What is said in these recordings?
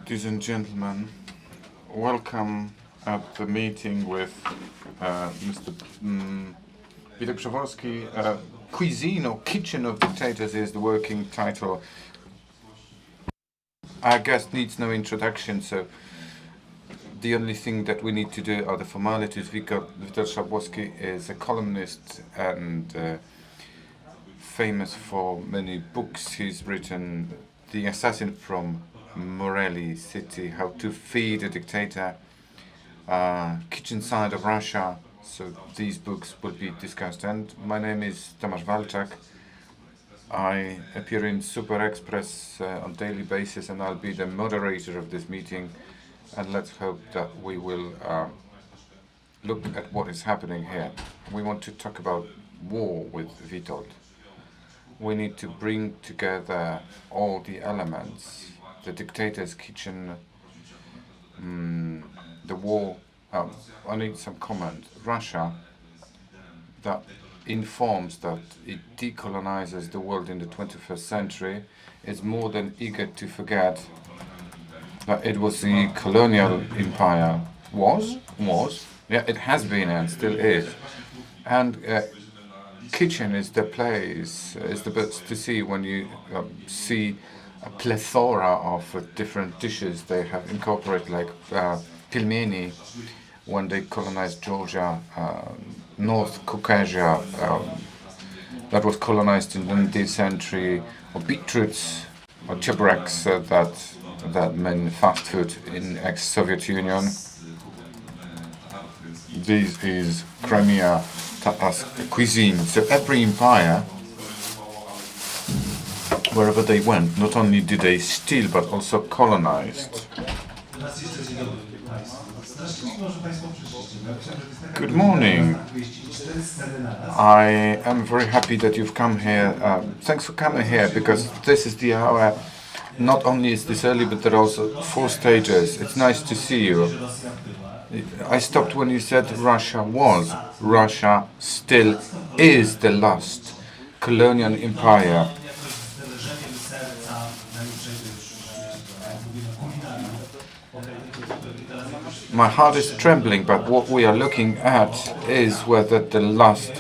Ladies and gentlemen, welcome at the meeting with Mr. Peter Przeworski. Cuisine or Kitchen of Dictators is the working title. Our guest needs no introduction, so the only thing that we need to do are the formalities. Witold Szabłowski is a columnist and famous for many books he's written. The Assassin from Morelli City, How to Feed a Dictator, Kitchen Side of Russia. So these books will be discussed. And my name is Tomasz Walczak. I appear in Super Express on daily basis, and I'll be the moderator of this meeting. And let's hope that we will look at what is happening here. We want to talk about war with Witold. We need to bring together all the elements. The dictator's kitchen, the war. I need some comment. Russia, that informs that it decolonizes the world in the 21st century, is more than eager to forget that it was the colonial empire. Yeah, it has been and still is. And kitchen is the place, is the best to see when you see a plethora of different dishes they have incorporated, like pilmeni when they colonized Georgia, North Caucasia that was colonized in the 19th century, or beetroots or chebureks that meant fast food in ex-Soviet Union. This is Crimea Tatarsk cuisine. So every empire, wherever they went, not only did they steal, but also colonized. Good morning. I am very happy that you've come here. Thanks for coming here, because this is the hour. Not only is this early, but there are also 4 stages. It's nice to see you. I stopped when you said Russia was. Russia still is the last colonial empire. My heart is trembling, but what we are looking at is whether the last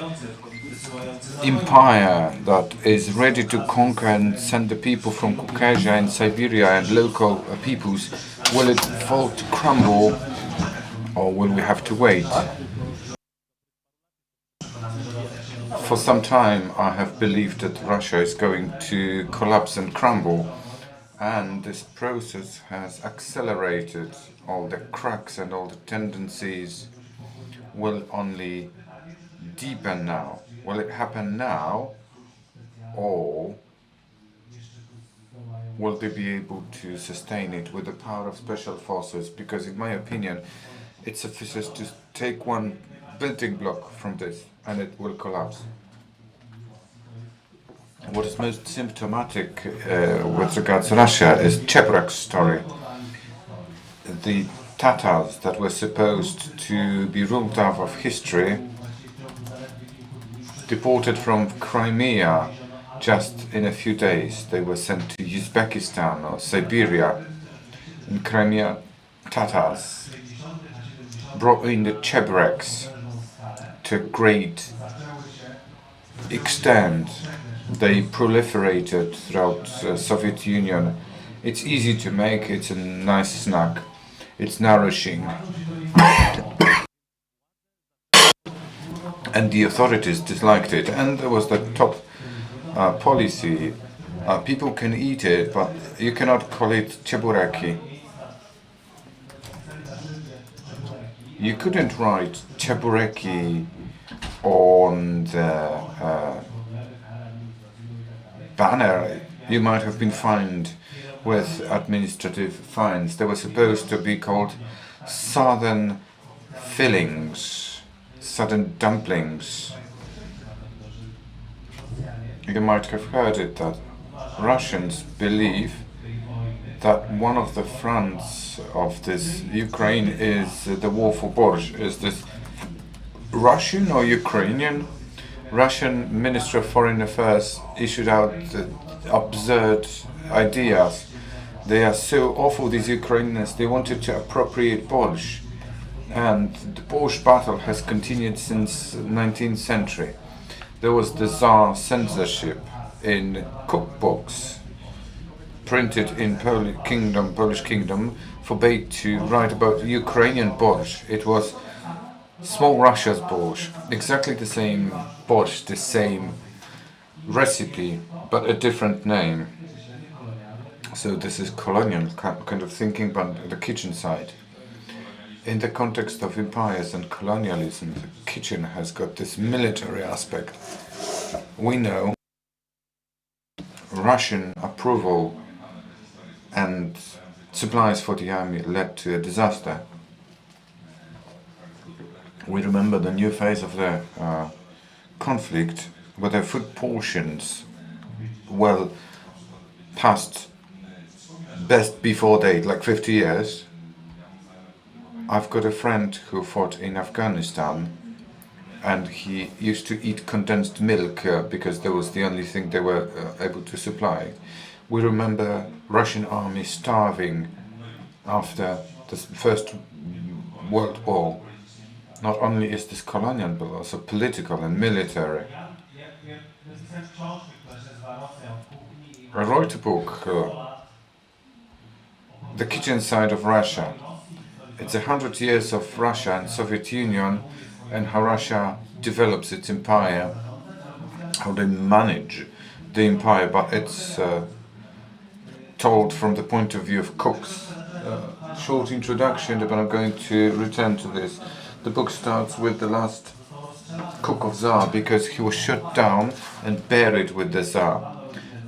empire that is ready to conquer and send the people from Caucasia and Siberia and local peoples, will it fall to crumble, or will we have to wait? For some time I have believed that Russia is going to collapse and crumble, and this process has accelerated. All the cracks and all the tendencies will only deepen now. Will it happen now, or will they be able to sustain it with the power of special forces? Because in my opinion, it's sufficient to take one building block from this and it will collapse. What is most symptomatic with regards to Russia is Cheburek's story. The Tatars that were supposed to be ruled out of history, deported from Crimea just in a few days. They were sent to Uzbekistan or Siberia. In Crimea, Tatars brought in the Chebureks to a great extent. They proliferated throughout the Soviet Union. It's easy to make, it's a nice snack, it's nourishing. And the authorities disliked it, and there was the top policy. People can eat it, but you cannot call it chebureki. You couldn't write chebureki on the banner. You might have been fined with administrative fines. They were supposed to be called southern fillings, southern dumplings. You might have heard it that Russians believe that one of the fronts of this Ukraine is the war for borscht. Is this Russian or Ukrainian? Russian Minister of Foreign Affairs issued out absurd ideas They are so awful, these Ukrainians. They wanted to appropriate Polish. And the Polish battle has continued since 19th century. There was the Tsar censorship in cookbooks printed in Polish Kingdom, forbade to write about Ukrainian borscht. It was small Russia's borscht, exactly the same borscht, the same recipe, but a different name. So this is colonial kind of thinking, but the kitchen side. In the context of empires and colonialism, the kitchen has got this military aspect. We know Russian approval and supplies for the army led to a disaster. We remember the new phase of the conflict, where the food portions well past best before date, like 50 years. I've got a friend who fought in Afghanistan, and he used to eat condensed milk because that was the only thing they were able to supply. We remember Russian army starving after the First World War. Not only is this colonial, but also political and military. I wrote a book, The Kitchen Side of Russia. It's 100 years of Russia and Soviet Union, and how Russia develops its empire, how they manage the empire, but it's told from the point of view of cooks. Short introduction, but I'm going to return to this. The book starts with the last cook of Tsar, because he was shot down and buried with the Tsar.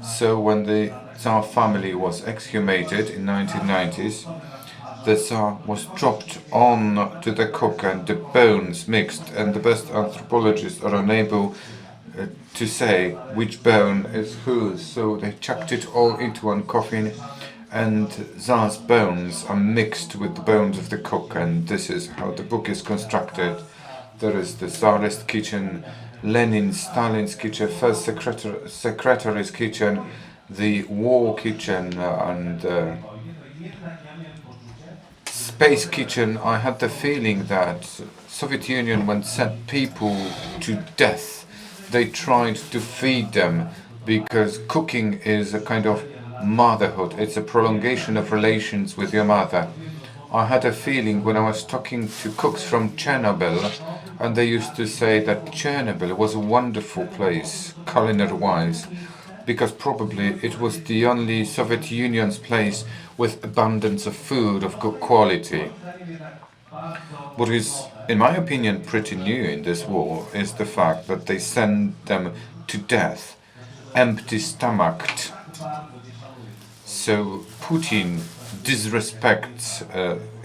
So when the Tsar family was exhumated in 1990s, the Tsar was dropped on to the cook and the bones mixed, and the best anthropologists are unable to say which bone is whose, so they chucked it all into one coffin, and Tsar's bones are mixed with the bones of the cook, and this is how the book is constructed. There is the Tsarist kitchen, Lenin, Stalin's kitchen, first secretary's kitchen, the war kitchen, and space kitchen. I had the feeling that Soviet Union, when sent people to death, they tried to feed them, because cooking is a kind of motherhood. It's a prolongation of relations with your mother. I had a feeling when I was talking to cooks from Chernobyl, and they used to say that Chernobyl was a wonderful place, culinary-wise, because probably it was the only Soviet Union's place with abundance of food of good quality. What is, in my opinion, pretty new in this war is the fact that they send them to death, empty-stomached. So Putin disrespects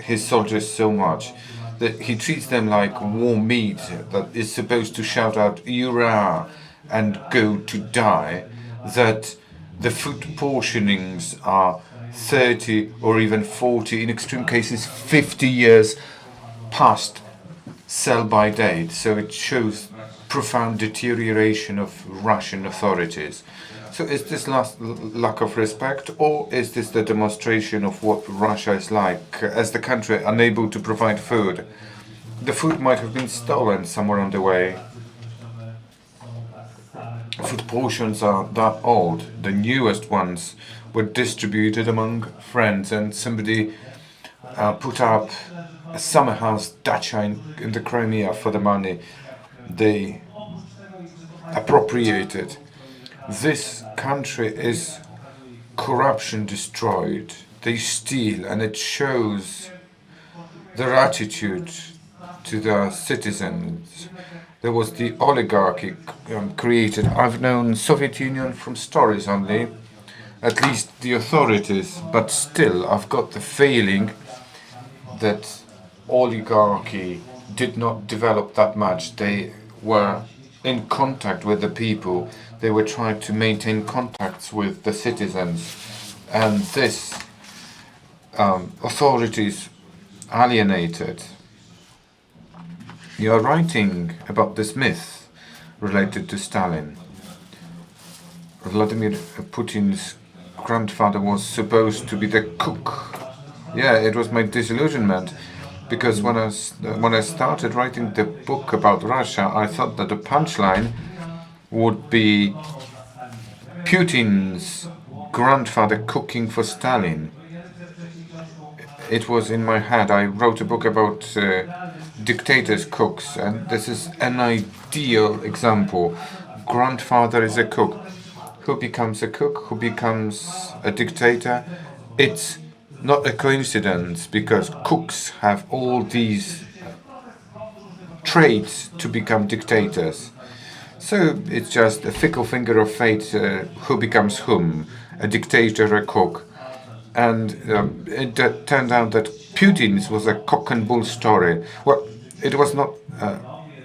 his soldiers so much that he treats them like war meat that is supposed to shout out "Hurrah!" and go to die, that the food portionings are 30 or even 40, in extreme cases 50 years past sell-by date. So it shows profound deterioration of Russian authorities. So is this lack of respect, or is this the demonstration of what Russia is like as the country unable to provide food? The food might have been stolen somewhere on the way. Food portions are that old. The newest ones were distributed among friends, and somebody put up a summer house dacha in the Crimea for the money they appropriated. This country is corruption destroyed. They steal, and it shows their attitude to their citizens. There was the oligarchy created. I've known Soviet Union from stories only, at least the authorities, but still I've got the feeling that oligarchy did not develop that much. They were in contact with the people. They were trying to maintain contacts with the citizens, and this authorities alienated. You are writing about this myth related to Stalin. Vladimir Putin's grandfather was supposed to be the cook. Yeah, it was my disillusionment, because when I started writing the book about Russia, I thought that the punchline would be Putin's grandfather cooking for Stalin. It was in my head. I wrote a book about dictators' cooks, and this is an ideal example. Grandfather is a cook. Who becomes a cook? Who becomes a dictator? It's not a coincidence, because cooks have all these traits to become dictators. So it's just a fickle finger of fate who becomes whom, a dictator, a cook. And it turned out that Putin's was a cock and bull story. Well, it was not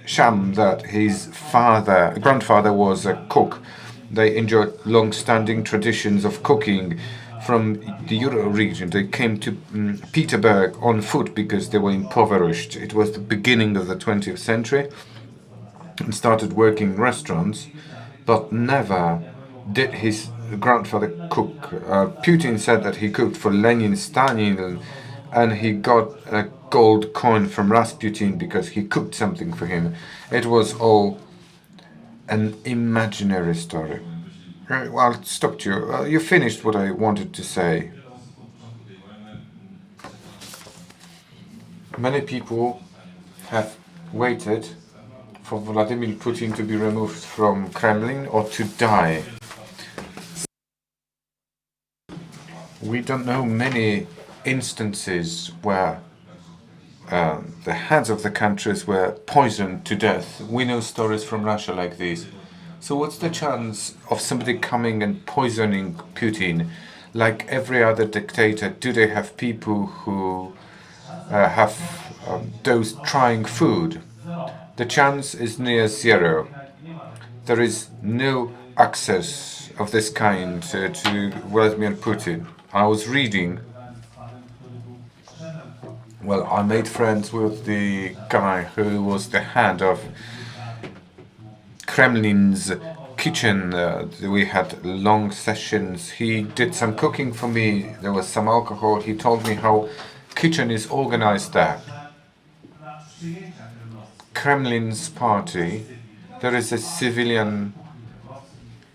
sham that his grandfather was a cook. They enjoyed long-standing traditions of cooking from the Euro region. They came to Petersburg on foot because they were impoverished. It was the beginning of the 20th century, and started working in restaurants, but never did his grandfather cook. Putin said that he cooked for Lenin, Stalin, and he got a gold coin from Rasputin because he cooked something for him. It was all an imaginary story. Right, well, I'll stop you. You finished what I wanted to say. Many people have waited for Vladimir Putin to be removed from Kremlin or to die. We don't know many instances where the heads of the countries were poisoned to death. We know stories from Russia like this. So what's the chance of somebody coming and poisoning Putin? Like every other dictator, do they have people who have those trying food? The chance is near zero. There is no access of this kind to Vladimir Putin. I was reading. Well, I made friends with the guy who was the head of Kremlin's kitchen. We had long sessions. He did some cooking for me. There was some alcohol. He told me how kitchen is organized there. Kremlin's party, there is a civilian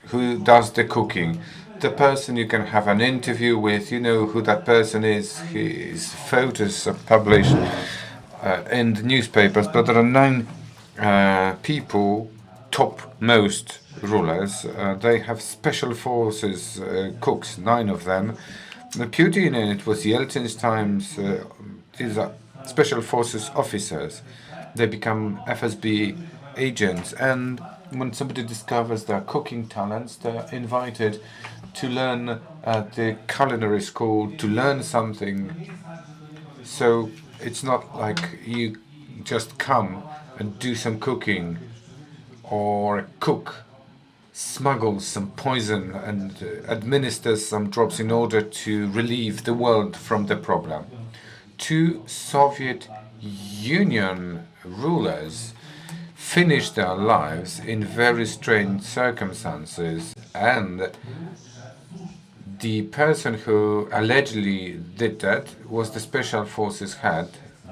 who does the cooking. The person you can have an interview with, you know who that person is. His photos are published in the newspapers, but there are 9 people, topmost rulers. They have special forces cooks, 9 of them. Putin, and it was Yeltsin's times, these are special forces officers. They become FSB agents, and when somebody discovers their cooking talents, they're invited to learn at the culinary school, to learn something. So it's not like you just come and do some cooking, or a cook smuggles some poison and administers some drops in order to relieve the world from the problem. 2 Soviet Union rulers finished their lives in very strange circumstances, and the person who allegedly did that was the special forces head,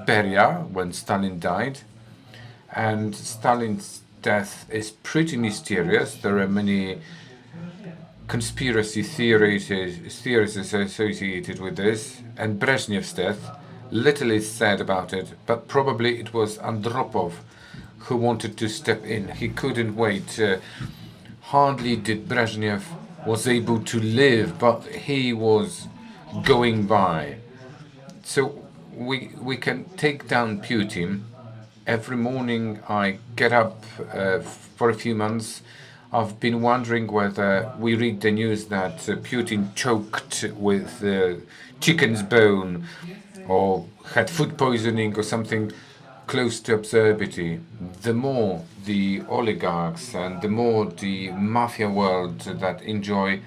Beria, when Stalin died. And Stalin's death is pretty mysterious. There are many conspiracy theories associated with this. And Brezhnev's death, little is said about it, but probably it was Andropov who wanted to step in. He couldn't wait. Hardly did Brezhnev was able to live, but he was going by. So we can take down Putin. Every morning I get up for a few months. I've been wondering whether we read the news that Putin choked with chicken's bone, or had food poisoning, or something close to absurdity. The more the oligarchs and the more the mafia world that enjoy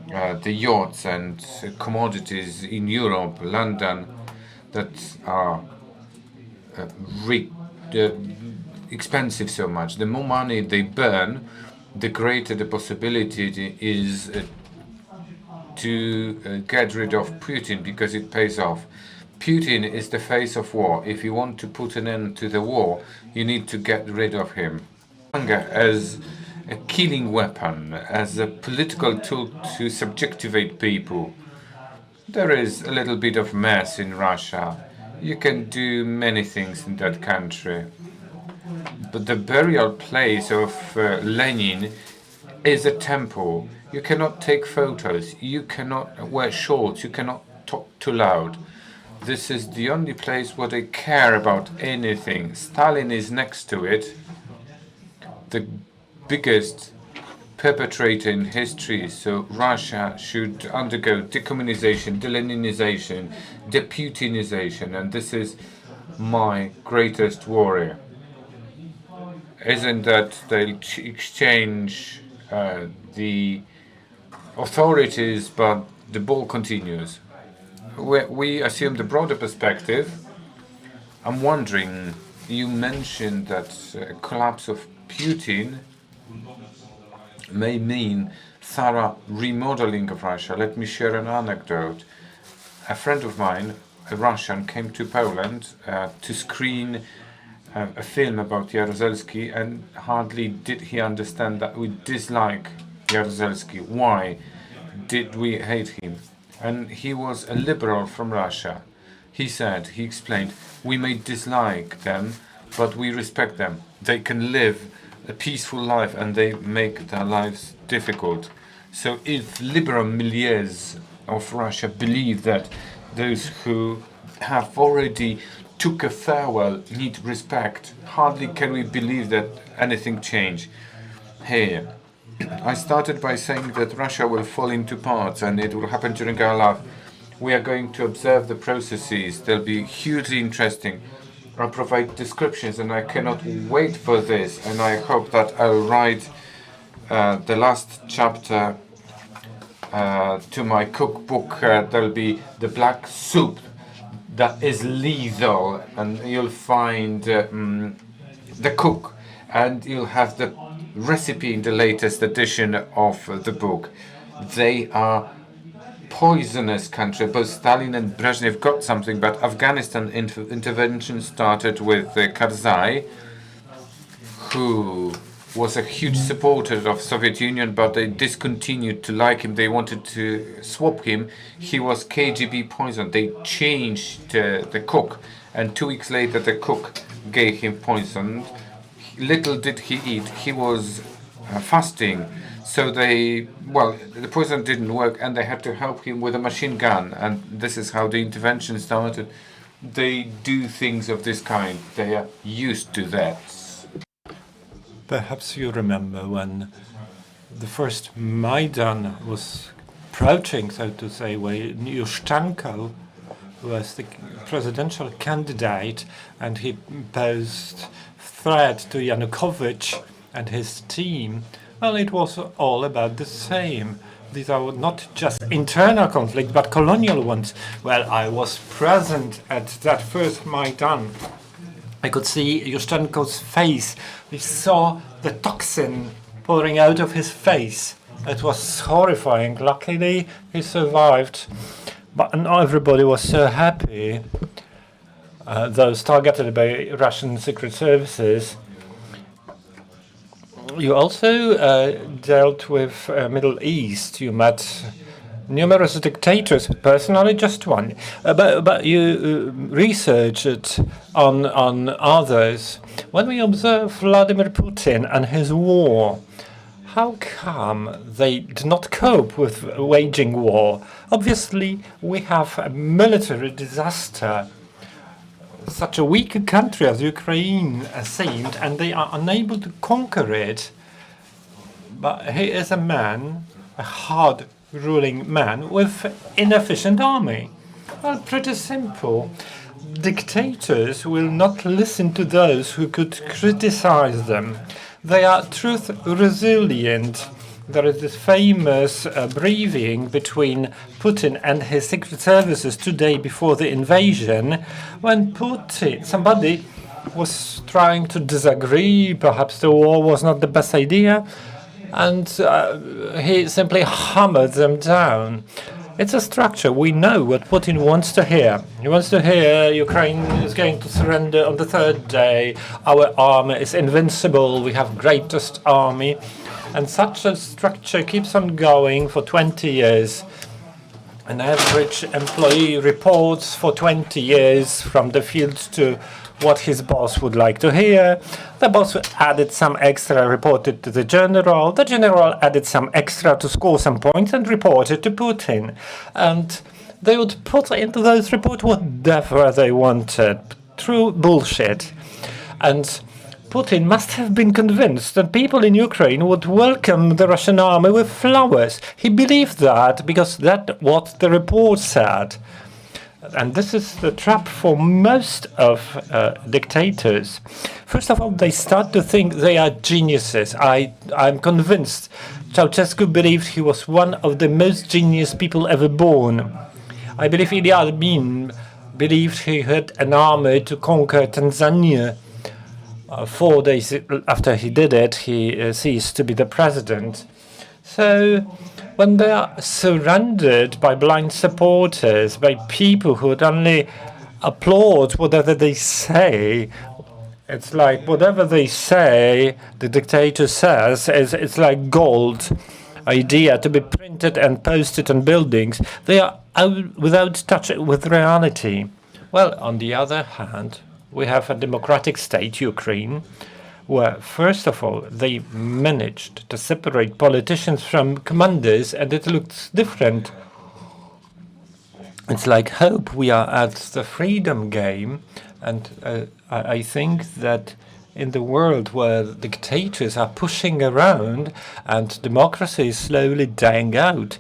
the yachts and commodities in Europe, London, that are expensive so much, the more money they burn, the greater the possibility is to get rid of Putin because it pays off. Putin is the face of war. If you want to put an end to the war, you need to get rid of him. Anger as a killing weapon, as a political tool to subjectivate people. There is a little bit of mess in Russia. You can do many things in that country. But the burial place of Lenin is a temple. You cannot take photos, you cannot wear shorts, you cannot talk too loud. This is the only place where they care about anything. Stalin is next to it, the biggest perpetrator in history, so Russia should undergo decommunization, de-Leninization, de-Putinization, and this is my greatest worry. Isn't that they'll exchange the authorities, but the ball continues. We assume the broader perspective. I'm wondering, you mentioned that collapse of Putin may mean thorough remodeling of Russia. Let me share an anecdote. A friend of mine, a Russian, came to Poland to screen a film about Jaruzelski, and hardly did he understand that we dislike Jaruzelski. Why did we hate him? And he was a liberal from Russia. He explained, we may dislike them, but we respect them. They can live a peaceful life and they make their lives difficult. So if liberal milieus of Russia believe that those who have already took a farewell need respect, hardly can we believe that anything change here. I started by saying that Russia will fall into parts and it will happen during our life. We are going to observe the processes. They'll be hugely interesting. I'll provide descriptions and I cannot wait for this, and I hope that I'll write the last chapter to my cookbook. There'll be the black soup that is lethal, and you'll find the cook, and you'll have the recipe in the latest edition of the book. They are poisonous country. Both Stalin and Brezhnev got something, but Afghanistan intervention started with Karzai, who was a huge supporter of Soviet Union, but they discontinued to like him. They wanted to swap him. He was KGB poison. They changed the cook, and 2 weeks later the cook gave him poison. Little did he eat. He was fasting. So the poison didn't work, and they had to help him with a machine gun. And this is how the intervention started. They do things of this kind. They are used to that. Perhaps you remember when the first Maidan was approaching, so to say, where Yushchenko was the presidential candidate, and he posed threat to Yanukovych and his team. Well, it was all about the same. These are not just internal conflicts, but colonial ones. Well, I was present at that first Maidan. I could see Yushchenko's face. We saw the toxin pouring out of his face. It was horrifying. Luckily, he survived. But not everybody was so happy. Those targeted by Russian secret services. You also dealt with Middle East. You met numerous dictators, personally just one. But you researched on others. When we observe Vladimir Putin and his war, how come they did not cope with waging war? Obviously, we have a military disaster. Such a weak country as Ukraine seemed, and they are unable to conquer it. But he is a man, a hard-ruling man, with inefficient army. Well, pretty simple. Dictators will not listen to those who could criticize them. They are truth resilient. There is this famous briefing between Putin and his secret services 2 days before the invasion, when somebody was trying to disagree, perhaps the war was not the best idea. and he simply hammered them down. It's a structure. We know what Putin wants to hear. He wants to hear Ukraine is going to surrender on the third day. Our army is invincible. We have greatest army. And such a structure keeps on going for 20 years. An average employee reports for 20 years from the field to what his boss would like to hear. The boss added some extra, reported to the general. The general added some extra to score some points and reported to Putin. And they would put into those reports whatever they wanted. True bullshit. And Putin must have been convinced that people in Ukraine would welcome the Russian army with flowers. He believed that because that's what the report said. And this is the trap for most of dictators. First of all, they start to think they are geniuses. I'm convinced Ceausescu believed he was one of the most genius people ever born. I believe Idi Amin believed he had an army to conquer Tanzania. 4 days after he did it, he ceased to be the president. So when they are surrounded by blind supporters, by people who would only applaud whatever they say, it's like whatever they say, the dictator says, it's like gold idea to be printed and posted on buildings. They are out without touch with reality. Well, on the other hand, we have a democratic state, Ukraine, where, first of all, they managed to separate politicians from commanders, and it looks different. It's like hope. We are at the freedom game, and I think that in the world where dictators are pushing around and democracy is slowly dying out,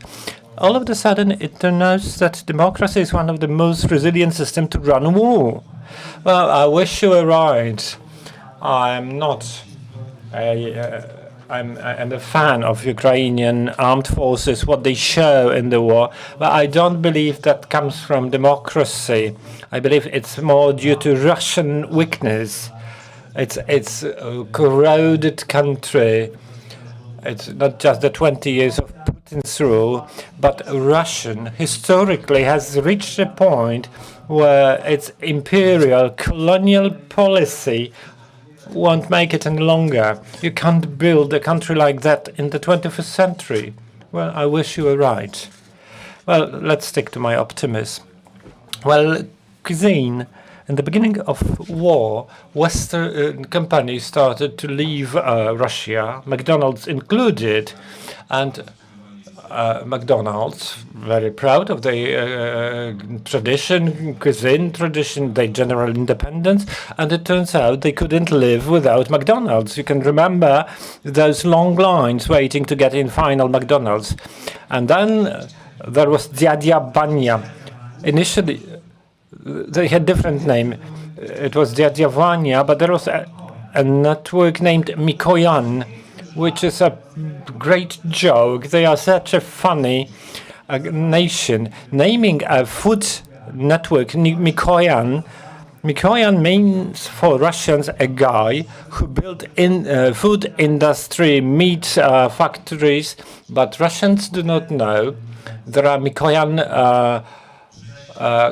all of a sudden it turns out that democracy is one of the most resilient systems to run war. Well, I wish you were right. I'm not. I'm a fan of Ukrainian armed forces, what they show in the war, but I don't believe that comes from democracy. I believe it's more due to Russian weakness. It's a corroded country. It's not just the 20 years of Putin's rule, but Russian historically has reached a point where its imperial colonial policy won't make it any longer. You can't build a country like that in the 21st century. Well, I wish you were right. Well, let's stick to my optimism. Well, cuisine. In the beginning of war, Western companies started to leave Russia, McDonald's included, and McDonald's, very proud of their cuisine tradition, their general independence, and it turns out they couldn't live without McDonald's. You can remember those long lines waiting to get in final McDonald's. And then there was Dziadzia Bania. Initially, they had different name. It was Dziadzia Vania, but there was a network named Mikoyan, which is a great joke. They are such a funny nation. Naming a food network Mikoyan. Mikoyan means for Russians a guy who built in food industry, meat factories, but Russians do not know. There are Mikoyan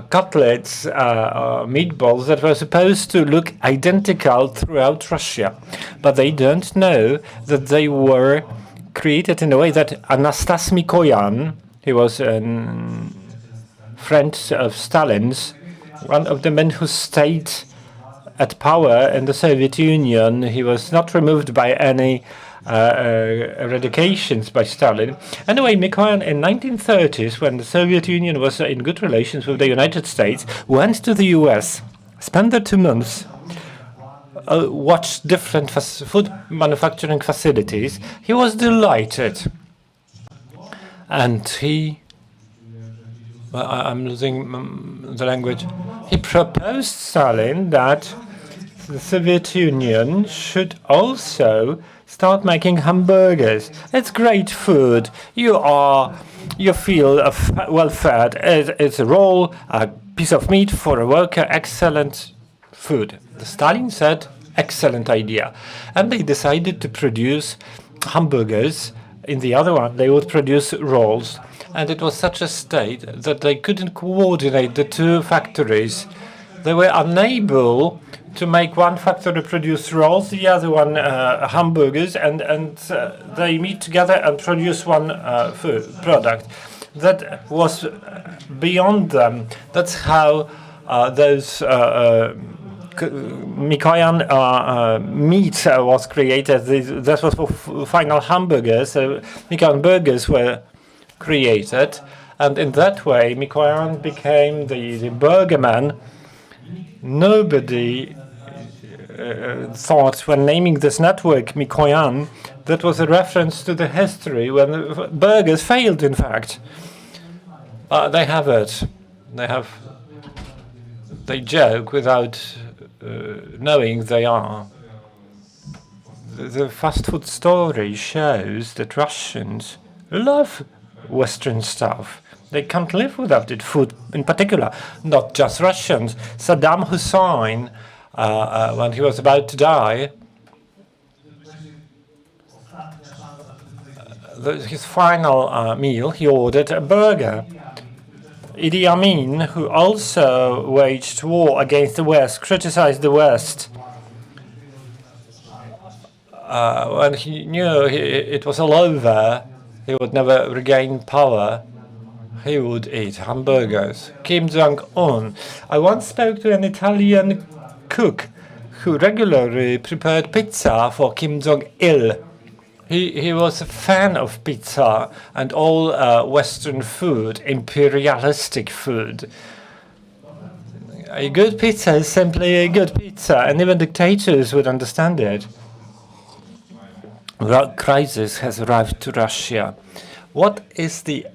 cutlets, meatballs that were supposed to look identical throughout Russia. But they don't know that they were created in a way that Anastas Mikoyan, he was a friend of Stalin's, one of the men who stayed at power in the Soviet Union. He was not removed by any eradications by Stalin. Anyway, Mikoyan in 1930s, when the Soviet Union was in good relations with the United States, went to the US, spent there 2 months, watched different food manufacturing facilities. He was delighted. And he... I'm losing the language. He proposed Stalin that the Soviet Union should also start making hamburgers. It's great food. You feel well fed. It's a roll, a piece of meat for a worker. Excellent food. Stalin said, excellent idea. And they decided to produce hamburgers. In the other one, they would produce rolls. And it was such a state that they couldn't coordinate the two factories. They were unable to make one factory produce rolls, the other one hamburgers, and they meet together and produce one food product. That was beyond them. That's how those Mikoyan meat was created. That was for final hamburgers. Mikoyan burgers were created, and in that way, Mikoyan became the burger man. Nobody thought when naming this network Mikoyan that was a reference to the history when burgers failed, in fact. They have it. They joke without knowing they are. The fast food story shows that Russians love Western stuff. They can't live without it. Food, in particular, not just Russians. Saddam Hussein, when he was about to die, his final meal, he ordered a burger. Idi Amin, who also waged war against the West, criticized the West. When he knew it was all over, he would never regain power, he would eat hamburgers. Kim Jong-un. I once spoke to an Italian cook who regularly prepared pizza for Kim Jong-il. He was a fan of pizza and all Western food, imperialistic food. A good pizza is simply a good pizza, and even dictators would understand it. The crisis has arrived to Russia. What is the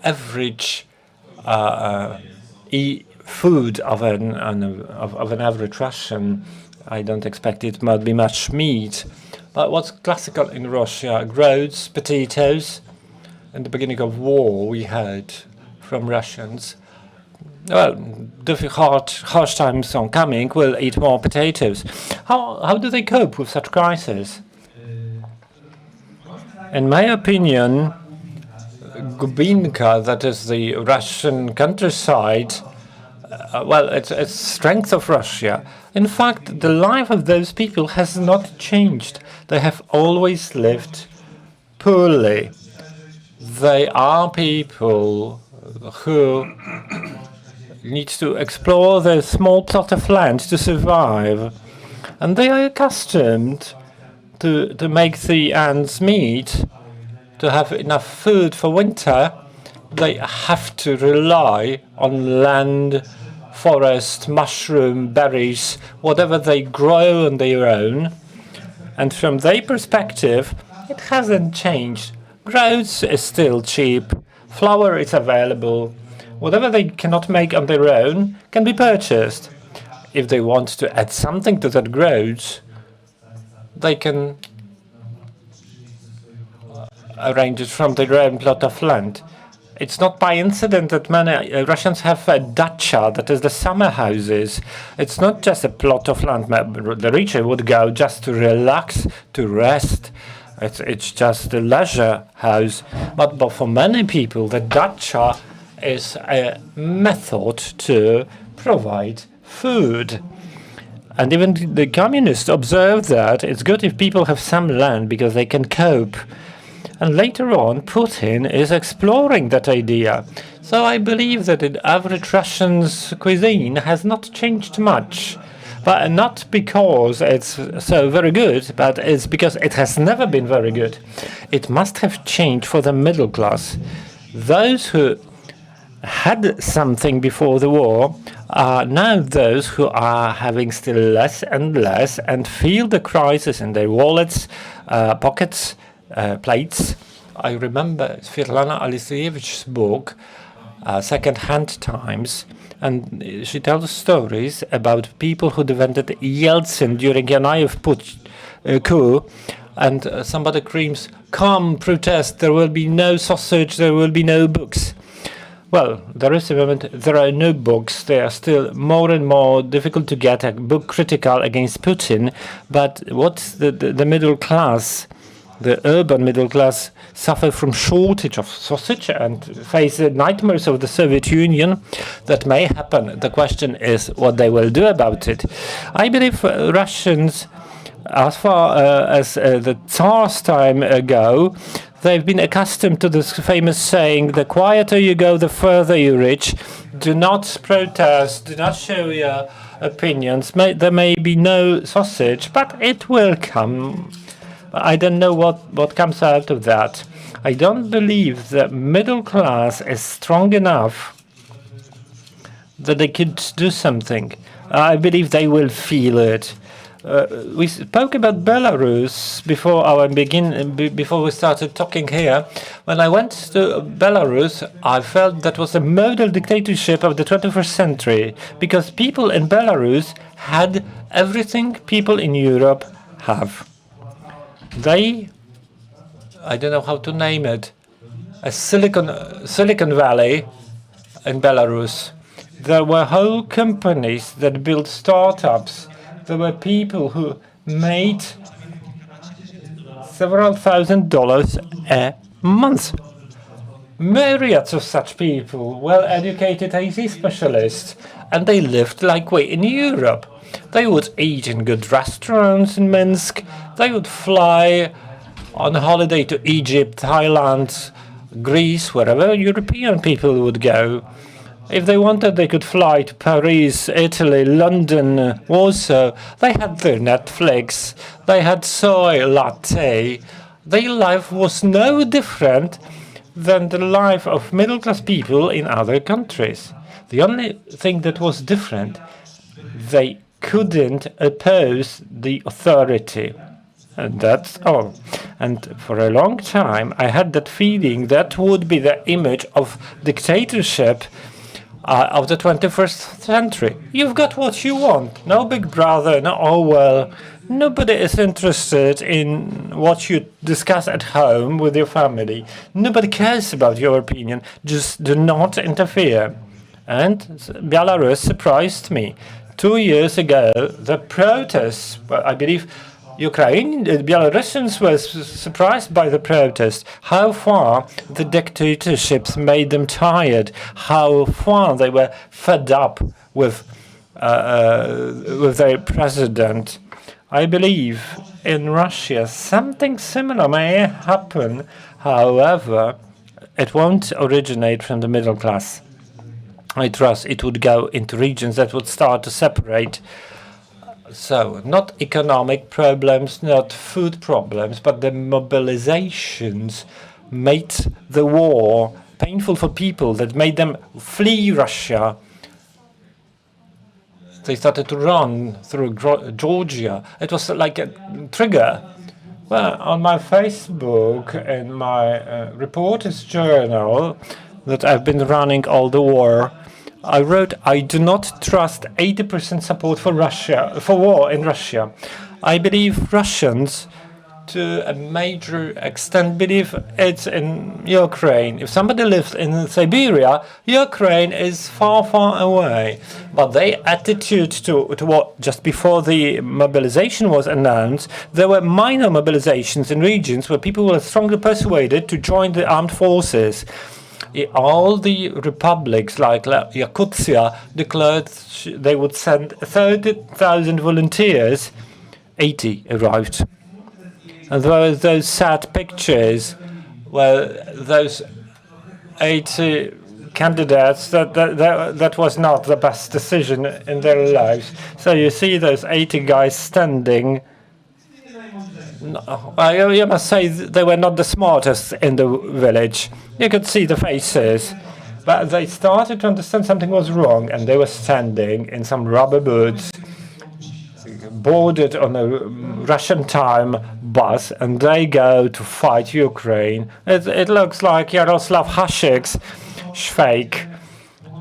average food of an average Russian? I don't expect it might be much meat. But what's classical in Russia? Groats, potatoes. In the beginning of war, we heard from Russians, well, harsh times are coming, we'll eat more potatoes. How do they cope with such crisis? In my opinion, Gubinka, that is the Russian countryside, well, it's strength of Russia. In fact, the life of those people has not changed. They have always lived poorly. They are people who need to explore their small plot of land to survive. And they are accustomed to make the ends meet, to have enough food for winter. They have to rely on land, forest, mushroom, berries, whatever they grow on their own. And from their perspective, it hasn't changed. Groats is still cheap, flour is available. Whatever they cannot make on their own can be purchased. If they want to add something to that groats, they can arrange it from their own plot of land. It's not by incident that many Russians have a dacha, that is the summer houses. It's not just a plot of land. The richer would go just to relax, to rest. It's just a leisure house. But for many people, the dacha is a method to provide food. And even the communists observe that it's good if people have some land because they can cope. And later on, Putin is exploring that idea. So I believe that the average Russian's cuisine has not changed much. But not because it's so very good, but it's because it has never been very good. It must have changed for the middle class. Those who had something before the war are now those who are having still less and less and feel the crisis in their wallets, pockets, plates. I remember Svetlana Alexievich book, Second-Hand Times, and she tells stories about people who defended Yeltsin during Yanayev coup, and somebody screams, "Come, protest, there will be no sausage, there will be no books." Well, there is a moment, there are no books, they are still more and more difficult to get, a book critical against Putin, but what's the middle class The urban middle class suffer from shortage of sausage and face the nightmares of the Soviet Union. That may happen. The question is what they will do about it. I believe Russians, as far as the Tsar's time ago, they've been accustomed to this famous saying, the quieter you go, the further you reach. Do not protest, do not show your opinions. There may be no sausage, but it will come. I don't know what comes out of that. I don't believe the middle class is strong enough that they could do something. I believe they will feel it. We spoke about Belarus before we started talking here. When I went to Belarus, I felt that was a model dictatorship of the 21st century, because people in Belarus had everything people in Europe have. I don't know how to name it, a Silicon Valley in Belarus. There were whole companies that built startups. There were people who made several $1,000s a month. Myriads of such people, well-educated IT specialists, and they lived like we in Europe. They would eat in good restaurants in Minsk. They would fly on holiday to Egypt, Thailand, Greece, wherever European people would go. If they wanted, they could fly to Paris, Italy, London, Warsaw. They had their Netflix. They had soy latte. Their life was no different than the life of middle-class people in other countries. The only thing that was different, they couldn't oppose the authority. And that's all. And for a long time, I had that feeling that would be the image of dictatorship of the 21st century. You've got what you want. No Big Brother, no Orwell. Nobody is interested in what you discuss at home with your family. Nobody cares about your opinion. Just do not interfere. And Belarus surprised me. 2 years ago, the protests, I believe Belarusians were surprised by the protest, how far the dictatorships made them tired, how far they were fed up with their president. I believe in Russia something similar may happen. However, it won't originate from the middle class. I trust it would go into regions that would start to separate. So, not economic problems, not food problems, but the mobilizations made the war painful for people, that made them flee Russia. They started to run through Georgia. It was like a trigger. Well, on my Facebook and my Reporters Journal that I've been running all the war, I wrote, I do not trust 80% support for war in Russia. I believe Russians, to a major extent, believe it's in Ukraine. If somebody lives in Siberia, Ukraine is far, far away. But their attitude to what, just before the mobilization was announced, there were minor mobilizations in regions where people were strongly persuaded to join the armed forces. All the republics, like Yakutia, declared they would send 30,000 volunteers. 80 arrived. And there were those sad pictures where those 80 candidates, that was not the best decision in their lives. So you see those 80 guys standing. You must say they were not the smartest in the village. You could see the faces. But they started to understand something was wrong, and they were standing in some rubber boots, boarded on a Russian time bus, and they go to fight Ukraine. It looks like Yaroslav Hasik's Schweik.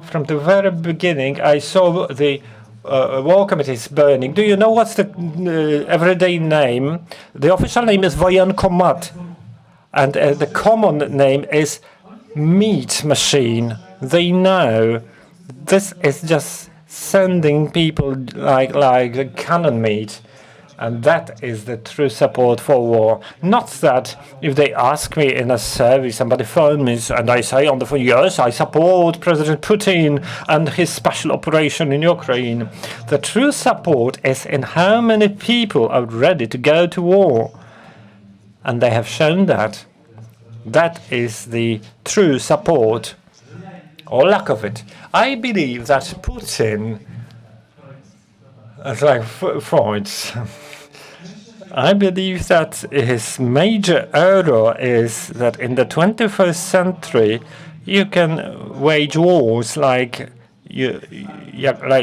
From the very beginning, I saw the war committees burning. Do you know what's the everyday name? The official name is Vojenkomat, and the common name is meat machine. They know this is just sending people like cannon meat. And that is the true support for war. Not that if they ask me in a survey, somebody phone me and I say on the phone, yes, I support President Putin and his special operation in Ukraine. The true support is in how many people are ready to go to war. And they have shown that. That is the true support, or lack of it. I believe that Putin, like Freud's, I believe that his major error is that in the 21st century, you can wage wars like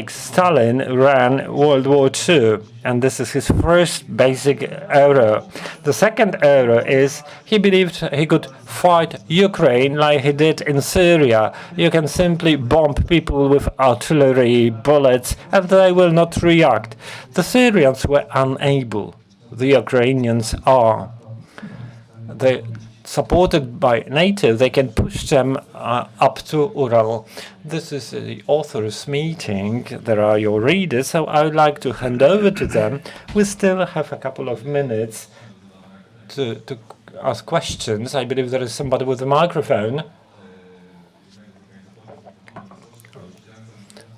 Stalin ran World War II, and this is his first basic error. The second error is he believed he could fight Ukraine like he did in Syria. You can simply bomb people with artillery, bullets, and they will not react. The Syrians were unable. The Ukrainians are. They supported by NATO, they can push them up to Ural. This is the authors' meeting. There are your readers, so I would like to hand over to them. We still have a couple of minutes to ask questions. I believe there is somebody with a microphone.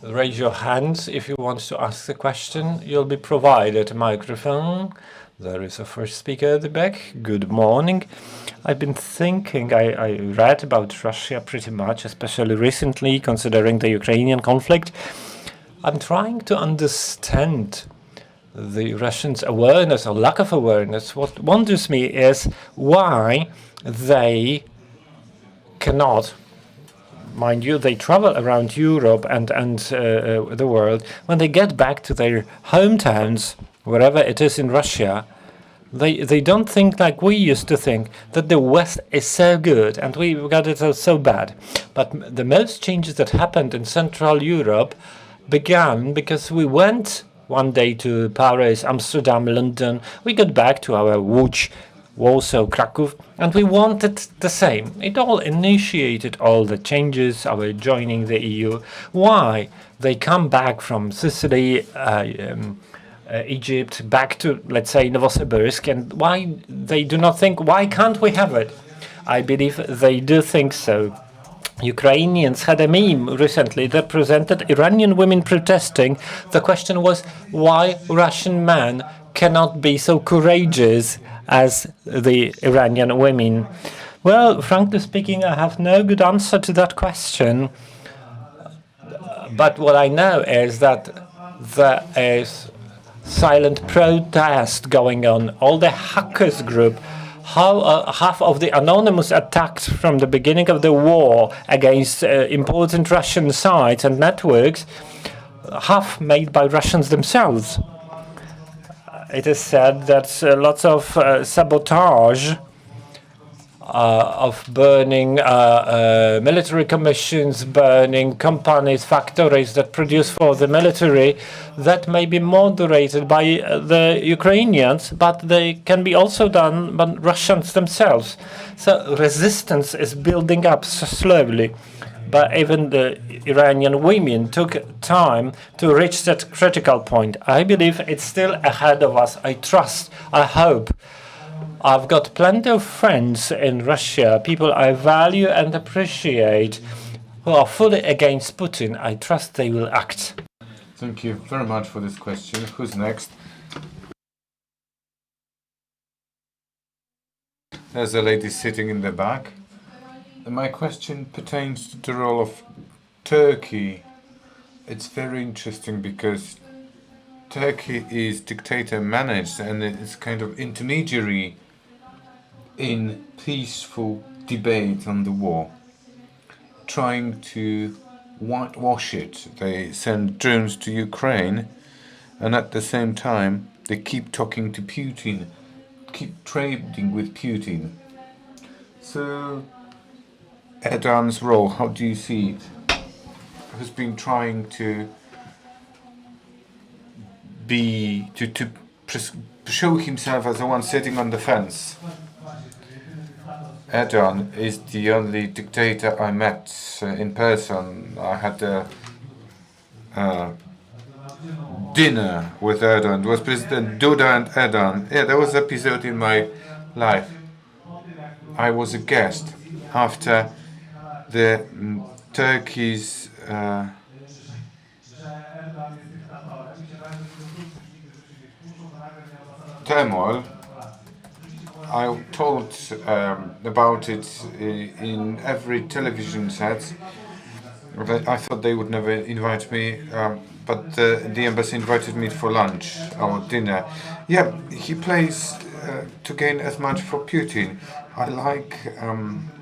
Raise your hands if you want to ask the question. You'll be provided a microphone. There is a first speaker at the back. Good morning. I've been thinking, I read about Russia pretty much, especially recently, considering the Ukrainian conflict. I'm trying to understand the Russians' awareness or lack of awareness. What wonders me is why they cannot, mind you, they travel around Europe and the world. When they get back to their hometowns, wherever it is in Russia, they don't think like we used to think, that the West is so good and we got it so bad. But the most changes that happened in Central Europe began because we went one day to Paris, Amsterdam, London. We got back to our Łódź, Warsaw, Kraków, and we wanted the same. It all initiated all the changes, our joining the EU. Why? They come back from Sicily, Egypt, back to, let's say, Novosibirsk, and why they do not think, why can't we have it? I believe they do think so. Ukrainians had a meme recently that presented Iranian women protesting. The question was why Russian men cannot be so courageous as the Iranian women. Well, frankly speaking, I have no good answer to that question. But what I know is that there is silent protest going on. All the hackers group, half of the anonymous attacks from the beginning of the war against important Russian sites and networks, half made by Russians themselves. It is said that lots of sabotage of burning military commissions, burning companies, factories that produce for the military, that may be moderated by the Ukrainians, but they can be also done by Russians themselves. So resistance is building up slowly. But even the Iranian women took time to reach that critical point. I believe it's still ahead of us. I trust, I hope. I've got plenty of friends in Russia, people I value and appreciate, who are fully against Putin. I trust they will act. Thank you very much for this question. Who's next? There's a lady sitting in the back. My question pertains to the role of Turkey. It's very interesting because Turkey is dictator managed and it's kind of intermediary in peaceful debate on the war, trying to whitewash it. They send drones to Ukraine, and at the same time they keep talking to Putin, keep trading with Putin. So Erdogan's role, how do you see it? Who's been trying to show himself as the one sitting on the fence. Erdogan is the only dictator I met in person. I had a dinner with Erdogan. It was President Duda and Erdogan. Yeah, there was an episode in my life. I was a guest after the Turkey's turmoil. I told about it in every television set. I thought they would never invite me, but the embassy invited me for lunch or dinner. Yeah, he plays to gain as much for Putin. I like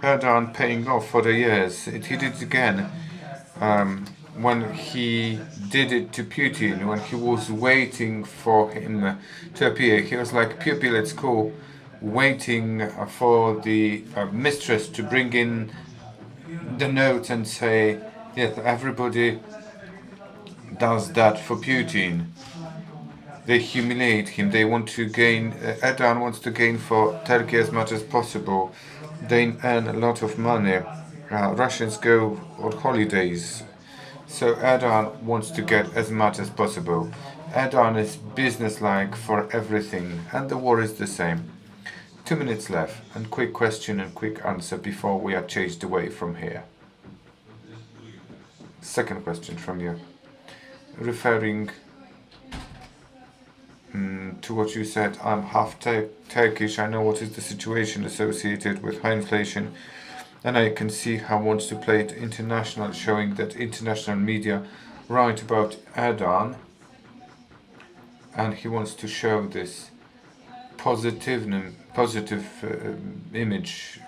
Erdogan paying off for the years. He did it again when he did it to Putin, when he was waiting for him to appear. He was like pupil at school, waiting for the mistress to bring in the note and say, yes, everybody does that for Putin. They humiliate him. They want to gain. Erdogan wants to gain for Turkey as much as possible. They earn a lot of money. Russians go on holidays, so Erdogan wants to get as much as possible. Erdogan is businesslike for everything, and the war is the same. 2 minutes left, and quick question and quick answer before we are chased away from here. Second question from you, referring to what you said. I'm half Turkish. I know what is the situation associated with high inflation, and I can see how he wants to play it international, showing that international media write about Erdogan, and he wants to show this positive image.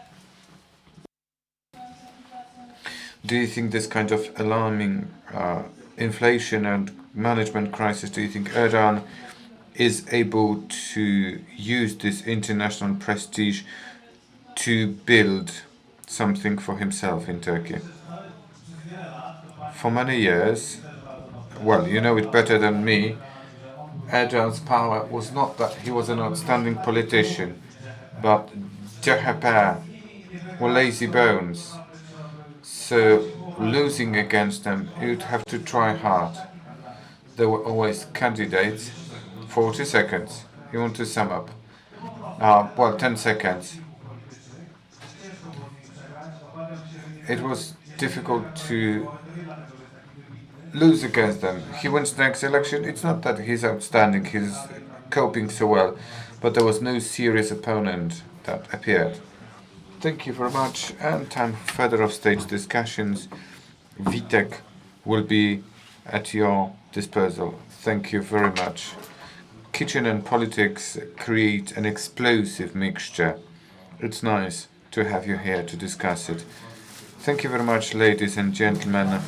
Do you think this kind of alarming inflation and management crisis, do you think Erdogan is able to use this international prestige to build something for himself in Turkey? For many years, well, you know it better than me, Erdogan's power was not that he was an outstanding politician, but CHP were lazy bones. So losing against them, you'd have to try hard. There were always candidates. 40 seconds. You want to sum up? Well, 10 seconds. It was difficult to lose against them. He wins the next election. It's not that he's outstanding, he's coping so well, but there was no serious opponent that appeared. Thank you very much, and time for further off-stage discussions. Vitek will be at your disposal. Thank you very much. Kitchen and politics create an explosive mixture. It's nice to have you here to discuss it. Thank you very much, ladies and gentlemen.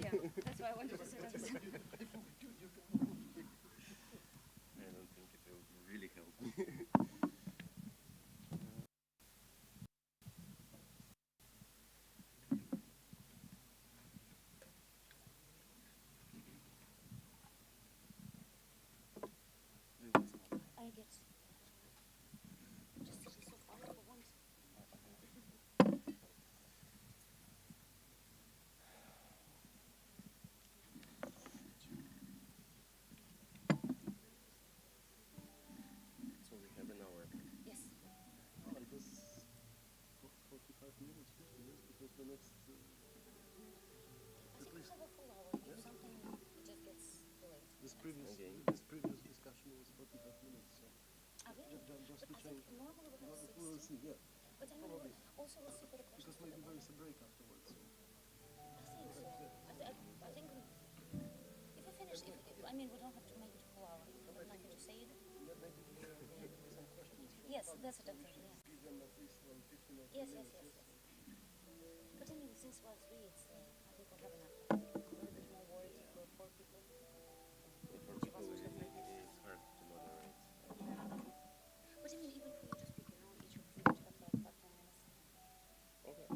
Yeah, that's why I wanted to sit on this. I don't think it will really help me. I get just sitting so far for once. So we have an hour. Yes. Oh, it was 45 minutes, 50 minutes, because the next... I think we have a full hour. If something just gets delayed. This previous discussion was 45 minutes, so Really? just But to I think change. normally we have We will 60. see, yeah. But I mean, Probably. also we'll see for the questions. Because maybe there is a break afterwards. So. I think so. I think if we finish, I mean, we don't have to make it a full hour. If we have nothing to say either. Maybe there will be some questions. Yes, that's what I'm thinking. Yeah. Give them at least 15 or 20 Yes, minutes. yes, yes, yes. But I mean, since we're free, it's I think we'll have enough time. I'm a little bit more worried for poor people. For people, it's hard to moderate. But I mean, even for you to speak, each of you would have like 5-10 minutes. Okay.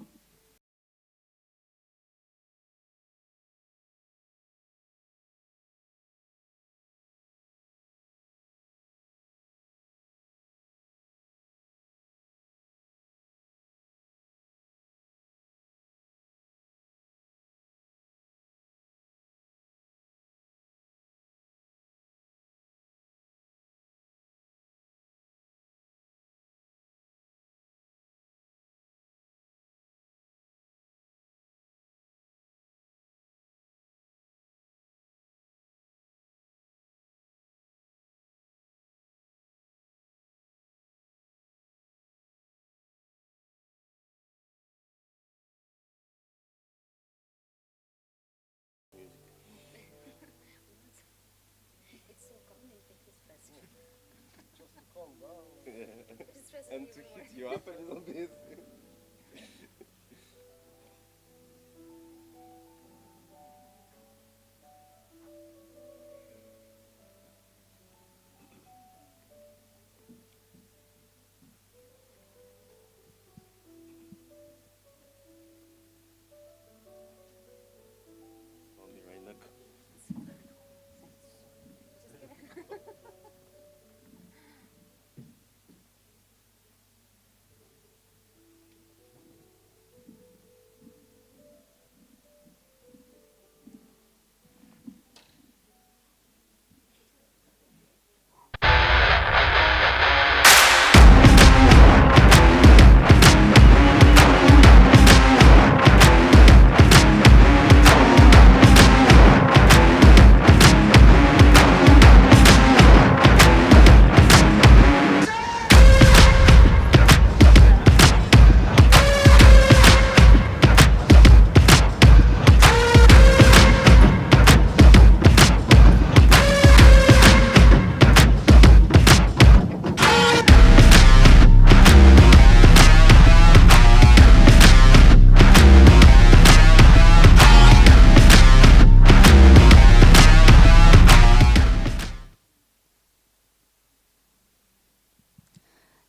It's so calming to his stress. Just to calm down. It's stress And to hit you up a little bit. Only Rainak.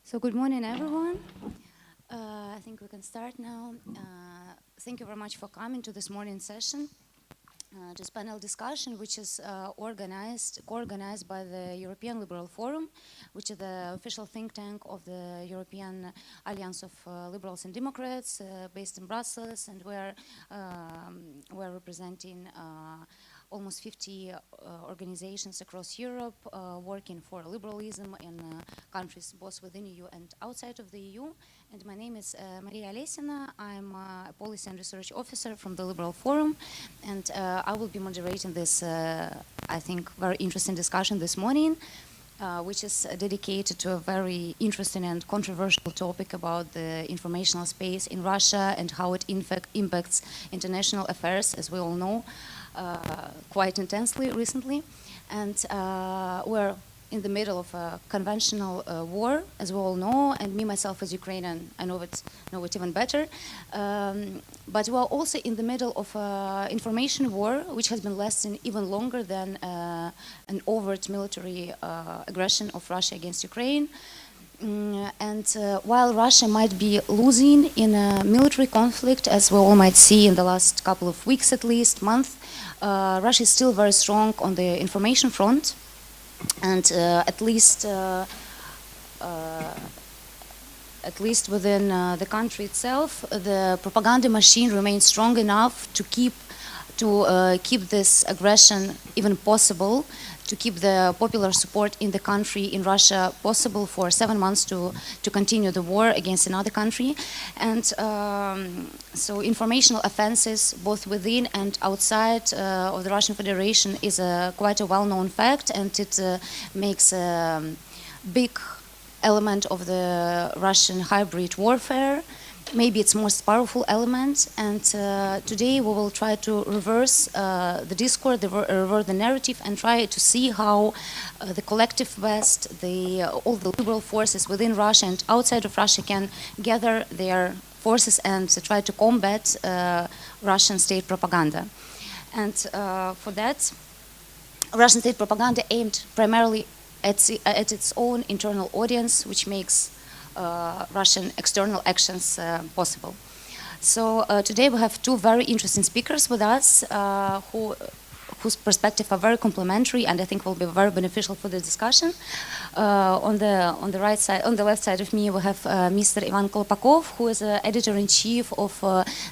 So good morning, everyone. I think we can start now. Thank you very much for coming to this morning session. This panel discussion, which is co-organized by the European Liberal Forum, which is the official think tank of the European Alliance of Liberals and Democrats, based in Brussels, and we're representing almost 50 organizations across Europe working for liberalism in countries both within EU and outside of the EU. And my name is Maria Alesina. I'm a policy and research officer from the Liberal Forum, and I will be moderating this, I think, very interesting discussion this morning, which is dedicated to a very interesting and controversial topic about the informational space in Russia and how it impacts international affairs, as we all know, quite intensely recently. And we're in the middle of a conventional war, as we all know, and me myself as Ukrainian, I know it even better. But we are also in the middle of an information war, which has been lasting even longer than an overt military aggression of Russia against Ukraine. And while Russia might be losing in a military conflict, as we all might see in the last couple of weeks at least, month, Russia is still very strong on the information front, and at least within the country itself, the propaganda machine remains strong enough to keep this aggression even possible, to keep the popular support in the country, in Russia, possible for 7 months to continue the war against another country. And so informational offenses, both within and outside of the Russian Federation, is quite a well-known fact, and it makes a big element of the Russian hybrid warfare. Maybe its most powerful element, and today we will try to reverse the discourse, reverse the narrative, and try to see how the collective West, all the liberal forces within Russia and outside of Russia can gather their forces and try to combat Russian state propaganda. And for that, Russian state propaganda aimed primarily at its own internal audience, which makes Russian external actions possible. So today we have two very interesting speakers with us whose perspectives are very complementary and I think will be very beneficial for the discussion. On the right side, on the left side of me, we have Mr. Ivan Kolpakov, who is editor-in-chief of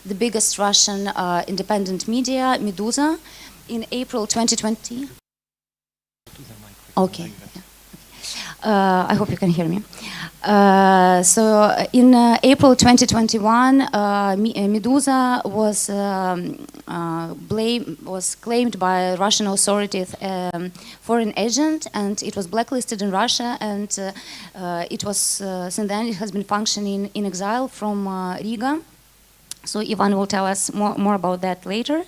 the biggest Russian independent media, Meduza, in April 2020. Okay. I hope you can hear me. So in April 2021, Meduza was claimed by Russian authorities foreign agent, and it was blacklisted in Russia, and it was since then it has been functioning in exile from Riga. So Ivan will tell us more about that later.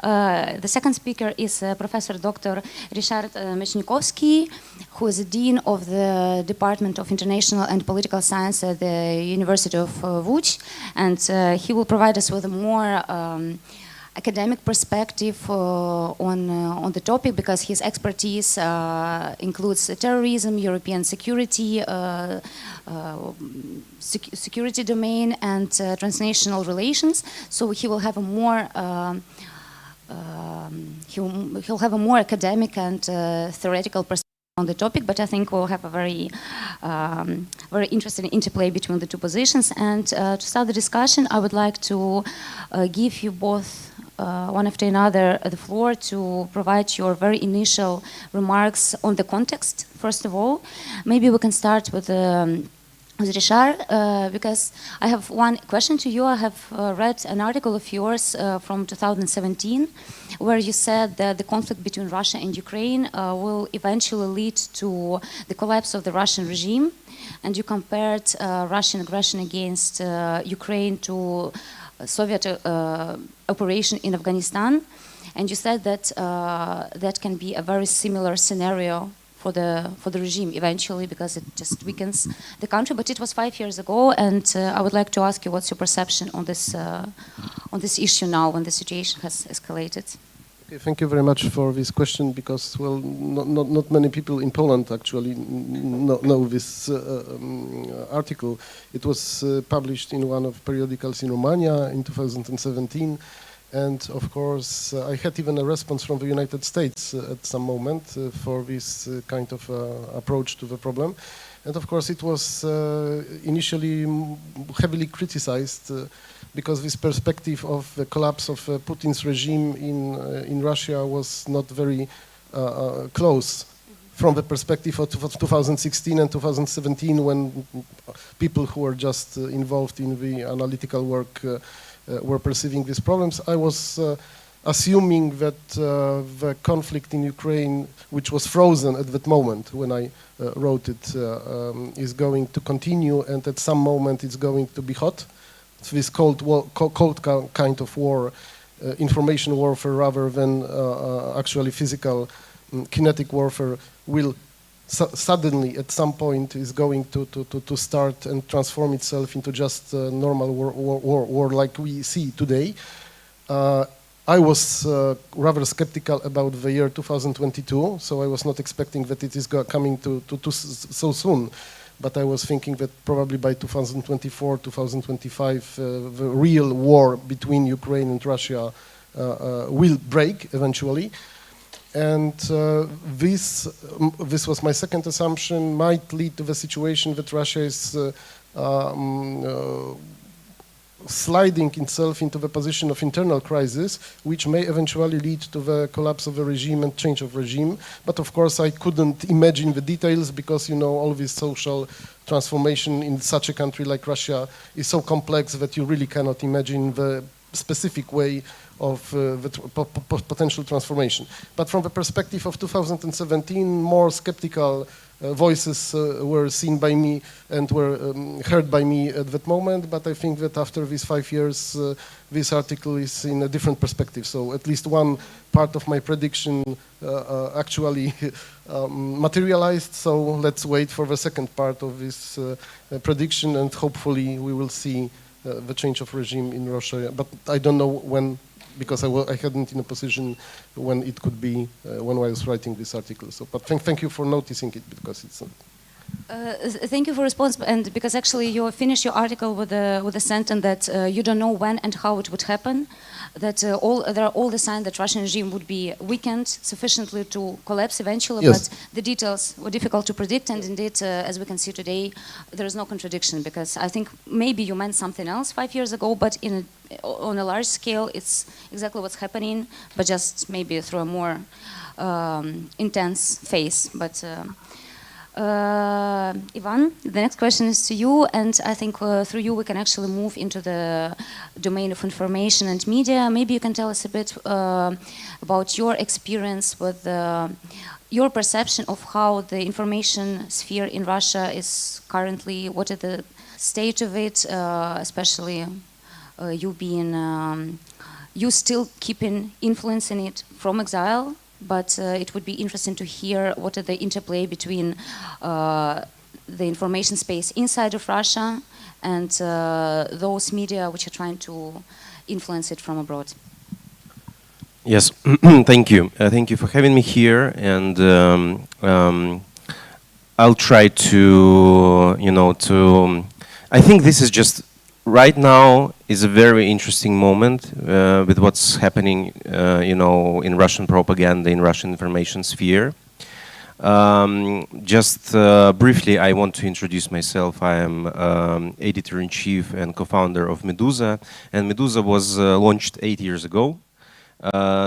The second speaker is Professor Dr. Ryszard Mechnikovsky, who is the Dean of the Department of International and Political Science at the University of Łódź, and he will provide us with a more academic perspective on the topic, because his expertise includes terrorism, European security, security domain, and transnational relations. So he will have a more he'll have a more academic and theoretical perspective on the topic, but I think we'll have a very interesting interplay between the two positions. And to start the discussion, I would like to give you both one after another the floor to provide your very initial remarks on the context. First of all, maybe we can start with Ryszard, because I have one question to you. I have read an article of yours from 2017 where you said that the conflict between Russia and Ukraine will eventually lead to the collapse of the Russian regime, and you compared Russian aggression against Ukraine to Soviet operation in Afghanistan, and you said that that can be a very similar scenario for the regime eventually, because it just weakens the country. But it was 5 years ago, and I would like to ask you what's your perception on this issue now when the situation has escalated. Okay, thank you very much for this question, because, well, not many people in Poland actually know this article. It was published in one of periodicals in Romania in 2017, and of course I had even a response from the United States at some moment for this kind of approach to the problem. And of course it was initially heavily criticized because this perspective of the collapse of Putin's regime in Russia was not very close from the perspective of 2016 and 2017, when people who were just involved in the analytical work were perceiving these problems. I was assuming that the conflict in Ukraine, which was frozen at that moment when I wrote it, is going to continue, and at some moment it's going to be hot. It's this cold kind of war, information warfare rather than actually physical kinetic warfare, will suddenly at some point is going to start and transform itself into just a normal war like we see today. I was rather skeptical about the year 2022, so I was not expecting that it is coming to so soon. But I was thinking that probably by 2024, 2025, the real war between Ukraine and Russia will break eventually. And this was my second assumption, might lead to the situation that Russia is sliding itself into the position of internal crisis, which may eventually lead to the collapse of the regime and change of regime. But of course, I couldn't imagine the details because, you know, all this social transformation in such a country like Russia is so complex that you really cannot imagine the specific way of the potential transformation. But from the perspective of 2017, more skeptical voices were seen by me and were heard by me at that moment, but I think that after these 5 years, this article is in a different perspective. So at least one part of my prediction actually materialized, so let's wait for the second part of this prediction, and hopefully we will see the change of regime in Russia. But I don't know when, because I hadn't in a position when it could be when I was writing this article. So, but thank you for noticing it, because it's. Thank you for response, and because actually you finished your article with a sentence that you don't know when and how it would happen, that there are all the signs that Russian regime would be weakened sufficiently to collapse eventually, Yes. but the details were difficult to predict, and indeed, as we can see today, there is no contradiction, because I think maybe you meant something else 5 years ago, but on a large scale, it's exactly what's happening, but just maybe through a more intense phase. But Ivan, the next question is to you, and I think through you we can actually move into the domain of information and media. Maybe you can tell us a bit about your experience with your perception of how the information sphere in Russia is currently, what is the state of it, especially you being, you still keeping influence in it from exile, but it would be interesting to hear what are the interplay between the information space inside of Russia and those media which are trying to influence it from abroad. Yes, thank you. Thank you for having me here, and I'll try to, I think this is just, right now is a very interesting moment with what's happening, in Russian propaganda, in Russian information sphere. Just briefly, I want to introduce myself. I am editor-in-chief and co-founder of Meduza, and Meduza was launched 8 years ago,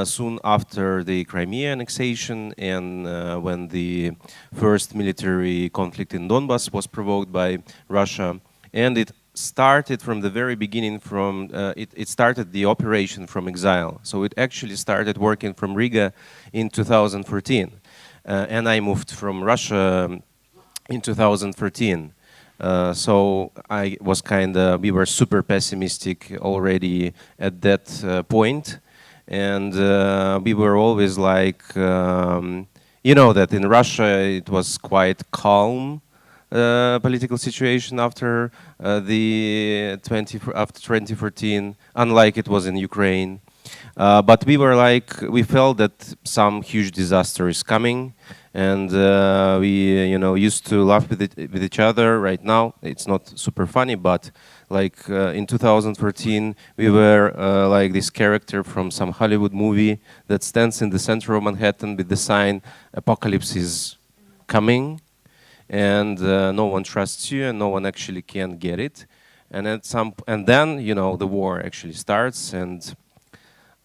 soon after the Crimea annexation and when the first military conflict in Donbass was provoked by Russia, and it started from the very beginning from, it started the operation from exile. So it actually started working from Riga in 2014. And I moved from Russia in 2013. So I was we were super pessimistic already at that point. And we were always like, that in Russia it was quite calm. Political situation after after 2014, unlike it was in Ukraine. But we were we felt that some huge disaster is coming, and we used to laugh with each other. Right now, it's not super funny, but in 2014, we were like this character from some Hollywood movie that stands in the center of Manhattan with the sign "Apocalypse is coming." And no one trusts you, and no one actually can get it. And then the war actually starts, and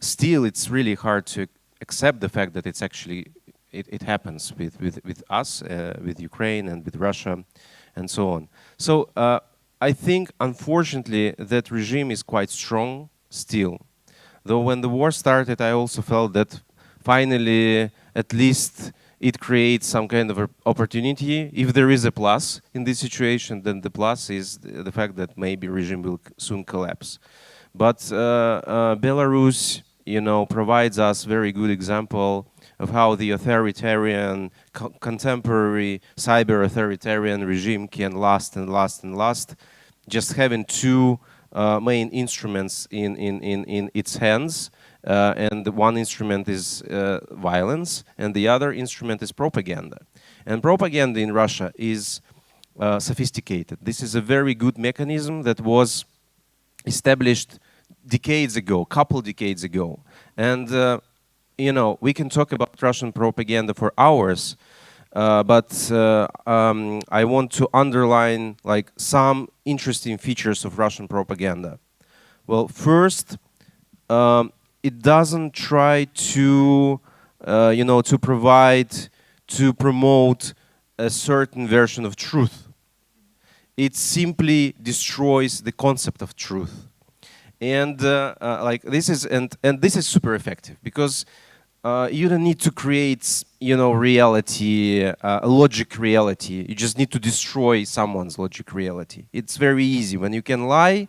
still it's really hard to accept the fact that it's actually it happens with us, with Ukraine and with Russia, and so on. So I think unfortunately that regime is quite strong still. Though when the war started, I also felt that finally, at least, it creates some kind of opportunity. If there is a plus in this situation, then the plus is the fact that maybe regime will soon collapse. But Belarus, provides us very good example of how the authoritarian, contemporary cyber authoritarian regime can last and last and last, just having two main instruments in its hands. And one instrument is violence, and the other instrument is propaganda. And propaganda in Russia is sophisticated. This is a very good mechanism that was established decades ago, couple decades ago. And you know, we can talk about Russian propaganda for hours, but I want to underline like some interesting features of Russian propaganda. Well, first, it doesn't try to, you know, to provide, to promote a certain version of truth. It simply destroys the concept of truth. And like this is, and this is super effective because you don't need to create, you know, reality, logic reality. You just need to destroy someone's logic reality. It's very easy. When you can lie,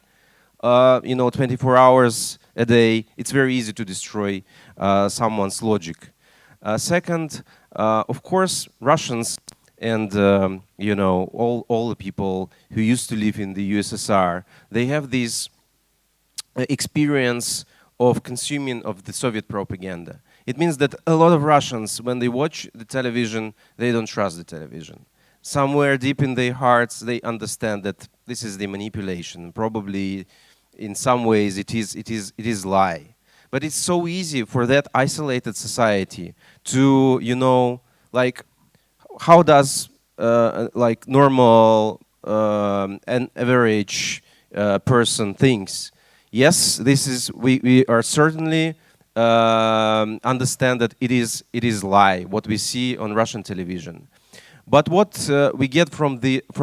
you know, 24 hours a day, it's very easy to destroy someone's logic. Second, of course, Russians and you know, all the people who used to live in the USSR, they have this experience of consuming of the Soviet propaganda. It means that a lot of Russians, when they watch the television, they don't trust the television. Somewhere deep in their hearts, they understand that this is the manipulation. Probably, in some ways, it is lie. But it's so easy for that isolated society to, you know, like, how does like normal and average person thinks? Yes, this is, we are certainly understand that it is lie, what we see on Russian television. But what we get from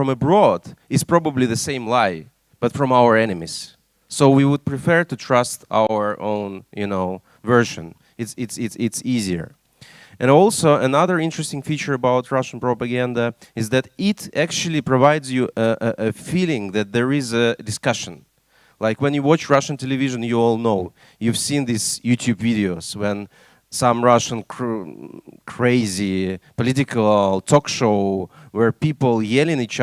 abroad is probably the same lie, but from our enemies. So we would prefer to trust our own, you know, version. It's easier. And also another interesting feature about Russian propaganda is that it actually provides you a feeling that there is a discussion. Like when you watch Russian television, you all know, you've seen these YouTube videos when some Russian crazy political talk show where people yelling at each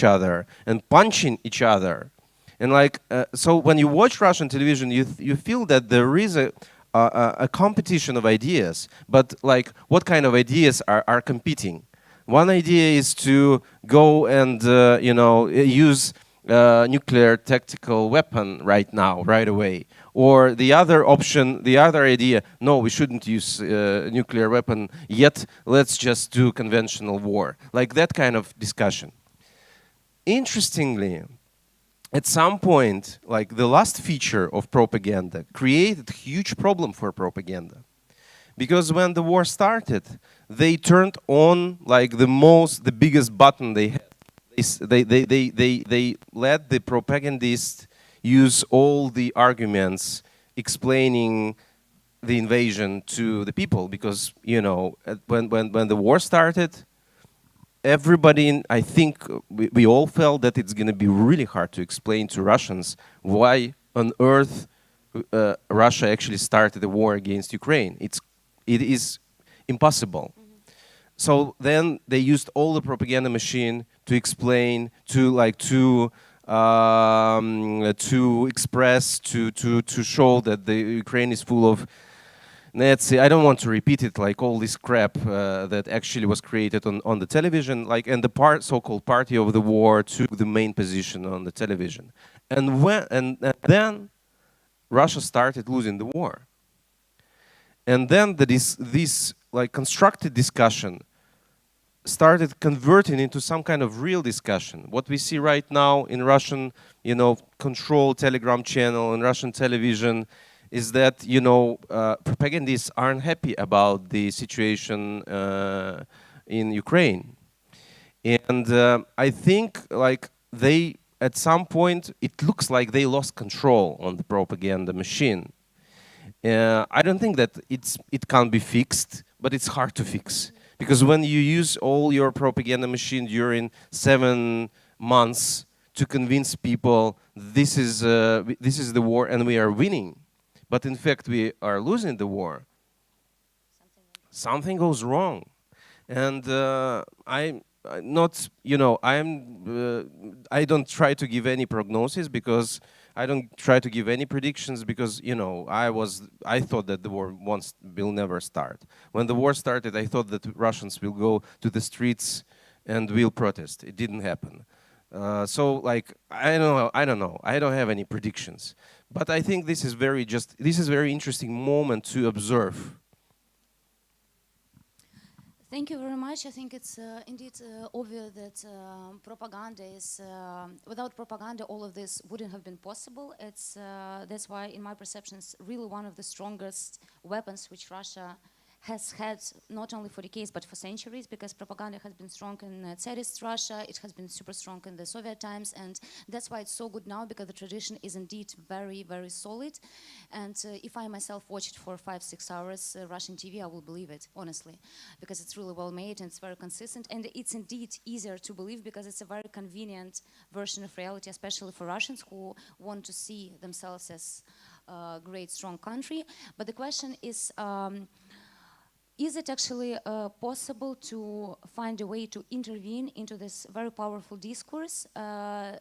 other and punching each other. And like, so when you watch Russian television, you feel that there is a competition of ideas, but like what kind of ideas are competing? One idea is to go and you know, use nuclear tactical weapon right now, right away. Or the other option, the other idea, no, we shouldn't use nuclear weapon yet, let's just do conventional war. Like that kind of discussion. Interestingly, at some point, like the last feature of propaganda created a huge problem for propaganda. Because when the war started, they turned on like the biggest button they had. They let the propagandists use all the arguments explaining the invasion to the people, because you know, when the war started, everybody, I think we all felt that it's going to be really hard to explain to Russians why on earth Russia actually started a war against Ukraine. It is impossible. So then they used all the propaganda machine to explain, to express, to show that the Ukraine is full of Nazi. I don't want to repeat it, like all this crap that actually was created on the television, like, and the so-called party of the war took the main position on the television, and then Russia started losing the war, and then this like constructed discussion started converting into some kind of real discussion. What we see right now in Russian, you know, controlled Telegram channel and Russian television is that, you know, propagandists aren't happy about the situation in Ukraine. And I think like they, at some point, it looks like they lost control on the propaganda machine. I don't think that it can be fixed, but it's hard to fix. Because when you use all your propaganda machine during 7 months to convince people this is the war and we are winning, but in fact we are losing the war, something goes wrong. And I not, you know, I don't try to give any prognosis, because I don't try to give any predictions, because, you know, I thought that the war will never start. When the war started, I thought that Russians will go to the streets and will protest. It didn't happen. So, like, I don't know. I don't have any predictions. But I think this is very interesting moment to observe. Thank you very much. I think it's indeed obvious that propaganda is, without propaganda, all of this wouldn't have been possible. That's why, in my perception, it's really one of the strongest weapons which Russia has had, not only for decades but for centuries, because propaganda has been strong in Tsarist Russia, it has been super strong in the Soviet times, and that's why it's so good now, because the tradition is indeed very, very solid. And if I myself watch it for 5-6 hours, Russian TV, I will believe it, honestly, because it's really well made and it's very consistent, and it's indeed easier to believe because it's a very convenient version of reality, especially for Russians who want to see themselves as a great, strong country. But the question is it actually possible to find a way to intervene into this very powerful discourse,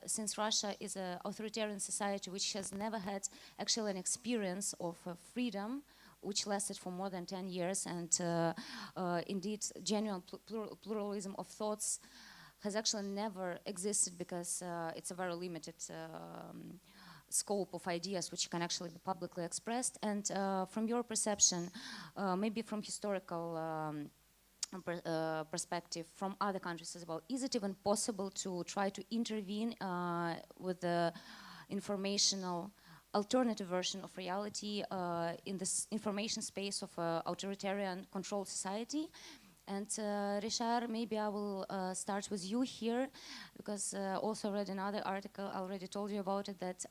since Russia is an authoritarian society which has never had actually an experience of freedom which lasted for more than 10 years, and indeed genuine pluralism of thoughts has actually never existed, because it's a very limited scope of ideas which can actually be publicly expressed. And from your perception, maybe from historical perspective, from other countries as well, is it even possible to try to intervene with the informational alternative version of reality in this information space of authoritarian controlled society? And Richard, maybe I will start with you here, because also read another article, I already told you about it, that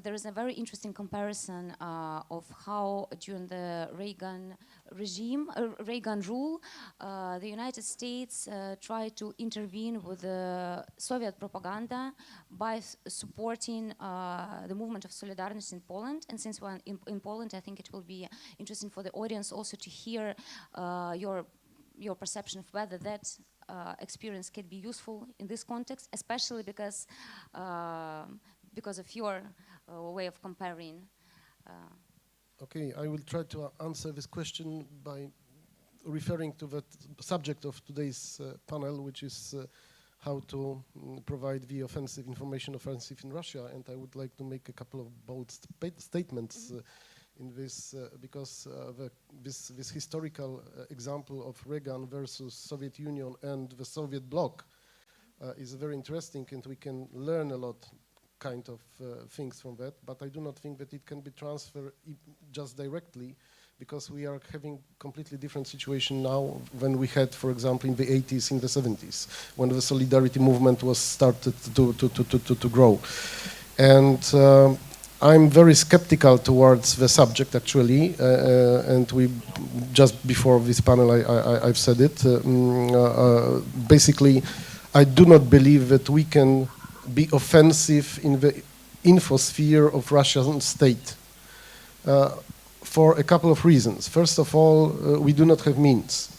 there is a very interesting comparison of how during the Reagan regime, Reagan rule, the United States tried to intervene with the Soviet propaganda by supporting the movement of Solidarność in Poland. And since we're in Poland, I think it will be interesting for the audience also to hear your perception of whether that experience can be useful in this context, especially because of your way of comparing. Okay, I will try to answer this question by referring to the subject of today's panel, which is how to provide the information offensive in Russia. And I would like to make a couple of bold statements in this, because this historical example of Reagan versus Soviet Union and the Soviet bloc is very interesting, and we can learn a lot kind of things from that, but I do not think that it can be transferred just directly, because we are having completely different situation now than we had, for example, in the 80s, in the 70s, when the solidarity movement was started to grow. And I'm very skeptical towards the subject, actually, and we just before this panel I've said it. Basically, I do not believe that we can be offensive in the infosphere of Russian state for a couple of reasons. First of all, we do not have means.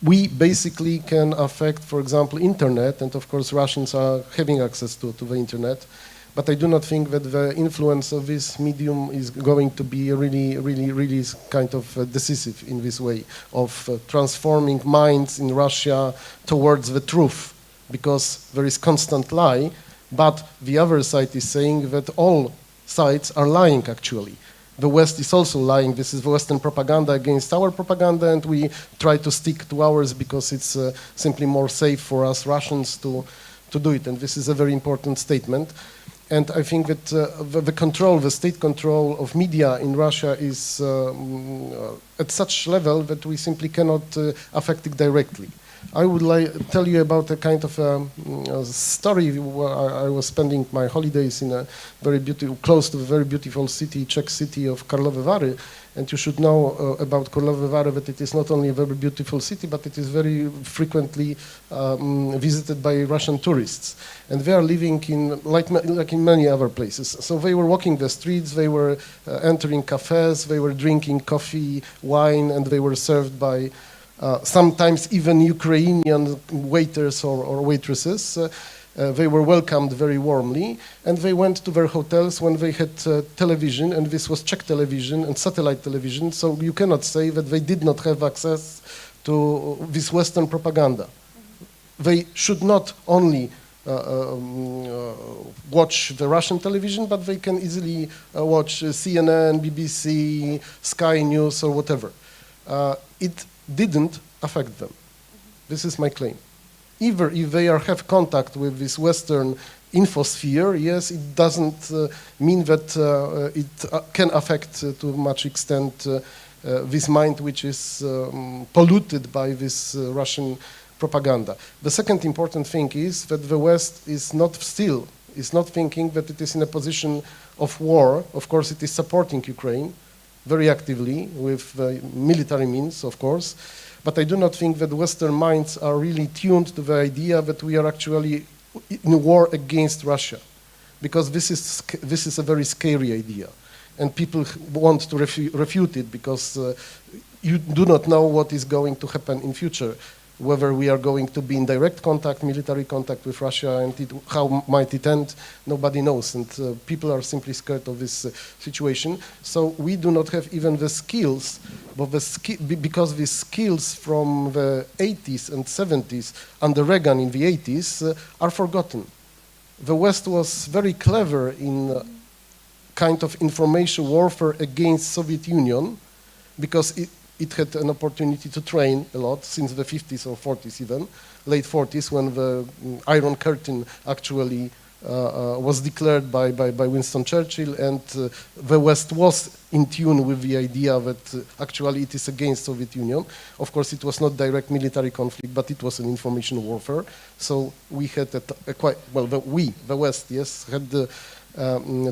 We basically can affect, for example, internet, and of course Russians are having access to the internet. But I do not think that the influence of this medium is going to be really kind of decisive in this way of transforming minds in Russia towards the truth, because there is constant lie, but the other side is saying that all sides are lying, actually. The West is also lying. This is Western propaganda against our propaganda, and we try to stick to ours because it's simply more safe for us Russians to do it. And this is a very important statement. And I think that the state control of media in Russia is at such level that we simply cannot affect it directly. I would tell you about a kind of story where I was spending my holidays in a very beautiful, close to a very beautiful city, Czech city of Karlovy Vary. And you should know about Karlovy Vary that it is not only a very beautiful city, but it is very frequently visited by Russian tourists. And they are living in, like in many other places. So they were walking the streets, they were entering cafes, they were drinking coffee, wine, and they were served by sometimes even Ukrainian waiters or waitresses. They were welcomed very warmly, and they went to their hotels when they had television, and this was Czech television and satellite television, so you cannot say that they did not have access to this Western propaganda. They should not only watch the Russian television, but they can easily watch CNN, BBC, Sky News, or whatever. It didn't affect them. This is my claim. Either if they have contact with this Western infosphere, yes, it doesn't mean that it can affect to much extent this mind which is polluted by this Russian propaganda. The second important thing is that the West is not thinking that it is in a position of war. Of course, it is supporting Ukraine very actively with military means, of course. But I do not think that Western minds are really tuned to the idea that we are actually in a war against Russia, because this is a very scary idea, and people want to refute it because you do not know what is going to happen in future, whether we are going to be in direct contact, military contact with Russia, and how might it end, nobody knows, and people are simply scared of this situation. So we do not have even the skills, but because the skills from the 80s and 70s under Reagan in the 80s are forgotten. The West was very clever in kind of information warfare against Soviet Union, because it had an opportunity to train a lot since the 50s or 40s even, late 40s, when the Iron Curtain actually was declared by Winston Churchill, and the West was in tune with the idea that actually it is against Soviet Union. Of course, it was not direct military conflict, but it was an information warfare. So we had the West, yes, had the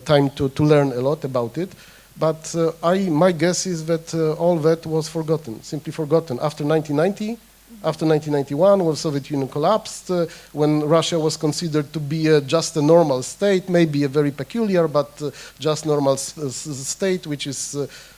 time to learn a lot about it. But my guess is that all that was forgotten, simply forgotten. After 1990, after 1991, when the Soviet Union collapsed, when Russia was considered to be just a normal state, maybe a very peculiar, but just normal state, which is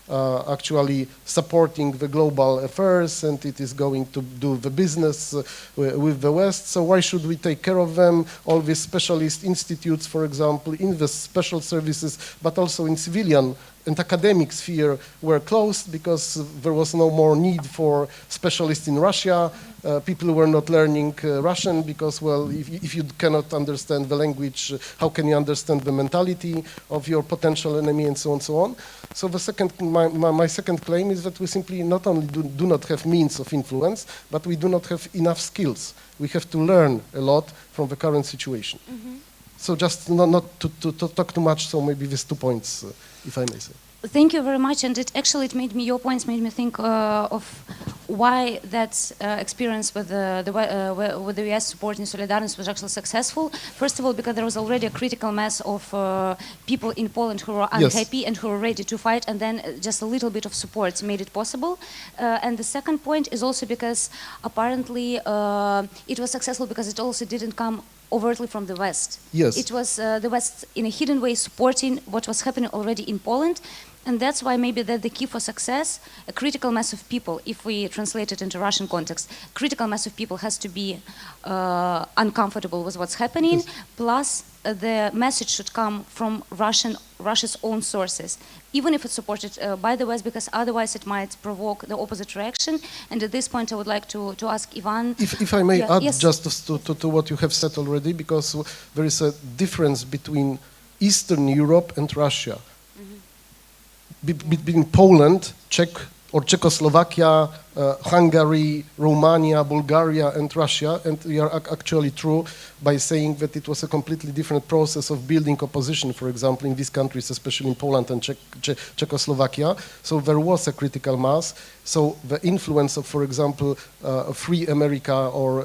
actually supporting the global affairs, and it is going to do the business with the West. So why should we take care of them? All these specialist institutes, for example, in the special services, but also in civilian and academic sphere were closed because there was no more need for specialists in Russia. People were not learning Russian because, well, if you cannot understand the language, how can you understand the mentality of your potential enemy, and so on, so on. So the my second claim is that we simply not only do not have means of influence, but we do not have enough skills. We have to learn a lot from the current situation. Mm-hmm. So just not to talk too much, so maybe these 2 points, if I may say. Thank you very much, and your points made me think of why that experience with the U.S. support in Solidarność was actually successful. First of all, because there was already a critical mass of people in Poland who were unhappy, yes, and who were ready to fight, and then just a little bit of support made it possible. And the second point is also because apparently it was successful because it also didn't come overtly from the West. Yes. It was the West in a hidden way supporting what was happening already in Poland. And that's why maybe that the key for success, a critical mass of people, if we translate it into Russian context, critical mass of people has to be uncomfortable with what's happening, yes, plus the message should come from Russia's own sources, even if it's supported by the West, because otherwise it might provoke the opposite reaction. And at this point I would like to ask Ivan. If I may add, yes, just to what you have said already, because there is a difference between Eastern Europe and Russia. Between Poland, Czech or Czechoslovakia, Hungary, Romania, Bulgaria, and Russia, and we are actually true by saying that it was a completely different process of building opposition, for example, in these countries, especially in Poland and Czechoslovakia. So there was a critical mass. So the influence of, for example, Free America or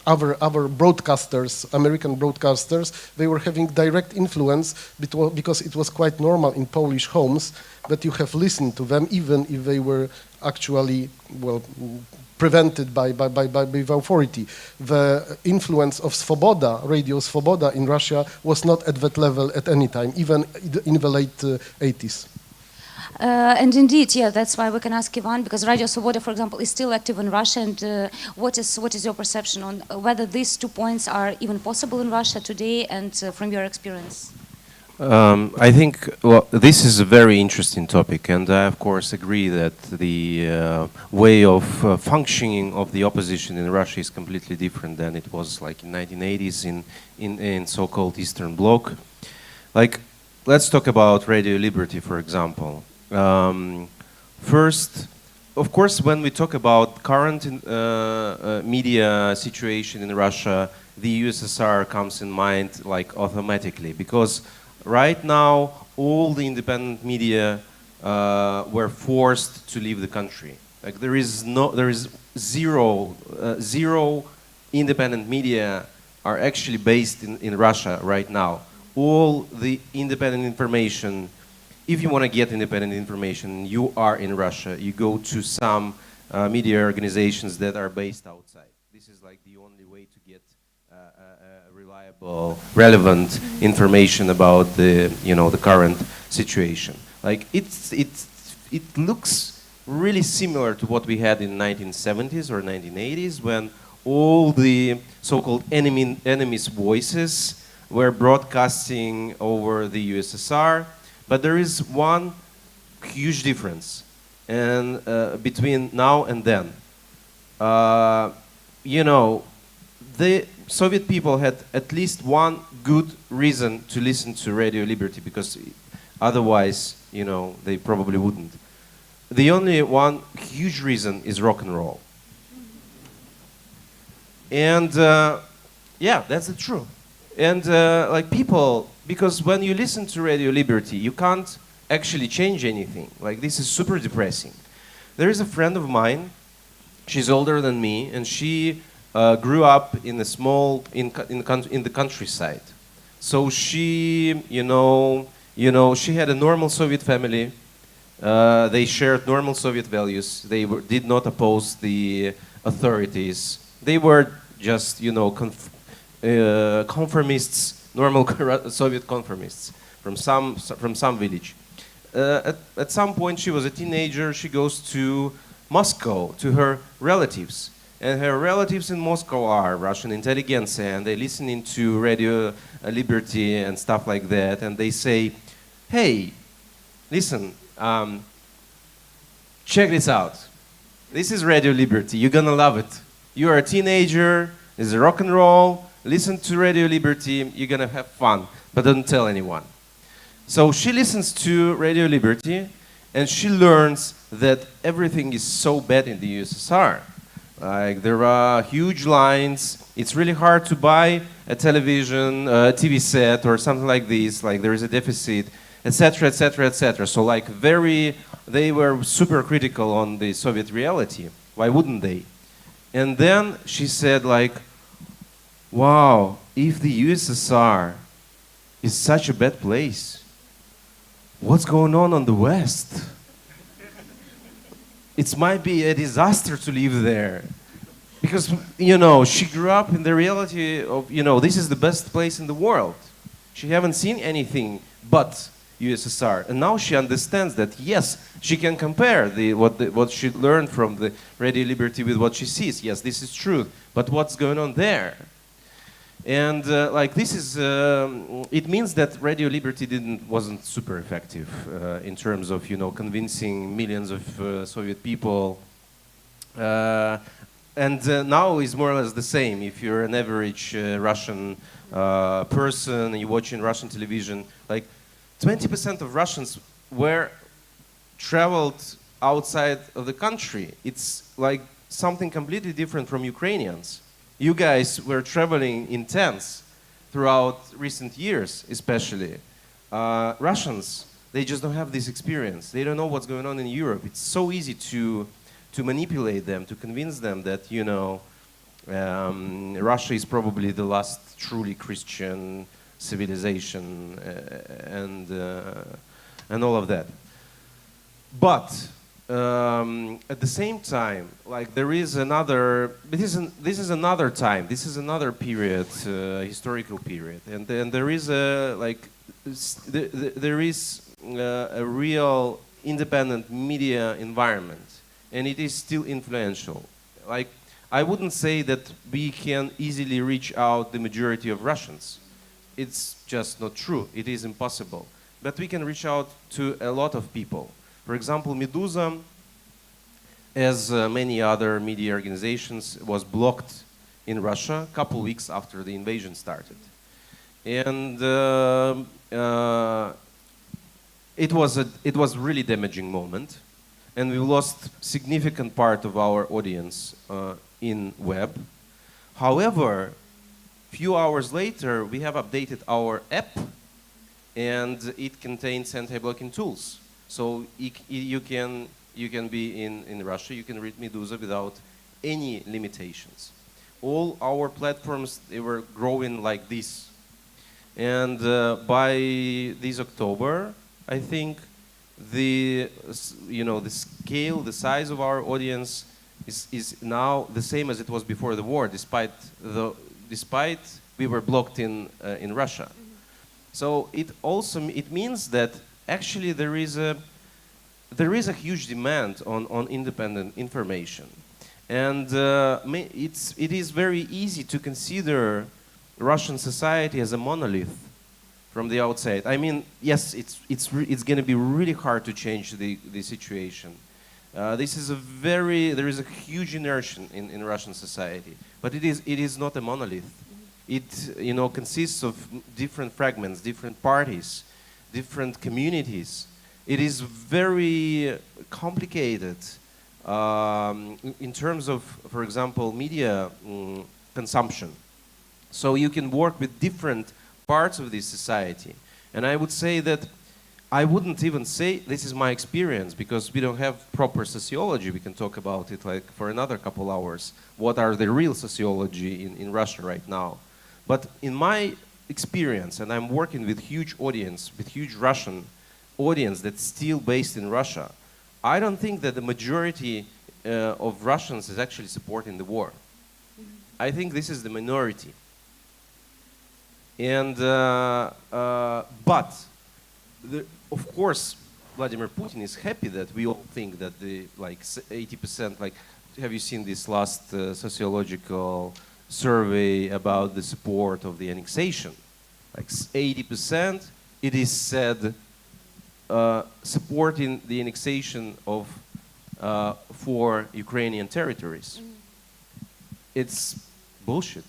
other broadcasters, American broadcasters, they were having direct influence because it was quite normal in Polish homes that you have listened to them, even if they were actually, well, prevented by the authority. The influence of Svoboda, Radio Svoboda in Russia, was not at that level at any time, even in the late 80s. And indeed, yeah, that's why we can ask Ivan, because Radio Svoboda, for example, is still active in Russia. And what is your perception on whether these 2 points are even possible in Russia today, and from your experience? I think, well, this is a very interesting topic, and I, of course, agree that the way of functioning of the opposition in Russia is completely different than it was like in 1980s in so-called Eastern Bloc. Like, let's talk about Radio Liberty, for example. First, of course, when we talk about current media situation in Russia, the USSR comes in mind like automatically, because right now all the independent media were forced to leave the country. Like there is zero independent media are actually based in Russia right now. All the independent information, if you want to get independent information, you are in Russia, you go to some media organizations that are based outside. This is like the only way to get reliable, relevant information about the current situation. Like it looks really similar to what we had in 1970s or 1980s, when all the so-called enemies' voices were broadcasting over the USSR. But there is one huge difference and between now and then. The Soviet people had at least one good reason to listen to Radio Liberty, because otherwise, they probably wouldn't. The only one huge reason is rock and roll. And yeah, that's the truth. And like people, because when you listen to Radio Liberty, you can't actually change anything. Like, this is super depressing. There is a friend of mine, she's older than me, and she grew up in a small, in the countryside. So she, she had a normal Soviet family. They shared normal Soviet values. They did not oppose the authorities. They were just, conformists, normal Soviet conformists from some village. At some point, she was a teenager. She goes to Moscow to her relatives, and her relatives in Moscow are Russian intelligentsia, and they listen to Radio Liberty and stuff like that, and they say, "Hey, listen, check this out. This is Radio Liberty. You're gonna love it. You are a teenager. It's rock and roll. Listen to Radio Liberty. You're gonna have fun, but don't tell anyone." So she listens to Radio Liberty, and she learns that everything is so bad in the USSR. Like, there are huge lines. It's really hard to buy a television, a TV set, or something like this. Like, there is a deficit, etc., etc., etc. So, like, they were super critical on the Soviet reality. Why wouldn't they? And then she said, like, wow, if the USSR is such a bad place, what's going on the West? It might be a disaster to live there. Because, she grew up in the reality of, this is the best place in the world. She haven't seen anything but USSR. And now she understands that, yes, she can compare what she learned from the Radio Liberty with what she sees. Yes, this is true. But what's going on there? And like, this is, it means that Radio Liberty wasn't super effective in terms of, convincing millions of Soviet people. And now is more or less the same. If you're an average Russian person and you're watching Russian television, like 20% of Russians were traveled outside of the country. It's like something completely different from Ukrainians. You guys were traveling in tents throughout recent years, especially. Russians, they just don't have this experience. They don't know what's going on in Europe. It's so easy to manipulate them, to convince them that, you know, Russia is probably the last truly Christian civilization and all of that. But at the same time, like there is another. This is another time. This is another period, historical period, and there is a there is a real independent media environment, and it is still influential. Like I wouldn't say that we can easily reach out the majority of Russians. It's just not true. It is impossible. But we can reach out to a lot of people. For example, Meduza, as many other media organizations, was blocked in Russia a couple weeks after the invasion started. And it was really damaging moment. And we lost significant part of our audience in web. However, few hours later, we have updated our app, and it contains anti-blocking tools. So you can be in Russia, you can read Meduza without any limitations. All our platforms, they were growing like this. And by this October, I think the scale, the size of our audience is now the same as it was before the war, despite we were blocked in Russia. So it means that actually there is a huge demand on independent information, and it is very easy to consider Russian society as a monolith from the outside. I mean, yes, it's going to be really hard to change the situation. There is a huge inertia in Russian society, but it is not a monolith. It consists of different fragments, different parties, different communities. It is very complicated in terms of, for example, media consumption. So you can work with different parts of this society. And I would say that I wouldn't even say this is my experience, because we don't have proper sociology. We can talk about it like for another couple hours. What are the real sociology in Russia right now? But in my experience, and I'm working with huge audience, with huge Russian audience that's still based in Russia, I don't think that the majority of Russians is actually supporting the war. I think this is the minority. And of course, Vladimir Putin is happy that we all think that the 80%. Like, have you seen this last sociological survey about the support of the annexation? Like 80%, it is said, supporting the annexation of for Ukrainian territories. It's bullshit.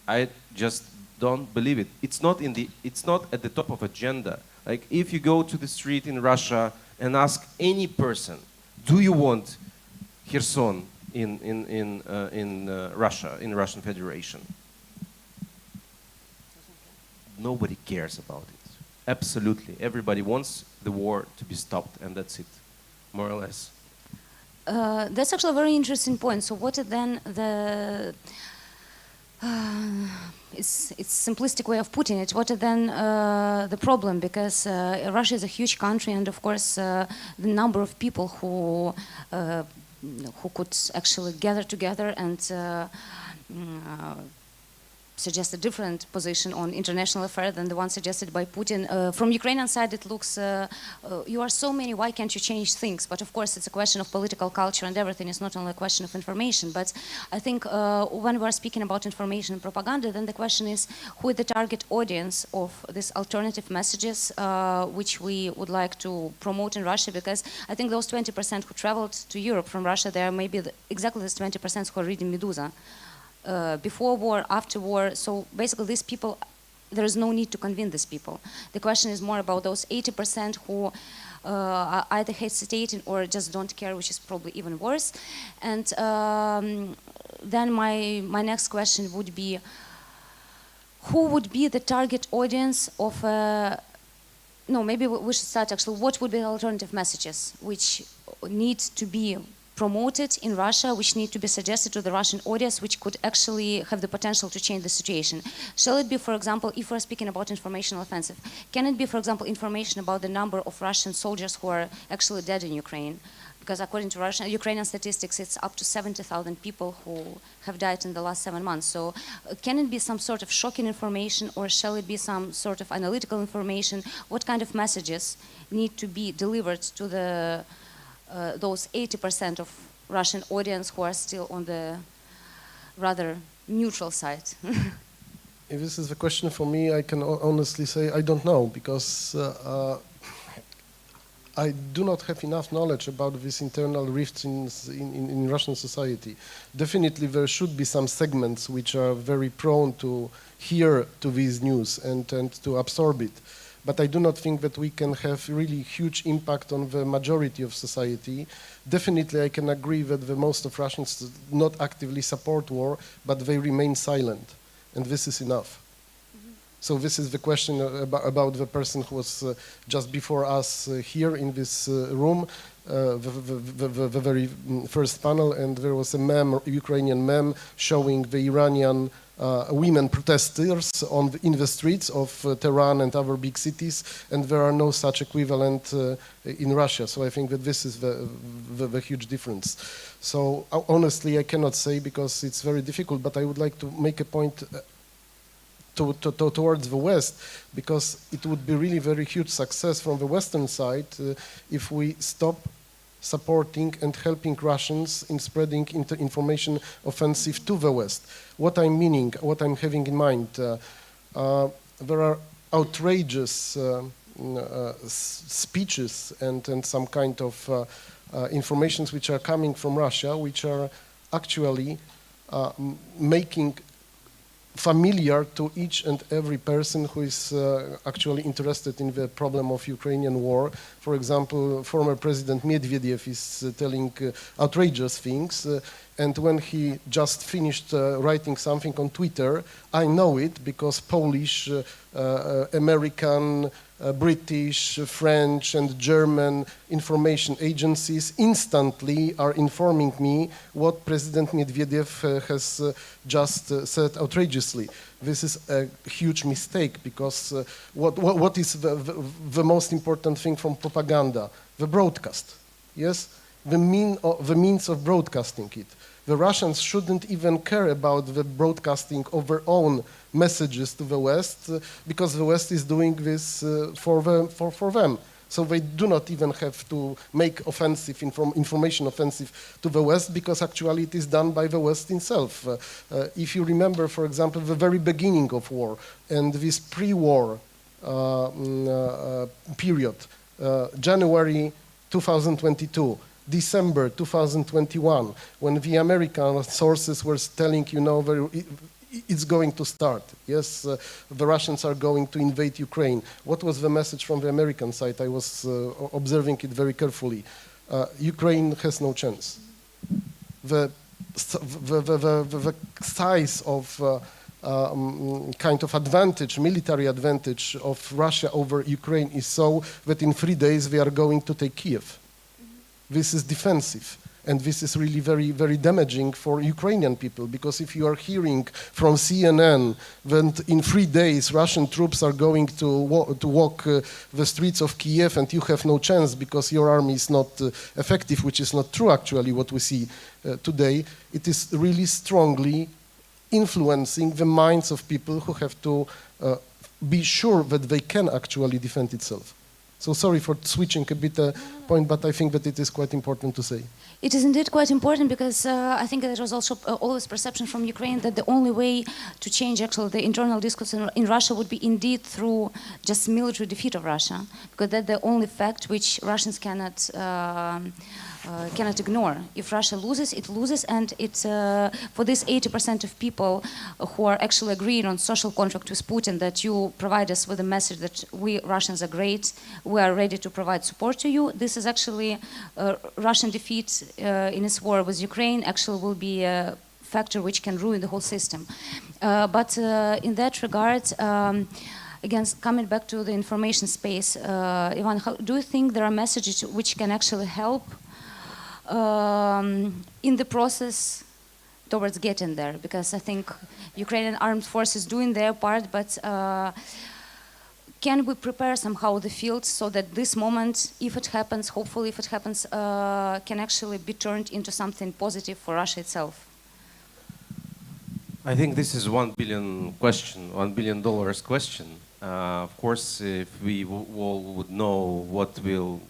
I just don't believe it. It's not at the top of agenda. Like, if you go to the street in Russia and ask any person, do you want Kherson in Russia, in Russian Federation? Nobody cares about it. Absolutely, everybody wants the war to be stopped, and that's it, more or less. That's actually a very interesting point. So what is then the it's simplistic way of putting it. What is then the problem? Because Russia is a huge country, and of course the number of people who could actually gather together and suggest a different position on international affairs than the one suggested by Putin. From Ukrainian side, it looks, you are so many, why can't you change things? But of course, it's a question of political culture and everything. It's not only a question of information. But I think when we're speaking about information and propaganda, then the question is, who is the target audience of these alternative messages which we would like to promote in Russia? Because I think those 20% who traveled to Europe from Russia, they are maybe exactly those 20% who are reading Meduza. Before war, after war. So basically these people, there is no need to convince these people. The question is more about those 80% who either hesitating or just don't care, which is probably even worse. And then my next question would be, who would be the target audience of no, maybe we should start actually. What would be the alternative messages which need to be promoted in Russia, which need to be suggested to the Russian audience, which could actually have the potential to change the situation? Shall it be, for example, if we're speaking about informational offensive, can it be, for example, information about the number of Russian soldiers who are actually dead in Ukraine? Because according to Ukrainian statistics, it's up to 70,000 people who have died in the last 7 months. So can it be some sort of shocking information, or shall it be some sort of analytical information? What kind of messages need to be delivered to the those 80% of Russian audience who are still on the rather neutral side? If this is a question for me, I can honestly say I don't know, because I do not have enough knowledge about these internal rifts in Russian society. Definitely there should be some segments which are very prone to hear to these news and to absorb it. But I do not think that we can have really huge impact on the majority of society. Definitely I can agree that the most of Russians not actively support war, but they remain silent, and this is enough. So this is the question about the person who was just before us here in this room, the very first panel, and there was a meme, Ukrainian meme, showing the Iranian women protesters in the streets of Tehran and other big cities, and there are no such equivalent in Russia. So I think that this is the huge difference. So honestly, I cannot say, because it's very difficult, but I would like to make a point towards the West, because it would be really very huge success from the Western side if we stop supporting and helping Russians in spreading information offensive to the West. What I'm meaning, what I'm having in mind, there are outrageous speeches and some kind of informations which are coming from Russia, which are actually making familiar to each and every person who is actually interested in the problem of Ukrainian war. For example, former President Medvedev is telling outrageous things, and when he just finished writing something on Twitter, I know it because Polish, American, British, French, and German information agencies instantly are informing me what President Medvedev has just said outrageously. This is a huge mistake, because what is the most important thing from propaganda? The broadcast, yes? The means of broadcasting it. The Russians shouldn't even care about the broadcasting of their own messages to the West, because the West is doing this for them. So they do not even have to make offensive information offensive to the West, because actually it is done by the West itself. If you remember, for example, the very beginning of war and this pre-war period, January 2022, December 2021, when the American sources were telling, it's going to start. Yes, the Russians are going to invade Ukraine. What was the message from the American side? I was observing it very carefully. Ukraine has no chance. The size of kind of advantage, military advantage of Russia over Ukraine is so that in 3 days they are going to take Kiev. This is defensive, and this is really very, very damaging for Ukrainian people, because if you are hearing from CNN that in 3 days Russian troops are going to walk the streets of Kiev and you have no chance because your army is not effective, which is not true actually what we see today, it is really strongly influencing the minds of people who have to be sure that they can actually defend itself. So sorry for switching a bit point, but I think that it is quite important to say. It is indeed quite important, because I think there was also always perception from Ukraine that the only way to change actually the internal discourse in Russia would be indeed through just military defeat of Russia, because that's the only fact which Russians cannot cannot ignore. If Russia loses, it loses, and it's for this 80% of people who are actually agreeing on social contract with Putin that you provide us with a message that we Russians are great, we are ready to provide support to you. This is actually Russian defeat in its war with Ukraine actually will be a factor which can ruin the whole system. But in that regard, again, coming back to the information space, Ivan, do you think there are messages which can actually help in the process towards getting there? Because I think Ukrainian armed forces doing their part, but can we prepare somehow the field so that this moment, if it happens, hopefully if it happens, can actually be turned into something positive for Russia itself? I think this is $1 billion question, $1 billion question. Of course, if we all would know what will,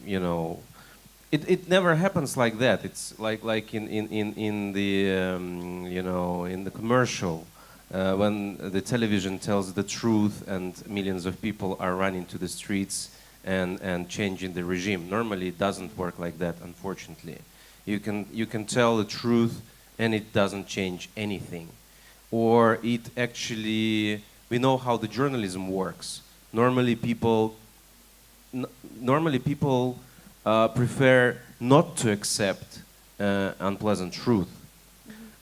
it never happens like that. It's like in the in the commercial when the television tells the truth and millions of people are running to the streets and changing the regime. Normally, it doesn't work like that. Unfortunately, you can tell the truth and it doesn't change anything. Or it actually, we know how the journalism works. Normally people prefer not to accept unpleasant truth.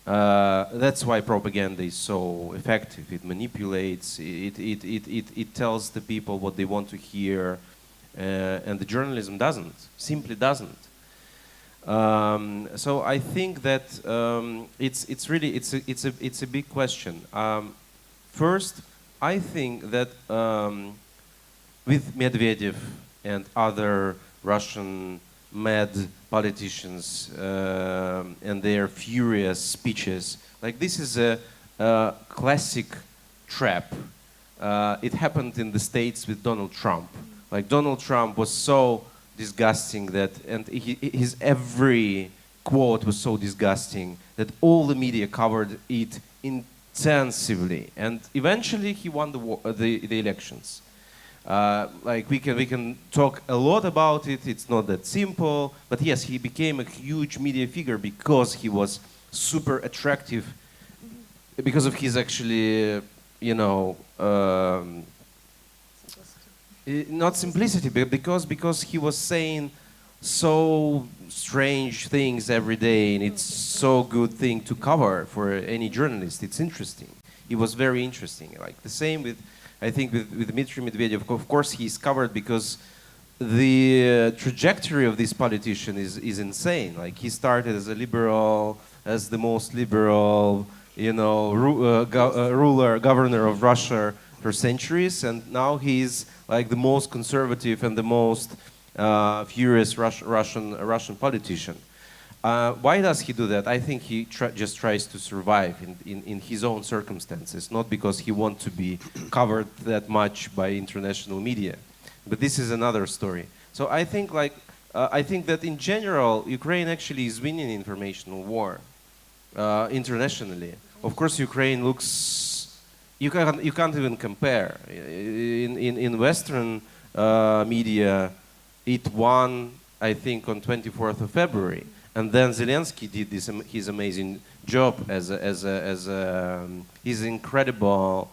That's why propaganda is so effective. It manipulates, it tells the people what they want to hear, and the journalism simply doesn't. So I think that it's a big question. First, I think that with Medvedev and other Russian mad politicians and their furious speeches, like this is a classic trap. It happened in the States with Donald Trump. Like Donald Trump was so disgusting that, and his every quote was so disgusting that all the media covered it intensively, and eventually he won the elections. Like we can talk a lot about it. It's not that simple, but yes, he became a huge media figure because he was super attractive, because of his actually, not simplicity, but because he was saying so strange things every day, and it's so good thing to cover for any journalist. It's interesting. It was very interesting. Like the same with, I think with Dmitry Medvedev. Of course, he's covered because the trajectory of this politician is insane. Like he started as a liberal, as the most liberal, governor of Russia for centuries, and now he's like the most conservative and the most furious Russian politician. Why does he do that? I think he just tries to survive in his own circumstances, not because he wants to be covered that much by international media. But this is another story. So I think I think that in general, Ukraine actually is winning informational war internationally. Of course, Ukraine looks. You can't even compare. In Western media, it won, I think, on 24th of February, and then Zelensky did his amazing job as his incredible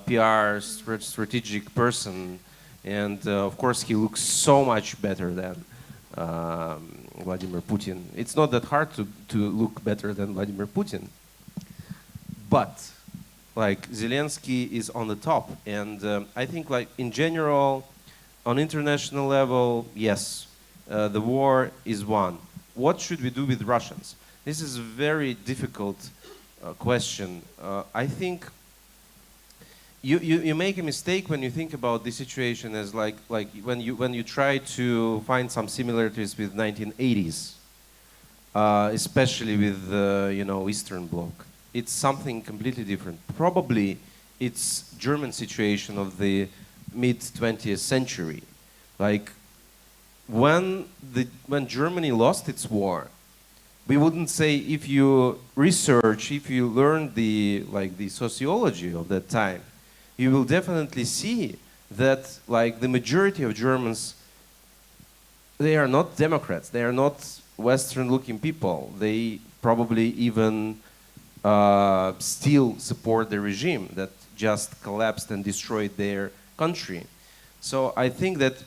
PR strategic person, and of course he looks so much better than Vladimir Putin. It's not that hard to look better than Vladimir Putin, but like Zelensky is on the top, and I think like in general, on international level, yes, the war is won. What should we do with Russians? This is a very difficult question. I think you make a mistake when you think about this situation as like when you try to find some similarities with 1980s, especially with the Eastern Bloc. It's something completely different. Probably it's German situation of the mid-20th century. Like when Germany lost its war, we wouldn't say, if you research, if you learn the sociology of that time, you will definitely see that like the majority of Germans, they are not Democrats. They are not Western-looking people. They probably even still support the regime that just collapsed and destroyed their country. So I think that,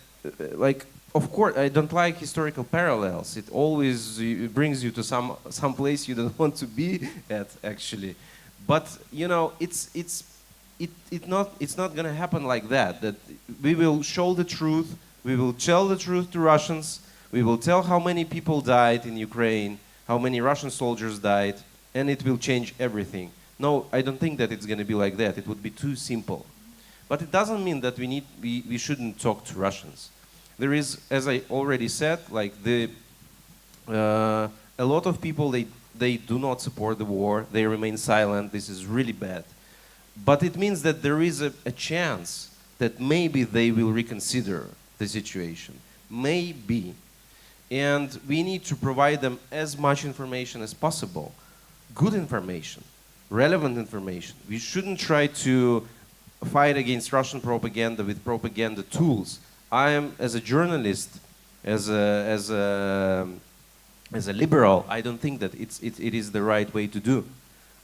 like, of course, I don't like historical parallels. It always brings you to some place you don't want to be at, actually. But you know, it's not gonna happen like that. That we will show the truth. We will tell the truth to Russians. We will tell how many people died in Ukraine, how many Russian soldiers died, and it will change everything. No, I don't think that it's going to be like that. It would be too simple. But it doesn't mean that we shouldn't talk to Russians. There is, as I already said, like a lot of people, they do not support the war. They remain silent. This is really bad. But it means that there is a chance that maybe they will reconsider the situation. Maybe. And we need to provide them as much information as possible. Good information, relevant information. We shouldn't try to fight against Russian propaganda with propaganda tools. I am, as a journalist, as a liberal, I don't think that it is the right way to do.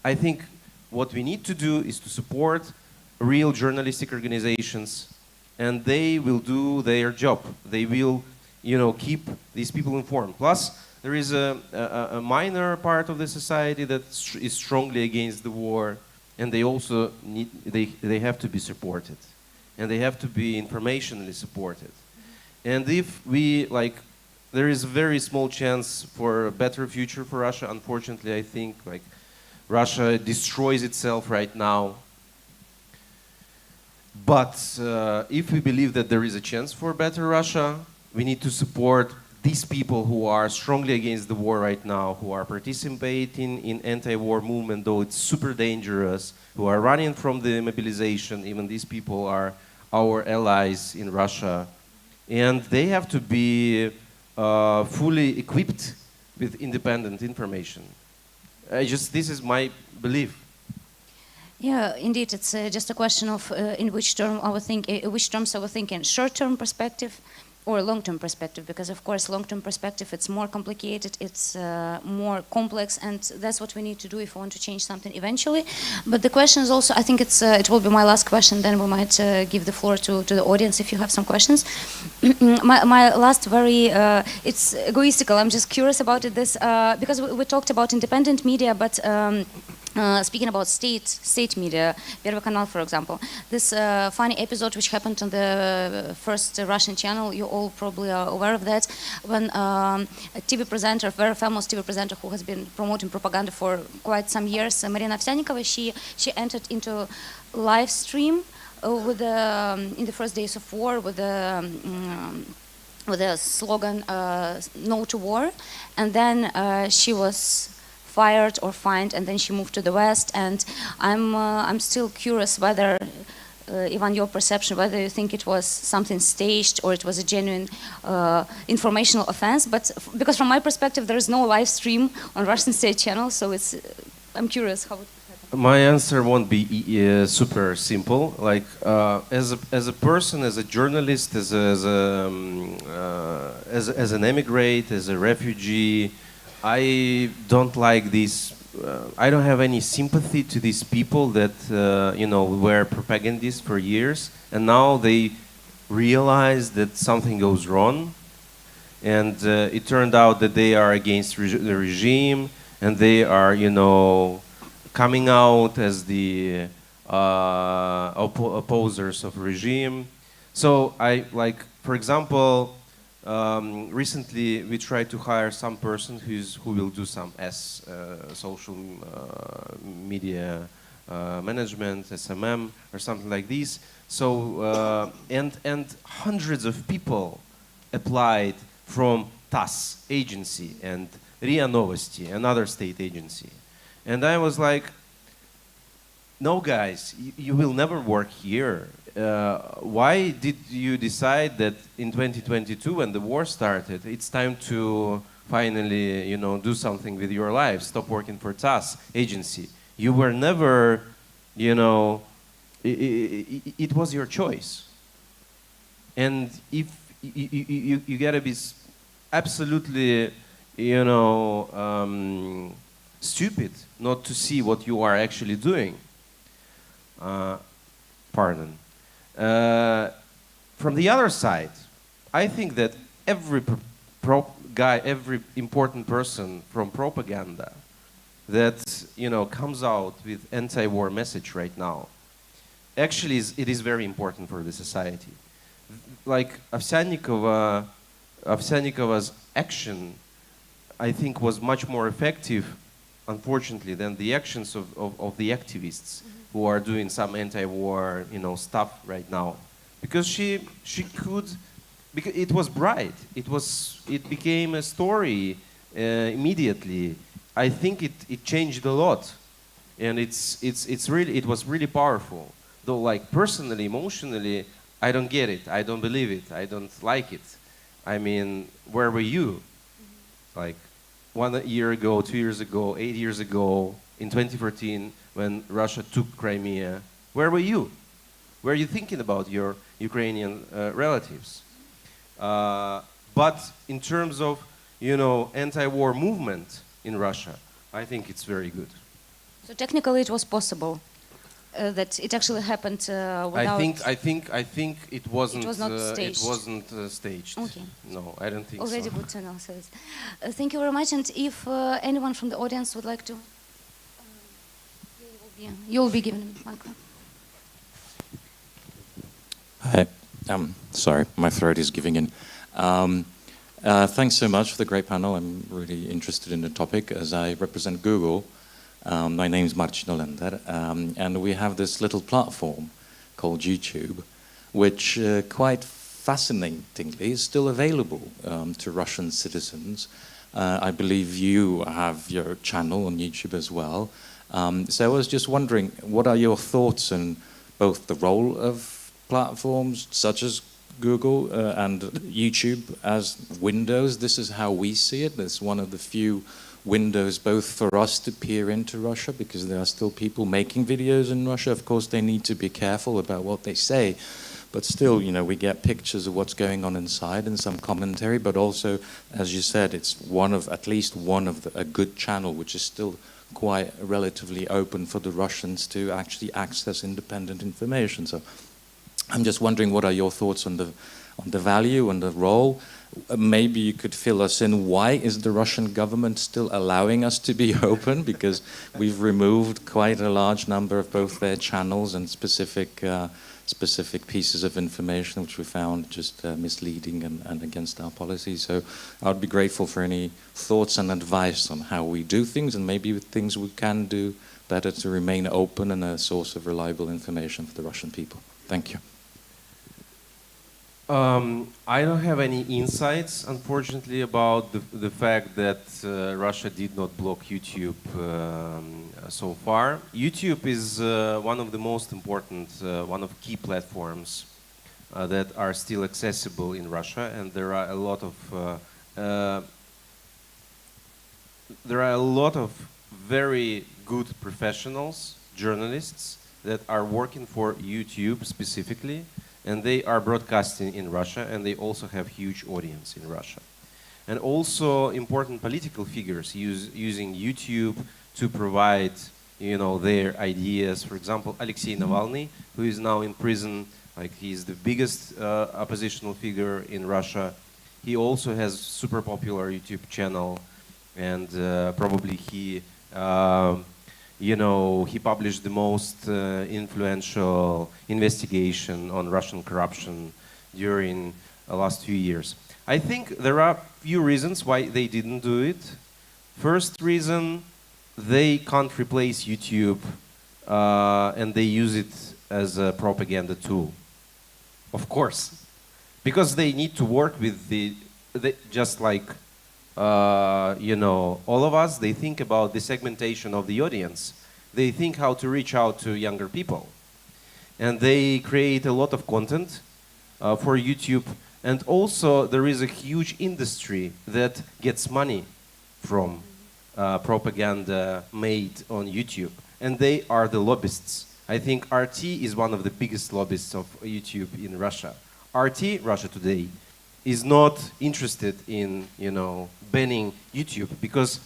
I think what we need to do is to support real journalistic organizations, and they will do their job. They will, you know, keep these people informed. Plus, there is a minor part of the society that is strongly against the war, and they also they have to be supported, and they have to be informationally supported. And if we, like, there is a very small chance for a better future for Russia. Unfortunately, I think, like, Russia destroys itself right now. But if we believe that there is a chance for a better Russia, we need to support these people who are strongly against the war right now, who are participating in anti-war movement, though it's super dangerous, who are running from the mobilization. Even these people are our allies in Russia. And they have to be fully equipped with independent information. This is my belief. Yeah, indeed, it's just a question of in which terms our thinking, short-term perspective or long-term perspective, because of course long-term perspective, it's more complicated, it's more complex, and that's what we need to do if we want to change something eventually. But the question is also, I think it will be my last question, then we might give the floor to the audience if you have some questions. my last it's egoistical, I'm just curious about it, because we talked about independent media, but speaking about state media, Первый канал, for example, this funny episode which happened on the first Russian channel, you all probably are aware of that, when a TV presenter, a very famous TV presenter who has been promoting propaganda for quite some years, Marina Ovsyannikova, she entered into live stream in the first days of war with the slogan "No to War," and then she was fired or fined, and then she moved to the West. And I'm still curious whether, Ivan, your perception, whether you think it was something staged or it was a genuine informational offense. But because from my perspective, there is no live stream on Russian state channel, so I'm curious how it happened. My answer won't be super simple. Like as a person, as a journalist, as an immigrant, as a refugee, I don't like these. I don't have any sympathy to these people that were propagandists for years, and now they realize that something goes wrong, and it turned out that they are against the regime, and they are, coming out as the opposers of regime. So for example. Recently, we tried to hire some person who will do some social media management, SMM, or something like this. So and hundreds of people applied from TASS agency and RIA Novosti, another state agency, and I was like, no, guys, you will never work here. Why did you decide that in 2022, when the war started, it's time to finally, do something with your life, stop working for TASS agency? You were never, it was your choice. And if you gotta be absolutely, you know, stupid not to see what you are actually doing. Pardon. From the other side, I think that every every important person from propaganda that comes out with anti-war message right now, actually it is very important for the society. Like Ovsyanikova's action, I think, was much more effective, unfortunately, than the actions of the activists who are doing some anti-war, stuff right now, because she could, because it was bright. It became a story immediately. I think it changed a lot, and it was really powerful. Though, like, personally, emotionally, I don't get it. I don't believe it. I don't like it. I mean, where were you? Like 1 year ago, 2 years ago, 8 years ago, in 2014, when Russia took Crimea, where were you? Were you thinking about your Ukrainian relatives? But in terms of, anti-war movement in Russia, I think it's very good. So technically, it was possible that it actually happened without. I think it wasn't. It was not staged. It wasn't staged. Okay. No, I don't think Already so. good to know. So thank you very much. And if anyone from the audience would like to, you will be given a microphone. Hi. Sorry, my throat is giving in. Thanks so much for the great panel. I'm really interested in the topic as I represent Google. My name is Marcin Olender, and we have this little platform called YouTube, which quite fascinatingly is still available to Russian citizens. I believe you have your channel on YouTube as well. So I was just wondering, what are your thoughts on both the role of platforms such as Google and YouTube as windows? This is how we see it. It's one of the few windows both for us to peer into Russia, because there are still people making videos in Russia. Of course, they need to be careful about what they say, but still, we get pictures of what's going on inside and some commentary. But also, as you said, it's at least one of a good channel which is still quite relatively open for the Russians to actually access independent information. So I'm just wondering, what are your thoughts on the value and the role? Maybe you could fill us in. Why is the Russian government still allowing us to be open? Because we've removed quite a large number of both their channels and specific pieces of information which we found just misleading and against our policy. So I would be grateful for any thoughts and advice on how we do things, and maybe things we can do better to remain open and a source of reliable information for the Russian people. Thank you. I don't have any insights, unfortunately, about the fact that Russia did not block YouTube so far. YouTube is one of the most important, one of key platforms that are still accessible in Russia, and there are a lot of very good professionals, journalists that are working for YouTube specifically, and they are broadcasting in Russia, and they also have huge audience in Russia. And also important political figures using YouTube to provide, their ideas. For example, Alexei Navalny, who is now in prison, like, he's the biggest oppositional figure in Russia. He also has super popular YouTube channel, and probably he he published the most influential investigation on Russian corruption during the last few years. I think there are few reasons why they didn't do it. First reason, they can't replace YouTube, and they use it as a propaganda tool. Of course, because they need to work with just like all of us, they think about the segmentation of the audience. They think how to reach out to younger people. And they create a lot of content for YouTube. And also, there is a huge industry that gets money from propaganda made on YouTube. And they are the lobbyists. I think RT is one of the biggest lobbyists of YouTube in Russia. RT, Russia Today, is not interested in, banning YouTube, because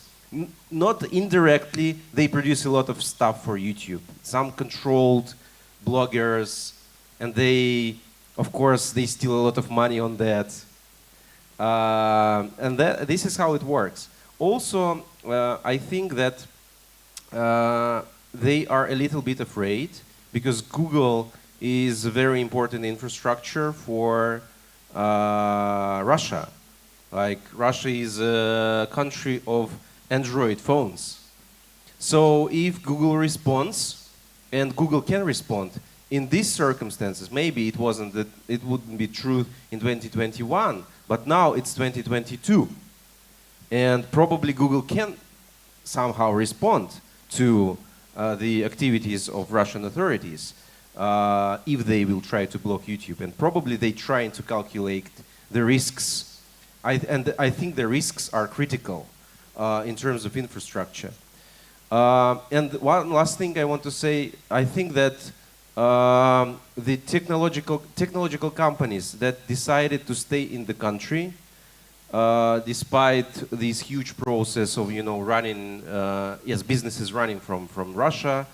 not indirectly they produce a lot of stuff for YouTube. Some controlled bloggers, and they, of course, they steal a lot of money on that. And this is how it works. Also, I think that they are a little bit afraid, because Google is a very important infrastructure for Russia. Like, Russia is a country of Android phones. So if Google responds, and Google can respond, in these circumstances, maybe it wouldn't be true in 2021, but now it's 2022. And probably Google can somehow respond to the activities of Russian authorities if they will try to block YouTube. And probably they trying to calculate the risks. And I think the risks are critical in terms of infrastructure. And one last thing I want to say, I think that the technological companies that decided to stay in the country, despite this huge process of running, businesses running from Russia,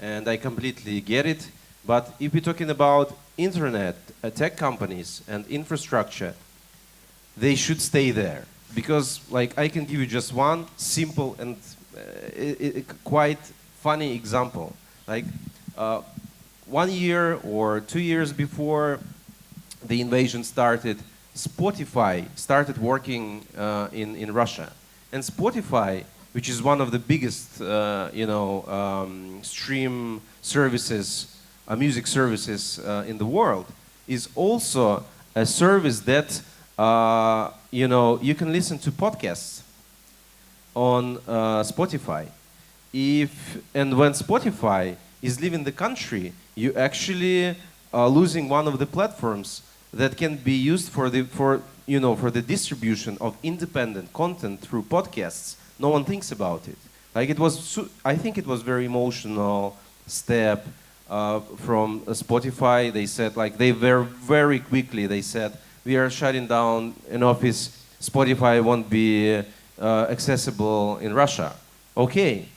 and I completely get it. But if we're talking about internet, tech companies, and infrastructure, they should stay there, because I can give you just one simple and quite funny example. 1 year or 2 years before the invasion started, Spotify started working in Russia. And Spotify, which is one of the biggest stream services, music services in the world, is also a service that you can listen to podcasts on Spotify. And when Spotify is leaving the country, you actually are losing one of the platforms that can be used for the distribution of independent content through podcasts. No one thinks about it. I think it was very emotional step from Spotify. They said, they very quickly they said, we are shutting down an office. Spotify won't be accessible in Russia. Okay,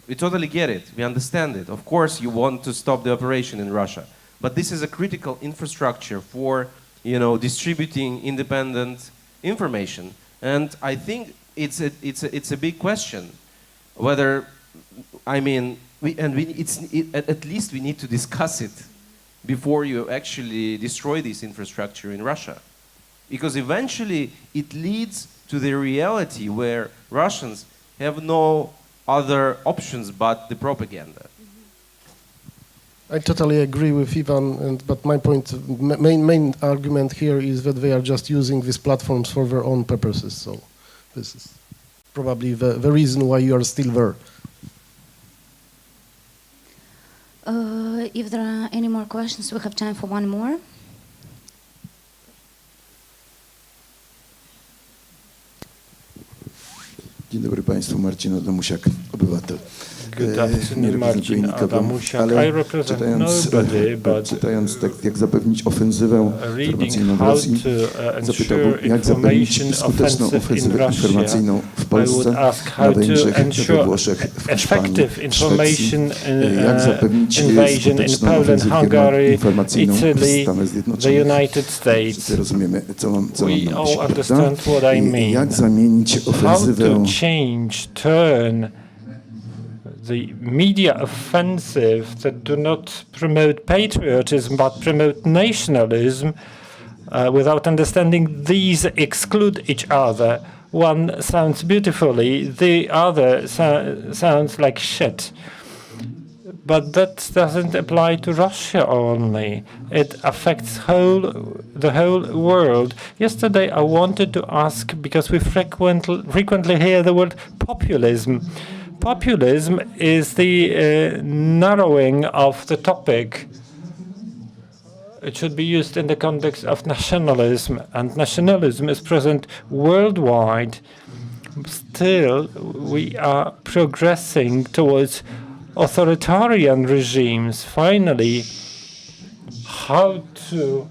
we totally get it. We understand it. Of course, you want to stop the operation in Russia, but this is a critical infrastructure for distributing independent information. And I think it's a big question whether, at least we need to discuss it before you actually destroy this infrastructure in Russia. Because eventually it leads to the reality where Russians have no other options but the propaganda. I totally agree with Ivan, but my main argument here is that they are just using these platforms for their own purposes. So this is probably the reason why you are still there. If there are any more questions, we have time for one more. Dzień dobry Państwu, Marcin Adamusiak, obywatel. Good afternoon, Marcin Adamusiak. I represent nobody, but czytając tak, jak zapewnić ofensywę informacyjną w Rosji, zapytałbym, jak zapewnić skuteczną ofensywę informacyjną w Polsce, na Węgrzech, we Włoszech, w Hiszpanii, w Szwecji, jak zapewnić skuteczną ofensywę informacyjną w Stanach Zjednoczonych. Wszyscy rozumiemy, co mam na myśli, prawda? I jak zamienić ofensywę the media offensive that do not promote patriotism but promote nationalism, without understanding these exclude each other. One sounds beautifully, the other sounds like shit. But that doesn't apply to Russia only. It affects the whole world. Yesterday I wanted to ask, because we frequently hear the word populism. Populism is the narrowing of the topic. It should be used in the context of nationalism, and nationalism is present worldwide. Still, we are progressing towards authoritarian regimes. Finally, how to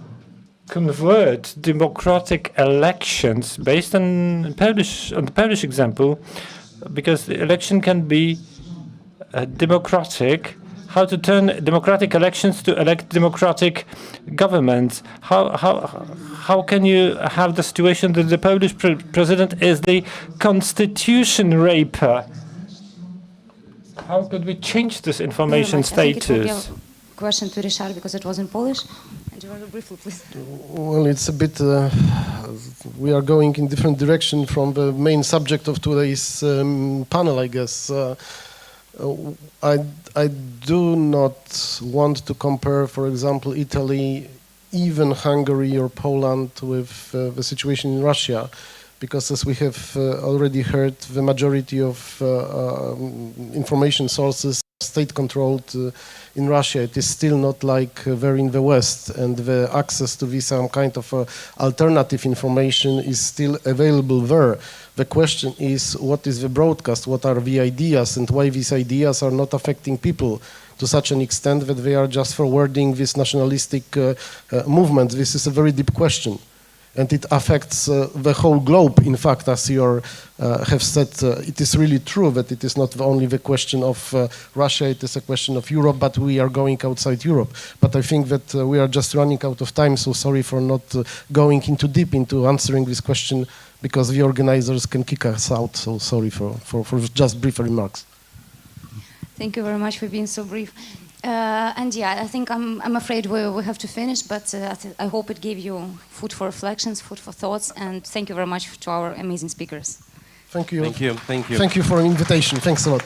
convert democratic elections based on the Polish example, because the election can be democratic, how to turn democratic elections to elect democratic governments. How can you have the situation that the Polish president is the constitution raper? How could we change this information status? Question to Richard, because it was in Polish. And very briefly, please. Well, it's a bit. We are going in different direction from the main subject of today's panel, I guess. I do not want to compare, for example, Italy, even Hungary or Poland with the situation in Russia, because as we have already heard, the majority of information sources state-controlled in Russia. It is still not like there in the West, and the access to this kind of alternative information is still available there. The question is, what is the broadcast? What are the ideas, and why these ideas are not affecting people to such an extent that they are just forwarding this nationalistic movement? This is a very deep question. And it affects the whole globe. In fact, as you have said, it is really true that it is not only the question of Russia, it is a question of Europe, but we are going outside Europe. But I think that we are just running out of time, so sorry for not going into deep into answering this question, because the organizers can kick us out, so sorry for just brief remarks. Thank you very much for being so brief. And yeah, I think I'm afraid we have to finish, but I hope it gave you food for reflections, food for thoughts, and thank you very much to our amazing speakers. Thank you. Thank you. Thank you. Thank you for an invitation. Thanks a lot.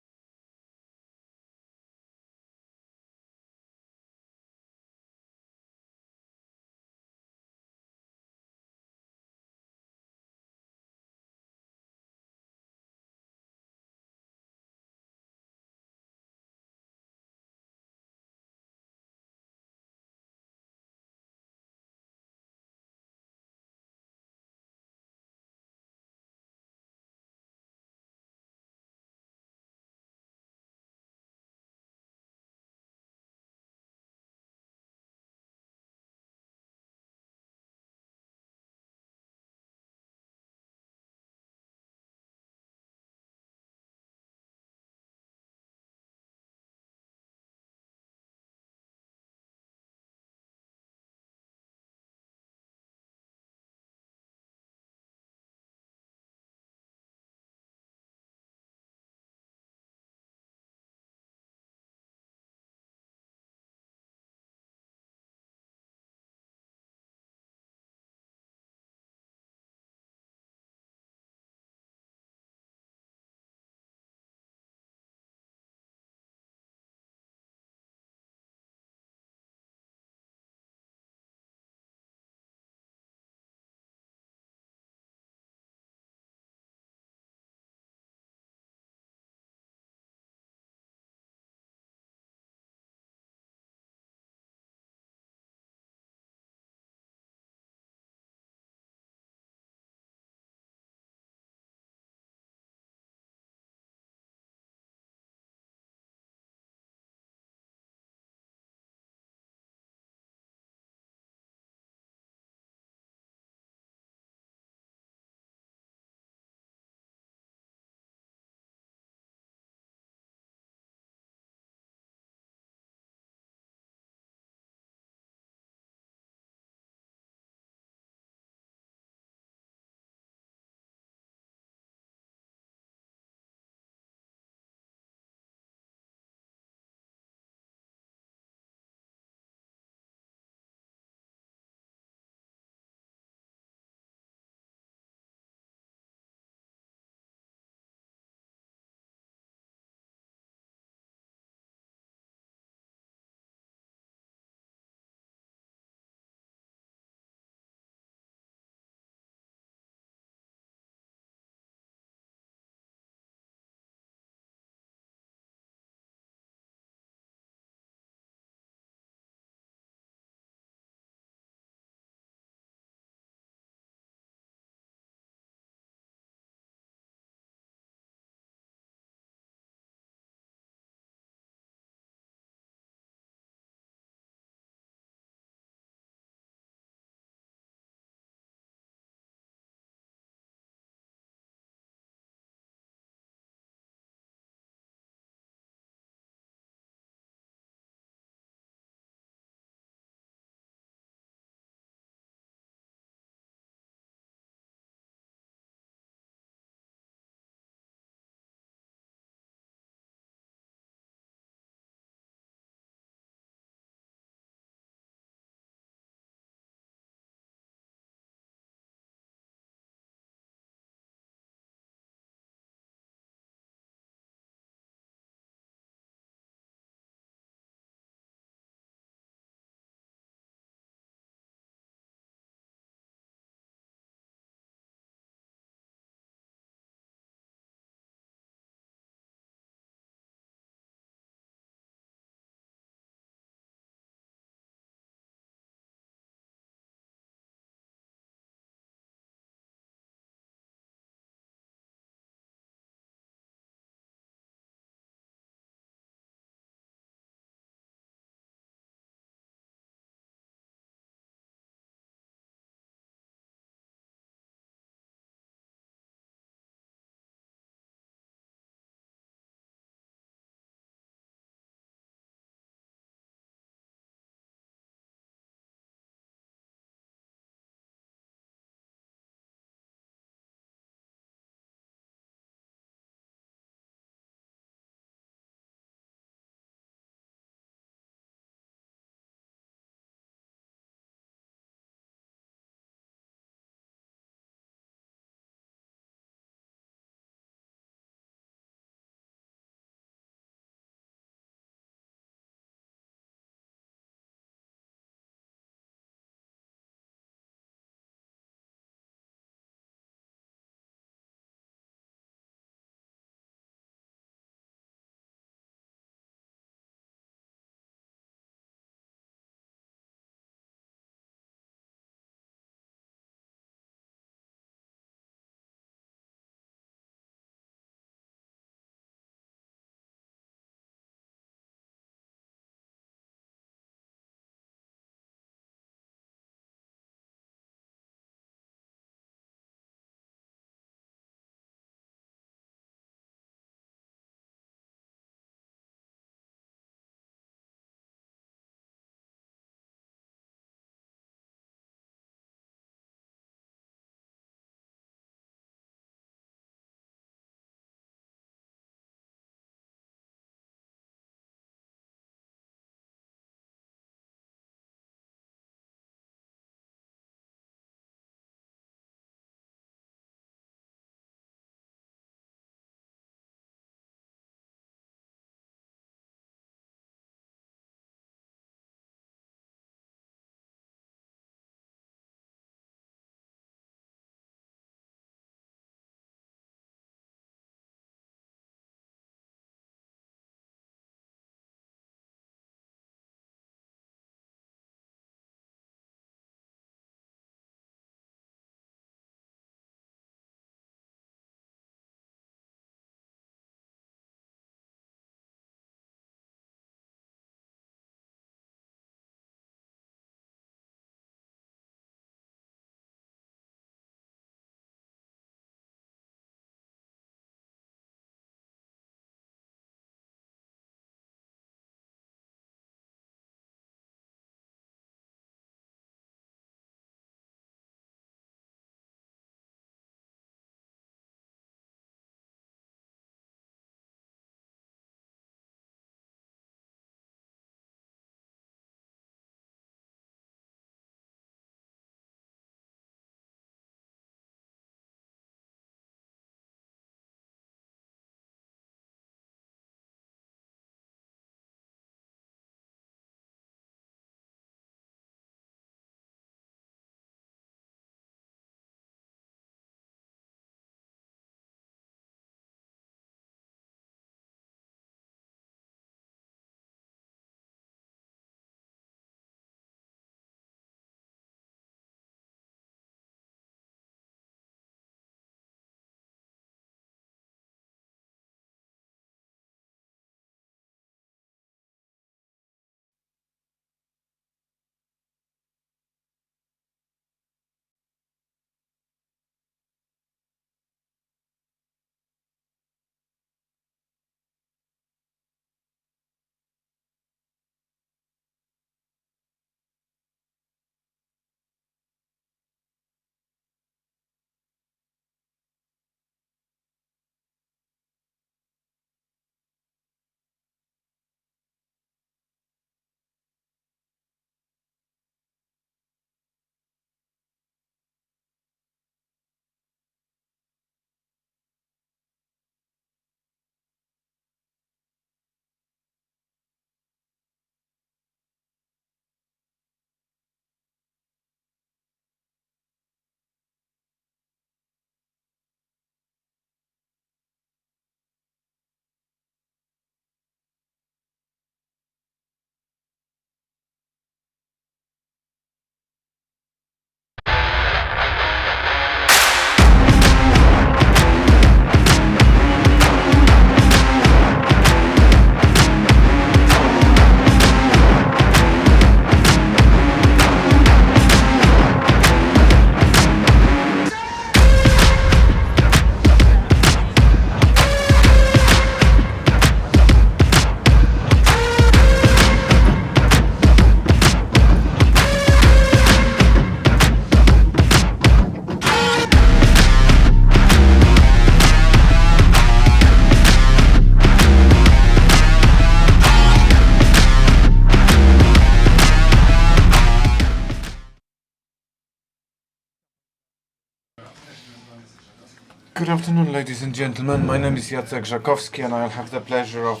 Good afternoon, ladies and gentlemen. My name is Jacek Żakowski, and I'll have the pleasure of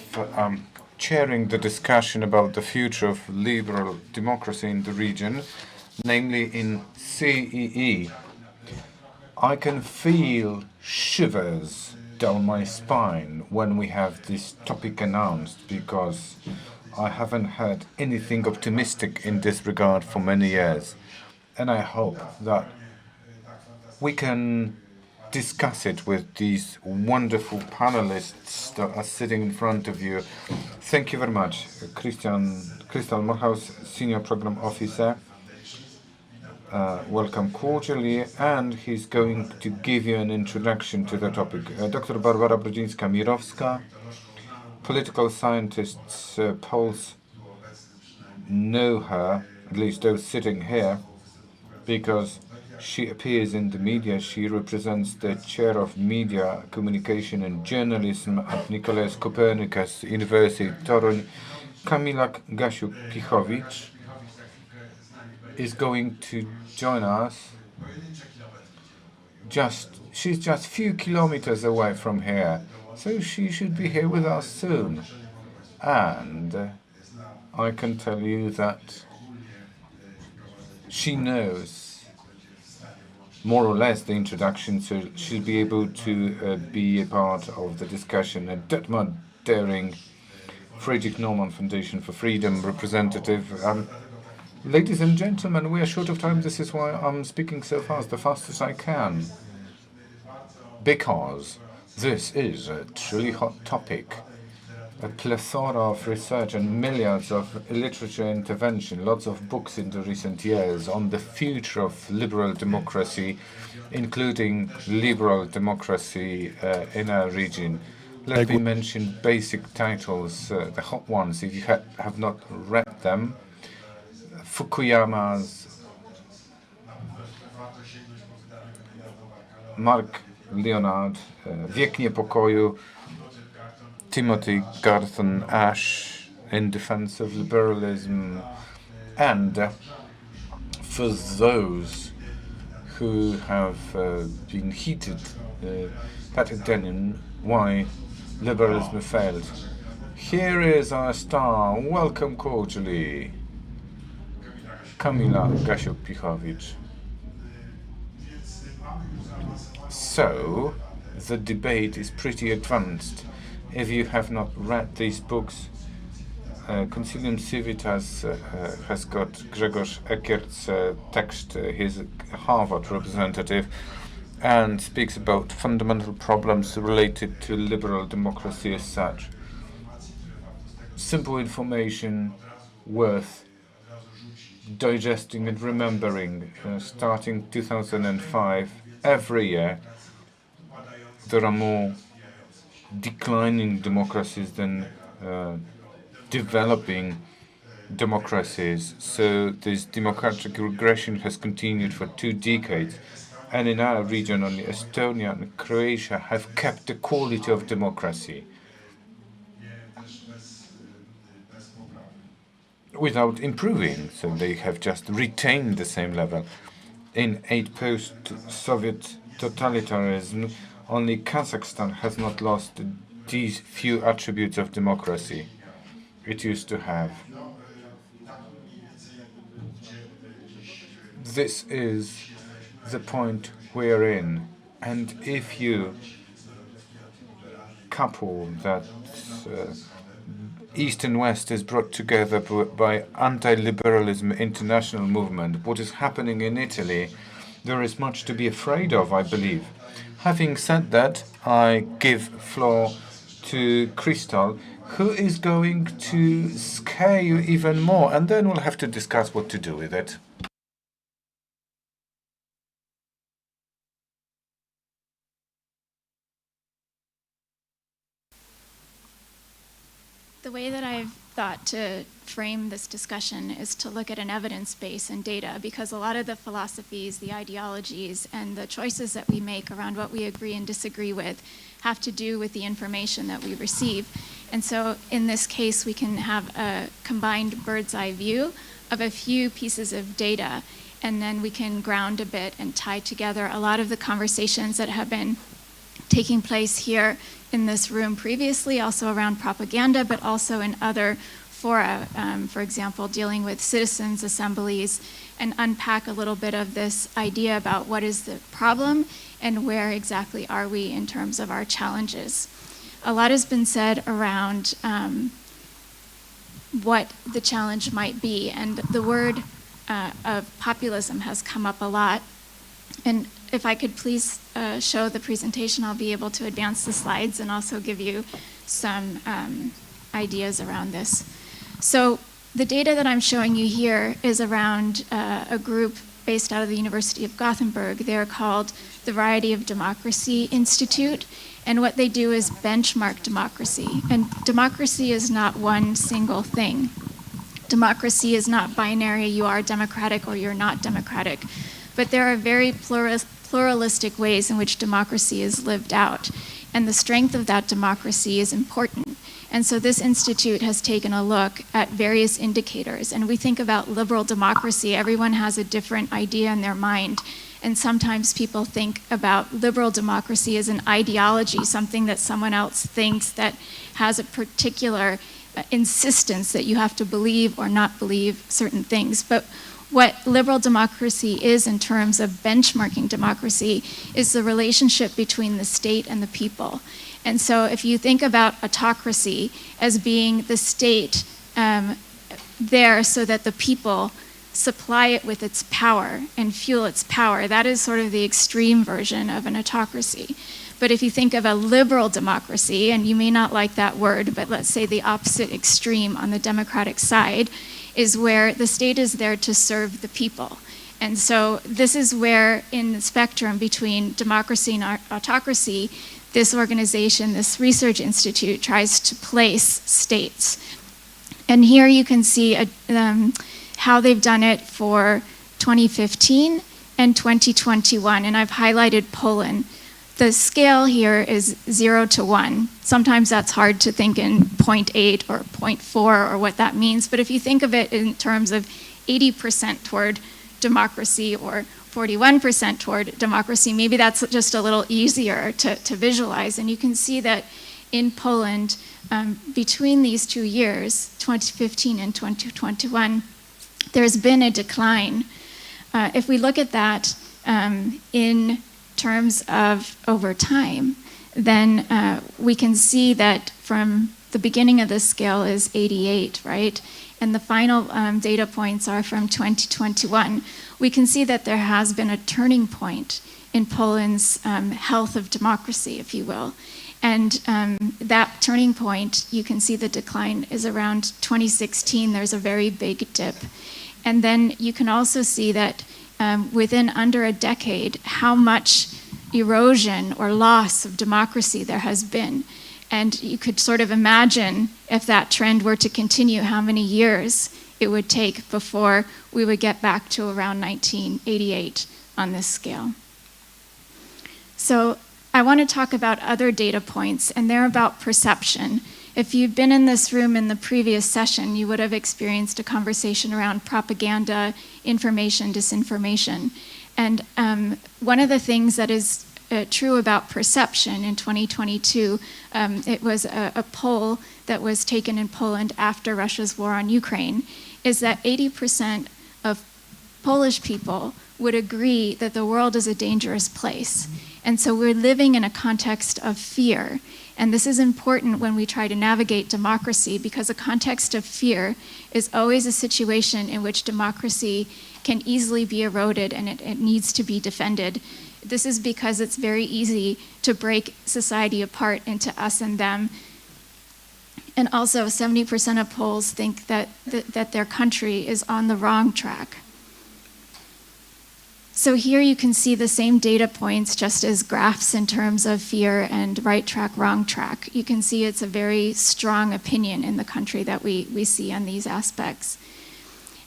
chairing the discussion about the future of liberal democracy in the region, namely in CEE. I can feel shivers down my spine when we have this topic announced, because I haven't heard anything optimistic in this regard for many years. And I hope that we can discuss it with these wonderful panelists that are sitting in front of you. Thank you very much. Crystal Morehouse, Senior Program Officer. Welcome cordially, and he's going to give you an introduction to the topic. Dr. Barbara Brudzińska-Mirowska, political scientists, Poles know her, at least those sitting here, because she appears in the media. She represents the chair of media, communication and journalism at Nicolaus Copernicus University, Toruń. Kamila Gasiuk-Pichowicz is going to join us. She's just a few kilometers away from here, so she should be here with us soon. And I can tell you that she knows more or less the introduction, so she'll be able to be a part of the discussion. And Detmar Dering, Friedrich Naumann Foundation for Freedom representative. Ladies and gentlemen, we are short of time. This is why I'm speaking so fast, the fastest I can, because this is a truly hot topic. A plethora of research and millions of literature intervention, lots of books in the recent years on the future of liberal democracy, including liberal democracy in our region. Let me mention basic titles, the hot ones, if you have not read them. Fukuyama's Mark Leonard, Wiek Niepokoju, Timothy Garton Ash, In Defense of Liberalism, and for those who have been heated, Patrick Dennin, Why Liberalism Failed. Here is our star. Welcome cordially, Kamila Gasiuk-Pichowicz. So, the debate is pretty advanced. If you have not read these books, Concilium Civitas has got Grzegorz Eckert's text, his Harvard representative, and speaks about fundamental problems related to liberal democracy as such. Simple information worth digesting and remembering. Starting 2005, every year there are more declining democracies than developing democracies. So this democratic regression has continued for 2 decades. And in our region, only Estonia and Croatia have kept the quality of democracy without improving. So they have just retained the same level. In 8 post-Soviet totalitarianism, only Kazakhstan has not lost these few attributes of democracy it used to have. This is the point we're in. And if you couple that East and West is brought together by anti-liberalism international movement, what is happening in Italy, there is much to be afraid of, I believe. Having said that, I give floor to Crystal, who is going to scare you even more, and then we'll have to discuss what to do with it. The way that I've thought to frame this discussion is to look at an evidence base and data, because a lot of the philosophies, the ideologies, and the choices that we make around what we agree and disagree with have to do with the information that we receive. And so in this case, we can have a combined bird's eye view of a few pieces of data, and then we can ground a bit and tie together a lot of the conversations that have been taking place here in this room previously, also around propaganda, but also in other fora, for example, dealing with citizens' assemblies, and unpack a little bit of this idea about what is the problem and where exactly are we in terms of our challenges. A lot has been said around what the challenge might be, and the word of populism has come up a lot. And if I could please show the presentation, I'll be able to advance the slides and also give you some ideas around this. So the data that I'm showing you here is around a group based out of the University of Gothenburg. They're called the Variety of Democracy Institute, and what they do is benchmark democracy. And democracy is not one single thing. Democracy is not binary, you are democratic or you're not democratic. But there are very pluralistic ways in which democracy is lived out. And the strength of that democracy is important. And so this institute has taken a look at various indicators. And we think about liberal democracy, everyone has a different idea in their mind. And sometimes people think about liberal democracy as an ideology, something that someone else thinks that has a particular insistence that you have to believe or not believe certain things. But what liberal democracy is in terms of benchmarking democracy is the relationship between the state and the people. And so if you think about autocracy as being the state there so that the people supply it with its power and fuel its power, that is sort of the extreme version of an autocracy. But if you think of a liberal democracy, and you may not like that word, but let's say the opposite extreme on the democratic side, is where the state is there to serve the people. And so this is where in the spectrum between democracy and autocracy, this organization, this research institute, tries to place states. And here you can see how they've done it for 2015 and 2021, and I've highlighted Poland. The scale here is 0 to 1. Sometimes that's hard to think in 0.8 or 0.4 or what that means, but if you think of it in terms of 80% toward democracy or 41% toward democracy, maybe that's just a little easier to visualize. And you can see that in Poland, between these 2 years, 2015 and 2021, there's been a decline. If we look at that in terms of over time, then we can see that from the beginning of this scale is 88, right? And the final data points are from 2021. We can see that there has been a turning point in Poland's health of democracy, if you will. And that turning point, you can see the decline is around 2016. There's a very big dip. And then you can also see that within under a decade, how much erosion or loss of democracy there has been. And you could sort of imagine if that trend were to continue, how many years it would take before we would get back to around 1988 on this scale. So I want to talk about other data points, and they're about perception. If you've been in this room in the previous session, you would have experienced a conversation around propaganda, information, disinformation. And one of the things that is true about perception in 2022, it was a poll that was taken in Poland after Russia's war on Ukraine, is that 80% of Polish people would agree that the world is a dangerous place. And so we're living in a context of fear. And this is important when we try to navigate democracy, because a context of fear is always a situation in which democracy can easily be eroded and it needs to be defended. This is because it's very easy to break society apart into us and them. And also 70% of Poles think that their country is on the wrong track. So here you can see the same data points just as graphs in terms of fear and right track, wrong track. You can see it's a very strong opinion in the country that we see on these aspects.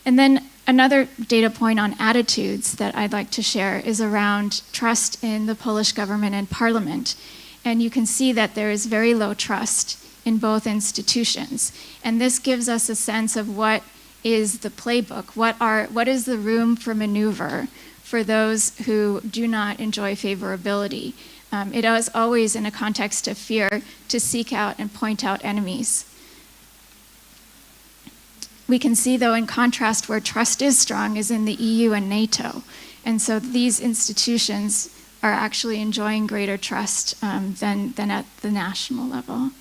And then another data point on attitudes that I'd like to share is around trust in the Polish government and parliament. And you can see that there is very low trust in both institutions. And this gives us a sense of what is the playbook, what is the room for maneuver for those who do not enjoy favorability. it is always in a context of fear to seek out and point out enemies. We can see, though, in contrast, where trust is strong is in the EU and NATO. And so these institutions are actually enjoying greater trust than at the national level.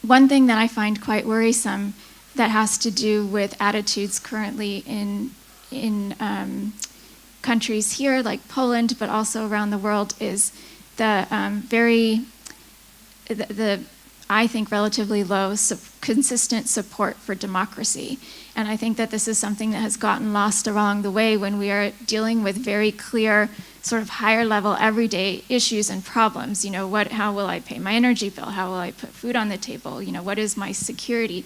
One thing that I find quite worrisome that has to do with attitudes currently in countries here like Poland, but also around the world, is the I think, relatively low, consistent support for democracy. And I think that this is something that has gotten lost along the way when we are dealing with very clear, sort of higher level, everyday issues and problems. You know, how will I pay my energy bill? How will I put food on the table? You know, what is my security?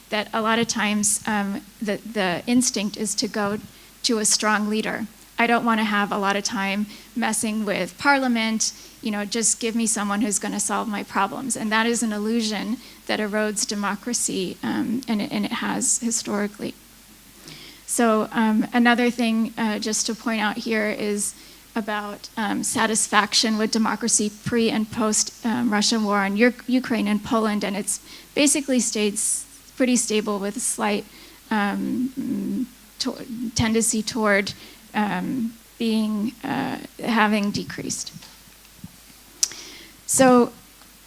That a lot of times the instinct is to go to a strong leader. I don't want to have a lot of time messing with parliament, you know, just give me someone who's going to solve my problems. And that is an illusion that erodes democracy, and it has historically. So another thing just to point out here is about satisfaction with democracy pre and post Russian war on Ukraine and Poland, and it's basically stayed pretty stable with a slight tendency toward having decreased. So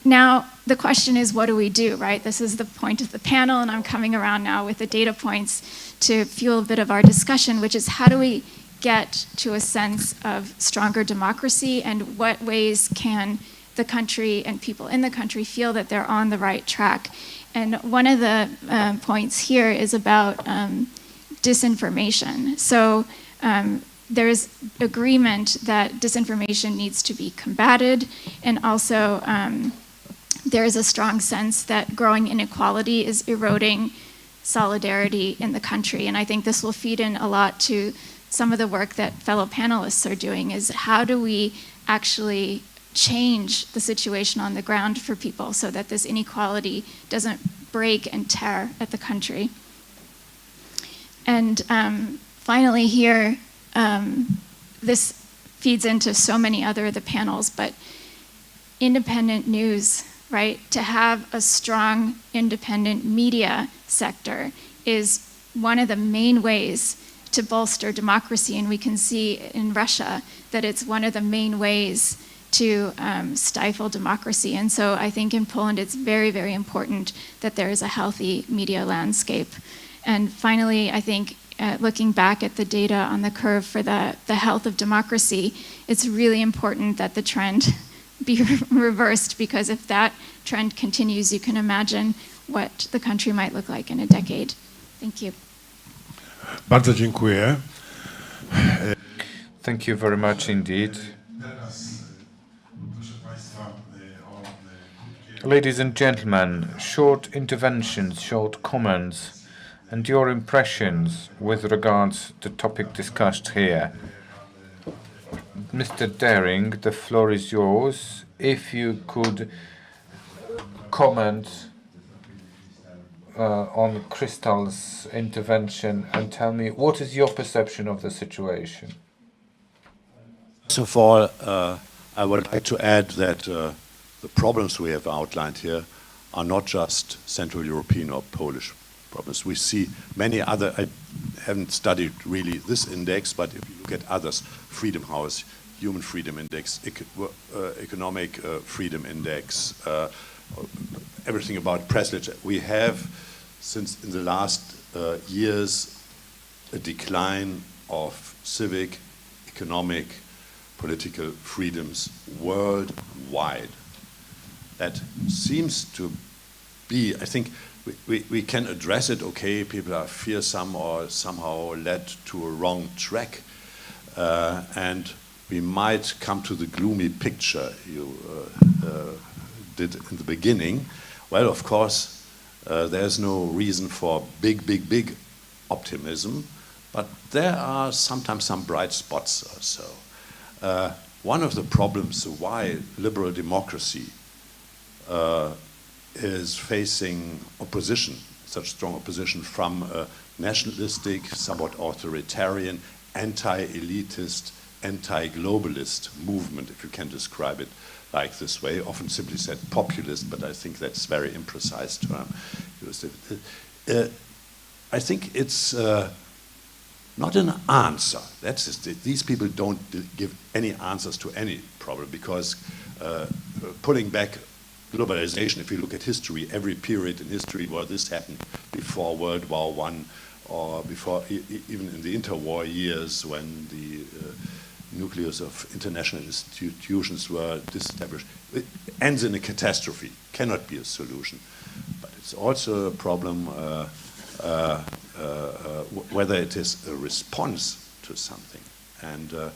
now the question is, what do we do, right? This is the point of the panel, and I'm coming around now with the data points to fuel a bit of our discussion, which is how do we get to a sense of stronger democracy, and what ways can the country and people in the country feel that they're on the right track? And one of the points here is about disinformation. So there's agreement that disinformation needs to be combated, and also there is a strong sense that growing inequality is eroding solidarity in the country. And I think this will feed in a lot to some of the work that fellow panelists are doing, is how do we actually change the situation on the ground for people so that this inequality doesn't break and tear at the country. And finally here, this feeds into so many other of the panels, but independent news, right? To have a strong independent media sector is one of the main ways to bolster democracy, and we can see in Russia that it's one of the main ways to stifle democracy. And so I think in Poland it's very, very important that there is a healthy media landscape. And finally, I think looking back at the data on the curve for the health of democracy, it's really important that the trend be reversed, because if that trend continues, you can imagine what the country might look like in a decade. Thank you. Bardzo dziękuję. Thank you very much indeed. Ladies and gentlemen, short interventions, short comments, and your impressions with regards to the topic discussed here. Mr. Daring, the floor is yours. If you could comment on Krystal's intervention and tell me what is your perception of the situation. First of all, I would like to add that the problems we have outlined here are not just Central European or Polish problems. We see many other, I haven't studied really this index, but if you look at others, Freedom House, Human Freedom Index, Economic Freedom Index, everything about press literature. We have, since in the last years, a decline of civic, economic, political freedoms worldwide. That seems to be, I think, we can address it, okay, people are fearsome or somehow led to a wrong track, and we might come to the gloomy picture you did in the beginning. Well, of course, there's no reason for big optimism, but there are sometimes some bright spots or so. One of the problems why liberal democracy is facing opposition, such strong opposition from a nationalistic, somewhat authoritarian, anti-elitist anti-globalist movement, if you can describe it like this way, often simply said populist, but I think that's a very imprecise term. I think it's not an answer. That's just it. These people don't give any answers to any problem, because putting back globalization, if you look at history, every period in history where this happened, before World War I, or before even in the interwar years when the nucleus of international institutions were disestablished, it ends in a catastrophe, cannot be a solution. But it's also a problem whether it is a response to something. And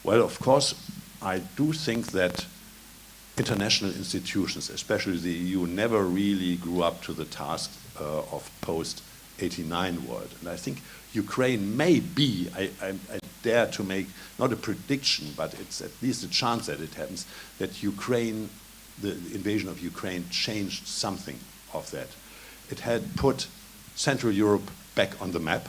well, of course, I do think that international institutions, especially the EU, never really grew up to the task of post-89 world. And I think Ukraine may be, I dare to make, not a prediction, but it's at least a chance that it happens, that Ukraine, the invasion of Ukraine, changed something of that. It had put Central Europe back on the map.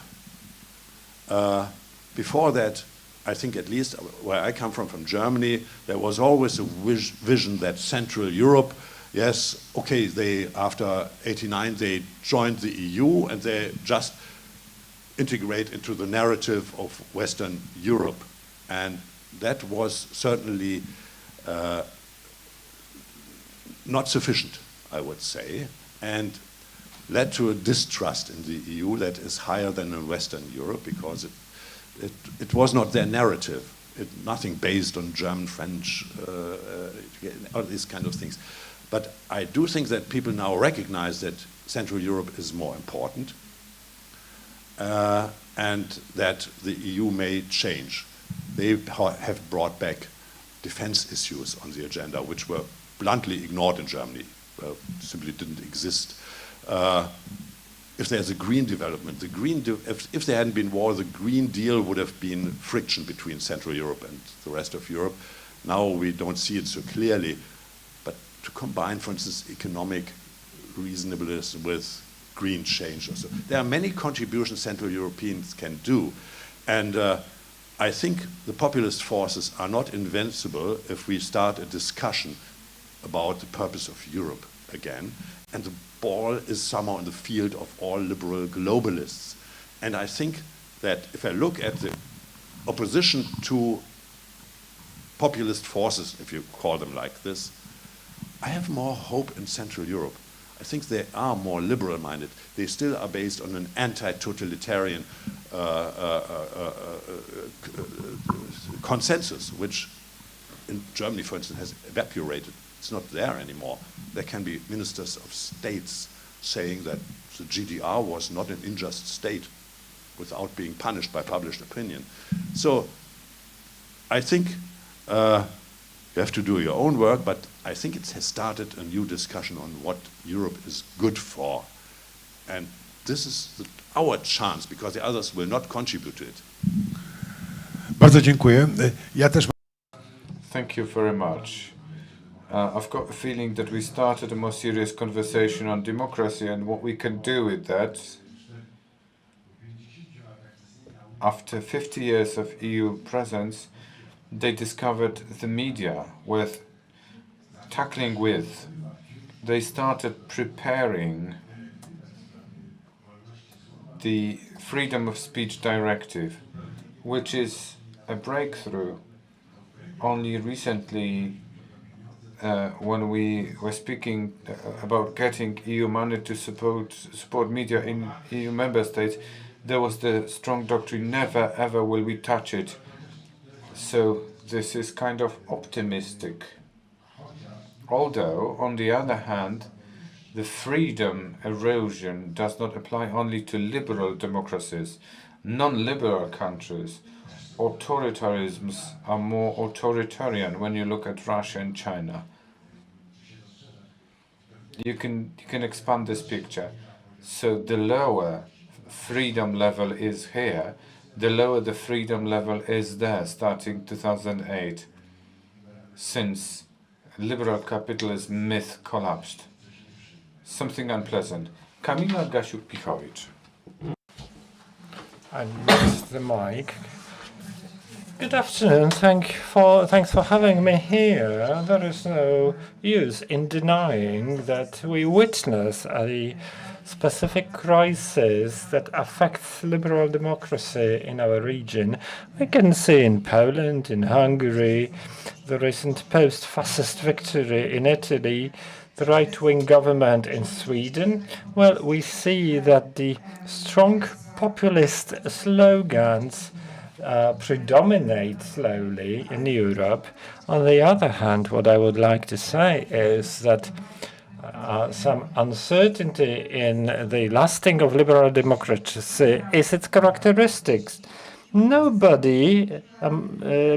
Before that, I think at least where I come from Germany, there was always a vision that Central Europe, yes, okay, they, after 89, they joined the EU and they just integrate into the narrative of Western Europe. And that was certainly not sufficient, I would say, and led to a distrust in the EU that is higher than in Western Europe, because it was not their narrative. Nothing based on German, French, all these kind of things. But I do think that people now recognize that Central Europe is more important, and that the EU may change. They have brought back defense issues on the agenda, which were bluntly ignored in Germany, simply didn't exist. If there's a green development, if there hadn't been war, the Green Deal would have been friction between Central Europe and the rest of Europe. Now we don't see it so clearly, but to combine, for instance, economic reasonableness with green change. Also, there are many contributions Central Europeans can do, and I think the populist forces are not invincible if we start a discussion about the purpose of Europe again, and the ball is somehow in the field of all liberal globalists. And I think that if I look at the opposition to populist forces, if you call them like this, I have more hope in Central Europe. I think they are more liberal-minded. They still are based on an anti-totalitarian consensus, which in Germany, for instance, has evaporated. It's not there anymore. There can be ministers of states saying that the GDR was not an unjust state without being punished by published opinion. So I think you have to do your own work, but I think it has started a new discussion on what Europe is good for. And this is our chance, because the others will not contribute to it. Bardzo dziękuję. Ja też... Thank you very much. I've got a feeling that we started a more serious conversation on democracy and what we can do with that. After 50 years of EU presence, they discovered the media worth tackling with. They started preparing the Freedom of Speech Directive, which is a breakthrough. Only recently, when we were speaking about getting EU money to support media in EU member states, there was the strong doctrine, never ever will we touch it. So this is kind of optimistic. Although, on the other hand, the freedom erosion does not apply only to liberal democracies. Non-liberal countries, authoritarians are more authoritarian when you look at Russia and China. You can expand this picture. So the lower freedom level is here, the lower the freedom level is there, starting 2008, since liberal capitalism myth collapsed. Something unpleasant. Kamila Gasiuk-Pihowicz. I missed the mic. Good afternoon. Thanks for having me here. There is no use in denying that we witness a specific crisis that affects liberal democracy in our region. We can see in Poland, in Hungary, the recent post-fascist victory in Italy, the right-wing government in Sweden. Well, we see that the strong populist slogans predominate slowly in Europe. On the other hand, what I would like to say is that some uncertainty in the lasting of liberal democracy is its characteristics. Nobody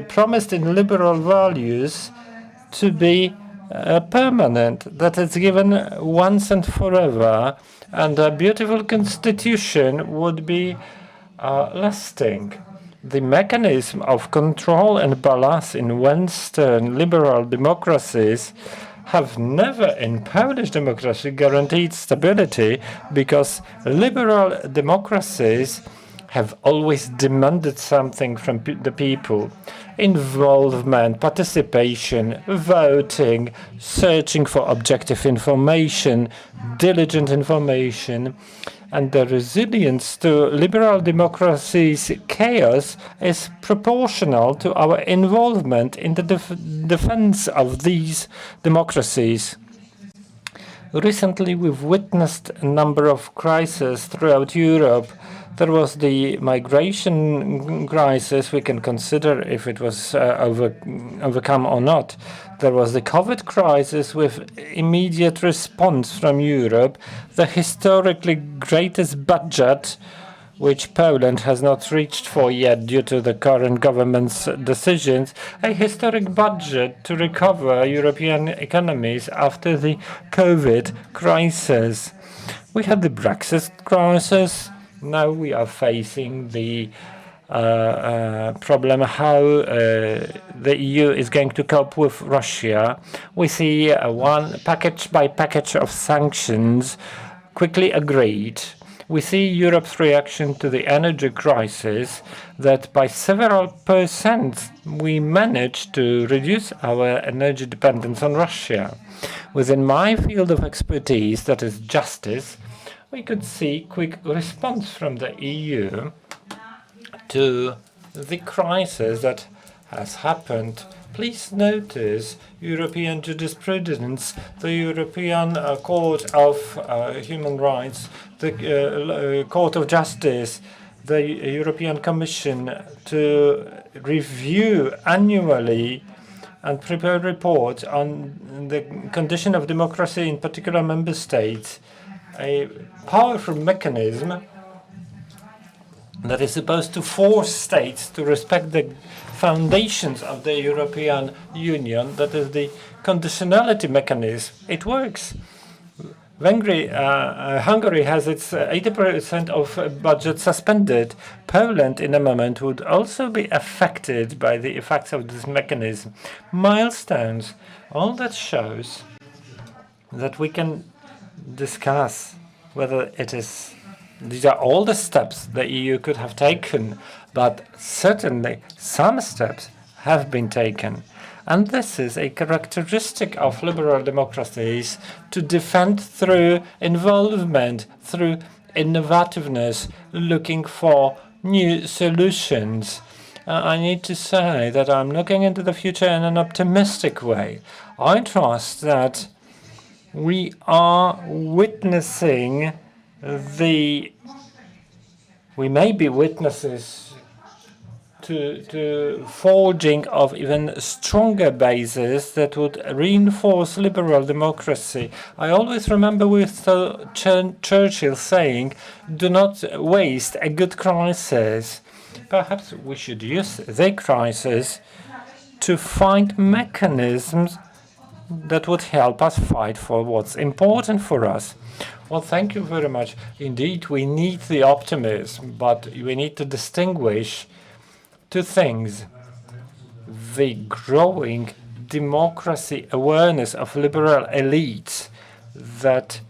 promised in liberal values to be permanent, that it's given once and forever, and a beautiful constitution would be lasting. The mechanism of control and balance in Western liberal democracies have never in Polish democracy guaranteed stability, because liberal democracies have always demanded something from the people: involvement, participation, voting, searching for objective information, diligent information. And the resilience to liberal democracy's chaos is proportional to our involvement in the defense of these democracies. Recently, we've witnessed a number of crises throughout Europe. There was the migration crisis. We can consider if it was overcome or not. There was the COVID crisis with immediate response from Europe, the historically greatest budget, which Poland has not reached for yet due to the current government's decisions, a historic budget to recover European economies after the COVID crisis. We had the Brexit crisis. Now we are facing the problem how the EU is going to cope with Russia. We see one package by package of sanctions quickly agreed. We see Europe's reaction to the energy crisis, that by several percent we managed to reduce our energy dependence on Russia. Within my field of expertise, that is justice, we could see quick response from the EU to the crisis that has happened. Please notice European jurisprudence, the European Court of Human Rights, the Court of Justice, the European Commission to review annually and prepare reports on the condition of democracy in particular member states. A powerful mechanism that is supposed to force states to respect the foundations of the European Union, that is the conditionality mechanism. It works. Hungary has its 80% of budget suspended. Poland, in a moment, would also be affected by the effects of this mechanism. Milestones. All that shows that we can discuss whether it is. These are all the steps the EU could have taken, but certainly some steps have been taken. And this is a characteristic of liberal democracies, to defend through involvement, through innovativeness, looking for new solutions. I need to say that I'm looking into the future in an optimistic way. I trust that we are witnessing we may be witnesses to forging of even stronger bases that would reinforce liberal democracy. I always remember Winston Churchill saying, "Do not waste a good crisis." Perhaps we should use the crisis to find mechanisms that would help us fight for what's important for us. Well, thank you very much. Indeed, we need the optimism, but we need to distinguish two things: the growing democracy awareness of liberal elites that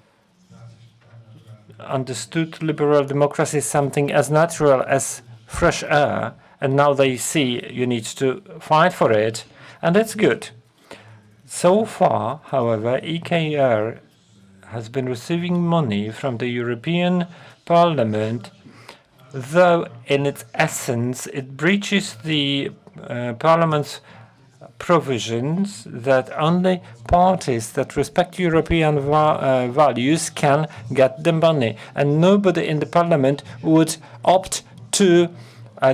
understood liberal democracy as something as natural as fresh air, and now they see you need to fight for it, and that's good. So far, however, EKR has been receiving money from the European Parliament, though in its essence it breaches the Parliament's provisions that only parties that respect European values can get the money, and nobody in the Parliament would opt to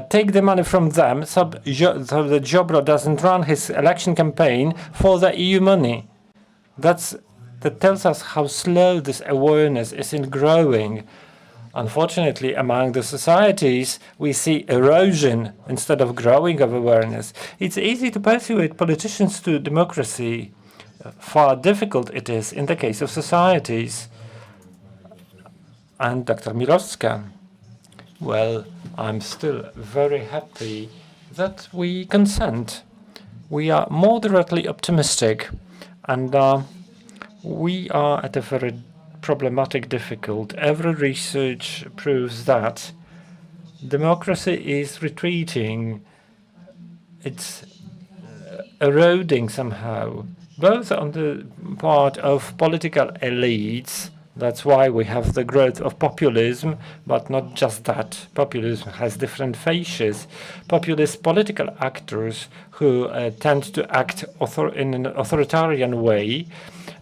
take the money from them so that Ziobro doesn't run his election campaign for the EU money. That tells us how slow this awareness is in growing. Unfortunately, among the societies, we see erosion instead of growing of awareness. It's easy to persuade politicians to democracy. Far difficult it is in the case of societies. And Dr. Mirowska, well, I'm still very happy that we consent. We are moderately optimistic, and we are at a very problematic, difficult. Every research proves that democracy is retreating. It's eroding somehow, both on the part of political elites. That's why we have the growth of populism, but not just that. Populism has different faces. Populist political actors who tend to act in an authoritarian way,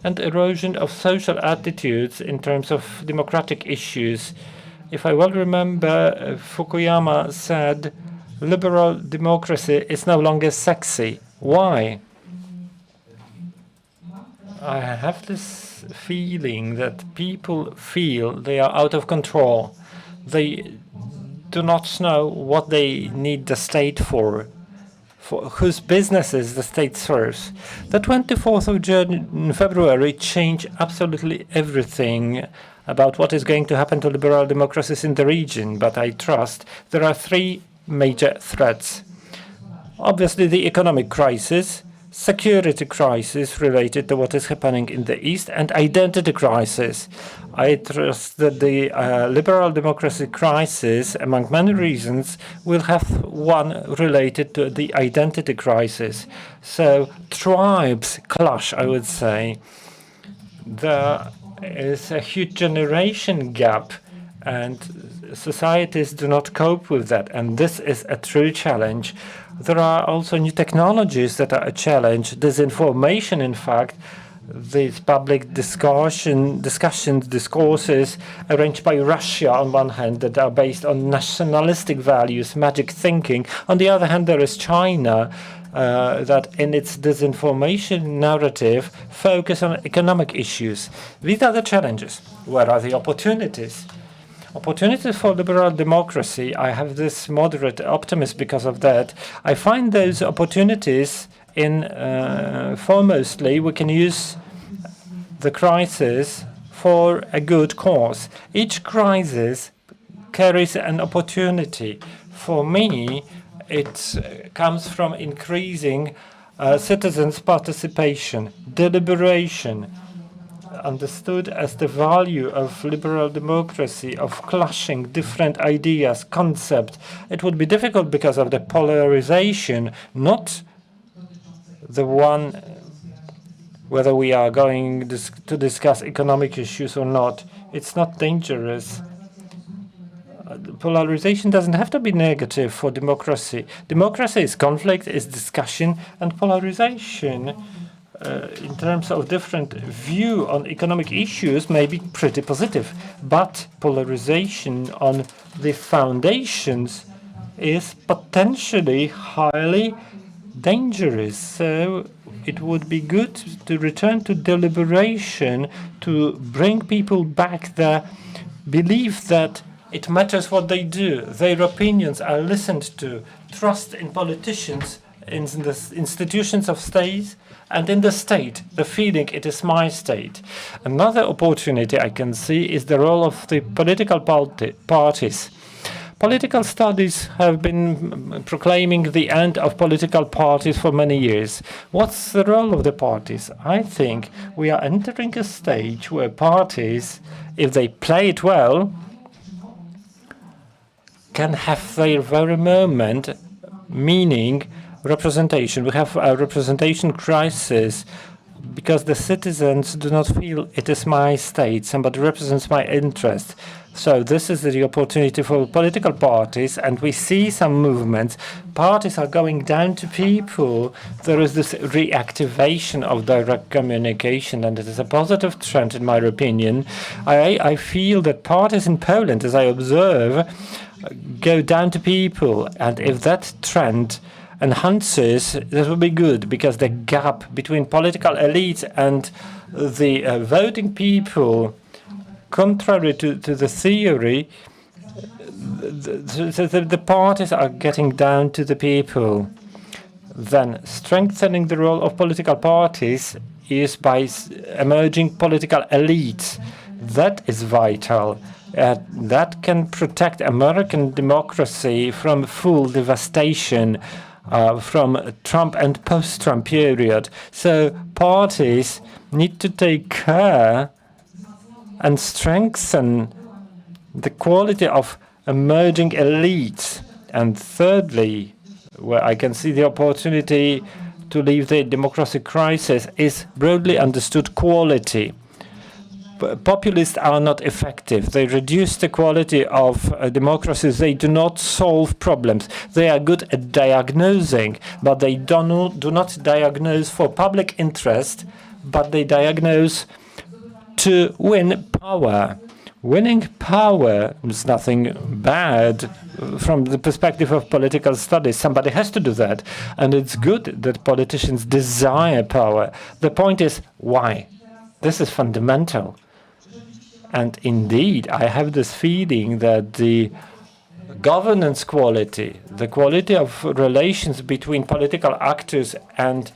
and erosion of social attitudes in terms of democratic issues. If I well remember, Fukuyama said, liberal democracy is no longer sexy. Why? I have this feeling that people feel they are out of control. They do not know what they need the state for whose businesses the state serves. The 24th of February changed absolutely everything about what is going to happen to liberal democracies in the region, but I trust there are three major threats. Obviously, the economic crisis, security crisis related to what is happening in the East, and identity crisis. I trust that the liberal democracy crisis, among many reasons, will have one related to the identity crisis. So tribes clash, I would say. There is a huge generation gap, and societies do not cope with that, and this is a true challenge. There are also new technologies that are a challenge. Disinformation, in fact, these public discourses arranged by Russia on one hand that are based on nationalistic values, magic thinking. On the other hand, there is China that in its disinformation narrative focus on economic issues. These are the challenges. Where are the opportunities? Opportunities for liberal democracy, I have this moderate optimism because of that. I find those opportunities in, foremostly, we can use the crisis for a good cause. Each crisis carries an opportunity. For me, it comes from increasing citizens' participation, deliberation, understood as the value of liberal democracy, of clashing different ideas, concepts. It would be difficult because of the polarization, not the one whether we are going to discuss economic issues or not. It's not dangerous. Polarization doesn't have to be negative for democracy. Democracy is conflict, is discussion, and polarization in terms of different view on economic issues may be pretty positive, but polarization on the foundations is potentially highly dangerous. So it would be good to return to deliberation, to bring people back the belief that it matters what they do, their opinions are listened to, trust in politicians, in the institutions of states, and in the state, the feeling it is my state. Another opportunity I can see is the role of the political parties. Political studies have been proclaiming the end of political parties for many years. What's the role of the parties? I think we are entering a stage where parties, if they play it well, can have their very moment meaning representation. We have a representation crisis because the citizens do not feel it is my state, somebody represents my interest. So this is the opportunity for political parties, and we see some movements. Parties are going down to people. There is this reactivation of direct communication, and it is a positive trend, in my opinion. I feel that parties in Poland, as I observe, go down to people, and if that trend enhances, that will be good, because the gap between political elites and the voting people, contrary to the theory, the parties are getting down to the people. Then strengthening the role of political parties is by emerging political elites. That is vital. That can protect American democracy from full devastation from Trump and post-Trump period. So parties need to take care and strengthen the quality of emerging elites. And thirdly, where I can see the opportunity to leave the democracy crisis, is broadly understood quality. Populists are not effective. They reduce the quality of democracies. They do not solve problems. They are good at diagnosing, but they do not diagnose for public interest, but they diagnose to win power. Winning power is nothing bad from the perspective of political studies. Somebody has to do that, and it's good that politicians desire power. The point is, why? This is fundamental. And indeed, I have this feeling that the governance quality, the quality of relations between political actors and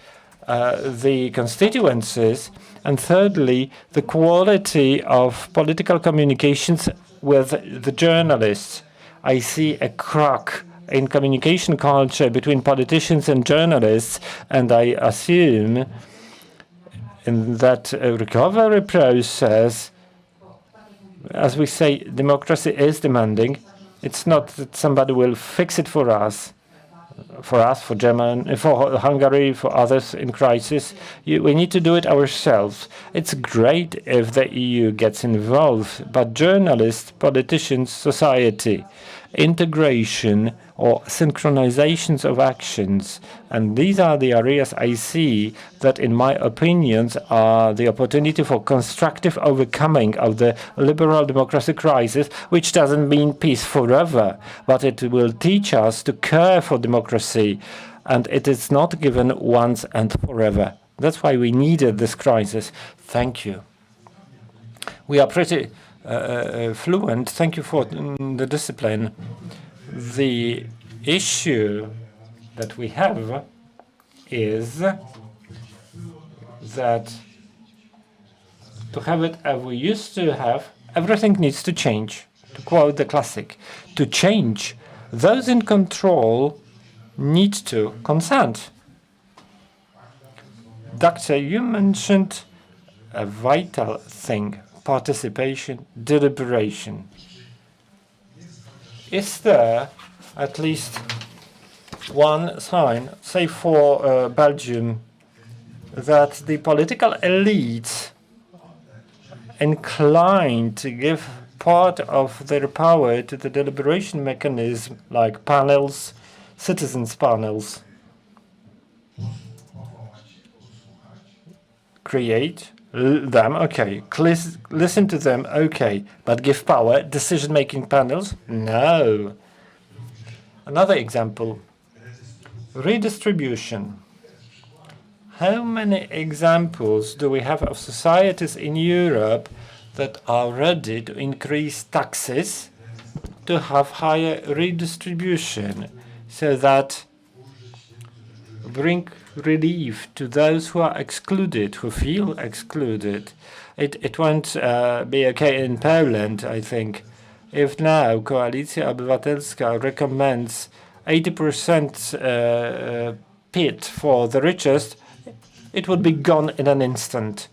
the constituencies, and thirdly, the quality of political communications with the journalists. I see a crack in communication culture between politicians and journalists, and I assume in that recovery process, as we say, democracy is demanding. It's not that somebody will fix it for us, for Germany, for Hungary, for others in crisis. We need to do it ourselves. It's great if the EU gets involved, but journalists, politicians, society, integration or synchronizations of actions, and these are the areas I see that, in my opinions, are the opportunity for constructive overcoming of the liberal democracy crisis, which doesn't mean peace forever, but it will teach us to care for democracy, and it is not given once and forever. That's why we needed this crisis. Thank you. We are pretty fluent. Thank you for the discipline. The issue that we have is that to have it as we used to have, everything needs to change. To quote the classic, to change, those in control need to consent. Doctor, you mentioned a vital thing: participation, deliberation. Is there at least one sign, say for Belgium, that the political elites inclined to give part of their power to the deliberation mechanism, like panels, citizens' panels, create them, okay, listen to them, okay, but give power, decision-making panels? No. Another example, redistribution. How many examples do we have of societies in Europe that are ready to increase taxes to have higher redistribution, so that bring relief to those who are excluded, who feel excluded? It won't be okay in Poland, I think. If now Koalicja Obywatelska recommends 80% PIT for the richest, it would be gone in an instant.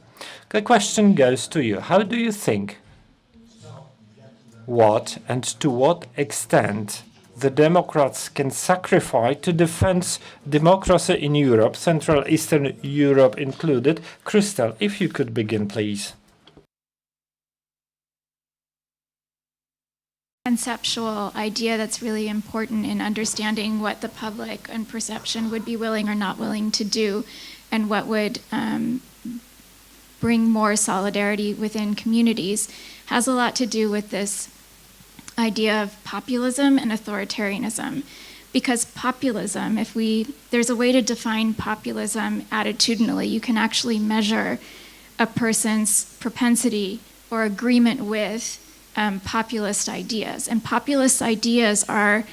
The question goes to you. How do you think what and to what extent the Democrats can sacrifice to defend democracy in Europe, Central Eastern Europe included? Crystal, if you could begin, please. Conceptual idea that's really important in understanding what the public and perception would be willing or not willing to do, and what would bring more solidarity within communities, has a lot to do with this idea of populism and authoritarianism. Because populism, there's a way to define populism attitudinally. You can actually measure a person's propensity or agreement with populist ideas. And populist ideas are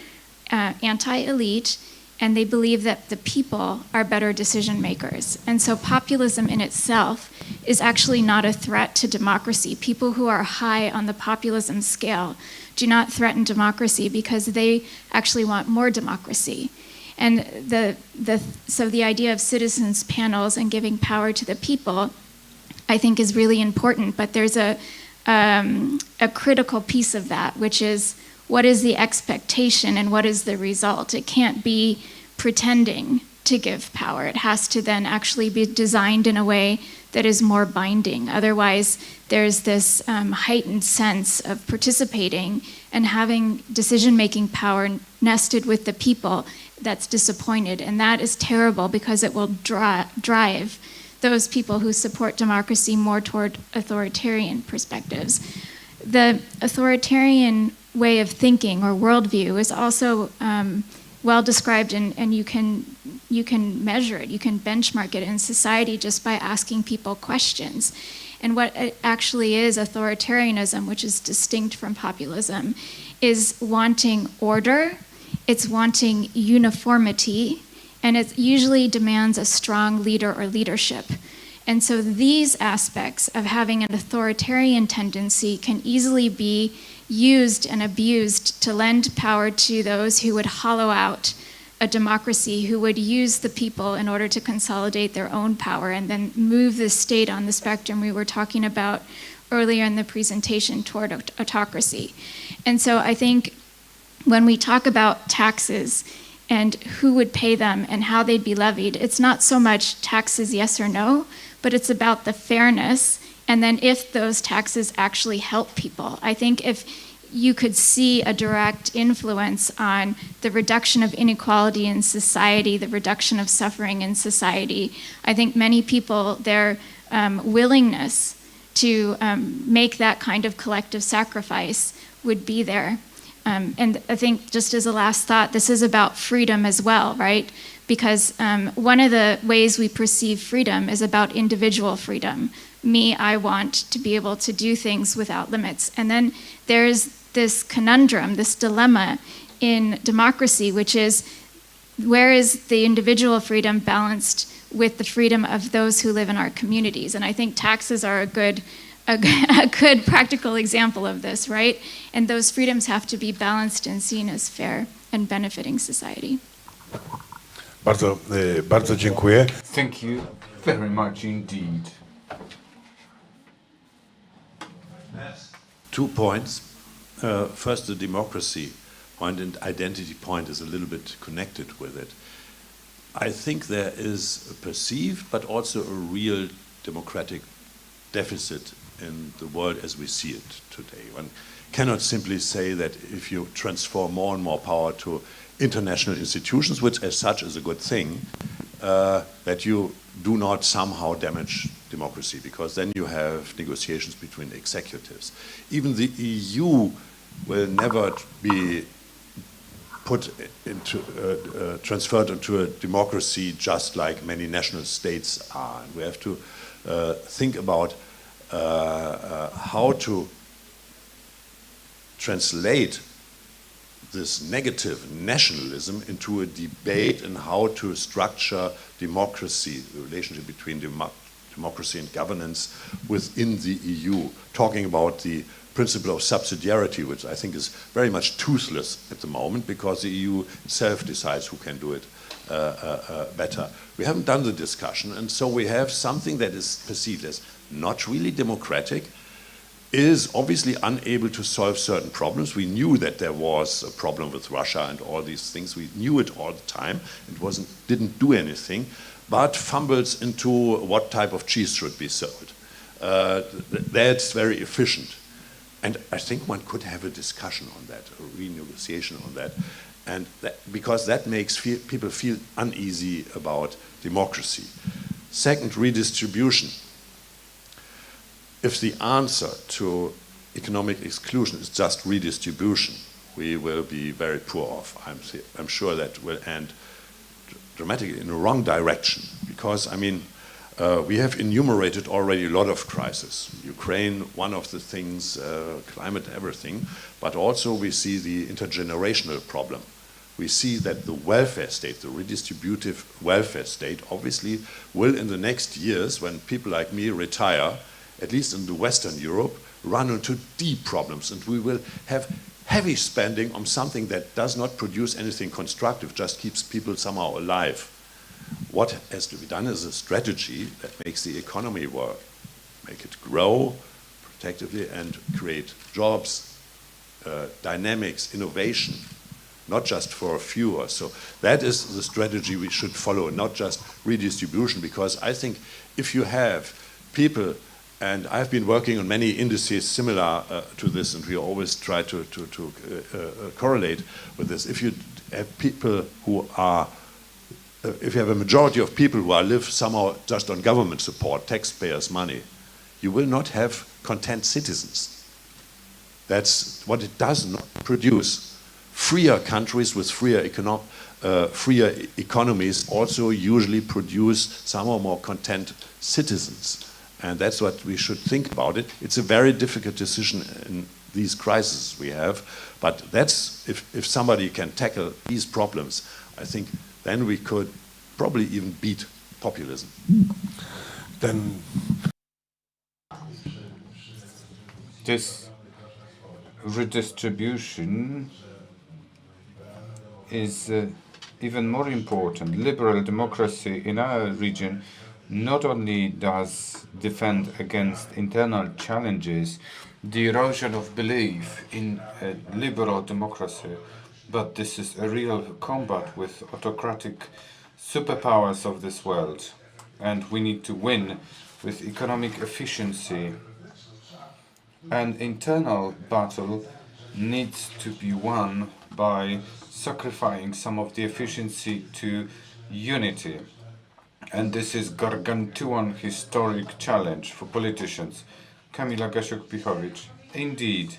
anti-elite, and they believe that the people are better decision makers. And so populism in itself is actually not a threat to democracy. People who are high on the populism scale do not threaten democracy because they actually want more democracy. And so the idea of citizens panels and giving power to the people, I think, is really important. But there's a critical piece of that, which is what is the expectation and what is the result? It can't be pretending to give power. It has to then actually be designed in a way that is more binding. Otherwise, there's this heightened sense of participating and having decision-making power nested with the people that's disappointed. And that is terrible because it will drive those people who support democracy more toward authoritarian perspectives. The authoritarian way of thinking or worldview is also well described, and you can measure it, you can benchmark it in society just by asking people questions. And what it actually is, authoritarianism, which is distinct from populism, is wanting order, it's wanting uniformity, and it usually demands a strong leader or leadership. And so these aspects of having an authoritarian tendency can easily be used and abused to lend power to those who would hollow out a democracy, who would use the people in order to consolidate their own power and then move the state on the spectrum we were talking about earlier in the presentation toward autocracy. And so I think when we talk about taxes and who would pay them and how they'd be levied, it's not so much taxes yes or no, but it's about the fairness, and then if those taxes actually help people. I think if you could see a direct influence on the reduction of inequality in society, the reduction of suffering in society, I think many people, their willingness to make that kind of collective sacrifice would be there. And I think, just as a last thought, this is about freedom as well, right? Because one of the ways we perceive freedom is about individual freedom. Me, I want to be able to do things without limits. And then there's this conundrum, this dilemma in democracy, which is, where is the individual freedom balanced with the freedom of those who live in our communities? And I think taxes are a good practical example of this, right? And those freedoms have to be balanced and seen as fair and benefiting society. Bardzo dziękuję. Thank you very much indeed. 2 points. First, the democracy point and identity point is a little bit connected with it. I think there is a perceived but also a real democratic deficit in the world as we see it today. One cannot simply say that if you transfer more and more power to international institutions, which as such is a good thing, that you do not somehow damage democracy, because then you have negotiations between executives. Even the EU will never be put into transferred into a democracy just like many national states are. And we have to think about how to translate this negative nationalism into a debate on how to structure democracy, the relationship between democracy and governance within the EU, talking about the principle of subsidiarity, which I think is very much toothless at the moment, because the EU itself decides who can do it better. We haven't done the discussion, and so we have something that is perceived as not really democratic, is obviously unable to solve certain problems. We knew that there was a problem with Russia and all these things. We knew it all the time. It didn't do anything, but fumbles into what type of cheese should be sold. That's very efficient. And I think one could have a discussion on that, a renegotiation on that, and because that makes people feel uneasy about democracy. Second, redistribution. If the answer to economic exclusion is just redistribution, we will be very poor off. I'm sure that will end dramatically in the wrong direction, because, I mean, we have enumerated already a lot of crises. Ukraine, one of the things, climate, everything, but also we see the intergenerational problem. We see that the welfare state, the redistributive welfare state, obviously will in the next years, when people like me retire, at least in the Western Europe, run into deep problems, and we will have heavy spending on something that does not produce anything constructive, just keeps people somehow alive. What has to be done is a strategy that makes the economy work, make it grow protectively and create jobs, dynamics, innovation, not just for a few. So that is the strategy we should follow, not just redistribution, because I think if you have people, and I've been working on many indices similar to this, and we always try to correlate with this. If you have people who are, if you have a majority of people who live somehow just on government support, taxpayers' money, you will not have content citizens. That's what it does not produce. Freer countries with freer economies also usually produce somehow more content citizens. And that's what we should think about it. It's a very difficult decision in these crises we have, but that's, if somebody can tackle these problems, I think then we could probably even beat populism. Then this redistribution is even more important. Liberal democracy in our region not only does defend against internal challenges, the erosion of belief in a liberal democracy, but this is a real combat with autocratic superpowers of this world, and we need to win with economic efficiency. An internal battle needs to be won by sacrificing some of the efficiency to unity. And this is gargantuan historic challenge for politicians. Kamila Gasiuk-Pihowicz. Indeed,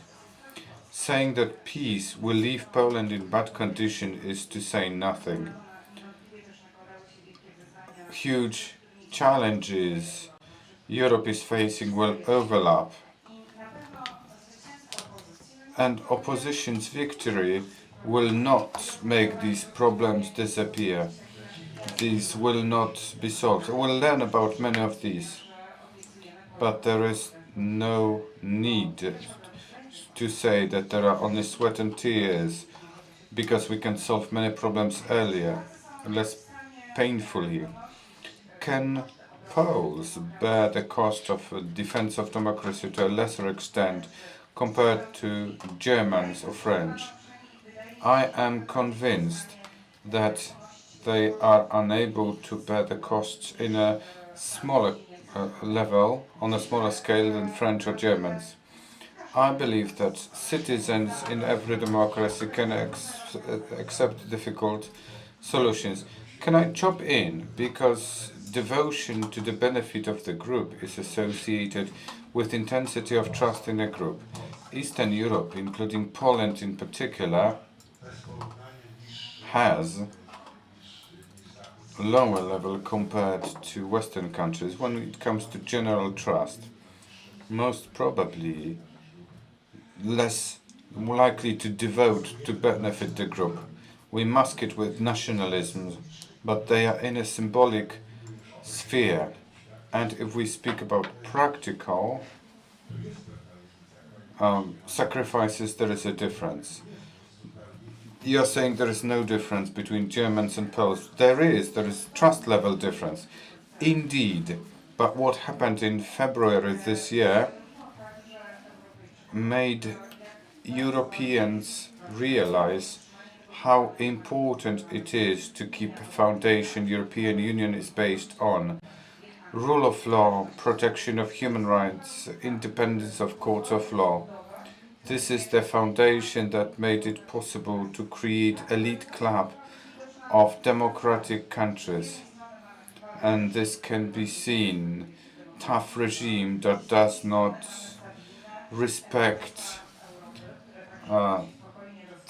saying that peace will leave Poland in bad condition is to say nothing. Huge challenges Europe is facing will overlap. And opposition's victory will not make these problems disappear. These will not be solved. We'll learn about many of these, but there is no need to say that there are only sweat and tears, because we can solve many problems earlier, less painfully. Can Poles bear the cost of defense of democracy to a lesser extent compared to Germans or French? I am convinced that they are unable to bear the costs in a smaller level, on a smaller scale than French or Germans. I believe that citizens in every democracy can accept difficult solutions. Can I chop in? Because devotion to the benefit of the group is associated with intensity of trust in a group. Eastern Europe, including Poland in particular, has lower level compared to Western countries when it comes to general trust. Most probably less likely to devote to benefit the group. We mask it with nationalism, but they are in a symbolic sphere. And if we speak about practical sacrifices, there is a difference. You're saying there is no difference between Germans and Poles. There is trust level difference. Indeed, but what happened in February this year made Europeans realize how important it is to keep a foundation European Union is based on. Rule of law, protection of human rights, independence of courts of law. This is the foundation that made it possible to create elite club of democratic countries. And this can be seen, tough regime that does not respect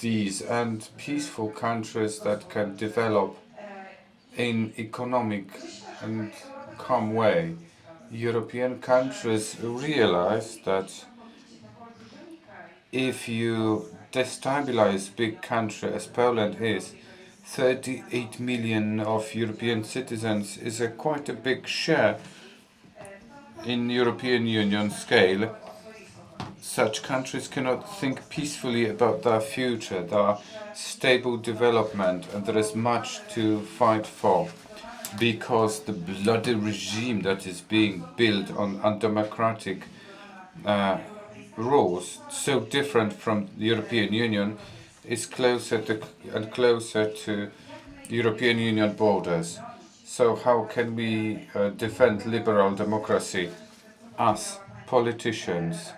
these, and peaceful countries that can develop in economic and calm way. European countries realize that if you destabilize big country as Poland is, 38 million of European citizens is quite a big share in European Union scale. Such countries cannot think peacefully about their future, their stable development, and there is much to fight for, because the bloody regime that is being built on undemocratic rules, so different from the European Union, is closer and closer to European Union borders. So how can we defend liberal democracy? Us, politicians.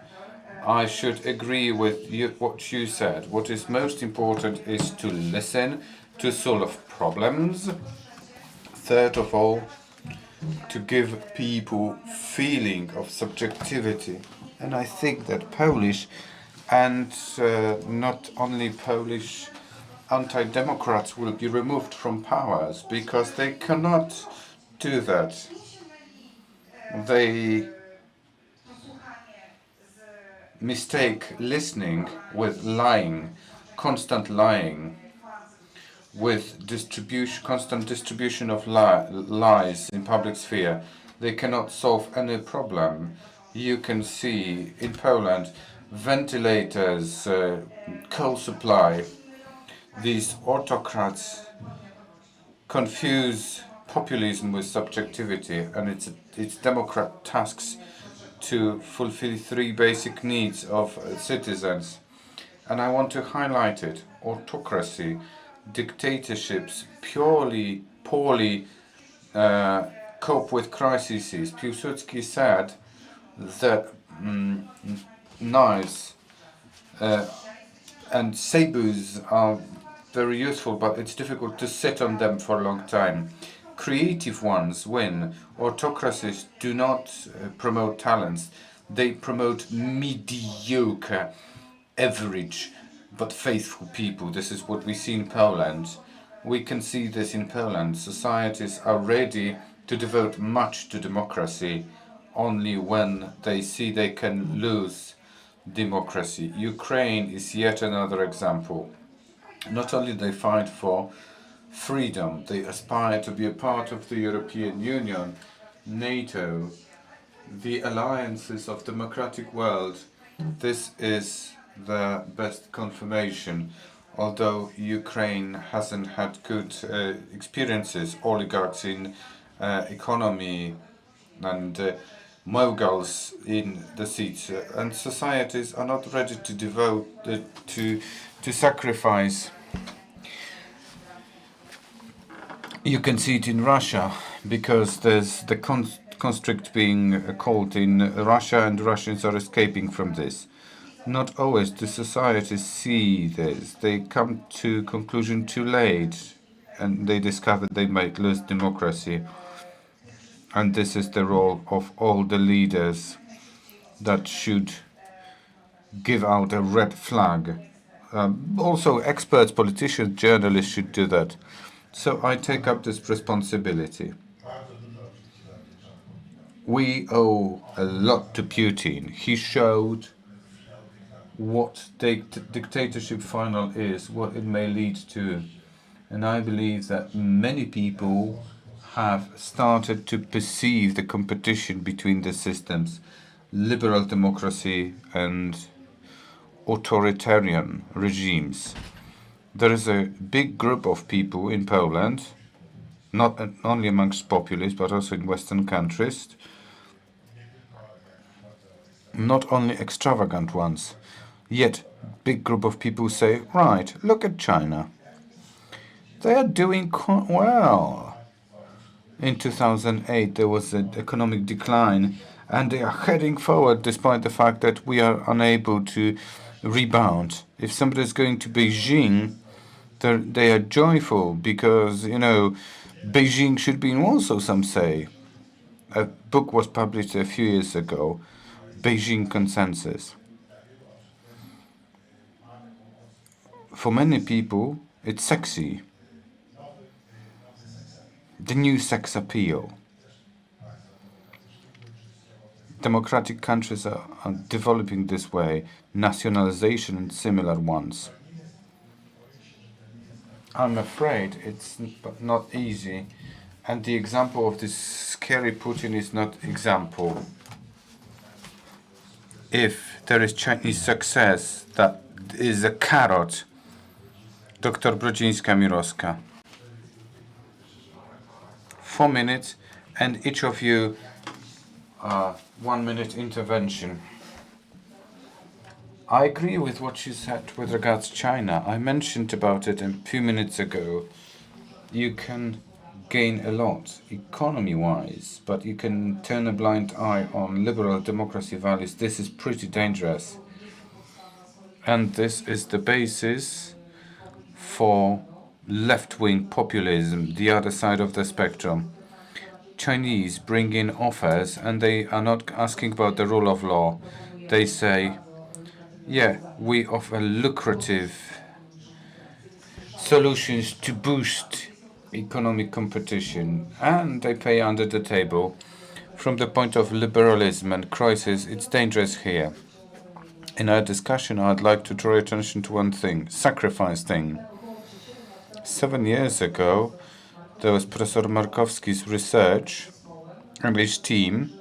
I should agree with what you said. What is most important is to listen, to solve problems. Third of all, to give people feeling of subjectivity. And I think that Polish and not only Polish anti-democrats will be removed from powers, because they cannot do that. They mistake listening with lying, constant lying, with constant distribution of lies in public sphere. They cannot solve any problem. You can see in Poland ventilators, coal supply. These autocrats confuse populism with subjectivity, and it's Democrat tasks to fulfill three basic needs of citizens. And I want to highlight it. Autocracy, dictatorships purely poorly cope with crises. Piłsudski said that knives and sabers are very useful, but it's difficult to sit on them for a long time. Creative ones win. Autocracies do not promote talents. They promote mediocre, average, but faithful people. This is what we see in Poland. We can see this in Poland. Societies are ready to devote much to democracy only when they see they can lose democracy. Ukraine is yet another example. Not only they fight for freedom, they aspire to be a part of the European Union, NATO, the alliances of democratic world. This is the best confirmation. Although Ukraine hasn't had good experiences, oligarchs in economy and moguls in the seats, and societies are not ready to devote to sacrifice. You can see it in Russia, because there's the conscript being called in Russia, and Russians are escaping from this. Not always do societies see this. They come to conclusion too late, and they discover they might lose democracy. And this is the role of all the leaders that should give out a red flag. Also, experts, politicians, journalists should do that. So I take up this responsibility. We owe a lot to Putin. He showed what dictatorship final is, what it may lead to. And I believe that many people have started to perceive the competition between the systems, liberal democracy and authoritarian regimes. There is a big group of people in Poland, not only amongst populists, but also in Western countries, not only extravagant ones. Yet, big group of people say, right, look at China. They are doing quite well. In 2008, there was an economic decline, and they are heading forward despite the fact that we are unable to rebound. If somebody is going to Beijing, they are joyful because, Beijing should be in Warsaw, some say. A book was published a few years ago, Beijing Consensus. For many people, it's sexy. The new sex appeal. Democratic countries are developing this way, nationalization and similar ones. I'm afraid it's not easy, and the example of this scary Putin is not example. If there is Chinese success, that is a carrot. Dr. Brodzińska-Mirowska. 4 minutes, and each of you 1 minute intervention. I agree with what you said with regards to China. I mentioned about it a few minutes ago. You can gain a lot economy-wise, but you can turn a blind eye on liberal democracy values. This is pretty dangerous. And this is the basis for left-wing populism, the other side of the spectrum. Chinese bring in offers, and they are not asking about the rule of law. They say, yeah, we offer lucrative solutions to boost economic competition, and they pay under the table. From the point of liberalism and crisis, it's dangerous here. In our discussion, I'd like to draw attention to one thing, sacrifice thing. 7 years ago, there was Professor Markowski's research and his team,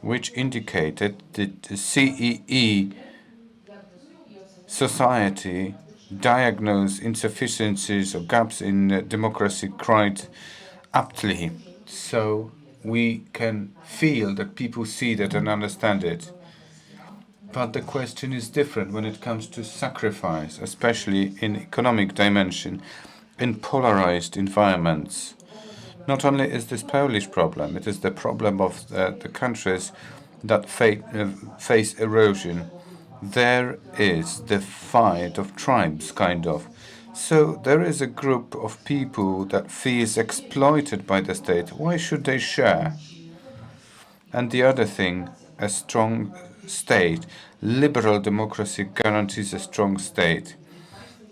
which indicated that the CEE society diagnosed insufficiencies or gaps in democracy quite aptly. So we can feel that people see that and understand it. But the question is different when it comes to sacrifice, especially in economic dimension, in polarized environments. Not only is this Polish problem, it is the problem of the countries that face erosion. There is the fight of tribes, kind of. So there is a group of people that feels exploited by the state. Why should they share? And the other thing, a strong state. Liberal democracy guarantees a strong state.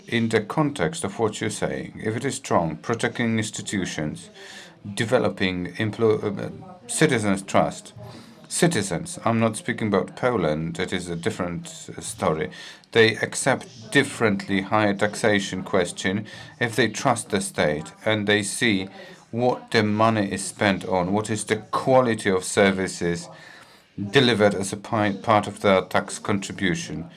In the context of what you're saying, if it is strong, protecting institutions, developing citizens' trust. Citizens, I'm not speaking about Poland, that is a different story. They accept differently higher taxation question if they trust the state and they see what the money is spent on, what is the quality of services delivered as a part of their tax contribution.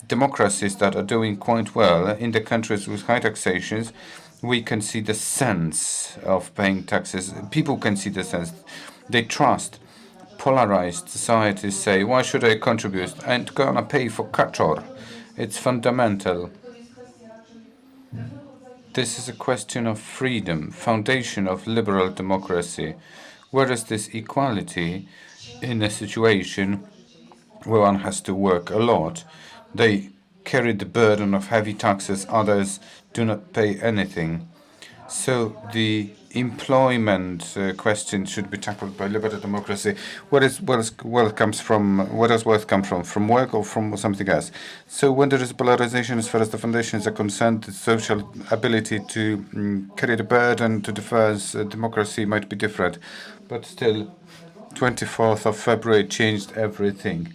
Democracies that are doing quite well in the countries with high taxations, we can see the sense of paying taxes. People can see the sense. They trust. Polarized societies say, why should I contribute? I'm gonna pay for Kaczor. It's fundamental. This is a question of freedom, foundation of liberal democracy. Where is this equality in a situation where one has to work a lot? They carry the burden of heavy taxes, others do not pay anything. So the employment question should be tackled by liberal democracy. Where does wealth come from? From work or from something else? So when there is polarization, as far as the foundations are concerned, the social ability to carry the burden to defense democracy might be different. But still, 24th of February changed everything.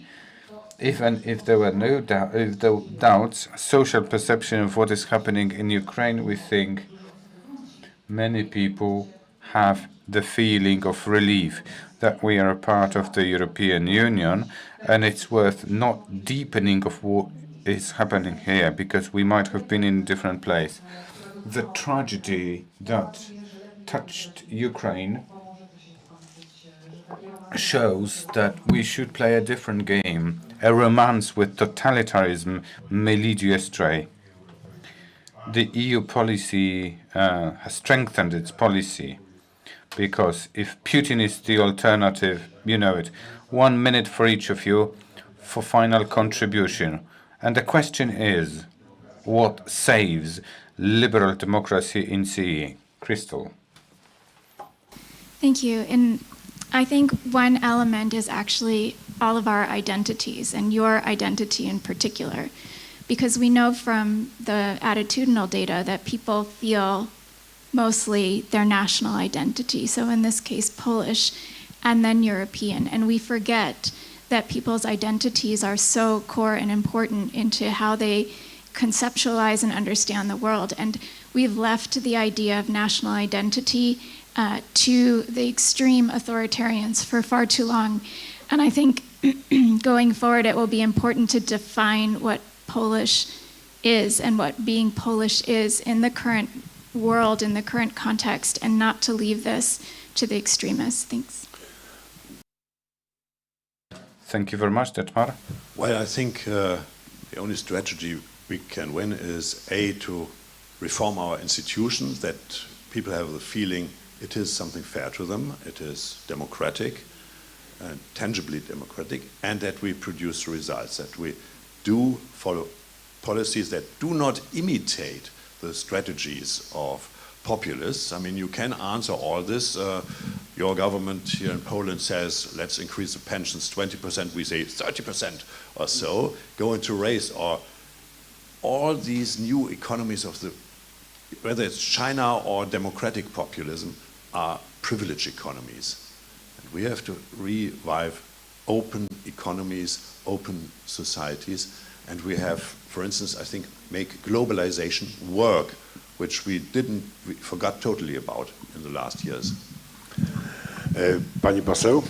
Even if there were no doubts, social perception of what is happening in Ukraine, we think many people have the feeling of relief that we are a part of the European Union, and it's worth not deepening of what is happening here, because we might have been in a different place. The tragedy that touched Ukraine shows that we should play a different game. A romance with totalitarianism may lead you astray. The EU policy has strengthened its policy because if Putin is the alternative, you know it. 1 minute for each of you for final contribution. And the question is, what saves liberal democracy in CE? Crystal. Thank you. And I think one element is actually all of our identities, and your identity in particular, because we know from the attitudinal data that people feel mostly their national identity, so in this case Polish and then European, and we forget that people's identities are so core and important into how they conceptualize and understand the world, and we've left the idea of national identity to the extreme authoritarians for far too long. And I think going forward it will be important to define what Polish is and what being Polish is in the current world, in the current context, and not to leave this to the extremists. Thanks. Thank you very much, Detmar. Well, I think the only strategy we can win is A, to reform our institutions, that people have the feeling it is something fair to them, it is democratic, tangibly democratic, and that we produce results, that we do follow policies that do not imitate the strategies of populists. I mean, you can answer all this. Your government here in Poland says, let's increase the pensions 20%, we say 30% or so, go into race, or all these new economies of the, whether it's China or democratic populism, are privileged economies. And we have to revive open economies, open societies, and we have, for instance, I think, make globalization work, which we forgot totally about in the last years. Pani poseł?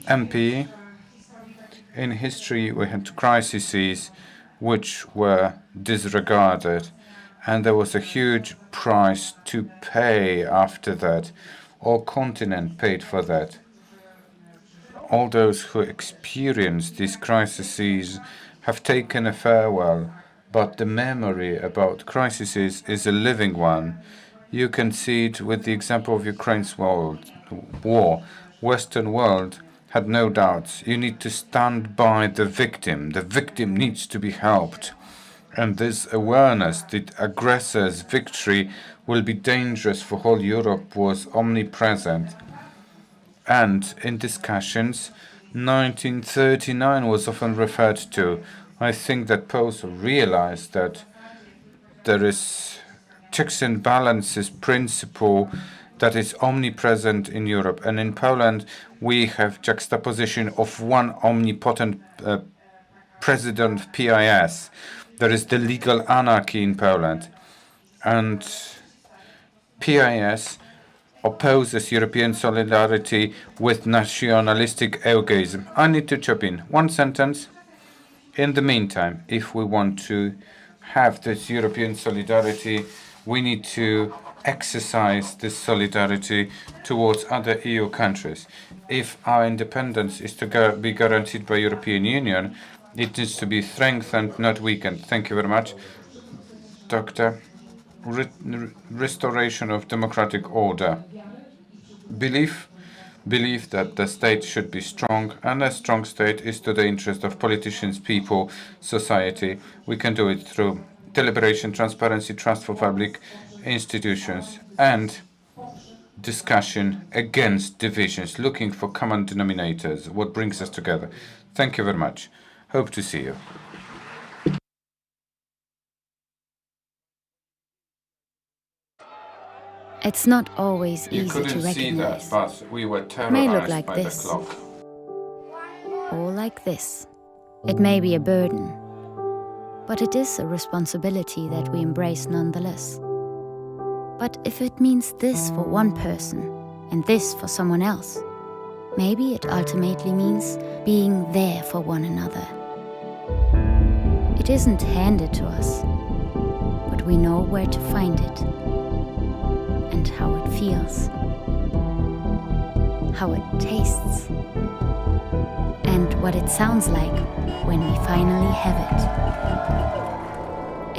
MP, in history we had crises which were disregarded, and there was a huge price to pay after that. All continent paid for that. All those who experienced these crises have taken a farewell, but the memory about crises is a living one. You can see it with the example of Ukraine's war. Western world had no doubts. You need to stand by the victim. The victim needs to be helped. And this awareness that aggressor's victory will be dangerous for whole Europe was omnipresent. And in discussions, 1939 was often referred to. I think that Poles realized that there is checks and balances principle that is omnipresent in Europe. And in Poland, we have juxtaposition of one omnipotent president of PIS. There is the legal anarchy in Poland. And PIS opposes European solidarity with nationalistic egoism. I need to chop in one sentence. In the meantime, if we want to have this European solidarity, we need to exercise this solidarity towards other EU countries. If our independence is to be guaranteed by European Union, it needs to be strengthened, not weakened. Thank you very much. Doctor, restoration of democratic order. Belief that the state should be strong, and a strong state is to the interest of politicians, people, society. We can do it through deliberation, transparency, trust for public institutions, and discussion against divisions, looking for common denominators, what brings us together. Thank you very much. Hope to see you. It's not always You easy to couldn't see that, recognize. but we were It may look terrorized like by this. the clock. Or like this. It may be a burden, but it is a responsibility that we embrace nonetheless. But if it means this for one person and this for someone else, maybe it ultimately means being there for one another. It isn't handed to us, but we know where to find it and how it feels. how it tastes, and what it sounds like when we finally have it.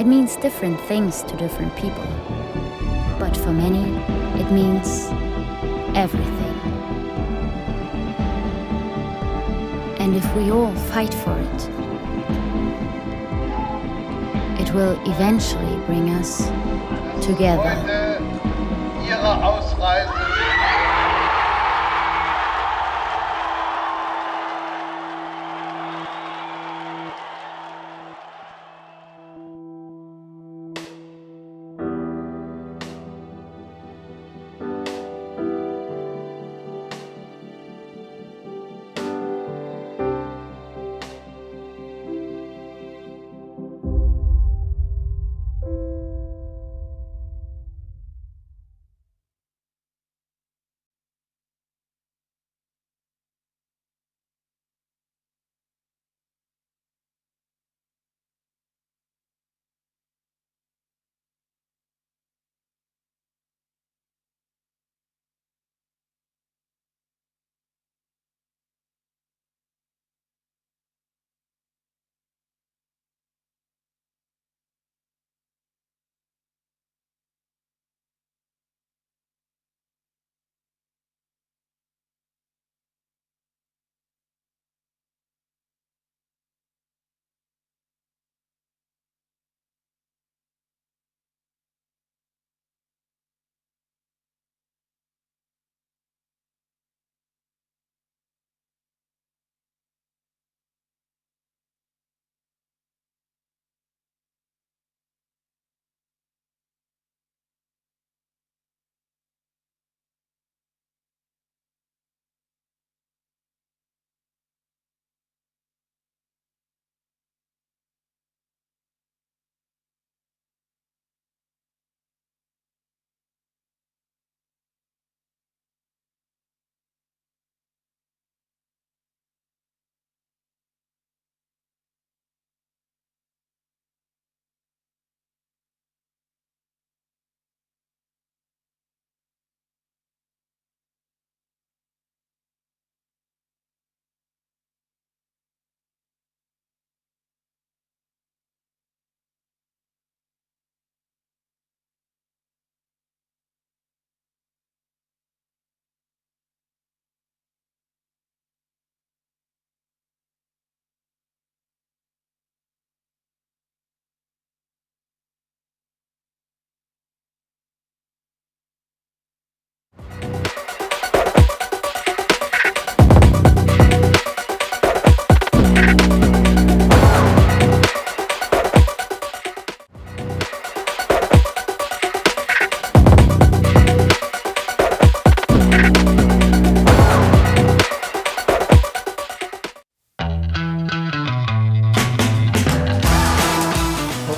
It means different things to different people, but for many, it means everything. And if we all fight for it, it will eventually bring us together. Ihre Ausreise.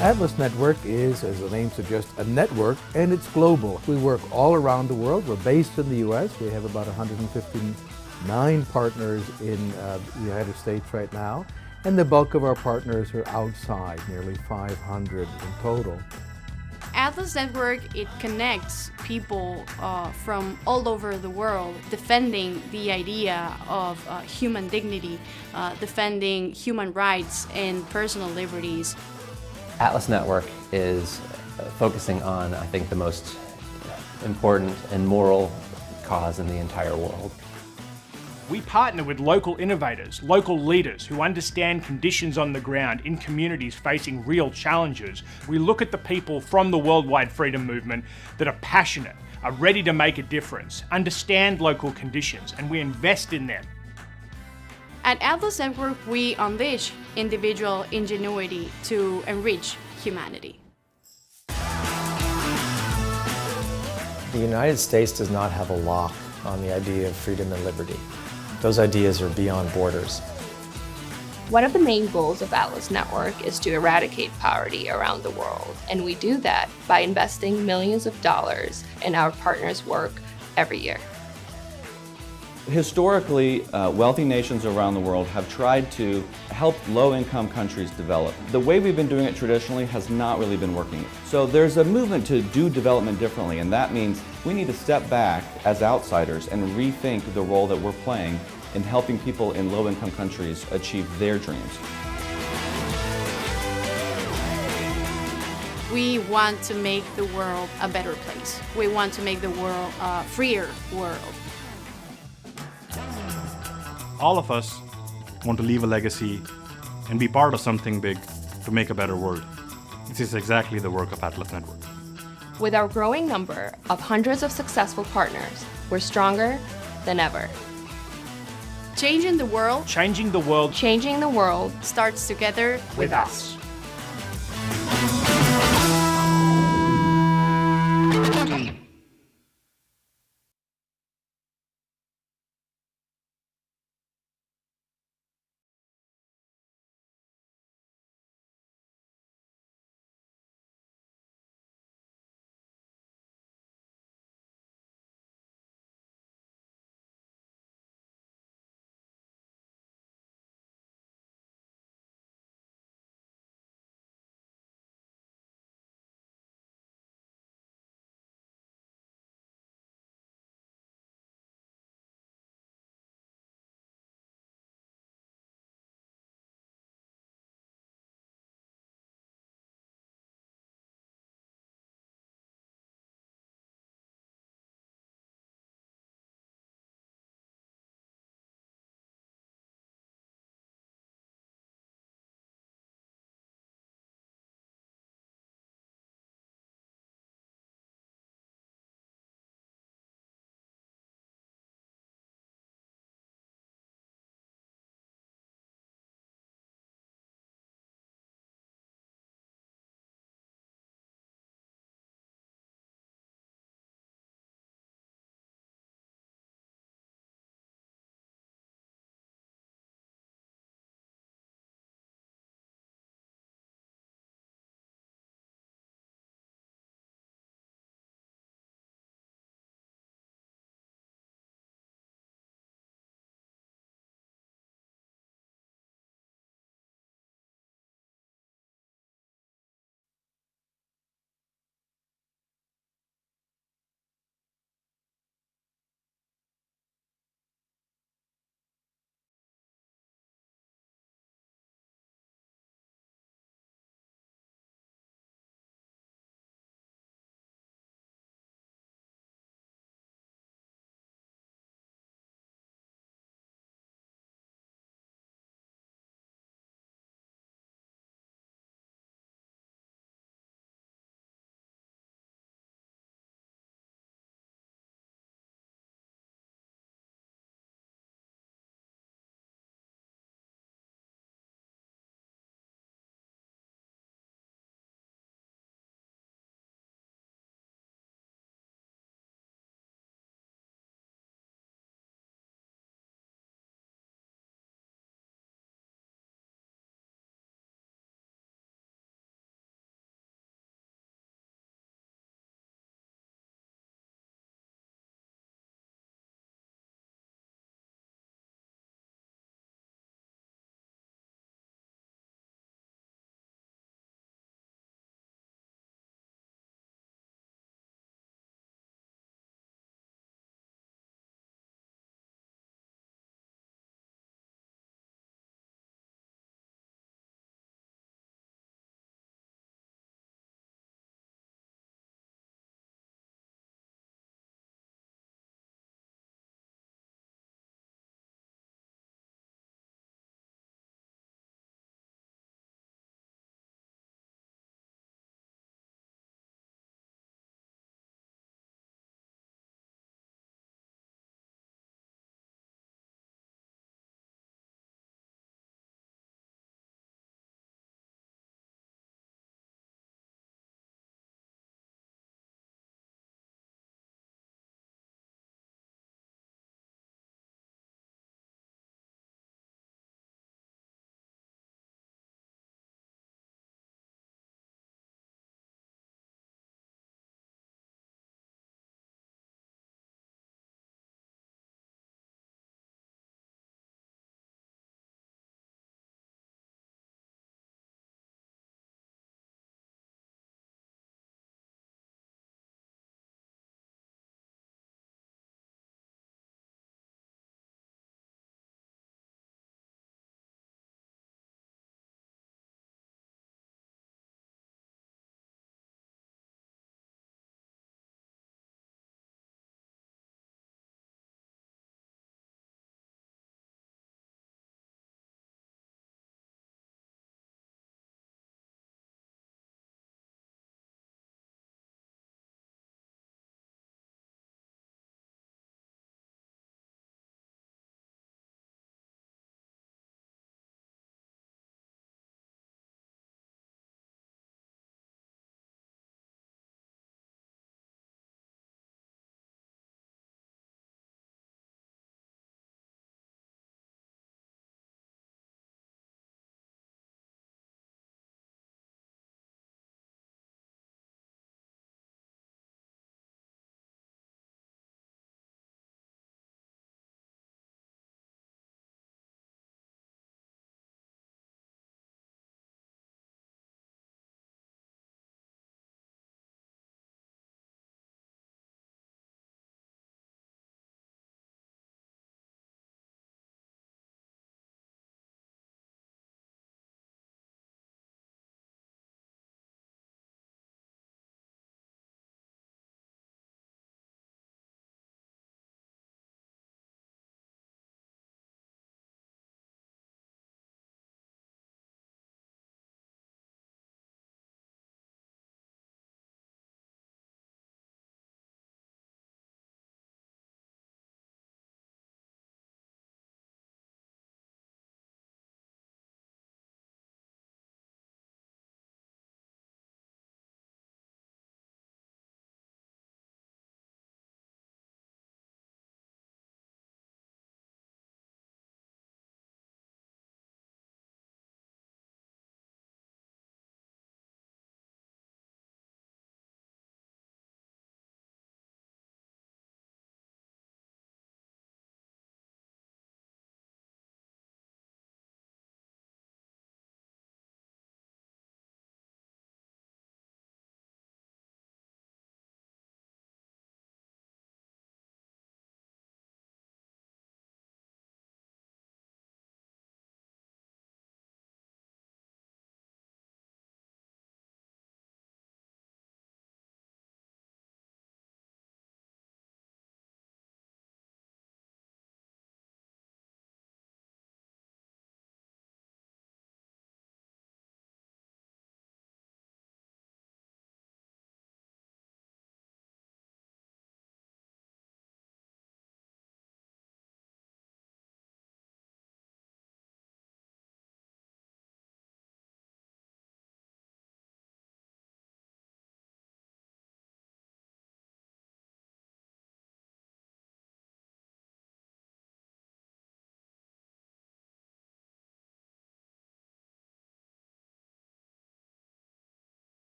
Atlas Network is, as the name suggests, a network, and it's global. We work all around the world. We're based in the U.S. We have about 159 partners in the United States right now, and the bulk of our partners are outside, nearly 500 in total. Atlas Network, it connects people from all over the world defending the idea of human dignity, defending human rights and personal liberties. Atlas Network is focusing on, I think, the most important and moral cause in the entire world. We partner with local innovators, local leaders who understand conditions on the ground in communities facing real challenges. We look at the people from the worldwide freedom movement that are passionate, are ready to make a difference, understand local conditions, and we invest in them. At Atlas Network, we unleash individual ingenuity to enrich humanity. The United States does not have a lock on the idea of freedom and liberty. Those ideas are beyond borders. One of the main goals of Atlas Network is to eradicate poverty around the world, and we do that by investing millions of dollars in our partners' work every year. Historically, wealthy nations around the world have tried to help low-income countries develop. The way we've been doing it traditionally has not really been working. So there's a movement to do development differently, and that means we need to step back as outsiders and rethink the role that we're playing in helping people in low-income countries achieve their dreams. We want to make the world a better place. We want to make the world a freer world. All of us want to leave a legacy and be part of something big to make a better world. This is exactly the work of Atlas Network. With our growing number of hundreds of successful partners, we're stronger than ever. Changing the world. Changing the world. Changing the world starts together with us.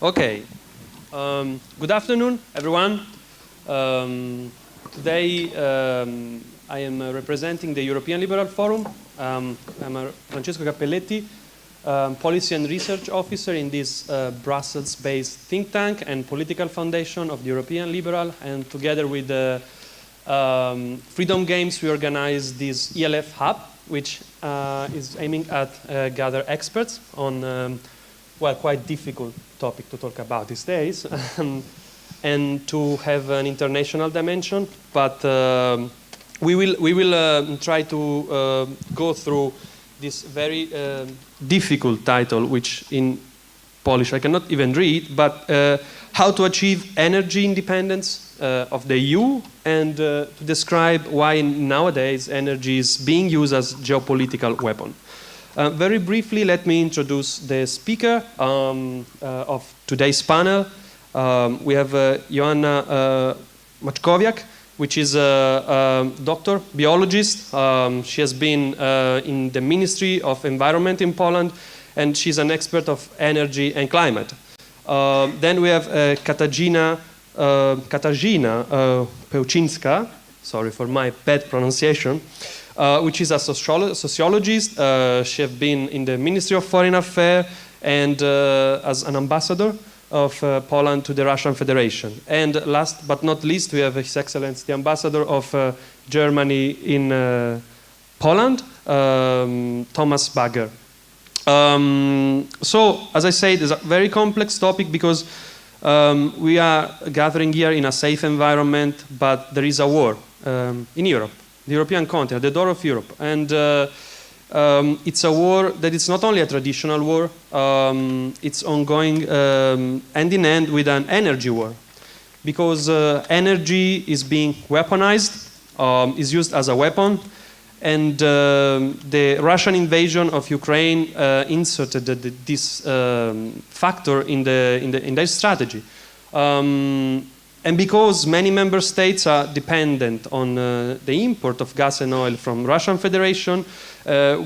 Okay. Good afternoon, everyone. Today I am representing the European Liberal Forum. I'm Francesco Cappelletti, Policy and Research Officer in this Brussels-based think tank and political foundation of the European Liberal. And together with the Freedom Games, we organize this ELF Hub, which is aiming at gather experts on well, quite difficult topic to talk about these days, and to have an international dimension. But we will try to go through this very difficult title, which in Polish I cannot even read, but how to achieve energy independence of the EU, and to describe why nowadays energy is being used as geopolitical weapon. Very briefly, let me introduce the speaker of today's panel. We have Joanna Maćkowiak, which is a doctor, biologist. She has been in the Ministry of Environment in Poland, and she's an expert of energy and climate. Then we have Katarzyna Pełczyńska, sorry for my bad pronunciation, which is a sociologist. She has been in the Ministry of Foreign Affairs and as an ambassador of Poland to the Russian Federation. And last but not least, we have His Excellency the Ambassador of Germany in Poland, Thomas Bagger. So, as I said, it's a very complex topic because we are gathering here in a safe environment, but there is a war in Europe, the European continent, the door of Europe. And it's a war that is not only a traditional war, it's ongoing hand in hand with an energy war. Because energy is being weaponized, is used as a weapon, and the Russian invasion of Ukraine inserted this factor in their strategy. And because many member states are dependent on the import of gas and oil from Russian Federation,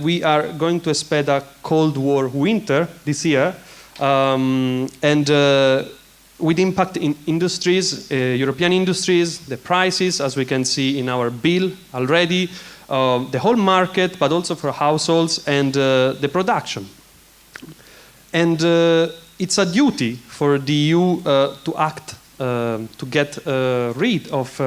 we are going to expect a Cold War winter this year, and with impact in industries, European industries, the prices, as we can see in our bill already, the whole market, but also for households and the production. And it's a duty for the EU to act to get rid of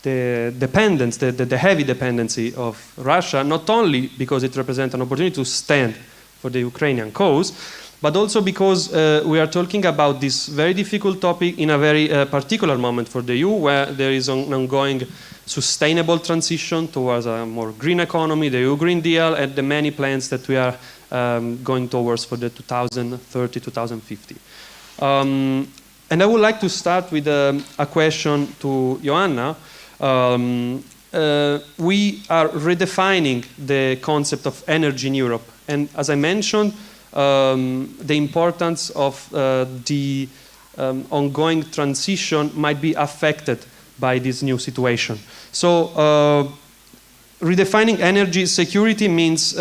the dependence, the heavy dependency of Russia, not only because it represents an opportunity to stand for the Ukrainian cause, but also because we are talking about this very difficult topic in a very particular moment for the EU, where there is an ongoing sustainable transition towards a more green economy, the EU Green Deal, and the many plans that we are going towards for the 2030-2050. And I would like to start with a question to Joanna. We are redefining the concept of energy in Europe. And as I mentioned, the importance of the ongoing transition might be affected by this new situation. So redefining energy security means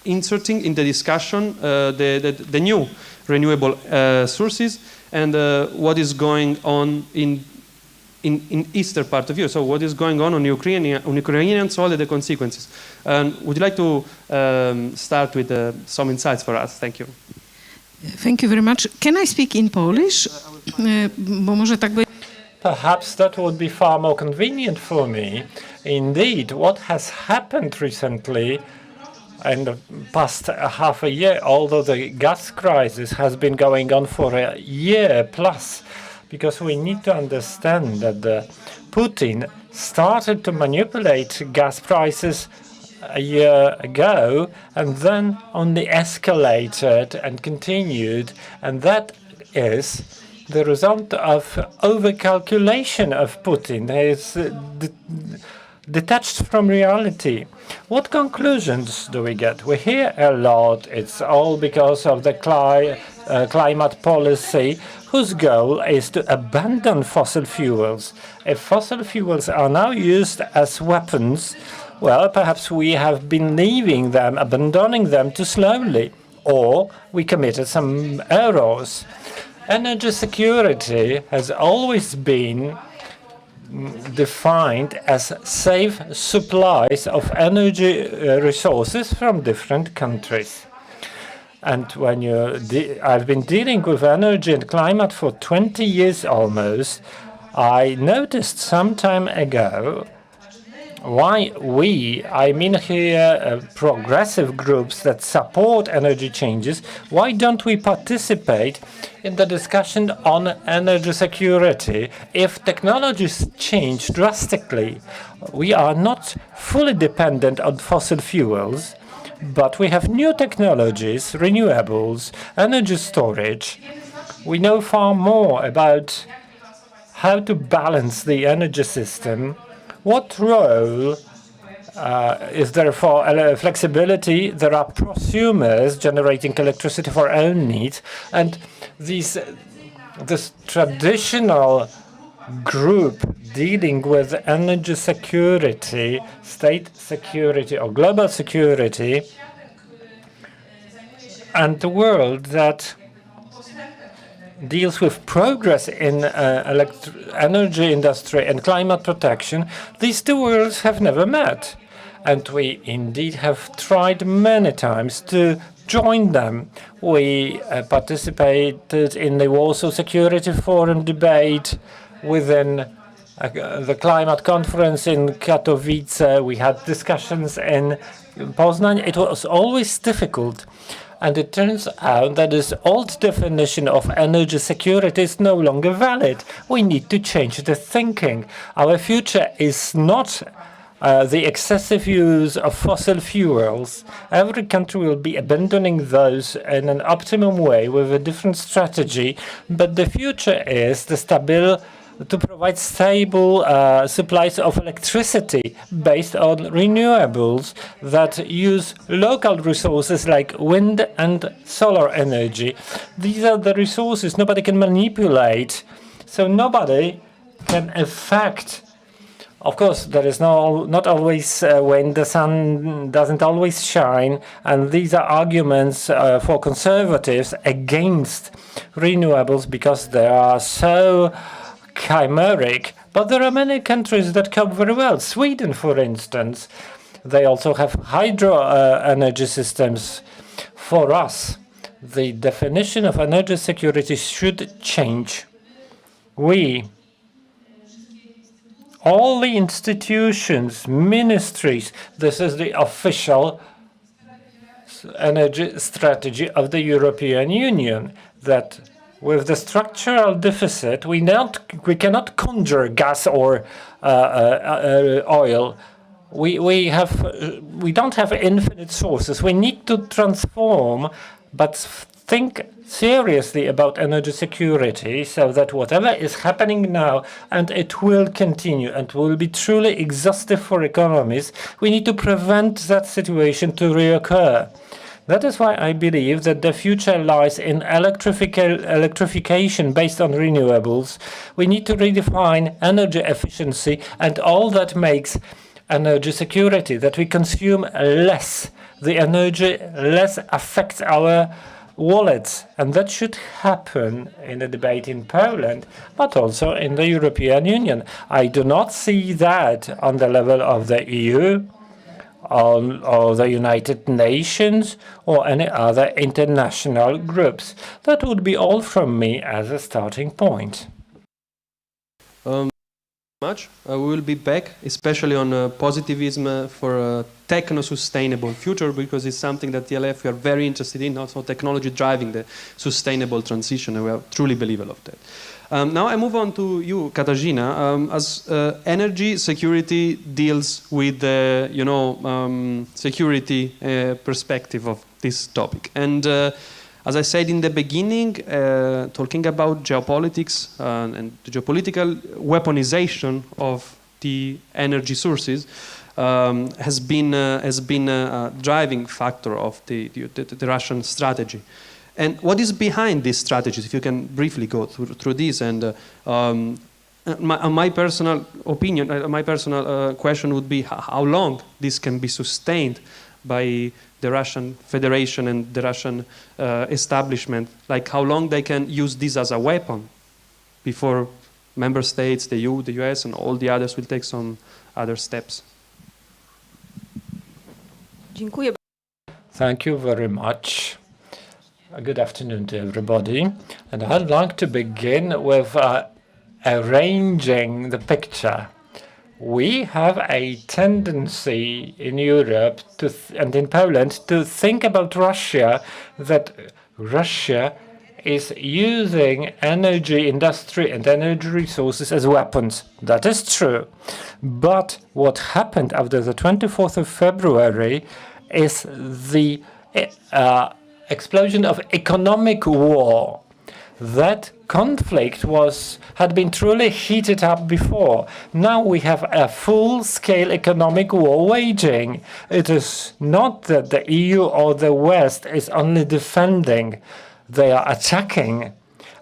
inserting in the discussion the new renewable sources and what is going on in eastern part of Europe. So what is going on Ukrainian soil and the consequences. Would you like to start with some insights for us? Thank you. Thank you very much. Can I speak in Polish? Bo może tak by... Perhaps that would be far more convenient for me. Indeed, what has happened recently in the past half a year, although the gas crisis has been going on for a year plus, because we need to understand that Putin started to manipulate gas prices a year ago and then only escalated and continued, and that is the result of overcalculation of Putin. He is detached from reality. What conclusions do we get? We hear a lot. It's all because of the climate policy, whose goal is to abandon fossil fuels. If fossil fuels are now used as weapons, well, perhaps we have been leaving them, abandoning them too slowly, or we committed some errors. Energy security has always been defined as safe supplies of energy resources from different countries. And when I've been dealing with energy and climate for 20 years almost, I noticed some time ago why I mean here progressive groups that support energy changes, why don't we participate in the discussion on energy security? If technologies change drastically, we are not fully dependent on fossil fuels, but we have new technologies, renewables, energy storage. We know far more about how to balance the energy system. What role is there for flexibility? There are prosumers generating electricity for own needs, and this traditional group dealing with energy security, state security or global security, and the world that deals with progress in energy industry and climate protection, these two worlds have never met. And we indeed have tried many times to join them. We participated in the Warsaw Security Forum debate within the climate conference in Katowice. We had discussions in Poznań. It was always difficult. And it turns out that this old definition of energy security is no longer valid. We need to change the thinking. Our future is not the excessive use of fossil fuels. Every country will be abandoning those in an optimum way with a different strategy. But the future is to provide stable supplies of electricity based on renewables that use local resources like wind and solar energy. These are the resources nobody can manipulate, so nobody can affect. Of course, there is not always when the sun doesn't always shine, and these are arguments for conservatives against renewables because they are so chimeric, but there are many countries that cope very well. Sweden, for instance, they also have hydro energy systems. For us, the definition of energy security should change. All the institutions, ministries, this is the official energy strategy of the European Union, that with the structural deficit, we cannot conjure gas or oil. We don't have infinite sources. We need to transform, but think seriously about energy security so that whatever is happening now, and it will continue and will be truly exhaustive for economies, we need to prevent that situation to reoccur. That is why I believe that the future lies in electrification based on renewables. We need to redefine energy efficiency and all that makes energy security, that we consume less. The energy less affects our wallets, and that should happen in the debate in Poland, but also in the European Union. I do not see that on the level of the EU, or the United Nations, or any other international groups. That would be all from me as a starting point. We will be back, especially on positivism for a techno-sustainable future, because it's something that TLF we are very interested in, also technology driving the sustainable transition, and we are truly believers of that. Now I move on to you, Katarzyna. As energy security deals with the security perspective of this topic, and as I said in the beginning, talking about geopolitics and the geopolitical weaponization of the energy sources has been a driving factor of the Russian strategy. And what is behind these strategies? If you can briefly go through these, and my personal opinion, my personal question would be how long this can be sustained by the Russian Federation and the Russian establishment, like how long they can use this as a weapon before member states, the EU, the US, and all the others will take some other steps. Thank you very much. Good afternoon to everybody. And I'd like to begin with arranging the picture. We have a tendency in Europe and in Poland to think about Russia, that Russia is using energy industry and energy resources as weapons. That is true. But what happened after the 24th of February is the explosion of economic war. That conflict had been truly heated up before. Now we have a full-scale economic war waging. It is not that the EU or the West is only defending. They are attacking,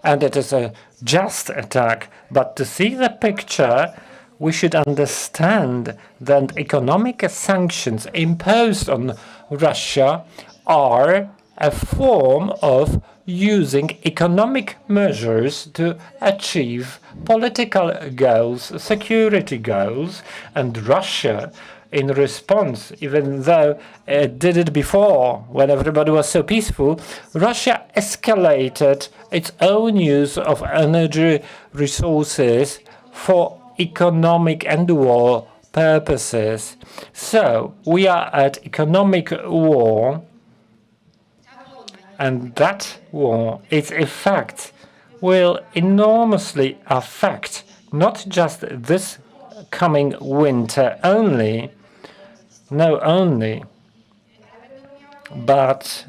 and it is a just attack. But to see the picture, we should understand that economic sanctions imposed on Russia are a form of using economic measures to achieve political goals, security goals, and Russia, in response, even though it did it before when everybody was so peaceful, Russia escalated its own use of energy resources for economic and war purposes. So we are at economic war, and that war, its effect, will enormously affect not just this coming winter only, but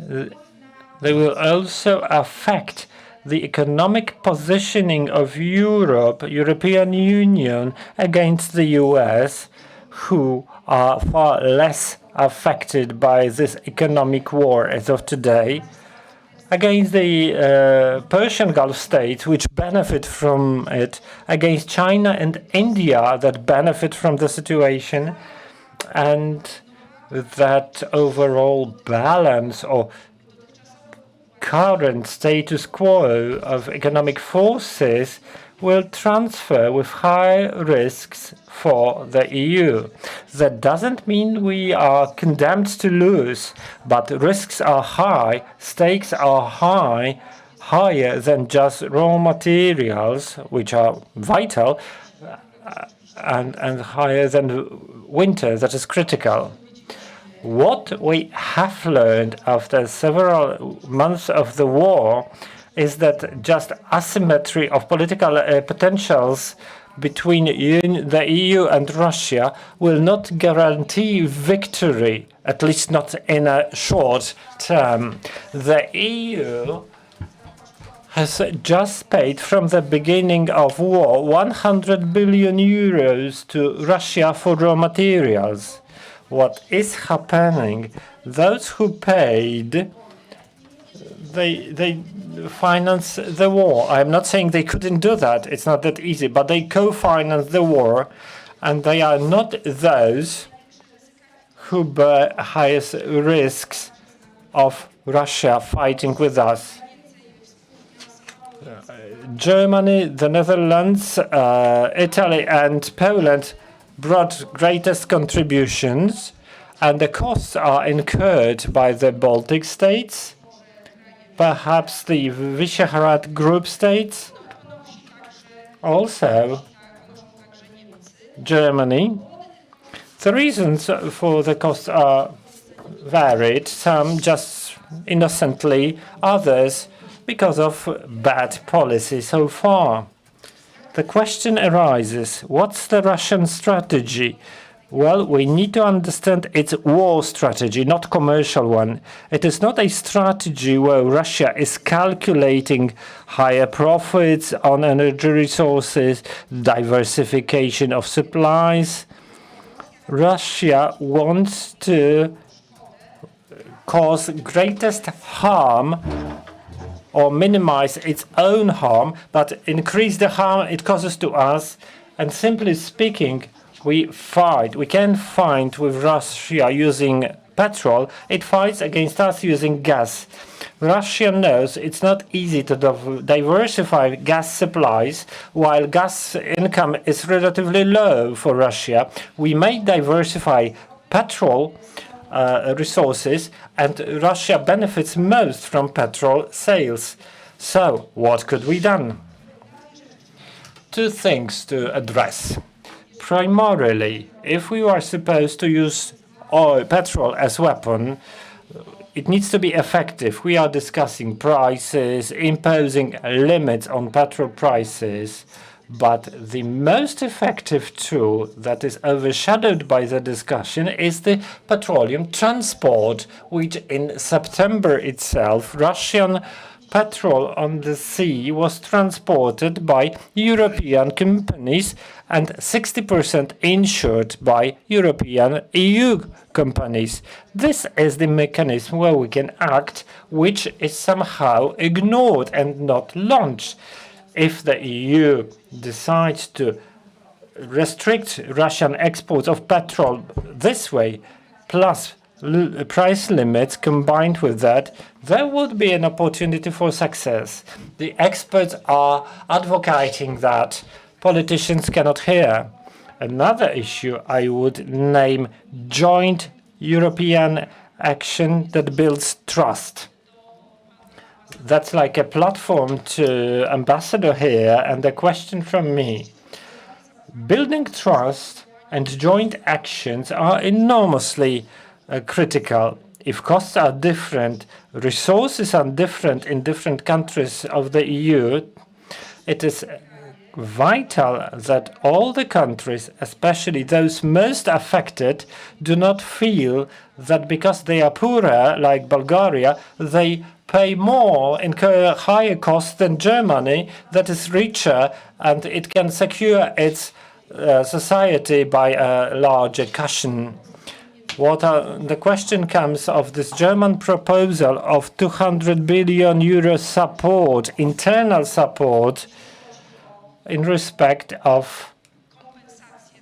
they will also affect the economic positioning of Europe, European Union, against the US, who are far less affected by this economic war as of today, against the Persian Gulf states, which benefit from it, against China and India that benefit from the situation, and that overall balance or current status quo of economic forces will transfer with high risks for the EU. That doesn't mean we are condemned to lose, but risks are high, stakes are high, higher than just raw materials, which are vital, and higher than winter, that is critical. What we have learned after several months of the war is that just asymmetry of political potentials between the EU and Russia will not guarantee victory, at least not in a short term. The EU has just paid from the beginning of war 100 billion euros to Russia for raw materials. What is happening? Those who paid, they finance the war. I'm not saying they couldn't do that. It's not that easy, but they co-finance the war, and they are not those who bear highest risks of Russia fighting with us. Germany, the Netherlands, Italy, and Poland brought greatest contributions, and the costs are incurred by the Baltic states, perhaps the Visegrad Group states, also Germany. The reasons for the costs are varied, some just innocently, others because of bad policy so far. The question arises, what's the Russian strategy? Well, we need to understand its war strategy, not commercial one. It is not a strategy where Russia is calculating higher profits on energy resources, diversification of supplies. Russia wants to cause greatest harm or minimize its own harm, but increase the harm it causes to us. And simply speaking, we can fight with Russia using petrol, it fights against us using gas. Russia knows it's not easy to diversify gas supplies, while gas income is relatively low for Russia. We may diversify petrol resources, and Russia benefits most from petrol sales. So, what could be done? Two things to address. Primarily, if we are supposed to use petrol as weapon, it needs to be effective. We are discussing prices, imposing limits on petrol prices, but the most effective tool that is overshadowed by the discussion is the petroleum transport, which in September itself, Russian petrol on the sea was transported by European companies and 60% insured by European EU companies. This is the mechanism where we can act, which is somehow ignored and not launched. If the EU decides to restrict Russian exports of petrol this way, plus price limits combined with that, there would be an opportunity for success. The experts are advocating that. Politicians cannot hear. Another issue I would name joint European action that builds trust. That's like a platform to Ambassador here, and a question from me. Building trust and joint actions are enormously critical. If costs are different, resources are different in different countries of the EU, it is vital that all the countries, especially those most affected, do not feel that because they are poorer, like Bulgaria, they pay more, incur higher costs than Germany, that is richer, and it can secure its society by a larger cushion. The question comes of this German proposal of 200 billion euro support, internal support, in respect of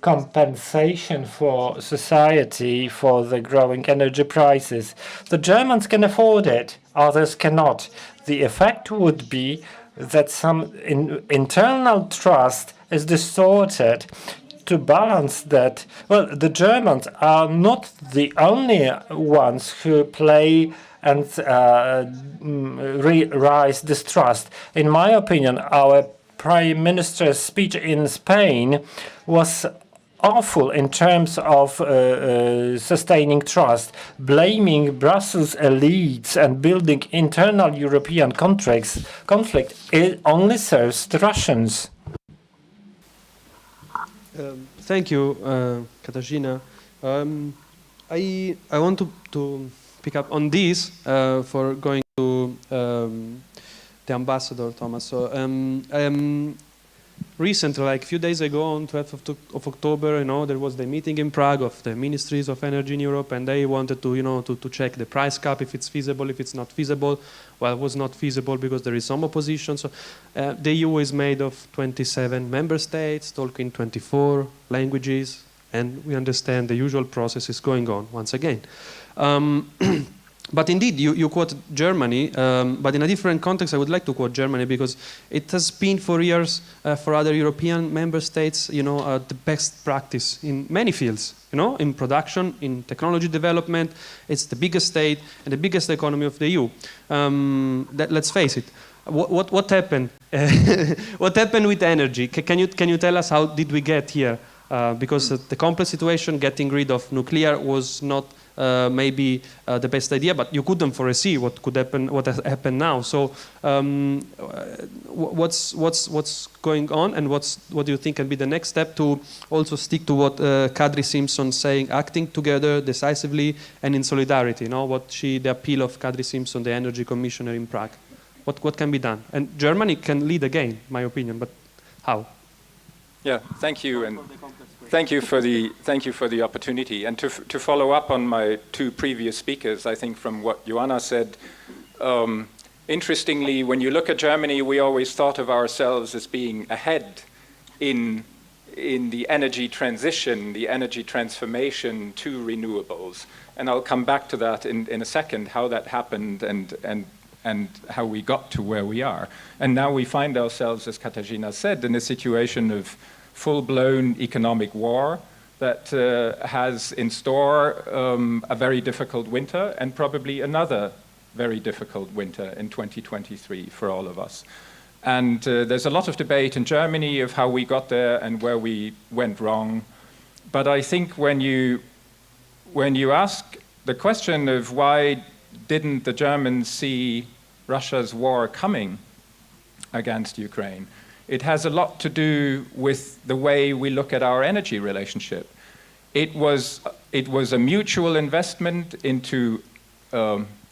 compensation for society for the growing energy prices. The Germans can afford it, others cannot. The effect would be that some internal trust is distorted. To balance that, well, the Germans are not the only ones who play and rise distrust. In my opinion, our Prime Minister's speech in Spain was awful in terms of sustaining trust. Blaming Brussels elites and building internal European conflict, it only serves the Russians. Thank you, Katarzyna. I want to pick up on this for going to the ambassador, Thomas. So recently, like a few days ago, on 12th of October, there was the meeting in Prague of the ministries of energy in Europe, and they wanted to, to check the price cap, if it's feasible, if it's not feasible. Well, it was not feasible because there is some opposition. So the EU is made of 27 member states, talking 24 languages, and we understand the usual process is going on once again. But indeed, you quote Germany, but in a different context, I would like to quote Germany because it has been for years for other European member states, the best practice in many fields, in production, in technology development. It's the biggest state and the biggest economy of the EU. Let's face it. What happened? What happened with energy? Can you tell us how did we get here? Because the complex situation, getting rid of nuclear was not maybe the best idea, but you couldn't foresee what could happen, what has happened now. So, what's going on, and what do you think can be the next step to also stick to what Kadri Simpson saying, acting together decisively and in solidarity? The appeal of Kadri Simpson, the energy commissioner in Prague. What can be done? And Germany can lead again, in my opinion, but how? Yeah, thank you, and thank you for the opportunity. And to follow up on my two previous speakers, I think from what Joanna said, interestingly, when you look at Germany, we always thought of ourselves as being ahead in in the energy transition, the energy transformation to renewables. And I'll come back to that in a second, how that happened and how we got to where we are. And now we find ourselves, as Katarzyna said, in a situation of full-blown economic war that has in store a very difficult winter and probably another very difficult winter in 2023 for all of us. And there's a lot of debate in Germany of how we got there and where we went wrong. But I think when you ask the question of why didn't the Germans see Russia's war coming against Ukraine, it has a lot to do with the way we look at our energy relationship. It was a mutual investment into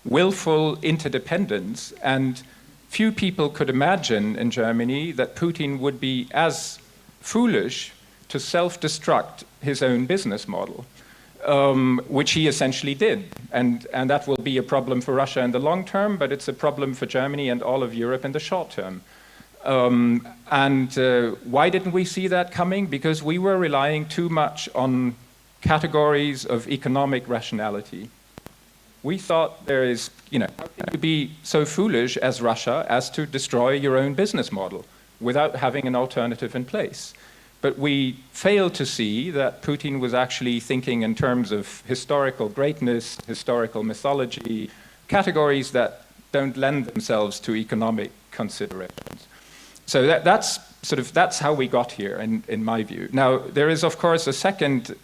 willful interdependence, and few people could imagine in Germany that Putin would be as foolish to self-destruct his own business model, which he essentially did. And that will be a problem for Russia in the long term, but it's a problem for Germany and all of Europe in the short term. Why didn't we see that coming? Because we were relying too much on categories of economic rationality. We thought there is, how can you be so foolish as Russia as to destroy your own business model without having an alternative in place? But we failed to see that Putin was actually thinking in terms of historical greatness, historical mythology, categories that don't lend themselves to economic considerations. So that's how we got here, in my view. Now, there is, of course, a second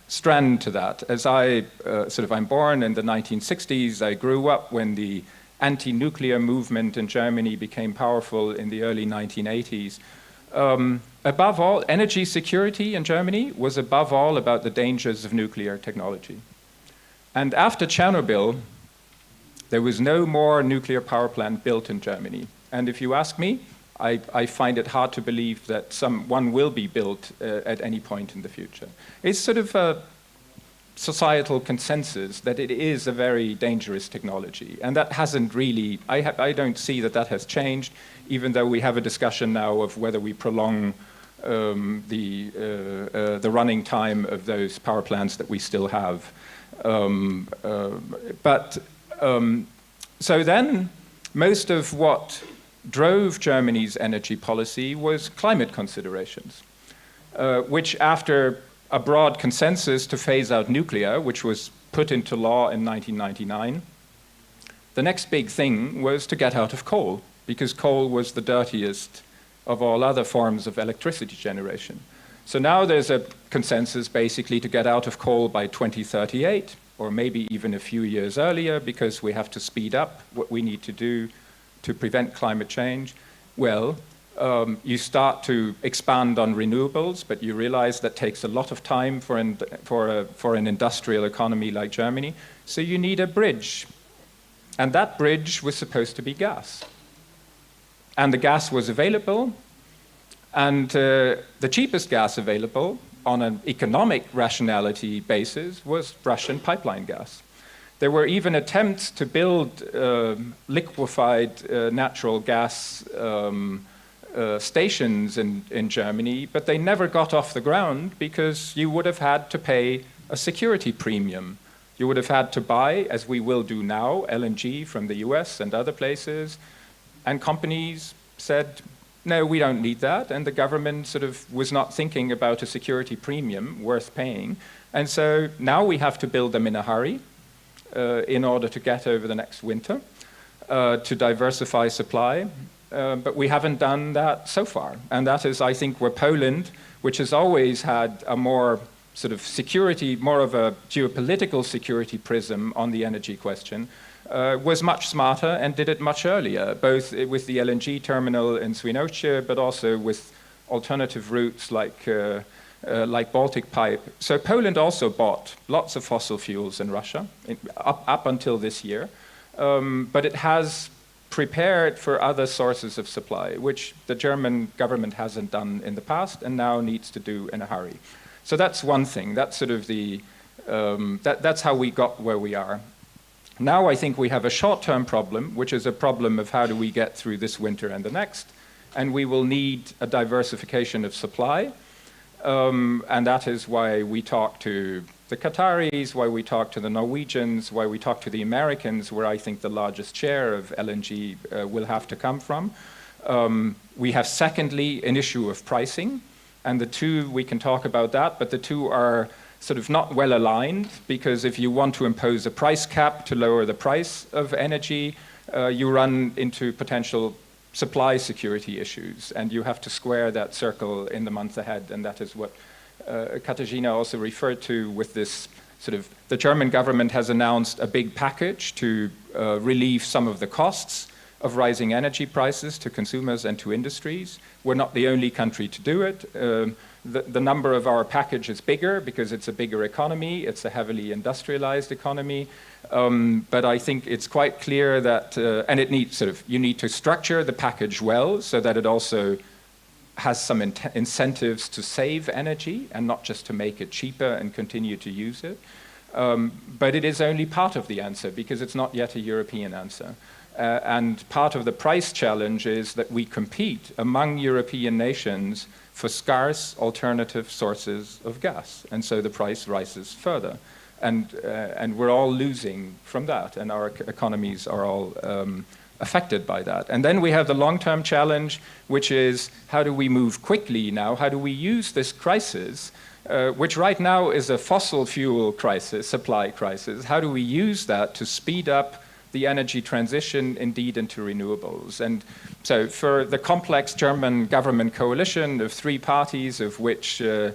strand to that. As I'm born in the 1960s, I grew up when the anti-nuclear movement in Germany became powerful in the early 1980s. Above all, energy security in Germany was above all about the dangers of nuclear technology. And after Chernobyl, there was no more nuclear power plant built in Germany. And if you ask me, I find it hard to believe that one will be built at any point in the future. It's sort of a societal consensus that it is a very dangerous technology. And that hasn't really, I don't see that has changed, even though we have a discussion now of whether we prolong the running time of those power plants that we still have. So then, most of what drove Germany's energy policy was climate considerations, which after a broad consensus to phase out nuclear, which was put into law in 1999, the next big thing was to get out of coal, because coal was the dirtiest of all other forms of electricity generation. So now there's a consensus basically to get out of coal by 2038, or maybe even a few years earlier, because we have to speed up what we need to do to prevent climate change. Well, you start to expand on renewables, but you realize that takes a lot of time for an industrial economy like Germany. So you need a bridge. And that bridge was supposed to be gas. And the gas was available, and the cheapest gas available on an economic rationality basis was Russian pipeline gas. There were even attempts to build liquefied natural gas stations in Germany, but they never got off the ground because you would have had to pay a security premium. You would have had to buy, as we will do now, LNG from the US and other places, and companies said, no, we don't need that, and the government sort of was not thinking about a security premium worth paying. And so now we have to build them in a hurry in order to get over the next winter, to diversify supply. But we haven't done that so far. And that is, I think, where Poland, which has always had a more sort of security, more of a geopolitical security prism on the energy question, was much smarter and did it much earlier, both with the LNG terminal in Świnoujście, but also with alternative routes like Baltic Pipe. So Poland also bought lots of fossil fuels in Russia up until this year, but it has prepared for other sources of supply, which the German government hasn't done in the past and now needs to do in a hurry. So that's one thing. That's sort of that's how we got where we are. Now I think we have a short-term problem, which is a problem of how do we get through this winter and the next, and we will need a diversification of supply. And that is why we talk to the Qataris, why we talk to the Norwegians, why we talk to the Americans, where I think the largest share of LNG will have to come from. We have, secondly, an issue of pricing. And the two, we can talk about that, but the two are sort of not well aligned, because if you want to impose a price cap to lower the price of energy, you run into potential supply security issues, and you have to square that circle in the months ahead, and that is what Katarzyna also referred to with this sort of, the German government has announced a big package to relieve some of the costs of rising energy prices to consumers and to industries. We're not the only country to do it. The number of our package is bigger because it's a bigger economy, it's a heavily industrialized economy, but I think it's quite clear that, and it needs sort of, you need to structure the package well so that it also has some incentives to save energy and not just to make it cheaper and continue to use it. But it is only part of the answer because it's not yet a European answer. And part of the price challenge is that we compete among European nations for scarce alternative sources of gas. And so the price rises further. And we're all losing from that, and our economies are all affected by that. And then we have the long-term challenge, which is how do we move quickly now? How do we use this crisis, which right now is a fossil fuel crisis, supply crisis? How do we use that to speed up the energy transition, indeed, into renewables? And so for the complex German government coalition of three parties, of which the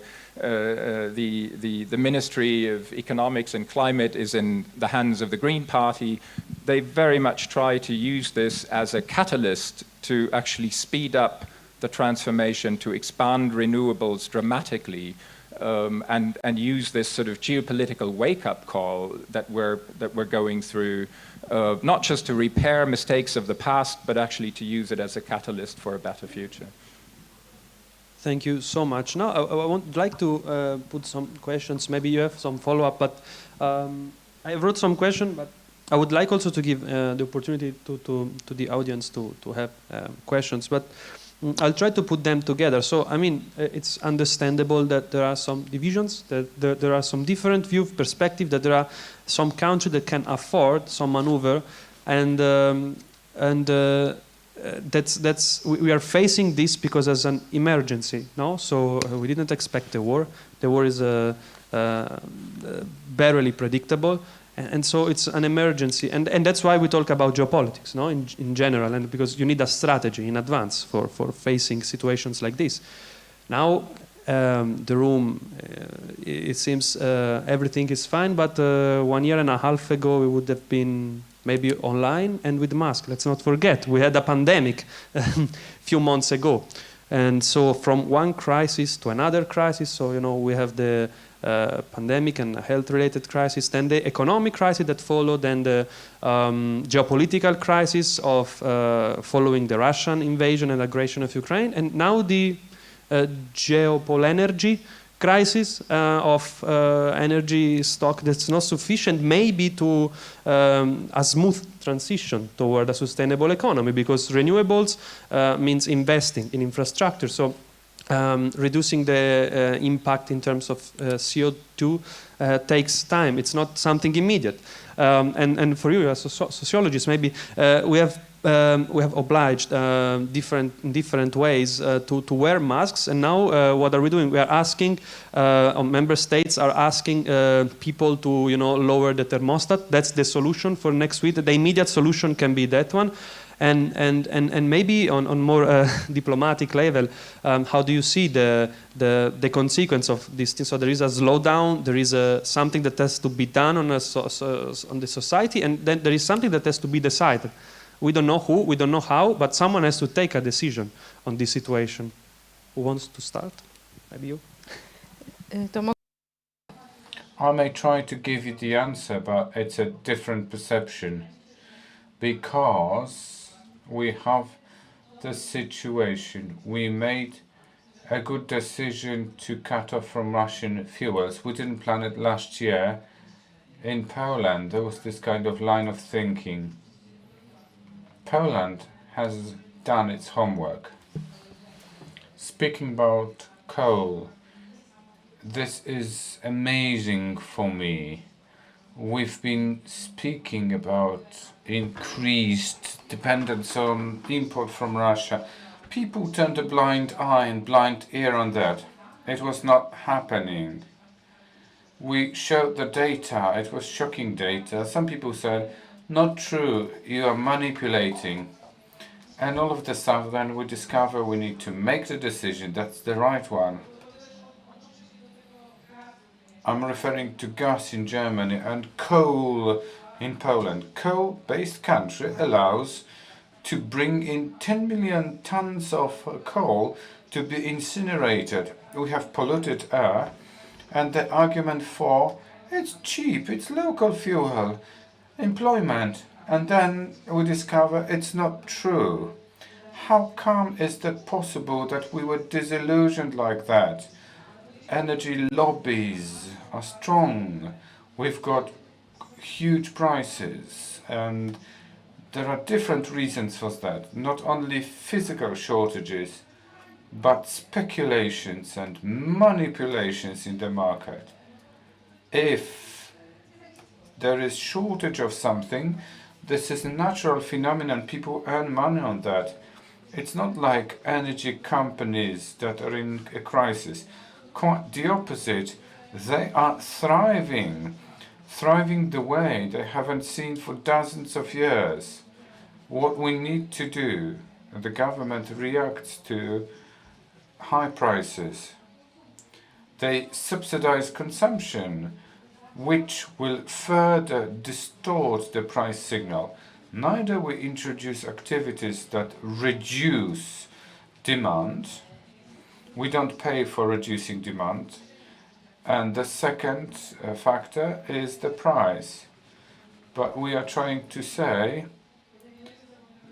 Ministry of Economics and Climate is in the hands of the Green Party, they very much try to use this as a catalyst to actually speed up the transformation, to expand renewables dramatically, and use this sort of geopolitical wake-up call that we're going through, not just to repair mistakes of the past, but actually to use it as a catalyst for a better future. Thank you so much. Now, I would like to put some questions. Maybe you have some follow-up, but I wrote some questions, but I would like also to give the opportunity to the audience to have questions, but I'll try to put them together. So, I mean, it's understandable that there are some divisions, that there are some different view perspective, that there are some countries that can afford some maneuver, and we are facing this because as an emergency, no? So we didn't expect the war. The war is barely predictable, and so it's an emergency, and that's why we talk about geopolitics, no? In general, and because you need a strategy in advance for facing situations like this. Now, the room, it seems everything is fine, but 1.5 years ago we would have been maybe online and with mask. Let's not forget, we had a pandemic a few months ago. And so from one crisis to another crisis, so, you know, we have the pandemic and health-related crisis, then the economic crisis that followed, then the geopolitical crisis of following the Russian invasion and aggression of Ukraine, and now the geopolenergy crisis of energy stock that's not sufficient maybe to a smooth transition toward a sustainable economy, because renewables means investing in infrastructure. So reducing the impact in terms of CO2 takes time. It's not something immediate. And for you as a sociologist, maybe we have obliged different ways to wear masks, and now what are we doing? We are asking, member states are asking people to, you know, lower the thermostat. That's the solution for next week. The immediate solution can be that one. And maybe on more diplomatic level, how do you see the consequence of this thing? So there is a slowdown, there is something that has to be done on the society, and then there is something that has to be decided. We don't know who, we don't know how, but someone has to take a decision on this situation. Who wants to start? Maybe you? I may try to give you the answer, but it's a different perception. Because we have the situation, we made a good decision to cut off from Russian fuels. We didn't plan it last year. In Poland, there was this kind of line of thinking. Poland has done its homework. Speaking about coal, This is amazing for me. We've been speaking about increased dependence on import from Russia. People turned a blind eye and blind ear on that. It was not happening. We showed the data. It was shocking data. Some people said, not true, you are manipulating. And all of the stuff, then we discover we need to make the decision, that's the right one. I'm referring to gas in Germany and coal in Poland. Coal-based country allows to bring in 10 million tons of coal to be incinerated. We have polluted air, and the argument for it's cheap, it's local fuel, employment, and then we discover it's not true. How come is that possible that we were disillusioned like that? Energy lobbies are strong. We've got huge prices, and there are different reasons for that. Not only physical shortages, but speculations and manipulations in the market. If there is shortage of something, this is a natural phenomenon. People earn money on that. It's not like energy companies that are in a crisis. Quite the opposite. They are thriving the way they haven't seen for dozens of years. What we need to do, the government reacts to high prices. They subsidize consumption, which will further distort the price signal. Neither we introduce activities that reduce demand. We don't pay for reducing demand. And the second factor is the price. But we are trying to say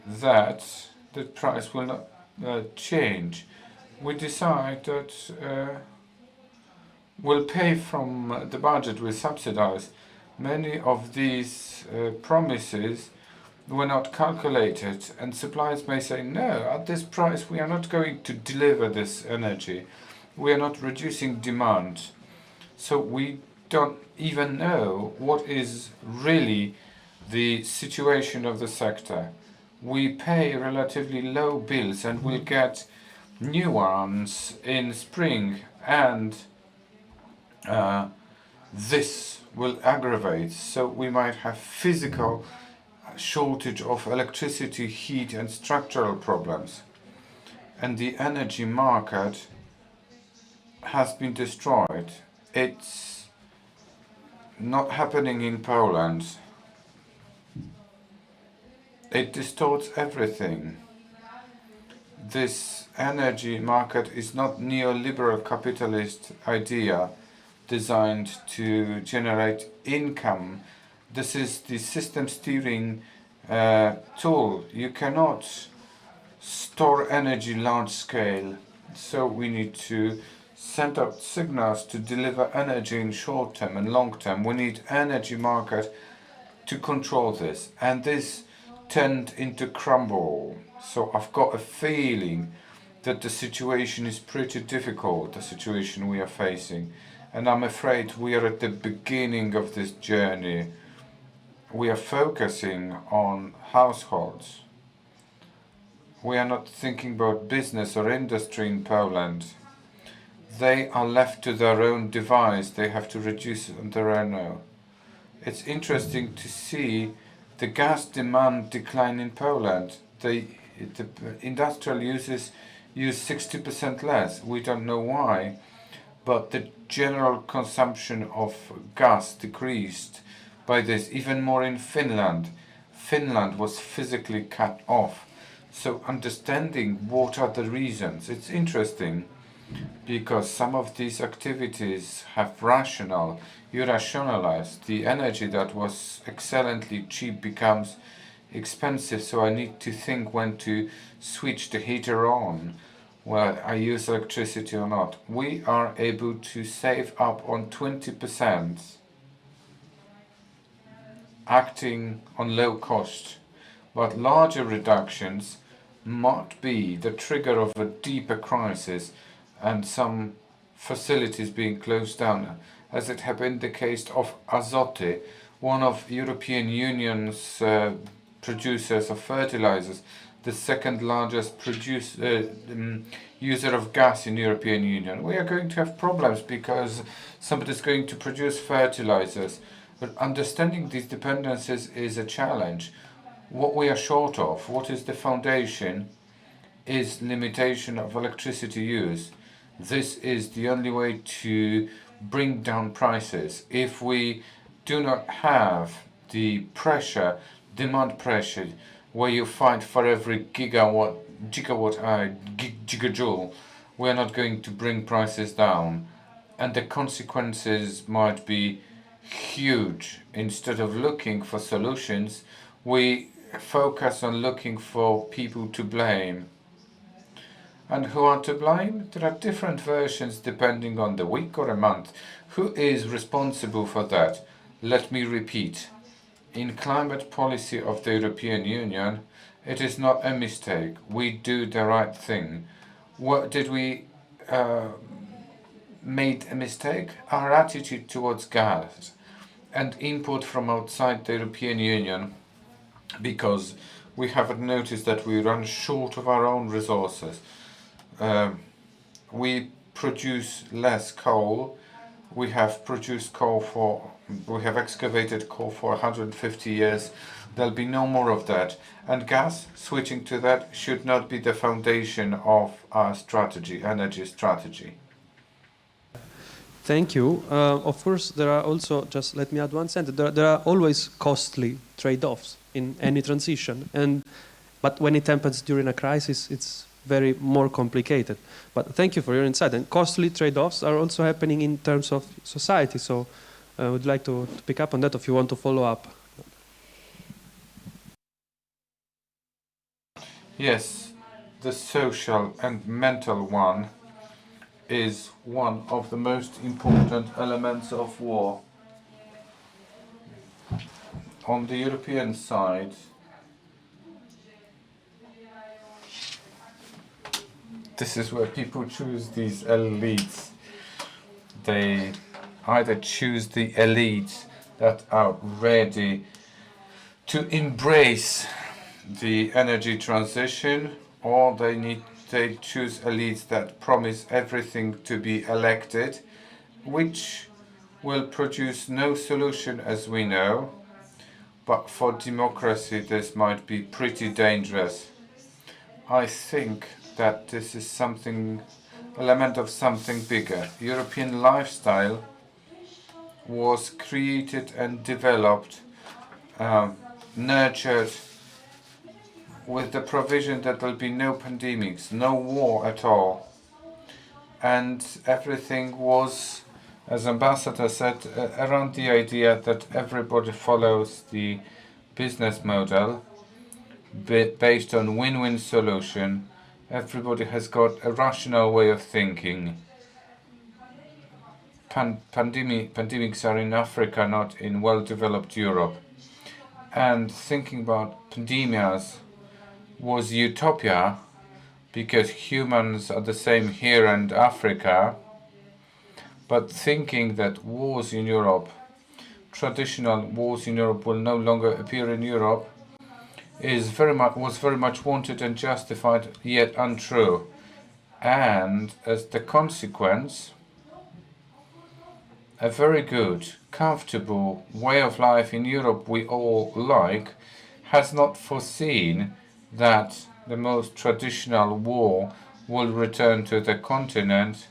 that the price will not change. We decide that we'll pay from the budget, we'll subsidize. Many of these promises were not calculated, and suppliers may say, no, at this price we are not going to deliver this energy. We are not reducing demand. So we don't even know what is really the situation of the sector. We pay relatively low bills and we'll get new ones in spring, and this will aggravate. So we might have physical shortage of electricity, heat, and structural problems. And the energy market has been destroyed. It's not happening in Poland. It distorts everything. This energy market is not neoliberal capitalist idea designed to generate income. This is the system steering tool. You cannot store energy large scale. So we need to send out signals to deliver energy in short term and long term. We need energy market to control this. And this tend into crumble. So I've got a feeling that the situation is pretty difficult, the situation we are facing. And I'm afraid we are at the beginning of this journey. We are focusing on households. We are not thinking about business or industry in Poland. They are left to their own device. They have to reduce it on their own. It's interesting to see the gas demand decline in Poland. The industrial users use 60% less. We don't know why, but the general consumption of gas decreased by this, even more in Finland. Finland was physically cut off. So understanding what are the reasons, it's interesting, because some of these activities have you rationalize. The energy that was excellently cheap becomes expensive, so I need to think when to switch the heater on, where I use electricity or not. We are able to save up on 20%, acting on low cost, but larger reductions might be the trigger of a deeper crisis, and some facilities being closed down, as it happened in the case of Azoty, one of European Union's producers of fertilizers, the second largest user of gas in European Union. We are going to have problems because somebody's going to produce fertilizers. But understanding these dependencies is a challenge. What we are short of, what is the foundation, is limitation of electricity use. This is the only way to bring down prices. If we do not have the pressure, demand pressure, where you fight for every gigajoule, we are not going to bring prices down. And the consequences might be huge. Instead of looking for solutions, we focus on looking for people to blame. And who are to blame? There are different versions depending on the week or a month. Who is responsible for that? Let me repeat. In climate policy of the European Union, it is not a mistake. We do the right thing. What did we made a mistake? Our attitude towards gas and import from outside the European Union, because we haven't noticed that we run short of our own resources. We produce less coal. We have excavated coal for 150 years. There'll be no more of that. And gas, switching to that, should not be the foundation of our strategy, energy strategy. Thank you. Of course, there are also, just let me add one sentence, there are always costly trade-offs in any transition. But when it happens during a crisis, it's very more complicated. But thank you for your insight. And costly trade-offs are also happening in terms of society. So I would like to pick up on that if you want to follow up. Yes, the social and mental one is one of the most important elements of war. On the European side, this is where people choose these elites. They either choose the elites that are ready to embrace the energy transition, or they choose elites that promise everything to be elected, which will produce no solution as we know. But for democracy this might be pretty dangerous. I think that this is something, element of something bigger. European lifestyle was created and developed, nurtured with the provision that there will be no pandemics, no war at all. And everything was, as Ambassador said, around the idea that everybody follows the business model based on win-win solution. Everybody has got a rational way of thinking. Pandemics are in Africa, not in well-developed Europe. And thinking about pandemias was utopia, because humans are the same here and Africa. But thinking that wars in Europe, traditional wars in Europe, will no longer appear in Europe was very much wanted and justified, yet untrue. And as the consequence, a very good, comfortable way of life in Europe we all like has not foreseen that the most traditional war will return to the continent,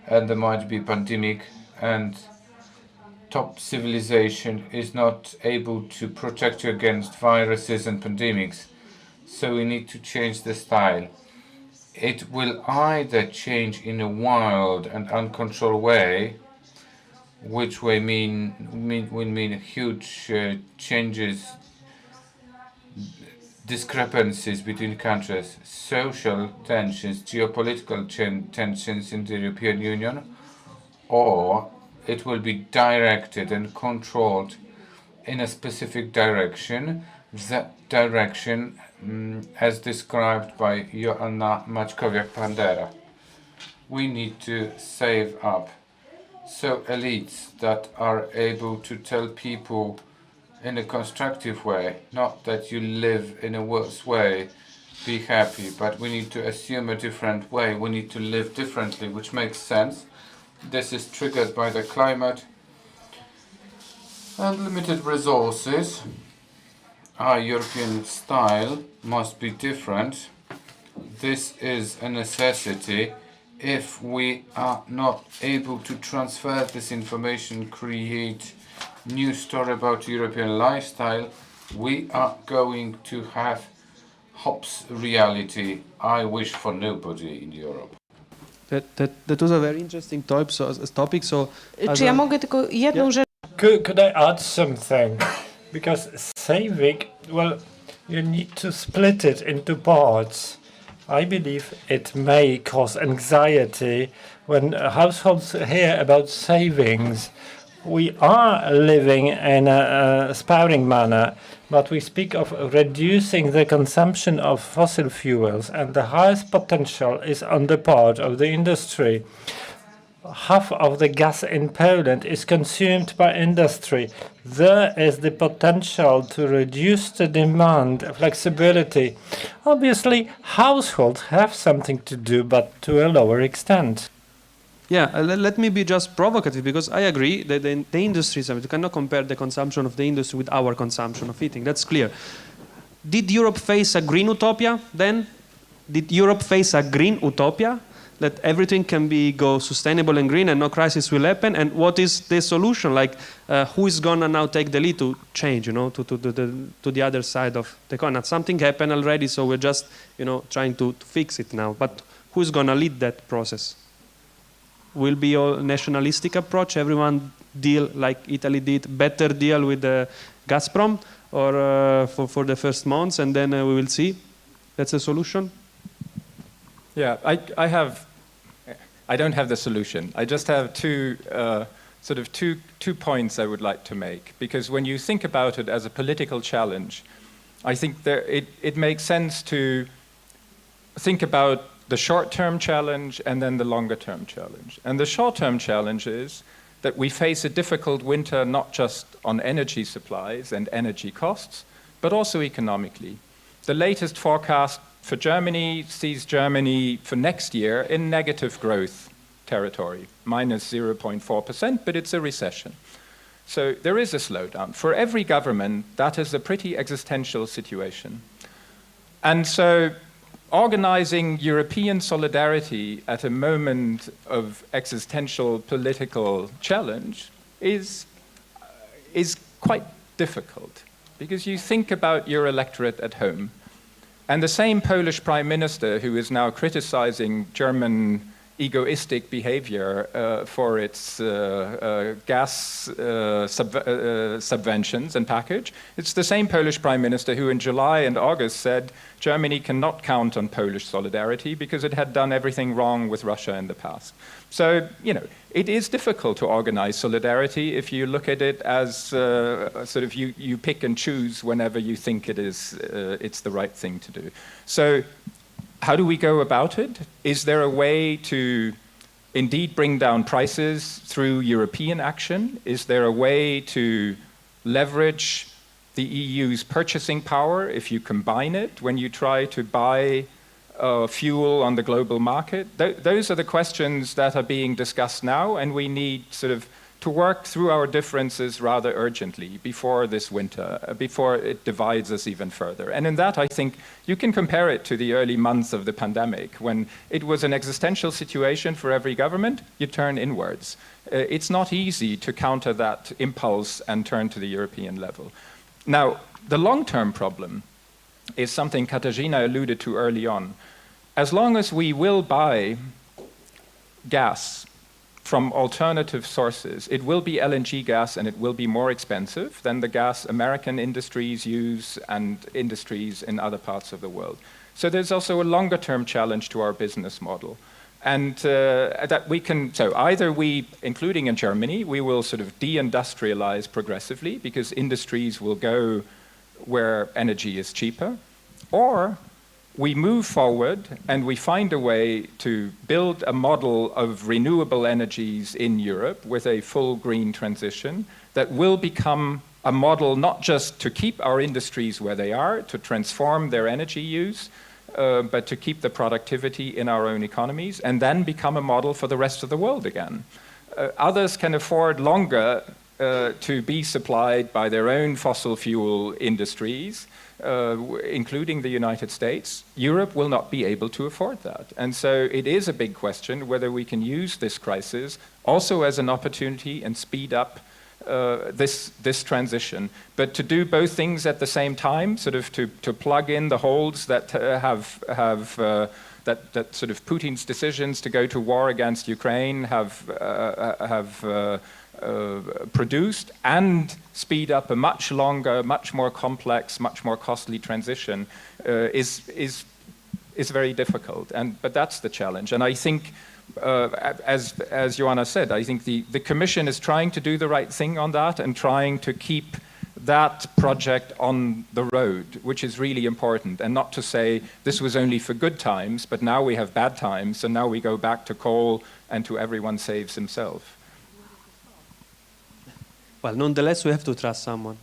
and there might be pandemic, and top civilization is not able to protect you against viruses and pandemics. So we need to change the style. It will either change in a wild and uncontrolled way, which will mean huge changes, discrepancies between countries, social tensions, geopolitical tensions in the European Union, or it will be directed and controlled in a specific direction. That direction, as described by Joanna Maćkowiak-Pandera. we need to save up. So elites that are able to tell people in a constructive way, not that you live in a worse way, be happy, but we need to assume a different way. We need to live differently, which makes sense. This is triggered by the climate and limited resources. Our European style must be different. This is a necessity. If we are not able to transfer this information, create new story about European lifestyle, we are going to have Hobbes reality. I wish for nobody in Europe. That was a very interesting topic. Czy ja mogę tylko jedną rzecz... Could I add something? Because saving, well, you need to split it into parts. I believe it may cause anxiety when households hear about savings. We are living in a sparing manner, but we speak of reducing the consumption of fossil fuels, and the highest potential is on the part of the industry. Half of the gas in Poland is consumed by industry. There is the potential to reduce the demand, flexibility. Obviously, households have something to do, but to a lower extent. Yeah, let me be just provocative, because I agree that the industries, I mean, you cannot compare the consumption of the industry with our consumption of heating. That's clear. Did Europe face a green utopia then? Did Europe face a green utopia? That everything can go sustainable and green and no crisis will happen? And what is the solution? Like, who is gonna now take the lead to change, to the other side of the coin? Something happened already, so we're just, trying to fix it now. But who's gonna lead that process? Will be a nationalistic approach? Everyone deal like Italy did, better deal with the Gazprom, or for the first months, and then we will see. That's a solution. Yeah, I don't have the solution. I just have two points I would like to make. Because when you think about it as a political challenge, I think it makes sense to think about the short-term challenge and then the longer-term challenge. And the short-term challenge is that we face a difficult winter not just on energy supplies and energy costs, but also economically. The latest forecast for Germany sees Germany for next year in negative growth territory, minus 0.4%, but it's a recession. So there is a slowdown. For every government, that is a pretty existential situation. And so organizing European solidarity at a moment of existential political challenge is quite difficult, because you think about your electorate at home. And the same Polish prime minister who is now criticizing German egoistic behavior for its gas subventions and package, it's the same Polish prime minister who in July and August said Germany cannot count on Polish solidarity because it had done everything wrong with Russia in the past. So, it is difficult to organize solidarity if you look at it as you pick and choose whenever you think it's the right thing to do. So, how do we go about it? Is there a way to indeed bring down prices through European action? Is there a way to leverage the EU's purchasing power if you combine it when you try to buy fuel on the global market? Those are the questions that are being discussed now, and we need to work through our differences rather urgently before this winter, before it divides us even further. And in that, I think you can compare it to the early months of the pandemic, when it was an existential situation for every government. You turn inwards. It's not easy to counter that impulse and turn to the European level. Now, the long-term problem is something Katarzyna alluded to early on. As long as we will buy gas from alternative sources, it will be LNG gas, and it will be more expensive than the gas American industries use and industries in other parts of the world. So there's also a longer-term challenge to our business model. And that we can, so either we, including in Germany, we will deindustrialize progressively because industries will go where energy is cheaper, or we move forward and we find a way to build a model of renewable energies in Europe with a full green transition that will become a model not just to keep our industries where they are, to transform their energy use, but to keep the productivity in our own economies, and then become a model for the rest of the world again. Others can afford longer to be supplied by their own fossil fuel industries, including the United States. Europe will not be able to afford that. And so it is a big question whether we can use this crisis also as an opportunity and speed up this transition. But to do both things at the same time, sort of to plug in the holes that that sort of Putin's decisions to go to war against Ukraine have produced, and speed up a much longer, much more complex, much more costly transition is very difficult. But that's the challenge. And I think, as Joanna said, I think the Commission is trying to do the right thing on that and trying to keep that project on the road, which is really important, and not to say this was only for good times, but now we have bad times, so now we go back to coal and to everyone saves himself. Well, nonetheless, we have to trust someone.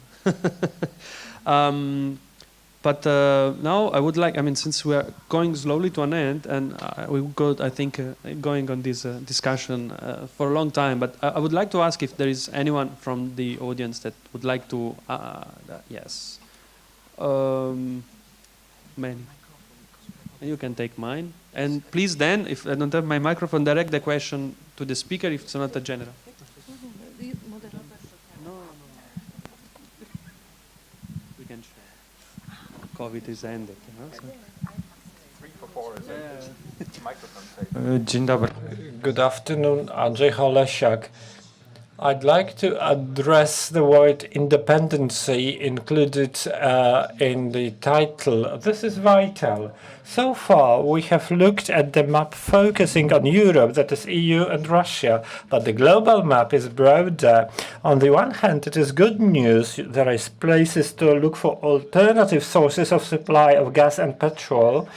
But now I would like, I mean, since we are going slowly to an end, and we will go, I think, going on this discussion for a long time, but I would like to ask if there is anyone from the audience that would like to, yes. Many. You can take mine. And please then, if I don't have my microphone, direct the question to the speaker if it's not a general. COVID is ended. Dzień dobry. Good afternoon, Andrzej Holesiak. I'd like to address the word independency included in the title. This is vital. So far, we have looked at the map focusing on Europe, that is EU and Russia, but the global map is broader. On the one hand, it is good news. There is places to look for alternative sources of supply of gas and petrol.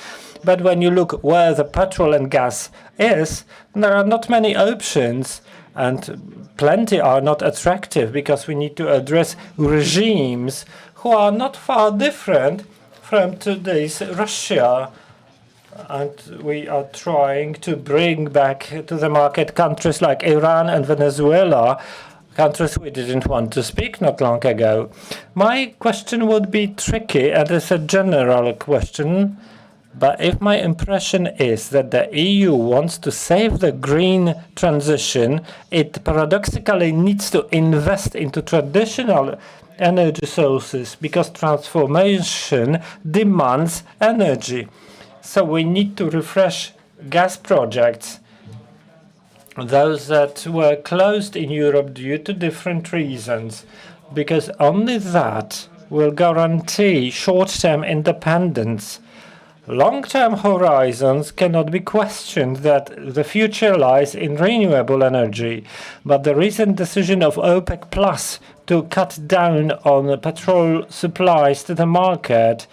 But when you look where the petrol and gas is, there are not many options, and plenty are not attractive because we need to address regimes who are not far different from today's Russia. And we are trying to bring back to the market countries like Iran and Venezuela, countries we didn't want to speak not long ago. My question would be tricky, and it's a general question. But if my impression is that the EU wants to save the green transition, it paradoxically needs to invest into traditional energy sources because transformation demands energy. So we need to refresh gas projects, those that were closed in Europe due to different reasons, because only that will guarantee short-term independence. Long-term horizons cannot be questioned that the future lies in renewable energy, but the recent decision of OPEC Plus to cut down on petrol supplies to the market,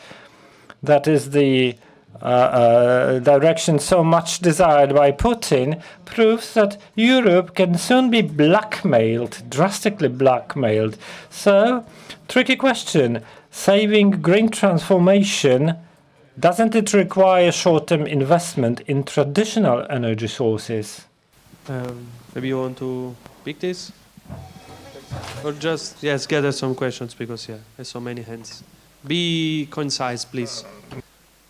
that is the direction so much desired by Putin, proves that Europe can soon be blackmailed, drastically blackmailed. So, tricky question, saving green transformation, doesn't it require short-term investment in traditional energy sources? Maybe you want to pick this? Or just, yes, gather some questions because, yeah, there's so many hands. Be concise, please.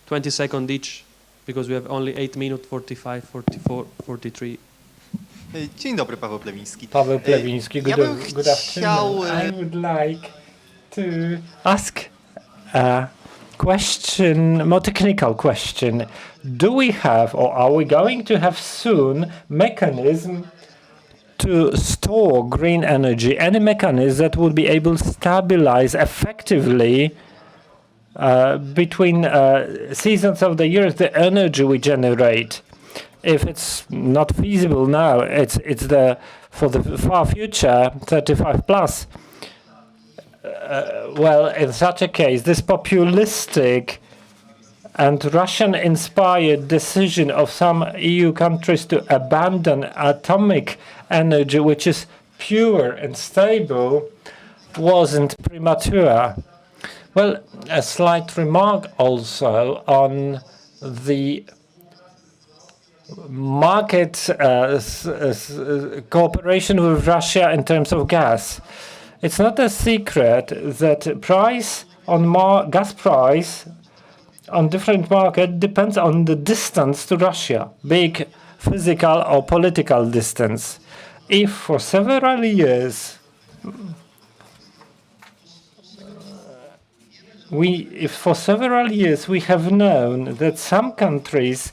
20 seconds each, because we have only 8 minutes, 45, 44, 43. Dzień dobry, Paweł Plewiński. Paweł Plewiński, good afternoon. I would like to ask a question, more technical question. Do we have, or are we going to have soon, mechanism to store green energy? Any mechanism that would be able to stabilize effectively between seasons of the year the energy we generate? If it's not feasible now, it's the for the far future 35 plus. Well, in such a case, this populistic and Russian-inspired decision of some EU countries to abandon atomic energy, which is pure and stable, wasn't premature. Well, a slight remark also on the market cooperation with Russia in terms of gas. It's not a secret that gas price on different market depends on the distance to Russia, big physical or political distance. If for several years we have known that some countries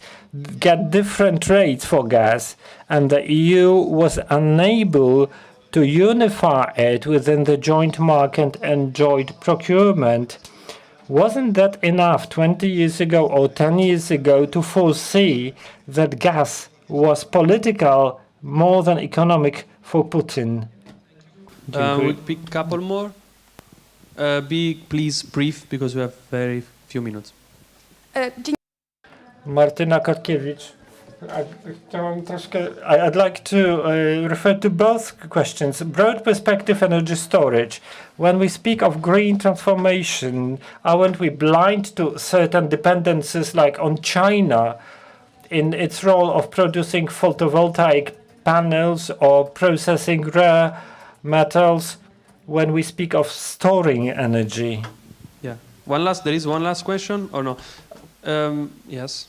get different rates for gas, and the EU was unable to unify it within the joint market and joint procurement, wasn't that enough 20 years ago or 10 years ago to foresee that gas was political more than economic for Putin? We'll pick a couple more. Be please brief because we have very few minutes. Martyna Kotkiewicz. I'd like to refer to both questions. Broad perspective energy storage. When we speak of green transformation, aren't we blind to certain dependencies like on China in its role of producing photovoltaic panels or processing rare metals when we speak of storing energy? Yeah. There is one last question or no? Yes.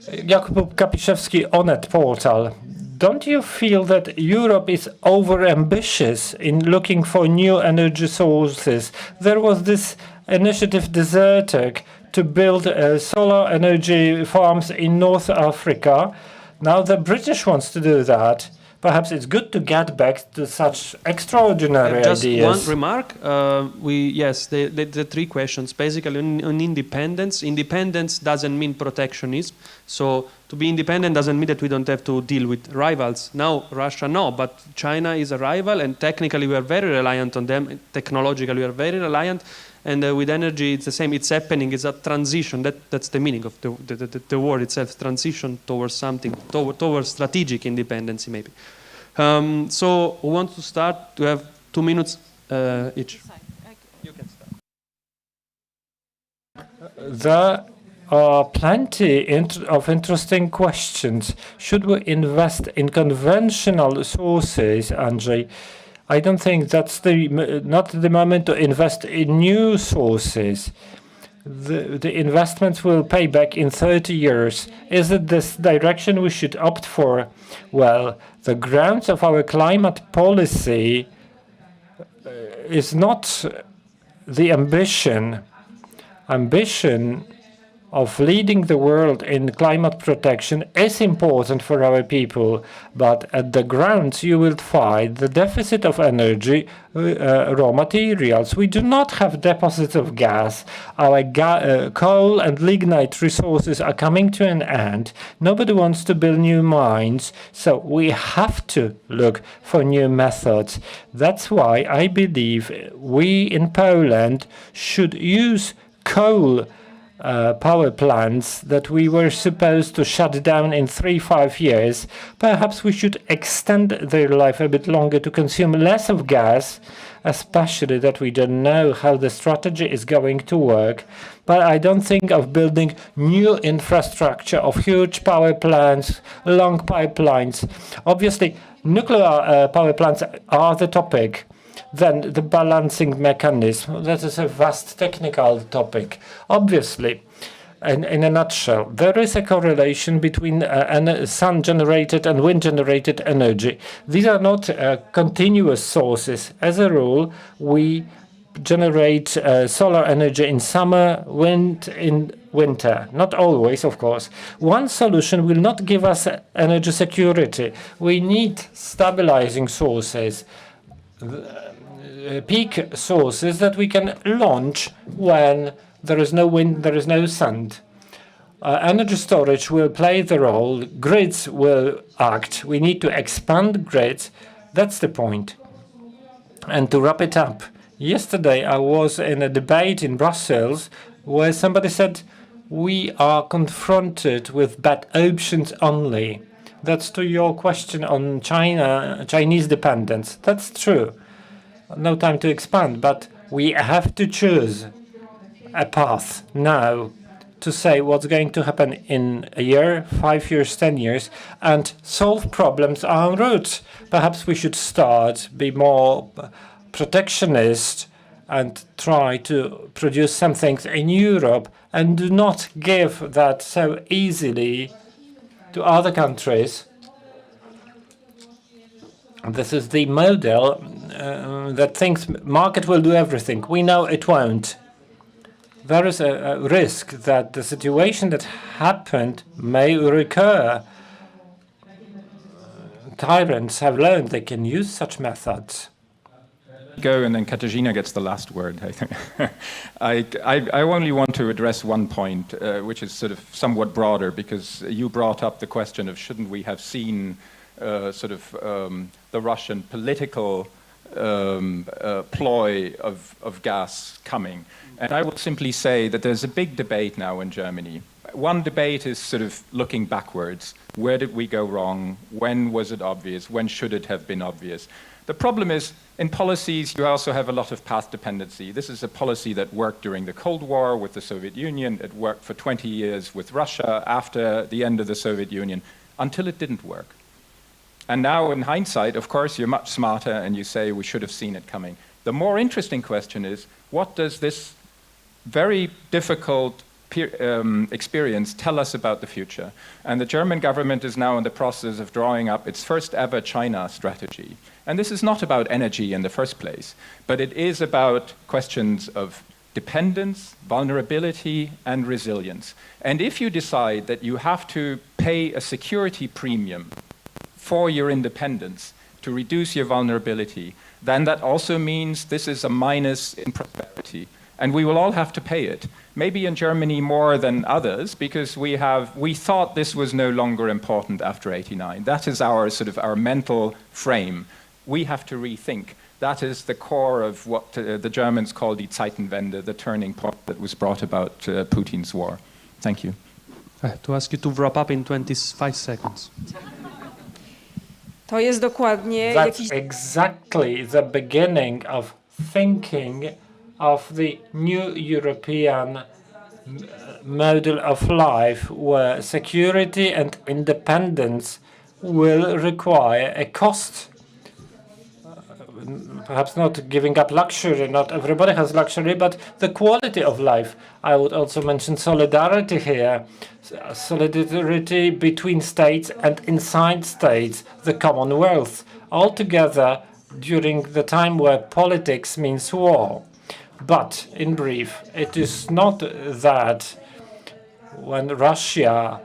Jakub Kapiszewski, Onet portal. Don't you feel that Europe is over-ambitious in looking for new energy sources? There was this initiative Desertec to build solar energy farms in North Africa. Now the British wants to do that. Perhaps it's good to get back to such extraordinary Just ideas. one remark. The three questions. Basically, on independence. Independence doesn't mean protectionism. So to be independent doesn't mean that we don't have to deal with rivals. Now, Russia, no, but China is a rival, and technically we are very reliant on them. Technologically, we are very reliant. And with energy, it's the same. It's happening. It's a transition. That's the meaning of the word itself. Transition towards something, towards strategic independence, maybe. So who wants to start? We have 2 minutes each. You can start. There are plenty of interesting questions. Should we invest in conventional sources, Andrzej? I don't think that's not the moment to invest in new sources. The investments will pay back in 30 years. Is it this direction we should opt for? Well, the grounds of our climate policy is not the ambition of leading the world in climate protection is important for our people, but at the grounds you will find the deficit of energy, raw materials. We do not have deposits of gas. Our coal and lignite resources are coming to an end. Nobody wants to build new mines, so we have to look for new methods. That's why I believe we in Poland should use coal power plants that we were supposed to shut down in 3-5 years. Perhaps we should extend their life a bit longer to consume less of gas, especially that we don't know how the strategy is going to work. But I don't think of building new infrastructure of huge power plants, long pipelines. Obviously, nuclear power plants are the topic. Then the balancing mechanism, that is a vast technical topic. Obviously, in a nutshell, there is a correlation between sun-generated and wind-generated energy. These are not continuous sources. As a rule, we generate solar energy in summer, wind in winter. Not always, of course. One solution will not give us energy security. We need stabilizing sources. Peak sources that we can launch when there is no wind, there is no sun. Energy storage will play the role, grids will act. We need to expand grids. That's the point. And to wrap it up, Yesterday, I was in a debate in Brussels where somebody said, we are confronted with bad options only. That's to your question on Chinese dependence. That's true. No time to expand, but we have to choose a path now to say what's going to happen in a year, 5 years, 10 years, and solve problems en route. Perhaps we should start, be more protectionist, and try to produce some things in Europe, and do not give that so easily to other countries. This is the model that thinks market will do everything. We know it won't. There is a risk that the situation that happened may recur. Tyrants have learned they can use such methods. Go, and then Katarzyna gets the last word, I think. I only want to address one point, which is sort of somewhat broader, because you brought up the question of shouldn't we have seen the Russian political ploy of gas coming. And I will simply say that there's a big debate now in Germany. One debate is sort of looking backwards. Where did we go wrong? When was it obvious? When should it have been obvious? The problem is, in policies, you also have a lot of path dependency. This is a policy that worked during the Cold War with the Soviet Union. It worked for 20 years with Russia after the end of the Soviet Union, until it didn't work. And now, in hindsight, of course, you're much smarter and you say we should have seen it coming. The more interesting question is, what does this very difficult experience tell us about the future? And the German government is now in the process of drawing up its first ever China strategy. And this is not about energy in the first place, but it is about questions of dependence, vulnerability, and resilience. And if you decide that you have to pay a security premium for your independence to reduce your vulnerability, then that also means this is a minus in prosperity. And we will all have to pay it. Maybe in Germany more than others, because we thought this was no longer important after '89. That is our mental frame. We have to rethink. That is the core of what the Germans call die Zeitenwende, the turning point that was brought about Putin's war. Thank you. I have to ask you to wrap up in 25 seconds. That's exactly the beginning of thinking of the new European model of life, where security and independence will require a cost. Perhaps not giving up luxury, not everybody has luxury, but the quality of life. I would also mention solidarity here, solidarity between states and inside states, the Commonwealth, all together during the time where politics means war. But, in brief, it is not that when Russia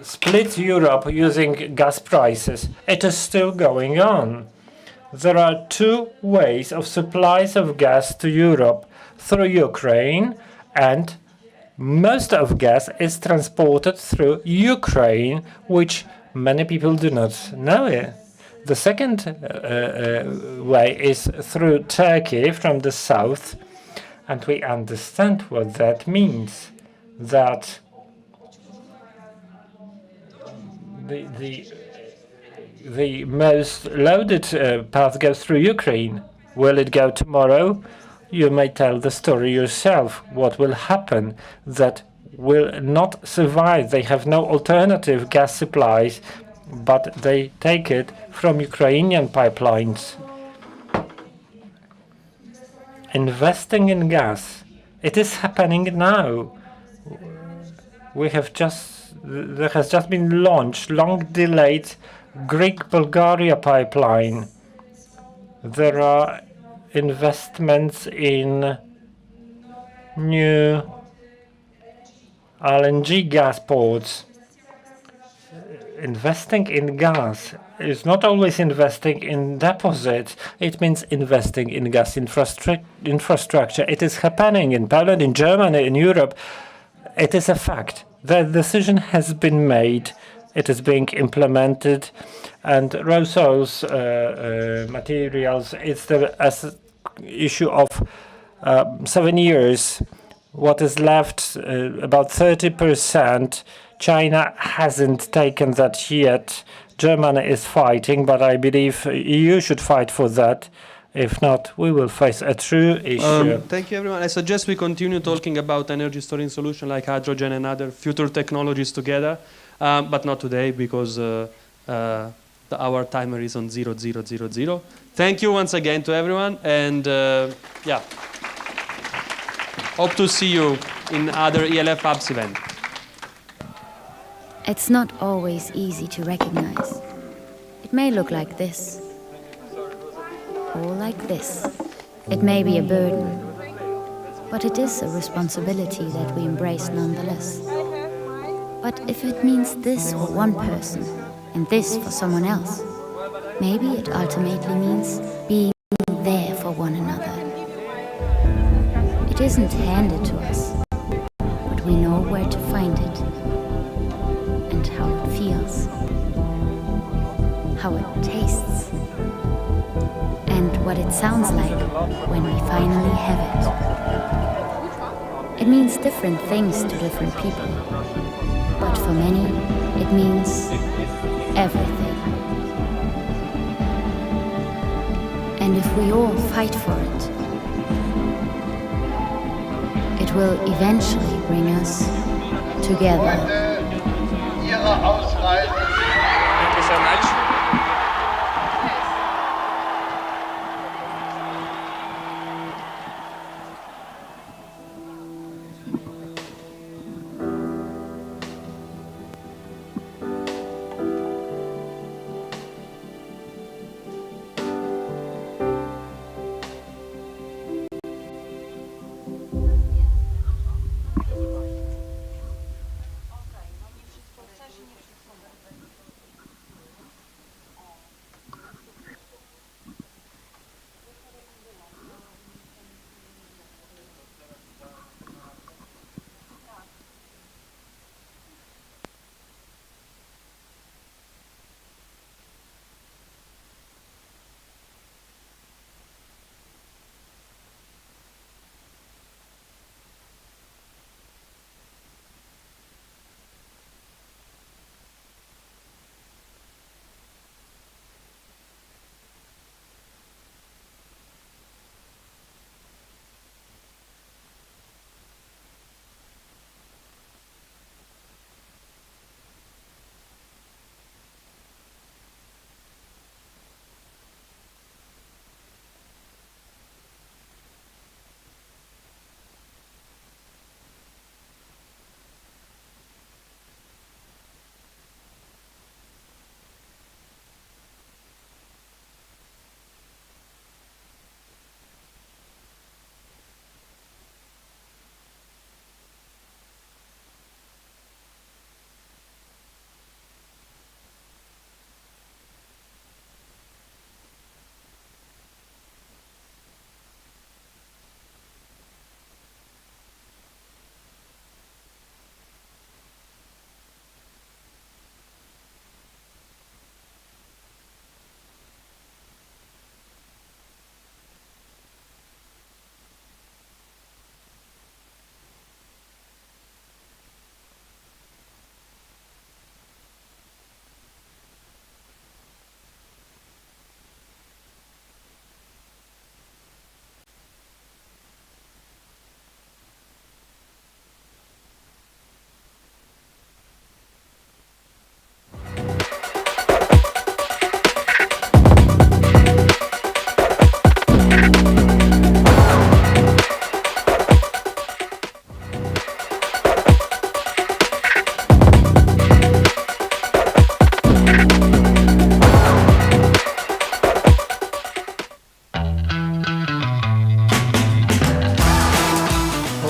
split Europe using gas prices, it is still going on. There are two ways of supplies of gas to Europe, through Ukraine, and most of gas is transported through Ukraine, which many people do not know. The second way is through Turkey from the south, and we understand what that means, that the most loaded path goes through Ukraine. Will it go tomorrow? You may tell the story yourself. What will happen? That will not survive. They have no alternative gas supplies, but they take it from Ukrainian pipelines. Investing in gas, it is happening now. There has just been launched, long delayed, Greek-Bulgaria pipeline. There are investments in new LNG gas ports. Investing in gas is not always investing in deposits. It means investing in gas infrastructure. It is happening in Poland, in Germany, in Europe. It is a fact. The decision has been made. It is being implemented. And Roso's materials, it's the issue of 7 years, what is left, about 30%, China hasn't taken that yet. Germany is fighting, but I believe EU should fight for that. If not, we will face a true issue. Thank you, everyone. I suggest we continue talking about energy storage solutions like hydrogen and other future technologies together, but not today because our timer is on 0000. Thank you once again to everyone, and yeah, hope to see you in other ELF Hubs events. It's not always easy to recognize. It may look like this, or like this. It may be a burden, but it is a responsibility that we embrace nonetheless. But if it means this for one person and this for someone else, maybe it ultimately means being there for one another. It isn't handed to us, but we know where to find it and how it feels, how it tastes, and what it sounds like when we finally have it. It means different things to different people, but for many, it means everything. And if we all fight for it, it will eventually bring us together. Thank you so much.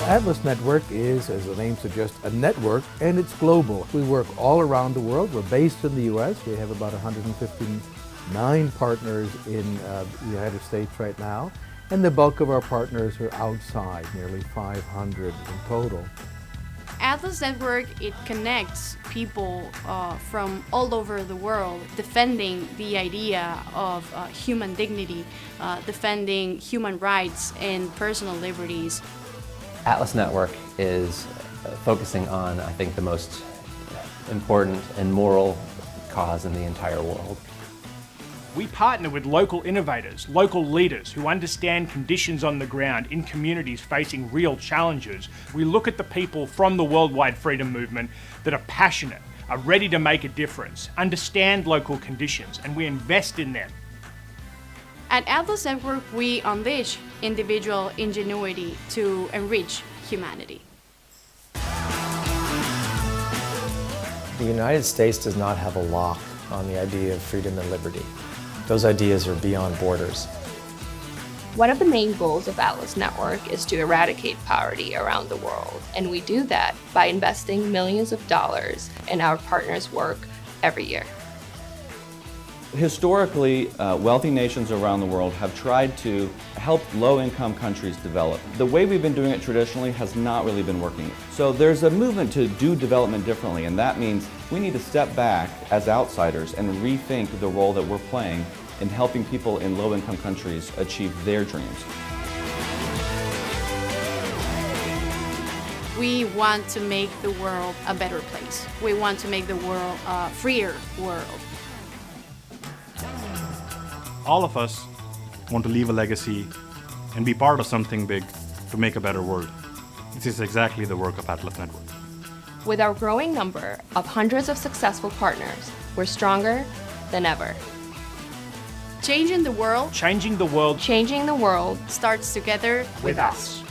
Atlas Network is, as the name suggests, a network, and it's global. We work all around the world. We're based in the U.S. We have about 159 partners in the United States right now, and the bulk of our partners are outside, nearly 500 in total. Atlas Network, it connects people from all over the world defending the idea of human dignity, defending human rights and personal liberties. Atlas Network is focusing on, I think, the most important and moral cause in the entire world. We partner with local innovators, local leaders who understand conditions on the ground in communities facing real challenges. We look at the people from the worldwide freedom movement that are passionate, are ready to make a difference, understand local conditions, and we invest in them. At Atlas Network, we unleash individual ingenuity to enrich humanity. The United States does not have a lock on the idea of freedom and liberty. Those ideas are beyond borders. One of the main goals of Atlas Network is to eradicate poverty around the world, and we do that by investing millions of dollars in our partners' work every year. Historically, wealthy nations around the world have tried to help low-income countries develop. The way we've been doing it traditionally has not really been working. So there's a movement to do development differently, and that means we need to step back as outsiders and rethink the role that we're playing in helping people in low-income countries achieve their dreams. We want to make the world a better place. We want to make the world a freer world. All of us want to leave a legacy and be part of something big to make a better world. This is exactly the work of Atlas Network. With our growing number of hundreds of successful partners, we're stronger than ever. Changing the world. Changing the world. Changing the world starts together with us.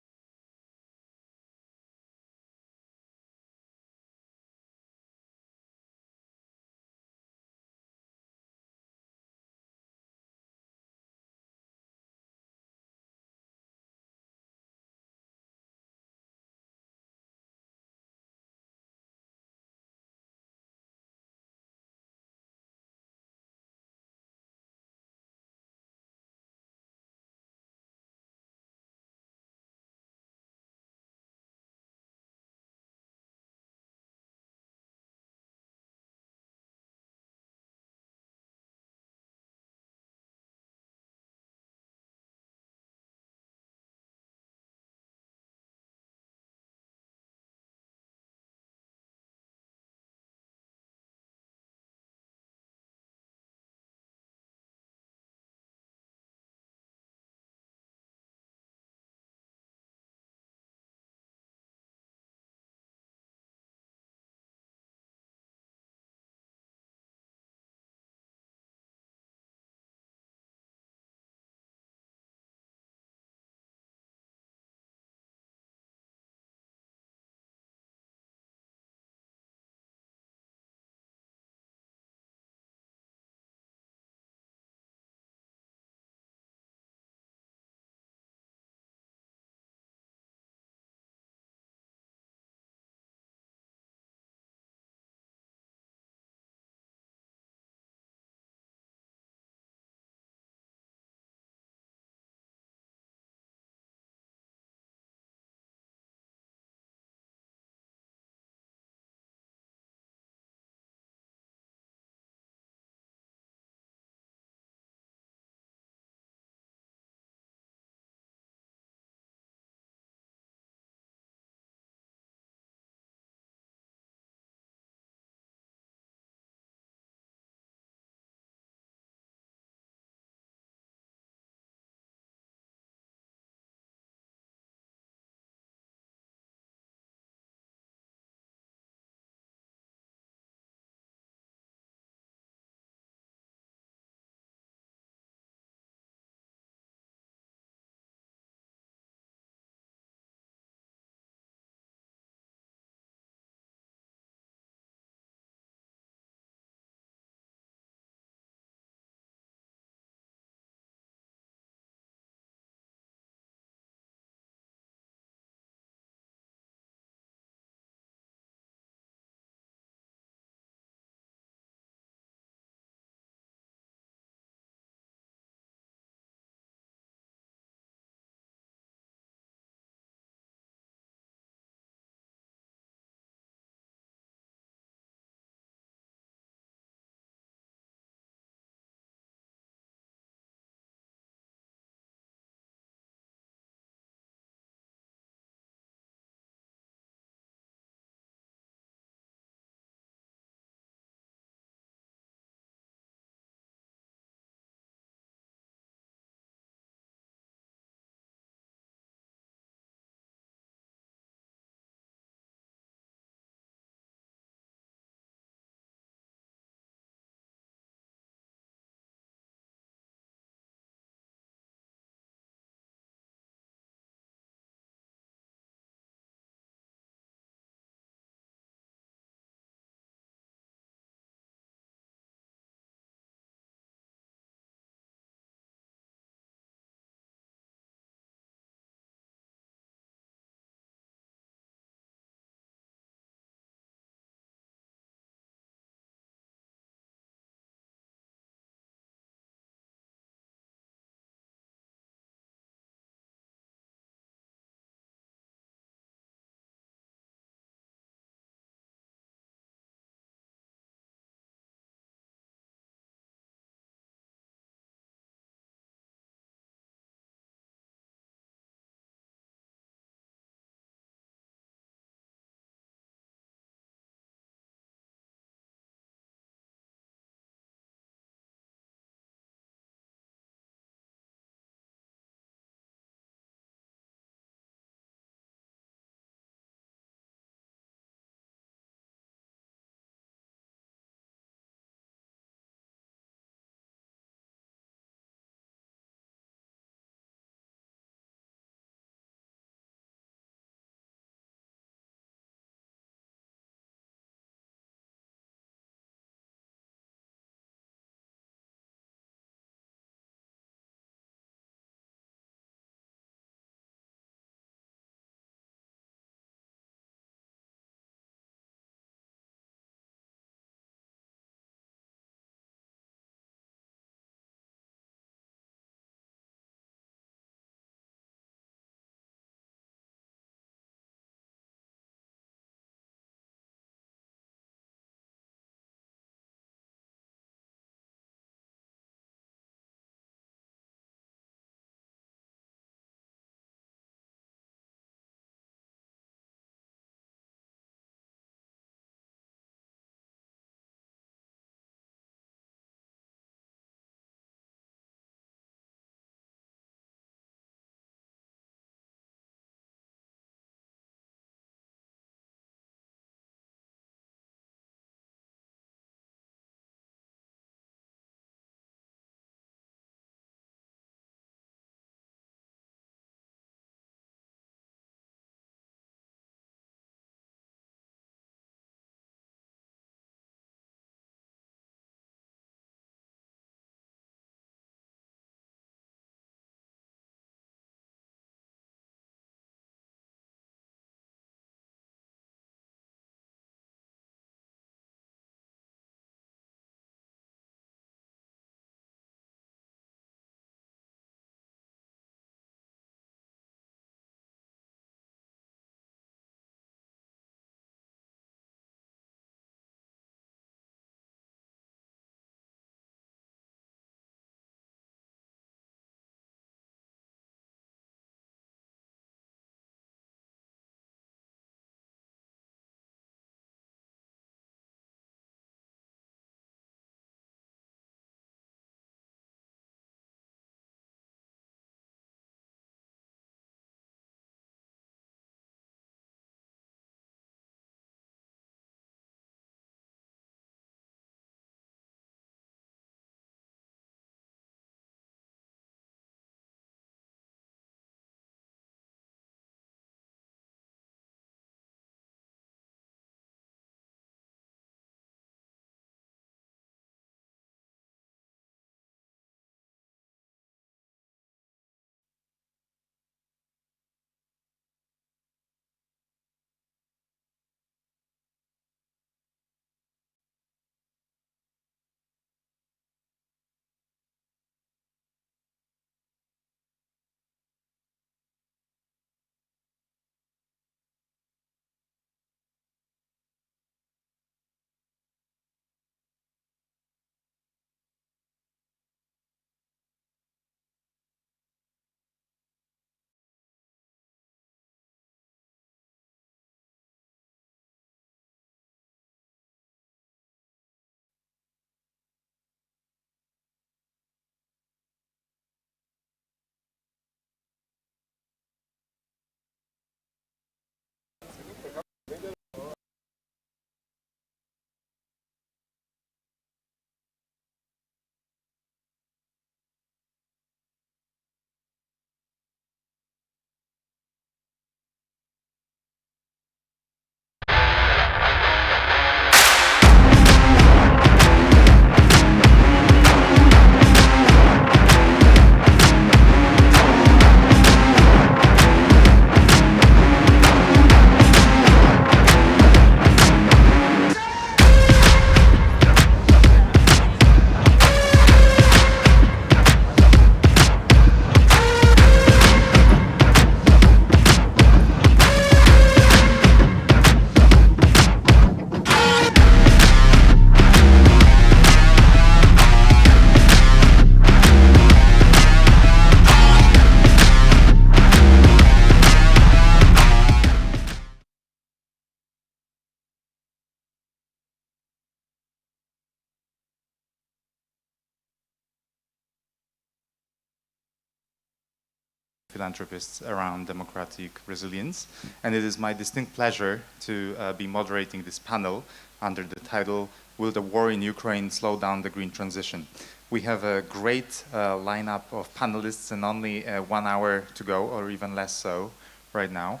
philanthropists around democratic resilience. And it is my distinct pleasure to be moderating this panel under the title, Will the War in Ukraine Slow Down the Green Transition? We have a great lineup of panelists and only 1 hour to go, or even less so right now.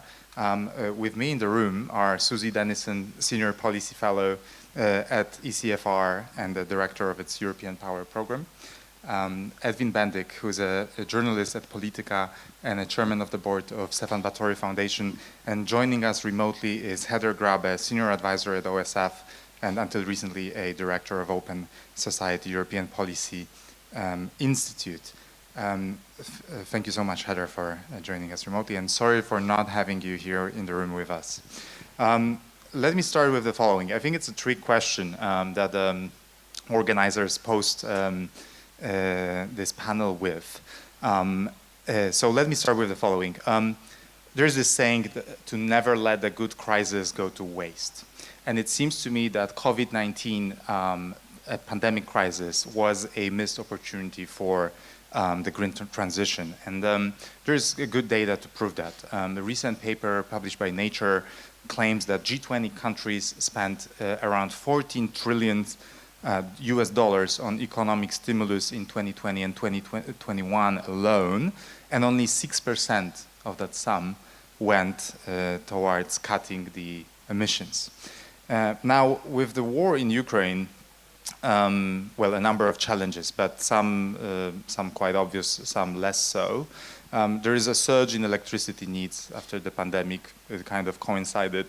With me in the room are Susie Dennison, Senior Policy Fellow at ECFR and the Director of its European Power Program. Edwin Bendik, who's a journalist at Politica and a chairman of the board of Stefan Batory Foundation. And joining us remotely is Heather Grabe, Senior Advisor at OSF, and until recently a Director of Open Society European Policy Institute. Thank you so much, Heather, for joining us remotely, and sorry for not having you here in the room with us. Let me start with the following. I think it's a trick question that organizers posed this panel with. So let me start with the following. There's this saying to never let a good crisis go to waste. And it seems to me that COVID-19, a pandemic crisis, was a missed opportunity for the green transition. And there's good data to prove that. A recent paper published by Nature claims that G20 countries spent around 14 trillion US dollars on economic stimulus in 2020 and 2021 alone, and only 6% of that sum went towards cutting the emissions. Now, with the war in Ukraine, well, a number of challenges, but some quite obvious, some less so. There is a surge in electricity needs after the pandemic. It kind of coincided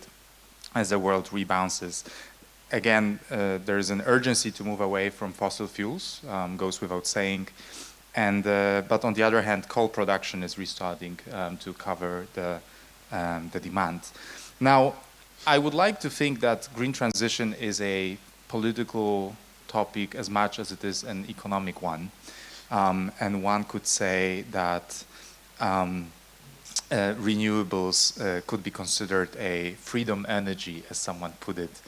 as the world rebounces. Again, there is an urgency to move away from fossil fuels, goes without saying. And but on the other hand, coal production is restarting to cover the demand. Now, I would like to think that green transition is a political topic as much as it is an economic one. And one could say that renewables could be considered a freedom energy, as someone put it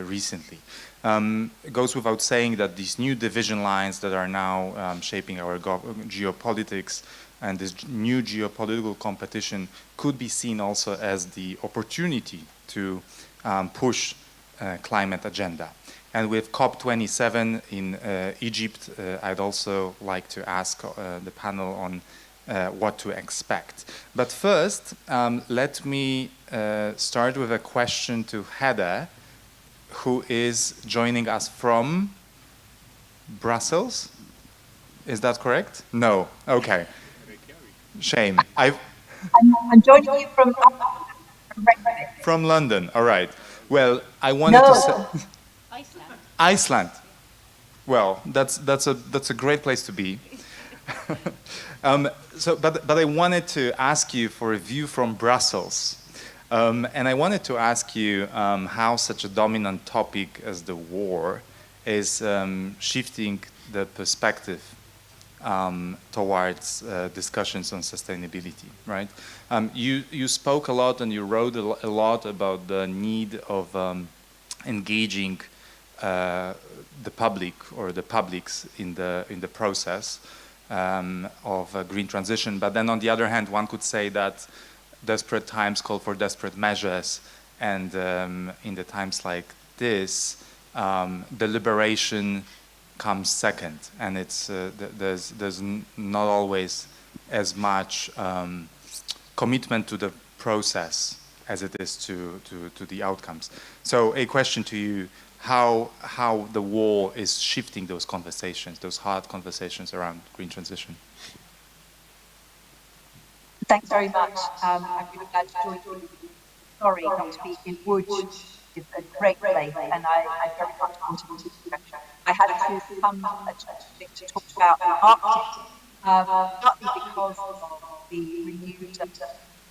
recently. It goes without saying that these new division lines that are now shaping our geopolitics and this new geopolitical competition could be seen also as the opportunity to push climate agenda. And with COP27 in Egypt, I'd also like to ask the panel on what to expect. But first, let me start with a question to Heather, who is joining us from Brussels. Is that correct? No. Okay. Shame. I'm joining you from Reykjavik. From London. All right. Well, I wanted to say Iceland. Well, that's a great place to be. But I wanted to ask you for a view from Brussels, and I wanted to ask you how such a dominant topic as the war is shifting the perspective towards discussions on sustainability, right? You spoke a lot and you wrote a lot about the need of engaging the public or the publics in the process of green transition. But then on the other hand, one could say that desperate times call for desperate measures, and in the times like this, deliberation comes second, and it's there's not always as much commitment to the process as it is to the outcomes. So a question to you: how the war is shifting those conversations, those hard conversations around green transition? Thanks very much. I'm really glad to join you. Sorry not to be in Łódź. It's a great place, and I very much wanted to discussion. I had to come to talk about the Arctic, partly because of the renewed interest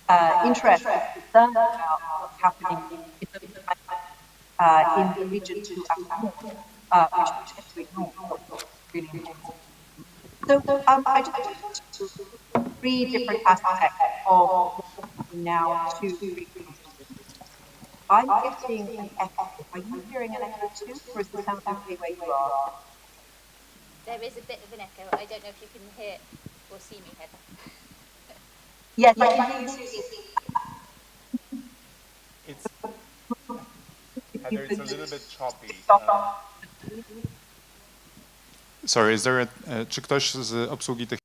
and concern about what's happening in the region to our north, which we tend to ignore, but really important. So I just wanted to three different aspects of what's happening now to green transition. I'm getting an echo. Are you hearing an echo too, or is the sound okay where you are? There is a bit of an echo. I don't know if you can hear or see me, Heather. Yes, I can hear you, Susie. Heather, it's a little bit choppy. Sorry, is there czy ktoś z obsługi technicznej?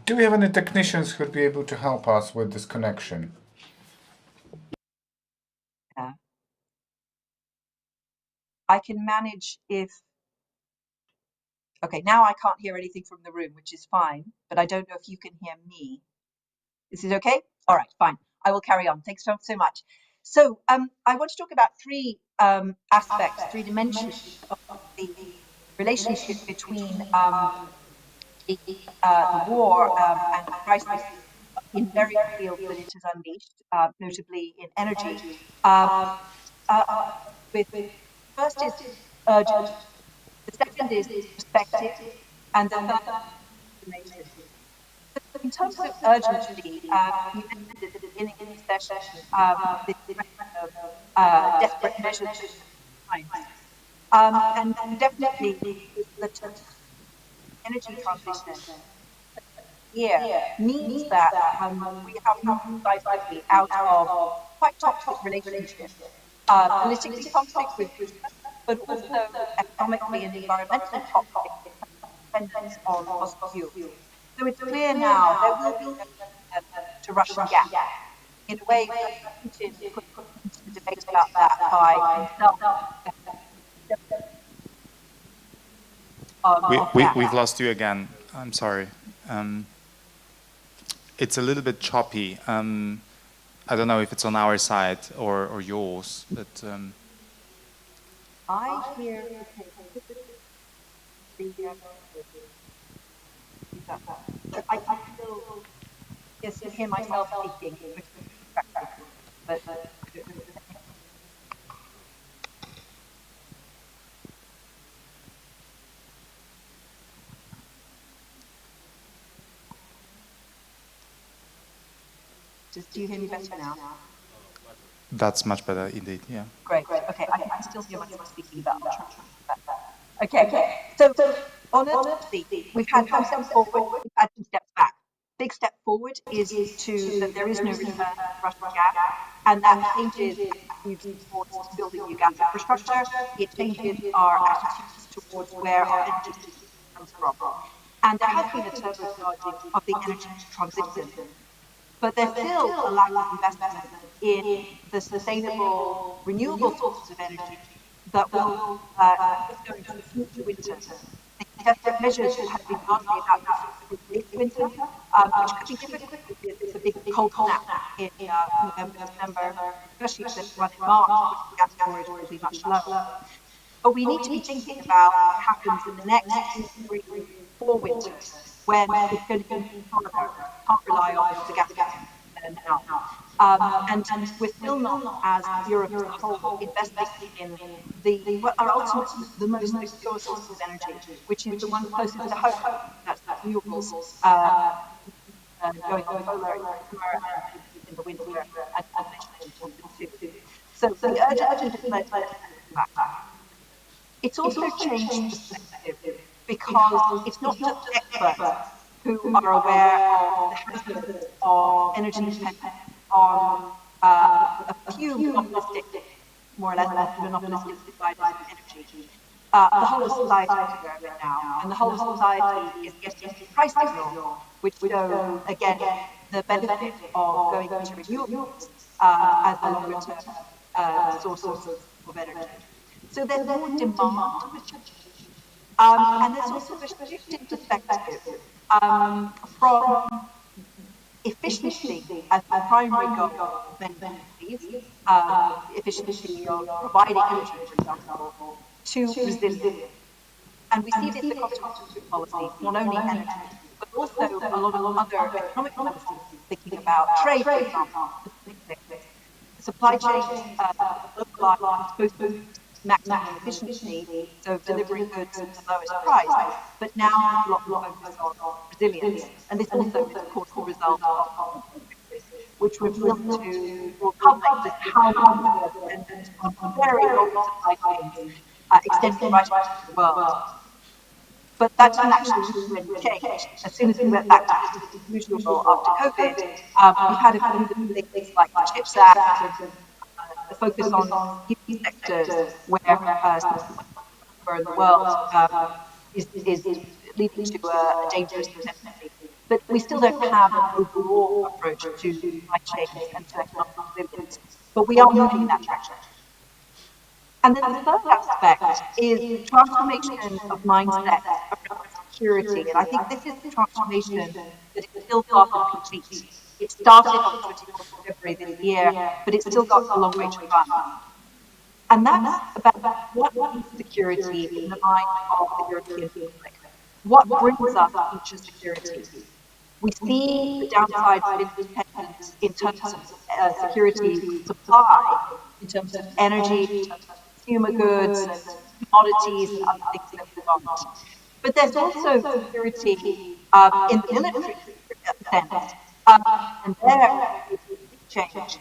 Do we have any technicians who would be able to help us with this connection? Yeah. I can manage if... Okay, now I can't hear anything from the room, which is fine, but I don't know if you can hear me. This is okay? All right, fine. I will carry on. Thanks so much. So I want to talk about three aspects, three dimensions of the relationship between the war and the crisis in various fields that it has unleashed, notably in energy. First is urgent, the second is perspective, and the third is information. In terms of urgency, you mentioned at the beginning of the session the question of desperate measures of time. And definitely the energy transition here means that we have moved decisively out of quite toxic relationships, politically toxic, but also economically and environmentally toxic dependence on fossil fuels. So it's clear now there will be no to Russian gas. In a way, Putin put into the debate about that by himself. We've lost you again. I'm sorry. It's a little bit choppy. I don't know if it's on our side or yours, but I hear I still hear myself speaking, but do you hear me better now? that's much better indeed, yeah. Great. Okay, I can still hear myself speaking about that. Okay. So on urgency, we've had some steps forward, we've had some steps back. Big step forward is that there is no return to Russian gas, and that changes attitudes towards building new gas infrastructure. It changes our attitudes towards where our energy comes from. And there has been a turbocharging of the energy transition. But there's still a lack of investment in the sustainable, renewable sources of energy that will go into the future winter. The desperate measures have been largely about this winter, which could be difficult because it's a big cold snap in November, December, especially if there's one in March, which the gas storage will be much lower. But we need to be thinking about what happens in the next 3 or 4 winters, when it's going to be harder, can't rely on the gas now. And we're still not, as Europe as a whole, investing in what are ultimately the most secure sources of energy, which is the one closest to home. That's renewables, going on solar in the winter, and so the urgent back. It's also changed perspective, because it's not just experts who are aware of the hazards of energy dependence on a few monopolistic, more or less monopolistic providers of energy. The whole of society is aware of it now, and the whole of society is getting a price signal, which show, again, the benefit of going into renewables as a longer-term source of energy. So there's more demand, and there's also a shift in perspective from efficiency as the primary goal of many countries, efficiency of providing energy, for example, to resilience. And we see this across country policy, not only energy, but also a lot of other economic policies, thinking about trade, for example, supply chains, localized, supposed to maximum efficiency, so delivering goods at the lowest price, but now a lot more focus on resilience. And this also is, of course, the result of which reveals to the public just how much we are dependent on very long supply chains extending right across the world. But that didn't actually change. As soon as we went back to business as usual after COVID, we had a few things like the CHIPS Act and the focus on key sectors where in the world is leading to a dangerous dependency. But we still don't have an overall approach to supply chains and to economic resilience. But we are moving in that direction. And then the third aspect is transformation of mindset around security. And I think this is the transformation that is still far from complete. It started on 24th of February this year, but it's still got a long way to run. And that's about what is security in the mind of the European public. What brings us future security? We see the downside of independence in terms of security supply, in terms of energy, in terms of consumer goods and commodities and other things that we want. But there's also security in the military sense. And there is a big change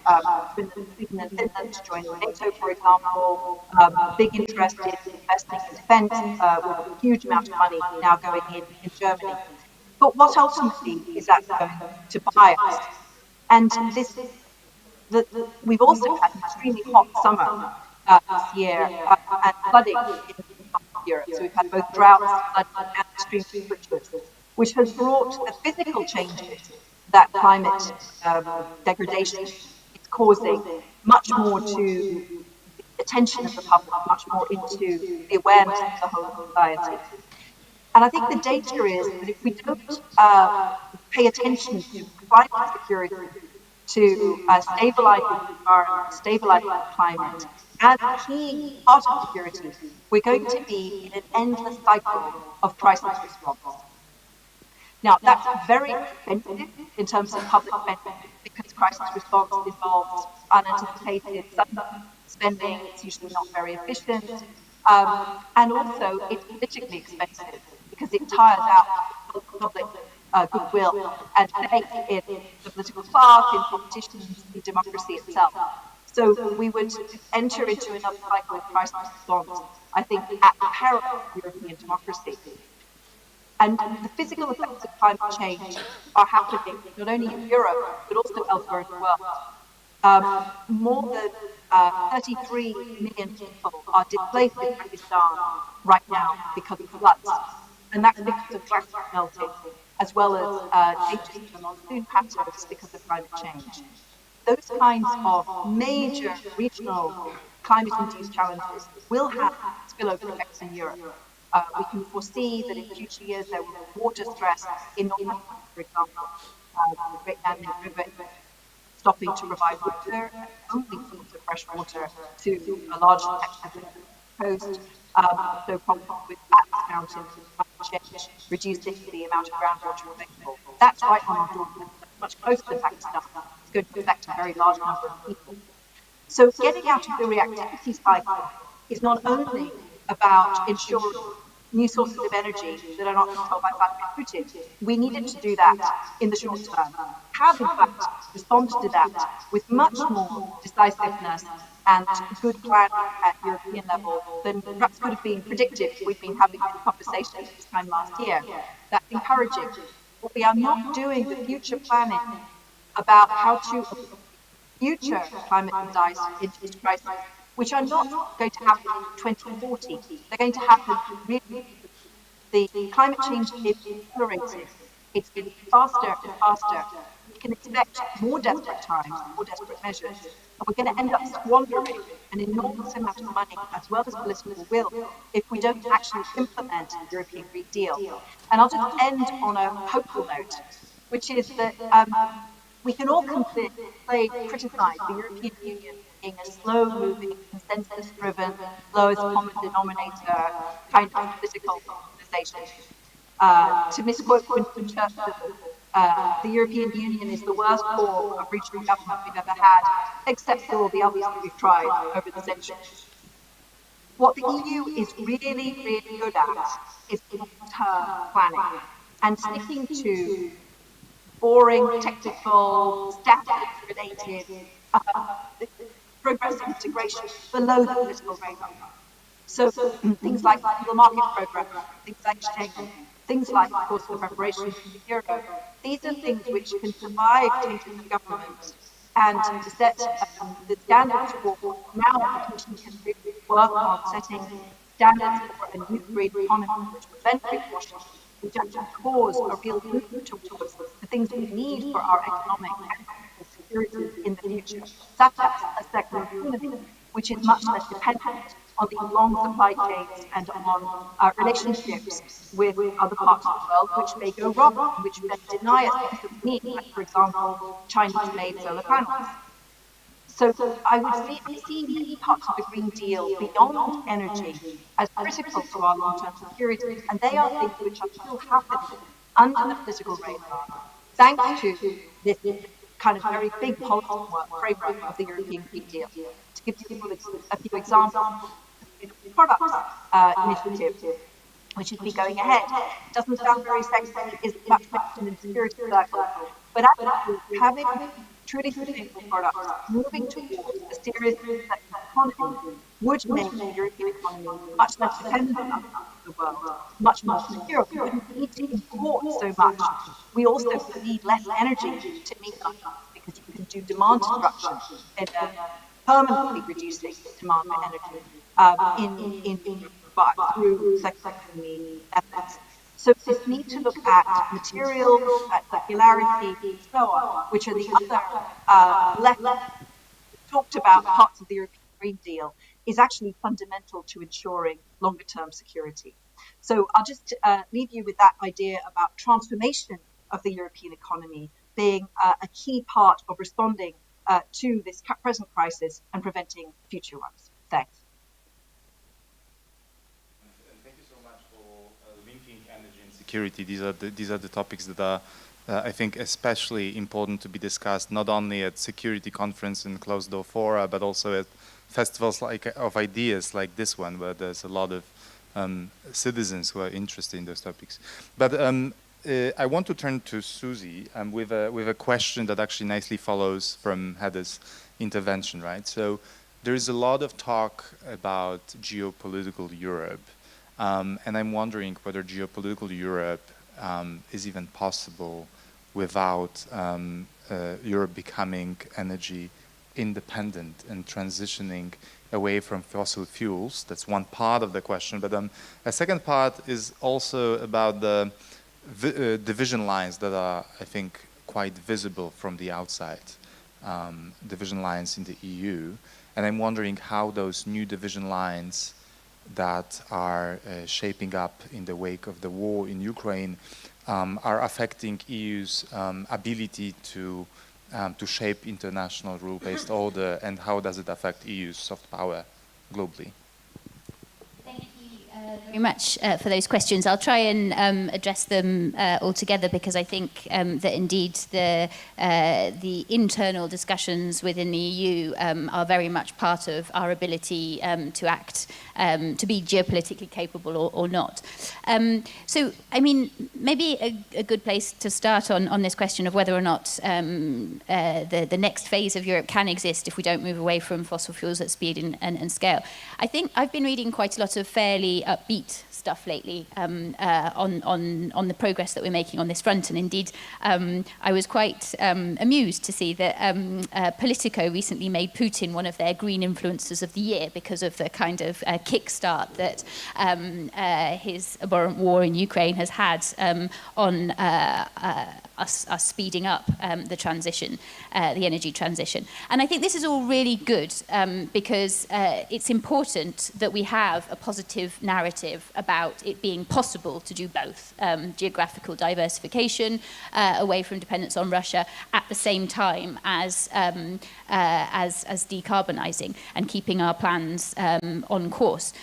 Sweden and Finland to join NATO, for example, big interest in investing in defence, with a huge amount of money now going in Germany. But what ultimately is that going to buy us? And we've also had an extremely hot summer this year and flooding in Europe. So we've had both droughts, flooding, and extreme temperatures, which has brought the physical changes that climate degradation is causing much more to the attention of the public, much more into the awareness of the whole society. And I think the danger is that if we don't pay attention to climate security, to stabilize the environment, stabilize the climate, as a key part of security, we're going to be in an endless cycle of crisis response. Now, that's very expensive in terms of public spending, because crisis response involves unanticipated spending, it's usually not very efficient, and also it's politically expensive, because it tires out public goodwill and faith in the political class, in politicians, in democracy itself. So we would enter into another cycle of crisis response, I think, at the peril of European democracy. And the physical effects of climate change are happening not only in Europe, but also elsewhere in the world. More than 33 million people are displaced in Pakistan right now because of floods. And that's because of glacier melting, as well as changes in the monsoon patterns because of climate change. Those kinds of major regional climate-induced challenges will have spillover effects in Europe. We can foresee that in future years there will be water stress in North Africa, for example, the Great Danube River stopping to provide water, only source of fresh water to a large section of the coast. So problems with Atlas Mountains and climate change, reducing the amount of groundwater available. That's right on our doorstep, much closer to Pakistan. It's going to affect a very large number of people. So getting out of the reactivity cycle is not only about ensuring new sources of energy that are not controlled by Vladimir Putin. We needed to do that in the short term. Have, in fact, responded to that with much more decisiveness and good planning at European level than perhaps could have been predicted if we'd been having this conversation this time last year. That's encouraging. But we are not doing the future planning about how to future climate induced crises, which are not going to happen in 2040. They're going to happen really. The climate change is accelerating. It's getting faster and faster. We can expect more desperate times, more desperate measures, and we're going to end up squandering an enormous amount of money as well as political will if we don't actually implement the European Green Deal. And I'll just end on a hopeful note, which is that we can all criticize the European Union being a slow-moving, consensus-driven, lowest common denominator kind of political organisation. To misquote Winston Churchill, the European Union is the worst form of regional government we've ever had, except for all the others that we've tried over the centuries. What the EU is really, really good at is long-term planning and sticking to boring, technical, static-related progressive integration below the political radar. So things like the market program, things like Schengen, things like, of course, the preparation for the euro, these are things which can survive changes of government and to set the standards for now the Commission can really work on setting standards for a new green economy which prevent greenwashing, which actually cause a real movement towards the things we need for our economic and security in the future, such as a circular economy, which is much less dependent on the long supply chains and on our relationships with other parts of the world, which may go wrong, which may deny us things that we need, like, for example, Chinese-made solar panels. So I would see many parts of the Green Deal beyond energy as critical to our long-term security, and they are things which are still happening under the political radar, thanks to this kind of very big policy framework of the European Green Deal. To give people a few examples, the product initiative, which has been going ahead, doesn't sound very sexy, is much mentioned in the security circle, but actually having truly sustainable products moving towards a serious economy would make the European economy much less dependent on the world, much more secure. We wouldn't need to import so much. We also need less energy to meet us because you can do demand destruction and permanently reducing demand for energy through secondary efforts. So this need to look at materials, at circularity, and so on, which are the other less talked about parts of the European Green Deal, is actually fundamental to ensuring longer-term security. So I'll just leave you with that idea about transformation of the European economy being a key part of responding to this present crisis and preventing future ones. Thanks. Security. These are the topics that are, I think, especially important to be discussed not only at security conference and closed door fora, but also at festivals of ideas like this one, where there's a lot of citizens who are interested in those topics. But I want to turn to Susie with a question that actually nicely follows from Heather's intervention, right? So there is a lot of talk about geopolitical Europe. And I'm wondering whether geopolitical Europe is even possible without Europe becoming energy independent and transitioning away from fossil fuels. That's one part of the question. But a second part is also about the division lines that are, I think, quite visible from the outside, division lines in the EU. And I'm wondering how those new division lines that are shaping up in the wake of the war in Ukraine are affecting EU's ability to shape international rule-based order, and how does it affect EU's soft power globally? Thank you very much for those questions. I'll try and address them all together, because I think that indeed the internal discussions within the EU are very much part of our ability to act, to be geopolitically capable or not. So, I mean, maybe a good place to start on this question of whether or not the next phase of Europe can exist if we don't move away from fossil fuels at speed and scale. I think I've been reading quite a lot of fairly upbeat stuff lately on the progress that we're making on this front, and indeed I was quite amused to see that Politico recently made Putin one of their green influencers of the year because of the kind of kickstart that his abhorrent war in Ukraine has had on us speeding up the transition, the energy transition. And I think this is all really good because it's important that we have a positive narrative about it being possible to do both, geographical diversification away from dependence on Russia at the same time as decarbonising and keeping our plans on course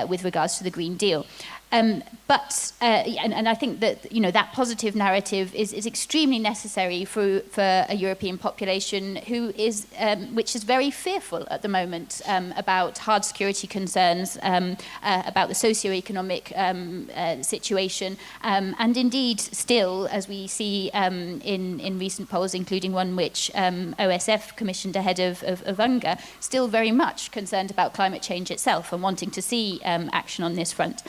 with regards to the Green Deal. But I think that that positive narrative is extremely necessary for a European population which is very fearful at the moment about hard security concerns, about the socio-economic situation, and indeed still, as we see in recent polls, including one which OSF commissioned ahead of UNGA, still very much concerned about climate change itself and wanting to see see action on this front.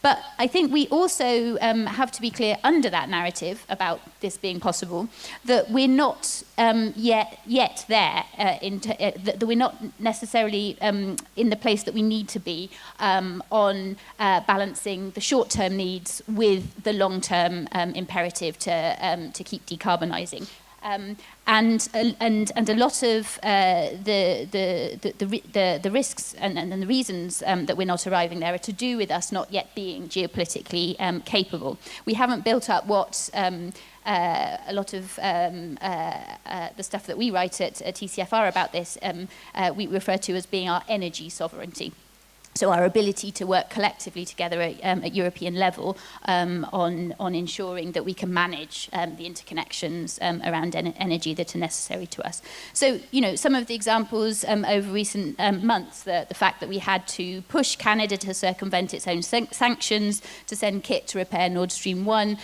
But I think we also have to be clear under that narrative about this being possible that we're not yet there, that we're not necessarily in the place that we need to be on balancing the short-term needs with the long-term imperative to keep decarbonising. And a lot of the risks and the reasons that we're not arriving there are to do with us not yet being geopolitically capable. We haven't built up what a lot of the stuff that we write at TCFR about this we refer to as being our energy sovereignty. So our ability to work collectively together at European level on ensuring that we can manage the interconnections around energy that are necessary to us. So, you know, some of the examples over recent months, the fact that we had to push Canada to circumvent its own sanctions, to send kit to repair Nord Stream 1,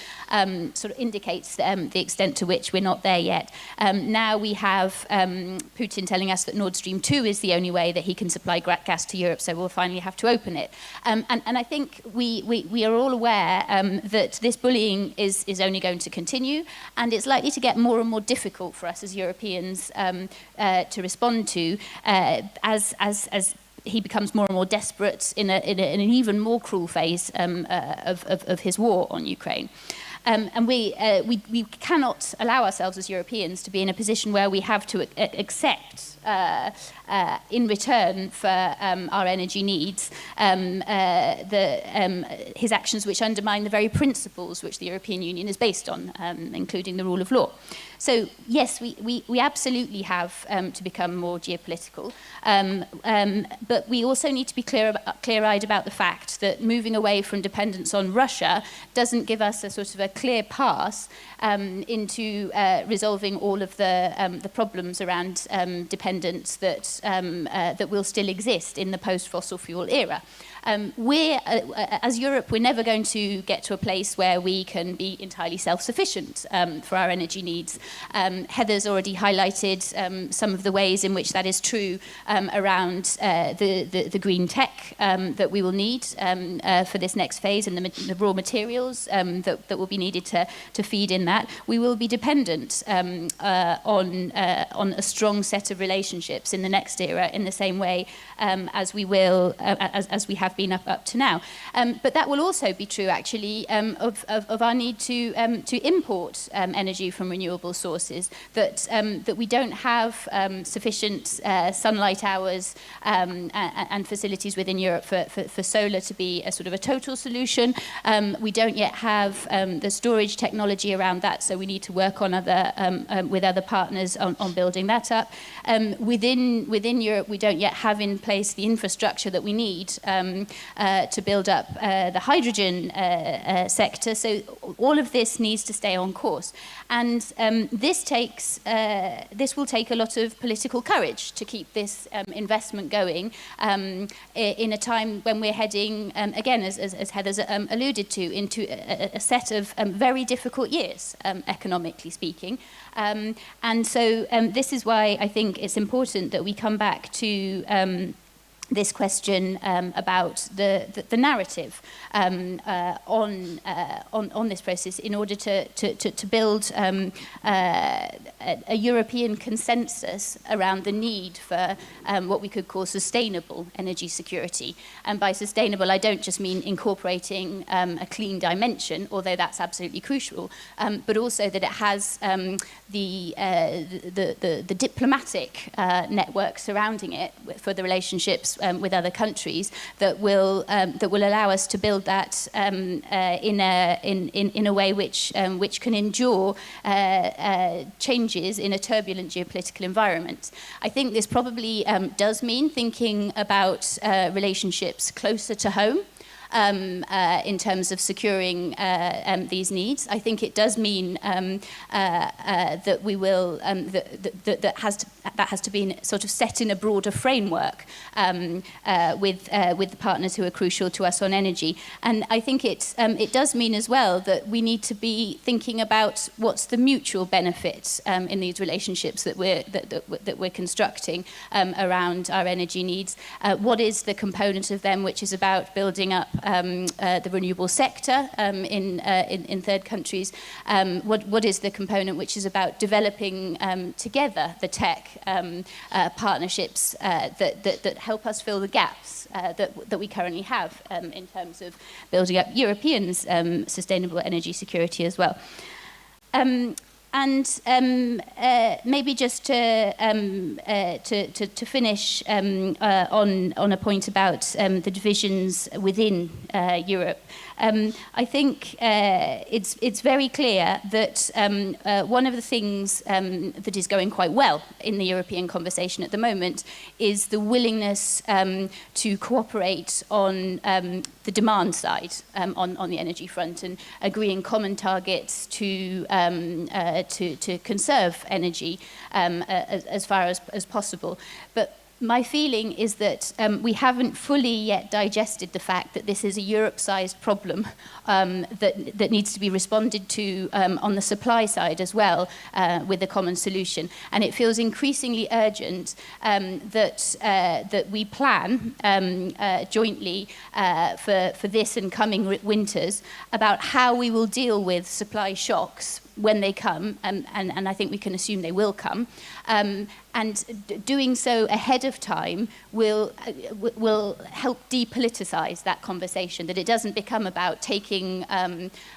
sort of indicates the extent to which we're not there yet. Now we have Putin telling us that Nord Stream 2 is the only way that he can supply gas to Europe, so we'll finally have to open it. And I think we are all aware that this bullying is only going to continue, and it's likely to get more and more difficult for us as Europeans to respond to as he becomes more and more desperate in an even more cruel phase of his war on Ukraine. And we cannot allow ourselves as Europeans to be in a position where we have to accept in return for our energy needs his actions which undermine the very principles which the European Union is based on, including the rule of law. So yes, we absolutely have to become more geopolitical, but we also need to be clear-eyed about the fact that moving away from dependence on Russia doesn't give us a sort of a clear path into resolving all of the problems around dependence that will still exist in the post-fossil fuel era. As Europe, we're never going to get to a place where we can be entirely self-sufficient for our energy needs. Heather's already highlighted some of the ways in which that is true around the green tech that we will need for this next phase, and the raw materials that will be needed to feed in that. We will be dependent on a strong set of relationships in the next era, in the same way as we will as we have been up to now. But that will also be true, actually, of our need to import energy from renewable sources, that we don't have sufficient sunlight hours and facilities within Europe for solar to be a sort of a total solution. We don't yet have the storage technology around that, so we need to work on with other partners on building that up. Within Europe, we don't yet have in place the infrastructure that we need to build up the hydrogen sector. So all of this needs to stay on course. And this will take a lot of political courage to keep this investment going in a time when we're heading, again, as Heather's alluded to, into a set of very difficult years, economically speaking. And so this is why I think it's important that we come back to this question about the narrative on this process, in order to build a European consensus around the need for what we could call sustainable energy security. And by sustainable, I don't just mean incorporating a clean dimension, although that's absolutely crucial, but also that it has the diplomatic network surrounding it for the relationships with other countries that will allow us to build that in a way which can endure changes in a turbulent geopolitical environment. I think this probably does mean thinking about relationships closer to home. in terms of securing these needs. I think it does mean that we will that has to be sort of set in a broader framework with the partners who are crucial to us on energy. And I think it does mean as well that we need to be thinking about what's the mutual benefit in these relationships that we're constructing around our energy needs. What is the component of them which is about building up the renewable sector in third countries? What is the component which is about developing together the tech partnerships that help us fill the gaps that we currently have in terms of building up Europeans' sustainable energy security as well. And maybe just to finish on a point about the divisions within Europe, I think it's very clear that one of the things that is going quite well in the European conversation at the moment is the willingness to cooperate on the demand side on the energy front and agreeing common targets to conserve energy as far as possible. But my feeling is that we haven't fully yet digested the fact that this is a Europe-sized problem that needs to be responded to on the supply side as well with a common solution. And it feels increasingly urgent that we plan jointly for this and coming winters about how we will deal with supply shocks when they come, and I think we can assume they will come, and doing so ahead of time will help depoliticize that conversation, that it doesn't become about taking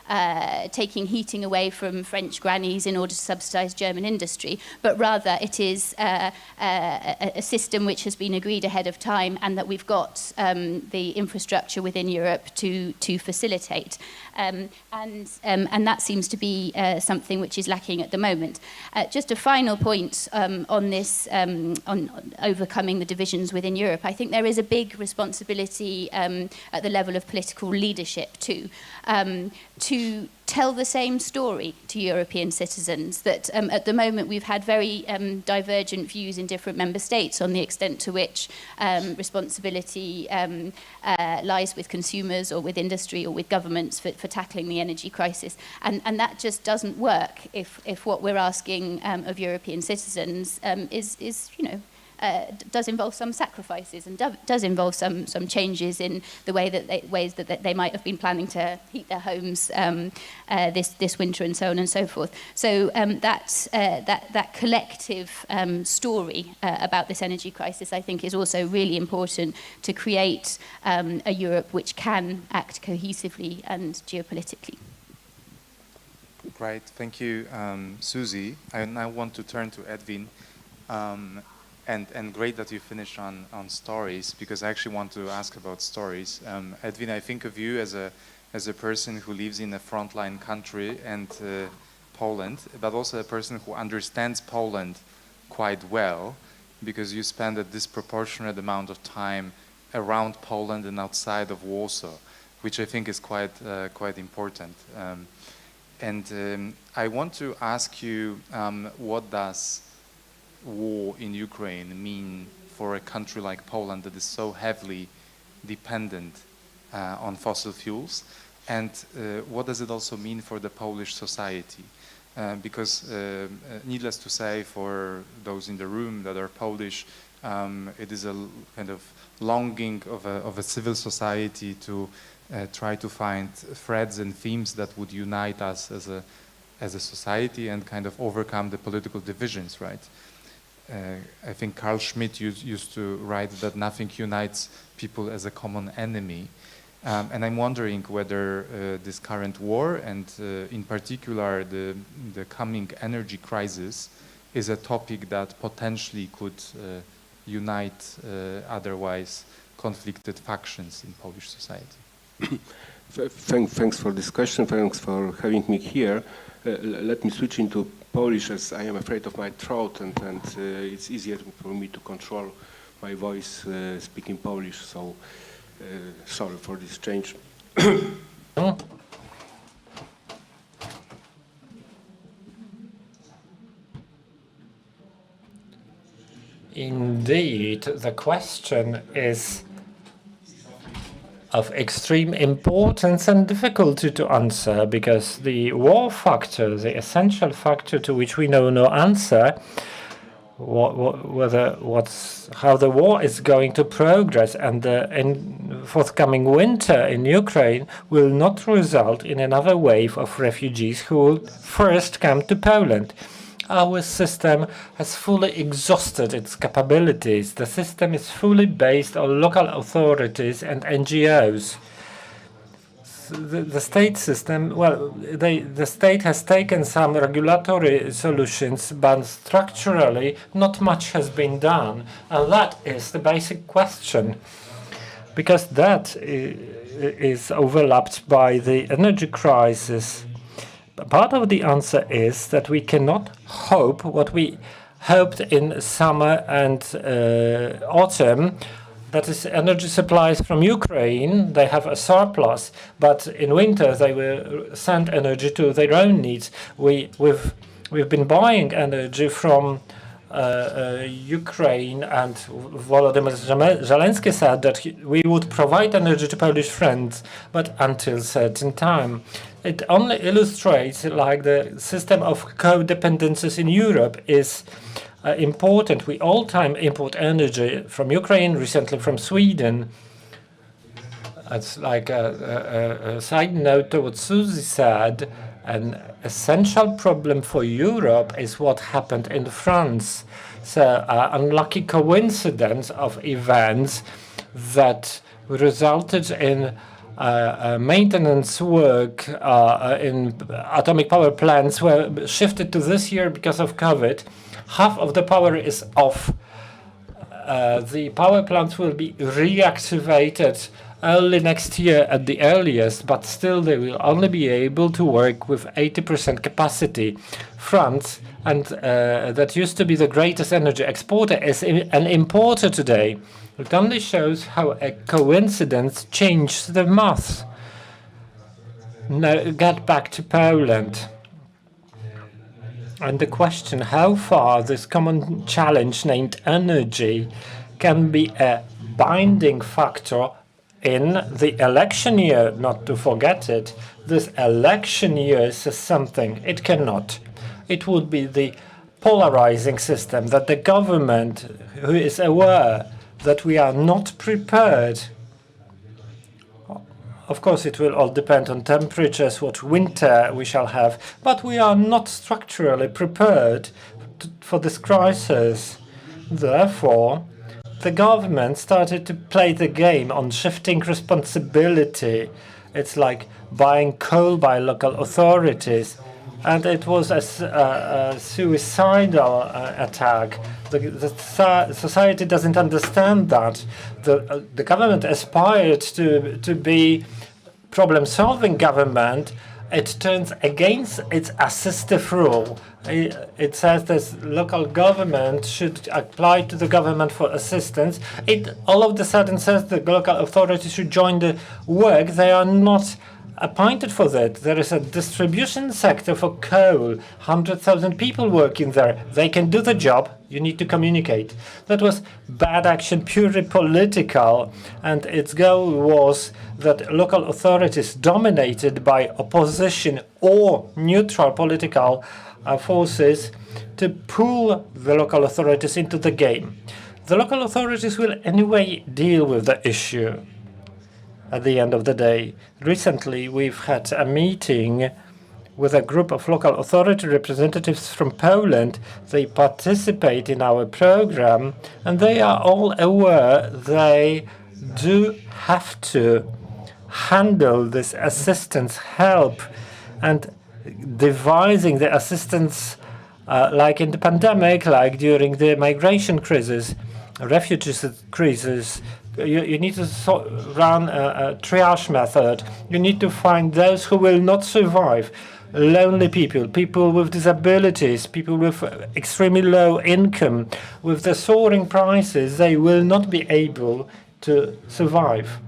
heating away from French grannies in order to subsidize German industry, but rather it is a system which has been agreed ahead of time and that we've got the infrastructure within Europe to facilitate. And that seems to be something which is lacking at the moment. Just a final point on this, on overcoming the divisions within Europe. I think there is a big responsibility at the level of political leadership too, to tell the same story to European citizens, that at the moment we've had very divergent views in different member states on the extent to which responsibility lies with consumers or with industry or with governments for tackling the energy crisis. And that just doesn't work if what we're asking of European citizens is does involve some sacrifices and does involve some changes in the ways that they might have been planning to heat their homes this winter and so on and so forth. So that collective story about this energy crisis, I think, is also really important to create a Europe which can act cohesively and geopolitically. Great, thank you, Susie. I now want to turn to Edwin. And great that you finished on stories, because I actually want to ask about stories. Edwin, I think of you as a person who lives in a frontline country and Poland, but also a person who understands Poland quite well, because you spend a disproportionate amount of time around Poland and outside of Warsaw, which I think is quite important. I want to ask you, what does war in Ukraine mean for a country like Poland that is so heavily dependent on fossil fuels, and what does it also mean for the Polish society? Because needless to say, for those in the room that are Polish, it is a kind of longing of a civil society to try to find threads and themes that would unite us as a society and kind of overcome the political divisions, right? I think Carl Schmitt used to write that nothing unites people as a common enemy. And I'm wondering whether this current war and in particular the coming energy crisis is a topic that potentially could unite otherwise conflicted factions in Polish society. Thanks for this question. Thanks for having me here. Let me switch into Polish, as I am afraid of my throat, and it's easier for me to control my voice speaking Polish. So Sorry for this change. Indeed, the question is of extreme importance and difficulty to answer, because the war factor, the essential factor to which we know no answer, how the war is going to progress, and the forthcoming winter in Ukraine will not result in another wave of refugees who will first come to Poland. Our system has fully exhausted its capabilities. The system is fully based on local authorities and NGOs. The state system, well, the state has taken some regulatory solutions, but structurally not much has been done. And that is the basic question, because that is overlapped by the energy crisis. Part of the answer is that we cannot hope what we hoped in summer and autumn, that is energy supplies from Ukraine. They have a surplus, but in winter they will send energy to their own needs. We've been buying energy from Ukraine, and Volodymyr Zelensky said that we would provide energy to Polish friends, but until certain time. It only illustrates like the system of codependencies in Europe is important. We all time import energy from Ukraine, recently from Sweden. It's like a side note to what Susie said. An essential problem for Europe is what happened in France. So unlucky coincidence of events that resulted in maintenance work in atomic power plants were shifted to this year because of COVID. Half of the power is off. The power plants will be reactivated early next year at the earliest, but still they will only be able to work with 80% capacity. France, and that used to be the greatest energy exporter, is an importer today. It only shows how a coincidence changed the math. Now, get back to Poland. And the question how far this common challenge named energy can be a binding factor in the election year, not to forget it. This election year says something. It cannot. It would be the polarizing system that the government, who is aware that we are not prepared. Of course, it will all depend on temperatures, what winter we shall have, but we are not structurally prepared for this crisis. Therefore, the government started to play the game on shifting responsibility. It's like buying coal by local authorities. And it was a suicidal attack. The society doesn't understand that. The government aspired to be problem-solving government. It turns against its assistive rule. It says that local government should apply to the government for assistance. It all of a sudden says the local authorities should join the work. They are not appointed for that. There is a distribution sector for coal. 100,000 people working there. They can do the job. You need to communicate. That was bad action, purely political, and its goal was that local authorities dominated by opposition or neutral political forces to pull the local authorities into the game. The local authorities will anyway deal with the issue at the end of the day. Recently, we've had a meeting with a group of local authority representatives from Poland. They participate in our program, and they are all aware they do have to handle this assistance, help, and devising the assistance like in the pandemic, like during the migration crisis, refugees crisis. You need to run a triage method. You need to find those who will not survive. Lonely people, people with disabilities, people with extremely low income. With the soaring prices, they will not be able to survive.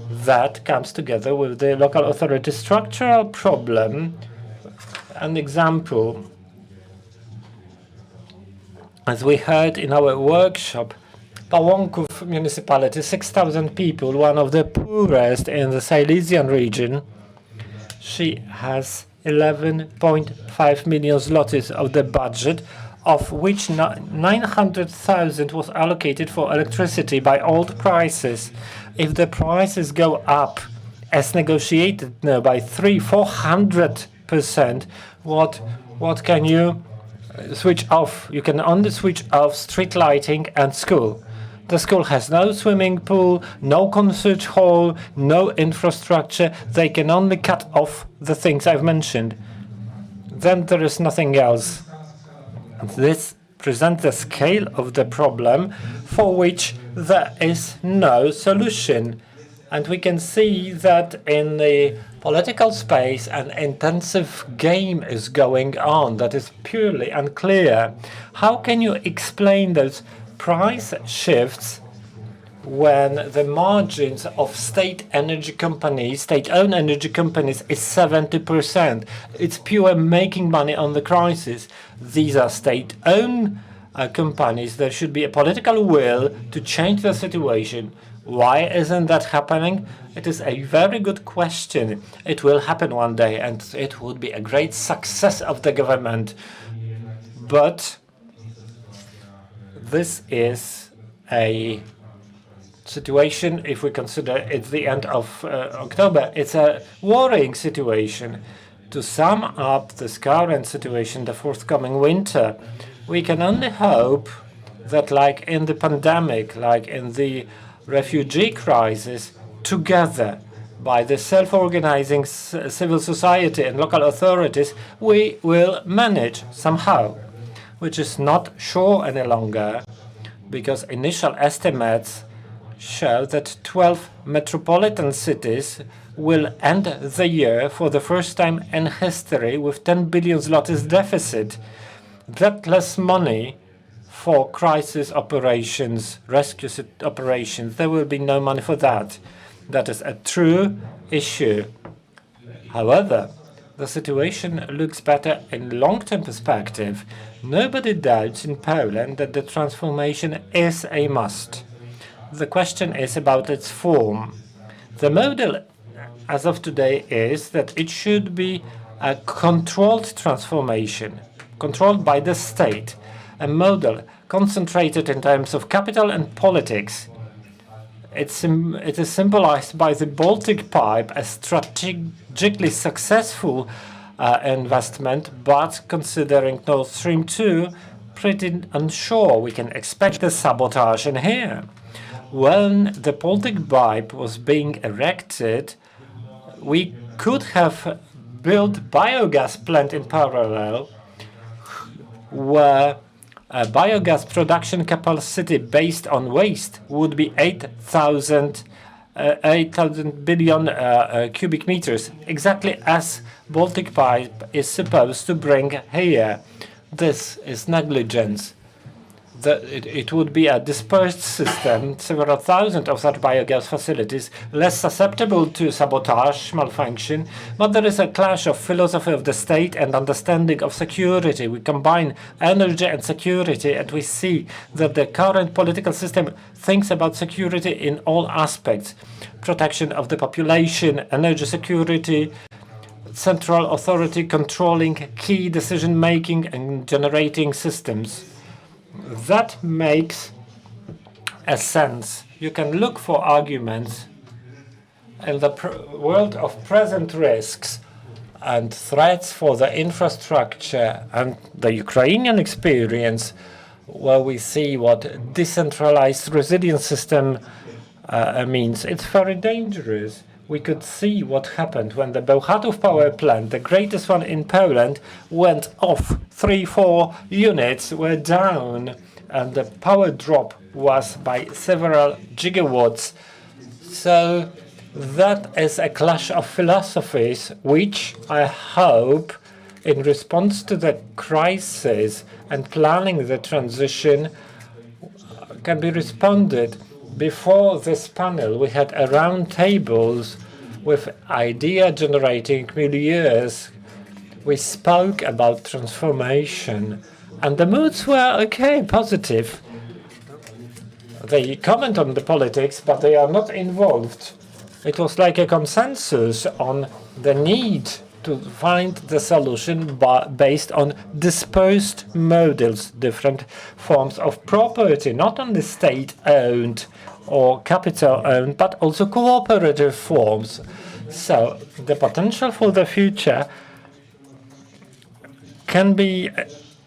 That comes together with the local authority structural problem. An example, as we heard in our workshop, Pałąków municipality, 6,000 people, one of the poorest in the Silesian region. She has 11.5 million zlotys of the budget, of which 900,000 was allocated for electricity by old prices. If the prices go up, as negotiated now, by 400%, what can you switch off? You can only switch off street lighting and school. The school has no swimming pool, no concert hall, no infrastructure. They can only cut off the things I've mentioned. Then there is nothing else. This presents the scale of the problem for which there is no solution. And we can see that in the political space an intensive game is going on that is purely unclear. How can you explain those price shifts when the margins of state energy companies, state-owned energy companies, is 70%? It's pure making money on the crisis. These are state-owned companies. There should be a political will to change the situation. Why isn't that happening? It is a very good question. It will happen one day, and it would be a great success of the government. But this is a situation, if we consider it's the end of October, it's a worrying situation. To sum up this current situation, the forthcoming winter, we can only hope that, like in the pandemic, like in the refugee crisis, together by the self-organizing civil society and local authorities, we will manage somehow, which is not sure any longer, because initial estimates show that 12 metropolitan cities will end the year for the first time in history with 10 billion zlotys deficit. That less money for crisis operations, rescue operations, there will be no money for that. That is a true issue. However, the situation looks better in long-term perspective. Nobody doubts in Poland that the transformation is a must. The question is about its form. The model as of today is that it should be a controlled transformation, controlled by the state, a model concentrated in terms of capital and politics. It is symbolized by the Baltic Pipe, a strategically successful investment, but considering Nord Stream 2, pretty unsure. We can expect the sabotage in here. When the Baltic Pipe was being erected, we could have built biogas plant in parallel, where a biogas production capacity based on waste would be 8,000 billion cubic meters, exactly as Baltic Pipe is supposed to bring here. This is negligence. It would be a dispersed system, several thousand of such biogas facilities, less susceptible to sabotage, malfunction, but there is a clash of philosophy of the state and understanding of security. We combine energy and security, and we see that the current political system thinks about security in all aspects: protection of the population, energy security, central authority controlling key decision-making and generating systems. That makes a sense. You can look for arguments in the world of present risks and threats for the infrastructure and the Ukrainian experience, where we see what decentralized resilience system means. It's very dangerous. We could see what happened when the Bełchatów power plant, the greatest one in Poland, went off. 3-4 units were down, and the power drop was by several gigawatts. So that is a clash of philosophies, which I hope, in response to the crisis and planning the transition, can be responded. Before this panel, we had round tables with idea-generating milieus. We spoke about transformation, and the moods were okay, positive. They comment on the politics, but they are not involved. It was like a consensus on the need to find the solution based on dispersed models, different forms of property, not only state-owned or capital-owned, but also cooperative forms. So the potential for the future can be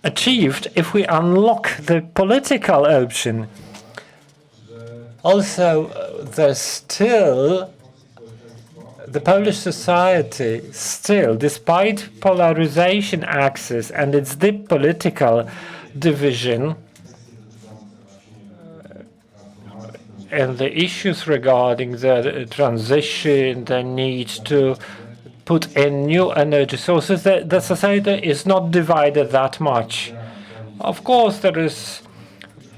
achieved if we unlock the political option. Also, there's still the Polish society, still, despite polarization axis and its deep political division, and the issues regarding the transition, the need to put in new energy sources, the society is not divided that much. Of course, there is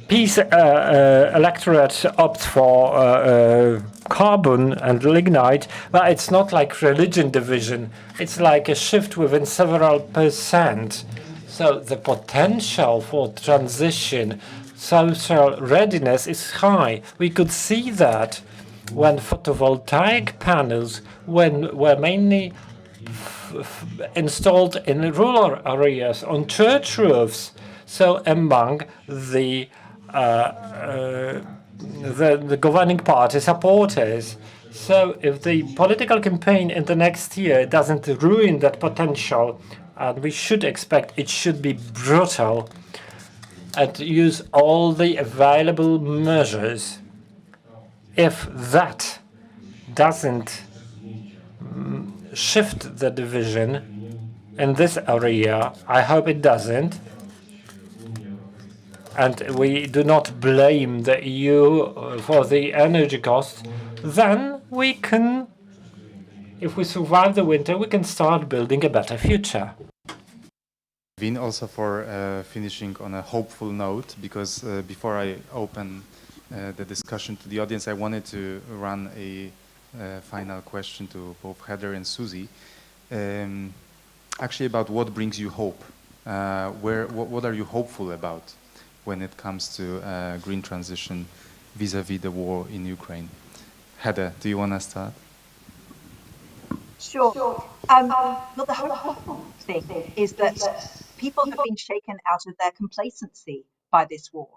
peace electorate opts for carbon and lignite, but it's not like religion division. It's like a shift within several percent. So the potential for transition, social readiness is high. We could see that when photovoltaic panels were mainly installed in rural areas on church roofs. So among the governing party supporters. So if the political campaign in the next year doesn't ruin that potential, and we should expect it should be brutal and use all the available measures. If that doesn't shift the division in this area, I hope it doesn't, and we do not blame the EU for the energy costs, then we can, if we survive the winter, we can start building a better future. Vin, also for finishing on a hopeful note, because before I open the discussion to the audience, I wanted to run a final question to both Heather and Susie, actually about what brings you hope. What are you hopeful about when it comes to green transition vis-a-vis the war in Ukraine? Heather, do you want to start? Sure. Well, the hopeful thing is that people have been shaken out of their complacency by this war.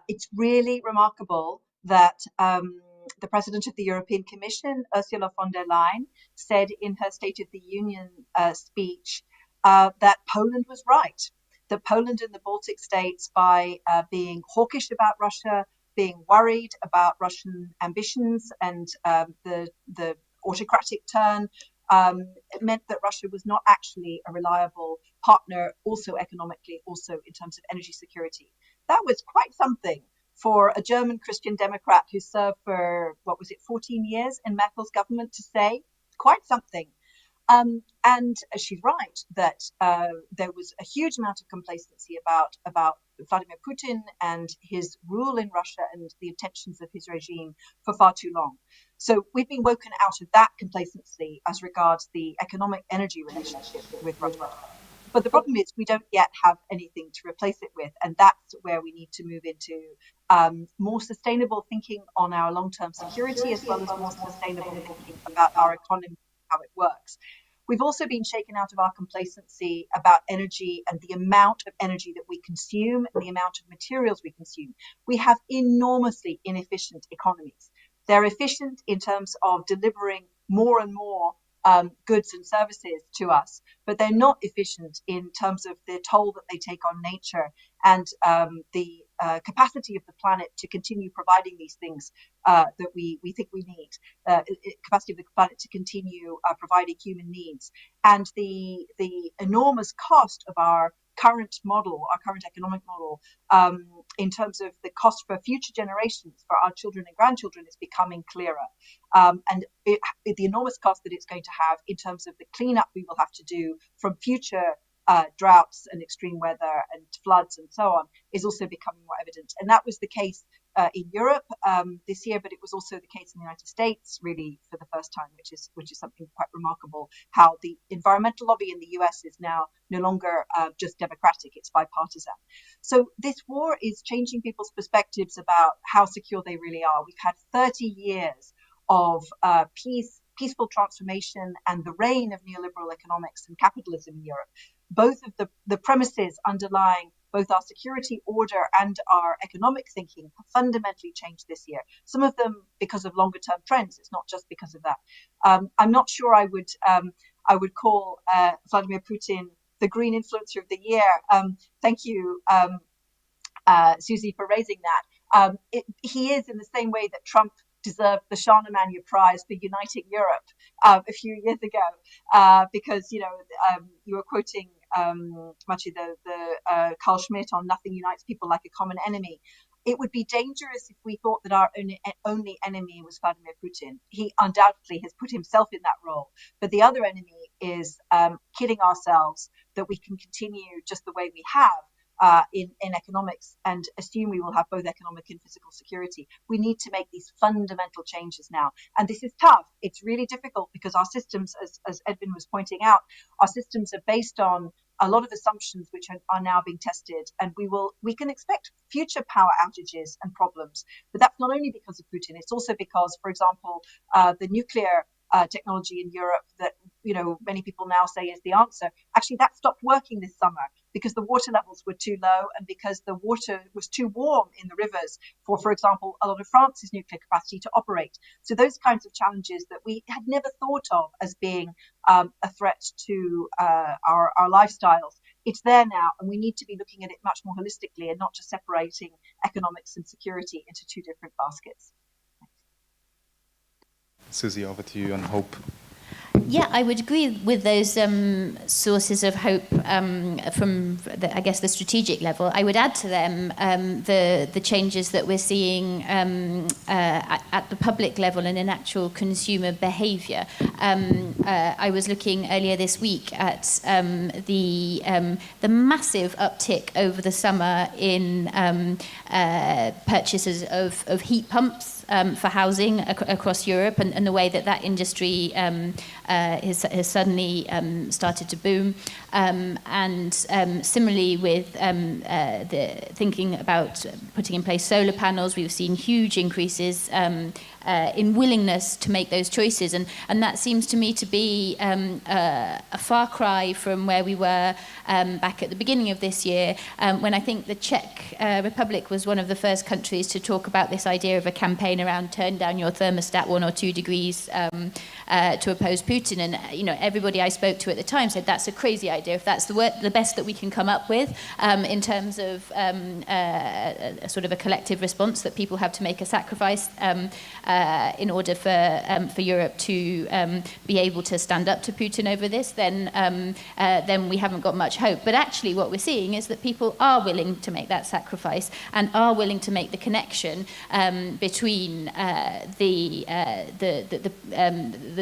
It's really remarkable that the President of the European Commission, Ursula von der Leyen, said in her State of the Union speech that Poland was right, that Poland and the Baltic states, by being hawkish about Russia, being worried about Russian ambitions and the autocratic turn, it meant that Russia was not actually a reliable partner, also economically, also in terms of energy security. That was quite something for a German Christian Democrat who served for, 14 years in Merkel's government to say. Quite something. And she's right that there was a huge amount of complacency about Vladimir Putin and his rule in Russia and the intentions of his regime for far too long. So we've been woken out of that complacency as regards the economic energy relationship with Russia. But the problem is we don't yet have anything to replace it with. And that's where we need to move into more sustainable thinking on our long-term security, as well as more sustainable thinking about our economy, how it works. We've also been shaken out of our complacency about energy and the amount of energy that we consume and the amount of materials we consume. We have enormously inefficient economies. They're efficient in terms of delivering more and more goods and services to us, but they're not efficient in terms of the toll that they take on nature and the capacity of the planet to continue providing these things that we think we need, capacity of the planet to continue providing human needs, and the enormous cost of our current model, our current economic model, in terms of the cost for future generations, for our children and grandchildren, is becoming clearer. And the enormous cost that it's going to have in terms of the cleanup we will have to do from future droughts and extreme weather and floods and so on is also becoming more evident. And that was the case in Europe this year, but it was also the case in the United States, really for the first time, which is something quite remarkable. How the environmental lobby in the US is now no longer just democratic; it's bipartisan. So this war is changing people's perspectives about how secure they really are. We've had 30 years of peaceful transformation and the reign of neoliberal economics and capitalism in Europe. Both of the premises underlying both our security order and our economic thinking have fundamentally changed this year. Some of them because of longer term trends. It's not just because of that. I'm not sure I would call Vladimir Putin the green influencer of the year. Thank you, Susie, for raising that. He is in the same way that Trump deserved the Charlemagne Prize for uniting Europe a few years ago, because you were quoting Maciej, the Carl Schmitt on nothing unites people like a common enemy. It would be dangerous if we thought that our only enemy was Vladimir Putin. He undoubtedly has put himself in that role, but the other enemy is kidding ourselves that we can continue just the way we have. In economics and assume we will have both economic and physical security. We need to make these fundamental changes now. And this is tough. It's really difficult because our systems, as Edwin was pointing out, our systems are based on a lot of assumptions which are now being tested. And we can expect future power outages and problems. But that's not only because of Putin. It's also because, for example, the nuclear technology in Europe that many people now say is the answer. Actually, that stopped working this summer because the water levels were too low and because the water was too warm in the rivers for example, a lot of France's nuclear capacity to operate. So those kinds of challenges that we had never thought of as being a threat to our lifestyles, it's there now, and we need to be looking at it much more holistically and not just separating economics and security into two different baskets. Susie, over to you on hope. Yeah, I would agree with those sources of hope from, the strategic level. I would add to them the changes that we're seeing at the public level and in actual consumer behaviour. I was looking earlier this week at the massive uptick over the summer in purchases of heat pumps for housing across Europe, and the way that industry has suddenly started to boom. And similarly with the thinking about putting in place solar panels, we've seen huge increases in willingness to make those choices. And that seems to me to be a far cry from where we were back at the beginning of this year, when I think the Czech Republic was one of the first countries to talk about this idea of a campaign around turn down your thermostat 1 or 2 degrees to oppose Putin. And everybody I spoke to at the time said that's a crazy idea. If that's the best that we can come up with in terms of a sort of a collective response, that people have to make a sacrifice in order for Europe to be able to stand up to Putin over this, then we haven't got much hope. But actually what we're seeing is that people are willing to make that sacrifice and are willing to make the connection between the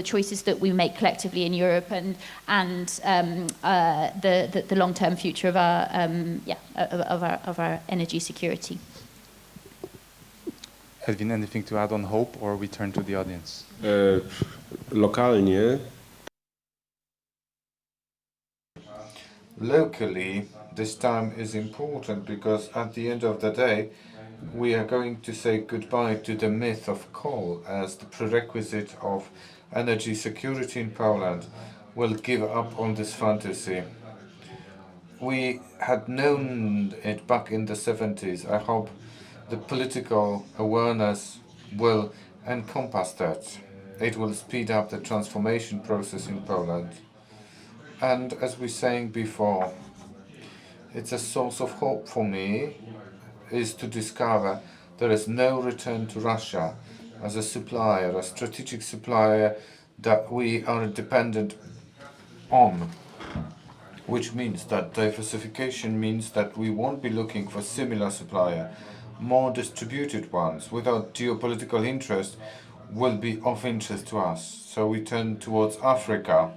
choices that we make collectively in Europe and the long-term future of our energy security. Edwin, anything to add on hope, or we turn to the audience? Lokalnie. Locally, this time is important because at the end of the day, we are going to say goodbye to the myth of coal as the prerequisite of energy security in Poland. We'll give up on this fantasy. We had known it back in the 70s. I hope the political awareness will encompass that. It will speed up the transformation process in Poland. And as we were saying before, it's a source of hope for me is to discover there is no return to Russia as a supplier, a strategic supplier that we are dependent on, which means that diversification means that we won't be looking for similar supplier. More distributed ones without geopolitical interest will be of interest to us. So we turn towards Africa.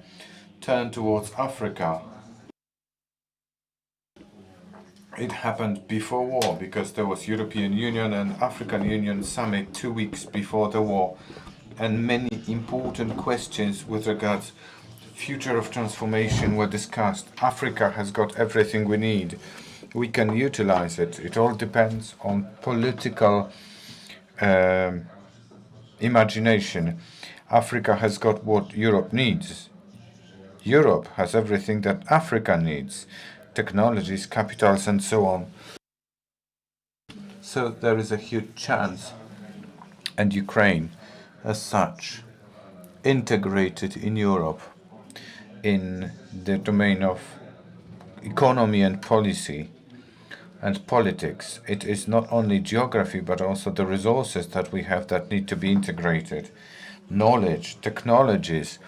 It happened before war because there was European Union and African Union summit 2 weeks before the war, and many important questions with regards to future of transformation were discussed. Africa has got everything we need. We can utilize it. It all depends on political imagination. Africa has got what Europe needs. Europe has everything that Africa needs: technologies, capitals, and so on. So there is a huge chance, and Ukraine, as such, integrated in Europe in the domain of economy and policy and politics. It is not only geography, but also the resources that we have that need to be integrated. Knowledge, technologies,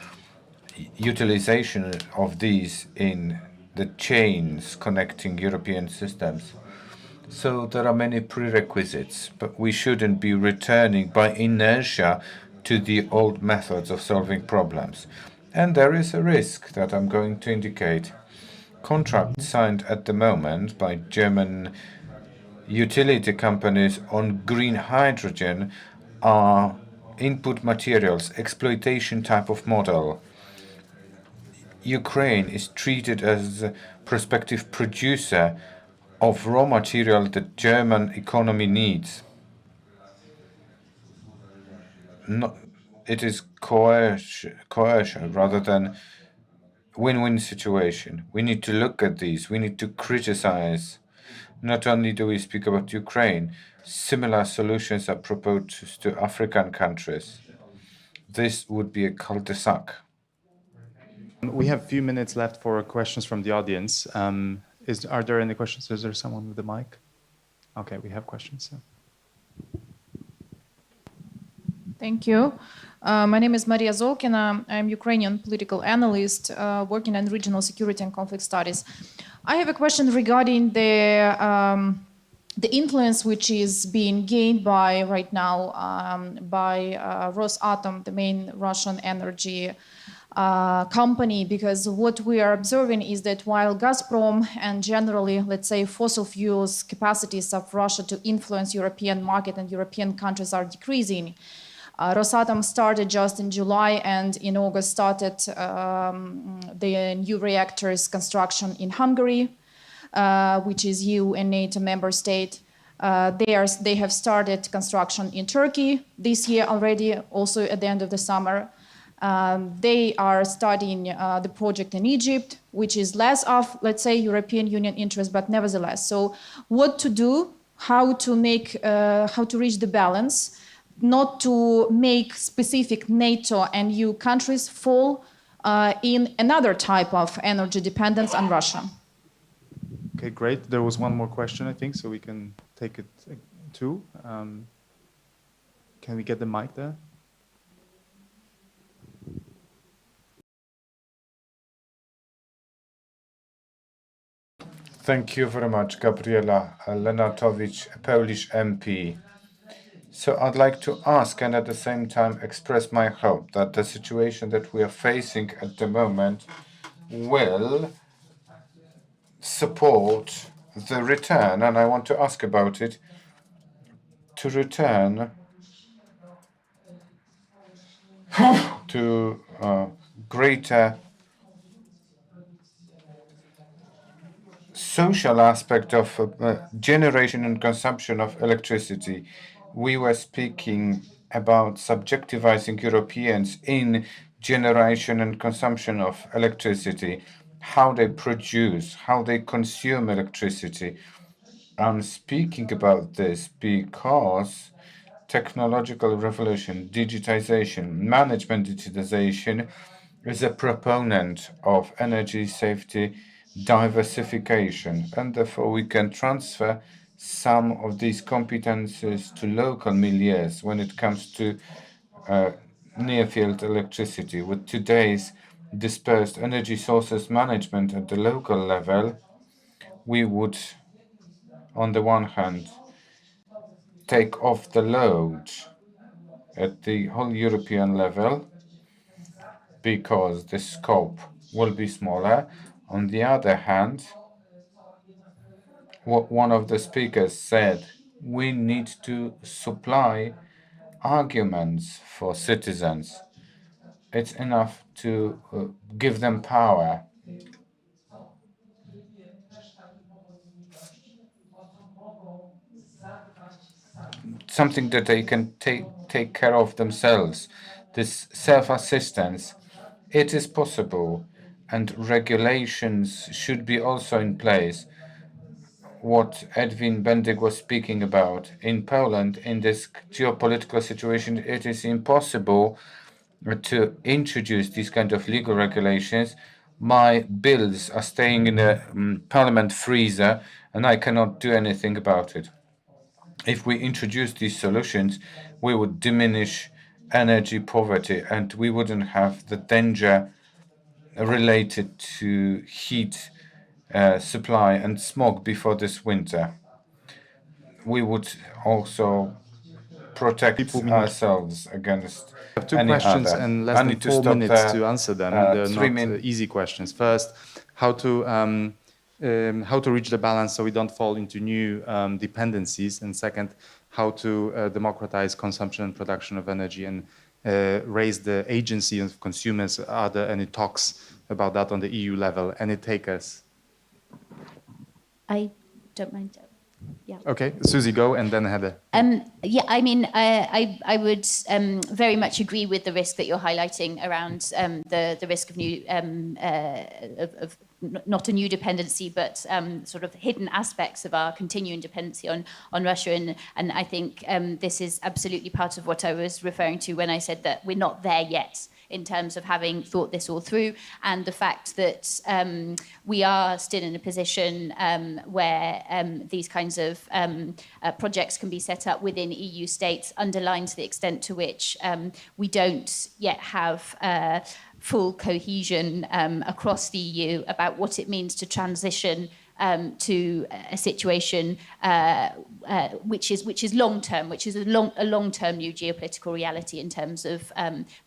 utilization of these in the chains connecting European systems. So there are many prerequisites, but we shouldn't be returning by inertia to the old methods of solving problems. And there is a risk that I'm going to indicate. Contracts signed at the moment by German utility companies on green hydrogen are input materials, exploitation type of model. Ukraine is treated as a prospective producer of raw material that German economy needs. It is coercion rather than win-win situation. We need to look at these. We need to criticize. Not only do we speak about Ukraine, similar solutions are proposed to African countries. This would be a cul-de-sac. We have a few minutes left for questions from the audience. Are there any questions? Is there someone with the mic? Okay, we have questions. Thank you. My name is Maria Zolkina. I'm Ukrainian political analyst working in regional security and conflict studies. I have a question regarding the influence which is being gained by right now by Rosatom, the main Russian energy company, because what we are observing is that while Gazprom and generally, let's say, fossil fuels capacities of Russia to influence European market and European countries are decreasing, Rosatom started just in July and in August started the new reactors construction in Hungary, which is EU and NATO member state. They have started construction in Turkey this year already, also at the end of the summer. They are studying the project in Egypt, which is less of, let's say, European Union interest, but nevertheless. So what to do, how to reach the balance, not to make specific NATO and EU countries fall in another type of energy dependence on Russia. Okay, great. There was one more question, I think, so we can take it too. Can we get the mic there? Thank you very much, Gabriela Lenartowicz, a Polish MP. So I'd like to ask and at the same time express my hope that the situation that we are facing at the moment will support the return, and I want to ask about it, to return to greater social aspect of generation and consumption of electricity. We were speaking about subjectivizing Europeans in generation and consumption of electricity, how they produce, how they consume electricity. I'm speaking about this because technological revolution, digitization, management digitization is a proponent of energy safety diversification, and therefore we can transfer some of these competences to local milieus when it comes to near-field electricity. With today's dispersed energy sources management at the local level, we would, on the one hand, take off the load at the whole European level because the scope will be smaller. On the other hand, what one of the speakers said, we need to supply arguments for citizens. It's enough to give them power. Something that they can take care of themselves. This self-assistance, it is possible, and regulations should be also in place. What Edwin Bendyk was speaking about in Poland, in this geopolitical situation, it is impossible to introduce these kind of legal regulations. My bills are staying in the parliament freezer, and I cannot do anything about it. If we introduce these solutions, we would diminish energy poverty, and we wouldn't have the danger related to heat supply and smog before this winter. We would also protect ourselves against I have two any questions other. and less I than need to 4 stop minutes there. to answer them. 3 They're not minutes. easy questions. First, how to reach the balance so we don't fall into new dependencies, and second, how to democratize consumption and production of energy and raise the agency of consumers. Are there any talks about that on the EU level? Any takers? I don't mind. Yeah. Okay, Susie, go, and then Heather. Yeah, I mean, I would very much agree with the risk that you're highlighting around the risk of new, of not a new dependency, but sort of hidden aspects of our continuing dependency on Russia. And I think this is absolutely part of what I was referring to when I said that we're not there yet in terms of having thought this all through, and the fact that we are still in a position where these kinds of projects can be set up within EU states underlines the extent to which we don't yet have full cohesion across the EU about what it means to transition to a situation which is long term, which is a long term new geopolitical reality in terms of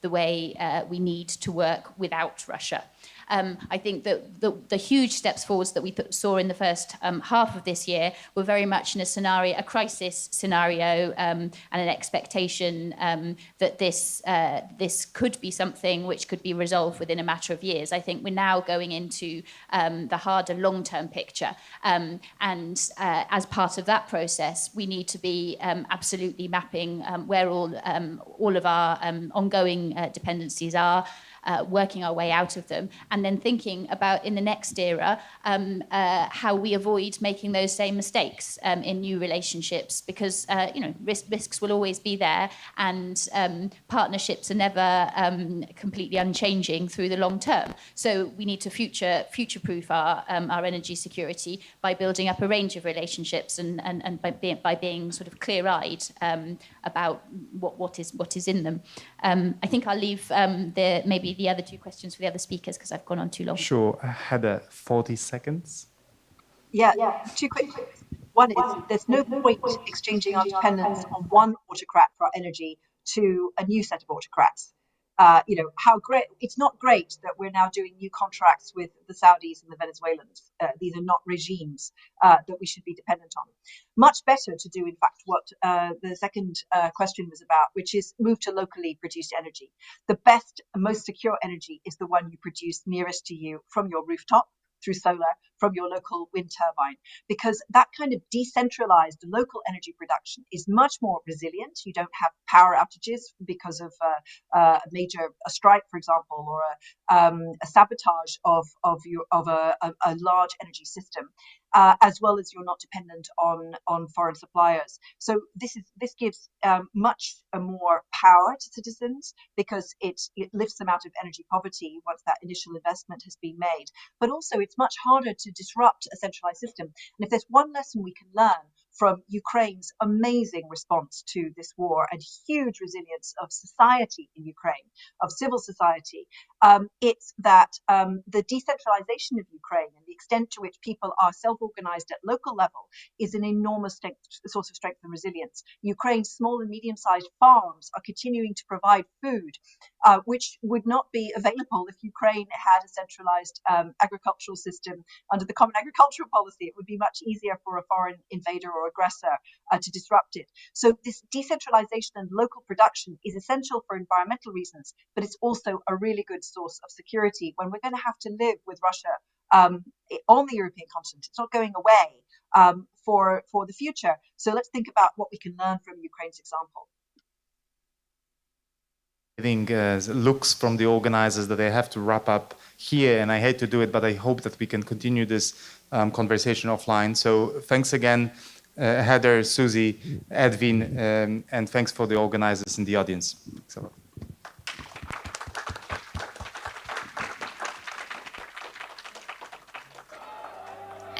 the way we need to work without Russia. I think that the huge steps forwards that we saw in the first half of this year were very much in a crisis scenario, and an expectation that this could be something which could be resolved within a matter of years. I think we're now going into the harder long-term picture, and as part of that process, we need to be absolutely mapping where all of our ongoing dependencies are. Working our way out of them, and then thinking about in the next era how we avoid making those same mistakes in new relationships, because risks will always be there, and partnerships are never completely unchanging through the long term. So we need to future-proof our energy security by building up a range of relationships and by being sort of clear-eyed about what is in them. I think I'll leave maybe the other two questions for the other speakers because I've gone on too long. Sure. Heather, 40 seconds. Yeah, two quick. One is there's no point exchanging our dependence on one autocrat for our energy to a new set of autocrats. How great, it's not great that we're now doing new contracts with the Saudis and the Venezuelans. These are not regimes that we should be dependent on. Much better to do, in fact, what the second question was about, which is move to locally produced energy. The best and most secure energy is the one you produce nearest to you from your rooftop, through solar, from your local wind turbine, because that kind of decentralized local energy production is much more resilient. You don't have power outages because of a strike, for example, or a sabotage of a large energy system, as well as you're not dependent on foreign suppliers. So this gives much more power to citizens, because it lifts them out of energy poverty once that initial investment has been made. But also it's much harder to disrupt a centralized system. And if there's one lesson we can learn from Ukraine's amazing response to this war and huge resilience of society in Ukraine, of civil society, it's that the decentralization of Ukraine and the extent to which people are self-organized at local level is an enormous source of strength and resilience. Ukraine's small and medium-sized farms are continuing to provide food, which would not be available if Ukraine had a centralized agricultural system under the Common Agricultural Policy. It would be much easier for a foreign invader or aggressor to disrupt it. So this decentralization and local production is essential for environmental reasons, but it's also a really good source of security when we're going to have to live with Russia on the European continent. It's not going away for the future. So let's think about what we can learn from Ukraine's example. I think looks from the organizers that they have to wrap up here, and I hate to do it, but I hope that we can continue this conversation offline. So thanks again, Heather, Susie, Edwin, and thanks for the organizers in the audience. Thanks a lot.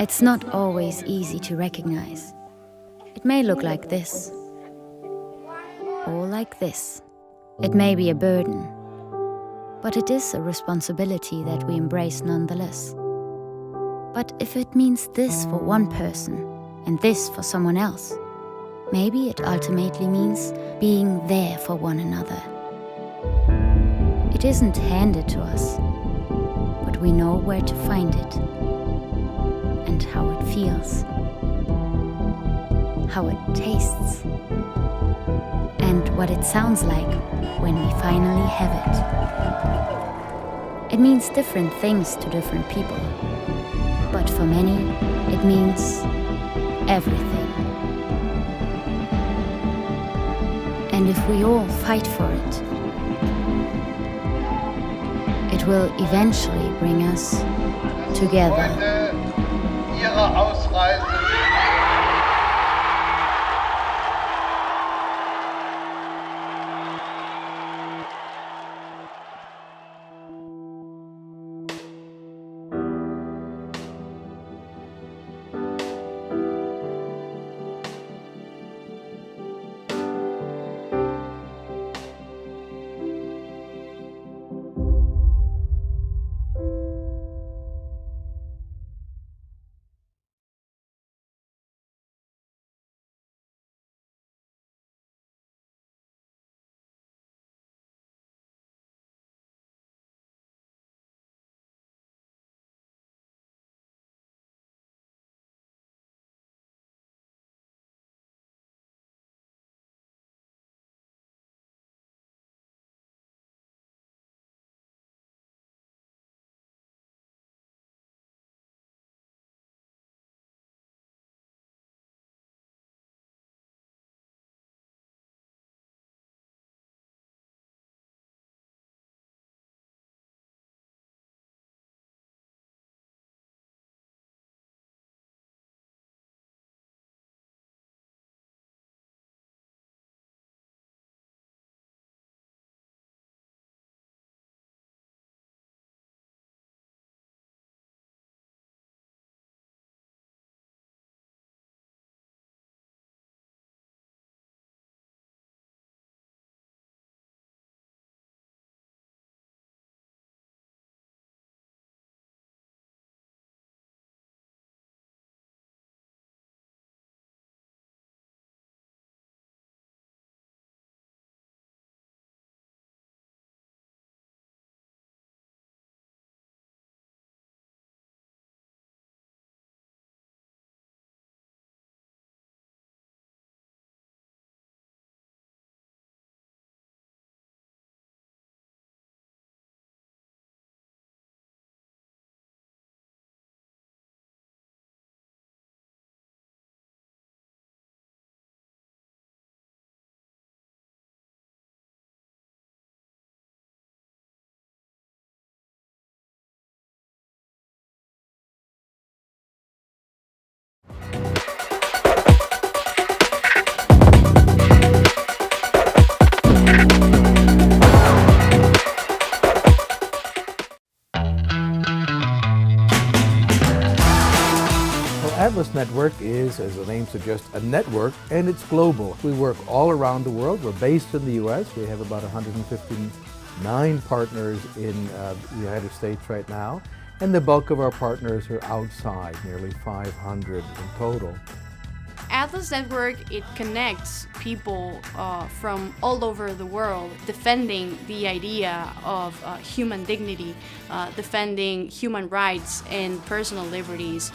It's not always easy to recognize. It may look like this, or like this. It may be a burden, but it is a responsibility that we embrace nonetheless. But if it means this for one person and this for someone else, maybe it ultimately means being there for one another. It isn't handed to us, but we know where to find it and how it feels, how it tastes, and what it sounds like when we finally have it. It means different things to different people, but for many, it means everything. And if we all fight for it, it will eventually bring us together. Ihrer Ausreise. Atlas Network is, as the name suggests, a network, and it's global. We work all around the world. We're based in the U.S. We have about 159 partners in the United States right now. And the bulk of our partners are outside, nearly 500 in total. Atlas Network, it connects people from all over the world defending the idea of human dignity, defending human rights and personal liberties.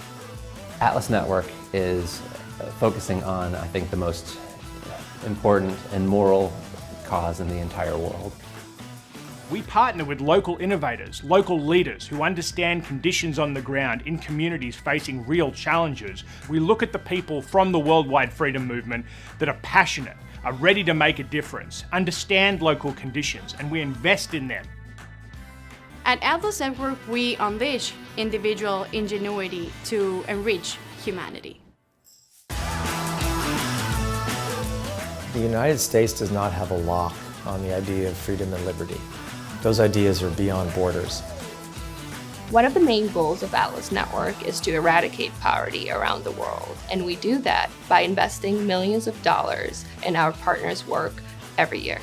Atlas Network is focusing on, I think, the most important and moral cause in the entire world. We partner with local innovators, local leaders who understand conditions on the ground in communities facing real challenges. We look at the people from the worldwide freedom movement that are passionate, are ready to make a difference, understand local conditions, and we invest in them. At Atlas Network, we unleash individual ingenuity to enrich humanity. The United States does not have a lock on the idea of freedom and liberty. Those ideas are beyond borders. One of the main goals of Atlas Network is to eradicate poverty around the world, and we do that by investing millions of dollars in our partners' work every year.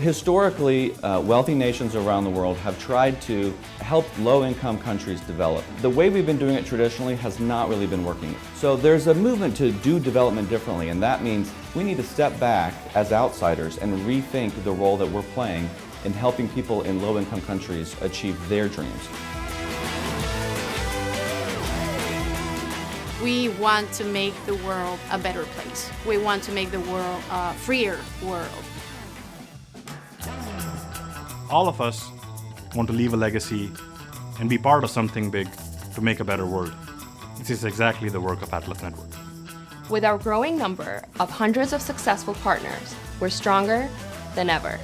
Historically, wealthy nations around the world have tried to help low-income countries develop. The way we've been doing it traditionally has not really been working. So there's a movement to do development differently, and that means we need to step back as outsiders and rethink the role that we're playing in helping people in low-income countries achieve their dreams. We want to make the world a better place. We want to make the world a freer world. All of us want to leave a legacy and be part of something big to make a better world. This is exactly the work of Atlas Network. With our growing number of hundreds of successful partners, we're stronger than ever.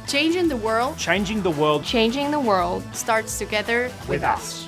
Changing the world. Changing the world. Changing the world Starts together with us.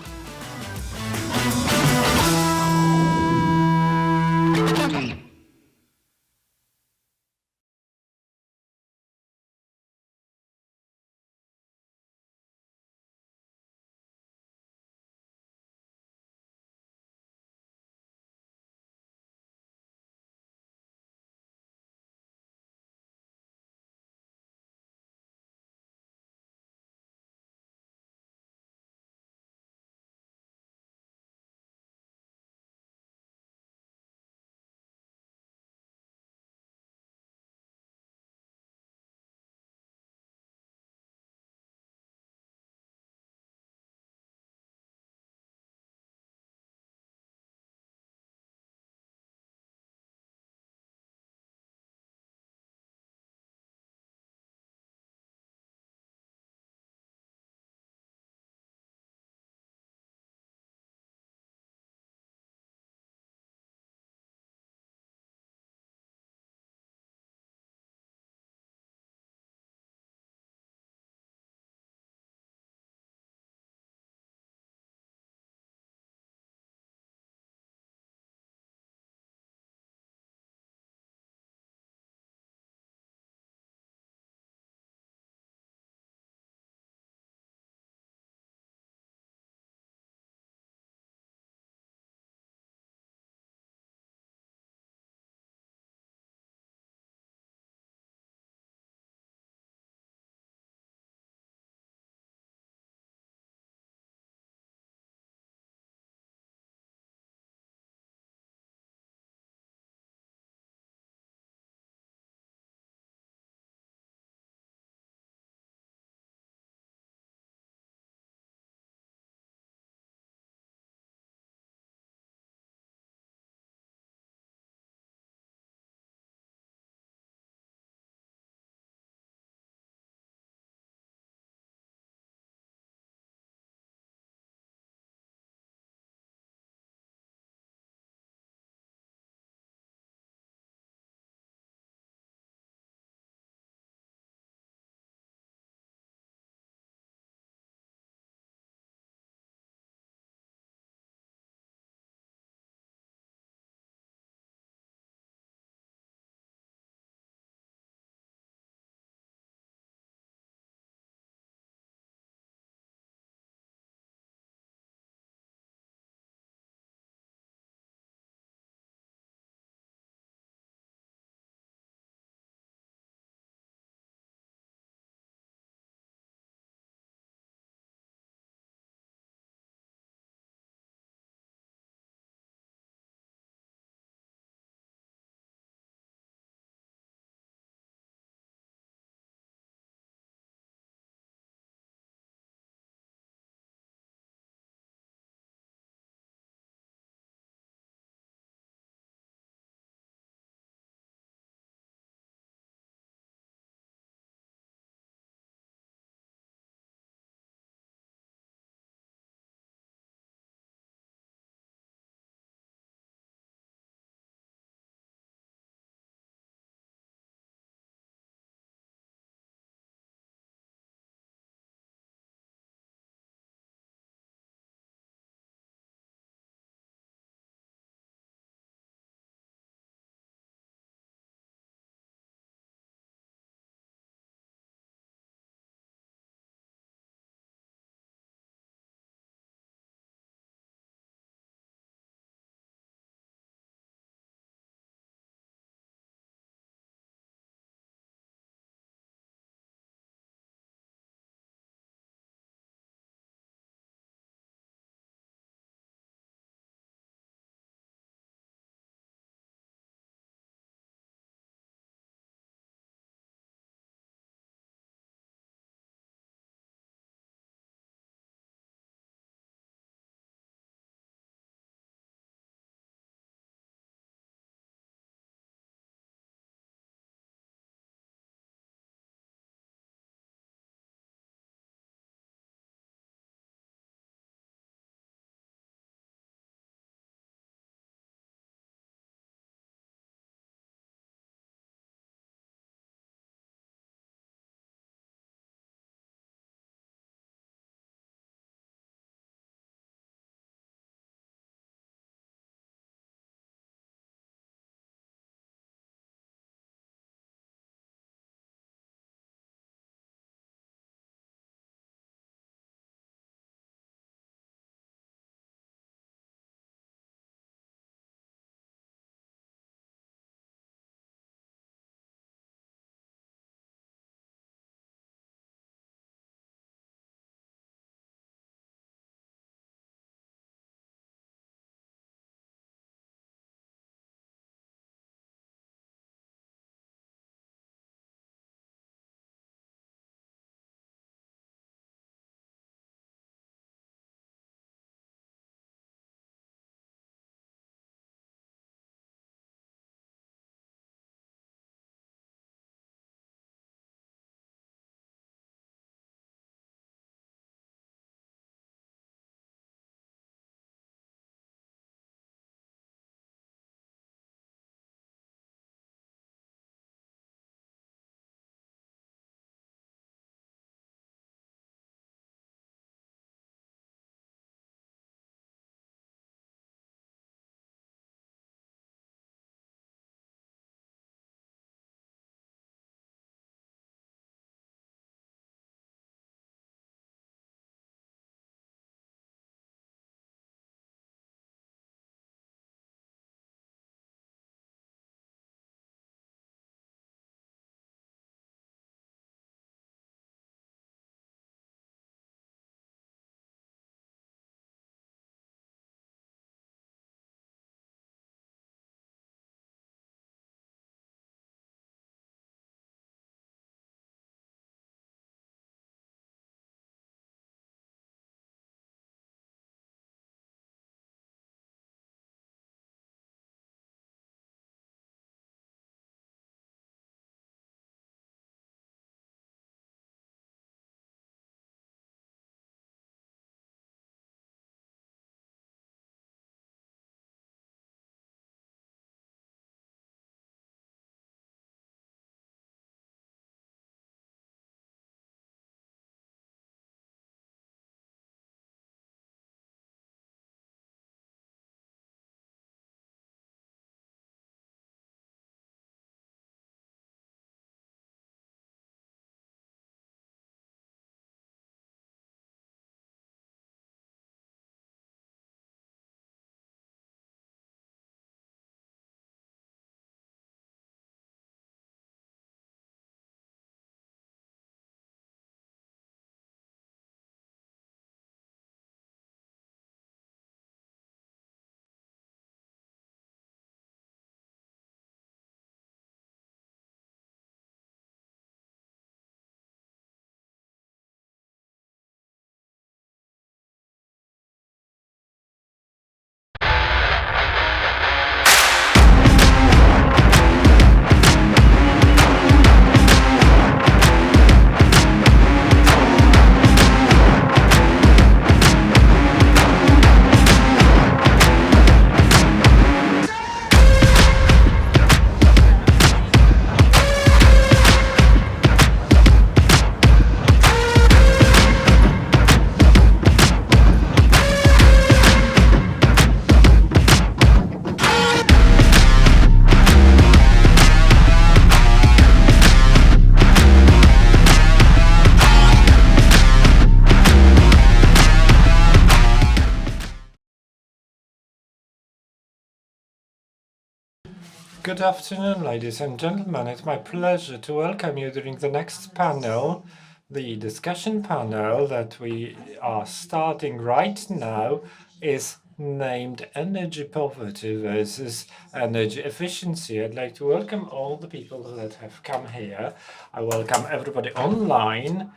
Good afternoon, ladies and gentlemen. It's my pleasure to welcome you during the next panel, the discussion panel that we are starting right now is named Energy Poverty versus Energy Efficiency. I'd like to welcome all the people that have come here. I welcome everybody online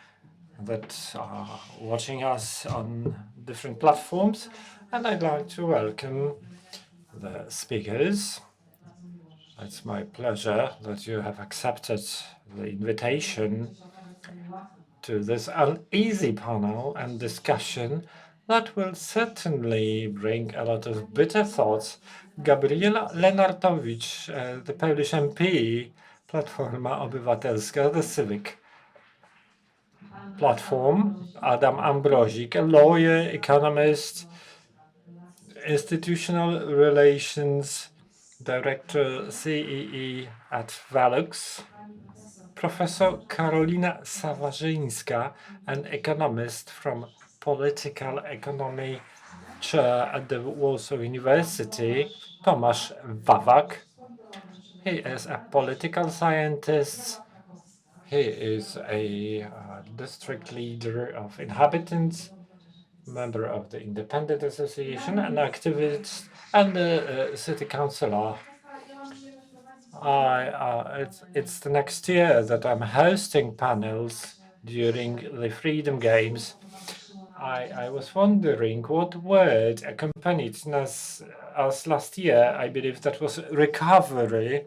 that are watching us on different platforms, and I'd like to welcome the speakers. It's my pleasure that you have accepted the invitation to this uneasy panel and discussion that will certainly bring a lot of bitter thoughts. Gabriela Lenartowicz, the Polish MP, Platforma Obywatelska, the Civic Platform, Adam Ambrozik, a lawyer, economist, institutional relations Director CEE at Velux, Professor Karolina Sawarzyńska, an economist from Political Economy Chair at the Warsaw University, Tomasz Wawak. He is a political scientist. He is a district leader of inhabitants, member of the Independent Association, an activist, and a city councillor. It's the next year that I'm hosting panels during the Freedom Games. I was wondering what word accompanied us last year. I believe that was recovery.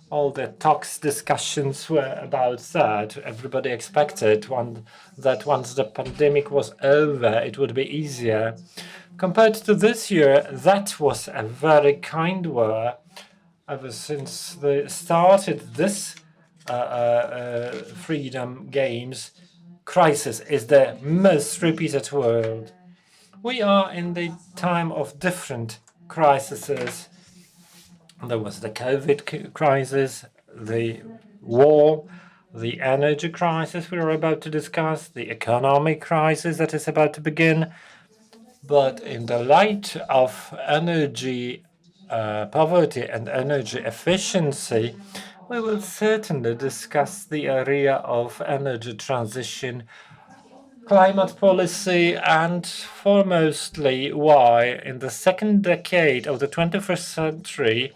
All the talks, discussions were about that. Everybody expected that once the pandemic was over, it would be easier. Compared to this year, that was a very kind word. Ever since they started this Freedom Games, crisis is the most repeated word. We are in the time of different crises. There was the COVID crisis, the war, the energy crisis we are about to discuss, the economic crisis that is about to begin. But in the light of energy poverty and energy efficiency, we will certainly discuss the area of energy transition, climate policy, and foremostly why in the second decade of the 21st century,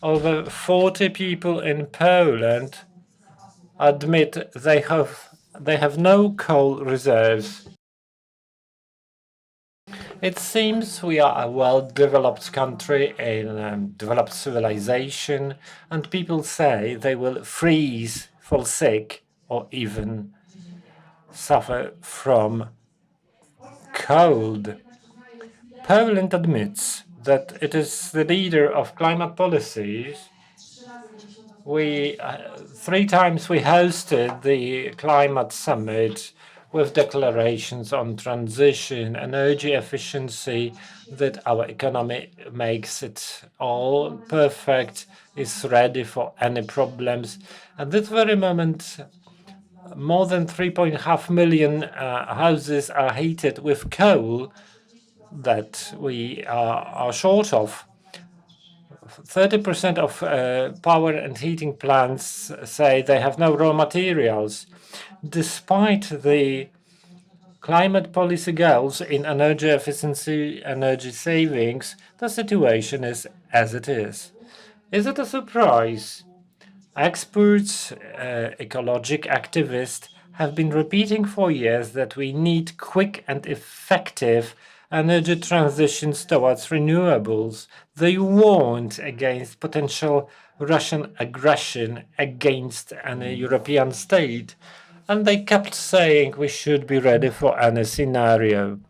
over 40 people in Poland admit they have no coal reserves. It seems we are a well-developed country in developed civilization, and people say they will freeze, fall sick, or even suffer from cold. Poland admits that it is the leader of climate policies. We 3 times we hosted the climate summit with declarations on transition, energy efficiency, that our economy makes it all perfect, is ready for any problems. At this very moment, more than 3.5 million houses are heated with coal that we are short of. 30% of power and heating plants say they have no raw materials. Despite the climate policy goals in energy efficiency, energy savings, the situation is as it is. Is it a surprise? Experts, ecologic activists have been repeating for years that we need quick and effective energy transitions towards renewables. They warned against potential Russian aggression against any European state, and they kept saying we should be ready for any scenario.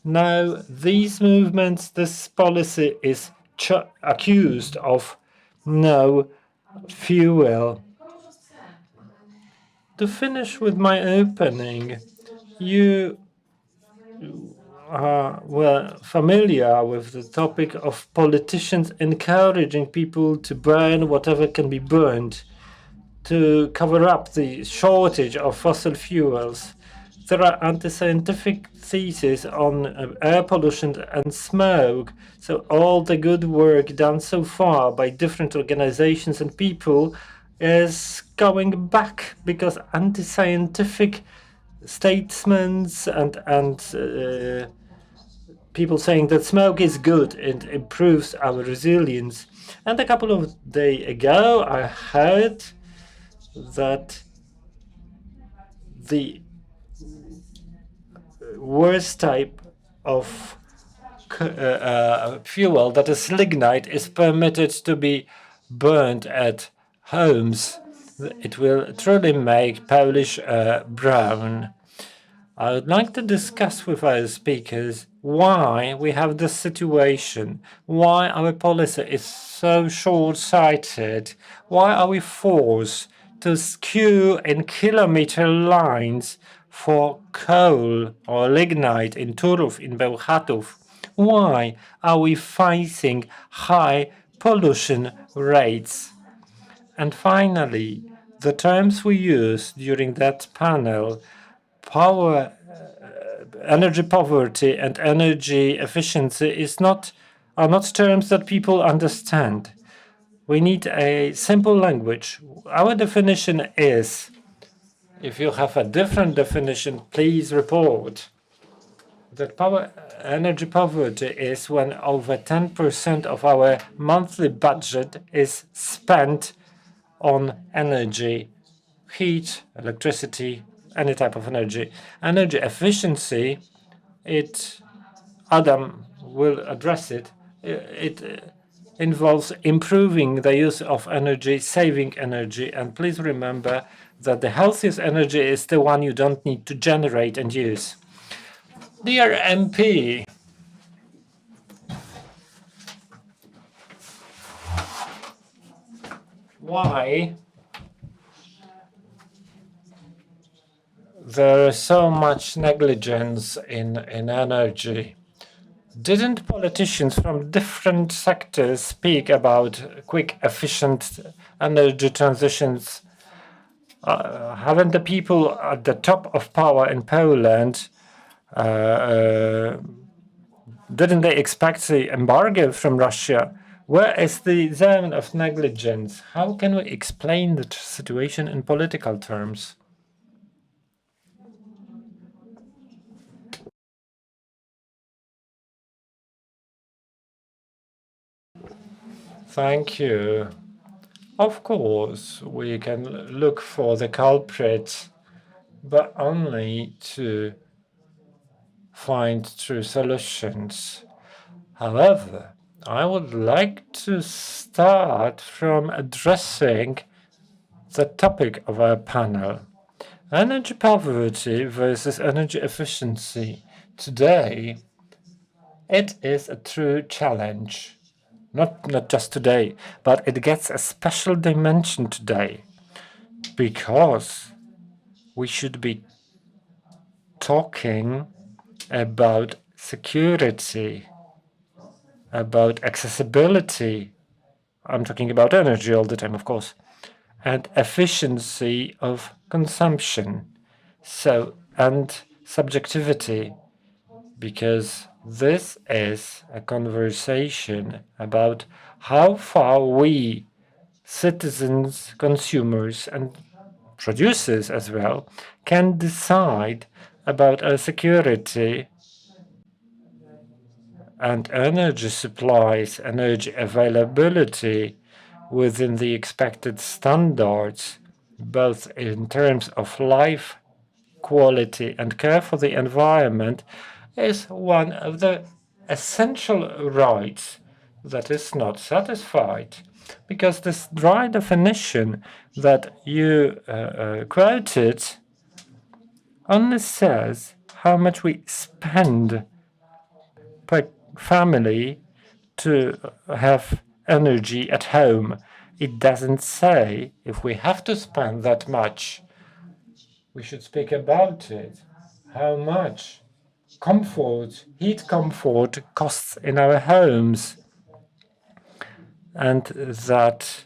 Now, these movements, this policy is accused of no fuel. To finish with my opening, you were familiar with the topic of politicians encouraging people to burn whatever can be burned to cover up the shortage of fossil fuels. there are anti-scientific theses on air pollution and smoke. So all the good work done so far by different organizations and people is going back because anti-scientific statements and people saying that smoke is good and improves our resilience. And a couple of days ago, I heard that the worst type of fuel, that is lignite, is permitted to be burned at homes. It will truly make Polish brown. I would like to discuss with our speakers why we have this situation, why our policy is so short-sighted, why are we forced to queue in kilometer lines for coal or lignite in Turów, in Bełchatów? Why are we facing high pollution rates? And finally, the terms we used during that panel, power, energy poverty and energy efficiency are not terms that people understand. We need a simple language. Our definition is, if you have a different definition, please report. That energy poverty is when over 10% of our monthly budget is spent on energy, heat, electricity, any type of energy. Energy efficiency, Adam will address it. It involves improving the use of energy, saving energy, and please remember that the healthiest energy is the one you don't need to generate and use. Dear MP, why there is so much negligence in energy? Didn't politicians from different sectors speak about quick, efficient energy transitions? Haven't the people at the top of power in Poland, didn't they expect the embargo from Russia? Where is the zone of negligence? How can we explain the situation in political terms? Thank you. Of course, we can look for the culprits, but only to find true solutions. However, I would like to start from addressing the topic of our panel. Energy poverty versus energy efficiency. Today, it is a true challenge. Not just today, but it gets a special dimension today because we should be talking about security, about accessibility. I'm talking about energy all the time, of course, and efficiency of consumption. And subjectivity, because this is a conversation about how far we, citizens, consumers, and producers as well, can decide about our security and energy supplies, energy availability within the expected standards, both in terms of life quality and care for the environment, is one of the essential rights that is not satisfied. Because this dry definition that you quoted only says how much we spend per family to have energy at home. It doesn't say if we have to spend that much. We should speak about it. How much comfort, heat comfort costs in our homes, and that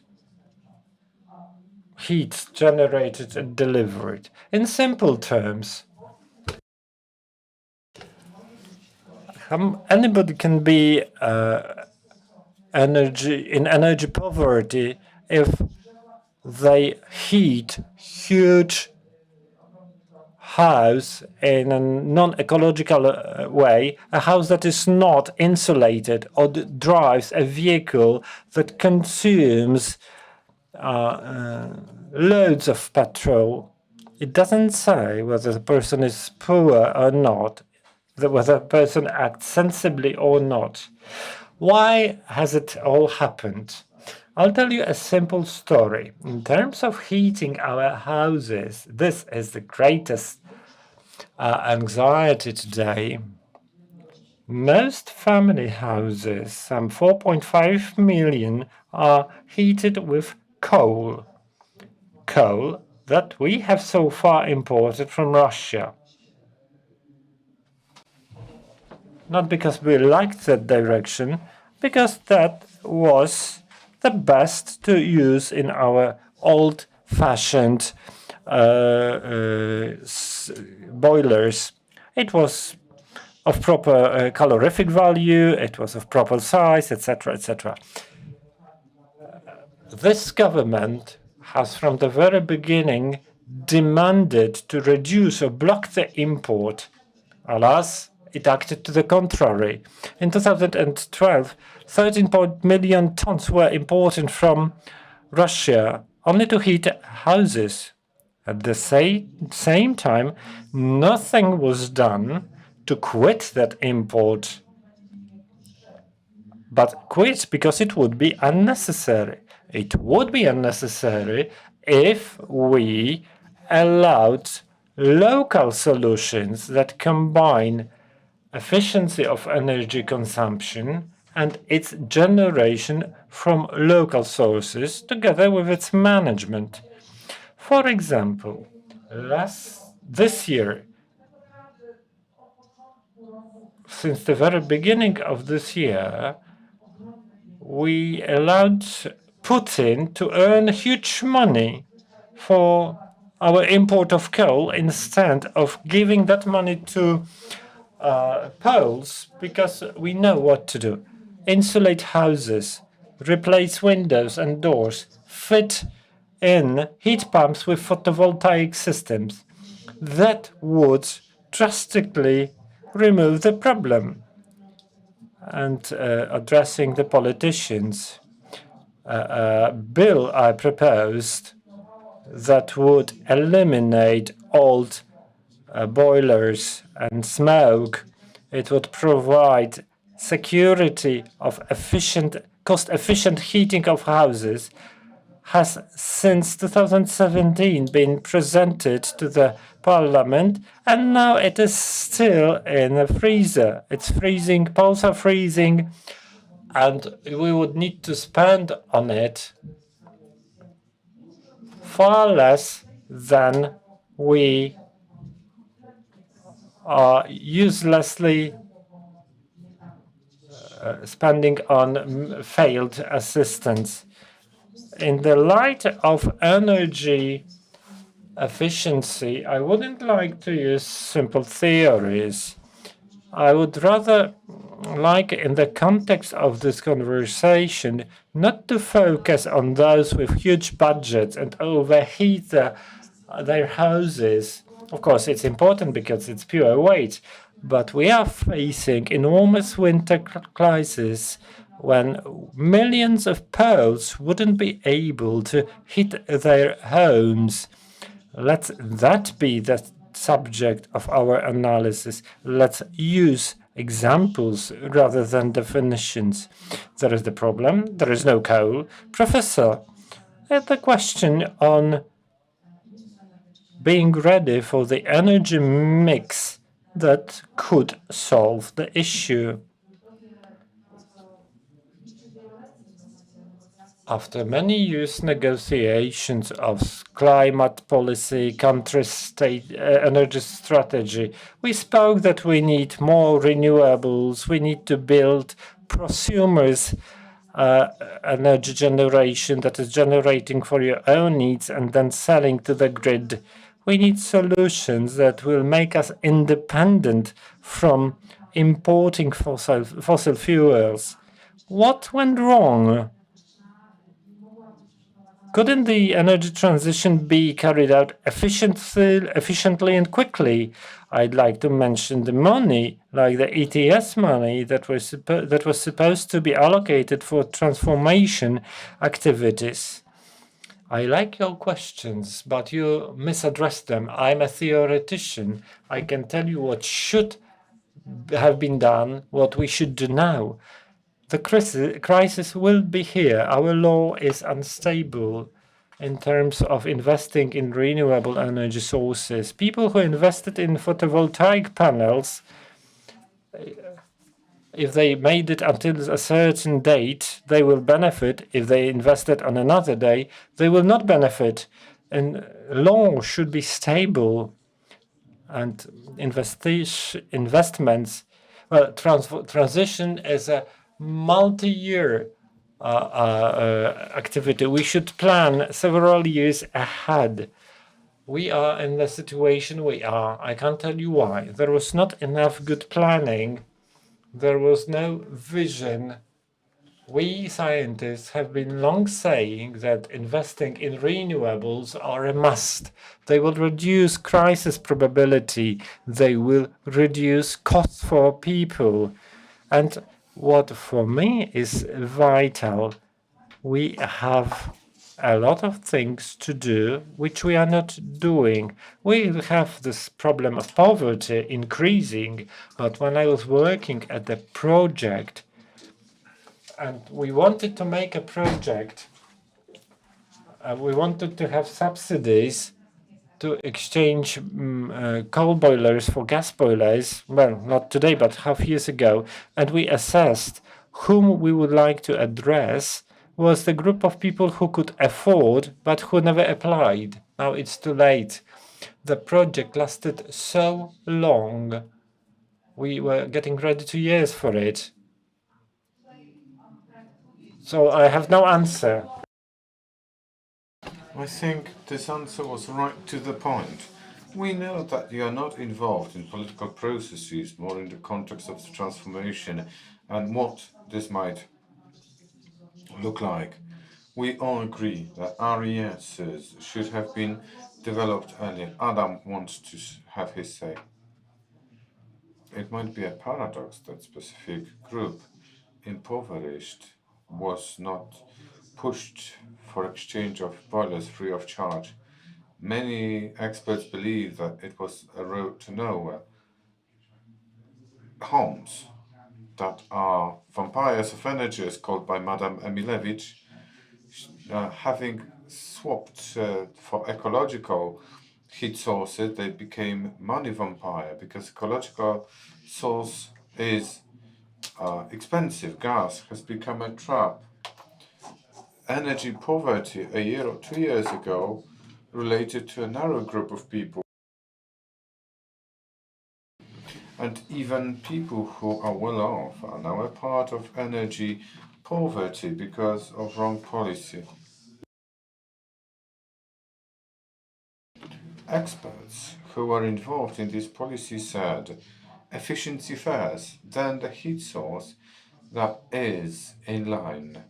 heat generated and delivered. In simple terms, Anybody can be energy poverty if they heat huge house in a non-ecological way, a house that is not insulated or drives a vehicle that consumes loads of petrol. It doesn't say whether the person is poor or not, whether a person acts sensibly or not. Why has it all happened? I'll tell you a simple story. In terms of heating our houses, this is the greatest anxiety today. Most family houses, some 4.5 million, are heated with coal. Coal that we have so far imported from Russia. Not because we liked that direction, because that was the best to use in our old-fashioned boilers. It was of proper calorific value, it was of proper size, etc., etc. This government has from the very beginning demanded to reduce or block the import. Alas, it acted to the contrary. In 2012, 13 million tons were imported from Russia only to heat houses. At the same time, nothing was done to quit that import. But quit because it would be unnecessary. It would be unnecessary if we allowed local solutions that combine efficiency of energy consumption and its generation from local sources together with its management. For example, this year, since the very beginning of this year, we allowed Putin to earn huge money for our import of coal instead of giving that money to Poles, because we know what to do. Insulate houses, replace windows and doors, fit in heat pumps with photovoltaic systems. That would drastically remove the problem. And addressing the politicians, bill I proposed that would eliminate old boilers and smoke. It would provide security of cost-efficient heating of houses, has since 2017 been presented to the parliament, and now it is still in a freezer. It's freezing, Poles are freezing, and we would need to spend on it far less than we are uselessly spending on failed assistance. In the light of energy efficiency, I wouldn't like to use simple theories. I would rather like, in the context of this conversation, not to focus on those with huge budgets and overheat their houses. Of course, it's important because it's pure weight, but we are facing enormous winter crisis when millions of Poles wouldn't be able to heat their homes. Let that be the subject of our analysis. Let's use examples rather than definitions. There is the problem, there is no coal. Professor, the question on being ready for the energy mix that could solve the issue. After many years negotiations of climate policy, country-state energy strategy, we spoke that we need more renewables, we need to build prosumers energy generation that is generating for your own needs and then selling to the grid. We need solutions that will make us independent from importing fossil fuels. What went wrong? Couldn't the energy transition be carried out efficiently and quickly? I'd like to mention the money, like the ETS money that was supposed to be allocated for transformation activities. I like your questions, but you misaddressed them. I'm a theoretician. I can tell you what should have been done, what we should do now. The crisis will be here. Our law is unstable in terms of investing in renewable energy sources. People who invested in photovoltaic panels, if they made it until a certain date, they will benefit. If they invested on another day, they will not benefit. And law should be stable, and investments. Well, transition is a multi-year activity. We should plan several years ahead. We are in the situation we are. I can't tell you why. There was not enough good planning. There was no vision. We scientists have been long saying that investing in renewables are a must. They will reduce crisis probability. They will reduce costs for people. And what for me is vital, we have a lot of things to do which we are not doing. We have this problem of poverty increasing, but when I was working at the project, and we wanted to make a project, we wanted to have subsidies to exchange coal boilers for gas boilers, well, not today, but half years ago, and we assessed whom we would like to address was the group of people who could afford, but who never applied. Now it's too late. The project lasted so long. We were getting ready 2 years for it. So I have no answer. I think this answer was right to the point. We know that you are not involved in political processes, more in the context of the transformation and what this might look like. We all agree that RESs should have been developed earlier. Adam wants to have his say. It might be a paradox that specific group, impoverished, was not pushed for exchange of boilers free of charge. Many experts believe that it was a road to nowhere. Homes that are vampires of energy, as called by Madame Emilevich, having swapped for ecological heat sources, they became money vampire because ecological source is expensive. Gas has become a trap. Energy poverty a year or 2 years ago related to a narrow group of people. And even people who are well off are now a part of energy poverty because of wrong policy. Experts who were involved in this policy said, efficiency first, then the heat source that is in line.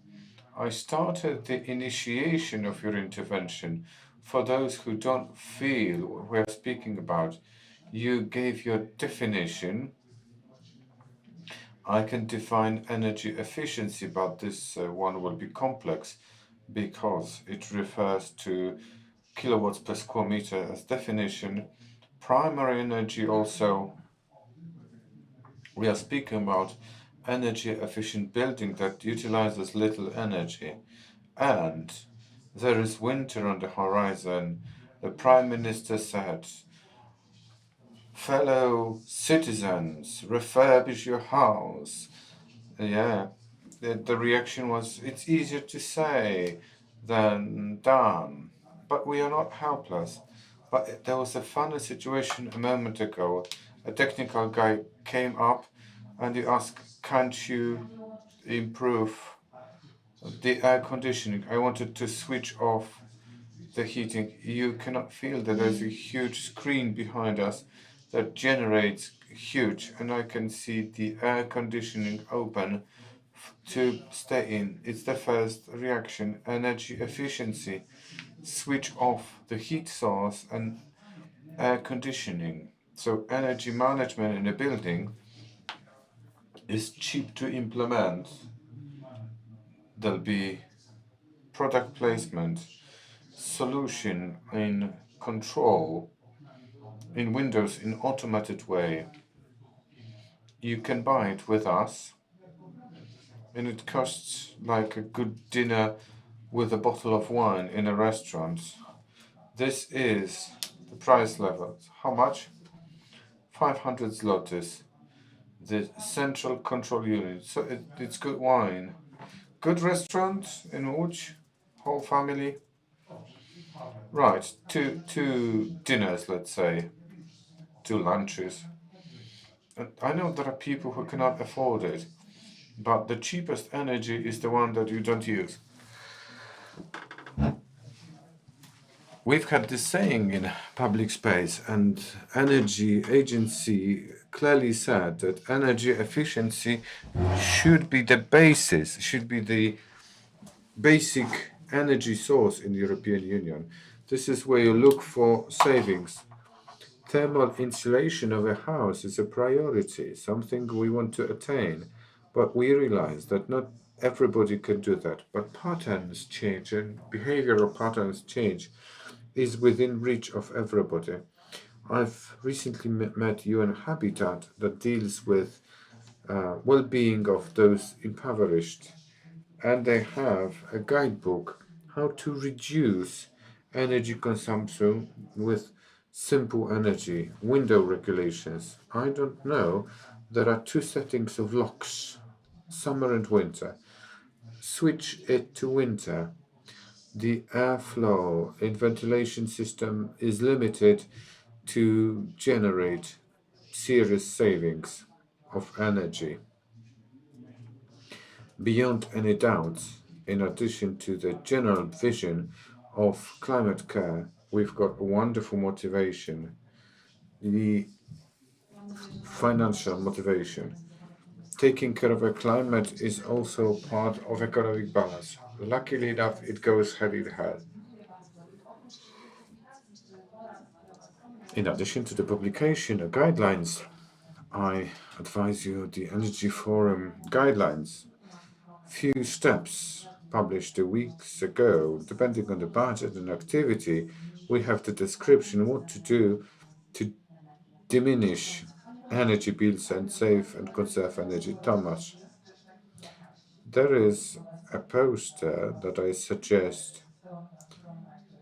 I started the initiation of your intervention. For those who don't feel what we're speaking about, you gave your definition. I can define energy efficiency, but this one will be complex because it refers to kilowatts per square meter as definition. Primary energy also, we are speaking about energy efficient building that utilizes little energy. And there is winter on the horizon. The Prime Minister said, fellow citizens, refurbish your house. Yeah, the reaction was, it's easier to say than done. But we are not helpless. But there was a funny situation a moment ago. A technical guy came up and he asked, can't you improve the air conditioning? I wanted to switch off the heating, you cannot feel that there's a huge screen behind us that generates huge, and I can see the air conditioning open to stay in. It's the first reaction. Energy efficiency. Switch off the heat source and air conditioning. So energy management in a building is cheap to implement. There'll be product placement, solution in control, in Windows in automated way. You can buy it with us, and it costs like a good dinner with a bottle of wine in a restaurant. This is the price level. How much? 500 zlotys. The central control unit. So it's good wine. Good restaurant in Łódź, whole family. Right, two dinners, let's say, 2 lunches. And I know there are people who cannot afford it, but the cheapest energy is the one that you don't use. We've had this saying in public space, and energy agency clearly said that energy efficiency should be the basis, should be the basic energy source in the European Union. This is where you look for savings. Thermal insulation of a house is a priority, something we want to attain, but we realize that not everybody can do that. But patterns change and behavioral patterns change is within reach of everybody. I've recently met UN Habitat that deals with well-being of those impoverished, and they have a guidebook how to reduce energy consumption with simple energy, window regulations. I don't know, there are 2 settings of locks, summer and winter. Switch it to winter. The airflow in ventilation system is limited to generate serious savings of energy. Beyond any doubt, in addition to the general vision of climate care, we've got a wonderful motivation, the financial motivation. Taking care of the climate is also part of economic balance. Luckily enough, it goes hand in hand. In addition to the publication of guidelines, I advise you the Energy Forum guidelines. Few steps published weeks ago, depending on the budget and activity, we have the description what to do to diminish energy bills and save and conserve energy. Thomas, there is a poster that I suggest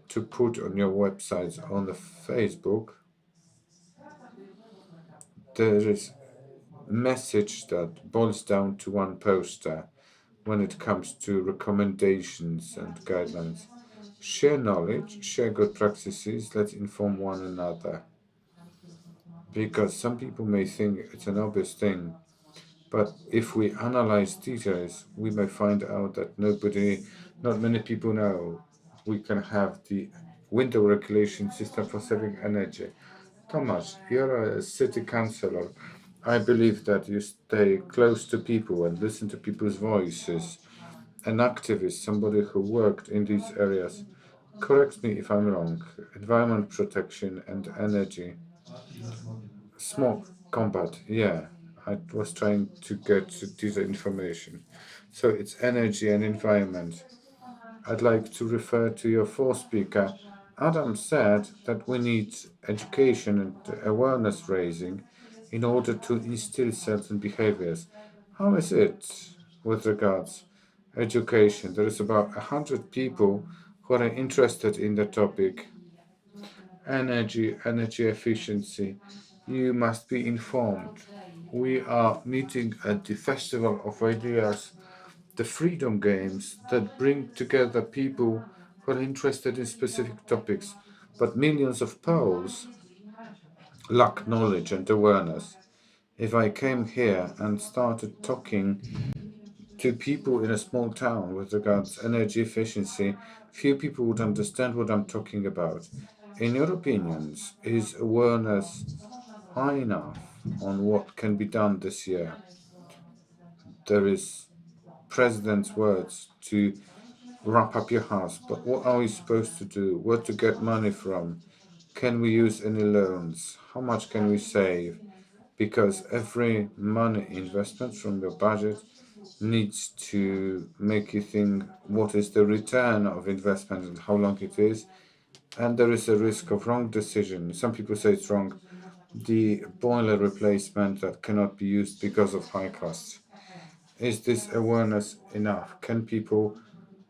to put on your websites on the Facebook. There is a message that boils down to one poster when it comes to recommendations and guidelines. Share knowledge, share good practices, let's inform one another. Because some people may think it's an obvious thing, but if we analyze details, we may find out that not many people know we can have the window regulation system for saving energy. Thomas, you're a city councillor. I believe that you stay close to people and listen to people's voices. An activist, somebody who worked in these areas. Correct me if I'm wrong. Environment protection and energy. Smoke combat, yeah. I was trying to get this information. So it's energy and environment. I'd like to refer to your fourth speaker. Adam said that we need education and awareness raising in order to instill certain behaviors. How is it with regards education? There is about 100 people who are interested in the topic. Energy efficiency. You must be informed. We are meeting at the Festival of Ideas, the Freedom Games that bring together people who are interested in specific topics, but millions of Poles lack knowledge and awareness. If I came here and started talking to people in a small town with regards to energy efficiency, few people would understand what I'm talking about. In your opinions, is awareness high enough on what can be done this year? There is president's words to wrap up your house, but what are we supposed to do? Where to get money from? Can we use any loans? How much can we save? Because every money investment from your budget needs to make you think what is the return of investment and how long it is. And there is a risk of wrong decision. Some people say it's wrong. The boiler replacement that cannot be used because of high costs. Is this awareness enough? Can people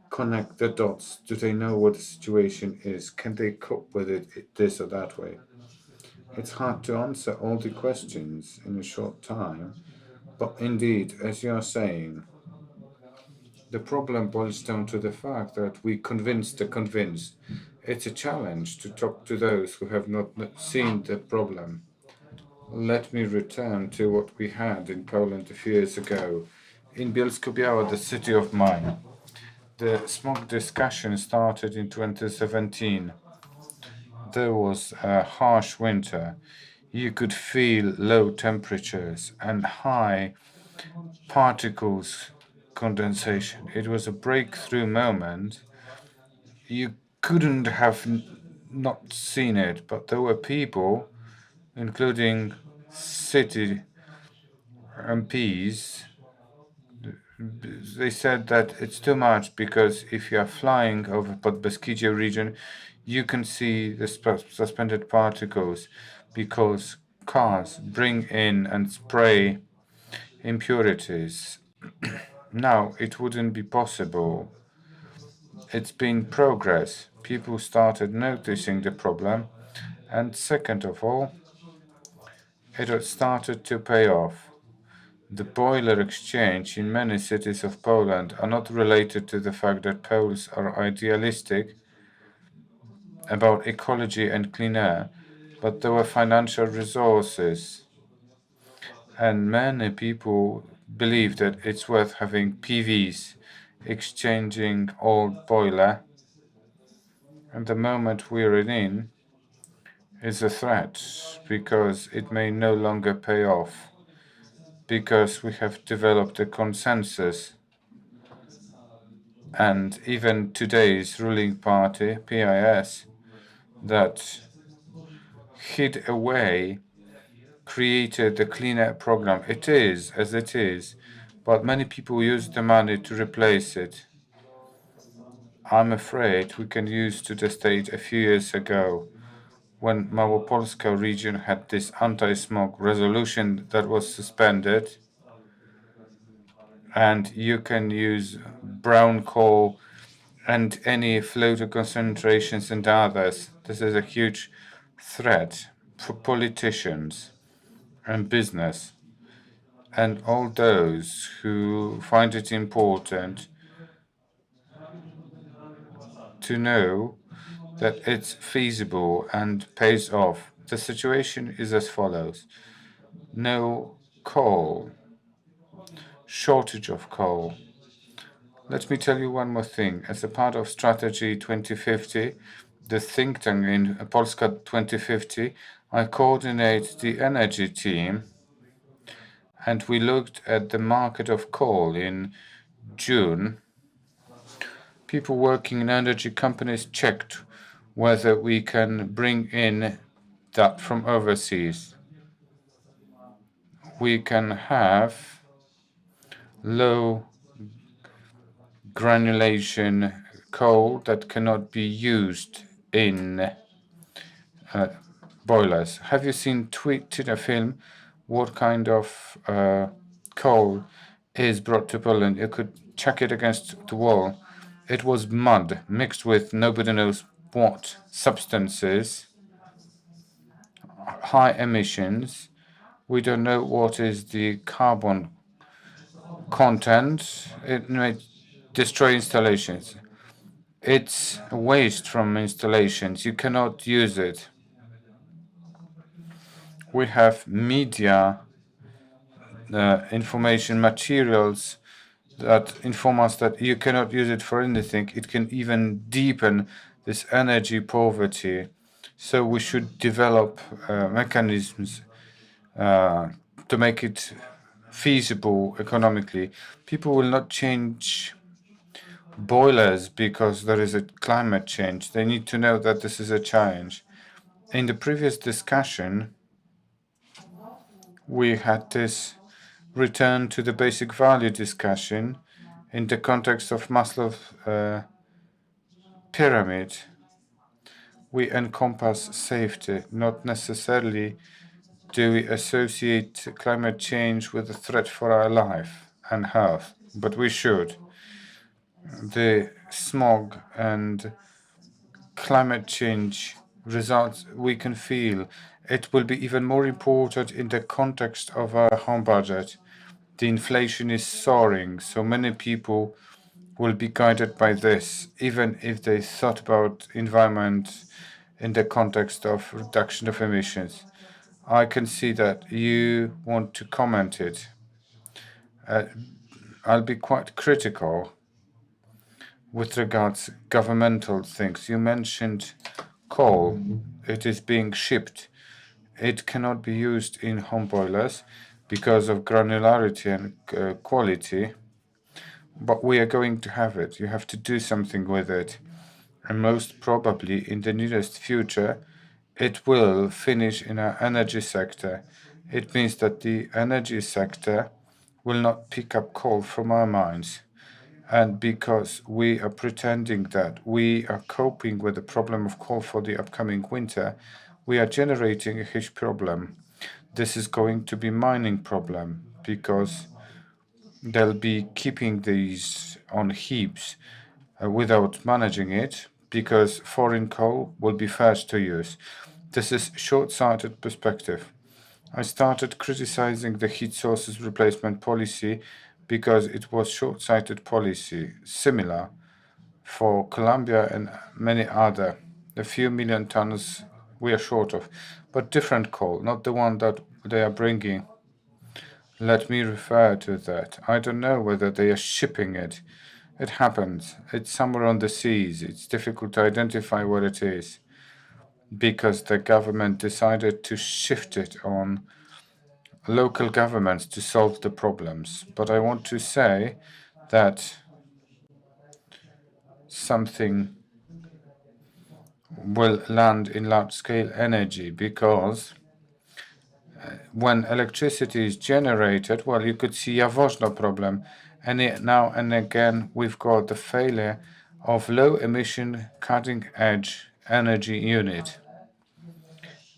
connect the dots? Do they know what the situation is? Can they cope with it this or that way? It's hard to answer all the questions in a short time, but indeed, as you are saying, the problem boils down to the fact that we convince the convinced. It's a challenge to talk to those who have not seen the problem. Let me return to what we had in Poland a few years ago. In Bielsko-Biała, the city of mine, the smog discussion started in 2017. There was a harsh winter. You could feel low temperatures and high particles condensation. It was a breakthrough moment. You couldn't have not seen it, but there were people, including city MPs, they said that it's too much because if you are flying over Podbeskidzie region, you can see the suspended particles because cars bring in and spray impurities. Now it wouldn't be possible. It's been progress. People started noticing the problem, and second of all, it started to pay off. The boiler exchange in many cities of Poland are not related to the fact that Poles are idealistic about ecology and clean air, but there were financial resources. And many people believe that it's worth having PVs, exchanging old boiler. And the moment we're in is a threat because it may no longer pay off. Because we have developed a consensus. And even today's ruling party, PIS, that hid away, created the Clean Air program. It is as it is, but many people use the money to replace it. I'm afraid we can use to the state a few years ago when Małopolska region had this anti-smog resolution that was suspended, and you can use brown coal and any floater concentrations and others. This is a huge threat for politicians and business and all those who find it important to know that it's feasible and pays off. The situation is as follows. No coal, shortage of coal. Let me tell you one more thing. As a part of Strategy 2050, the think tank in Polska 2050, I coordinate the energy team, and we looked at the market of coal in June. People working in energy companies checked whether we can bring in that from overseas. We can have low granulation coal that cannot be used in boilers. Have you seen tweeted a film? What kind of coal is brought to Poland? You could check it against the wall. It was mud mixed with nobody knows what substances, high emissions. We don't know what is the carbon content. It may destroy installations. It's waste from installations. You cannot use it. We have media information materials that inform us that you cannot use it for anything. It can even deepen this energy poverty. So we should develop mechanisms to make it feasible economically. People will not change boilers because there is a climate change. They need to know that this is a challenge. In the previous discussion, we had this return to the basic value discussion in the context of Maslow's pyramid. We encompass safety, not necessarily do we associate climate change with a threat for our life and health, but we should. The smog and climate change results we can feel. It will be even more important in the context of our home budget. The inflation is soaring, so many people will be guided by this, even if they thought about environment in the context of reduction of emissions. I can see that you want to comment it. I'll be quite critical with regards governmental things. You mentioned coal. It is being shipped. It cannot be used in home boilers because of granularity and quality, but we are going to have it. You have to do something with it. And most probably in the nearest future, it will finish in our energy sector. It means that the energy sector will not pick up coal from our mines. And because we are pretending that we are coping with the problem of coal for the upcoming winter, we are generating a huge problem. This is going to be mining problem because they'll be keeping these on heaps without managing it because foreign coal will be first to use. This is short-sighted perspective. I started criticizing the heat sources replacement policy because it was short-sighted policy, similar for Colombia and many other. A few million tons we are short of, but different coal, not the one that they are bringing. Let me refer to that. I don't know whether they are shipping it. It happens. It's somewhere on the seas. It's difficult to identify what it is because the government decided to shift it on local governments to solve the problems. But I want to say that something will land in large-scale energy because when electricity is generated, well, you could see Jaworzno problem. And now and again, we've got the failure of low-emission, cutting-edge energy unit.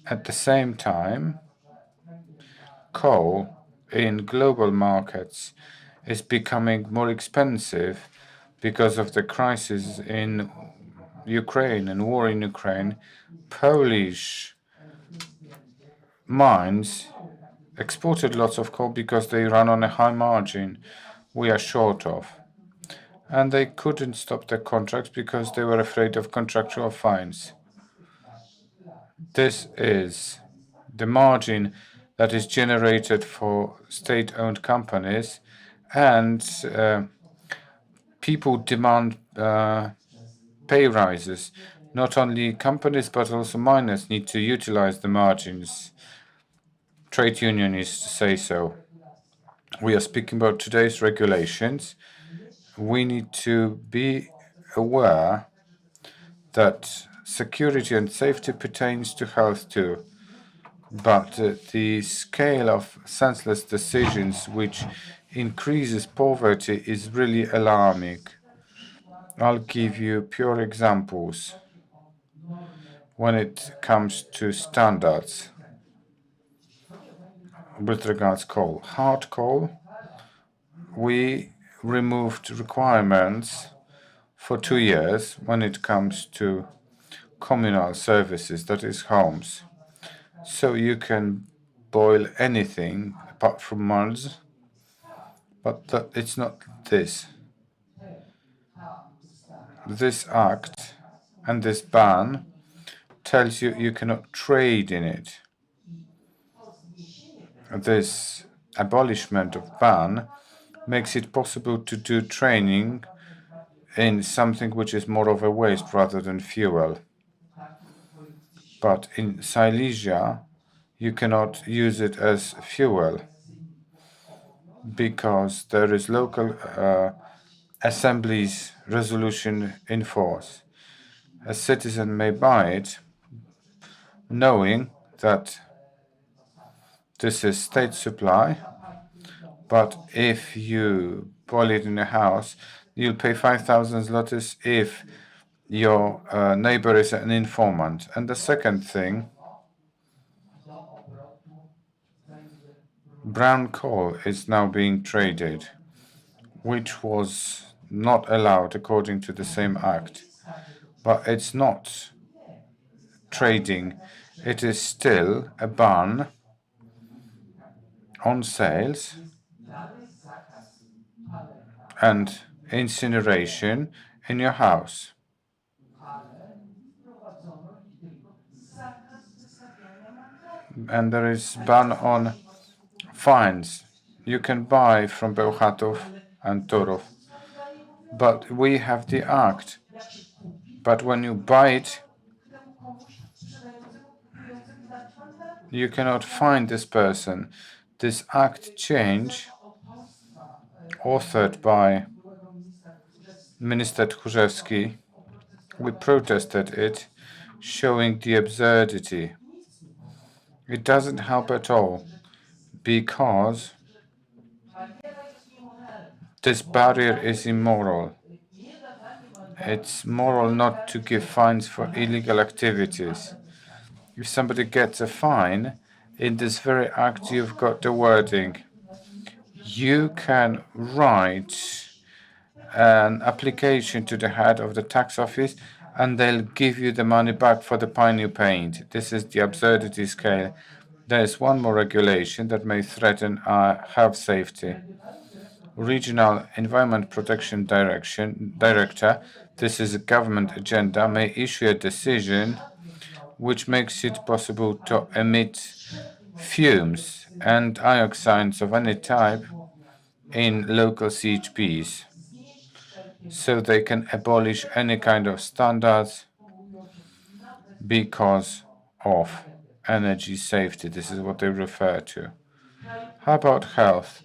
At the same time, coal in global markets is becoming more expensive because of the crisis in Ukraine and war in Ukraine. Polish mines exported lots of coal because they run on a high margin we are short of. And they couldn't stop their contracts because they were afraid of contractual fines. This is the margin that is generated for state-owned companies, and people demand pay rises. Not only companies, but also miners need to utilize the margins. Trade unionists say so. We are speaking about today's regulations. We need to be aware that security and safety pertains to health too. But the scale of senseless decisions which increases poverty is really alarming. I'll give you pure examples when it comes to standards with regards coal. Hard coal, we removed requirements for 2 years when it comes to communal services, that is homes. So you can boil anything apart from muds, but it's not this. This act and this ban tells you you cannot trade in it. This abolishment of ban makes it possible to do training in something which is more of a waste rather than fuel. But in Silesia, you cannot use it as fuel because there is local assembly's resolution in force. A citizen may buy it knowing that this is state supply, but if you boil it in a house, you'll pay 5,000 zlotys if your neighbor is an informant. And the second thing, brown coal is now being traded, which was not allowed according to the same act. But it's not trading. It is still a ban on sales and incineration in your house. And there is ban on fines. You can buy from Bełchatów and Turów, but we have the act. But when you buy it, you cannot find this person. This act change, authored by Minister Tchórzewski, we protested it, showing the absurdity. It doesn't help at all, because this barrier is immoral. It's moral not to give fines for illegal activities. If somebody gets a fine, in this very act you've got the wording. You can write an application to the head of the tax office and they'll give you the money back for the fine you paid. This is the absurdity scale. There is one more regulation that may threaten our health safety. Regional Environment Protection Director, this is a government agenda, may issue a decision which makes it possible to emit fumes and dioxins of any type in local CHPs. So they can abolish any kind of standards because of energy safety. This is what they refer to. How about health,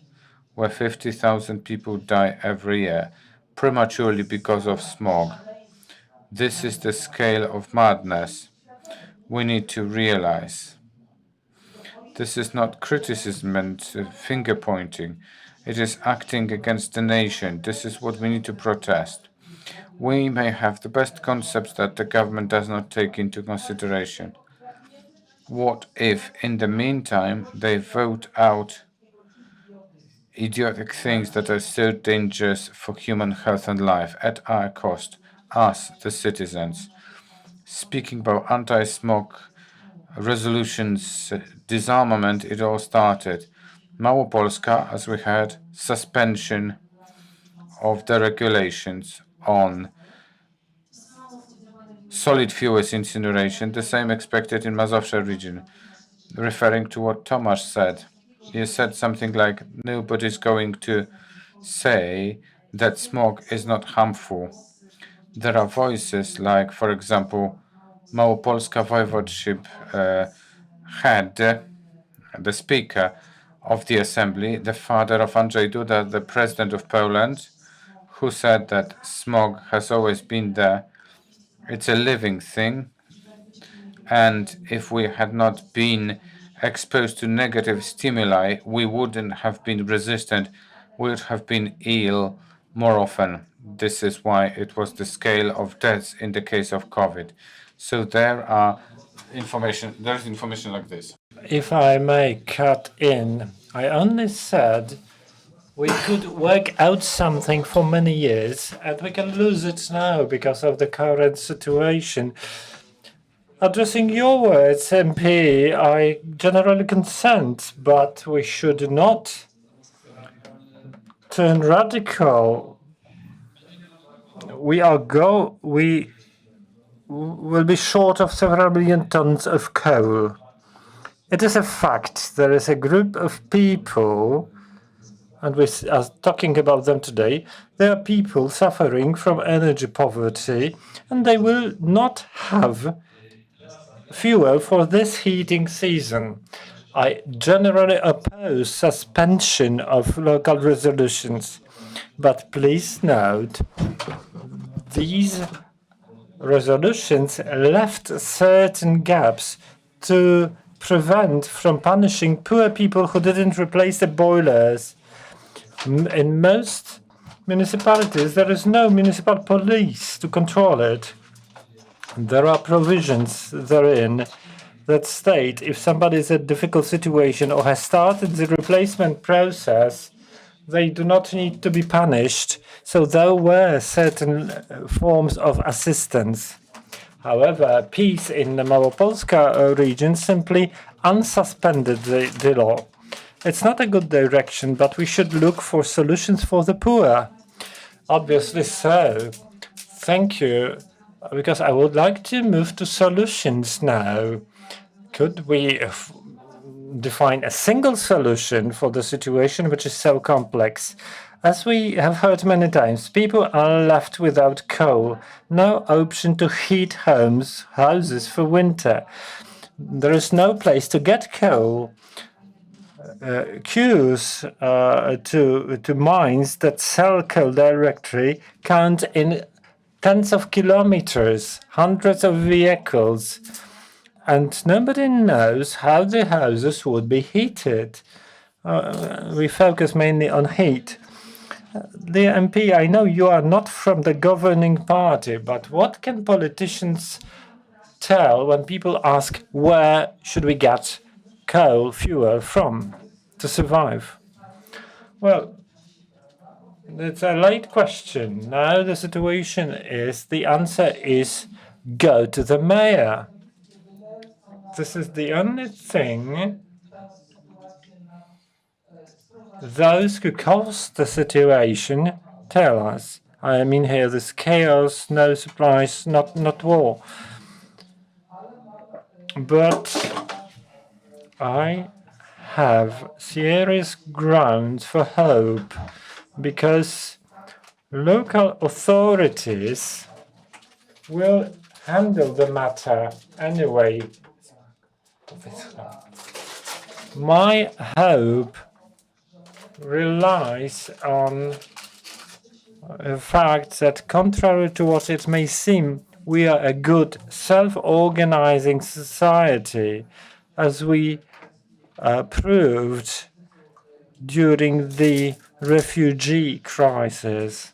where 50,000 people die every year prematurely because of smog? This is the scale of madness we need to realize. This is not criticism and finger pointing. It is acting against the nation. This is what we need to protest. We may have the best concepts that the government does not take into consideration. What if, in the meantime, they vote out idiotic things that are so dangerous for human health and life at our cost, us, the citizens? Speaking about anti-smog resolutions, disarmament, it all started. Małopolska, as we heard, suspension of the regulations on solid fuels incineration, the same expected in Mazowsza region. Referring to what Tomasz said, he said something like, nobody's going to say that smog is not harmful. There are voices like, for example, Małopolska Voivodeship had the Speaker of the Assembly, the father of Andrzej Duda, the President of Poland, who said that smog has always been there. It's a living thing, and if we had not been exposed to negative stimuli, we wouldn't have been resistant, we would have been ill more often. This is why it was the scale of deaths in the case of COVID. So there's information like this. If I may cut in, I only said we could work out something for many years and we can lose it now because of the current situation. Addressing your words, MP, I generally consent, but we should not turn radical. We will be short of several million tons of coal. It is a fact. There is a group of people and we are talking about them today, there are people suffering from energy poverty, and they will not have fuel for this heating season. I generally oppose suspension of local resolutions, but please note, these resolutions left certain gaps to prevent from punishing poor people who didn't replace the boilers. In most municipalities, there is no municipal police to control it. There are provisions therein that state if somebody is in a difficult situation or has started the replacement process, they do not need to be punished. So there were certain forms of assistance. However, PiS in the Małopolska region simply unsuspended the law. It's not a good direction, but we should look for solutions for the poor. Obviously so. Thank you. Because I would like to move to solutions now. Could we define a single solution for the situation which is so complex? As we have heard many times, people are left without coal, no option to heat houses for winter. There is no place to get coal. Queues to mines that sell coal directly count in tens of kilometers, hundreds of vehicles, and nobody knows how the houses would be heated. We focus mainly on heat. Dear MP, I know you are not from the governing party, but what can politicians tell when people ask where should we get coal fuel from to survive? Well, it's a late question. Now the situation is, the answer is go to the mayor. This is the only thing those who caused the situation tell us. I mean here this chaos, no supplies, not war. But I have serious grounds for hope, because local authorities will handle the matter anyway. My hope relies on the fact that, contrary to what it may seem, we are a good self-organizing society, as we proved during the refugee crisis.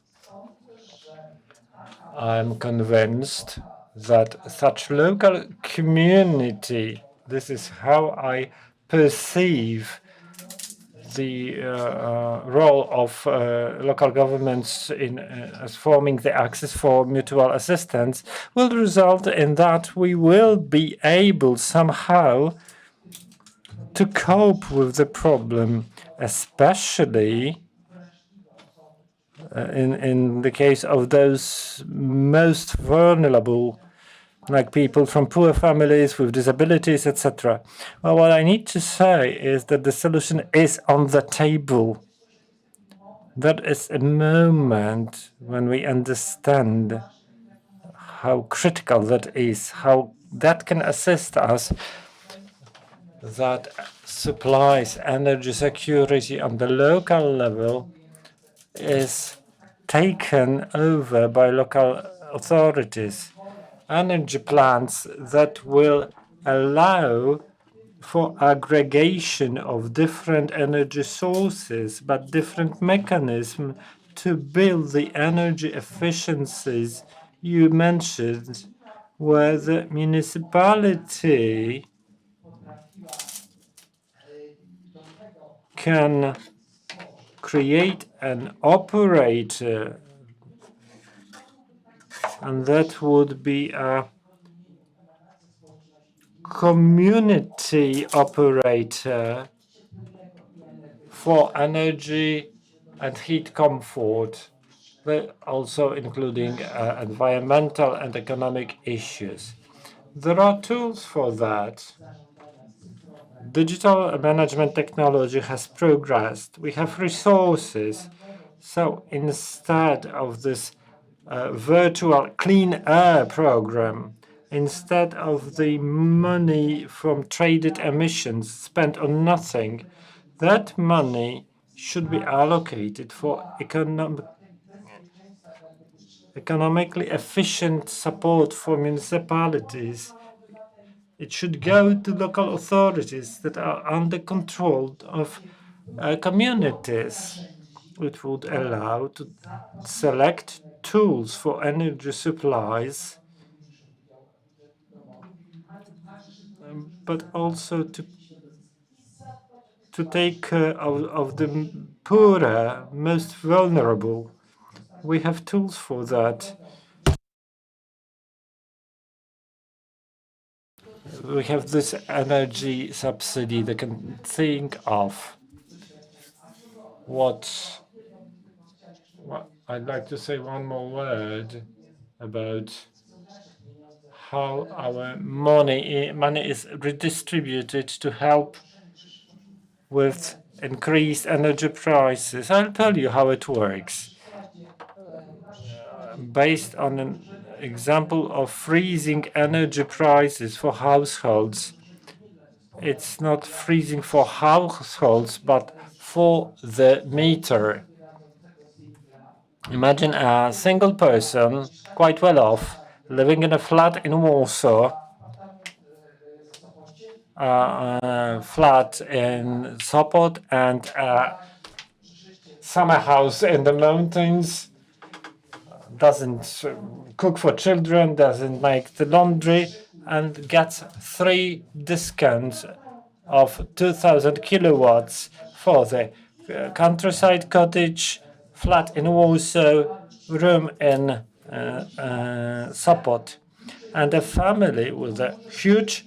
I'm convinced that such local community, this is how I perceive the role of local governments in as forming the axis for mutual assistance, will result in that we will be able somehow to cope with the problem, especially in the case of those most vulnerable, like people from poor families with disabilities, etc. Well, what I need to say is that the solution is on the table. That is a moment when we understand how critical that is, how that can assist us, that supplies energy security on the local level is taken over by local authorities. Energy plants that will allow for aggregation of different energy sources, but different mechanism to build the energy efficiencies you mentioned, where the municipality can create an operator, and that would be a community operator for energy and heat comfort, but also including environmental and economic issues. There are tools for that. Digital management technology has progressed. We have resources. So instead of this virtual clean air program, instead of the money from traded emissions spent on nothing, that money should be allocated for economically efficient support for municipalities. It should go to local authorities that are under control of communities. It would allow to select tools for energy supplies, but also to take care of the poorer, most vulnerable. We have tools for that. We have this energy subsidy that can think of what I'd like to say one more word about how our money is redistributed to help with increased energy prices. I'll tell you how it works. Based on an example of freezing energy prices for households, it's not freezing for households, but for the meter. Imagine a single person, quite well off, living in a flat in Warsaw, a flat in Sopot, and a summer house in the mountains, doesn't cook for children, doesn't make the laundry, and gets 3 discounts of 2,000 kilowatts for the countryside cottage, flat in Warsaw, room in Sopot. And a family with a huge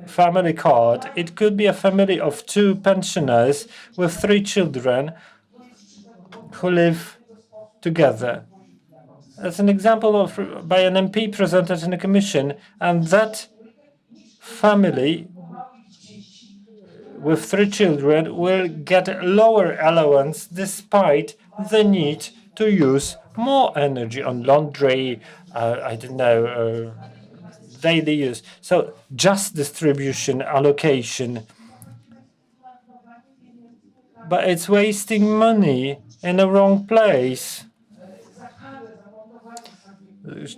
family card, it could be a family of 2 pensioners with 3 children who live together. That's an example of by an MP presented in a commission, and that family with 3 children will get lower allowance despite the need to use more energy on laundry, I don't know, daily use. So just distribution, allocation. But it's wasting money in the wrong place.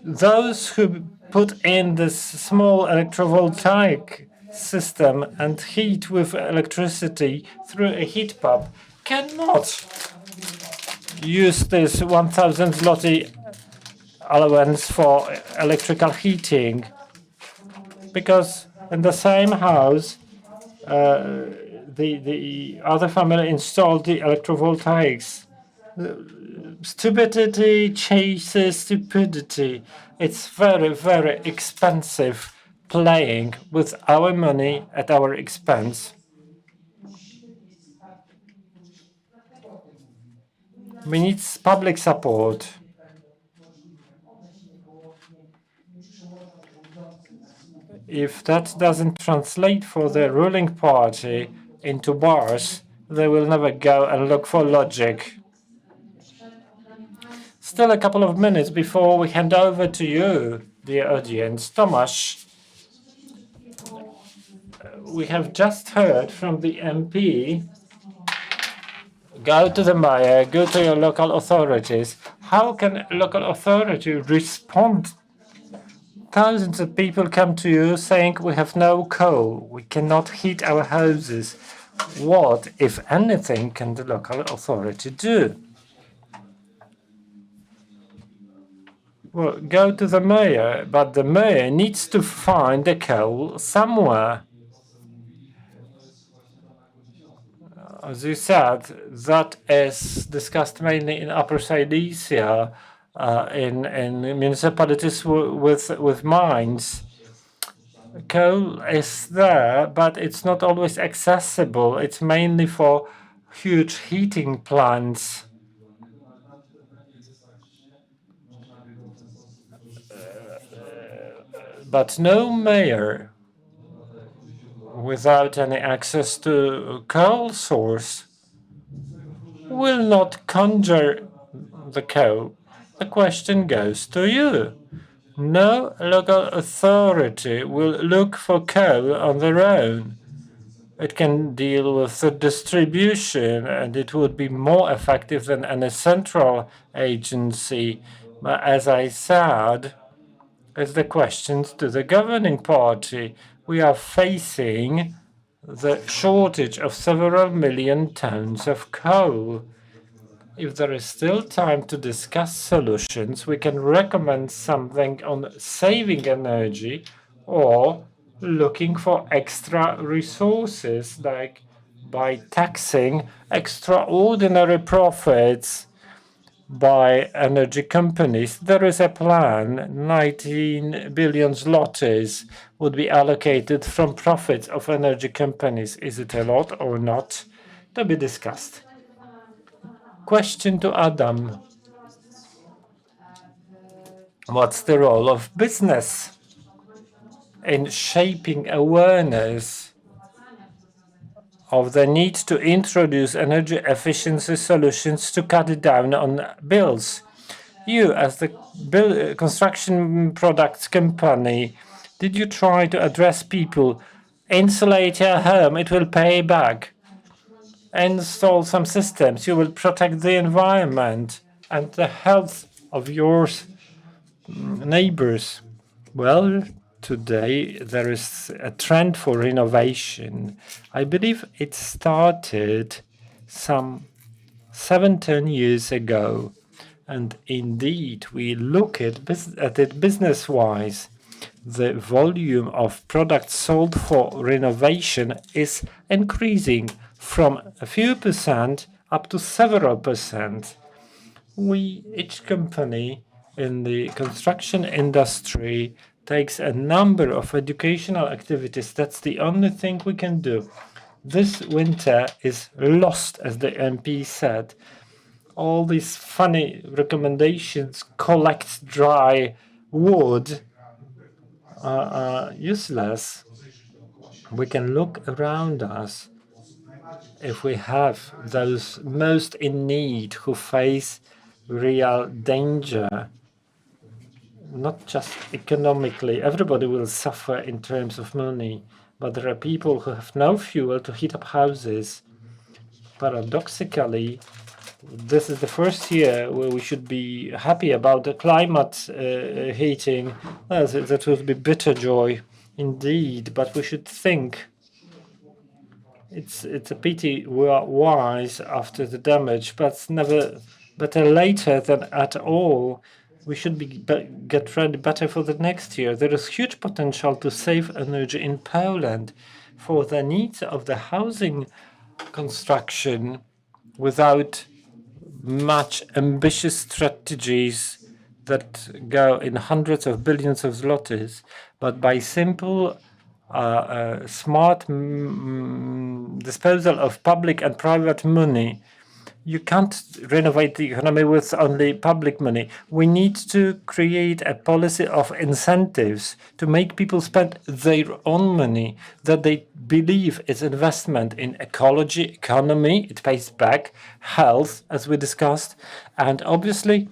Those who put in this small electrovoltaic system and heat with electricity through a heat pump cannot use this 1,000 zloty allowance for electrical heating, because in the same house the other family installed the electrovoltaics. Stupidity chases stupidity. It's very, very expensive playing with our money at our expense. We need public support. If that doesn't translate for the ruling party into bars, they will never go and look for logic. Still a couple of minutes before we hand over to you, dear audience. Tomasz, we have just heard from the MP. Go to the mayor, go to your local authorities. How can local authority respond? Thousands of people come to you saying we have no coal, we cannot heat our houses. What, if anything, can the local authority do? Well, go to the mayor, but the mayor needs to find the coal somewhere. As you said, that is discussed mainly in Upper Silesia, in municipalities with mines. Coal is there, but it's not always accessible. It's mainly for huge heating plants. But no mayor without any access to coal source will not conjure the coal. The question goes to you. No local authority will look for coal on their own. It can deal with the distribution, and it would be more effective than any central agency. But as I said, it's the questions to the governing party. We are facing the shortage of several million tons of coal. If there is still time to discuss solutions, we can recommend something on saving energy or looking for extra resources, like by taxing extraordinary profits by energy companies. There is a plan. 19 billion zlotys would be allocated from profits of energy companies. Is it a lot or not? To be discussed. Question to Adam. What's the role of business in shaping awareness of the need to introduce energy efficiency solutions to cut down on bills? You, as the construction products company, did you try to address people? Insulate your home, it will pay back. Install some systems, you will protect the environment and the health of your neighbors. Well, today there is a trend for renovation. I believe it started some 17 years ago. And indeed, we look at it business-wise. The volume of products sold for renovation is increasing from a few percent up to several percent. Each company in the construction industry takes a number of educational activities. That's the only thing we can do. This winter is lost, as the MP said. All these funny recommendations, collect dry wood, are useless. We can look around us. If we have those most in need who face real danger, not just economically, everybody will suffer in terms of money, but there are people who have no fuel to heat up houses. Paradoxically, this is the first year where we should be happy about the climate heating. Well, that would be bitter joy indeed, but we should think it's a pity we are wise after the damage, but never better later than at all. We should get ready better for the next year. There is huge potential to save energy in Poland for the needs of the housing construction without much ambitious strategies that go in hundreds of billions of zlotys, but by simple, smart disposal of public and private money. You can't renovate the economy with only public money. We need to create a policy of incentives to make people spend their own money that they believe is investment in ecology, economy, it pays back, health, as we discussed, and obviously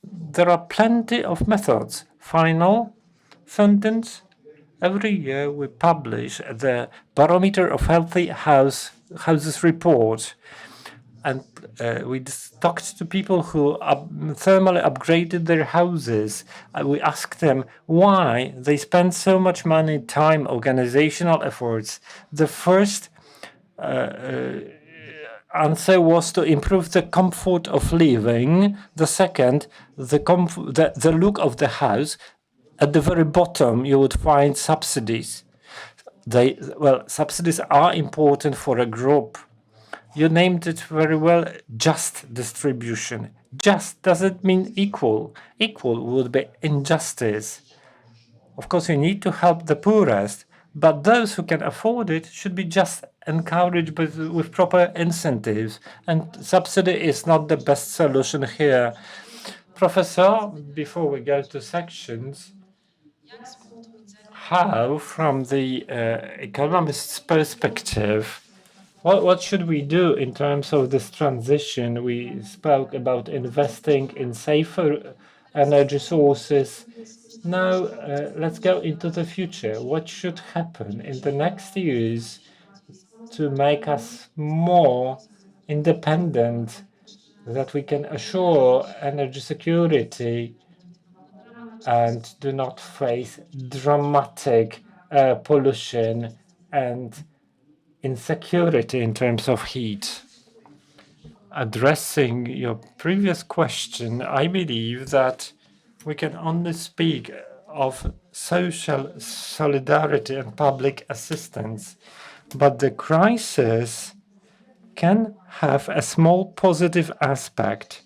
there are plenty of methods. Final sentence. Every year we publish the Barometer of Healthy Houses report. And we talked to people who thermally upgraded their houses. We asked them why they spend so much money, time, organizational efforts. The first answer was to improve the comfort of living. The second, the look of the house. At the very bottom, you would find subsidies. Subsidies are important for a group. You named it very well, just distribution. Just doesn't mean equal. Equal would be injustice. Of course, you need to help the poorest, but those who can afford it should be just encouraged with proper incentives. And subsidy is not the best solution here. Professor, before we go to sections, how, from the economist's perspective, what should we do in terms of this transition? We spoke about investing in safer energy sources. Now, let's go into the future. What should happen in the next years to make us more independent, that we can assure energy security and do not face dramatic pollution and insecurity in terms of heat? Addressing your previous question, I believe that we can only speak of social solidarity and public assistance, but the crisis can have a small positive aspect.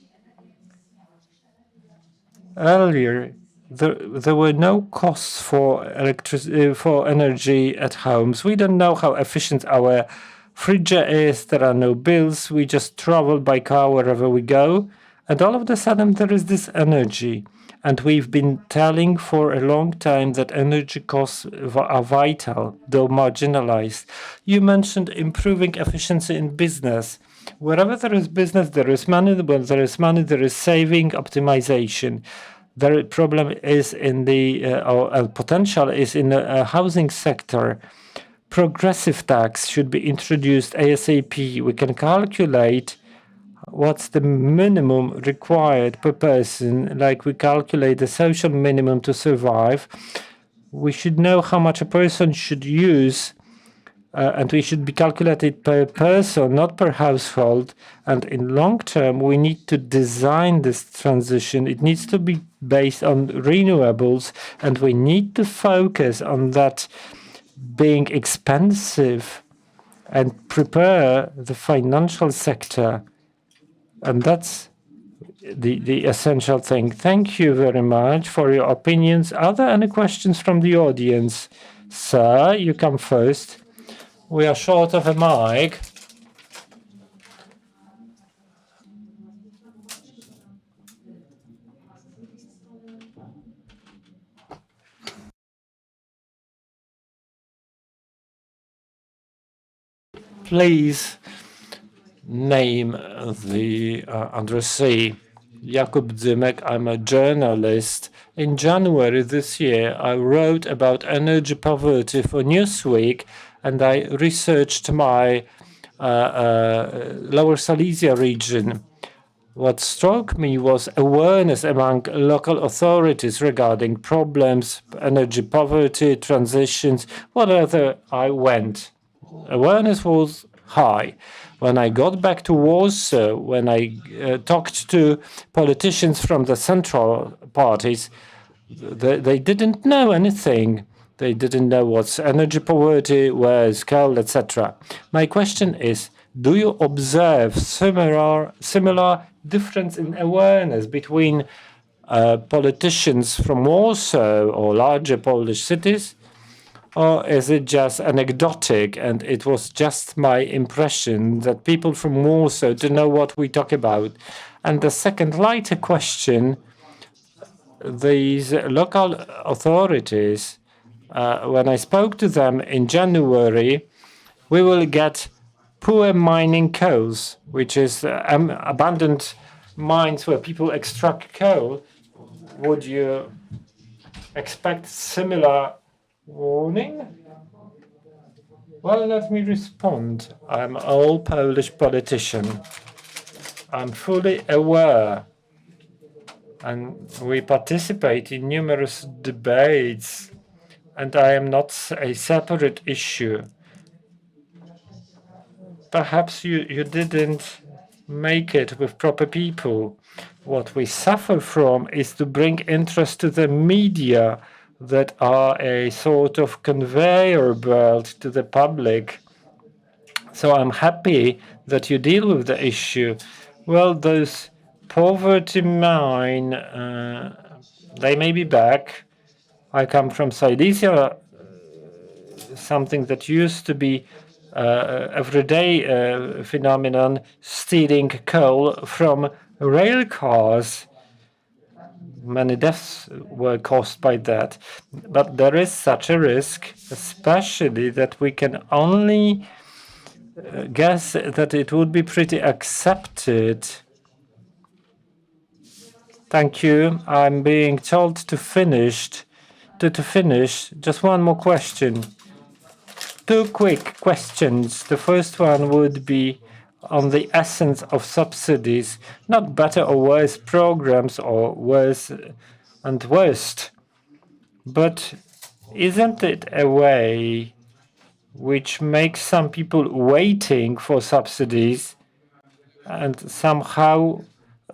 Earlier, there were no costs for energy at homes. We don't know how efficient our fridge is. There are no bills. We just travel by car wherever we go. And all of a sudden, there is this energy. And we've been telling for a long time that energy costs are vital, though marginalized. You mentioned improving efficiency in business. Wherever there is business, there is money. When there is money, there is saving, optimization. The problem is in the potential is in the housing sector. Progressive tax should be introduced ASAP. We can calculate what's the minimum required per person, like we calculate the social minimum to survive. We should know how much a person should use, and we should be calculated per person, not per household. And in long term, we need to design this transition. It needs to be based on renewables, and we need to focus on that being expensive and prepare the financial sector. And that's the essential thing. Thank you very much for your opinions. Are there any questions from the audience? Sir, you come first. We are short of a mic. Please name the addressee. Jakub Dymek, I'm a journalist. In January this year, I wrote about energy poverty for Newsweek, and I researched my Lower Silesia region. What struck me was awareness among local authorities regarding problems, energy poverty, transitions, whatever I went. Awareness was high. When I got back to Warsaw, when I talked to politicians from the central parties, they didn't know anything. They didn't know what's energy poverty, where's coal, etc. My question is, do you observe similar difference in awareness between politicians from Warsaw or larger Polish cities? Or is it just anecdotic and it was just my impression that people from Warsaw don't know what we talk about? And the second lighter question, these local authorities, when I spoke to them in January, we will get poor mining coals, which is abandoned mines where people extract coal. Would you expect similar warning? Well, let me respond. I'm an old Polish politician. I'm fully aware, and we participate in numerous debates, and I am not a separate issue. Perhaps you didn't make it with proper people. What we suffer from is to bring interest to the media that are a sort of conveyor belt to the public. So I'm happy that you deal with the issue. Well, those poverty mine, they may be back. I come from Silesia, something that used to be everyday phenomenon, stealing coal from rail cars. Many deaths were caused by that. But there is such a risk, especially that we can only guess that it would be pretty accepted. Thank you. I'm being told to finish. Just one more question. Two quick questions. The first one would be on the essence of subsidies, not better or worse programs or worse and worst, but isn't it a way which makes some people waiting for subsidies and somehow,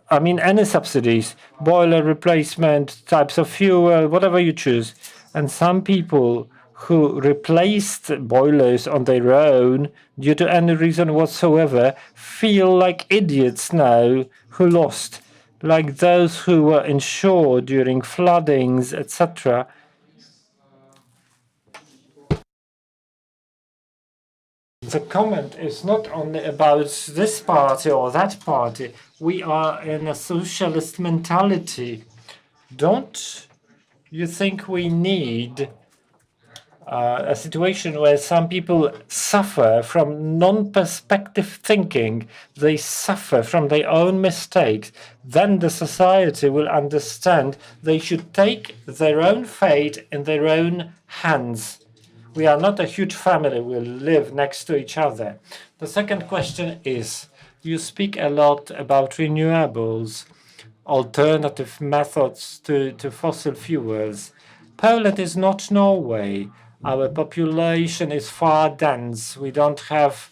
I mean, any subsidies, boiler replacement, types of fuel, whatever you choose, and some people who replaced boilers on their own due to any reason whatsoever feel like idiots now who lost, like those who were insured during floodings, etc. The comment is not only about this party or that party. We are in a socialist mentality. Don't you think we need a situation where some people suffer from non-perspective thinking? They suffer from their own mistakes. Then the society will understand they should take their own fate in their own hands. We are not a huge family, we live next to each other. The second question is, you speak a lot about renewables, alternative methods to fossil fuels. Poland is not Norway. Our population is far dense. We don't have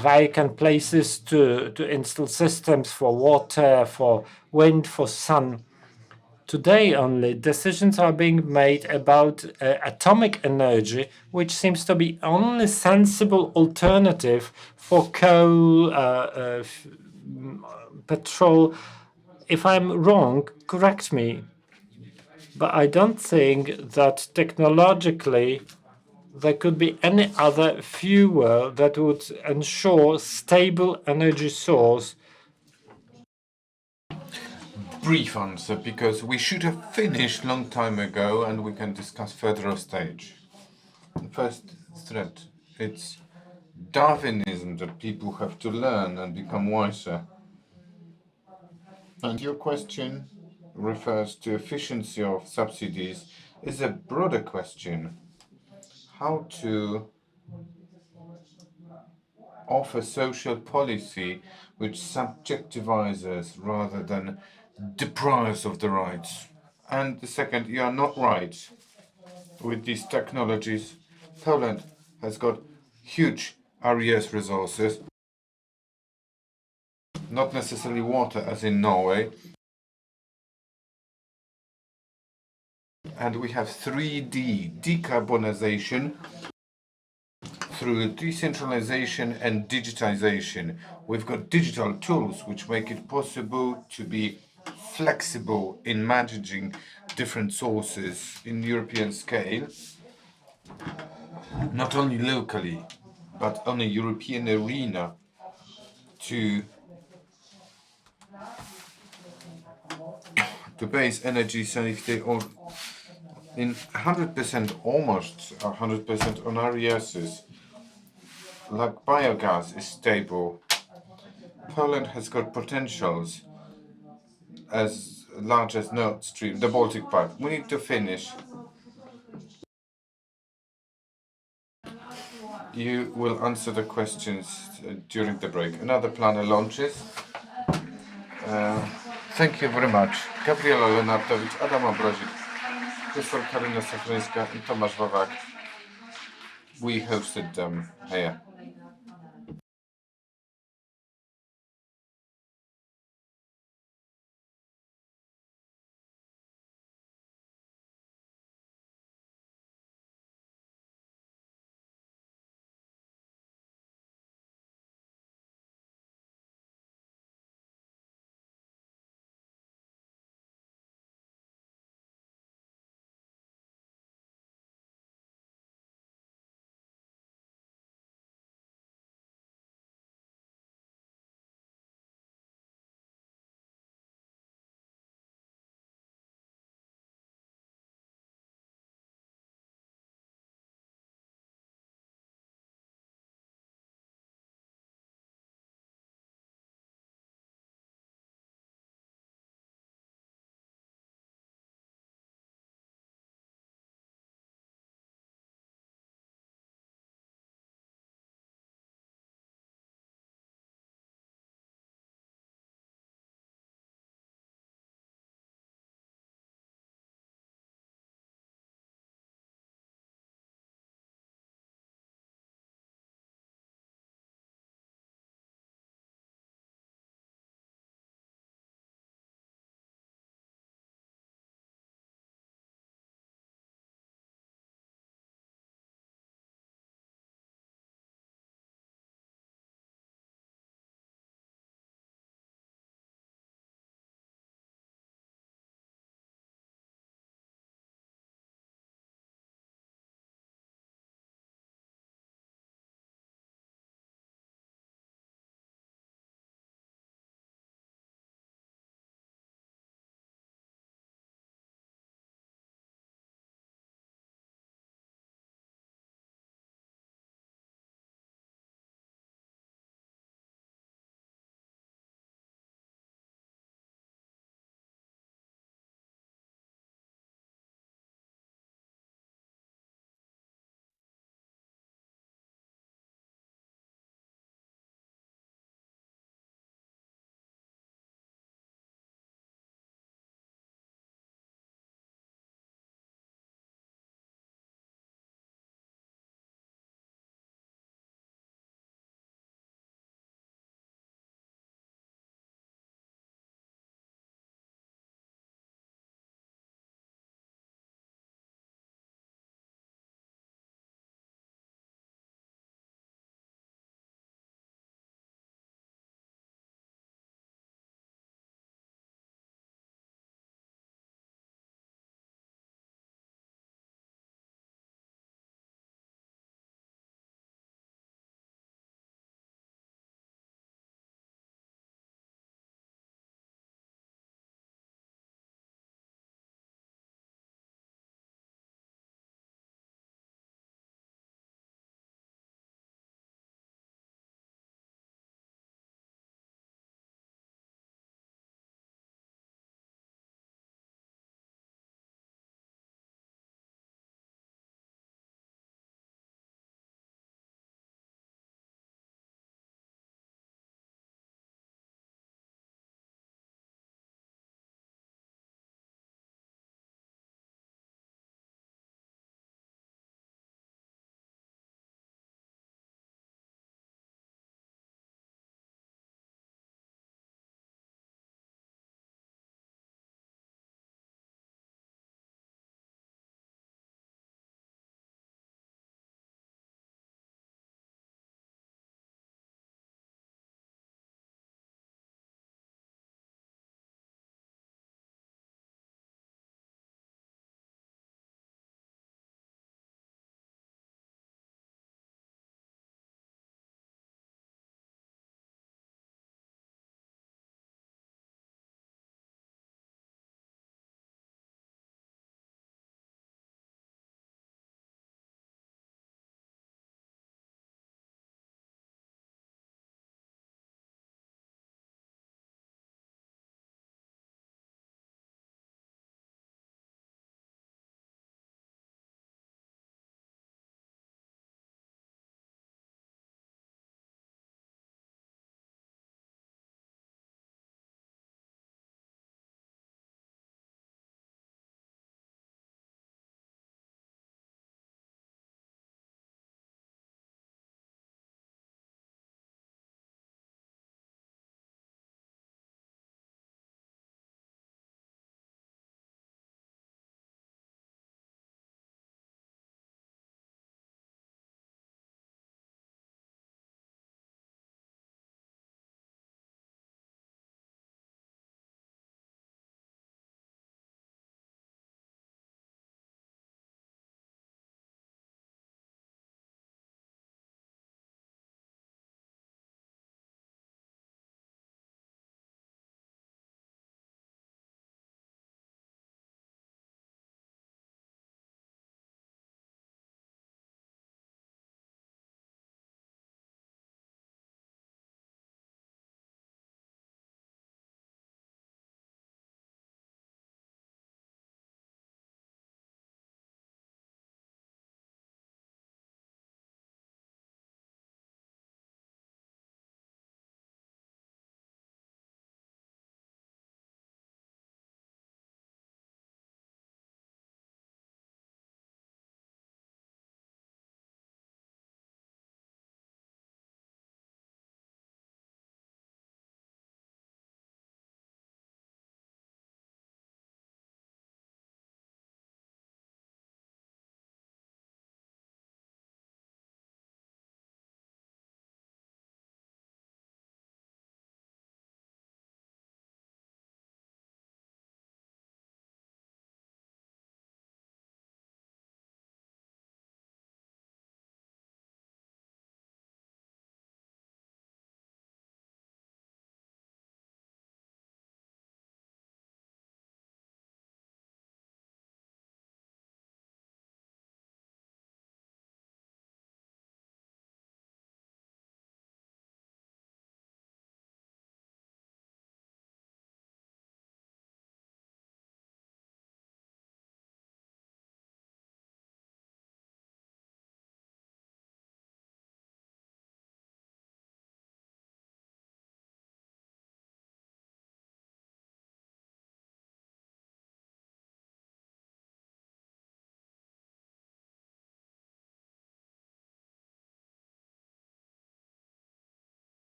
vacant places to install systems for water, for wind, for sun. Today only, decisions are being made about atomic energy, which seems to be only sensible alternative for coal, petrol. If I'm wrong, correct me. But I don't think that technologically there could be any other fuel that would ensure stable energy source. Brief answer, because we should have finished long time ago and we can discuss further on stage. The first threat, it's Darwinism that people have to learn and become wiser. And your question refers to efficiency of subsidies is a broader question. How to offer social policy which subjectivizes rather than deprives of the rights. And the second, you are not right with these technologies. Poland has got huge RES resources, not necessarily water as in Norway. And we have 3D, decarbonization, through decentralization and digitization. We've got digital tools which make it possible to be flexible in managing different sources in European scale, not only locally, but on a European arena to base energy safety on in 100%, almost 100% on RESs. Like biogas is stable. Poland has got potentials as large as Nord Stream, the Baltic Pipe. We need to finish. You will answer the questions during the break. Another planner launches. Thank you very much. Gabriela Lenartowicz, Adam Ambrozik, Professor Karina Safrańska and Tomasz Wawak. We hosted them here.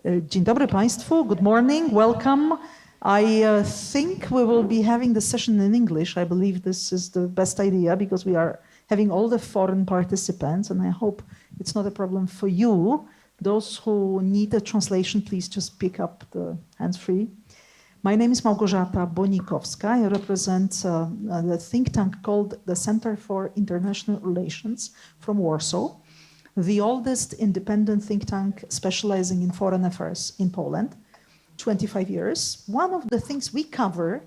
Dzień dobry Państwu, good morning, welcome. I think we will be having the session in English. I believe this is the best idea because we are having all the foreign participants, and I hope it's not a problem for you. Those who need a translation, please just pick up the hands-free. My name is Małgorzata Bonikowska. I represent the think tank called the Center for International Relations from Warsaw, the oldest independent think tank specializing in foreign affairs in Poland, 25 years. One of the things we cover,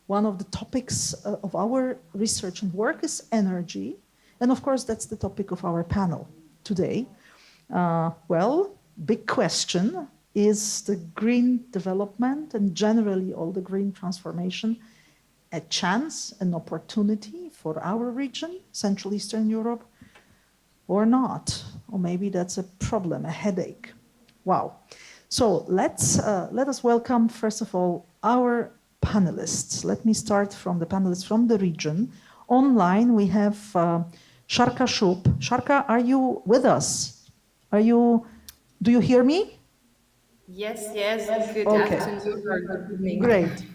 one of the topics of our research and work is energy. And of course, that's the topic of our panel today. Well, big question, is the green development and generally all the green transformation a chance, an opportunity for our region, Central Eastern Europe, or not? Or maybe that's a problem, a headache. Wow. So let us welcome, first of all, our panelists. Let me start from the panelists from the region. Online, we have Szarka Szub. Szarka, are you with us? Do you hear me? Yes, good Okay. afternoon or good evening. Great.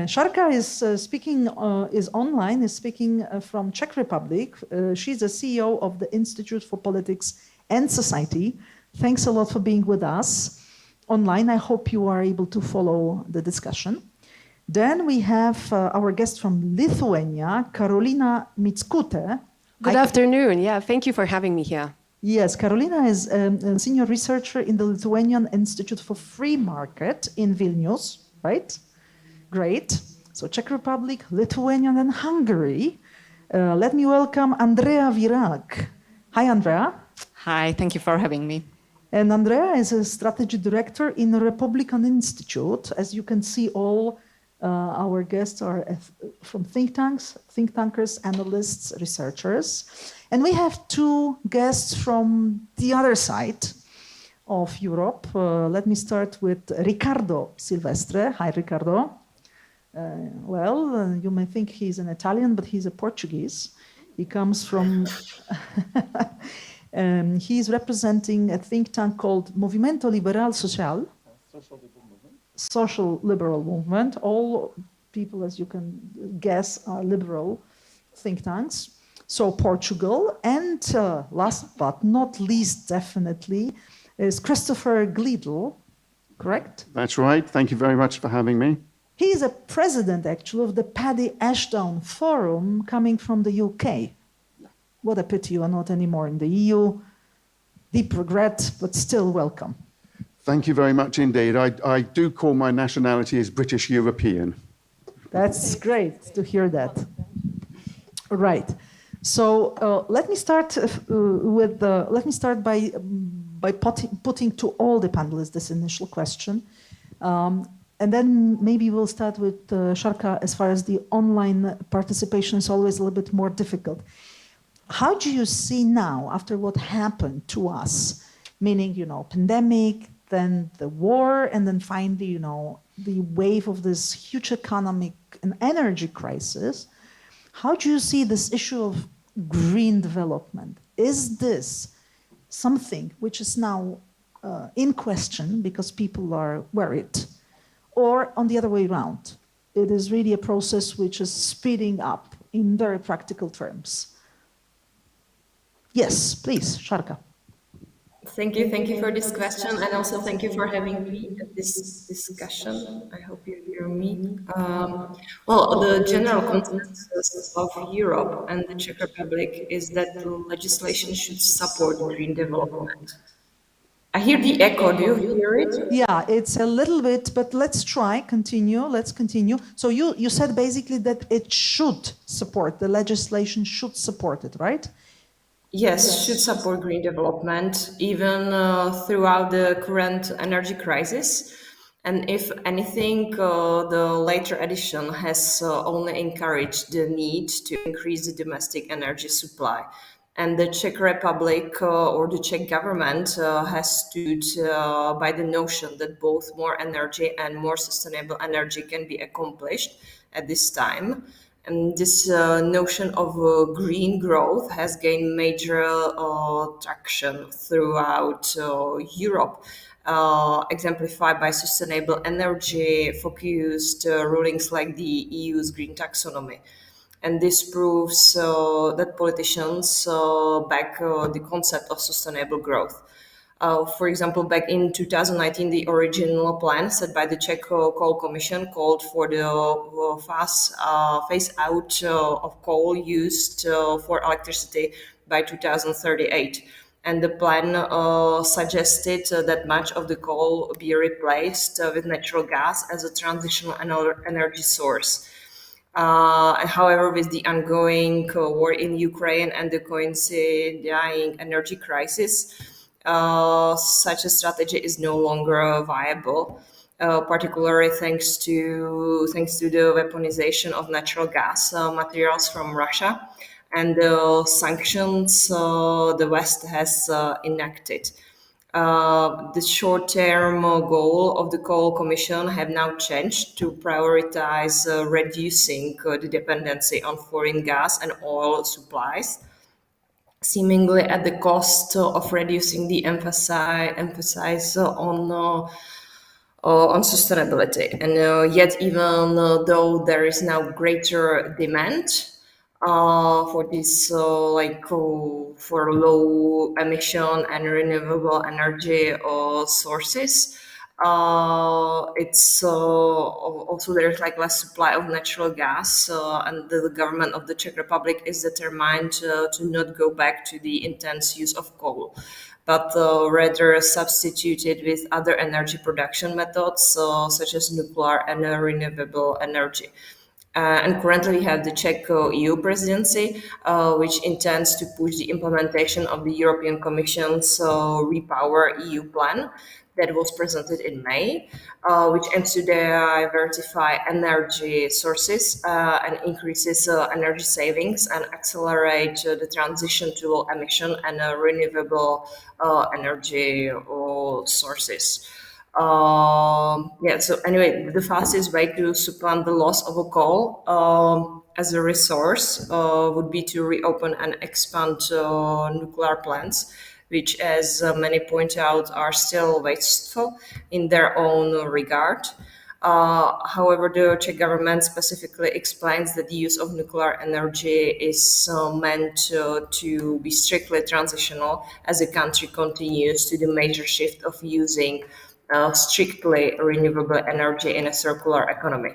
Szarka is online, is speaking from Czech Republic. She's a CEO of the Institute for Politics and Society. Thanks a lot for being with us online. I hope you are able to follow the discussion. Then we have our guest from Lithuania, Karolina Mickute. Good afternoon. Yeah, thank you for having me here. Yes, Karolina is a senior researcher in the Lithuanian Institute for Free Market in Vilnius, right? Great. So Czech Republic, Lithuania, and Hungary. Let me welcome Andrea Virag. Hi, Andrea. Hi, thank you for having me. And Andrea is a strategy director in the Republican Institute. As you can see, all our guests are from think tankers, analysts, researchers. And we have two guests from the other side of Europe. Let me start with Riccardo Silvestre. Hi, Riccardo. You may think he's an Italian, but he's a Portuguese. He comes from... he's representing a think tank called Movimento Liberal Social. Social liberal movement. All people, as you can guess, are liberal think tanks. So Portugal, and last but not least, definitely, is Christopher Gliedl, correct? That's right. Thank you very much for having me. He is a president, actually, of the Paddy Ashdown Forum, coming from the UK. What a pity you are not anymore in the EU. Deep regret, but still welcome. Thank you very much indeed. I do call my nationality as British European. That's great to hear that. Right. So let me start by putting to all the panelists this initial question, and then maybe we'll start with Szarka. As far as the online participation is always a little bit more difficult. How do you see now, after what happened to us, meaning pandemic, then the war, and then finally the wave of this huge economic and energy crisis? How do you see this issue of green development? Is this something which is now in question because people are worried? Or on the other way around, it is really a process which is speeding up in very practical terms? Yes, please, Szarka. Thank you for this question, and also thank you for having me at this discussion. I hope you hear me. Well, the general consensus of Europe and the Czech Republic is that the legislation should support green development. I hear the echo. Do you hear it? Yeah, it's a little bit, but let's try. Let's continue. So you said basically that it should support, the legislation should support it, right? Yes, should support green development, even throughout the current energy crisis. And if anything, the later edition has only encouraged the need to increase the domestic energy supply. And the Czech Republic or the Czech government has stood by the notion that both more energy and more sustainable energy can be accomplished at this time. And this notion of green growth has gained major traction throughout Europe, exemplified by sustainable energy-focused rulings like the EU's green taxonomy. And this proves that politicians back the concept of sustainable growth. For example, back in 2019, the original plan set by the Czech Coal Commission called for the fast phase out of coal used for electricity by 2038. And the plan suggested that much of the coal be replaced with natural gas as a transitional energy source. However, with the ongoing war in Ukraine and the coinciding energy crisis, such a strategy is no longer viable, particularly thanks to the weaponization of natural gas materials from Russia and the sanctions the West has enacted. The short-term goal of the Coal Commission have now changed to prioritize reducing the dependency on foreign gas and oil supplies, seemingly at the cost of reducing the emphasis on sustainability. And yet, even though there is now greater demand for this, for low emission and renewable energy sources, it's also there's like less supply of natural gas, and the government of the Czech Republic is determined to not go back to the intense use of coal, but rather substitute it with other energy production methods such as nuclear and renewable energy. And currently we have the Czech EU presidency, which intends to push the implementation of the European Commission's Repower EU plan that was presented in May, which aims to diversify energy sources and increases energy savings and accelerate the transition to low emission and renewable energy sources. So anyway, the fastest way to supplant the loss of a coal as a resource would be to reopen and expand nuclear plants, which, as many point out, are still wasteful in their own regard. However, the Czech government specifically explains that the use of nuclear energy is meant to be strictly transitional as the country continues to the major shift of using strictly renewable energy in a circular economy.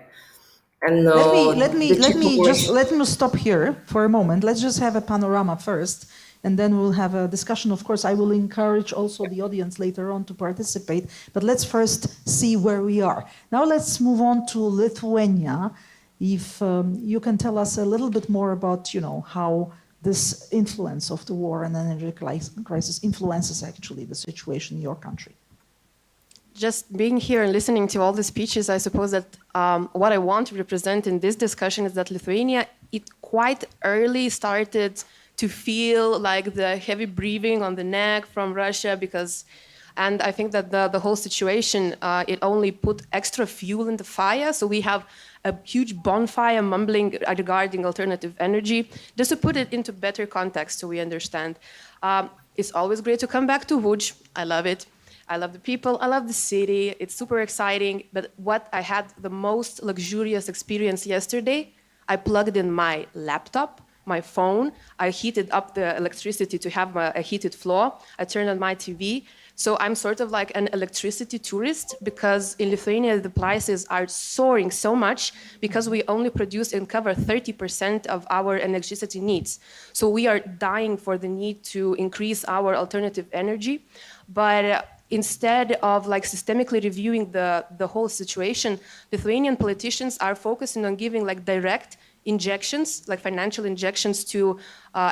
And let me stop here for a moment. Let's just have a panorama first, and then we'll have a discussion. Of course, I will encourage also the audience later on to participate, but let's first see where we are. Now let's move on to Lithuania. If you can tell us a little bit more about, how this influence of the war and energy crisis influences actually the situation in your country. Just being here and listening to all the speeches, I suppose that what I want to represent in this discussion is that Lithuania, it quite early started to feel like the heavy breathing on the neck from Russia and I think that the whole situation, it only put extra fuel in the fire. So we have a huge bonfire mumbling regarding alternative energy. Just to put it into better context so we understand. It's always great to come back to Łódź. I love it. I love the people, I love the city, it's super exciting, but what I had the most luxurious experience yesterday, I plugged in my laptop, my phone, I heated up the electricity to have a heated floor, I turned on my TV, so I'm sort of like an electricity tourist because in Lithuania the prices are soaring so much because we only produce and cover 30% of our electricity needs. So we are dying for the need to increase our alternative energy, but instead of systemically reviewing the whole situation, Lithuanian politicians are focusing on giving direct injections, financial injections to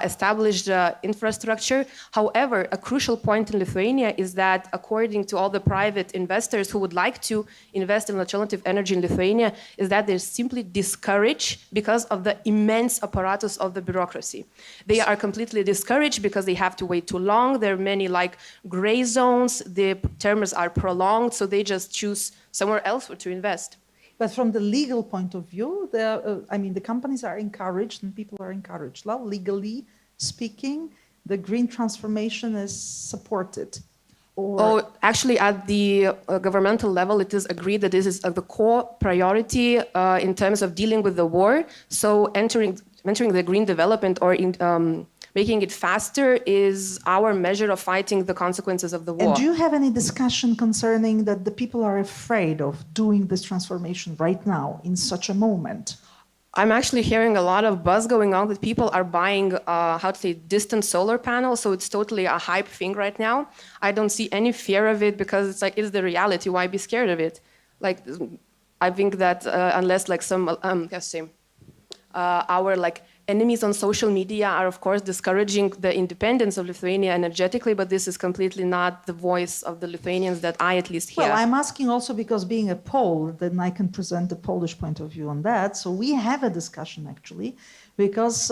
establish the infrastructure. However, a crucial point in Lithuania is that according to all the private investors who would like to invest in alternative energy in Lithuania, is that they're simply discouraged because of the immense apparatus of the bureaucracy. They are completely discouraged because they have to wait too long. There are many gray zones, the terms are prolonged, so they just choose somewhere else to invest. But from the legal point of view, the companies are encouraged and people are encouraged. Now, legally speaking, the green transformation is supported. Actually, at the governmental level, it is agreed that this is the core priority in terms of dealing with the war. So entering the green development or making it faster is our measure of fighting the consequences of the war. And do you have any discussion concerning that the people are afraid of doing this transformation right now in such a moment? I'm actually hearing a lot of buzz going on that people are buying, distant solar panels. So it's totally a hype thing right now. I don't see any fear of it because it's like, it's the reality. Why be scared of it? Like, I think that unless like some, our enemies on social media are of course discouraging the independence of Lithuania energetically, but this is completely not the voice of the Lithuanians that I at least hear. Well, I'm asking also because being a Pole, then I can present the Polish point of view on that. So we have a discussion actually, because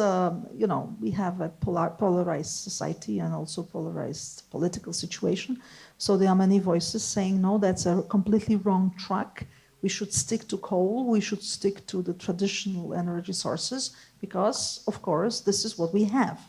we have a polarized society and also polarized political situation. So there are many voices saying, no, that's a completely wrong track. We should stick to coal, we should stick to the traditional energy sources, because, of course, this is what we have.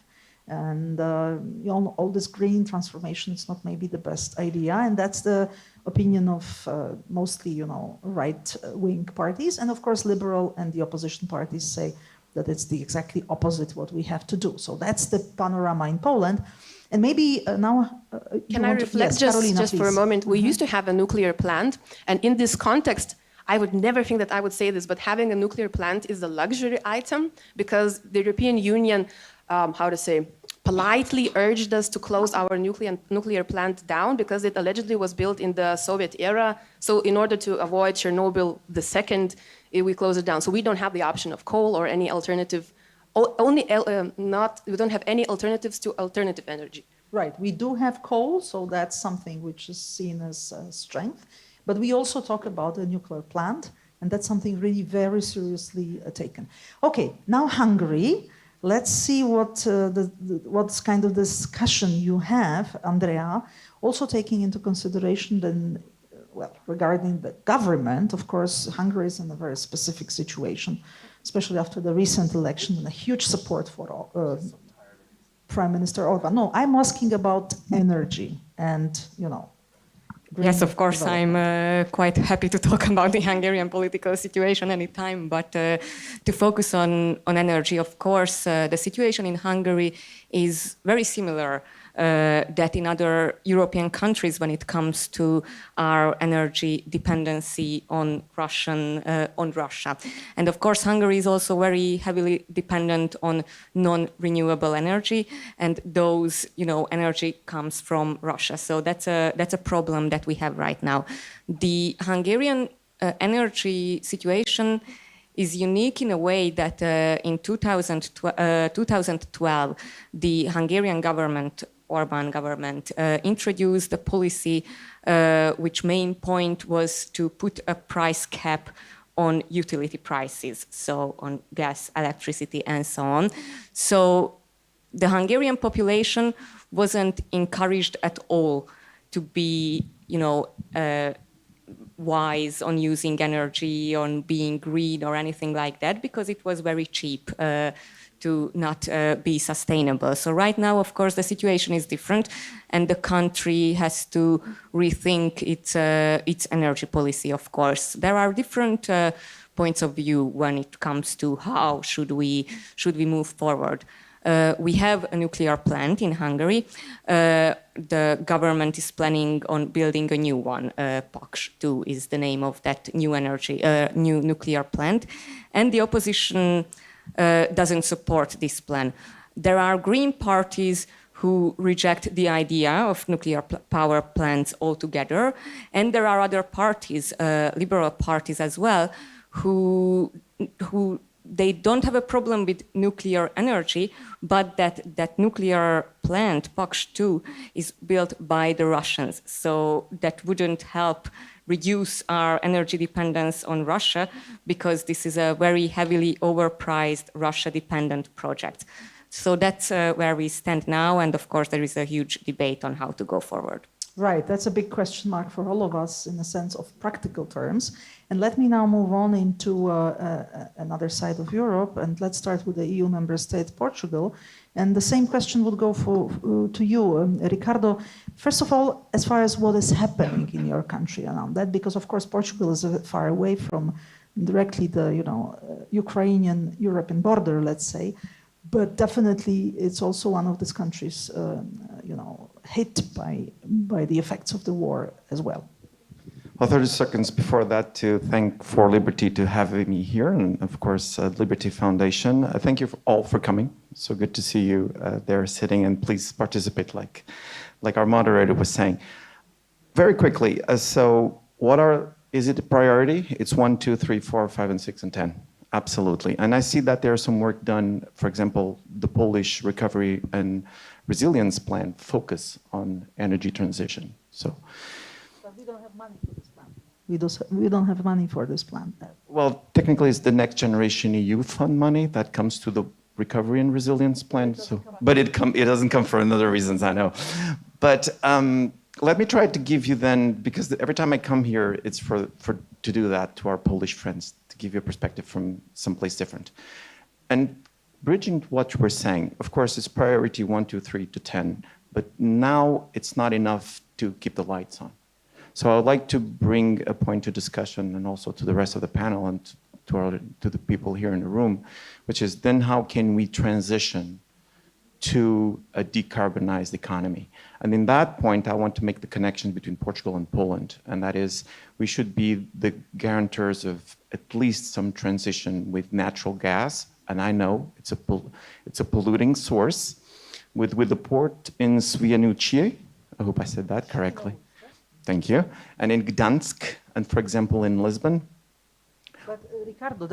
And all this green transformation is not maybe the best idea, and that's the opinion of mostly, right-wing parties. And of course, liberal and the opposition parties say that it's the exactly opposite what we have to do. So that's the panorama in Poland. And maybe now... Can I reflect just for a moment? We used to have a nuclear plant, and in this context, I would never think that I would say this, but having a nuclear plant is a luxury item because the European Union, politely urged us to close our nuclear plant down because it allegedly was built in the Soviet era. So in order to avoid Chernobyl II, we closed it down. So we don't have the option of coal or any alternative, we don't have any alternatives to alternative energy. Right, we do have coal, so that's something which is seen as strength. But we also talk about a nuclear plant, and that's something really very seriously taken. Okay, now Hungary. Let's see what's kind of discussion you have, Andrea, also taking into consideration then, regarding the government. Of course, Hungary is in a very specific situation, especially after the recent election, and a huge support for Prime Minister Orban. No, I'm asking about energy and, Yes, of course, I'm quite happy to talk about the Hungarian political situation anytime, but to focus on energy, of course, the situation in Hungary is very similar that in other European countries when it comes to our energy dependency on Russia. And of course, Hungary is also very heavily dependent on non-renewable energy, and those, energy comes from Russia. So that's a problem that we have right now. The Hungarian energy situation is unique in a way that in 2012, the Hungarian government, Orban government, introduced a policy which main point was to put a price cap on utility prices, so on gas, electricity, and so on. So the Hungarian population wasn't encouraged at all to be, wise on using energy, on being green or anything like that, because it was very cheap to not be sustainable. So right now, of course, the situation is different, and the country has to rethink its energy policy, of course. There are different points of view when it comes to how should we move forward. We have a nuclear plant in Hungary. The government is planning on building a new one. Paks 2 is the name of that new nuclear plant. And the opposition doesn't support this plan. There are green parties who reject the idea of nuclear power plants altogether. And there are other parties, liberal parties as well, who they don't have a problem with nuclear energy, but that nuclear plant, Paks 2, is built by the Russians. So that wouldn't help reduce our energy dependence on Russia, because this is a very heavily overpriced Russia-dependent project. So that's where we stand now, and of course there is a huge debate on how to go forward. Right, that's a big question mark for all of us in the sense of practical terms. And let me now move on into another side of Europe, and let's start with the EU member state, Portugal. And the same question would go to you, Ricardo. First of all, as far as what is happening in your country around that, because of course Portugal is far away from directly the Ukrainian-European border, let's say, but definitely it's also one of these countries, hit by the effects of the war as well. Well, 30 seconds before that to thank For Liberty to having me here, and of course Liberty Foundation. Thank you all for coming. So good to see you there sitting, and please participate like our moderator was saying. Very quickly, is it a priority? It's 1, 2, 3, 4, 5, and 6, and 10. Absolutely. And I see that there's some work done, for example, the Polish Recovery and Resilience Plan focus on energy transition. But we don't have money for this plan. We don't have money for this plan. Well, technically it's the Next Generation EU fund money that comes to the Recovery and Resilience Plan. But it doesn't come for another reasons, I know. But let me try to give you then, because every time I come here, it's to do that to our Polish friends, to give you a perspective from someplace different. And bridging what we're saying, of course, it's priority 1, 2, 3 to 10, but now it's not enough to keep the lights on. So I would like to bring a point to discussion and also to the rest of the panel and to the people here in the room, which is then how can we transition to a decarbonized economy? And in that point, I want to make the connection between Portugal and Poland, and that is we should be the guarantors of at least some transition with natural gas. And I know it's a polluting source. With the port in Świnoujście, I hope I said that correctly. Thank you. And in Gdansk, and for example in Lisbon. But Ricardo,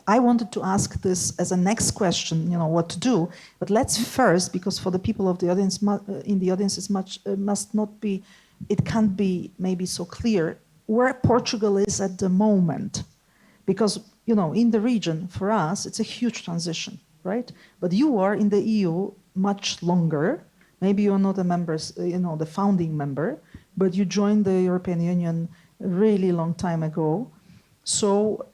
I wanted to ask this as a next question, what to do. But let's first, because for the people of the audience, in the audience, it can't be maybe so clear where Portugal is at the moment. Because, in the region, for us, it's a huge transition, right? But you are in the EU much longer. Maybe you're not a member, the founding member, but you joined the European Union a really long time ago. So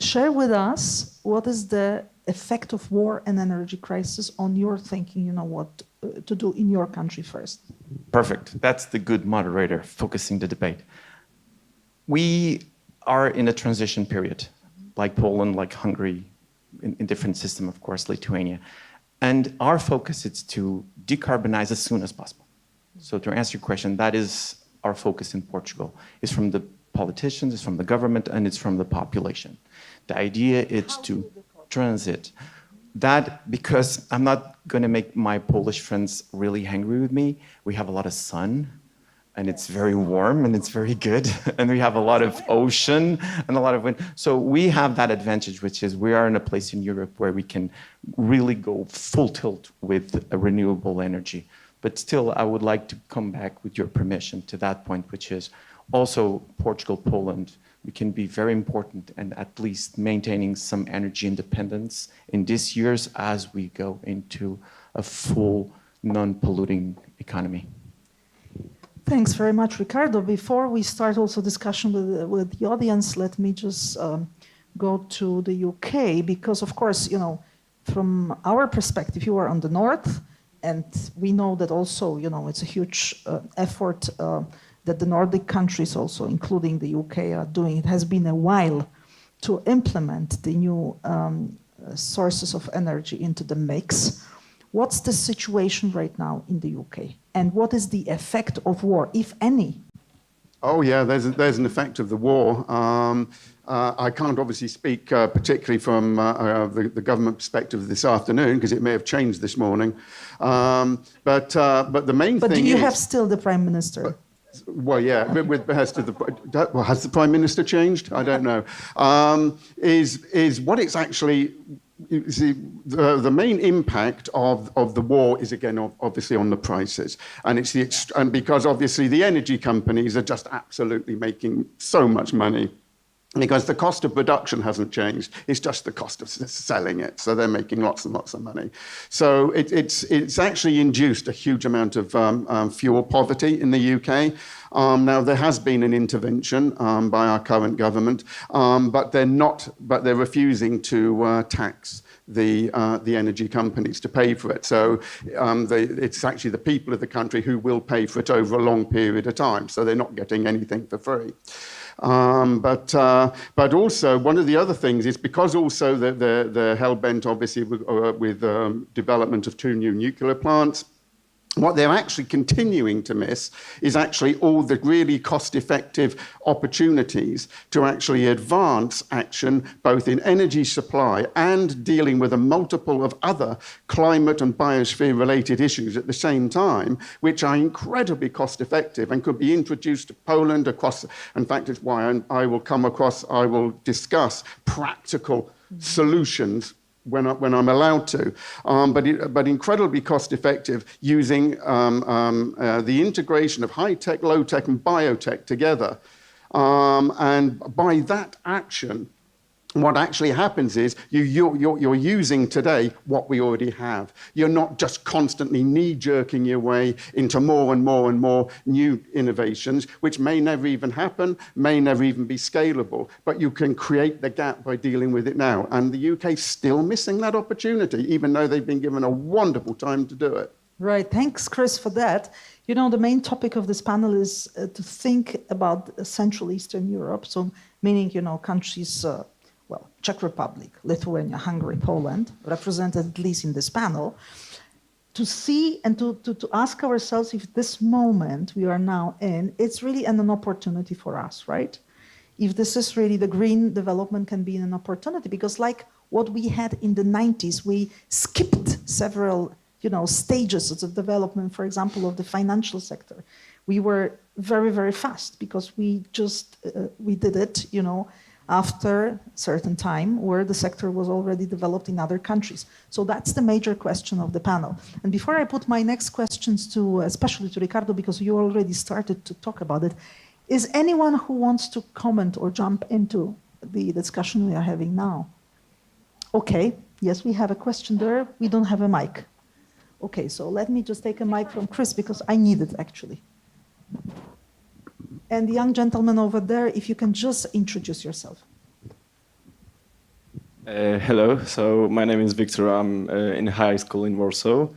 share with us what is the effect of war and energy crisis on your thinking, what to do in your country first. Perfect. That's the good moderator focusing the debate. We are in a transition period, like Poland, like Hungary, in different system, of course, Lithuania. And our focus is to decarbonize as soon as possible. So to answer your question, that is our focus in Portugal. It's from the politicians, it's from the government, and it's from the population. The idea is to transit. That, because I'm not going to make my Polish friends really angry with me, we have a lot of sun, and it's very warm, and it's very good, and we have a lot of ocean and a lot of wind. So we have that advantage, which is we are in a place in Europe where we can really go full tilt with a renewable energy. But still, I would like to come back, with your permission, to that point, which is also Portugal, Poland, we can be very important and at least maintaining some energy independence in these years as we go into a full non-polluting economy. Thanks very much, Ricardo. Before we start also discussion with the audience, let me just go to the UK, because of course, from our perspective, you are on the north, and we know that also, it's a huge effort that the Nordic countries also, including the UK, are doing. It has been a while to implement the new sources of energy into the mix. What's the situation right now in the UK? And what is the effect of war, if any? Oh yeah, there's an effect of the war. I can't obviously speak particularly from the government perspective this afternoon, because it may have changed this morning. But the main thing is... But do you have still the Prime Minister? Well, yeah, has the Prime Minister changed? I don't know. Is what it's actually... You see, the main impact of the war is, again, obviously on the prices. And it's and because obviously the energy companies are just absolutely making so much money because the cost of production hasn't changed. It's just the cost of selling it. So they're making lots and lots of money. So it's actually induced a huge amount of fuel poverty in the UK. Now there has been an intervention by our current government, but they're refusing to tax the energy companies to pay for it. So it's actually the people of the country who will pay for it over a long period of time. So they're not getting anything for free. But also one of the other things is because also they're hell-bent obviously with development of 2 new nuclear plants. What they're actually continuing to miss is actually all the really cost-effective opportunities to actually advance action both in energy supply and dealing with a multiple of other climate and biosphere-related issues at the same time, which are incredibly cost-effective and could be introduced to Poland across. In fact, it's why I will discuss practical solutions when I'm allowed to, but incredibly cost-effective using the integration of high-tech, low-tech, and biotech together. And by that action, what actually happens is you're using today what we already have. You're not just constantly knee-jerking your way into more and more and more new innovations, which may never even happen, may never even be scalable, but you can create the gap by dealing with it now. And the UK is still missing that opportunity, even though they've been given a wonderful time to do it. Right, thanks, Chris, for that. You know, the main topic of this panel is to think about Central Eastern Europe, so meaning, you know, countries Czech Republic, Lithuania, Hungary, Poland, represented at least in this panel, to see and to ask ourselves if this moment we are now in, it's really an opportunity for us, right? If this is really the green development can be an opportunity, because like what we had in the 90s, we skipped several, you know, stages of the development, for example, of the financial sector. We were very, very fast because we just, we did it, you know, after a certain time where the sector was already developed in other countries. So that's the major question of the panel. And before I put my next questions to, especially to Ricardo, because you already started to talk about it, is anyone who wants to comment or jump into the discussion we are having now? Okay, yes, we have a question there. We don't have a mic. Okay, so let me just take a mic from Chris because I need it actually. And the young gentleman over there, if you can just introduce yourself. Hello, so my name is Victor. I'm in high school in Warsaw.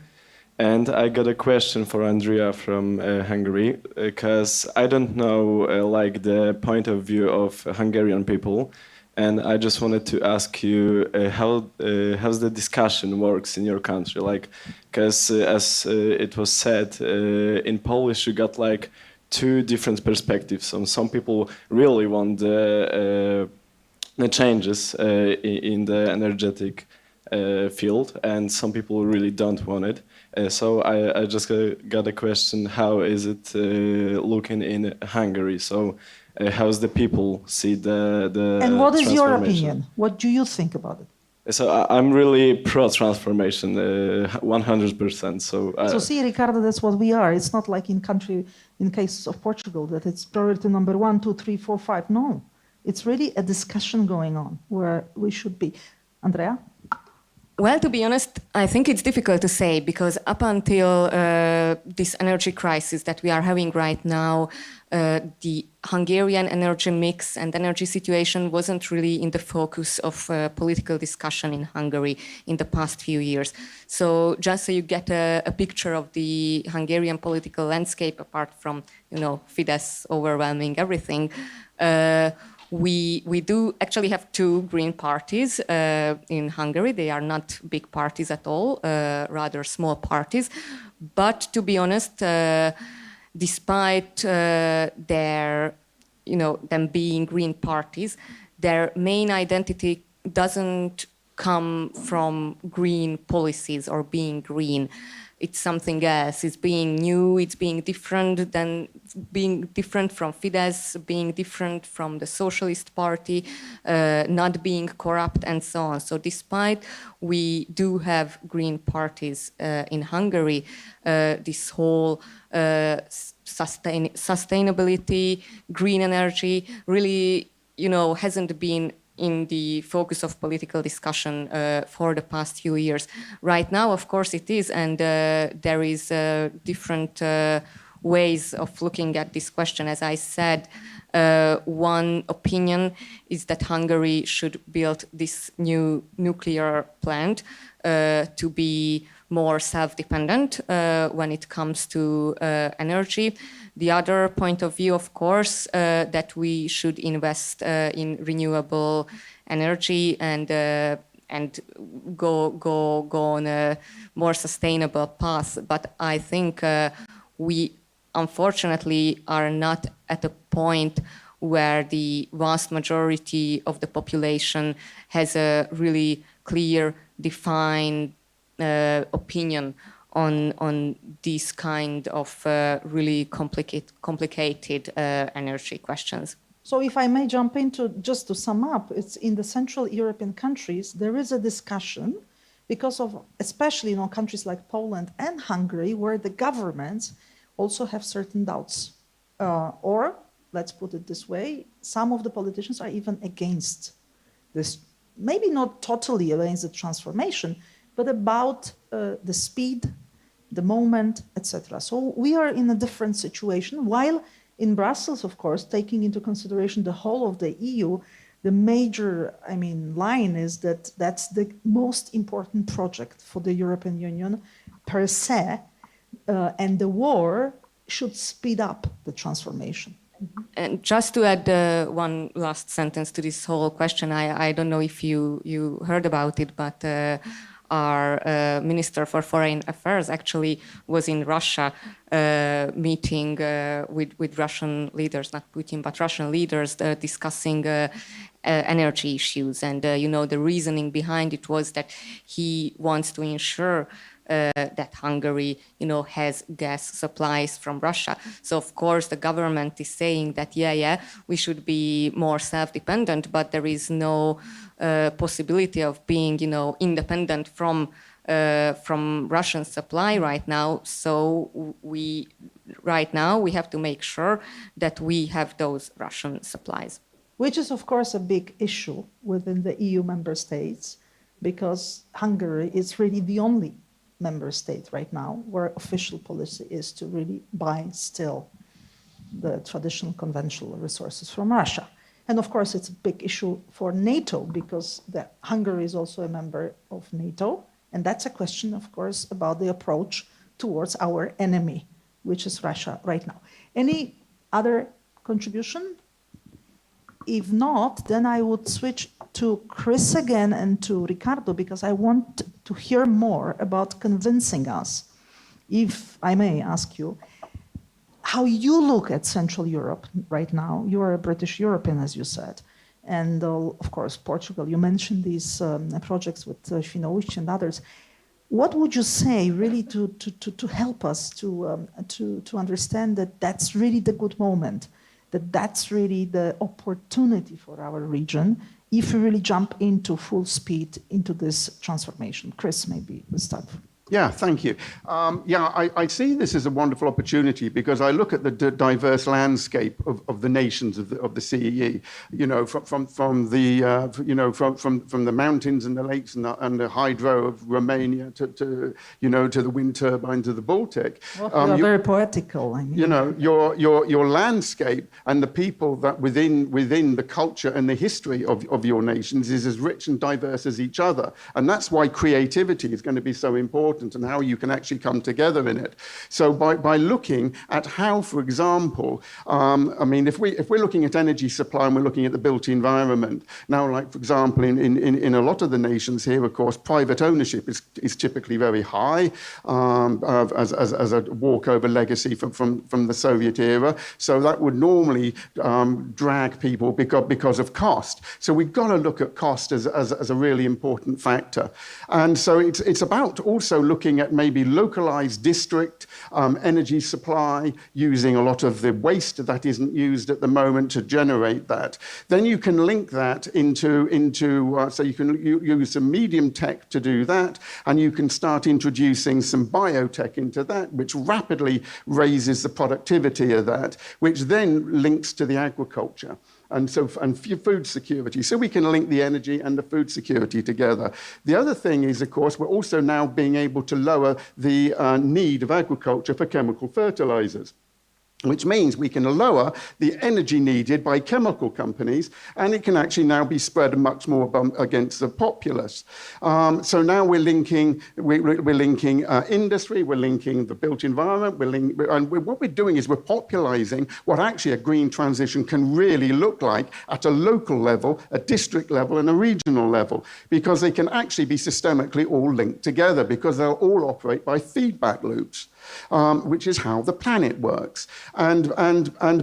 And I got a question for Andrea from Hungary, because I don't know like the point of view of Hungarian people. And I just wanted to ask you how's the discussion works in your country? Like, because as it was said, in Polish you got like 2 different perspectives. Some people really want the changes in the energetic field, and some people really don't want it. So I just got a question: how is it looking in Hungary? So how's the people see the and what is your opinion? What do you think about it? So I'm really pro-transformation, 100%. So see, Ricardo, that's what we are. It's not like in cases of Portugal, that it's priority number 1, 2, 3, 4, 5. No, it's really a discussion going on where we should be. Andrea? Well, to be honest, I think it's difficult to say, because up until this energy crisis that we are having right now, the Hungarian energy mix and energy situation wasn't really in the focus of political discussion in Hungary in the past few years. So just so you get a picture of the Hungarian political landscape, apart from, you know, Fidesz overwhelming everything, we do actually have 2 green parties in Hungary. They are not big parties at all, rather small parties. But to be honest, despite their, you know, them being green parties, their main identity doesn't come from green policies or being green. It's something else. It's being new. It's being different from Fidesz, being different from the Socialist Party, not being corrupt, and so on. So despite we do have green parties in Hungary, this whole sustainability, green energy really hasn't been in the focus of political discussion for the past few years. Right now, of course, it is, and there is different ways of looking at this question. As I said, one opinion is that Hungary should build this new nuclear plant to be more self-dependent when it comes to energy. The other point of view, of course, that we should invest in renewable energy and go on a more sustainable path. But I think we unfortunately are not at a point where the vast majority of the population has a really clear, defined opinion on these kind of really complicated energy questions. So if I may jump into, just to sum up, it's in the Central European countries, there is a discussion because of, especially countries like Poland and Hungary, where the governments also have certain doubts. Or, let's put it this way, some of the politicians are even against this, maybe not totally against the transformation, but about the speed, the moment, etc. So we are in a different situation, while in Brussels, of course, taking into consideration the whole of the EU, the major, line is that that's the most important project for the European Union per se, and the war should speed up the transformation. And just to add one last sentence to this whole question, I don't know if you heard about it, but our Minister for Foreign Affairs actually was in Russia meeting with Russian leaders, not Putin, but Russian leaders discussing energy issues. And, the reasoning behind it was that he wants to ensure that Hungary, has gas supplies from Russia. So, of course, the government is saying that, we should be more self-dependent, but there is no possibility of being, independent from Russian supply right now. So right now we have to make sure that we have those Russian supplies. Which is, of course, a big issue within the EU member states, because Hungary is really the only member state right now where official policy is to really buy still the traditional conventional resources from Russia. And of course, it's a big issue for NATO, because Hungary is also a member of NATO. And that's a question, of course, about the approach towards our enemy, which is Russia right now. Any other contribution? If not, then I would switch to Chris again and to Ricardo, because I want to hear more about convincing us, if I may ask you, how you look at Central Europe right now. You are a British European, as you said, and of course Portugal. You mentioned these projects with Świnoujście and others. What would you say really to help us to understand that that's really the good moment, that that's really the opportunity for our region if we really jump into full speed into this transformation? Chris, maybe we'll start. Yeah, thank you. I see this as a wonderful opportunity because I look at the diverse landscape of the nations of the CEE. From the mountains and the lakes and the hydro of Romania to the wind turbines of the Baltic. Well, you are very poetical. Your landscape and the people that within the culture and the history of your nations is as rich and diverse as each other, and that's why creativity is going to be so important. And how you can actually come together in it. So by looking at how, for example, if we're looking at energy supply and we're looking at the built environment, now, like, for example, in a lot of the nations here, of course, private ownership is typically very high as a walkover legacy from the Soviet era. So that would normally drag people because of cost. So we've got to look at cost as a really important factor. And so it's about also looking at maybe localized district energy supply, using a lot of the waste that isn't used at the moment to generate that. Then you can link that into so you can use some medium tech to do that, and you can start introducing some biotech into that, which rapidly raises the productivity of that, which then links to the agriculture. And food security. So we can link the energy and the food security together. The other thing is, of course, we're also now being able to lower the need of agriculture for chemical fertilizers, which means we can lower the energy needed by chemical companies, and it can actually now be spread much more against the populace. So now we're linking industry, we're linking the built environment, what we're doing is we're popularizing what actually a green transition can really look like at a local level, a district level, and a regional level, because they can actually be systemically all linked together, because they'll all operate by feedback loops. Which is how the planet works. And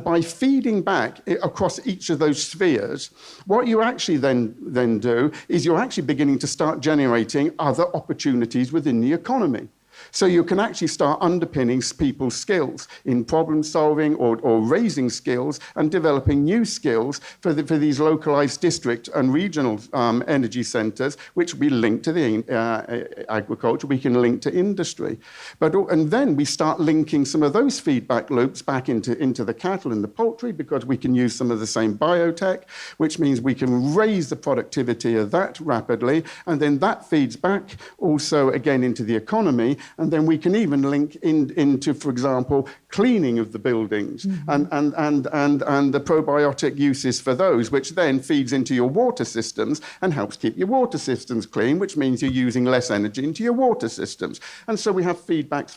by feeding back across each of those spheres, what you actually then do is you're actually beginning to start generating other opportunities within the economy. So you can actually start underpinning people's skills in problem solving or raising skills and developing new skills for these localized district and regional energy centers, which will be linked to the agriculture, we can link to industry. And then we start linking some of those feedback loops back into the cattle and the poultry, because we can use some of the same biotech, which means we can raise the productivity of that rapidly, and then that feeds back also again into the economy. And then we can even link into, for example, cleaning of the buildings and the probiotic uses for those, which then feeds into your water systems and helps keep your water systems clean, which means you're using less energy into your water systems. And so we have feedback.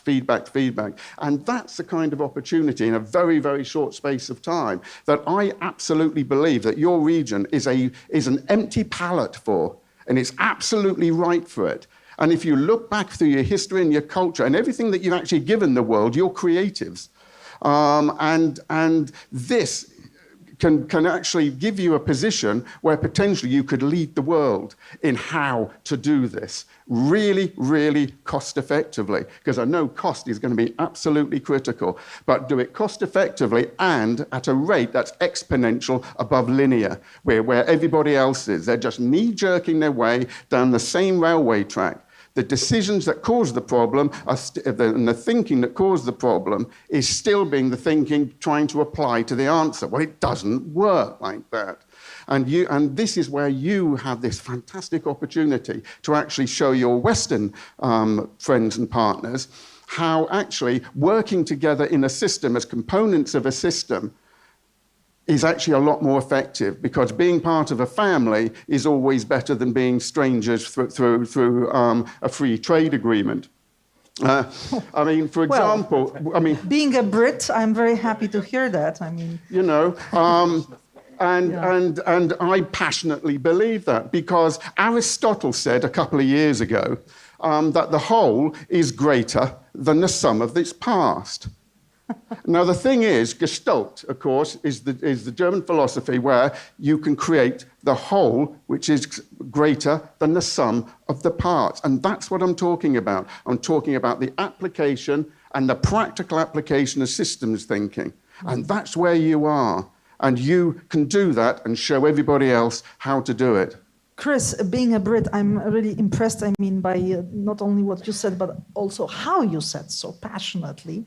And that's the kind of opportunity in a very, very short space of time that I absolutely believe that your region is an empty palette for, and it's absolutely right for it. And if you look back through your history and your culture and everything that you've actually given the world, you're creatives. And this can actually give you a position where potentially you could lead the world in how to do this really, really cost effectively. Because I know cost is going to be absolutely critical, but do it cost effectively and at a rate that's exponential above linear, where everybody else is. They're just knee-jerking their way down the same railway track. The decisions that cause the problem and the thinking that caused the problem is still being the thinking trying to apply to the answer. Well, it doesn't work like that. And this is where you have this fantastic opportunity to actually show your Western friends and partners how actually working together in a system as components of a system is actually a lot more effective, because being part of a family is always better than being strangers through a free trade agreement. I mean, for example, being a Brit, I'm very happy to hear that. I mean, you know, and I passionately believe that, because Aristotle said a couple of years ago that the whole is greater than the sum of its parts. Now, the thing is, Gestalt, of course, is the German philosophy where you can create the whole, which is greater than the sum of the parts. And that's what I'm talking about. I'm talking about the application and the practical application of systems thinking. And that's where you are. And you can do that and show everybody else how to do it. Chris, being a Brit, I'm really impressed, by not only what you said, but also how you said so passionately.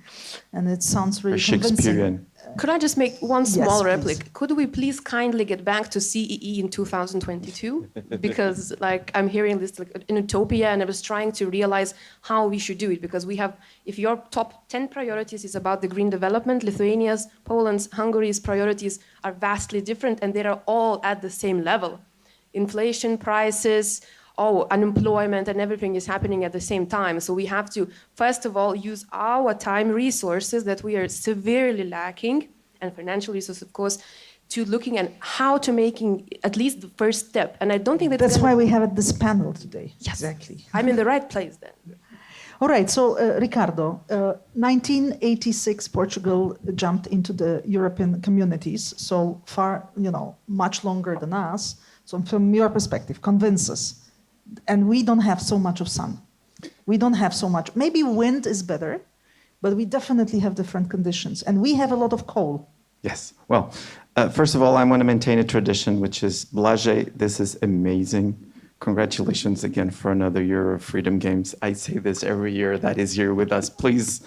And it sounds really convincing. Could I just make one small replic? Please. Could we please kindly get back to CEE in 2022? Because I'm hearing this in utopia, and I was trying to realize how we should do it. Because we have, if your top 10 priorities is about the green development, Lithuania's, Poland's, Hungary's priorities are vastly different, and they are all at the same level. Inflation, prices, unemployment, and everything is happening at the same time. So we have to, first of all, use our time resources that we are severely lacking, and financial resources, of course, to looking at how to making at least the first step. And I don't think that's why we have this panel today. Yes. Exactly. I'm in the right place then. All right, so Ricardo, 1986, Portugal jumped into the European communities, so far, much longer than us. So from your perspective, convince us. And we don't have so much of sun. We don't have so much. Maybe wind is better, but we definitely have different conditions. And we have a lot of coal. Yes. Well, first of all, I want to maintain a tradition, which is Blažej, this is amazing. Congratulations again for another year of Freedom Games. I say this every year that is here with us. Please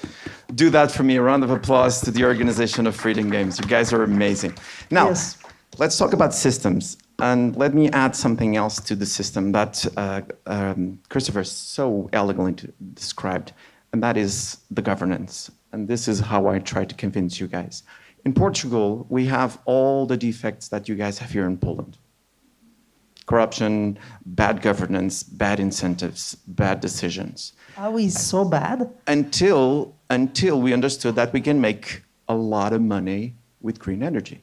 do that for me. A round of applause to the organization of Freedom Games. You guys are amazing. Now, Yes. let's talk about systems. And let me add something else to the system that Christopher so elegantly described, and that is the governance. And this is how I try to convince you guys. In Portugal, we have all the defects that you guys have here in Poland. Corruption, bad governance, bad incentives, bad decisions. Are we so bad? Until we understood that we can make a lot of money with green energy.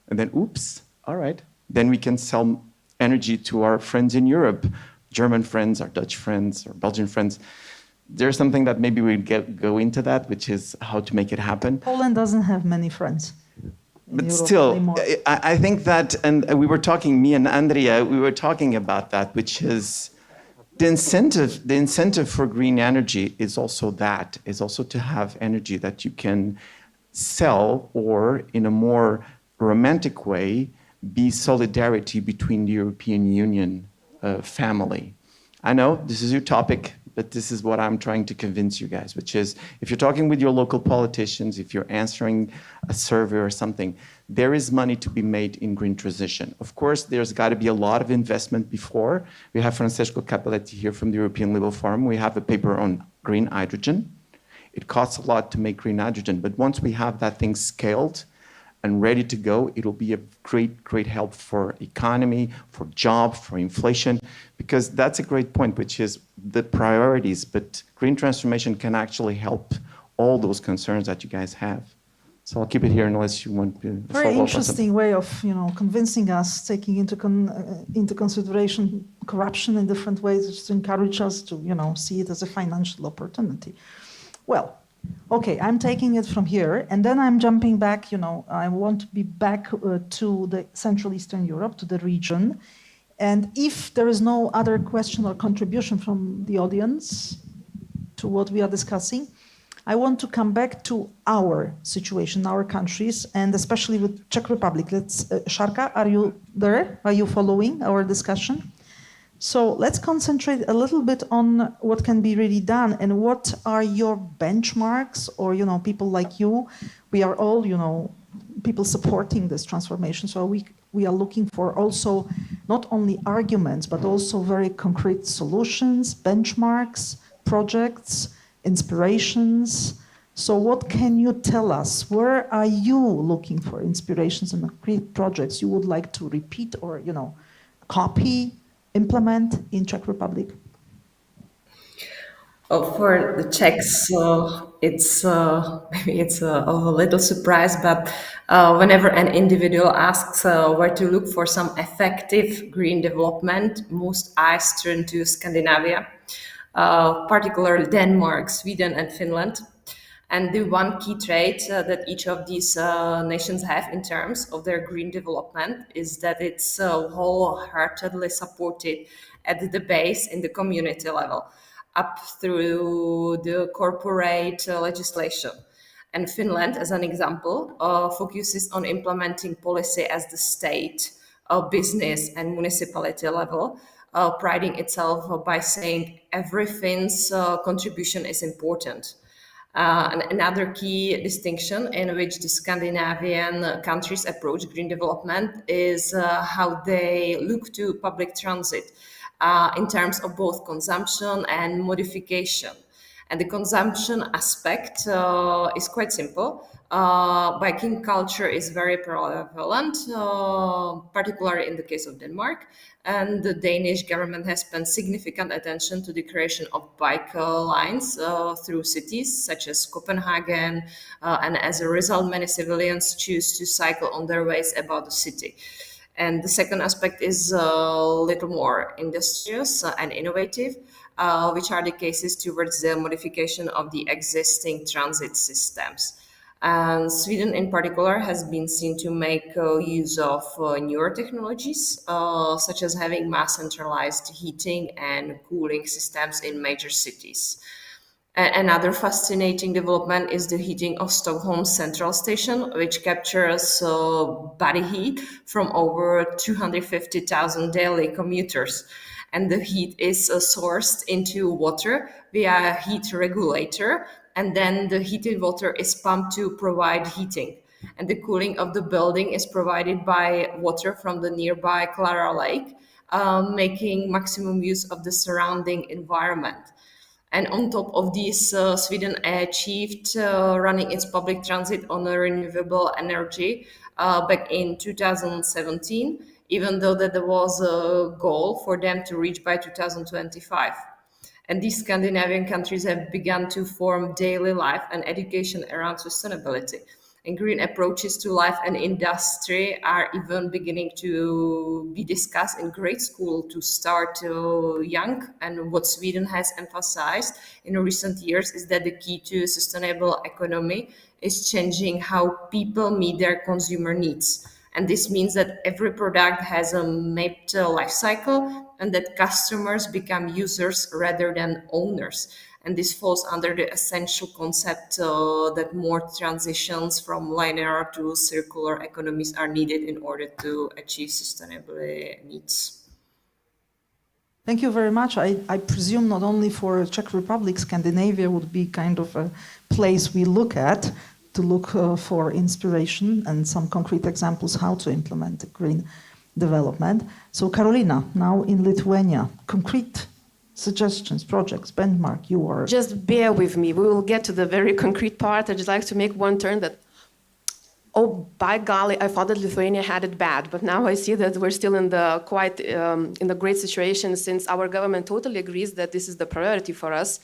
And then, oops, all right. Then we can sell energy to our friends in Europe, German friends, our Dutch friends, our Belgian friends. There's something that maybe we go into that, which is how to make it happen. Poland doesn't have many friends. But still, I think that, and we were talking, me and Andrea, we were talking about that, which is the incentive for green energy is also that, is also to have energy that you can sell, or in a more romantic way, be solidarity between the European Union family. I know this is your topic, but this is what I'm trying to convince you guys, which is if you're talking with your local politicians, if you're answering a survey or something, there is money to be made in green transition. Of course, there's got to be a lot of investment before. We have Francesco Capelletti here from the European Liberal Forum. We have a paper on green hydrogen. It costs a lot to make green hydrogen, but once we have that thing scaled and ready to go, it'll be a great help for economy, for jobs, for inflation, because that's a great point, which is the priorities, but green transformation can actually help all those concerns that you guys have. So I'll keep it here unless you want to follow Very up on interesting way of, convincing us, taking into consideration corruption in different ways, just to encourage us to, see it as a financial opportunity. Well, okay, I'm taking it from here, and then I'm jumping back, I want to be back to the Central Eastern Europe, to the region. And if there is no other question or contribution from the audience to what we are discussing, I want to come back to our situation, our countries, and especially with Czech Republic. Šárka, are you there? Are you following our discussion? So let's concentrate a little bit on what can be really done and what are your benchmarks, or, people like you. We are all, people supporting this transformation. So we are looking for also not only arguments, but also very concrete solutions, benchmarks, projects, inspirations. So what can you tell us? Where are you looking for inspirations and concrete projects you would like to repeat or, copy, implement in Czech Republic? For the Czechs, maybe it's a little surprise, but whenever an individual asks where to look for some effective green development, most eyes turn to Scandinavia, particularly Denmark, Sweden, and Finland. And the one key trait that each of these nations have in terms of their green development is that it's wholeheartedly supported at the base in the community level, up through the corporate legislation. And Finland, as an example, focuses on implementing policy as the state, business, and municipality level, priding itself by saying every Finn's contribution is important. And another key distinction in which the Scandinavian countries approach green development is how they look to public transit in terms of both consumption and modification. And the consumption aspect is quite simple. Biking culture is very prevalent, particularly in the case of Denmark. And the Danish government has spent significant attention to the creation of bike lines through cities such as Copenhagen. And as a result, many civilians choose to cycle on their ways about the city. And the second aspect is a little more industrious and innovative, which are the cases towards the modification of the existing transit systems. And Sweden in particular has been seen to make use of newer technologies, such as having mass centralized heating and cooling systems in major cities. Another fascinating development is the heating of Stockholm's central station, which captures body heat from over 250,000 daily commuters. And the heat is sourced into water via a heat regulator, and then the heated water is pumped to provide heating. And the cooling of the building is provided by water from the nearby Klara Lake, making maximum use of the surrounding environment. And on top of this, Sweden achieved running its public transit on a renewable energy back in 2017, even though that there was a goal for them to reach by 2025. And these Scandinavian countries have begun to form daily life and education around sustainability. And green approaches to life and industry are even beginning to be discussed in grade school to start young. And what Sweden has emphasized in recent years is that the key to sustainable economy is changing how people meet their consumer needs. And this means that every product has a mapped life cycle and that customers become users rather than owners. And this falls under the essential concept that more transitions from linear to circular economies are needed in order to achieve sustainability needs. Thank you very much. I presume not only for Czech Republic, Scandinavia would be kind of a place we look at to look for inspiration and some concrete examples how to implement green development. So Karolina, now in Lithuania, concrete suggestions, projects, benchmark, you are... Just bear with me. We will get to the very concrete part. I'd just like to make one turn that, oh, by golly, I thought that Lithuania had it bad, but now I see that we're still in the great situation since our government totally agrees that this is the priority for us.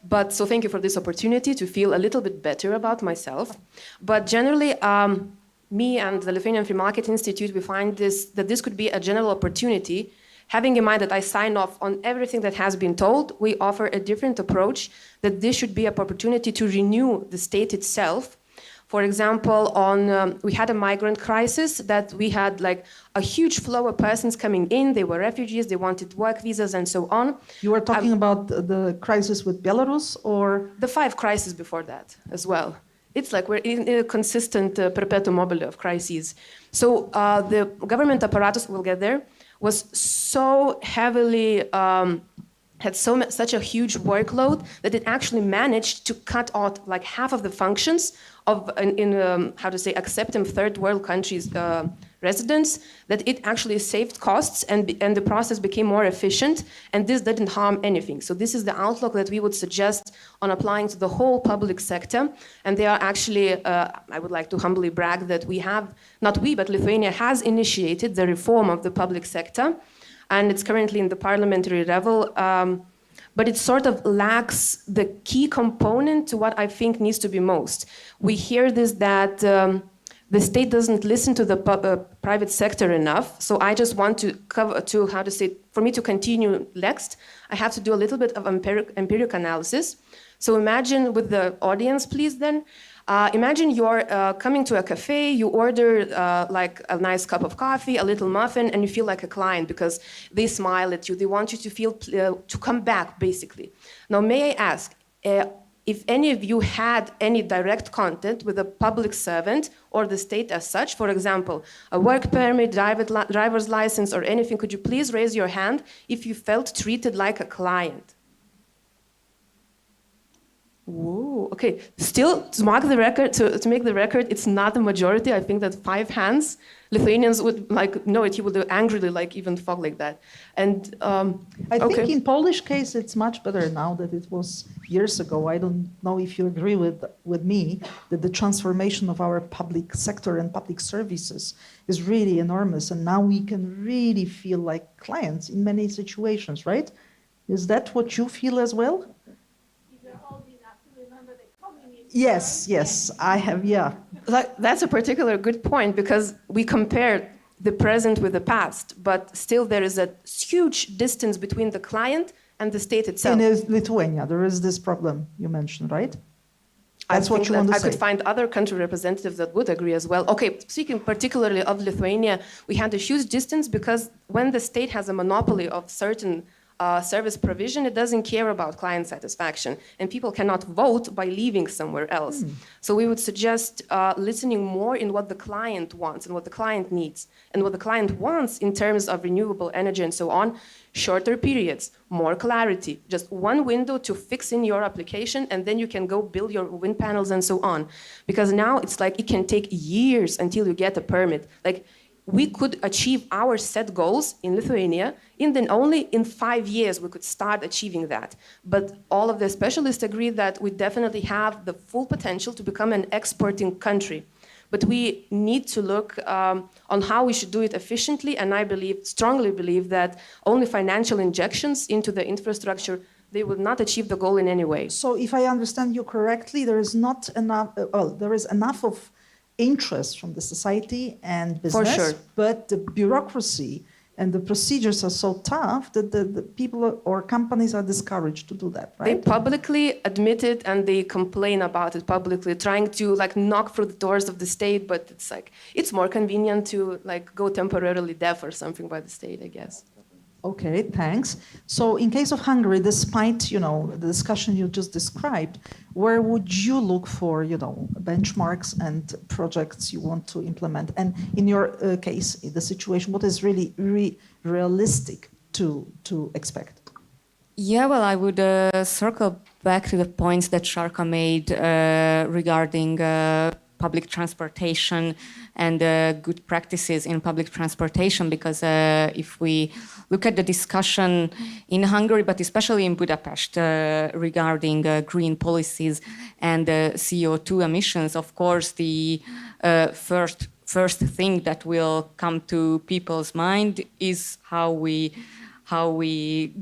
But so thank you for this opportunity to feel a little bit better about myself. But generally, me and the Lithuanian Free Market Institute, we find that this could be a general opportunity. Having in mind that I sign off on everything that has been told, we offer a different approach, that this should be an opportunity to renew the state itself. For example, we had a migrant crisis that we had like a huge flow of persons coming in. They were refugees, they wanted work visas and so on. You were talking about the crisis with Belarus or? The 5 crises before that as well. It's like we're in a consistent perpetuum mobile of crises. So the government apparatus, we'll get there, was so heavily, had such a huge workload that it actually managed to cut out like half of the functions of, accepting third world countries' residents, that it actually saved costs and the process became more efficient, and this didn't harm anything. So this is the outlook that we would suggest on applying to the whole public sector. And they are actually, I would like to humbly brag that we have, not we, but Lithuania has initiated the reform of the public sector, and it's currently in the parliamentary level. But it sort of lacks the key component to what I think needs to be most. We hear this that the state doesn't listen to the private sector enough. So I just want to for me to continue next, I have to do a little bit of empiric analysis. So imagine with the audience, please then, imagine you're coming to a cafe, you order like a nice cup of coffee, a little muffin, and you feel like a client because they smile at you. They want you to feel to come back, basically. Now, may I ask if any of you had any direct contact with a public servant or the state as such? For example, a work permit, driver's license, or anything. Could you please raise your hand if you felt treated like a client? Whoa, okay. Still, to make the record, it's not the majority. I think that 5 hands, Lithuanians would know it. He would angrily even talk like that. And I think in Polish case, it's much better now than it was years ago. I don't know if you agree with me that the transformation of our public sector and public services is really enormous. And now we can really feel like clients in many situations, right? Is that what you feel as well? Yes, I have, yeah. That's a particular good point because we compare the present with the past, but still there is a huge distance between the client and the state itself. In Lithuania, there is this problem you mentioned, right? That's what you want to I say. could find other country representatives that would agree as well. Okay, speaking particularly of Lithuania, we had a huge distance because when the state has a monopoly of certain service provision, it doesn't care about client satisfaction, and people cannot vote by leaving somewhere else. So we would suggest listening more in what the client wants and what the client needs. And what the client wants in terms of renewable energy and so on, shorter periods, more clarity, just one window to fix in your application, and then you can go build your wind panels and so on. Because now it's like it can take years until you get a permit. Like, we could achieve our set goals in Lithuania, and then only in 5 years we could start achieving that. But all of the specialists agree that we definitely have the full potential to become an exporting country. But we need to look on how we should do it efficiently, and I strongly believe that only financial injections into the infrastructure, they will not achieve the goal in any way. So if I understand you correctly, there is not enough, there is enough of interest from the society and business, sure. but the bureaucracy and the procedures are so tough that the people or companies are discouraged to do that, right? They publicly admit it and they complain about it publicly, trying to like knock through the doors of the state, but it's like, it's more convenient to like go temporarily deaf or something by the state, I guess. Okay, thanks. So in case of Hungary, despite, the discussion you just described, where would you look for, benchmarks and projects you want to implement? And in your case, in the situation, what is really realistic to expect? Yeah, well, I would circle back to the points that Sharka made regarding public transportation and good practices in public transportation, because if we look at the discussion in Hungary, but especially in Budapest, regarding green policies and CO2 emissions, of course, the first thing that will come to people's mind is how we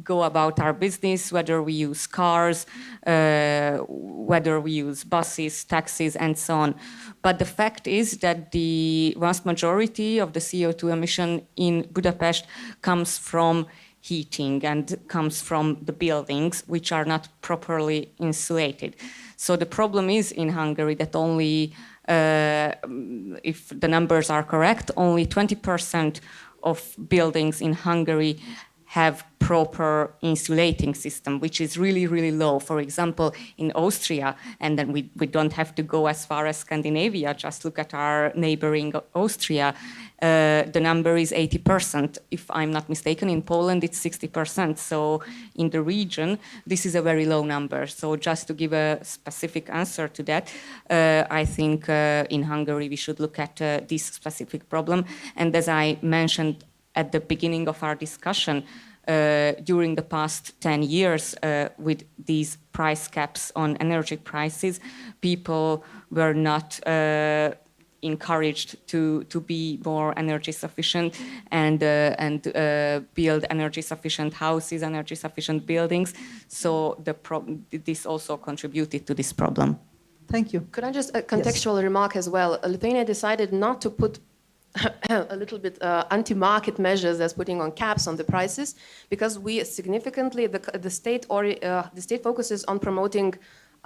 go about our business, whether we use cars, whether we use buses, taxis, and so on. But the fact is that the vast majority of the CO2 emission in Budapest comes from heating and comes from the buildings, which are not properly insulated. So the problem is in Hungary that only, if the numbers are correct, only 20% of buildings in Hungary have proper insulating system, which is really, really low. For example, in Austria, and then we don't have to go as far as Scandinavia, just look at our neighboring Austria, the number is 80%. If I'm not mistaken, in Poland, it's 60%. So in the region, this is a very low number. So just to give a specific answer to that, I think in Hungary, we should look at this specific problem. And as I mentioned at the beginning of our discussion, during the past 10 years, with these price caps on energy prices, people were not encouraged to be more energy sufficient and build energy sufficient houses, energy sufficient buildings. So this also contributed to this problem. Thank you. Could I just a contextual remark as well? Lithuania decided not to put a little bit anti-market measures as putting on caps on the prices, because we significantly the state focuses on promoting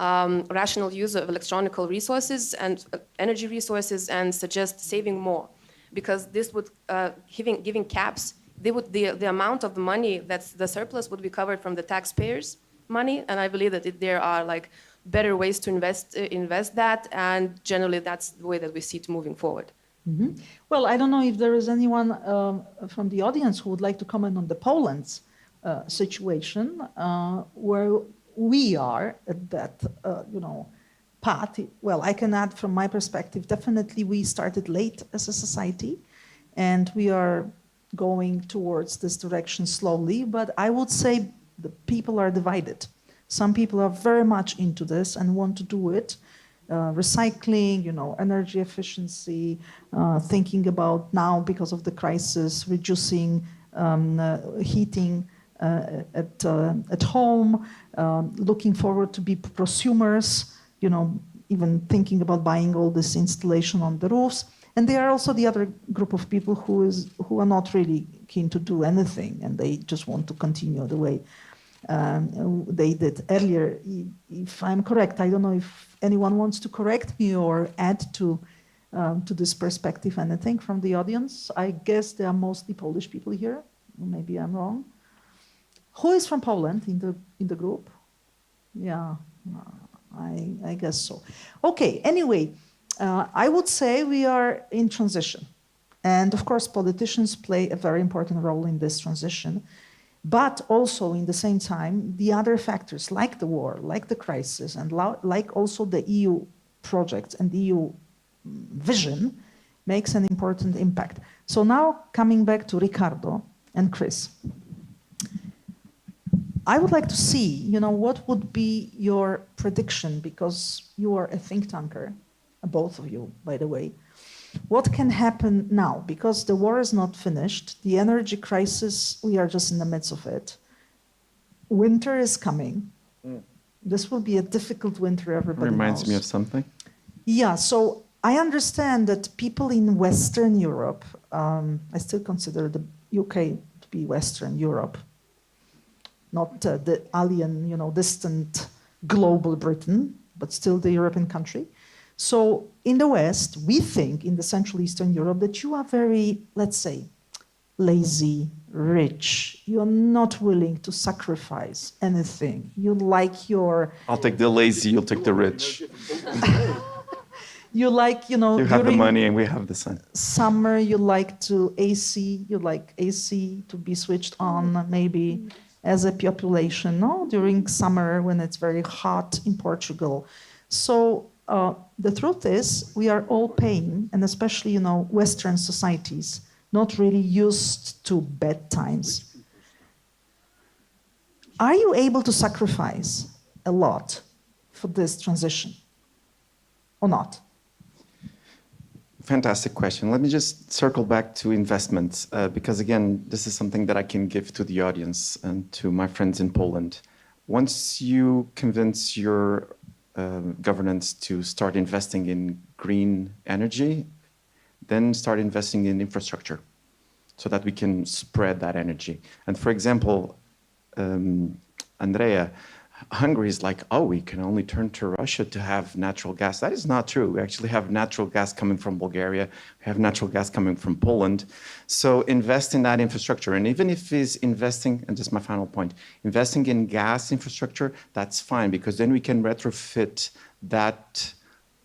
rational use of electronical resources and energy resources and suggests saving more, because this would giving caps, the amount of the money that's the surplus would be covered from the taxpayers' money, and I believe that there are like better ways to invest that, and generally that's the way that we see it moving forward. Mm-hmm. Well, I don't know if there is anyone from the audience who would like to comment on the Poland's situation, where we are at that, path. Well, I can add from my perspective, definitely we started late as a society, and we are going towards this direction slowly, but I would say the people are divided. Some people are very much into this and want to do it. Recycling, energy efficiency, thinking about now because of the crisis, reducing heating at home, looking forward to be prosumers, even thinking about buying all this installation on the roofs. And there are also the other group of people who are not really keen to do anything, and they just want to continue the way they did earlier. If I'm correct, I don't know if anyone wants to correct me or add to this perspective anything from the audience. I guess there are mostly Polish people here. Maybe I'm wrong. Who is from Poland in the group? Yeah, I guess so. Okay, anyway, I would say we are in transition. And of course, politicians play a very important role in this transition. But also, in the same time, the other factors like the war, like the crisis, and like also the EU projects and the EU vision makes an important impact. So now, coming back to Ricardo and Chris, I would like to see, what would be your prediction, because you are a think tanker, both of you, by the way. What can happen now? Because the war is not finished. The energy crisis, we are just in the midst of it. Winter is coming. This will be a difficult winter, everybody Reminds knows. me of something. Yeah, so I understand that people in Western Europe, I still consider the UK to be Western Europe, not the alien, distant global Britain, but still the European country. So in the West, we think in the Central Eastern Europe that you are very, let's say, lazy, rich. You're not willing to sacrifice anything. You like your... I'll take the lazy, you'll take the rich. You like, You have the during money and we have the sun. summer, you like AC to be switched on maybe as a population, no? During summer when it's very hot in Portugal. So the truth is we are all paying, and especially, Western societies, not really used to bad times. Are you able to sacrifice a lot for this transition or not? Fantastic question. Let me just circle back to investments, because again, this is something that I can give to the audience and to my friends in Poland. Once you convince your governance to start investing in green energy, then start investing in infrastructure so that we can spread that energy. And for example, Andrea, Hungary is like, oh, we can only turn to Russia to have natural gas. That is not true. We actually have natural gas coming from Bulgaria. We have natural gas coming from Poland. So invest in that infrastructure. And even if it's investing, and this is my final point, investing in gas infrastructure, that's fine, because then we can retrofit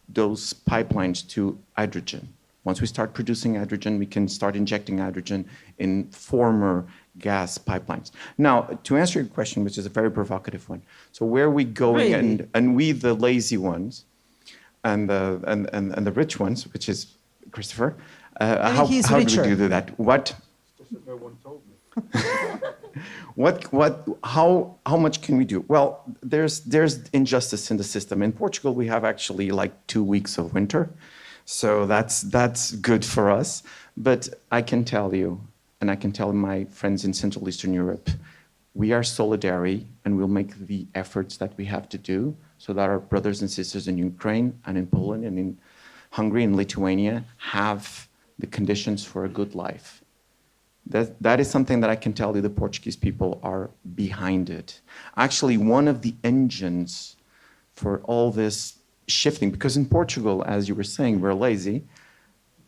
those pipelines to hydrogen. Once we start producing hydrogen, we can start injecting hydrogen in former gas pipelines. Now, to answer your question, which is a very provocative one, so where are we going? Really? And we, the lazy ones, and the rich ones, which is Christopher, how do we do that? No one told me. How much can we do? Well, there's injustice in the system. In Portugal, we have actually like 2 weeks of winter. So that's good for us. But I can tell you, and I can tell my friends in Central Eastern Europe, we are solidary and we'll make the efforts that we have to do so that our brothers and sisters in Ukraine and in Poland and in Hungary and Lithuania have the conditions for a good life. That is something that I can tell you the Portuguese people are behind it. Actually, one of the engines for all this shifting, because in Portugal, as you were saying, we're lazy.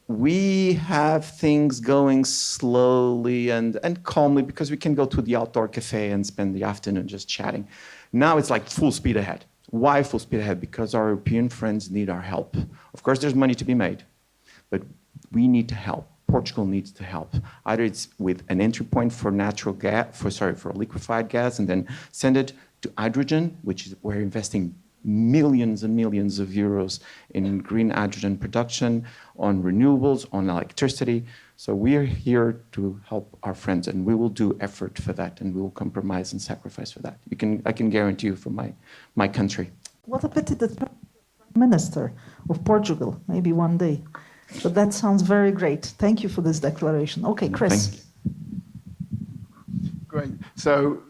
We have things going slowly and calmly because we can go to the outdoor cafe and spend the afternoon just chatting. Now it's like full speed ahead. Why full speed ahead? Because our European friends need our help. Of course, there's money to be made, but we need to help. Portugal needs to help. Either it's with an entry point for natural gas, for liquefied gas, and then send it to hydrogen, which is we're investing millions and millions of euros in green hydrogen production, on renewables, on electricity. So we are here to help our friends, and we will do effort for that, and we will compromise and sacrifice for that. I can guarantee you from my country. What a pity that Prime Minister of Portugal, maybe one day. But that sounds very great. Thank you for this declaration. Okay, Chris. Great. So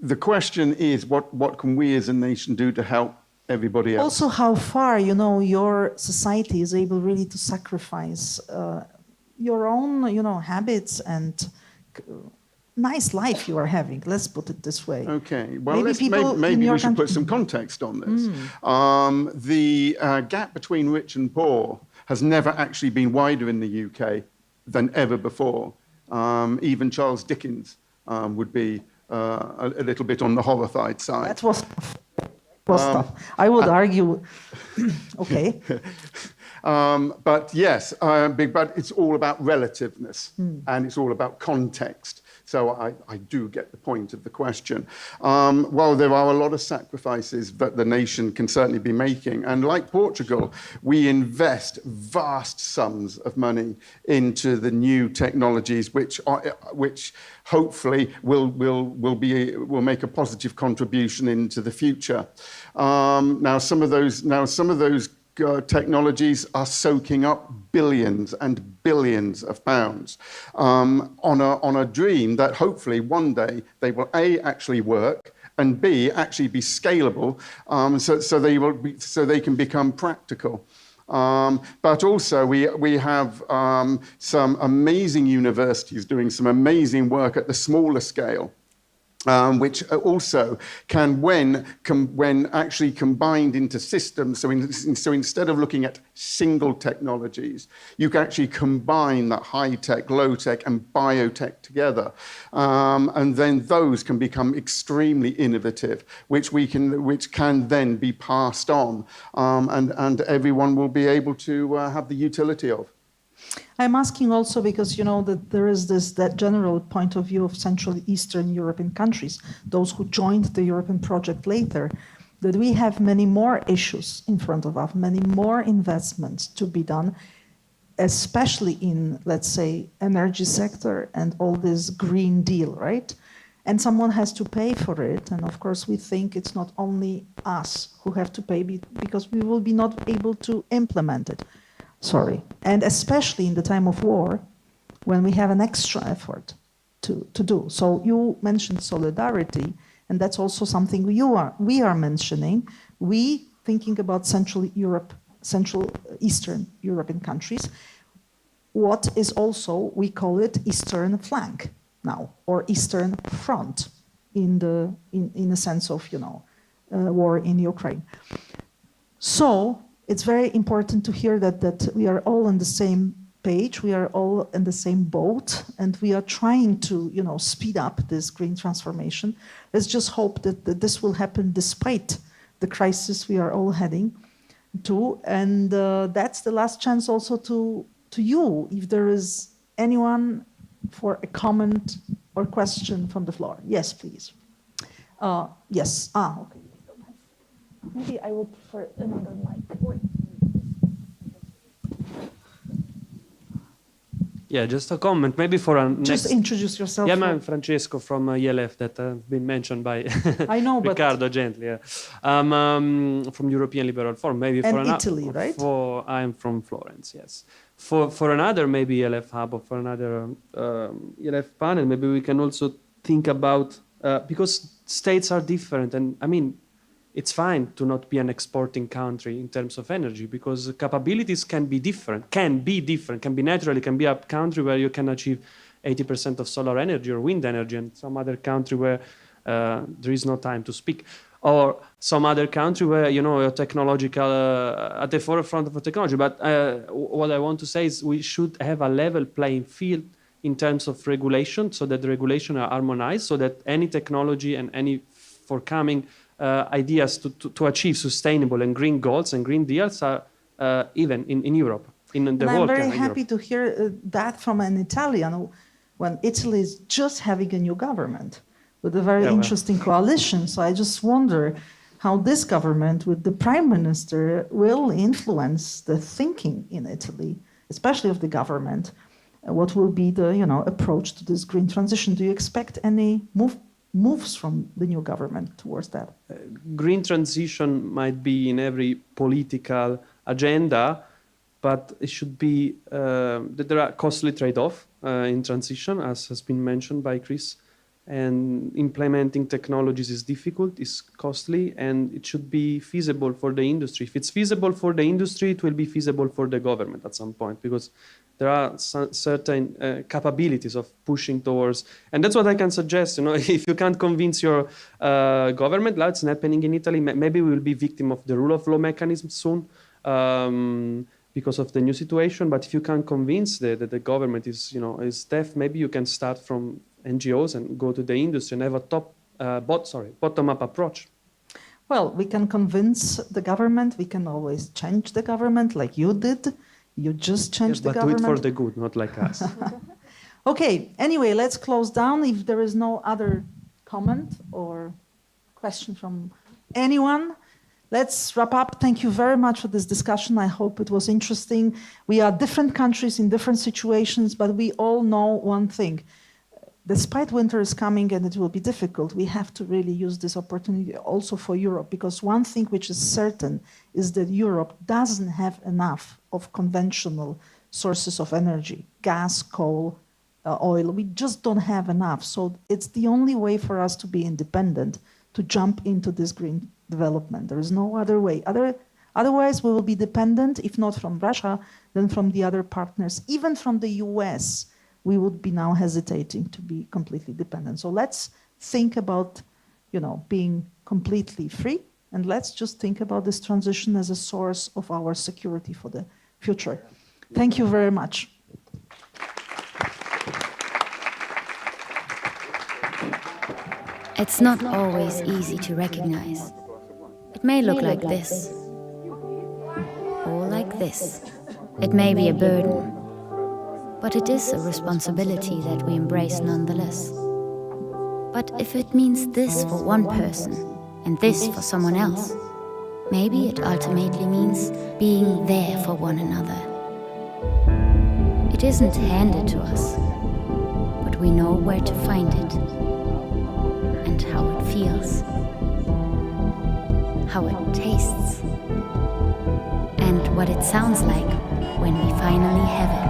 the question is, what can we as a nation do to help everybody else? Also, how far, your society is able really to sacrifice your own, habits and nice life you are having. Let's put it this way. Okay. Well, Maybe maybe we should put some context on this. The gap between rich and poor has never actually been wider in the UK than ever before. Even Charles Dickens would be a little bit on the horrified side. That was tough. I would argue. Okay. But yes, but it's all about relativeness and it's all about context. So I do get the point of the question. Well, there are a lot of sacrifices that the nation can certainly be making. And like Portugal, we invest vast sums of money into the new technologies, which hopefully will make a positive contribution into the future. Now some of those technologies are soaking up billions and billions of pounds on a dream that hopefully one day they will A, actually work, and B, actually be scalable, so they can become practical. But also we have some amazing universities doing some amazing work at the smaller scale. Which also can, when actually combined into systems, so instead of looking at single technologies, you can actually combine that high-tech, low-tech, and biotech together. And then those can become extremely innovative, which can then be passed on, and everyone will be able to have the utility of. I'm asking also because you know that there is that general point of view of Central Eastern European countries, those who joined the European project later, that we have many more issues in front of us, many more investments to be done, especially in, let's say, energy sector and all this Green Deal, right? And someone has to pay for it. And of course, we think it's not only us who have to pay because we will be not able to implement it. Sorry. And especially in the time of war, when we have an extra effort to do. So you mentioned solidarity, and that's also something we are mentioning. We thinking about Central Eastern European countries. What is also, we call it Eastern flank now, or Eastern front in the sense of, war in Ukraine. So it's very important to hear that we are all on the same page, we are all in the same boat, and we are trying to, speed up this green transformation. Let's just hope that this will happen despite the crisis we are all heading to. And that's the last chance also to you, if there is anyone for a comment or question from the floor. Yes, please. Yes. Okay. Maybe I would prefer another mic. Yeah, just a comment. Maybe for a just introduce yourself. Yeah, I'm Francesco from ELF that has been mentioned by I know, Riccardo gently. Yeah. From European Liberal Forum. Maybe and for Italy, right? I'm from Florence. Yes. For another maybe ELF hub or for another ELF panel, maybe we can also think about because states are different, and I mean. It's fine to not be an exporting country in terms of energy because capabilities can be different, can be naturally, can be a country where you can achieve 80% of solar energy or wind energy and some other country where there is no time to speak. Or some other country where, you're technological, at the forefront of a technology. But what I want to say is we should have a level playing field in terms of regulation so that the regulation are harmonized so that any technology and any forthcoming ideas to achieve sustainable and green goals and green deals are even in Europe, in the and world. I'm very happy to hear that from an Italian when Italy is just having a new government with a very interesting coalition. So I just wonder how this government with the prime minister will influence the thinking in Italy, especially of the government. What will be the approach to this green transition? Do you expect any moves from the new government towards that? Green transition might be in every political agenda, but it should be that there are costly trade-offs in transition, as has been mentioned by Chris. And implementing technologies is difficult, is costly, and it should be feasible for the industry. If it's feasible for the industry, it will be feasible for the government at some point, because there are certain capabilities of pushing towards, and that's what I can suggest. If you can't convince your government, that's happening in Italy. Maybe we will be victim of the rule of law mechanism soon because of the new situation. But if you can convince that the government is deaf, maybe you can start from NGOs and go to the industry and have a bottom-up approach. Well, we can convince the government. We can always change the government, like you did. You just changed the government. But do it for the good, not like us. Okay. Anyway, let's close down. If there is no other comment or question from anyone, let's wrap up. Thank you very much for this discussion. I hope it was interesting. We are different countries in different situations, but we all know one thing. Despite winter is coming and it will be difficult, we have to really use this opportunity also for Europe, because one thing which is certain is that Europe doesn't have enough of conventional sources of energy, gas, coal, oil. We just don't have enough. So it's the only way for us to be independent, to jump into this green development. There is no other way. Otherwise, we will be dependent, if not from Russia, then from the other partners, even from the US. We would be now hesitating to be completely dependent. So let's think about, being completely free, and let's just think about this transition as a source of our security for the future. Thank you very much. It's not always easy to recognize. It may look like this, or like this. It may be a burden, but it is a responsibility that we embrace nonetheless. But if it means this for one person and this for someone else, maybe it ultimately means being there for one another. It isn't handed to us, but we know where to find it and how it feels, how it tastes, and what it sounds like when we finally have it.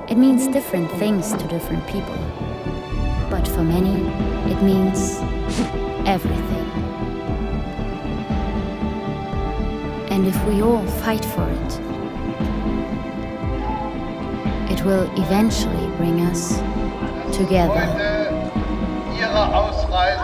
It means different things to different people, but for many, it means everything. And if we all fight for it, it will eventually bring us together. Ihre Ausreise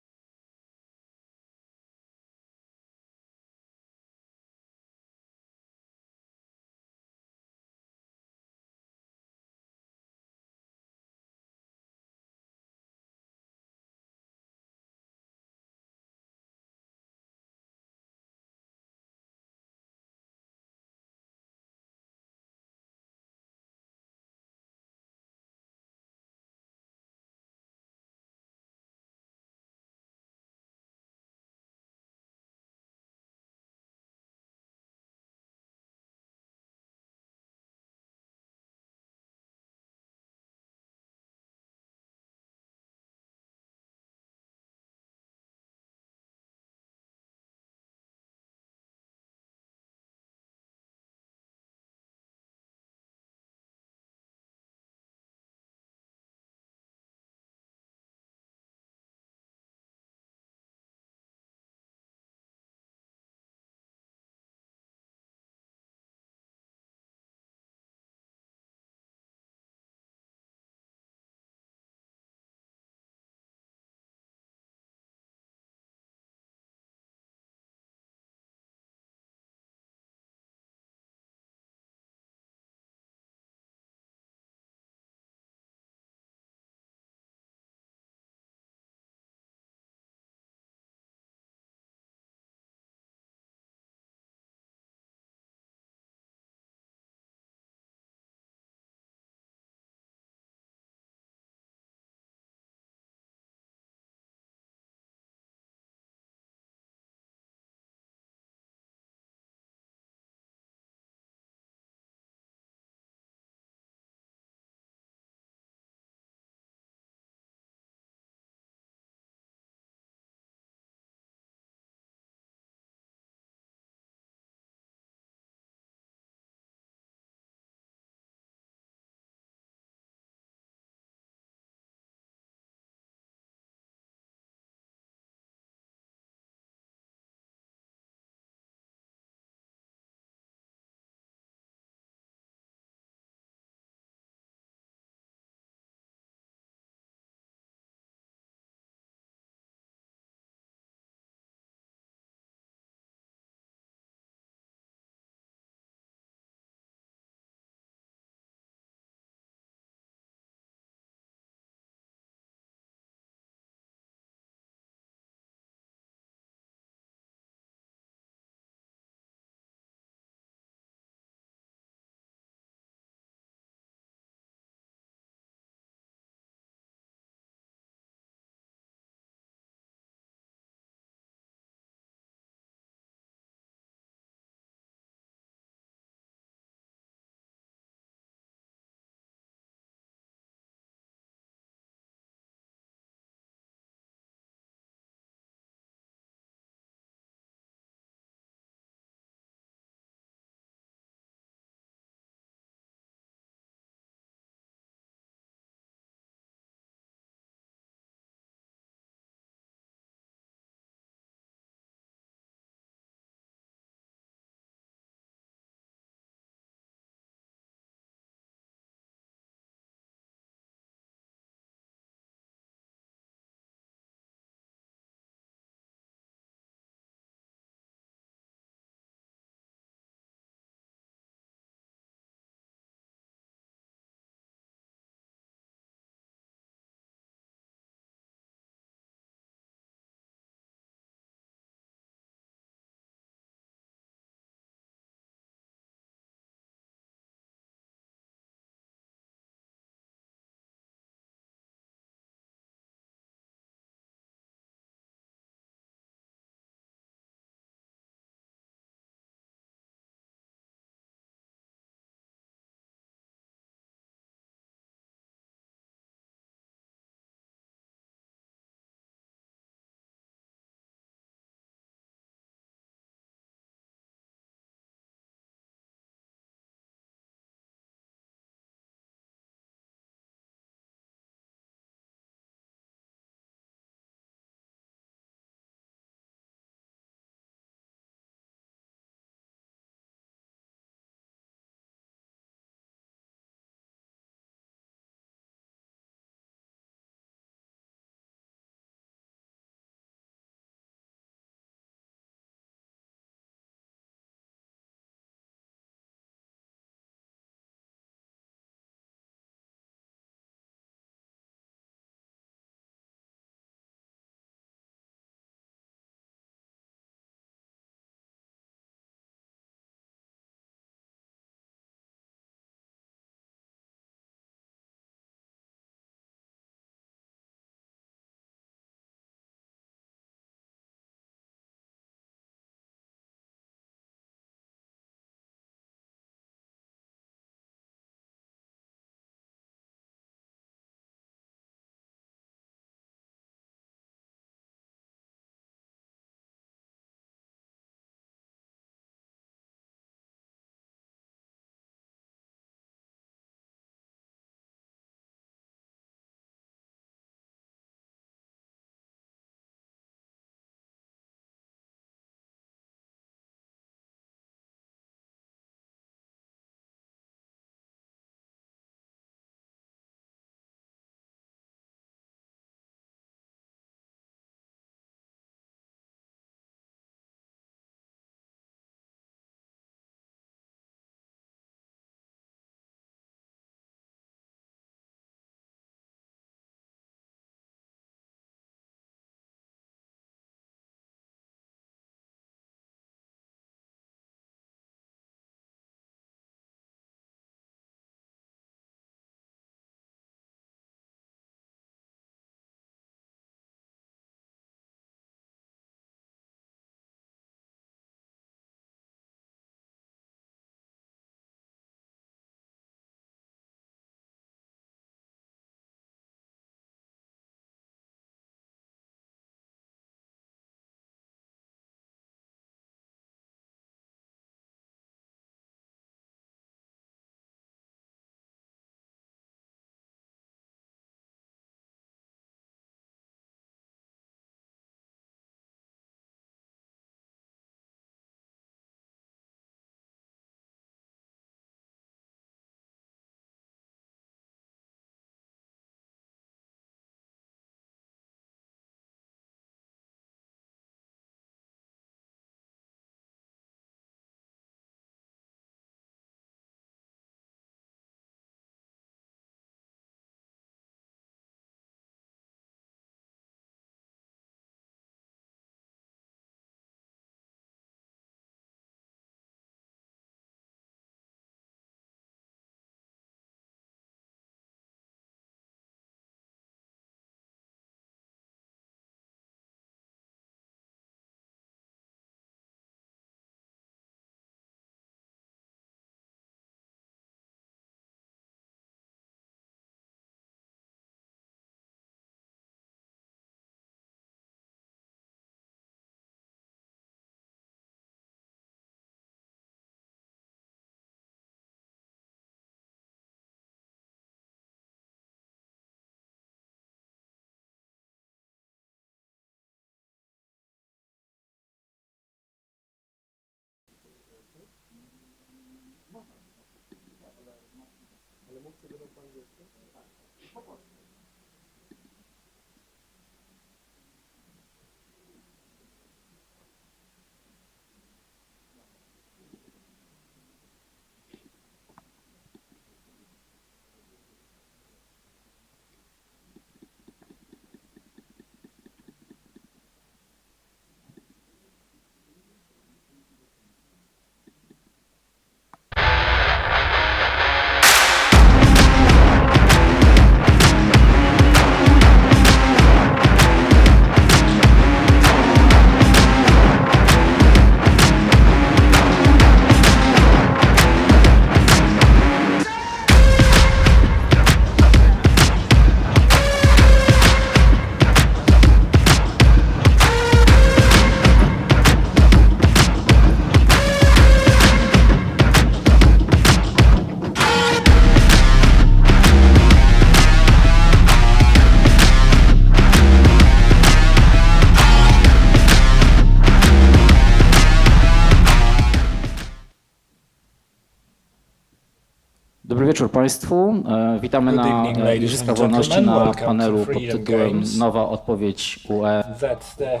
Dobry wieczór Państwu. Witamy Good na evening, ladies Igrzyska and Wolności gentlemen. na Welcome panelu to pod Freedom tytułem Games. Nowa odpowiedź UE. That's the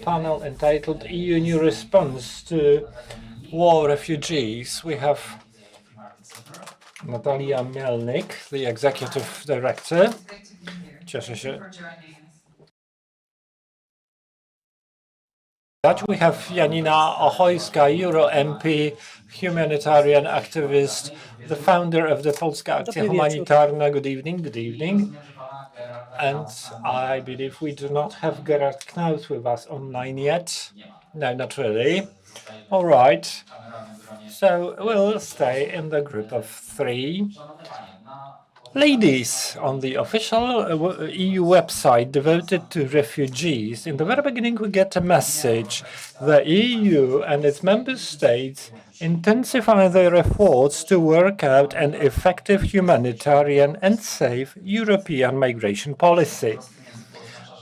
panel entitled EU New Response to War Refugees. We have Natalia Mielnik, the Executive Director. Cieszę się. We have Janina Ochojska, Euro MP, humanitarian activist, the founder of the Polska Akcja Humanitarna. Good evening, good evening. And I believe we do not have Gerard Knaus with us online yet. No, not really. All right. So we'll stay in the group of three. Ladies, on the official EU website devoted to refugees, in the very beginning we get a message. The EU and its member states intensify their efforts to work out an effective humanitarian and safe European migration policy,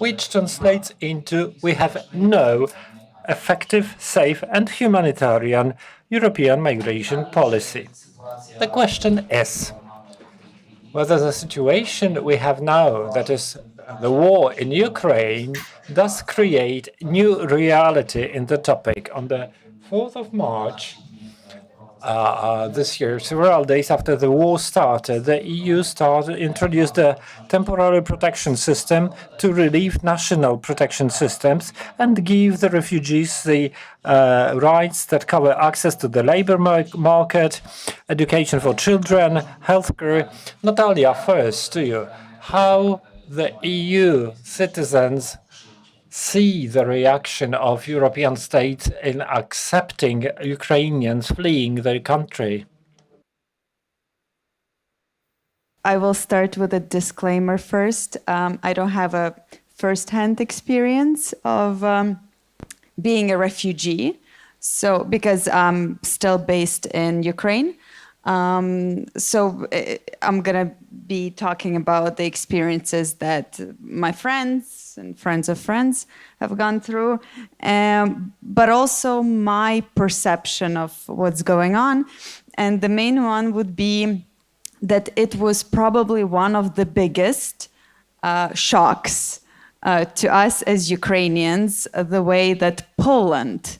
which translates into we have no effective, safe and humanitarian European migration policy. The question is whether the situation we have now, that is the war in Ukraine, does create new reality in the topic. On the 4th of March this year, several days after the war started, the EU introduced a temporary protection system to relieve national protection systems and give the refugees the rights that cover access to the labor market, education for children, healthcare. Natalia, first to you. How the EU citizens see the reaction of European states in accepting Ukrainians fleeing their country? I will start with a disclaimer first. I don't have a first-hand experience of being a refugee, so because I'm still based in Ukraine. So I'm gonna be talking about the experiences that my friends and friends of friends have gone through, but also my perception of what's going on. And the main one would be that it was probably one of the biggest shocks to us as Ukrainians, the way that Poland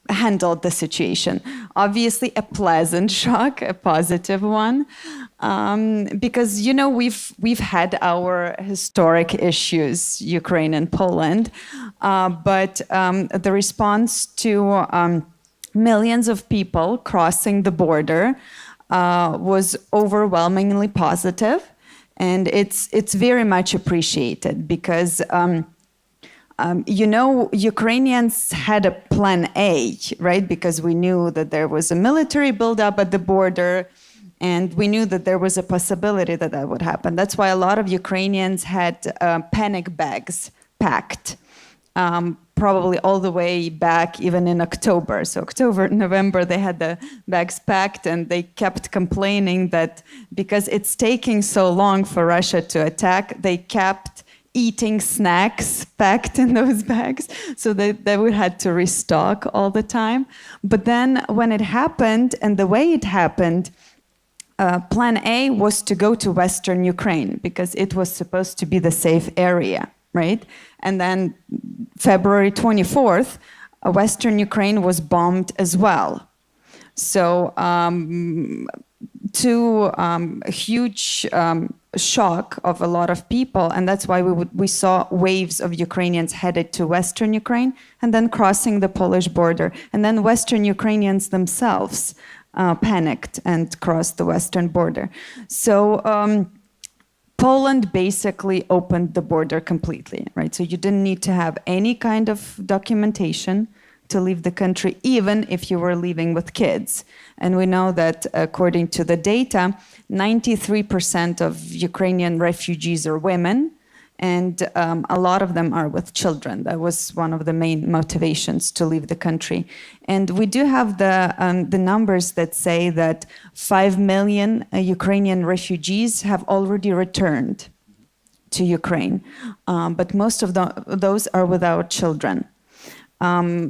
handled the situation. Obviously a pleasant shock, a positive one, because you know we've had our historic issues, Ukraine and Poland, but the response to millions of people crossing the border was overwhelmingly positive, and it's very much appreciated because. You know, Ukrainians had a plan A, right? Because we knew that there was a military buildup at the border, and we knew that there was a possibility that that would happen. That's why a lot of Ukrainians had panic bags packed, probably all the way back even in October. So October, November, they had the bags packed, and they kept complaining that because it's taking so long for Russia to attack, they kept eating snacks packed in those bags, so they would have to restock all the time. But then when it happened, and the way it happened, Plan A was to go to Western Ukraine because it was supposed to be the safe area, right? And then February 24th, Western Ukraine was bombed as well. So to a huge shock of a lot of people, and that's why we saw waves of Ukrainians headed to Western Ukraine and then crossing the Polish border. And then Western Ukrainians themselves panicked and crossed the Western border. So Poland basically opened the border completely, right? So you didn't need to have any kind of documentation to leave the country, even if you were leaving with kids. And we know that according to the data, 93% of Ukrainian refugees are women, and a lot of them are with children. That was one of the main motivations to leave the country. And we do have the numbers that say that 5 million Ukrainian refugees have already returned to Ukraine, but most of those are without children.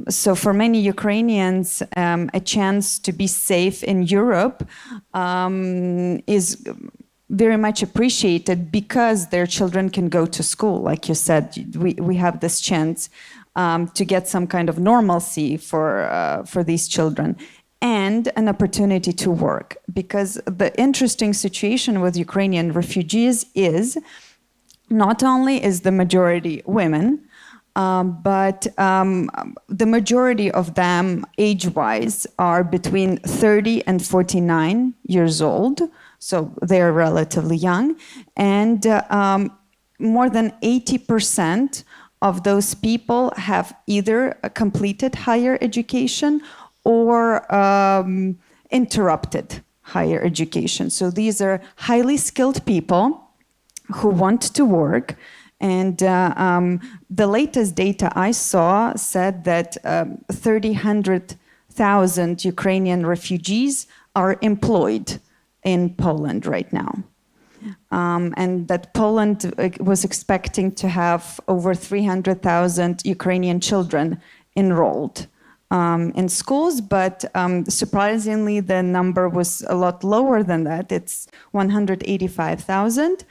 So for many Ukrainians, a chance to be safe in Europe is very much appreciated because their children can go to school. Like you said, we have this chance to get some kind of normalcy for these children and an opportunity to work. Because the interesting situation with Ukrainian refugees is not only is the majority women, but the majority of them, age-wise, are between 30 and 49 years old, so they're relatively young, and more than 80% of those people have either completed higher education or interrupted higher education. So these are highly skilled people who want to work. And the latest data I saw said that 300,000 Ukrainian refugees are employed in Poland right now. And that Poland was expecting to have over 300,000 Ukrainian children enrolled in schools, but surprisingly, the number was a lot lower than that. It's 185,000.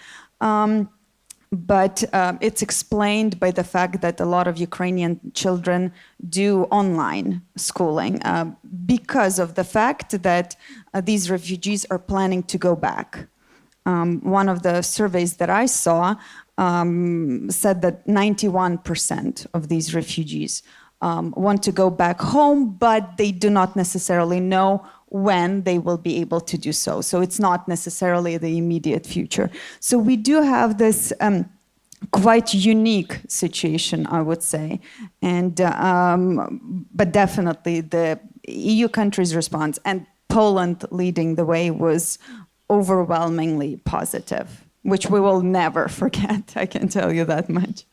But it's explained by the fact that a lot of Ukrainian children do online schooling because of the fact that these refugees are planning to go back. One of the surveys that I saw said that 91% of these refugees want to go back home, but they do not necessarily know when they will be able to do so. So it's not necessarily the immediate future. So we do have this quite unique situation, I would say. And but definitely the EU countries' response and Poland leading the way was overwhelmingly positive, which we will never forget, I can tell you that much.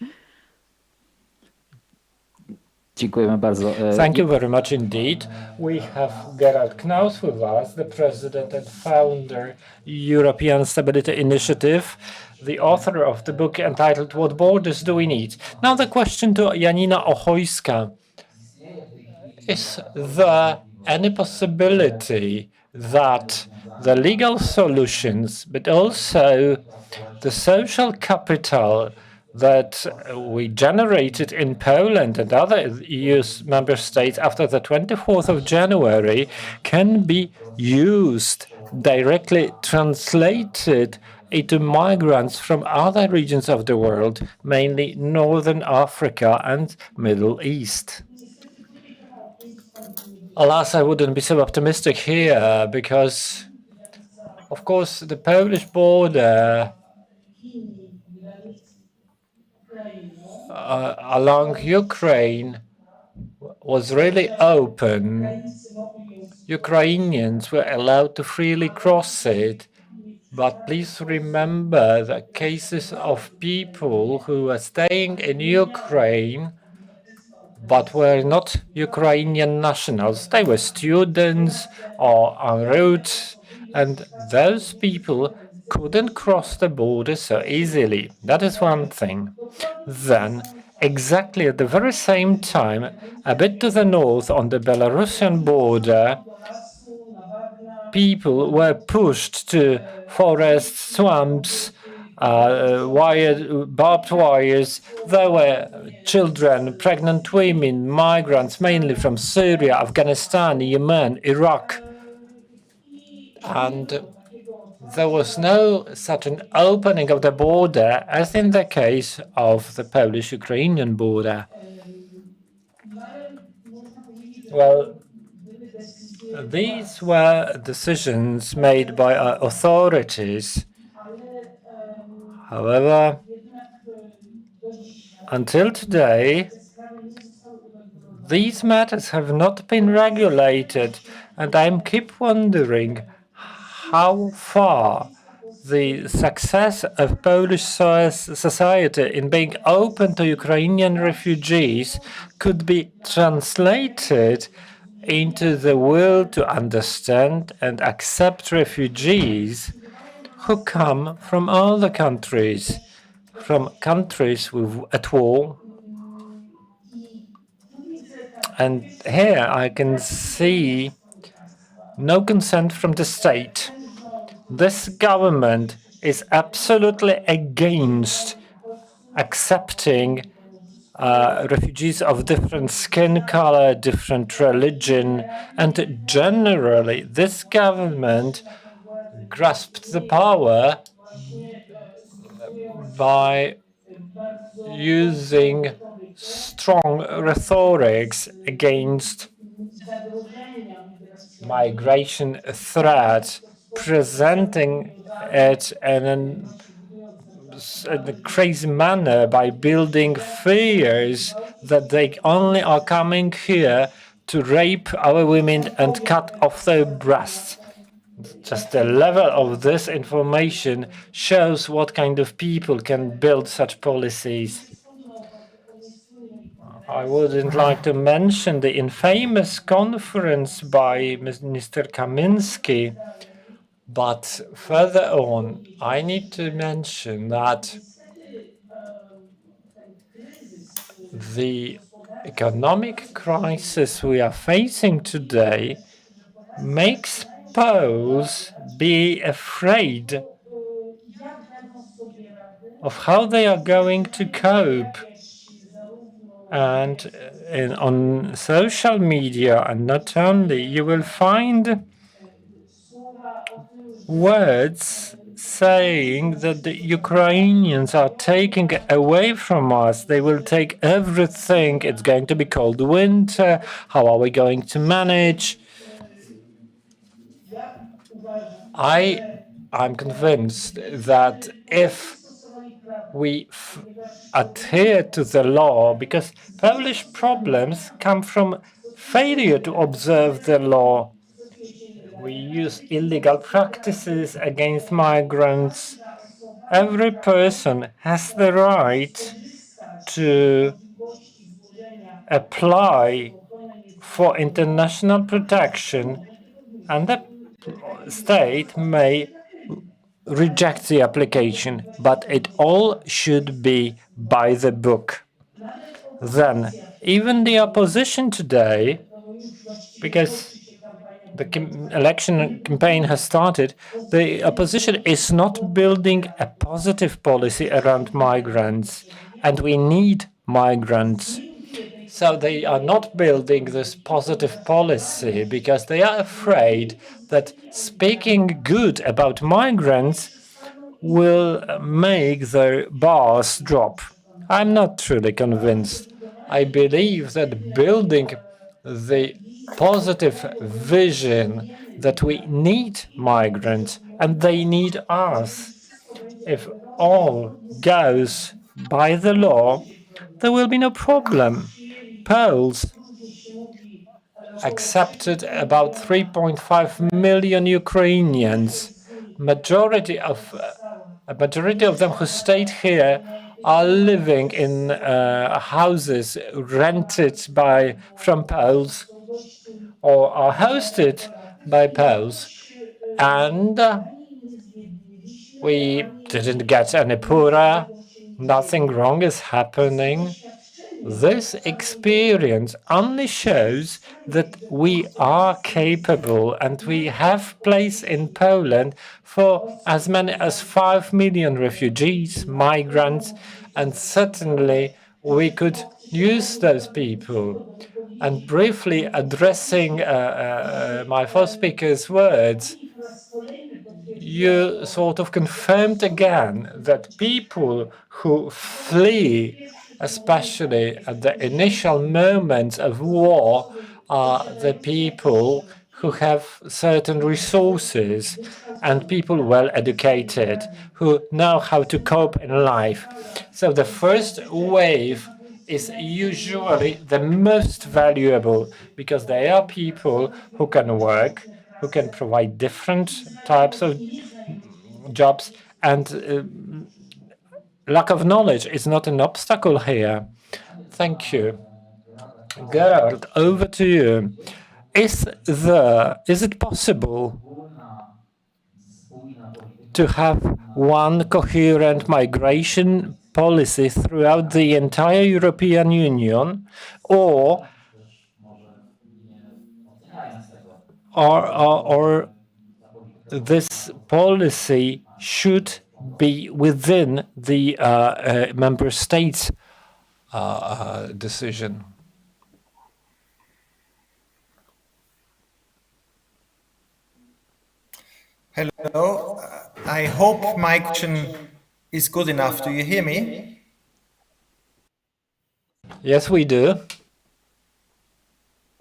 Thank you very much indeed. We have Gerald Knaus with us, the president and founder, European Stability Initiative, the author of the book entitled What Borders Do We Need? Now the question to Janina Ochojska. Is there any possibility that the legal solutions, but also the social capital that we generated in Poland and other EU member states after the 24th of January can be used, directly translated into migrants from other regions of the world, mainly Northern Africa and Middle East? Alas, I wouldn't be so optimistic here because, of course, the Polish border along Ukraine was really open. Ukrainians were allowed to freely cross it. But please remember the cases of people who were staying in Ukraine but were not Ukrainian nationals. They were students or en route, and those people couldn't cross the border so easily. That is one thing. Then, exactly at the very same time, a bit to the north on the Belarusian border, people were pushed to forests, swamps, barbed wires. There were children, pregnant women, migrants, mainly from Syria, Afghanistan, Yemen, Iraq. And there was no such an opening of the border as in the case of the Polish-Ukrainian border. Well, these were decisions made by our authorities. However, until today, these matters have not been regulated, and I keep wondering how far the success of Polish society in being open to Ukrainian refugees could be translated into the will to understand and accept refugees who come from other countries, from countries at war. And here I can see no consent from the state. This government is absolutely against accepting refugees of different skin color, different religion, and generally this government grasped the power by using strong rhetorics against migration threat, presenting it in a crazy manner by building fears that they only are coming here to rape our women and cut off their breasts. Just the level of this information shows what kind of people can build such policies. I wouldn't like to mention the infamous conference by Mr. Kamiński, but further on, I need to mention that the economic crisis we are facing today makes Poles be afraid of how they are going to cope. And on social media, and not only, you will find words saying that the Ukrainians are taking away from us. They will take everything. It's going to be cold winter. How are we going to manage? I'm convinced that if we adhere to the law, because Polish problems come from failure to observe the law. We use illegal practices against migrants. Every person has the right to apply for international protection, and the state may reject the application, but it all should be by the book. Then, even the opposition today, because the election campaign has started, the opposition is not building a positive policy around migrants, and we need migrants. So they are not building this positive policy because they are afraid that speaking good about migrants will make their bars drop. I'm not truly convinced. I believe that building the positive vision that we need migrants and they need us. If all goes by the law, there will be no problem. Poles accepted about 3.5 million Ukrainians. A majority of them who stayed here are living in houses rented from Poles or are hosted by Poles, and we didn't get any pura. Nothing wrong is happening. This experience only shows that we are capable and we have place in Poland for as many as 5 million refugees, migrants, and certainly we could use those people. And briefly addressing my first speaker's words, you sort of confirmed again that people who flee, especially at the initial moments of war, are the people who have certain resources and people well educated who know how to cope in life. So the first wave is usually the most valuable because they are people who can work, who can provide different types of jobs, and lack of knowledge is not an obstacle here. Thank you. Gerard, over to you. Is it possible to have one coherent migration policy throughout the entire European Union, or this policy should be within the member states' decision? Hello, I hope my connection is good enough. Do you hear me? Yes, we do.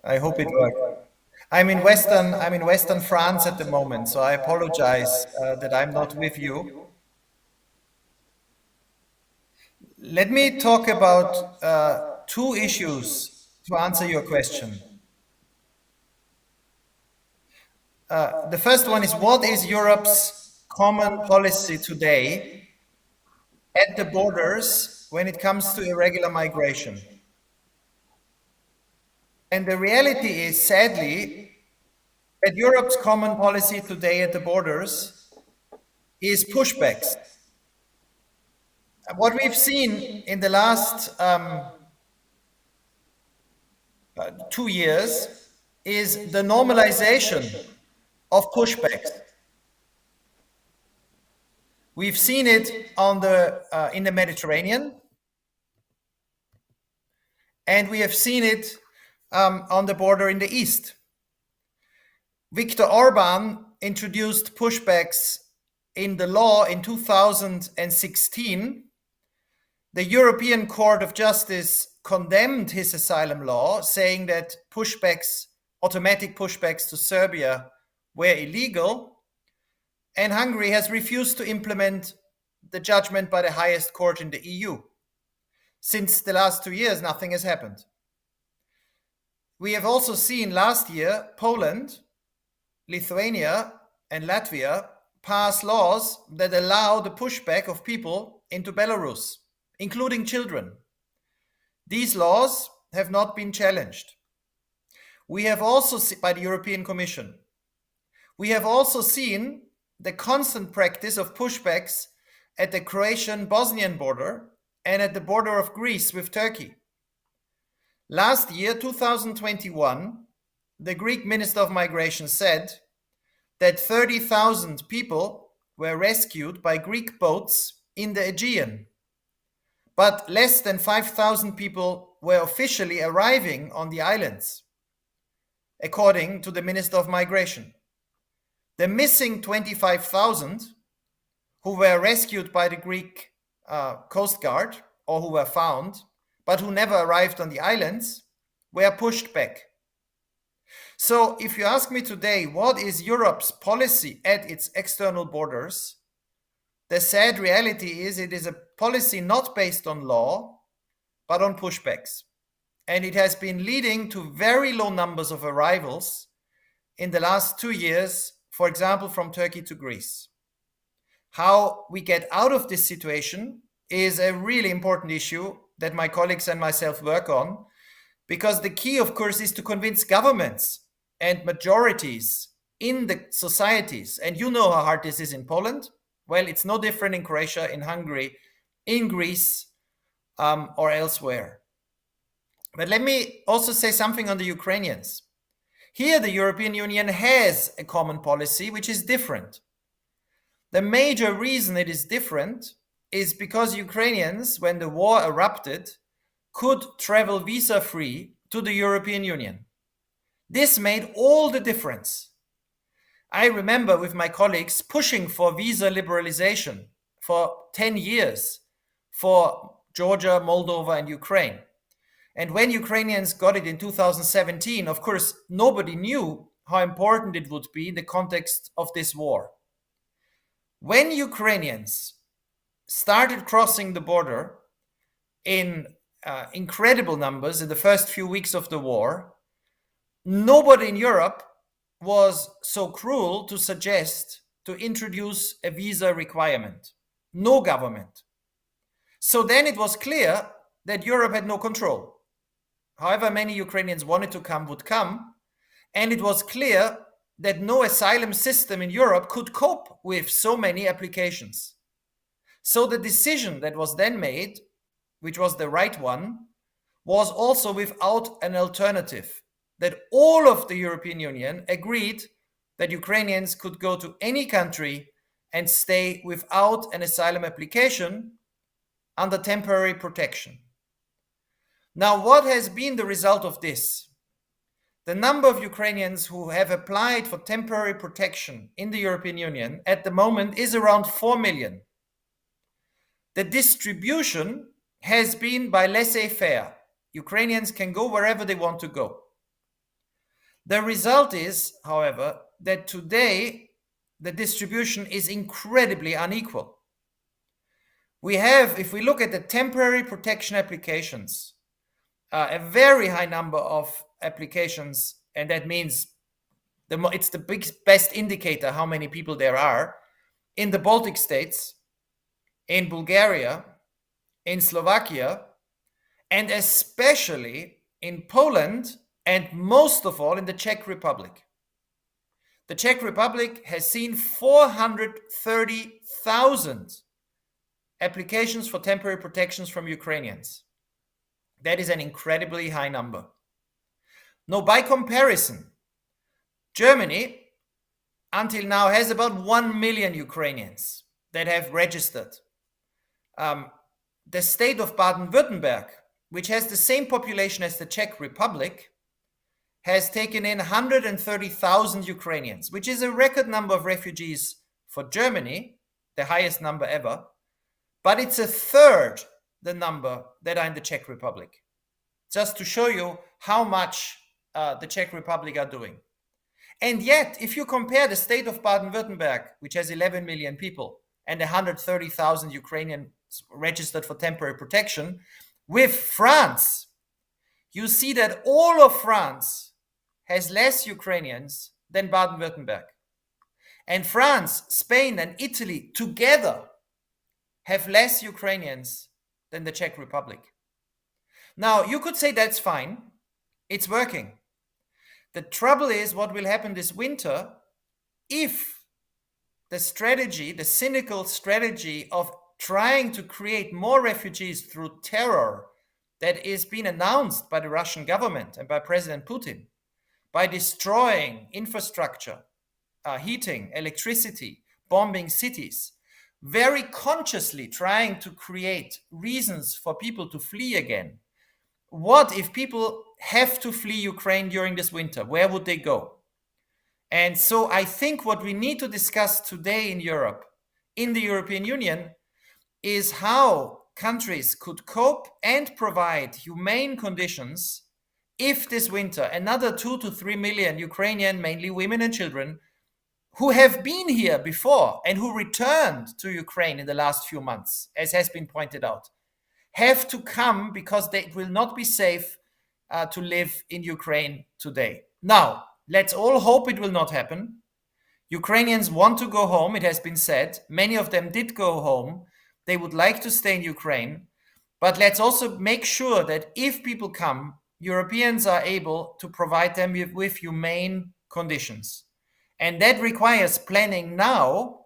I hope it works. I'm in Western France at the moment, so I apologize that I'm not with you. Let me talk about two issues to answer your question. The first one is, what is Europe's common policy today at the borders when it comes to irregular migration? And the reality is, sadly, that Europe's common policy today at the borders is pushbacks. What we've seen in the last 2 years is the normalization of pushbacks. We've seen it in the Mediterranean, and we have seen it on the border in the east. Viktor Orban introduced pushbacks in the law in 2016. The European Court of Justice condemned his asylum law, saying that automatic pushbacks to Serbia were illegal, and Hungary has refused to implement the judgment by the highest court in the EU. Since the last 2 years, nothing has happened. We have also seen last year Poland, Lithuania, and Latvia pass laws that allow the pushback of people into Belarus, including children. These laws have not been challenged. We have also seen by the European Commission. We have also seen the constant practice of pushbacks at the Croatian-Bosnian border and at the border of Greece with Turkey. Last year, 2021, the Greek Minister of Migration said that 30,000 people were rescued by Greek boats in the Aegean, but less than 5,000 people were officially arriving on the islands, according to the Minister of Migration. The missing 25,000 who were rescued by the Greek Coast Guard, or who were found, but who never arrived on the islands, were pushed back. So if you ask me today, what is Europe's policy at its external borders? The sad reality is it is a policy not based on law, but on pushbacks. And it has been leading to very low numbers of arrivals in the last 2 years, for example, from Turkey to Greece. How we get out of this situation is a really important issue that my colleagues and myself work on, because the key, of course, is to convince governments and majorities in the societies. And you know how hard this is in Poland. Well, it's no different in Croatia, in Hungary, in Greece, or elsewhere. But let me also say something on the Ukrainians. Here, the European Union has a common policy which is different. The major reason it is different is because Ukrainians, when the war erupted, could travel visa-free to the European Union. This made all the difference. I remember with my colleagues pushing for visa liberalization for 10 years for Georgia, Moldova, and Ukraine. And when Ukrainians got it in 2017, of course, nobody knew how important it would be in the context of this war. When Ukrainians started crossing the border in incredible numbers in the first few weeks of the war, nobody in Europe was so cruel to suggest to introduce a visa requirement. No government. So then it was clear that Europe had no control. However many Ukrainians wanted to come would come, and it was clear that no asylum system in Europe could cope with so many applications. So the decision that was then made, which was the right one, was also without an alternative, that all of the European Union agreed that Ukrainians could go to any country and stay without an asylum application under temporary protection. Now, what has been the result of this? The number of Ukrainians who have applied for temporary protection in the European Union at the moment is around 4 million. The distribution has been by laissez-faire. Ukrainians can go wherever they want to go. The result is, however, that today the distribution is incredibly unequal. We have, if we look at the temporary protection applications, a very high number of applications, and that means it's the best indicator how many people there are in the Baltic states, in Bulgaria, in Slovakia, and especially in Poland, and most of all in the Czech Republic. The Czech Republic has seen 430,000 applications for temporary protections from Ukrainians. That is an incredibly high number. Now, by comparison, Germany until now has about 1 million Ukrainians that have registered. The state of Baden-Württemberg, which has the same population as the Czech Republic, has taken in 130,000 Ukrainians, which is a record number of refugees for Germany, the highest number ever, but it's a third the number that are in the Czech Republic. Just to show you how much the Czech Republic are doing. And yet, if you compare the state of Baden-Württemberg, which has 11 million people, and 130,000 Ukrainians registered for temporary protection, with France, you see that all of France has less Ukrainians than Baden-Württemberg. And France, Spain, and Italy together have less Ukrainians than the Czech Republic. Now, you could say that's fine. It's working. The trouble is what will happen this winter if the strategy, the cynical strategy of trying to create more refugees through terror that is being announced by the Russian government and by President Putin, by destroying infrastructure, heating, electricity, bombing cities, very consciously trying to create reasons for people to flee again. What if people have to flee Ukraine during this winter? Where would they go? And so I think what we need to discuss today in Europe, in the European Union, is how countries could cope and provide humane conditions if this winter another 2 to 3 million Ukrainian, mainly women and children, who have been here before and who returned to Ukraine in the last few months, as has been pointed out, have to come because it will not be safe to live in Ukraine today. Now, let's all hope it will not happen. Ukrainians want to go home, it has been said. Many of them did go home. They would like to stay in Ukraine. But let's also make sure that if people come, Europeans are able to provide them with humane conditions. And that requires planning now,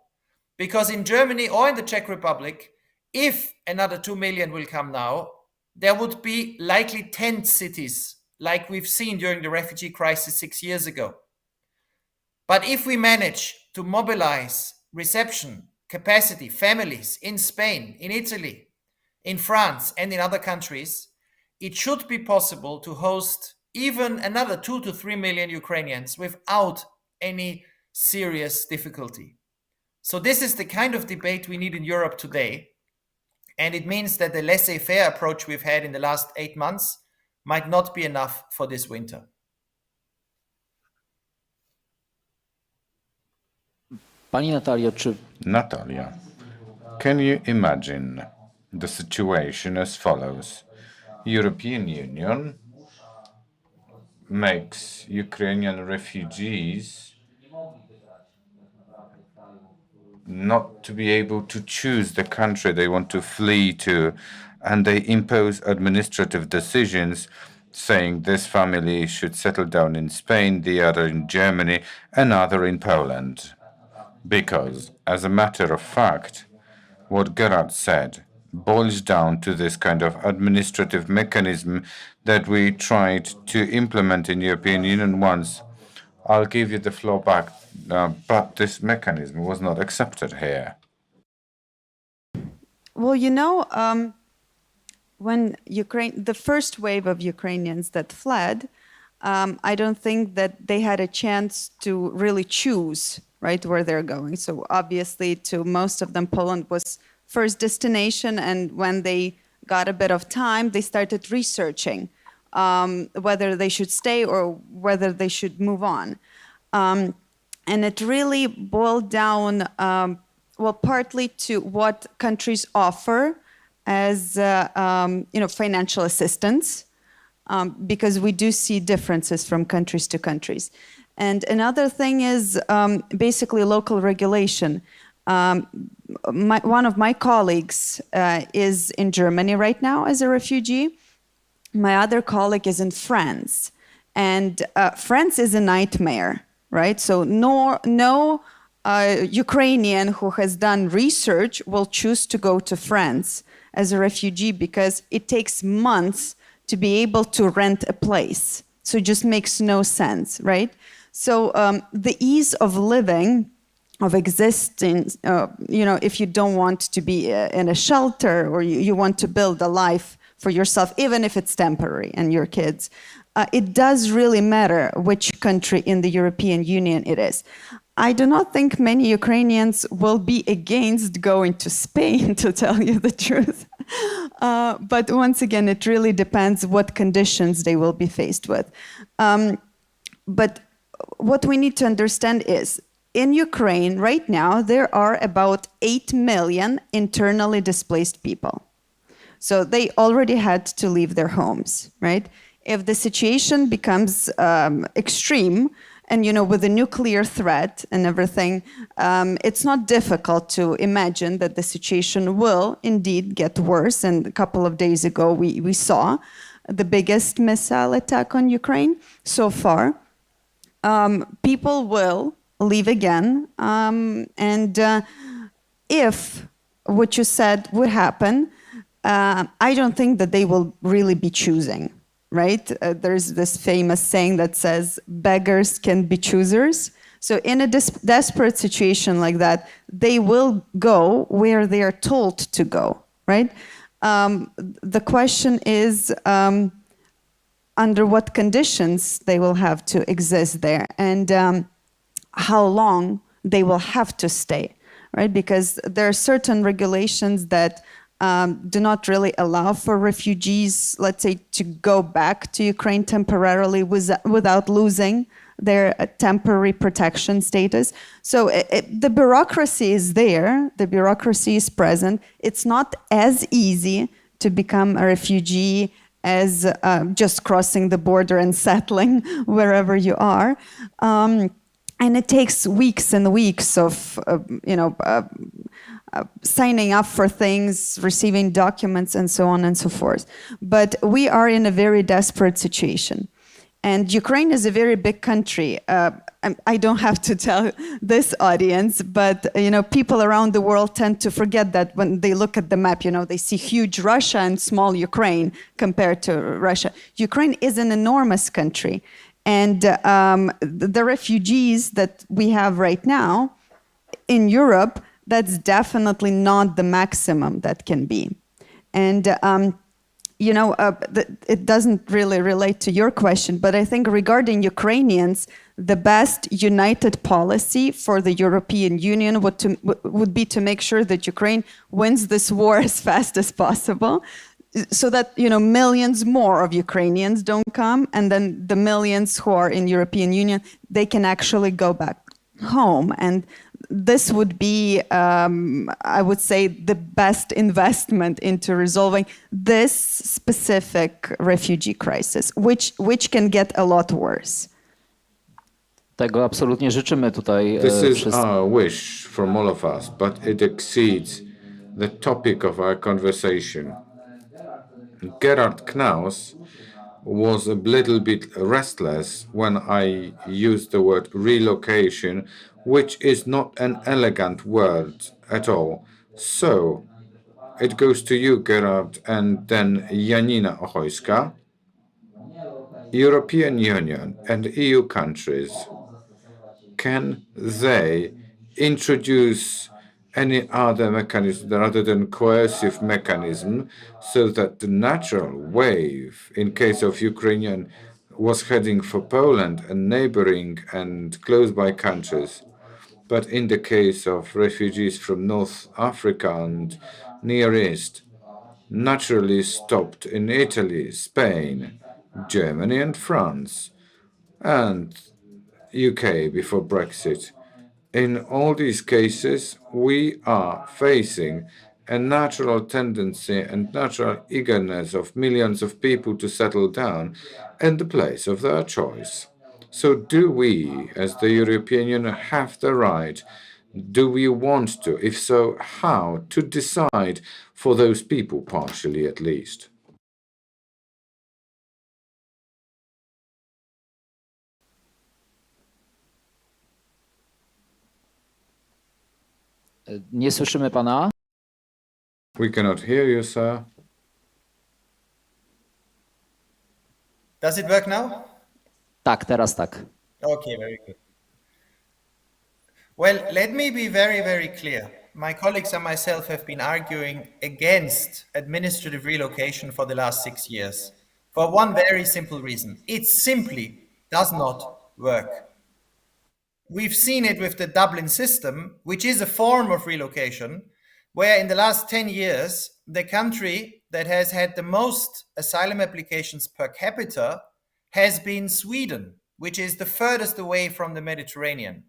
because in Germany or in the Czech Republic, if another 2 million will come now, there would be likely tent cities like we've seen during the refugee crisis 6 years ago. But if we manage to mobilize reception capacity, families in Spain, in Italy, in France, and in other countries, it should be possible to host even another 2 to 3 million Ukrainians without any serious difficulty. So this is the kind of debate we need in Europe today. And it means that the laissez-faire approach we've had in the last 8 months might not be enough for this winter. Pani Natalio, czy Natalia, can you imagine the situation as follows? European Union makes Ukrainian refugees not to be able to choose the country they want to flee to, and they impose administrative decisions saying this family should settle down in Spain, the other in Germany, another in Poland. Because, as a matter of fact, what Gerard said boils down to this kind of administrative mechanism that we tried to implement in the European Union once. I'll give you the floor back, but this mechanism was not accepted here. Well, when the first wave of Ukrainians that fled, I don't think that they had a chance to really choose, right, where they're going. So obviously, to most of them, Poland was first destination, and when they got a bit of time, they started researching whether they should stay or whether they should move on. And it really boiled down, partly to what countries offer as financial assistance, because we do see differences from countries to countries. And another thing is basically local regulation. One of my colleagues is in Germany right now as a refugee. My other colleague is in France. And France is a nightmare, right? So no Ukrainian who has done research will choose to go to France as a refugee because it takes months to be able to rent a place. So it just makes no sense, right? So the ease of living, of existing, if you don't want to be in a shelter or you want to build a life for yourself, even if it's temporary and your kids, it does really matter which country in the European Union it is. I do not think many Ukrainians will be against going to Spain, to tell you the truth. But once again, it really depends what conditions they will be faced with. But what we need to understand is, in Ukraine right now, there are about 8 million internally displaced people. So they already had to leave their homes, right? If the situation becomes extreme, and with the nuclear threat and everything, it's not difficult to imagine that the situation will indeed get worse. And a couple of days ago, we saw the biggest missile attack on Ukraine so far. People will leave again. And if what you said would happen, I don't think that they will really be choosing, right? There's this famous saying that says, beggars can be choosers. So in a desperate situation like that, they will go where they are told to go, right? The question is, under what conditions they will have to exist there and how long they will have to stay, right? Because there are certain regulations that do not really allow for refugees, let's say, to go back to Ukraine temporarily without losing their temporary protection status. So the bureaucracy is there, the bureaucracy is present. It's not as easy to become a refugee as just crossing the border and settling wherever you are. And it takes weeks and weeks of, signing up for things, receiving documents, and so on and so forth. But we are in a very desperate situation. And Ukraine is a very big country. I don't have to tell this audience, but people around the world tend to forget that when they look at the map, they see huge Russia and small Ukraine compared to Russia. Ukraine is an enormous country, and the refugees that we have right now in Europe, that's definitely not the maximum that can be. And it doesn't really relate to your question, but I think regarding Ukrainians, the best united policy for the European Union would be to make sure that Ukraine wins this war as fast as possible, so that millions more of Ukrainians don't come, and then the millions who are in European Union, they can actually go back home. And this would be, I would say, the best investment into resolving this specific refugee crisis, which can get a lot worse. Tego absolutnie życzymy tutaj. This is our wish from all of us, but it exceeds the topic of our conversation. Gerhard Knaus was a little bit restless when I used the word relocation, which is not an elegant word at all. So it goes to you, Gerhard, and then Janina Ochojska. European Union and EU countries, can they introduce any other mechanism rather than coercive mechanism, so that the natural wave, in case of Ukrainian, was heading for Poland and neighboring and close by countries, but in the case of refugees from North Africa and Near East, naturally stopped in Italy, Spain, Germany and France, and UK before Brexit. In all these cases, we are facing a natural tendency and natural eagerness of millions of people to settle down in the place of their choice. So do we, as the European Union, have the right, do we want to, if so, how, to decide for those people, partially at least? Nie słyszymy pana? We cannot hear you, sir. Does it work now? Tak, teraz tak. Okay, very good. Well, let me be very, very clear. My colleagues and myself have been arguing against administrative relocation for the last 6 years for one very simple reason. It simply does not work. We've seen it with the Dublin system, which is a form of relocation, where in the last 10 years, the country that has had the most asylum applications per capita has been Sweden, which is the furthest away from the Mediterranean,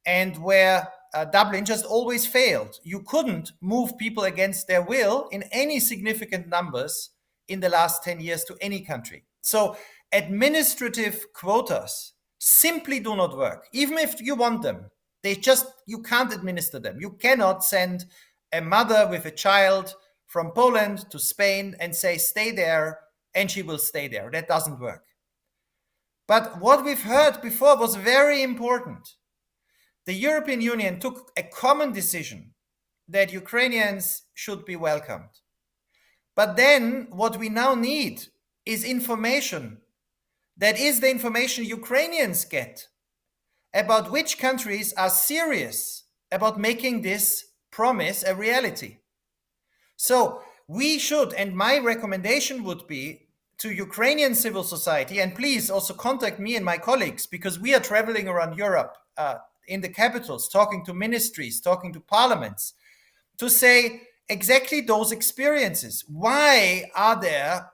and where Dublin just always failed. You couldn't move people against their will in any significant numbers in the last 10 years to any country. So administrative quotas simply do not work, even if you want them. You can't administer them. You cannot send a mother with a child from Poland to Spain and say, stay there, and she will stay there. That doesn't work. But what we've heard before was very important. The European Union took a common decision that Ukrainians should be welcomed. But then what we now need is information. That is the information Ukrainians get about which countries are serious about making this promise a reality. So we should, and my recommendation would be to Ukrainian civil society, and please also contact me and my colleagues, because we are traveling around Europe in the capitals, talking to ministries, talking to parliaments, to say exactly those experiences. Why are there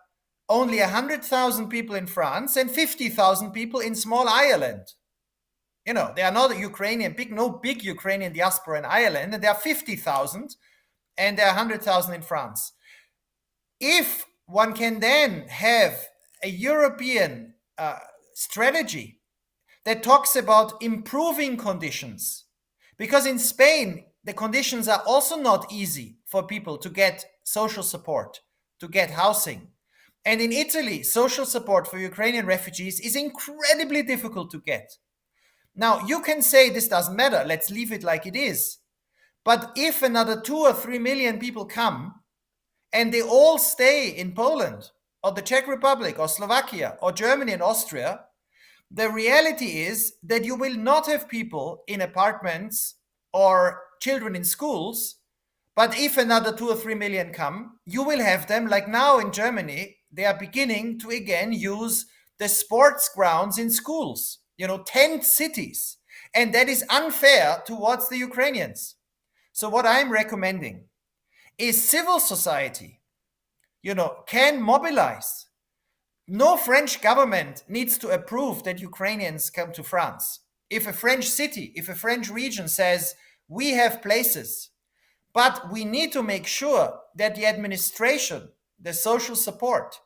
only 100,000 people in France and 50,000 people in small Ireland? You know, there are not no big Ukrainian diaspora in Ireland, and there are 50,000 and there are 100,000 in France. If one can then have a European strategy that talks about improving conditions, because in Spain, the conditions are also not easy for people to get social support, to get housing. And in Italy, social support for Ukrainian refugees is incredibly difficult to get. Now, you can say this doesn't matter, let's leave it like it is. But if another 2 or 3 million people come and they all stay in Poland or the Czech Republic or Slovakia or Germany and Austria, the reality is that you will not have people in apartments or children in schools. But if another 2 or 3 million come, you will have them, like now in Germany, they are beginning to again use the sports grounds in schools, tent cities. And that is unfair towards the Ukrainians. So what I'm recommending is civil society, can mobilize. No French government needs to approve that Ukrainians come to France. If a French city, if a French region says, we have places, but we need to make sure that the administration, the social support,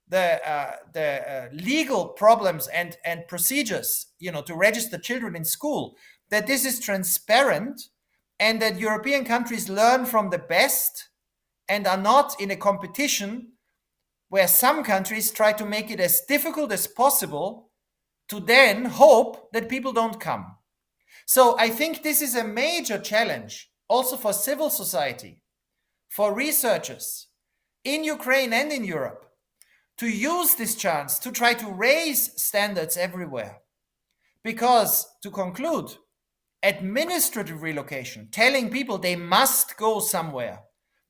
the legal problems and procedures, to register children in school, that this is transparent and that European countries learn from the best and are not in a competition where some countries try to make it as difficult as possible to then hope that people don't come. So I think this is a major challenge also for civil society, for researchers in Ukraine and in Europe, to use this chance to try to raise standards everywhere. Because, to conclude, administrative relocation, telling people they must go somewhere,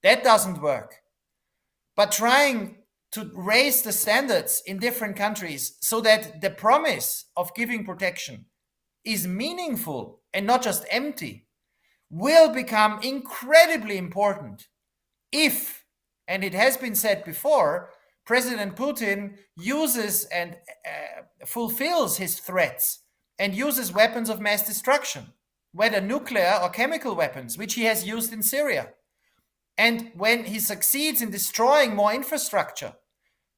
that doesn't work. But trying to raise the standards in different countries so that the promise of giving protection is meaningful and not just empty, will become incredibly important if, and it has been said before, President Putin uses and fulfills his threats and uses weapons of mass destruction, whether nuclear or chemical weapons, which he has used in Syria. And when he succeeds in destroying more infrastructure,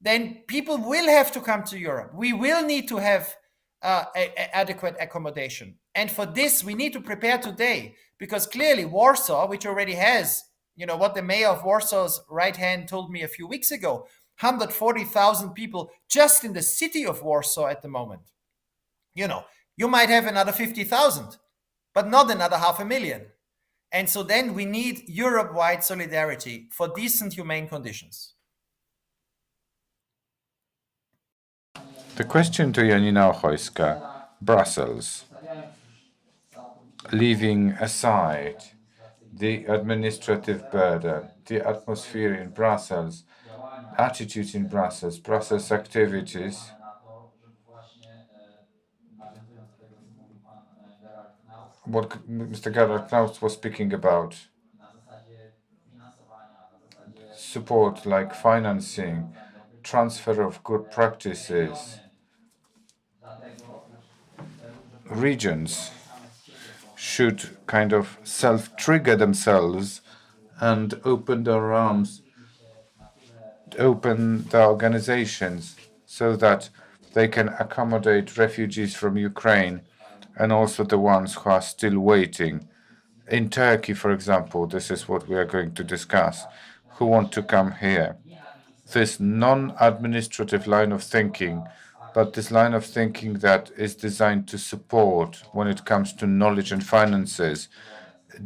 then people will have to come to Europe. We will need to have adequate accommodation. And for this, we need to prepare today, because clearly Warsaw, which already has, what the mayor of Warsaw's right hand told me a few weeks ago, 140,000 people just in the city of Warsaw at the moment. You might have another 50,000, but not another 500,000. And so then we need Europe-wide solidarity for decent, humane conditions. The question to Janina Ochojska, Brussels. Leaving aside the administrative burden, the atmosphere in Brussels, attitudes in Brussels, Brussels activities, what Mr. Gerhard Knauss was speaking about, support like financing, transfer of good practices, regions should kind of self-trigger themselves and open their arms, open their organizations so that they can accommodate refugees from Ukraine and also the ones who are still waiting. In Turkey, for example, this is what we are going to discuss, who want to come here. This non-administrative line of thinking, but this line of thinking that is designed to support when it comes to knowledge and finances.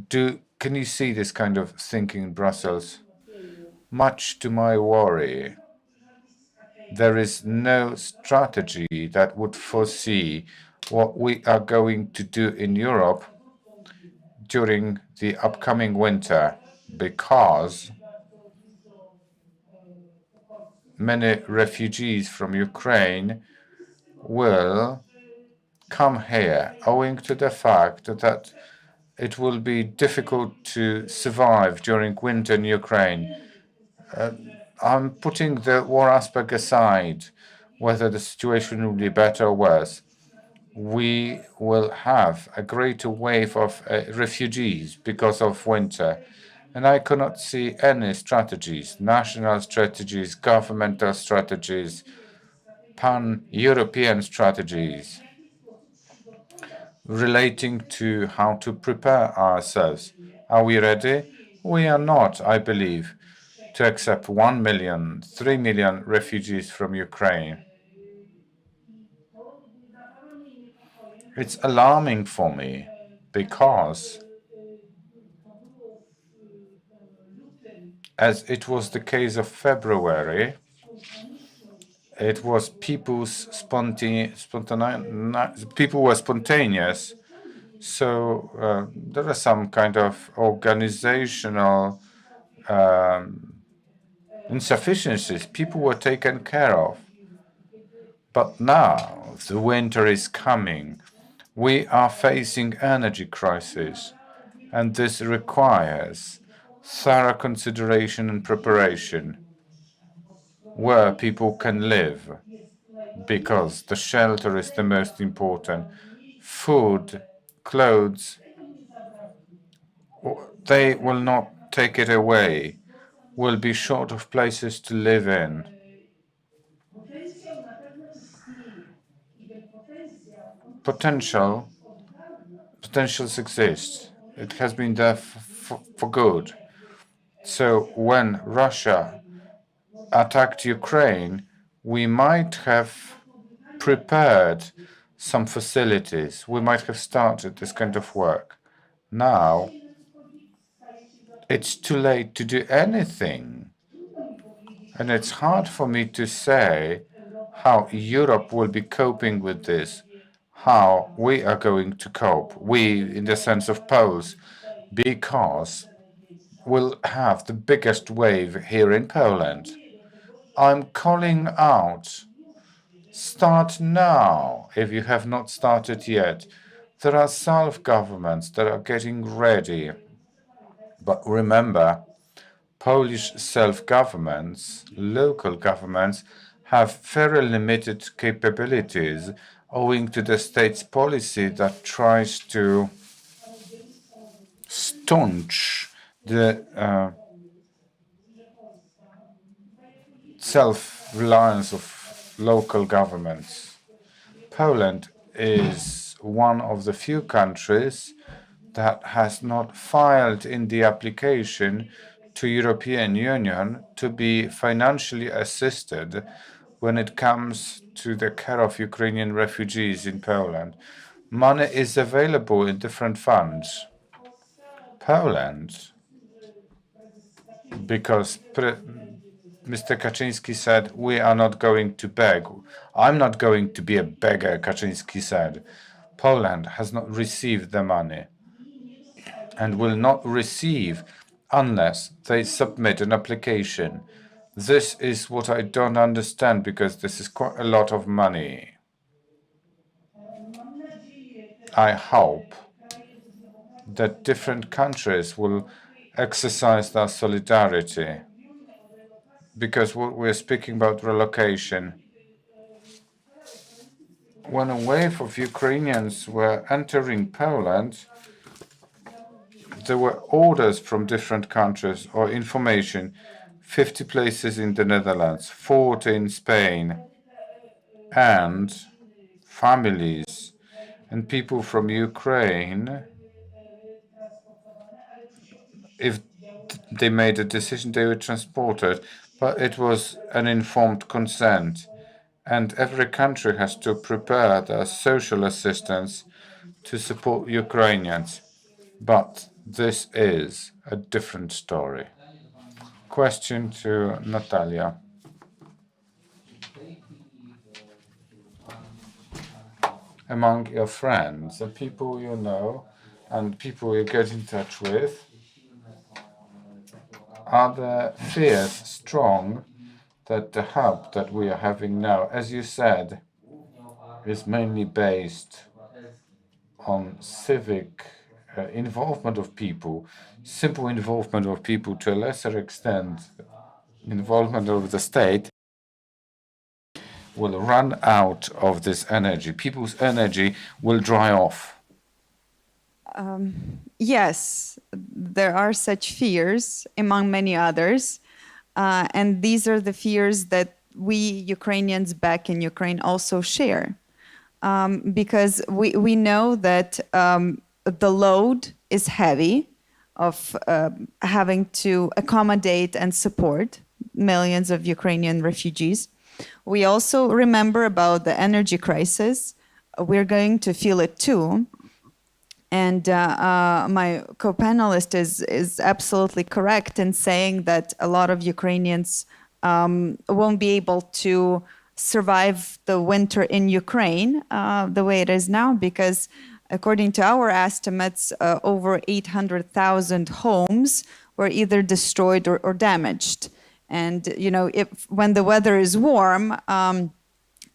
Can you see this kind of thinking in Brussels? Much to my worry, there is no strategy that would foresee what we are going to do in Europe during the upcoming winter, because many refugees from Ukraine will come here owing to the fact that it will be difficult to survive during winter in Ukraine. I'm putting the war aspect aside, whether the situation will be better or worse. We will have a greater wave of refugees because of winter. And I cannot see any strategies, national strategies, governmental strategies, pan-European strategies relating to how to prepare ourselves. Are we ready? We are not, I believe, to accept 1 million, 3 million refugees from Ukraine. It's alarming for me because, as it was the case of February, it was people's people were spontaneous. So there are some kind of organizational insufficiencies. People were taken care of. But now the winter is coming. We are facing energy crisis, and this requires thorough consideration and preparation where people can live, because the shelter is the most important. Food, clothes, they will not take it away. We'll be short of places to live in. Potentials exist. It has been there for good. So when Russia attacked Ukraine, we might have prepared some facilities. We might have started this kind of work. Now, it's too late to do anything. And it's hard for me to say how Europe will be coping with this, how we are going to cope, we in the sense of Poles, because we'll have the biggest wave here in Poland. I'm calling out, start now if you have not started yet. There are self-governments that are getting ready. But remember, Polish self-governments, local governments, have very limited capabilities owing to the state's policy that tries to staunch the self-reliance of local governments. Poland is one of the few countries that has not filed in the application to European Union to be financially assisted when it comes to the care of Ukrainian refugees in Poland. Money is available in different funds. Poland, because Mr. Kaczynski said, we are not going to beg. I'm not going to be a beggar, Kaczynski said. Poland has not received the money and will not receive unless they submit an application. This is what I don't understand, because this is quite a lot of money. I hope that different countries will exercise their solidarity, because we're speaking about relocation. When a wave of Ukrainians were entering Poland, there were orders from different countries or information, 50 places in the Netherlands, 40 in Spain, and families and people from Ukraine, if they made a decision, they were transported, but it was an informed consent. And every country has to prepare their social assistance to support Ukrainians. But this is a different story. Question to Natalia. Among your friends, the people you know and people you get in touch with, are the fears strong that the hub that we are having now, as you said, is mainly based on civic involvement of people, simple involvement of people, to a lesser extent, involvement of the state, will run out of this energy. People's energy will dry off. Yes, there are such fears, among many others. And these are the fears that we Ukrainians back in Ukraine also share. Because we know that the load is heavy of having to accommodate and support millions of Ukrainian refugees. We also remember about the energy crisis. we're going to feel it too. And my co-panelist is absolutely correct in saying that a lot of Ukrainians won't be able to survive the winter in Ukraine the way it is now, because according to our estimates, over 800,000 homes were either destroyed or damaged. And when the weather is warm,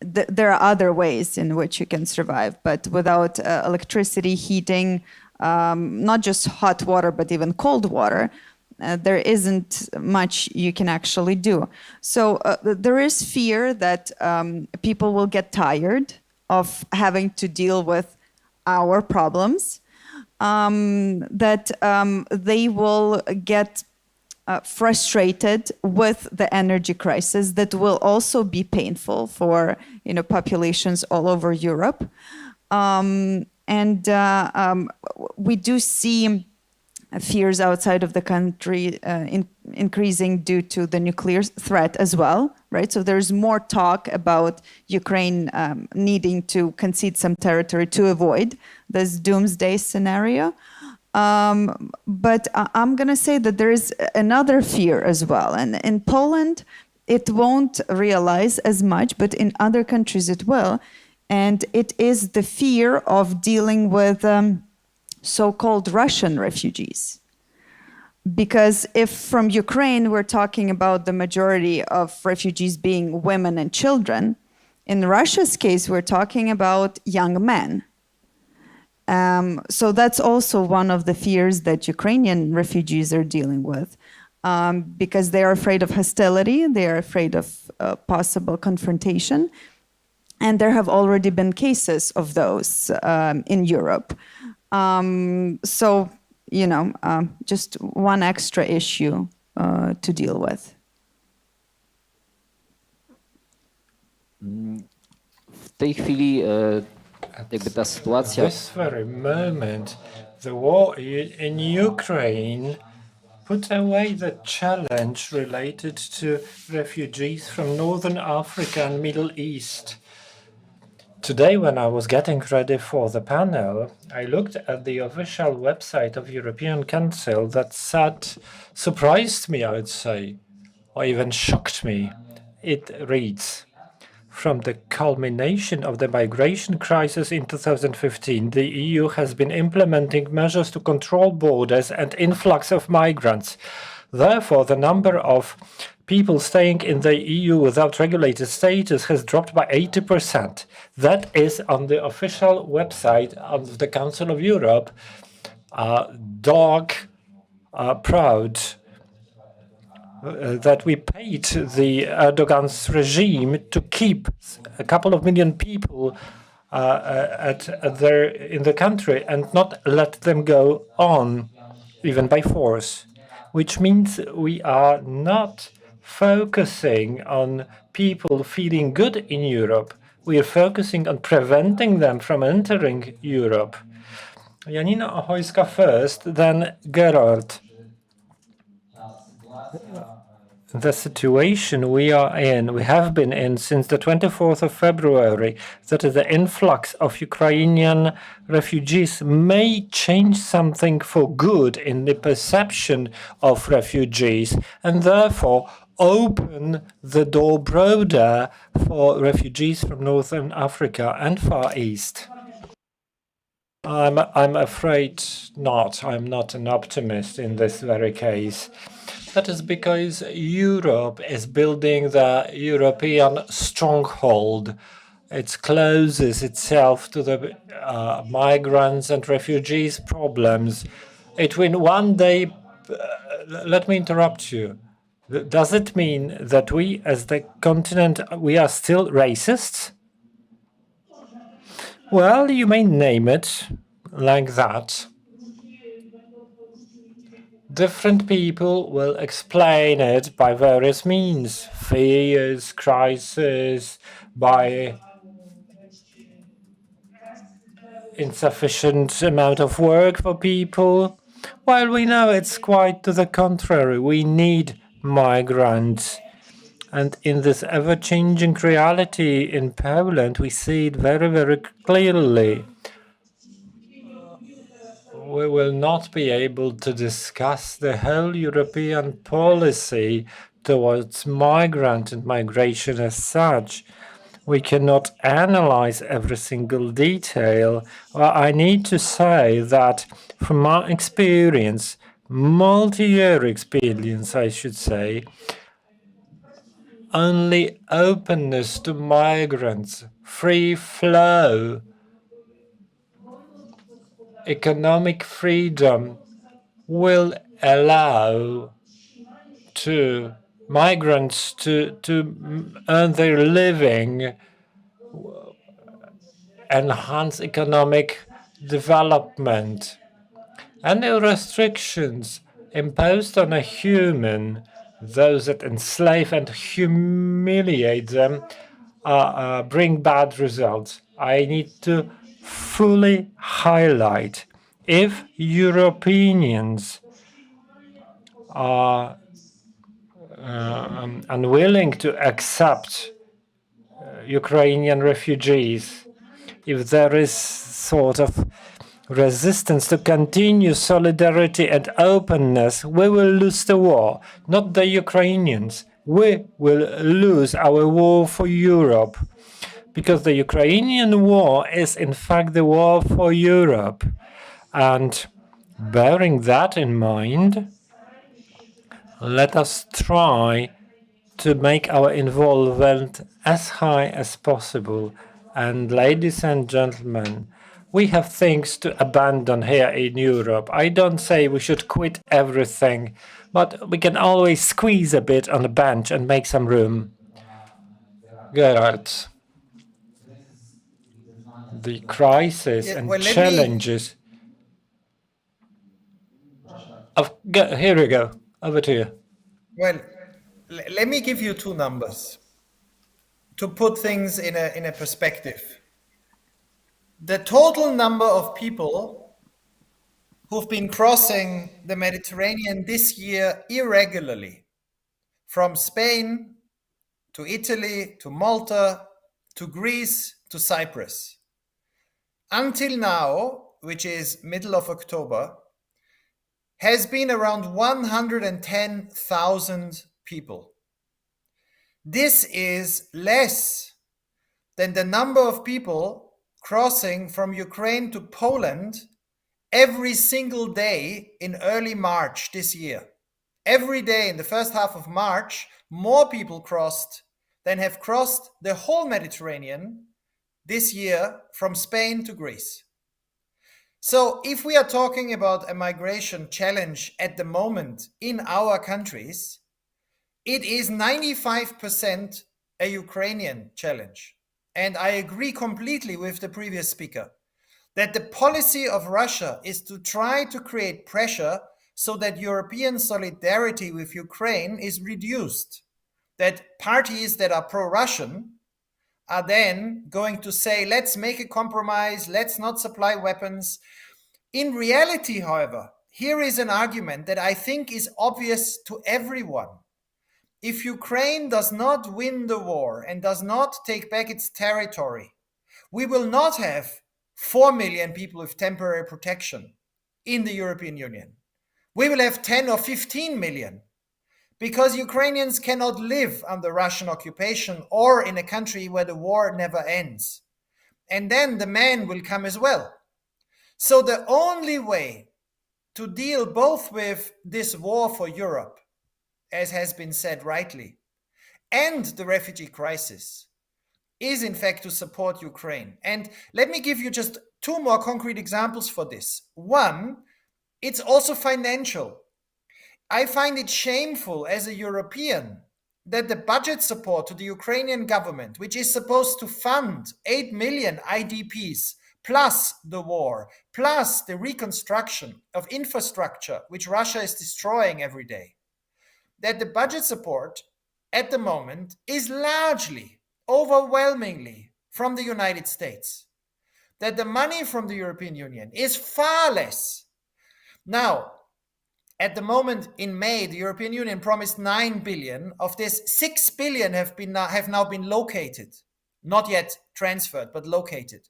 there are other ways in which you can survive, but without electricity, heating, not just hot water, but even cold water, there isn't much you can actually do. So there is fear that people will get tired of having to deal with our problems, that they will get frustrated with the energy crisis that will also be painful for populations all over Europe. We do see fears outside of the country increasing due to the nuclear threat as well, right? So there's more talk about Ukraine needing to concede some territory to avoid this doomsday scenario. But I'm going to say that there is another fear as well. And in Poland, it won't realize as much, but in other countries it will. And it is the fear of dealing with so-called Russian refugees. Because if from Ukraine we're talking about the majority of refugees being women and children, in Russia's case we're talking about young men. So that's also one of the fears that Ukrainian refugees are dealing with, because they are afraid of hostility, they are afraid of possible confrontation, and there have already been cases of those in Europe. So, just one extra issue to deal with. W tej chwili jakby ta sytuacja. At this very moment, the war in Ukraine put away the challenge related to refugees from Northern Africa and Middle East. Today, when I was getting ready for the panel, I looked at the official website of European Council that surprised me, I would say, or even shocked me. It reads, from the culmination of the migration crisis in 2015, the EU has been implementing measures to control borders and influx of migrants. Therefore, the number of people staying in the EU without regulated status has dropped by 80%. That is on the official website of the Council of Europe. Proud that we paid the Erdogan's regime to keep a couple of million people in the country and not let them go on, even by force, which means we are not focusing on people feeling good in Europe. We are focusing on preventing them from entering Europe. Janina Ochojska first, then Gerard. The situation we are in, we have been in since the 24th of February, that is the influx of Ukrainian refugees may change something for good in the perception of refugees and therefore open the door broader for refugees from Northern Africa and Far East. I'm afraid not. I'm not an optimist in this very case. That is because Europe is building the European stronghold. It closes itself to the migrants and refugees problems. It will one day, let me interrupt you. Does it mean that we as the continent, we are still racists? Well, you may name it like that. Different people will explain it by various means, fears, crisis, by insufficient amount of work for people, while we know it's quite to the contrary. We need migrants. And in this ever-changing reality in Poland, we see it very, very clearly. We will not be able to discuss the whole European policy towards migrant and migration as such. We cannot analyze every single detail. Well, I need to say that from my experience, multi-year experience, I should say, only openness to migrants, free flow, economic freedom will allow to migrants to earn their living, enhance economic development. Any restrictions imposed on a human, those that enslave and humiliate them, bring bad results. I need to fully highlight, if Europeans are unwilling to accept Ukrainian refugees, if there is sort of resistance to continue solidarity and openness, we will lose the war, not the Ukrainians. We will lose our war for Europe, because the Ukrainian war is in fact the war for Europe. And bearing that in mind, let us try to make our involvement as high as possible. And ladies and gentlemen, we have things to abandon here in Europe. I don't say we should quit everything, but we can always squeeze a bit on the bench and make some room. Gerard, the crisis and challenges. Here we go. Over to you. Well, let me give you two numbers to put things in a perspective. The total number of people who've been crossing the Mediterranean this year irregularly, from Spain to Italy to Malta to Greece to Cyprus, until now, which is middle of October, has been around 110,000 people. This is less than the number of people crossing from Ukraine to Poland every single day in early March this year. Every day in the first half of March, more people crossed than have crossed the whole Mediterranean this year from Spain to Greece. So if we are talking about a migration challenge at the moment in our countries, it is 95% a Ukrainian challenge. And I agree completely with the previous speaker that the policy of Russia is to try to create pressure so that European solidarity with Ukraine is reduced, that parties that are pro-Russian are then going to say, let's make a compromise, let's not supply weapons. In reality, however, here is an argument that I think is obvious to everyone. If Ukraine does not win the war and does not take back its territory, we will not have 4 million people with temporary protection in the European Union. We will have 10 or 15 million, because Ukrainians cannot live under Russian occupation or in a country where the war never ends. And then the man will come as well. So the only way to deal both with this war for Europe, as has been said rightly, and the refugee crisis is in fact to support Ukraine. And let me give you just two more concrete examples for this. One, it's also financial. I find it shameful as a European that the budget support to the Ukrainian government, which is supposed to fund 8 million IDPs, plus the war, plus the reconstruction of infrastructure, which Russia is destroying every day, that the budget support at the moment is largely, overwhelmingly from the United States, that the money from the European Union is far less. Now, At the moment in May, the European Union promised 9 billion. Of this, 6 billion have now been located, not yet transferred, but located.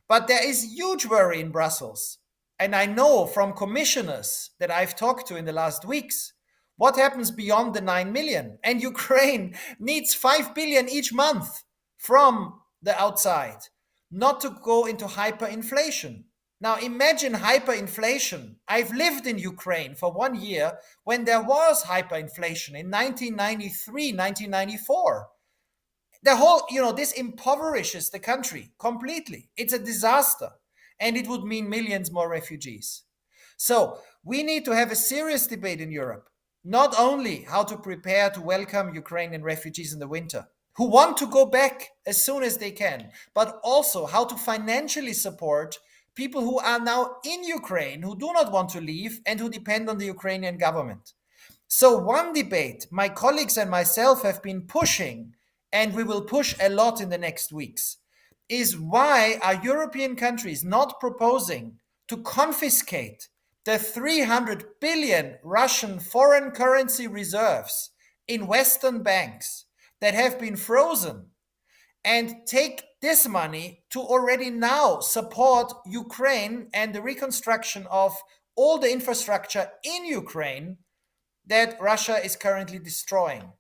But there is huge worry in Brussels. And I know from commissioners that I've talked to in the last weeks, what happens beyond the 9 million? And Ukraine needs 5 billion each month from the outside, not to go into hyperinflation. Now imagine hyperinflation. I've lived in Ukraine for 1 year when there was hyperinflation in 1993, 1994. The whole, this impoverishes the country completely. It's a disaster. And it would mean millions more refugees. So we need to have a serious debate in Europe, not only how to prepare to welcome Ukrainian refugees in the winter, who want to go back as soon as they can, but also how to financially support people who are now in Ukraine, who do not want to leave and who depend on the Ukrainian government. So one debate my colleagues and myself have been pushing, and we will push a lot in the next weeks, is why are European countries not proposing to confiscate the 300 billion Russian foreign currency reserves in Western banks that have been frozen and take this money to already now support Ukraine and the reconstruction of all the infrastructure in Ukraine that Russia is currently destroying.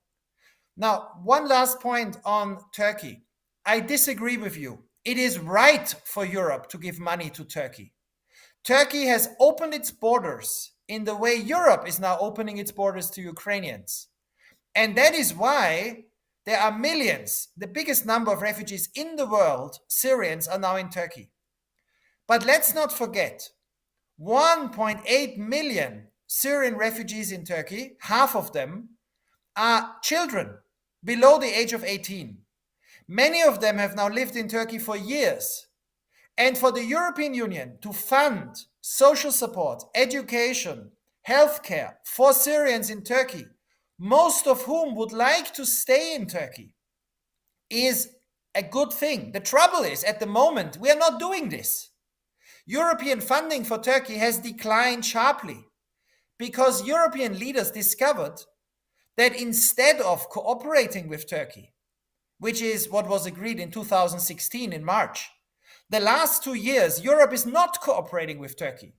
Now, one last point on Turkey. I disagree with you. It is right for Europe to give money to Turkey. Turkey has opened its borders in the way Europe is now opening its borders to Ukrainians. And that is why there are millions, the biggest number of refugees in the world, Syrians, are now in Turkey. But let's not forget, 1.8 million Syrian refugees in Turkey, half of them are children below the age of 18. Many of them have now lived in Turkey for years. And for the European Union to fund social support, education, healthcare for Syrians in Turkey, most of whom would like to stay in Turkey, is a good thing. The trouble is, at the moment, we are not doing this. European funding for Turkey has declined sharply because European leaders discovered that instead of cooperating with Turkey, which is what was agreed in 2016 in March, the last 2 years, Europe is not cooperating with Turkey.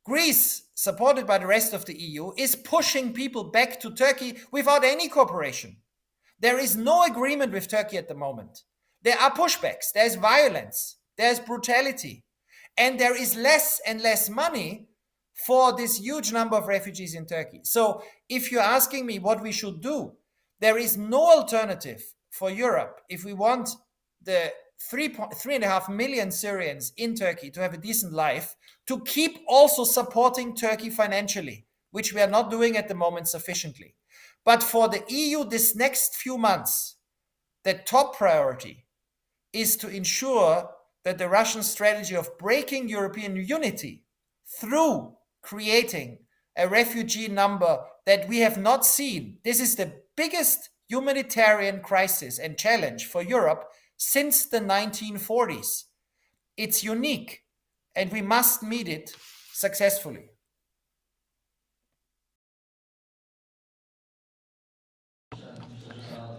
Greece, supported by the rest of the EU, is pushing people back to Turkey without any cooperation. There is no agreement with Turkey at the moment. There are pushbacks, there's violence, there's brutality, and there is less and less money for this huge number of refugees in Turkey. So if you're asking me what we should do, there is no alternative for Europe if we want the 3.5 million Syrians in Turkey to have a decent life, to keep also supporting Turkey financially, which we are not doing at the moment sufficiently. But for the EU this next few months, the top priority is to ensure that the Russian strategy of breaking European unity through creating a refugee number that we have not seen. This is the biggest humanitarian crisis and challenge for Europe since the 1940s. It's unique, and we must meet it successfully.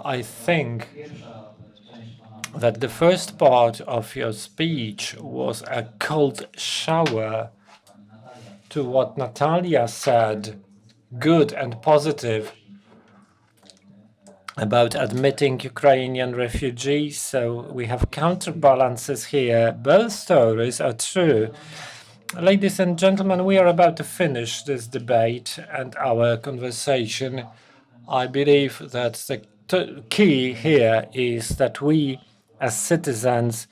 I think that the first part of your speech was a cold shower to what Natalia said, good and positive, about admitting Ukrainian refugees. So we have counterbalances here. Both stories are true. Ladies and gentlemen, we are about to finish this debate and our conversation. I believe that the key here is that we as citizens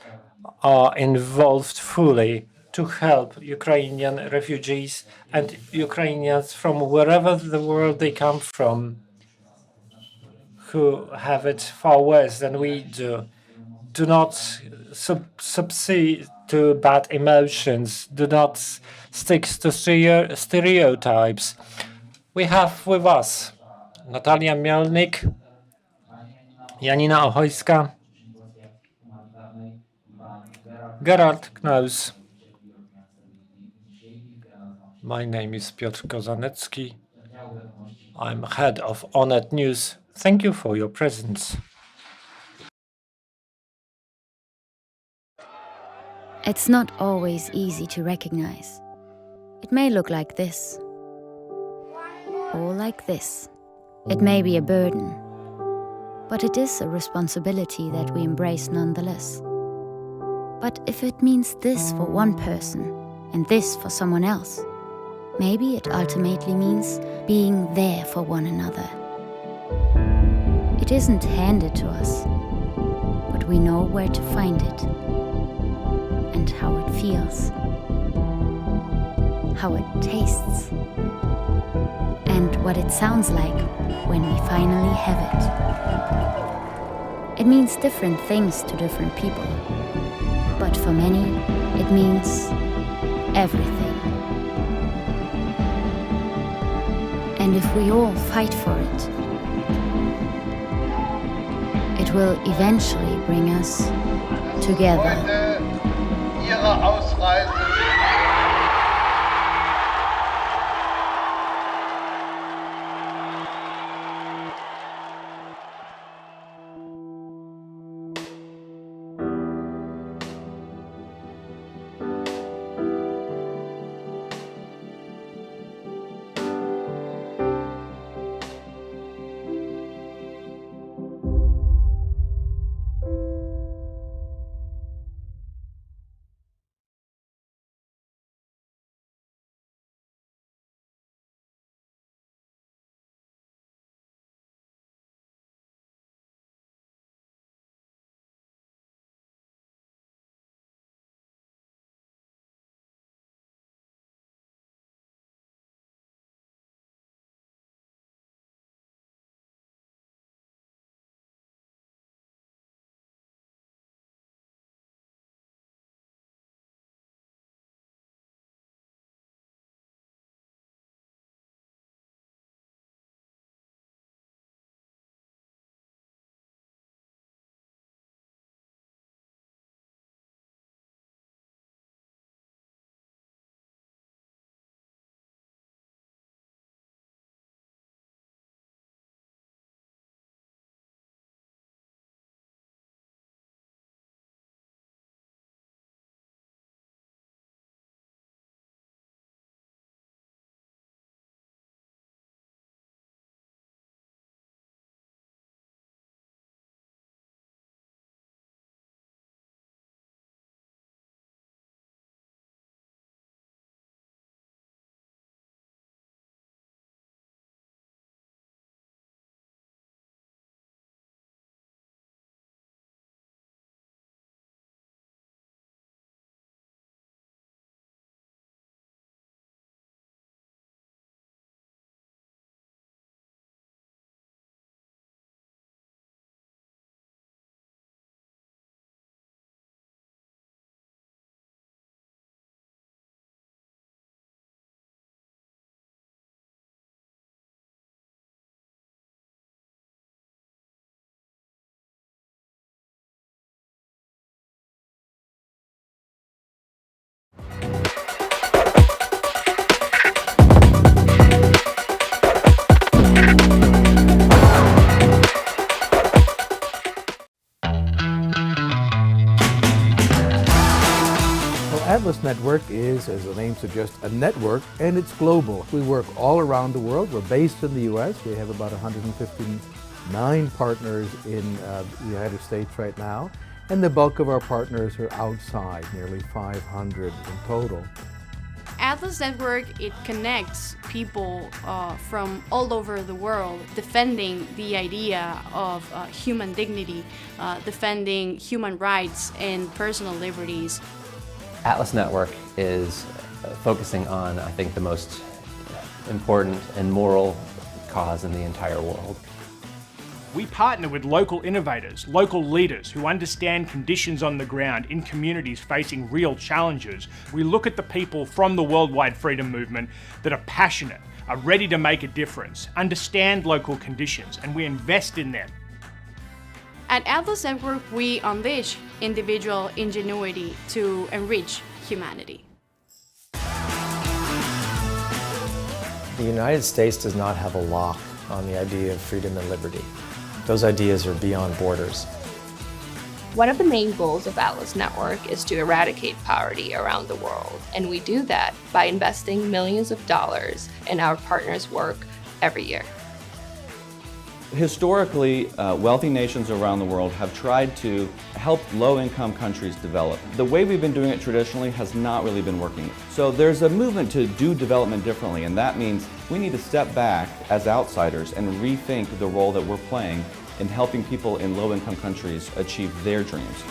are involved fully to help Ukrainian refugees and Ukrainians from wherever the world they come from, who have it far worse than we do. Do not subside to bad emotions. Do not stick to stereotypes. We have with us Natalia Mielnik, Janina Ochojska, Gerard Knaus, My name is Piotr Kozanecki. I'm head of Onet News. Thank you for your presence. It's not always easy to recognize. It may look like this, or like this. It may be a burden, but it is a responsibility that we embrace nonetheless. But if it means this for one person and this for someone else, maybe it ultimately means being there for one another. It isn't handed to us, but we know where to find it and how it feels, how it tastes, and what it sounds like when we finally have it. It means different things to different people, but for many, it means everything. And if we all fight for it, it will eventually bring us together. Ihre Ausreise. Atlas Network is, as the name suggests, a network, and it's global. We work all around the world. We're based in the U.S. We have about 159 partners in the United States right now, and the bulk of our partners are outside, nearly 500 in total. Atlas Network, it connects people from all over the world, defending the idea of human dignity, defending human rights and personal liberties. Atlas Network is focusing on, I think, the most important and moral cause in the entire world. We partner with local innovators, local leaders who understand conditions on the ground in communities facing real challenges. We look at the people from the worldwide freedom movement that are passionate, are ready to make a difference, understand local conditions, and we invest in them. At Atlas Network, we unleash individual ingenuity to enrich humanity. The United States does not have a lock on the idea of freedom and liberty. Those ideas are beyond borders. One of the main goals of Atlas Network is to eradicate poverty around the world, and we do that by investing millions of dollars in our partners' work every year. Historically, wealthy nations around the world have tried to help low-income countries develop. The way we've been doing it traditionally has not really been working. So there's a movement to do development differently, and that means we need to step back as outsiders and rethink the role that we're playing in helping people in low-income countries achieve their dreams.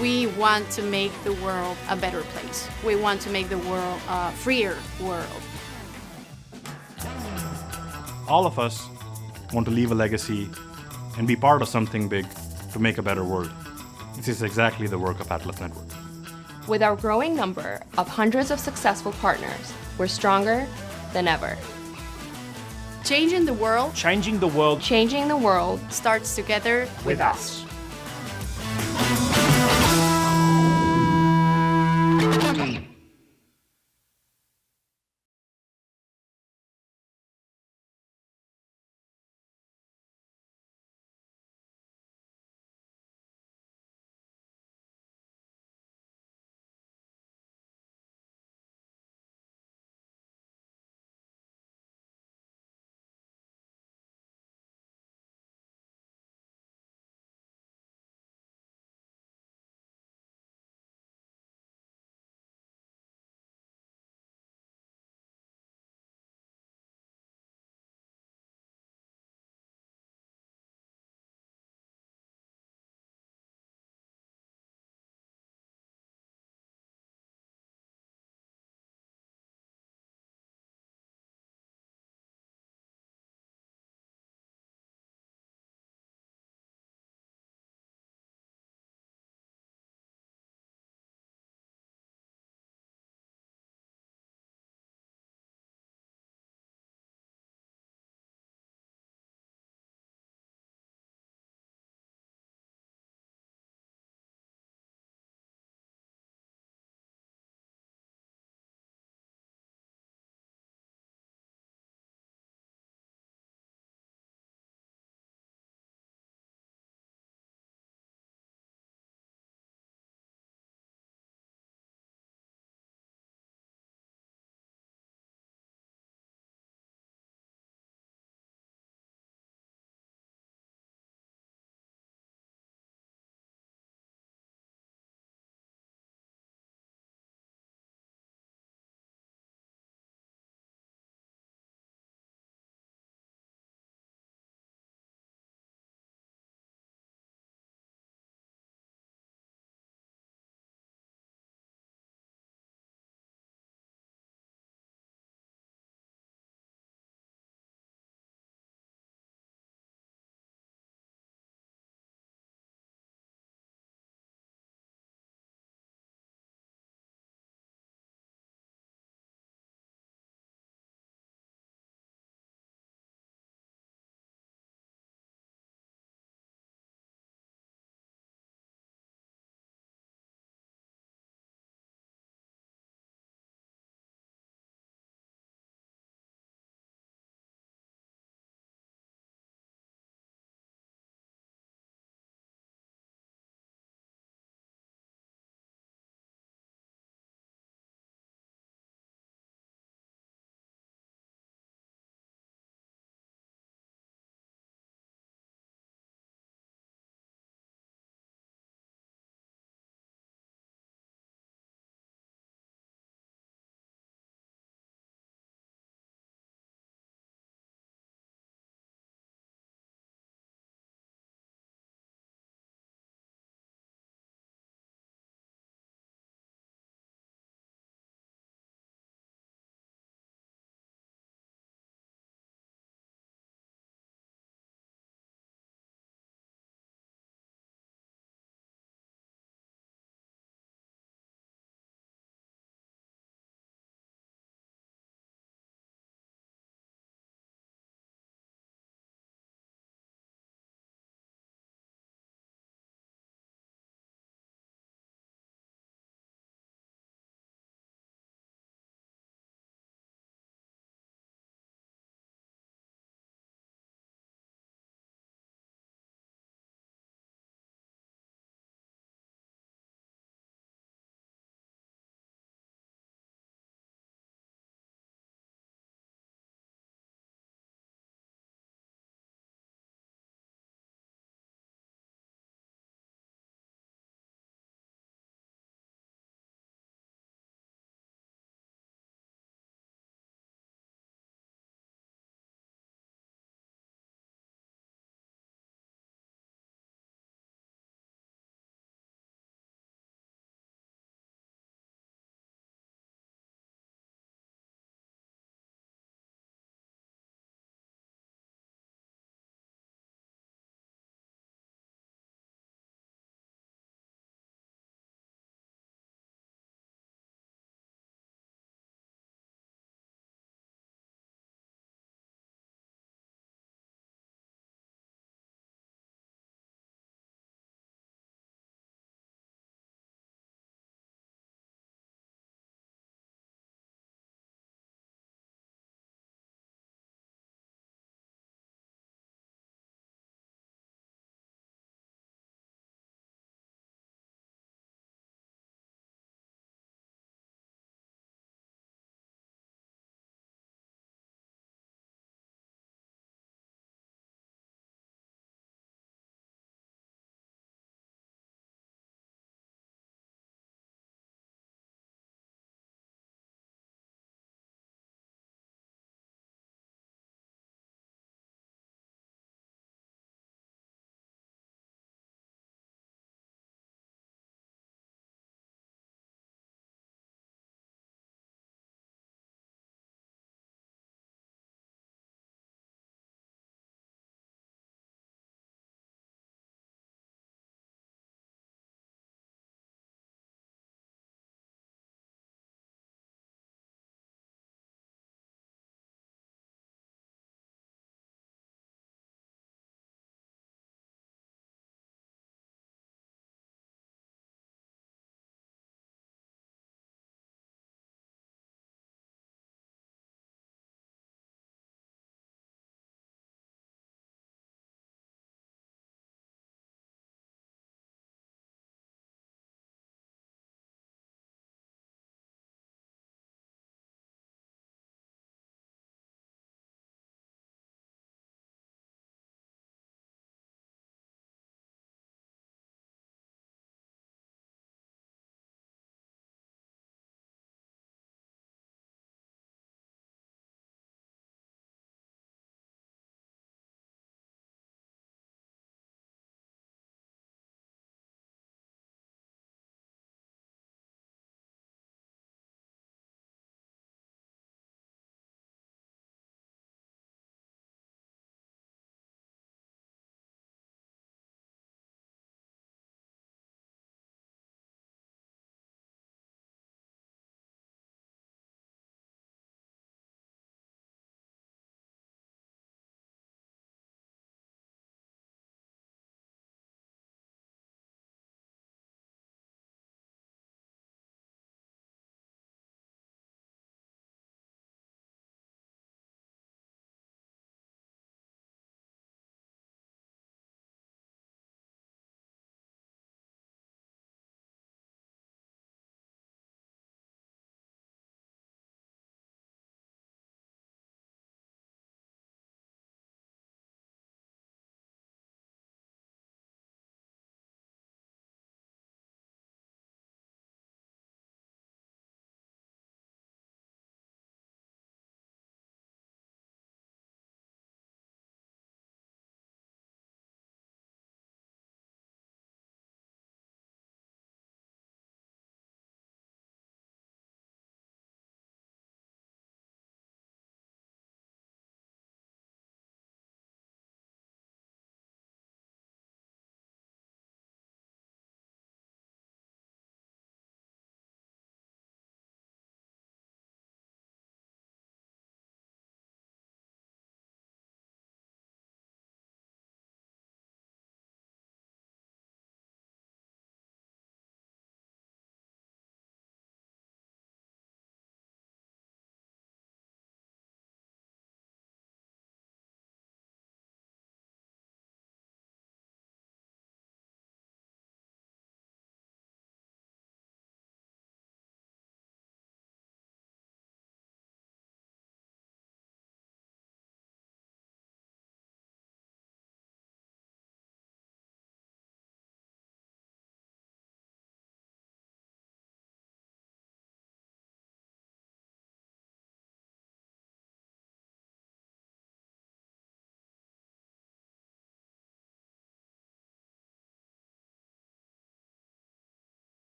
We want to make the world a better place. We want to make the world a freer world. All of us want to leave a legacy and be part of something big to make a better world. This is exactly the work of Atlas Network. With our growing number of hundreds of successful partners, we're stronger than ever. Changing the world. Changing the world. Changing the world starts together with us.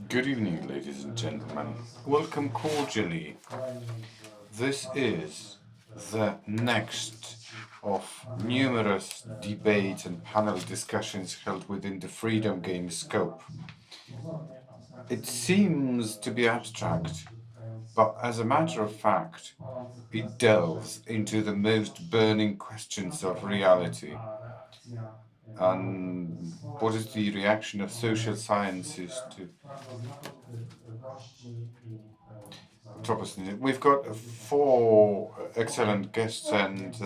Good evening, ladies and gentlemen. Welcome cordially. This is the next of numerous debates and panel discussions held within the Freedom Games scope. It seems to be abstract, but as a matter of fact, it delves into the most burning questions of reality. And what is the reaction of social sciences to Anthropocene? We've got 4 excellent guests and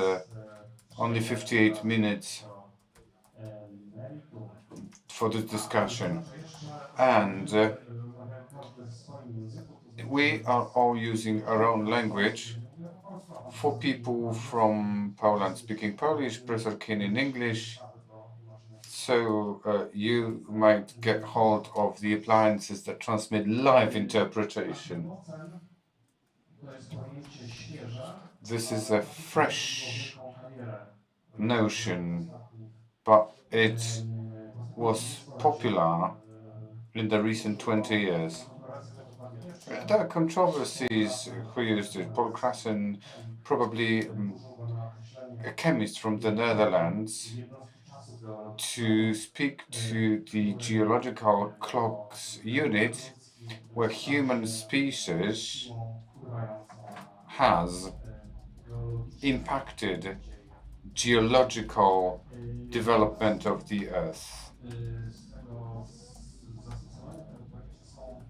only 58 minutes for this discussion. And we are all using our own language. For people from Poland speaking Polish, Professor Kin in English, so you might get hold of the appliances that transmit live interpretation. This is a fresh notion, but it was popular in the recent 20 years. There are controversies who used it. Paul Crassen, probably a chemist from the Netherlands, to speak to the geological clocks unit where human species has impacted geological development of the Earth.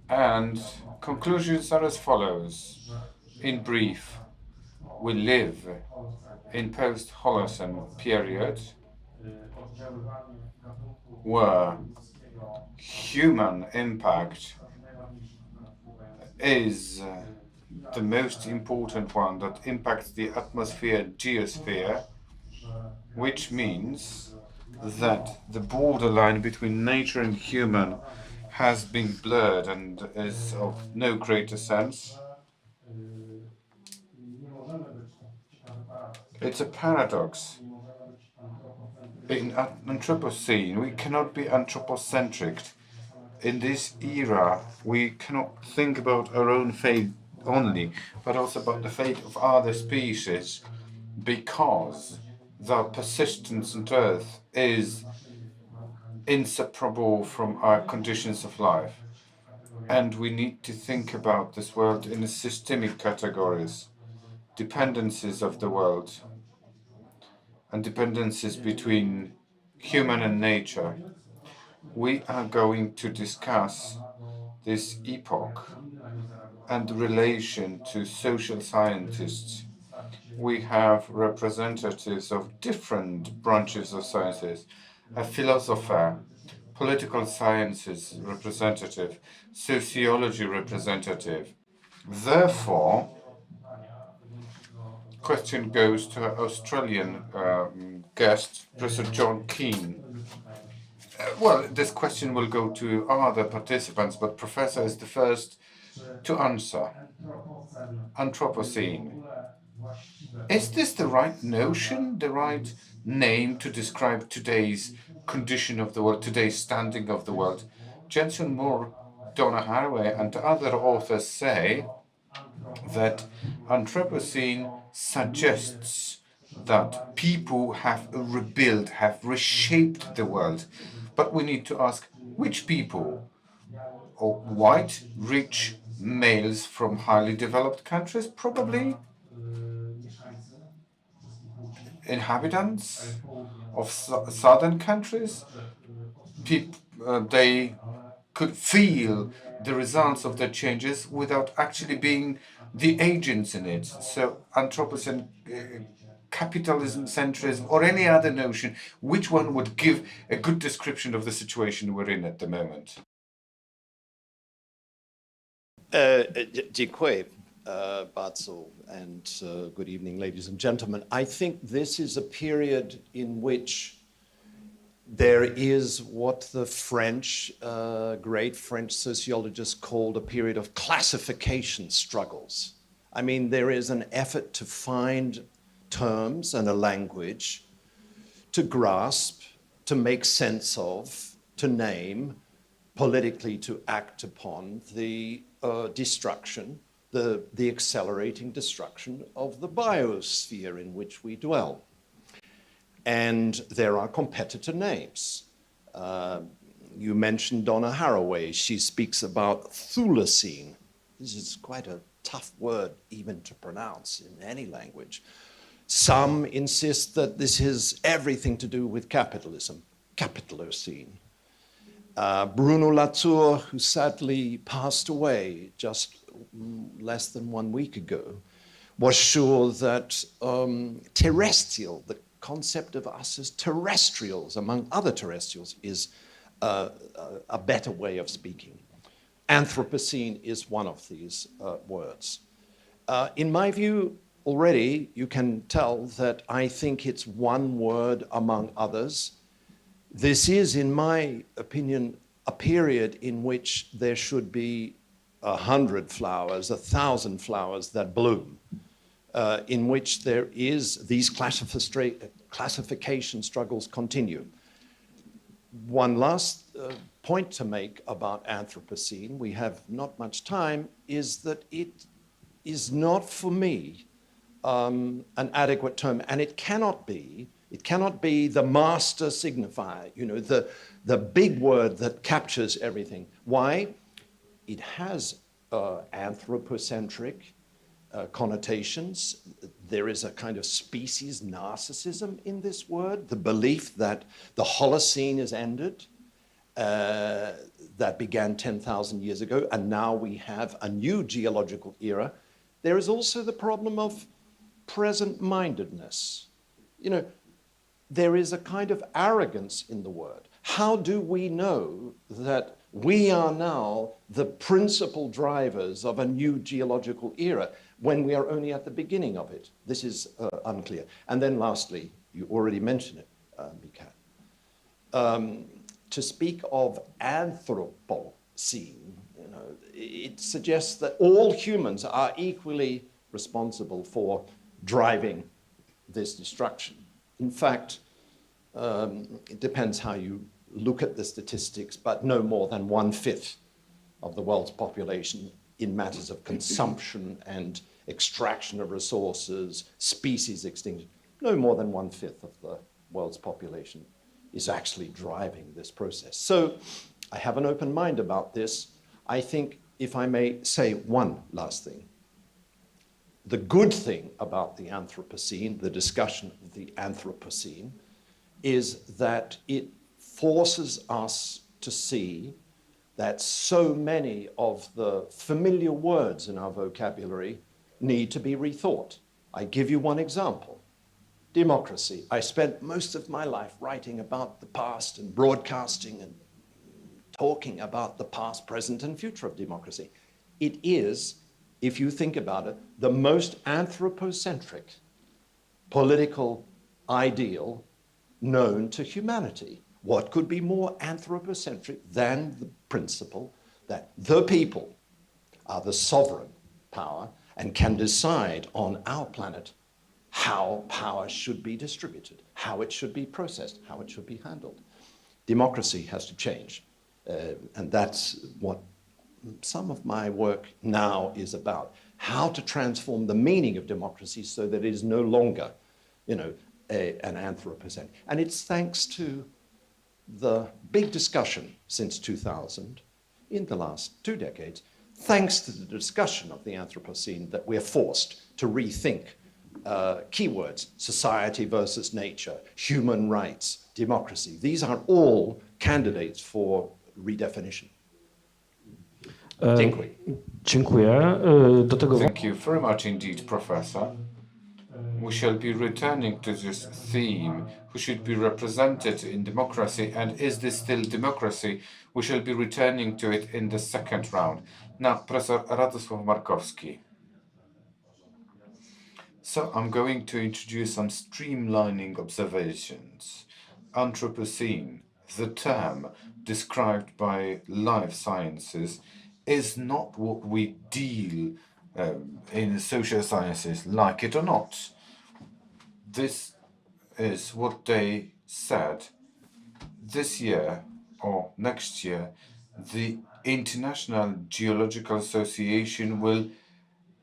And conclusions are as follows. In brief, we live in post-Holocene period where human impact is the most important one that impacts the atmosphere and geosphere, which means that the borderline between nature and human has been blurred and is of no greater sense. It's a paradox. In Anthropocene, we cannot be anthropocentric. In this era, we cannot think about our own fate only, but also about the fate of other species, because their persistence on Earth is inseparable from our conditions of life. And we need to think about this world in systemic categories, dependencies of the world, and dependencies between human and nature. We are going to discuss this epoch and relation to social scientists. We have representatives of different branches of sciences, a philosopher, political sciences representative, sociology representative. Therefore, question goes to our Australian guest, Professor John Keane. Well, this question will go to other participants, but Professor is the first to answer. Anthropocene. Is this the right notion, the right name to describe today's condition of the world, today's standing of the world? Jensen Moore, Donna Haraway, and other authors say that Anthropocene suggests that people have rebuilt, have reshaped the world. But we need to ask, which people? Or white, rich males from highly developed countries, probably? Inhabitants of southern countries? They could feel the results of their changes without actually being the agents in it. So Anthropocene, capitalism, centrism, or any other notion, which one would give a good description of the situation we're in at the moment? Dziękuję bardzo, and good evening, ladies and gentlemen. I think this is a period in which there is what the French, great French sociologists called a period of classification struggles. I mean, there is an effort to find terms and a language to grasp, to make sense of, to name, politically to act upon the destruction, the accelerating destruction of the biosphere in which we dwell. And there are competitor names. You mentioned Donna Haraway. She speaks about Thulacine. This is quite a tough word even to pronounce in any language. Some insist that this has everything to do with capitalism, Capitalocene. Bruno Latour, who sadly passed away just less than 1 week ago, was sure that terrestrial, the concept of us as terrestrials, among other terrestrials, is a better way of speaking. Anthropocene is one of these words. In my view, already you can tell that I think it's one word among others. This is, in my opinion, a period in which there should be 100 flowers, 1,000 flowers that bloom, in which there is these classification struggles continue. One last point to make about Anthropocene, we have not much time, is that it is not for me an adequate term, and it cannot be the master signifier, you know, the big word that captures everything. Why? It has anthropocentric connotations. There is a kind of species narcissism in this word, the belief that the Holocene is ended, that began 10,000 years ago, and now we have a new geological era. There is also the problem of present-mindedness. You know, there is a kind of arrogance in the word. How do we know that we are now the principal drivers of a new geological era when we are only at the beginning of it? This is unclear. And then lastly, you already mentioned it, Mikat. To speak of Anthropocene, you know, it suggests that all humans are equally responsible for driving this destruction. In fact, it depends how you look at the statistics, but no more than 1/5 of the world's population in matters of consumption and extraction of resources, species extinction, no more than 1/5 of the world's population is actually driving this process. So I have an open mind about this. I think, if I may say one last thing, the good thing about the Anthropocene, the discussion of the Anthropocene, is that it forces us to see that so many of the familiar words in our vocabulary need to be rethought. I give you one example. Democracy. I spent most of my life writing about the past and broadcasting and talking about the past, present, and future of democracy. It is, if you think about it, the most anthropocentric political ideal known to humanity. What could be more anthropocentric than the principle that the people are the sovereign power and can decide on our planet how power should be distributed, how it should be processed, how it should be handled. Democracy has to change. And that's what some of my work now is about. How to transform the meaning of democracy so that it is no longer, you know, an anthropocene. And it's thanks to the big discussion since 2000, in the last 2 decades, thanks to the discussion of the Anthropocene, that we're forced to rethink keywords: society versus nature, human rights, democracy. These are all candidates for redefinition. Thank you very much indeed, Professor. We shall be returning to this theme: who should be represented in democracy, and is this still democracy? We shall be returning to it in the second round. Now, Professor Radosław Markowski. So I'm going to introduce some streamlining observations. Anthropocene, the term described by life sciences, is not what we deal in social sciences, like it or not. This is what they said this year or next year the International Geological Association will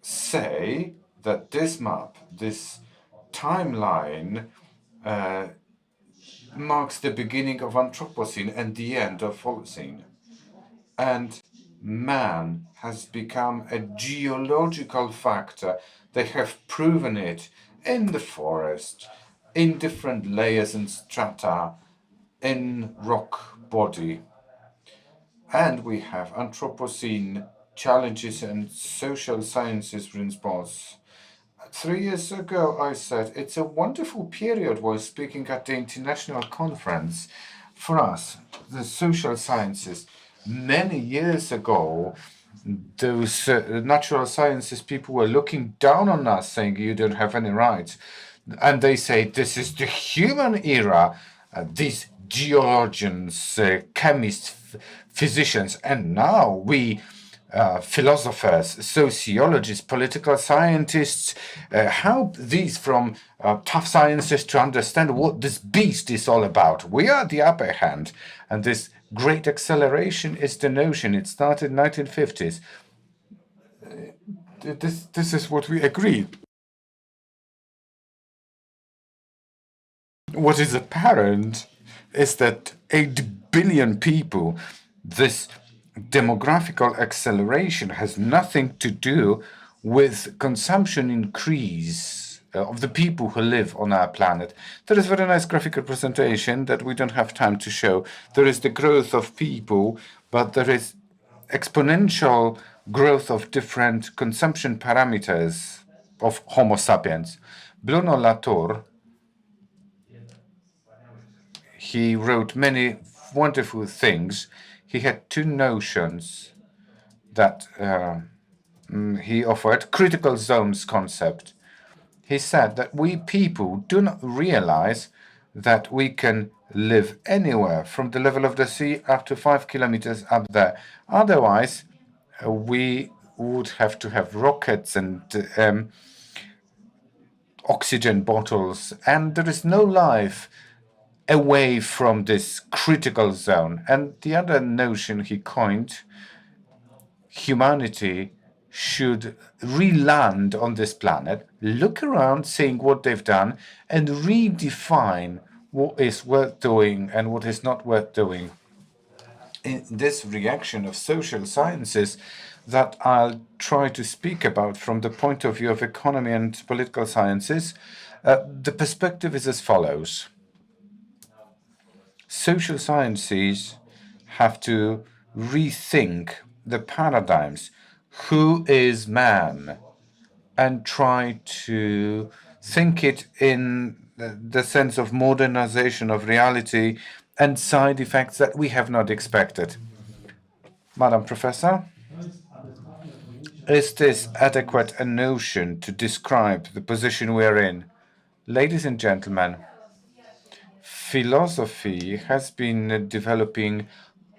say that this map, this timeline, marks the beginning of Anthropocene and the end of Holocene. And man has become a geological factor. They have proven it in the forest, in different layers and strata, in rock body. And we have Anthropocene challenges and social sciences response. 3 years ago, I said it's a wonderful period while speaking at the international conference for us, the social sciences. Many years ago, those natural sciences people were looking down on us, saying you don't have any rights. And they say this is the human era, these geologians, chemists, physicians, and now we philosophers, sociologists, political scientists, help these from tough sciences to understand what this beast is all about. We are the upper hand, and this great acceleration is the notion. It started in 1950s. This is what we agreed. What is apparent is that 8 billion people, this demographical acceleration has nothing to do with consumption increase of the people who live on our planet. There is a very nice graphical representation that we don't have time to show. There is the growth of people, but there is exponential growth of different consumption parameters of Homo sapiens. Bruno Latour, he wrote many wonderful things. He had two notions that he offered. Critical zones concept. He said that we people do not realize that we can live anywhere from the level of the sea up to 5 kilometers up there. Otherwise, we would have to have rockets and oxygen bottles, and there is no life away from this critical zone. And the other notion he coined, humanity should re-land on this planet, look around, seeing what they've done, and redefine what is worth doing and what is not worth doing. In this reaction of social sciences that I'll try to speak about from the point of view of economy and political sciences, the perspective is as follows. Social sciences have to rethink the paradigms. Who is man? And try to think it in the sense of modernization of reality and side effects that we have not expected. Madam Professor, is this adequate a notion to describe the position we are in? Ladies and gentlemen, philosophy has been developing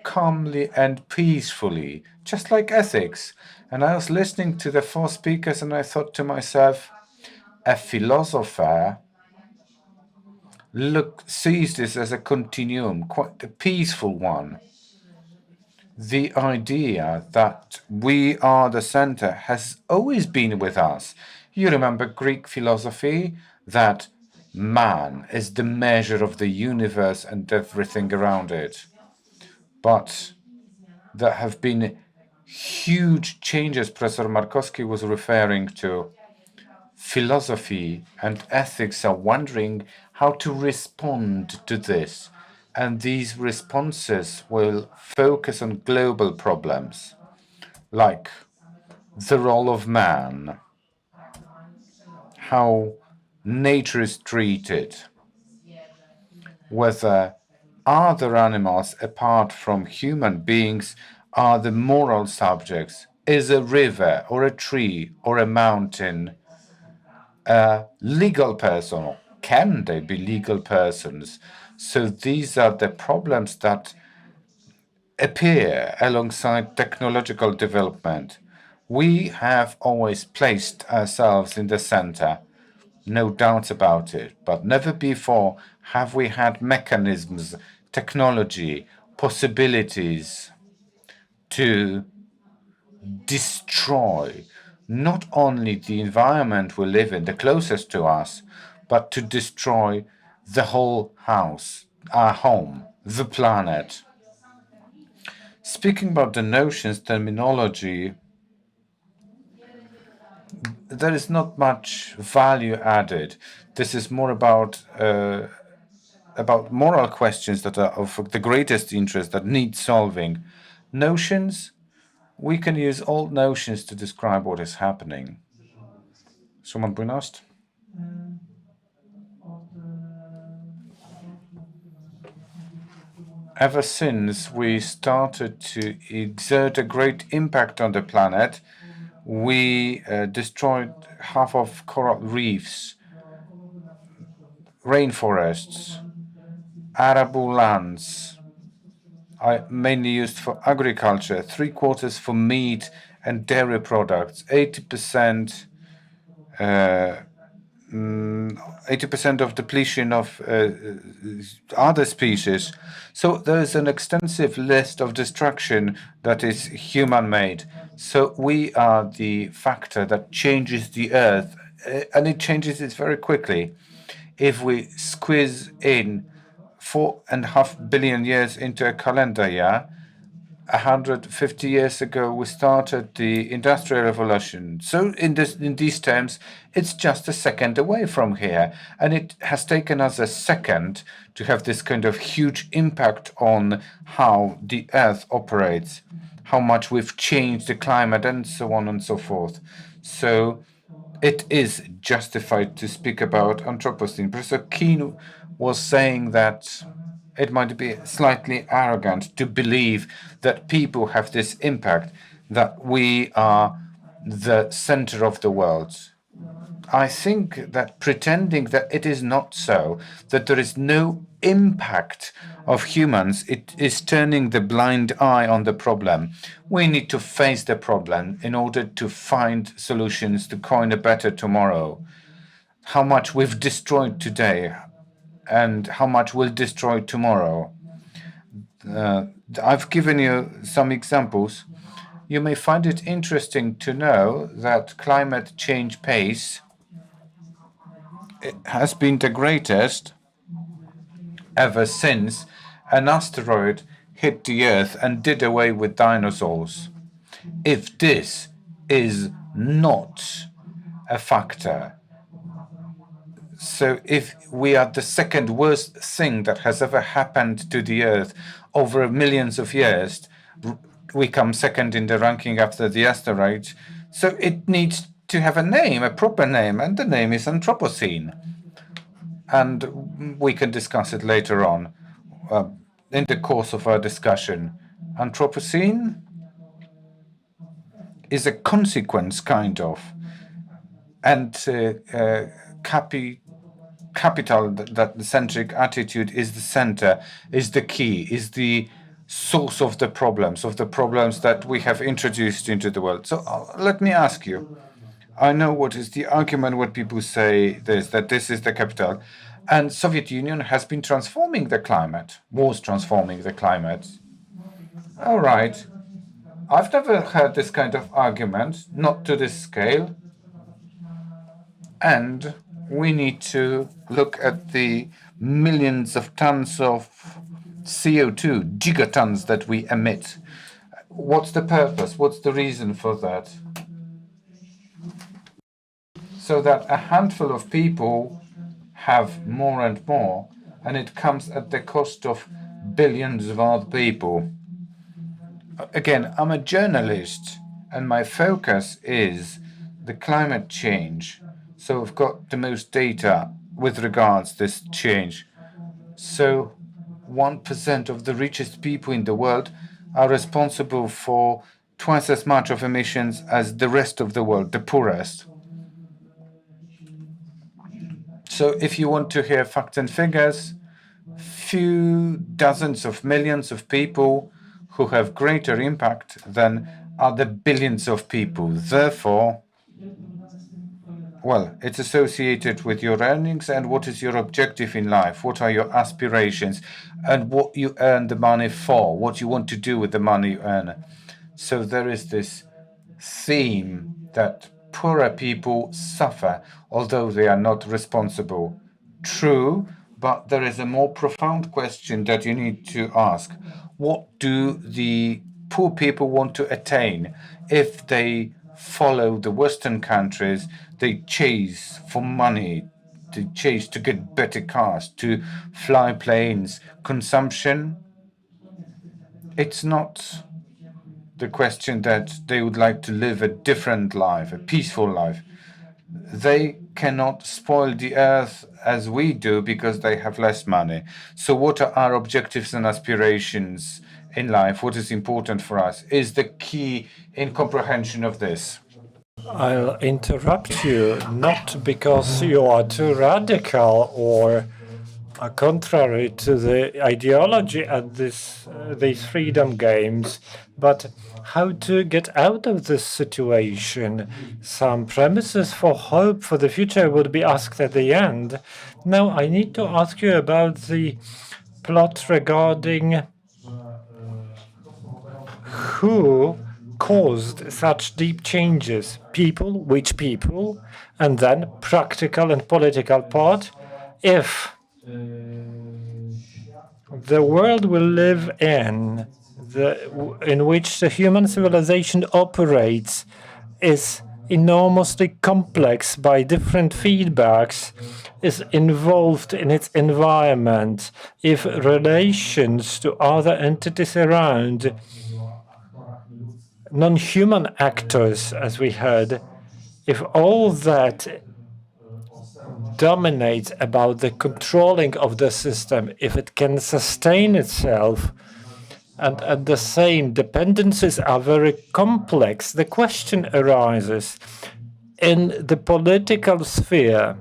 calmly and peacefully, just like ethics. And I was listening to the four speakers and I thought to myself, a philosopher sees this as a continuum, quite a peaceful one. The idea that we are the center has always been with us. You remember Greek philosophy, that man is the measure of the universe and everything around it. But there have been huge changes Professor Markowski was referring to. Philosophy and ethics are wondering how to respond to this. And these responses will focus on global problems, like the role of man, how nature is treated, whether other animals apart from human beings are the moral subjects. Is a river or a tree or a mountain a legal person? Can they be legal persons? So these are the problems that appear alongside technological development. We have always placed ourselves in the center, no doubts about it, but never before have we had mechanisms, technology, possibilities to destroy not only the environment we live in, the closest to us, but to destroy the whole house, our home, the planet. Speaking about the notions, terminology, there is not much value added. This is more about moral questions that are of the greatest interest, that need solving. Notions, we can use old notions to describe what is happening. Szymon Bujnost? Ever since we started to exert a great impact on the planet, we destroyed half of coral reefs, rainforests, arable lands, mainly used for agriculture, 3/4 for meat and dairy products, 80% of depletion of other species. So there is an extensive list of destruction that is human-made. So we are the factor that changes the earth, and it changes it very quickly. If we squeeze in 4.5 billion years into a calendar year, 150 years ago we started the Industrial Revolution. So in these terms, it's just a second away from here. And it has taken us a second to have this kind of huge impact on how the Earth operates, how much we've changed the climate, and so on and so forth. So it is justified to speak about Anthropocene. Professor Keane was saying that it might be slightly arrogant to believe that people have this impact, that we are the center of the world. I think that pretending that it is not so, that there is no impact of humans, it is turning the blind eye on the problem. We need to face the problem in order to find solutions to coin a better tomorrow. How much we've destroyed today and how much we'll destroy tomorrow. I've given you some examples. You may find it interesting to know that climate change pace has been the greatest ever since an asteroid hit the Earth and did away with dinosaurs. If this is not a factor, so if we are the second worst thing that has ever happened to the Earth over millions of years, we come second in the ranking after the asteroids. So it needs to have a name, a proper name, and the name is Anthropocene. And we can discuss it later on in the course of our discussion. Anthropocene is a consequence, kind of, and capital-centric attitude is the center, is the key, is the source of the problems that we have introduced into the world. So let me ask you, I know what is the argument when people say this, that this is the capital, and Soviet Union has been transforming the climate, was transforming the climate. All right, I've never heard this kind of argument, not to this scale, and we need to look at the millions of tons of CO2, gigatons that we emit. What's the purpose? What's the reason for that? So that a handful of people have more and more, and it comes at the cost of billions of other people. Again, I'm a journalist, and my focus is the climate change. So we've got the most data with regards to this change. So 1% of the richest people in the world are responsible for twice as much of emissions as the rest of the world, the poorest. So if you want to hear facts and figures, few dozens of millions of people who have greater impact than other billions of people. Therefore, well, it's associated with your earnings and what is your objective in life, what are your aspirations, and what you earn the money for, what you want to do with the money you earn. So there is this theme that poorer people suffer, although they are not responsible. True, but there is a more profound question that you need to ask. What do the poor people want to attain? If they follow the Western countries, they chase for money, to chase to get better cars, to fly planes. Consumption, it's not the question that they would like to live a different life, a peaceful life. They cannot spoil the earth as we do because they have less money. So what are our objectives and aspirations in life? What is important for us is the key in comprehension of this. I'll interrupt you, not because you are too radical or contrary to the ideology at these freedom games, but how to get out of this situation. Some premises for hope for the future would be asked at the end. Now, I need to ask you about the plot regarding who caused such deep changes. People, which people, and then practical and political part. If the world we live in which the human civilization operates is enormously complex by different feedbacks, is involved in its environment, if relations to other entities around, non-human actors, as we heard, if all that dominates about the controlling of the system, if it can sustain itself, and at the same dependencies are very complex, the question arises in the political sphere,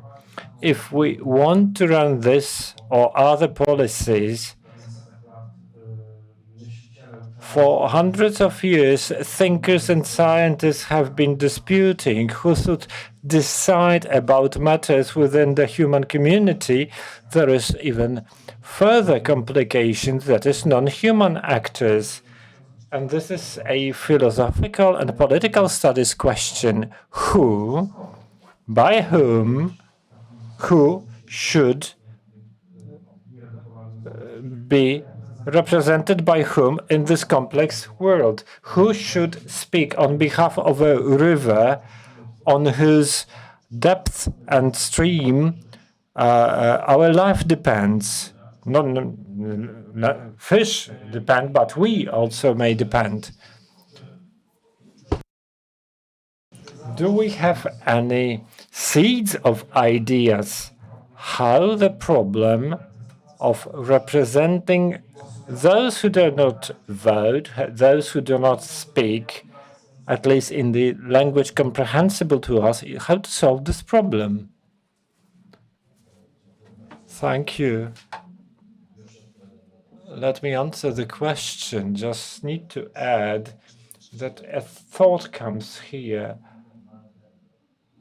if we want to run this or other policies. For hundreds of years, thinkers and scientists have been disputing who should decide about matters within the human community. There is even further complications, that is, non-human actors. And this is a philosophical and political studies question. Who, by whom, who should be represented by whom in this complex world? Who should speak on behalf of a river on whose depth and stream our life depends? Not fish depend, but we also may depend. Do we have any seeds of ideas how the problem of representing those who do not vote, those who do not speak, at least in the language comprehensible to us, how to solve this problem? Thank you. Let me answer the question. Just need to add that a thought comes here.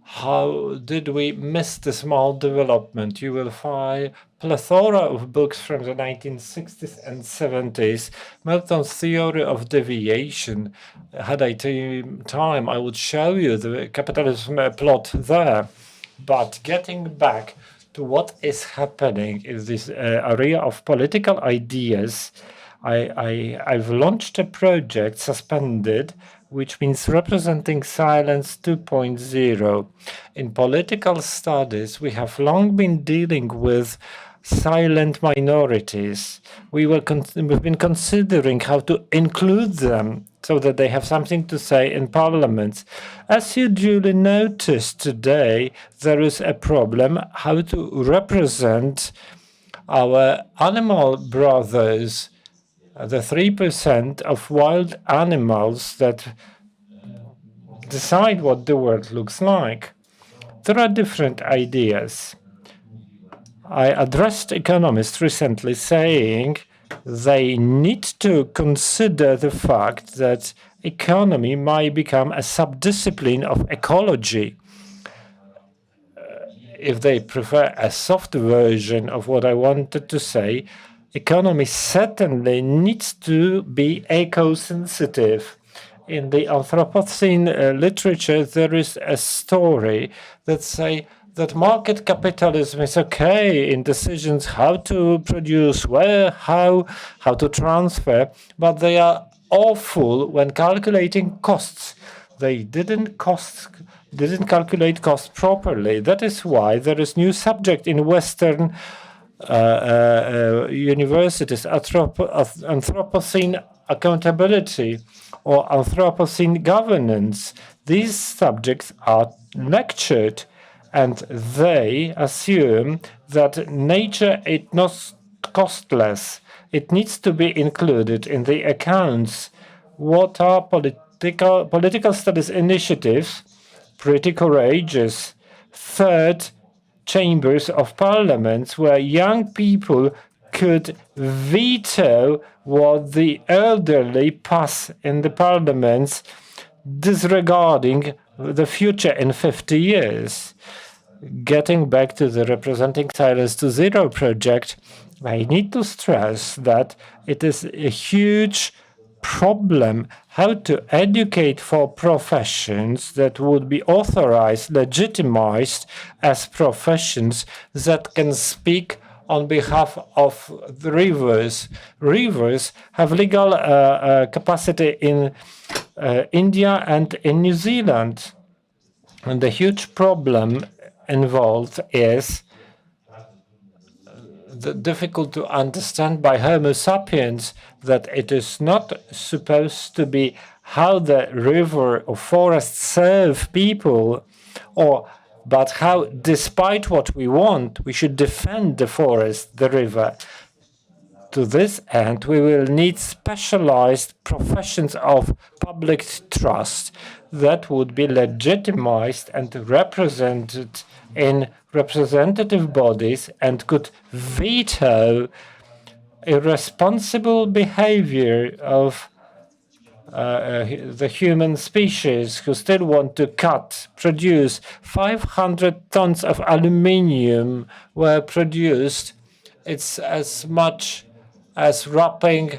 How did we miss the small development? You will find plethora of books from the 1960s and 70s. Milton's theory of deviation. Had I time, I would show you the capitalism plot there. But getting back to what is happening in this area of political ideas, I've launched a project, Suspended, which means Representing Silence 2.0. In political studies, we have long been dealing with silent minorities. We've been considering how to include them so that they have something to say in parliaments. As you duly noticed today, there is a problem how to represent our animal brothers, the 3% of wild animals that decide what the world looks like. There are different ideas. I addressed economists recently saying they need to consider the fact that economy might become a subdiscipline of ecology. If they prefer a soft version of what I wanted to say, economy certainly needs to be eco-sensitive. In the Anthropocene literature, there is a story that say that market capitalism is okay in decisions how to produce, where, how to transfer, but they are awful when calculating costs. They didn't calculate costs properly. That is why there is new subject in Western universities, Anthropocene accountability or Anthropocene governance. These subjects are lectured, and they assume that nature is not costless. It needs to be included in the accounts. What are political studies initiatives? Pretty courageous. Third chambers of parliaments where young people could veto what the elderly pass in the parliaments, disregarding the future in 50 years. Getting back to the Representing Silence to Zero project, I need to stress that it is a huge problem how to educate for professions that would be authorized, legitimized as professions that can speak on behalf of the rivers. Rivers have legal capacity in India and in New Zealand. And the huge problem involved is difficult to understand by Homo sapiens that it is not supposed to be how the river or forest serve people, but how, despite what we want, we should defend the forest, the river. To this end, we will need specialized professions of public trust that would be legitimized and represented in representative bodies and could veto irresponsible behavior of the human species who still want to produce 500 tons of aluminium were produced. It's as much as wrapping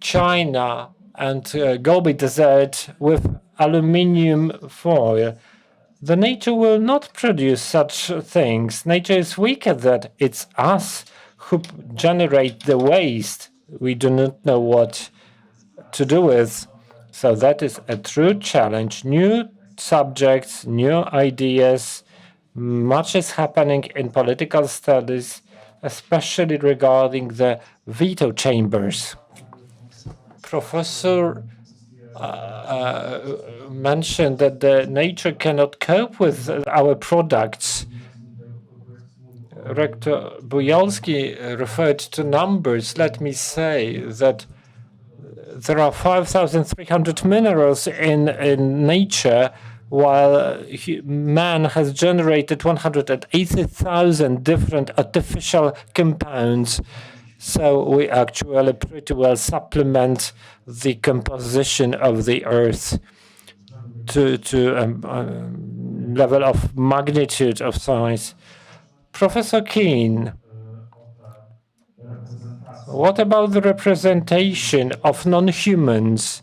China and Gobi Desert with aluminium foil. The nature will not produce such things. Nature is weaker that it's us who generate the waste. We do not know what to do with. So that is a true challenge. New subjects, new ideas. Much is happening in political studies, especially regarding the veto chambers. Professor mentioned that the nature cannot cope with our products. Rector Bujalski referred to numbers. Let me say that there are 5,300 minerals in nature, while man has generated 180,000 different artificial compounds. So we actually pretty well supplement the composition of the Earth to a level of magnitude of size. Professor Keane, what about the representation of non-humans?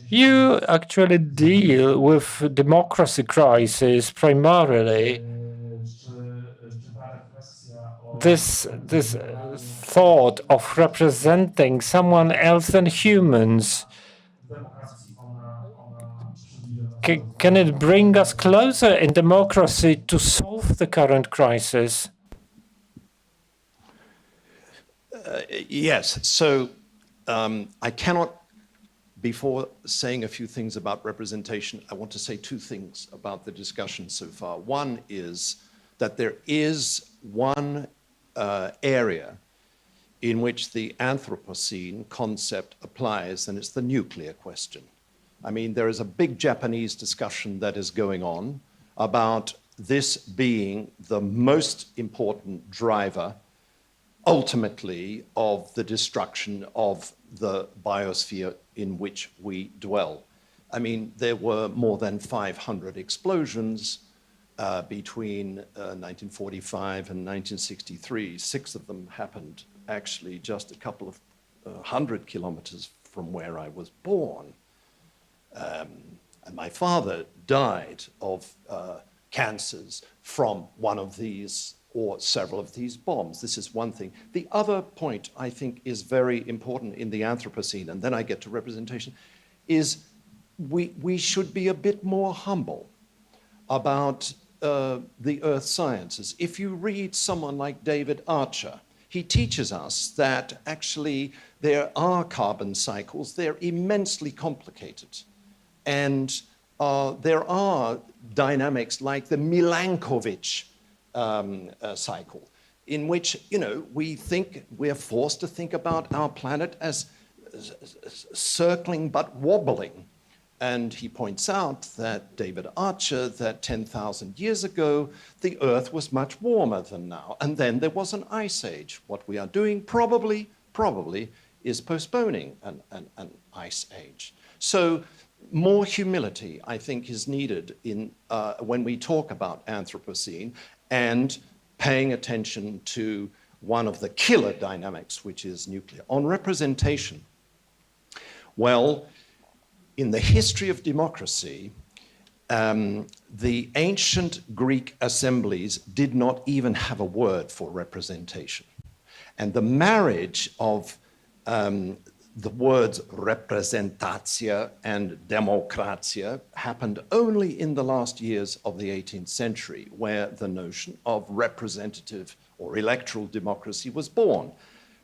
You actually deal with democracy crisis primarily. This thought of representing someone else than humans, can it bring us closer in democracy to solve the current crisis? Yes. So I cannot, before saying a few things about representation, I want to say two things about the discussion so far. One is that there is one area in which the Anthropocene concept applies, and it's the nuclear question. I mean, there is a big Japanese discussion that is going on about this being the most important driver, ultimately, of the destruction of the biosphere in which we dwell. I mean, there were more than 500 explosions between 1945 and 1963. 6 of them happened actually just a couple of 100 kilometers from where I was born. And my father died of cancers from one of these or several of these bombs. This is one thing. The other point I think is very important in the Anthropocene, and then I get to representation, is we should be a bit more humble about the earth sciences. If you read someone like David Archer, he teaches us that actually there are carbon cycles, they're immensely complicated. And there are dynamics like the Milankovitch cycle, in which, we're forced to think about our planet as circling but wobbling. And he points out that, David Archer, that 10,000 years ago, the Earth was much warmer than now. And then there was an ice age. What we are doing probably is postponing an ice age. So more humility, I think, is needed when we talk about Anthropocene and paying attention to one of the killer dynamics, which is nuclear. On representation, well, in the history of democracy, the ancient Greek assemblies did not even have a word for representation. And the marriage of the words representatio and demokratia happened only in the last years of the 18th century, where the notion of representative or electoral democracy was born.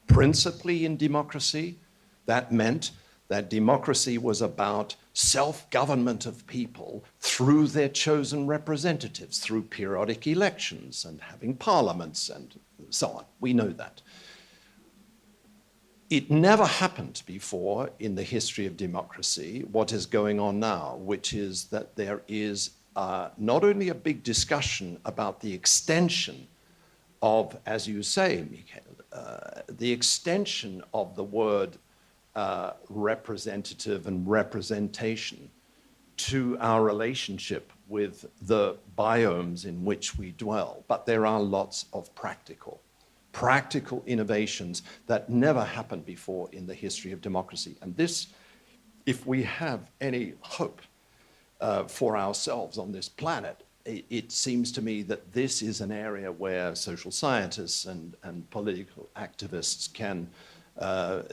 Principally in democracy, that meant that democracy was about self-government of people through their chosen representatives, through periodic elections and having parliaments and so on. We know that. It never happened before in the history of democracy what is going on now, which is that there is not only a big discussion about the extension of, as you say, Michael, the extension of the word representative and representation to our relationship with the biomes in which we dwell. But there are lots of practical innovations that never happened before in the history of democracy. And this, if we have any hope for ourselves on this planet, it seems to me that this is an area where social scientists and political activists can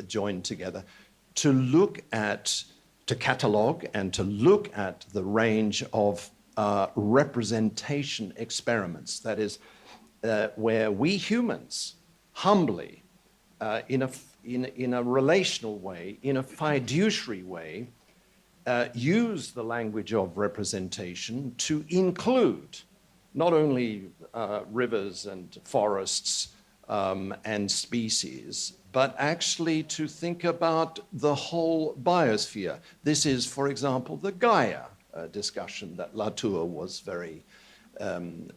join together to look at, to catalog and to look at the range of representation experiments. That is, where we humans humbly, in a relational way, in a fiduciary way, use the language of representation to include not only rivers and forests and species, but actually to think about the whole biosphere. This is, for example, the Gaia discussion that Latour was very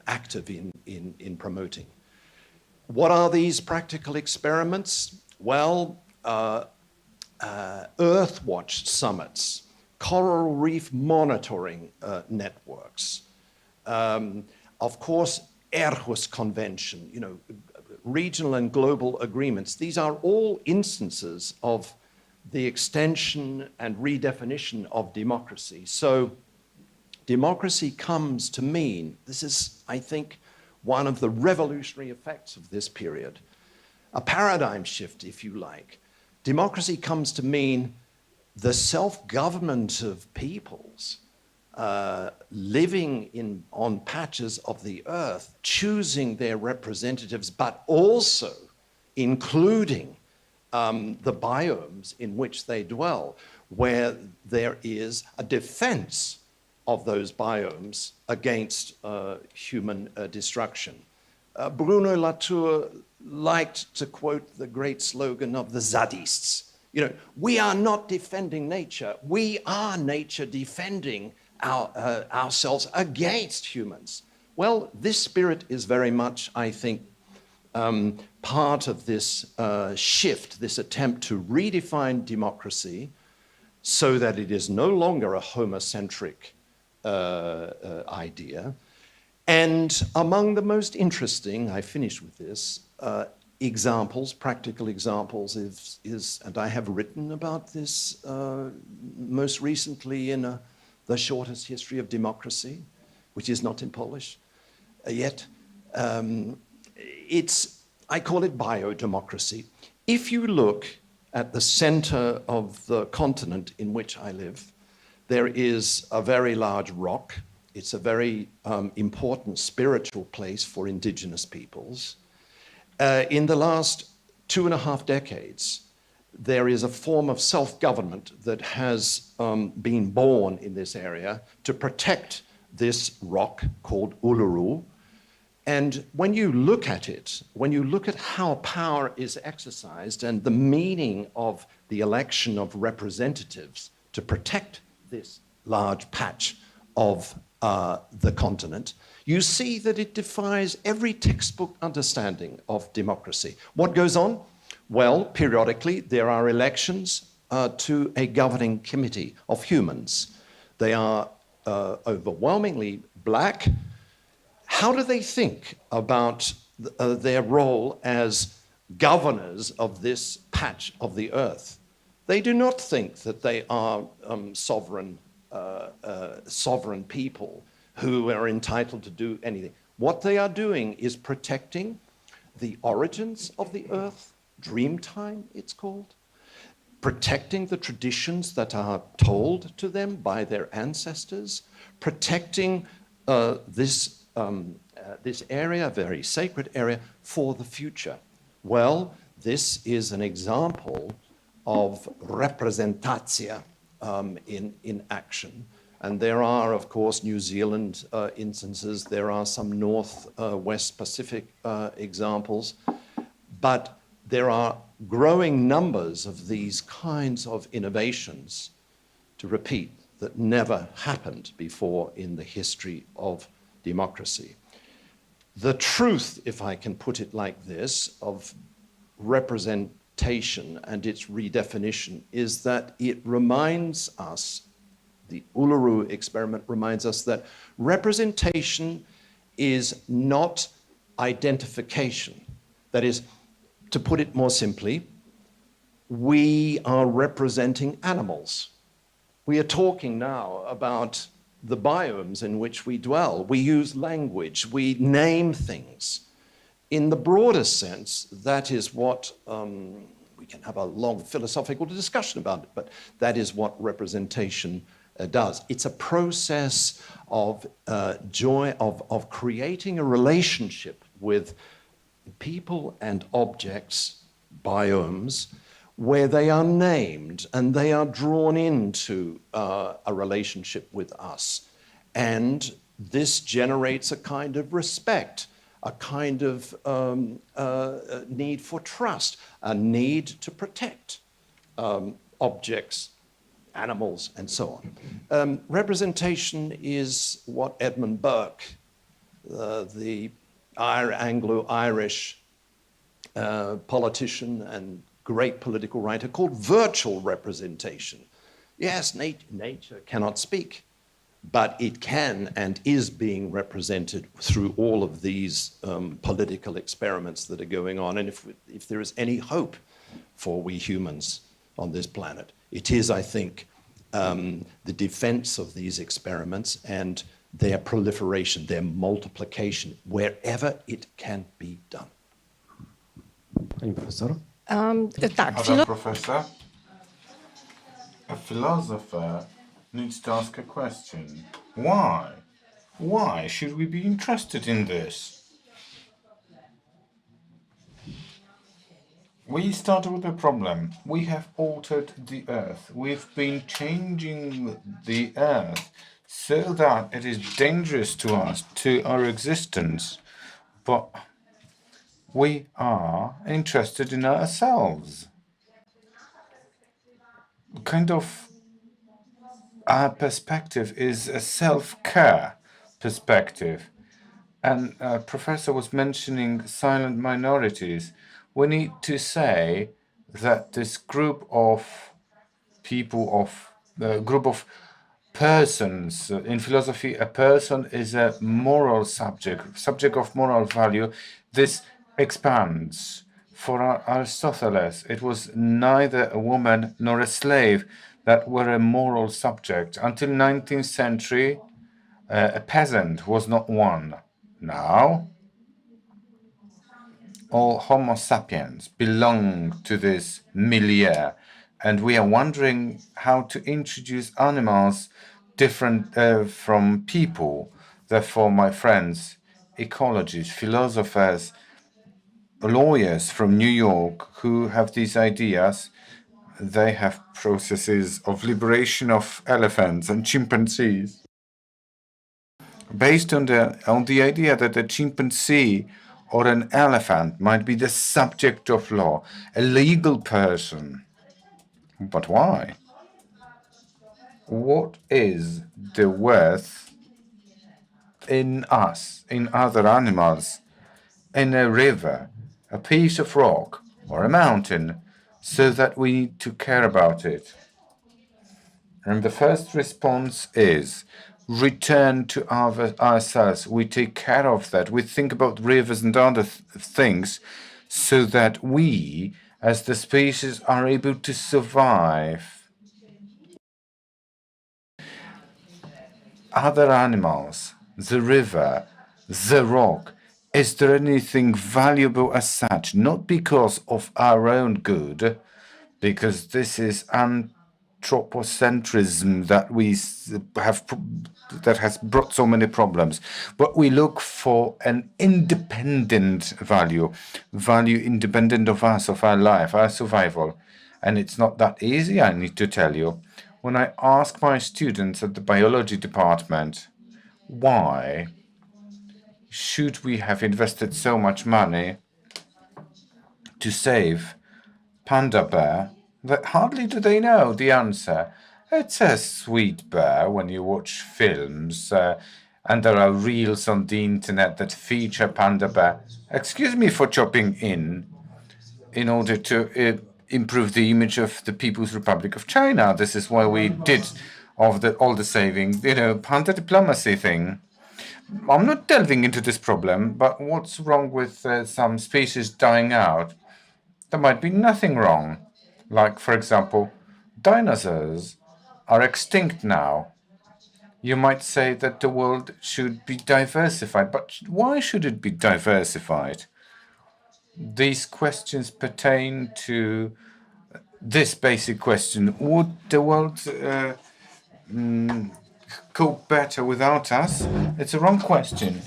active in promoting. What are these practical experiments? Well, Earthwatch summits, coral reef monitoring networks, of course, Aarhus Convention, regional and global agreements. These are all instances of the extension and redefinition of democracy. So democracy comes to mean, this is, I think, one of the revolutionary effects of this period, a paradigm shift, if you like. Democracy comes to mean the self-government of peoples living on patches of the earth, choosing their representatives, but also including the biomes in which they dwell, where there is a defense of those biomes against human destruction. Bruno Latour liked to quote the great slogan of the Zaddists. We are not defending nature, we are nature defending ourselves against humans. Well, this spirit is very much, I think, part of this shift, this attempt to redefine democracy so that it is no longer a homocentric idea. And among the most interesting, I finish with this, examples, practical examples, and I have written about this most recently in The Shortest History of Democracy, which is not in Polish yet. I call it biodemocracy. If you look at the center of the continent in which I live, there is a very large rock. It's a very important spiritual place for indigenous peoples. In the last 2.5 decades, there is a form of self-government that has been born in this area to protect this rock called Uluru. And when you look at it, when you look at how power is exercised and the meaning of the election of representatives to protect this large patch of the continent, you see that it defies every textbook understanding of democracy. What goes on? Well, periodically there are elections to a governing committee of humans. They are overwhelmingly black. How do they think about their role as governors of this patch of the earth? They do not think that they are sovereign people who are entitled to do anything. What they are doing is protecting the origins of the earth, Dreamtime it's called, protecting the traditions that are told to them by their ancestors, protecting this area, a very sacred area, for the future. Well, this is an example of representatia in action. And there are, of course, New Zealand instances. There are some West Pacific examples. But there are growing numbers of these kinds of innovations, to repeat, that never happened before in the history of democracy. The truth, if I can put it like this, of representation and its redefinition is that it reminds us, the Uluru experiment reminds us that representation is not identification. That is, to put it more simply, we are representing animals. We are talking now about the biomes in which we dwell. We use language, we name things. In the broader sense, that is what, we can have a long philosophical discussion about it, but that is what representation does. It's a process of joy, of creating a relationship with people and objects, biomes, where they are named and they are drawn into a relationship with us. And this generates a kind of respect, a kind of need for trust, a need to protect objects, animals, and so on. Representation is what Edmund Burke, the Anglo-Irish politician and great political writer, called virtual representation. Yes, nature cannot speak, but it can and is being represented through all of these political experiments that are going on. And if there is any hope for we humans on this planet, it is, I think, the defense of these experiments and their proliferation, their multiplication, wherever it can be done. Pani profesor? Other professor? A philosopher needs to ask a question. Why? Why should we be interested in this? We started with a problem. We have altered the earth. We've been changing the earth so that it is dangerous to us, to our existence. But we are interested in ourselves. Kind of our perspective is a self-care perspective. And Professor was mentioning silent minorities. We need to say that this group of people, group of persons, in philosophy, a person is a moral subject of moral value. This expands For Aristophanes, it was neither a woman nor a slave that were a moral subject. Until 19th century, a peasant was not one. Now, all Homo sapiens belong to this milieu, and we are wondering how to introduce animals different from people. Therefore, my friends, ecologists, philosophers, lawyers from New York who have these ideas, they have processes of liberation of elephants and chimpanzees based on the idea that a chimpanzee or an elephant might be the subject of law, a legal person. But why? What is the worth in us, in other animals, in a river, a piece of rock, or a mountain, so that we need to care about it? And the first response is return to ourselves. We take care of that. We think about rivers and other things so that we, as the species, are able to survive. Other animals, the river, the rock, is there anything valuable as such? Not because of our own good, because this is anthropocentrism that we have, that has brought so many problems. But we look for an independent value independent of us, of our life, our survival. And it's not that easy, I need to tell you. When I ask my students at the biology department, why should we have invested so much money to save panda bear, that hardly do they know the answer. It's a sweet bear when you watch films, and there are reels on the internet that feature panda bear. Excuse me for chopping in order to improve the image of the People's Republic of China. This is why we did all the saving, panda diplomacy thing. I'm not delving into this problem, but what's wrong with some species dying out? There might be nothing wrong. Like, for example, dinosaurs are extinct now. You might say that the world should be diversified, but why should it be diversified? These questions pertain to this basic question. Would the world cope better without us? It's a wrong question,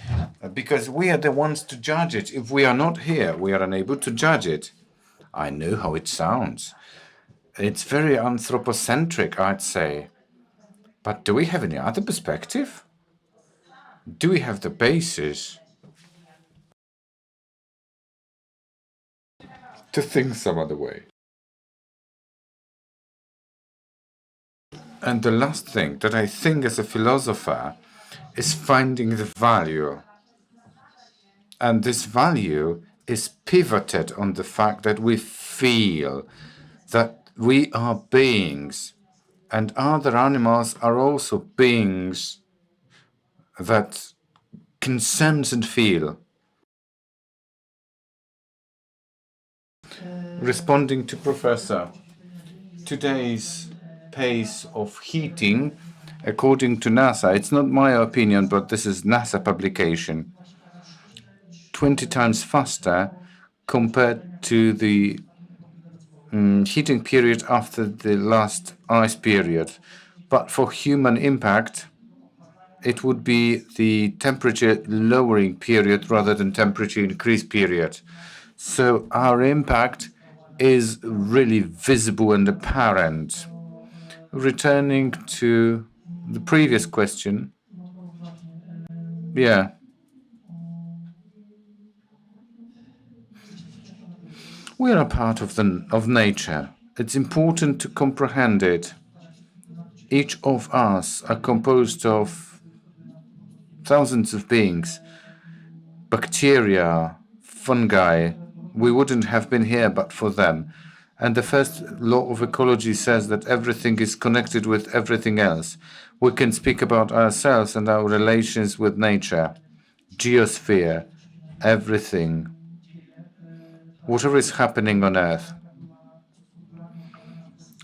because we are the ones to judge it. If we are not here, we are unable to judge it. I know how it sounds. It's very anthropocentric, I'd say. But do we have any other perspective? Do we have the basis to think some other way? And the last thing that I think as a philosopher is finding the value. And this value is pivoted on the fact that we feel that we are beings, and other animals are also beings that can sense and feel. Responding to Professor, today's pace of heating, according to NASA, it's not my opinion, but this is NASA publication, 20 times faster compared to the heating period after the last ice period. But for human impact, it would be the temperature lowering period rather than temperature increase period. So our impact is really visible and apparent. Returning to the previous question, yeah. We are a part of nature. It's important to comprehend it. Each of us are composed of thousands of beings, bacteria, fungi. We wouldn't have been here but for them. And the first law of ecology says that everything is connected with everything else. We can speak about ourselves and our relations with nature, geosphere, everything. whatever is happening on Earth,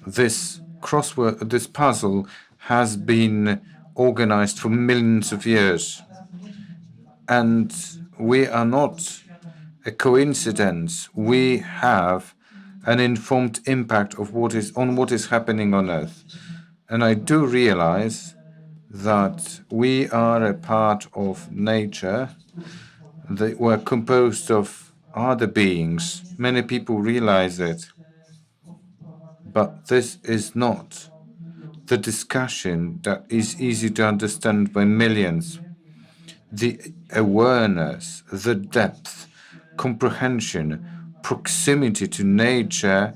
this crossword, this puzzle has been organized for millions of years. And we are not a coincidence. We have an informed impact of what is happening on Earth. And I do realize that we are a part of nature. That we're composed of other beings. Many people realize it. But this is not the discussion that is easy to understand by millions. The awareness, the depth, comprehension, proximity to nature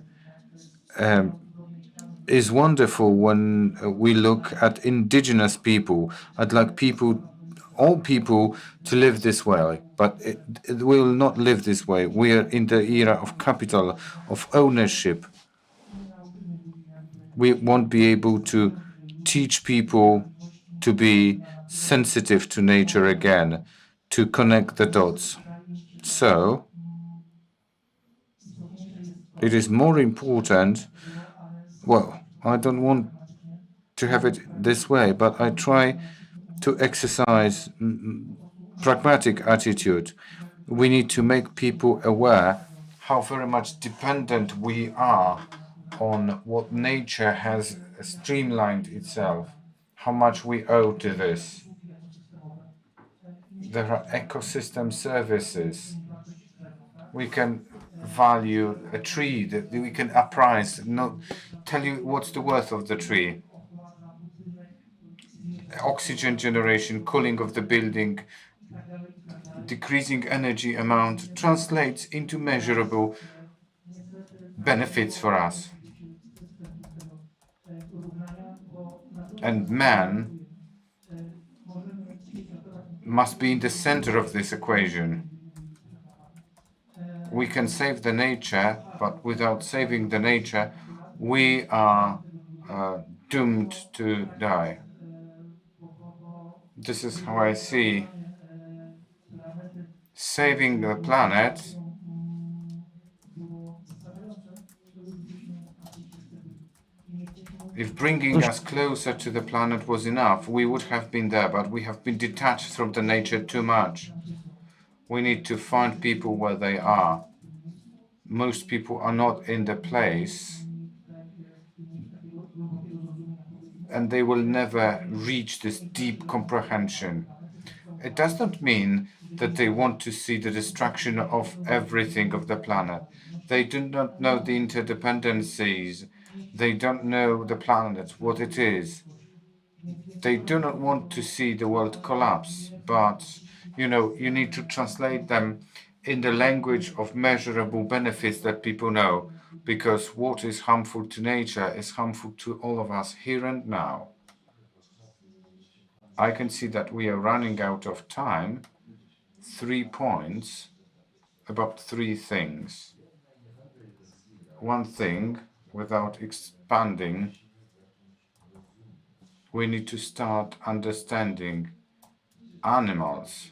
is wonderful when we look at indigenous people. I'd like all people to live this way, but it will not live this way. We are in the era of capital, of ownership. We won't be able to teach people to be sensitive to nature again, to connect the dots. So, it is more important, well, I don't want to have it this way, but I try to exercise pragmatic attitude. We need to make people aware how very much dependent we are on what nature has streamlined itself, how much we owe to this. There are ecosystem services. We can value a tree, that we can appraise, not tell you what's the worth of the tree. Oxygen generation, cooling of the building, decreasing energy amount translates into measurable benefits for us. And man must be in the center of this equation. We can save the nature, but without saving the nature, we are doomed to die. This is how I see saving the planet. If bringing us closer to the planet was enough, we would have been there, but we have been detached from the nature too much. We need to find people where they are. Most people are not in the place, and they will never reach this deep comprehension. It does not mean that they want to see the destruction of everything of the planet. They do not know the interdependencies. They don't know the planet, what it is. They do not want to see the world collapse, but you need to translate them in the language of measurable benefits that people know, because what is harmful to nature is harmful to all of us here and now. I can see that we are running out of time. 3 points about 3 things. One thing, without expanding, we need to start understanding animals.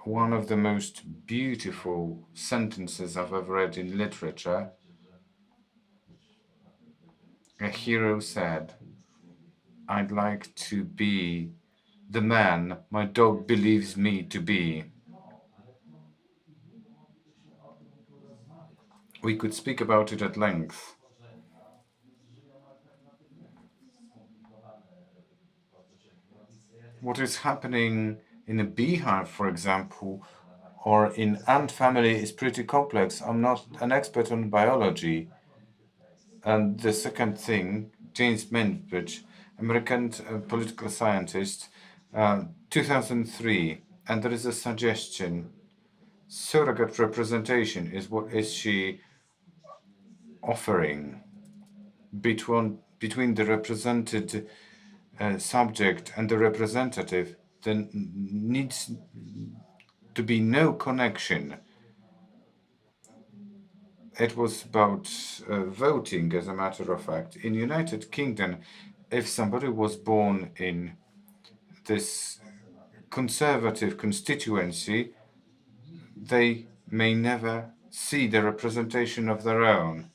One of the most beautiful sentences I've ever read in literature, a hero said, "I'd like to be the man my dog believes me to be." We could speak about it at length. What is happening in a beehive, for example, or in ant family is pretty complex. I'm not an expert on biology. And the second thing, James Membridge, American political scientist, 2003, and there is a suggestion. Surrogate representation is what is she offering between the represented subject and the representative. There needs to be no connection. It was about voting, as a matter of fact. In United Kingdom, if somebody was born in this conservative constituency, they may never see the representation of their own.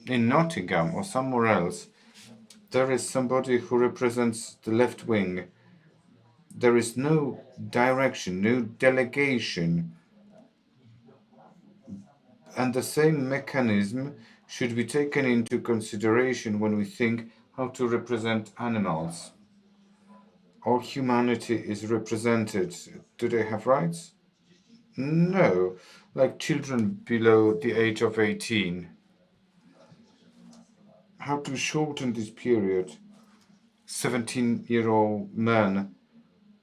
In Nottingham or somewhere else, there is somebody who represents the left wing. There is no direction, no delegation. And the same mechanism should be taken into consideration when we think how to represent animals. All humanity is represented. Do they have rights? No, like children below the age of 18. How to shorten this period? 17-year-old man,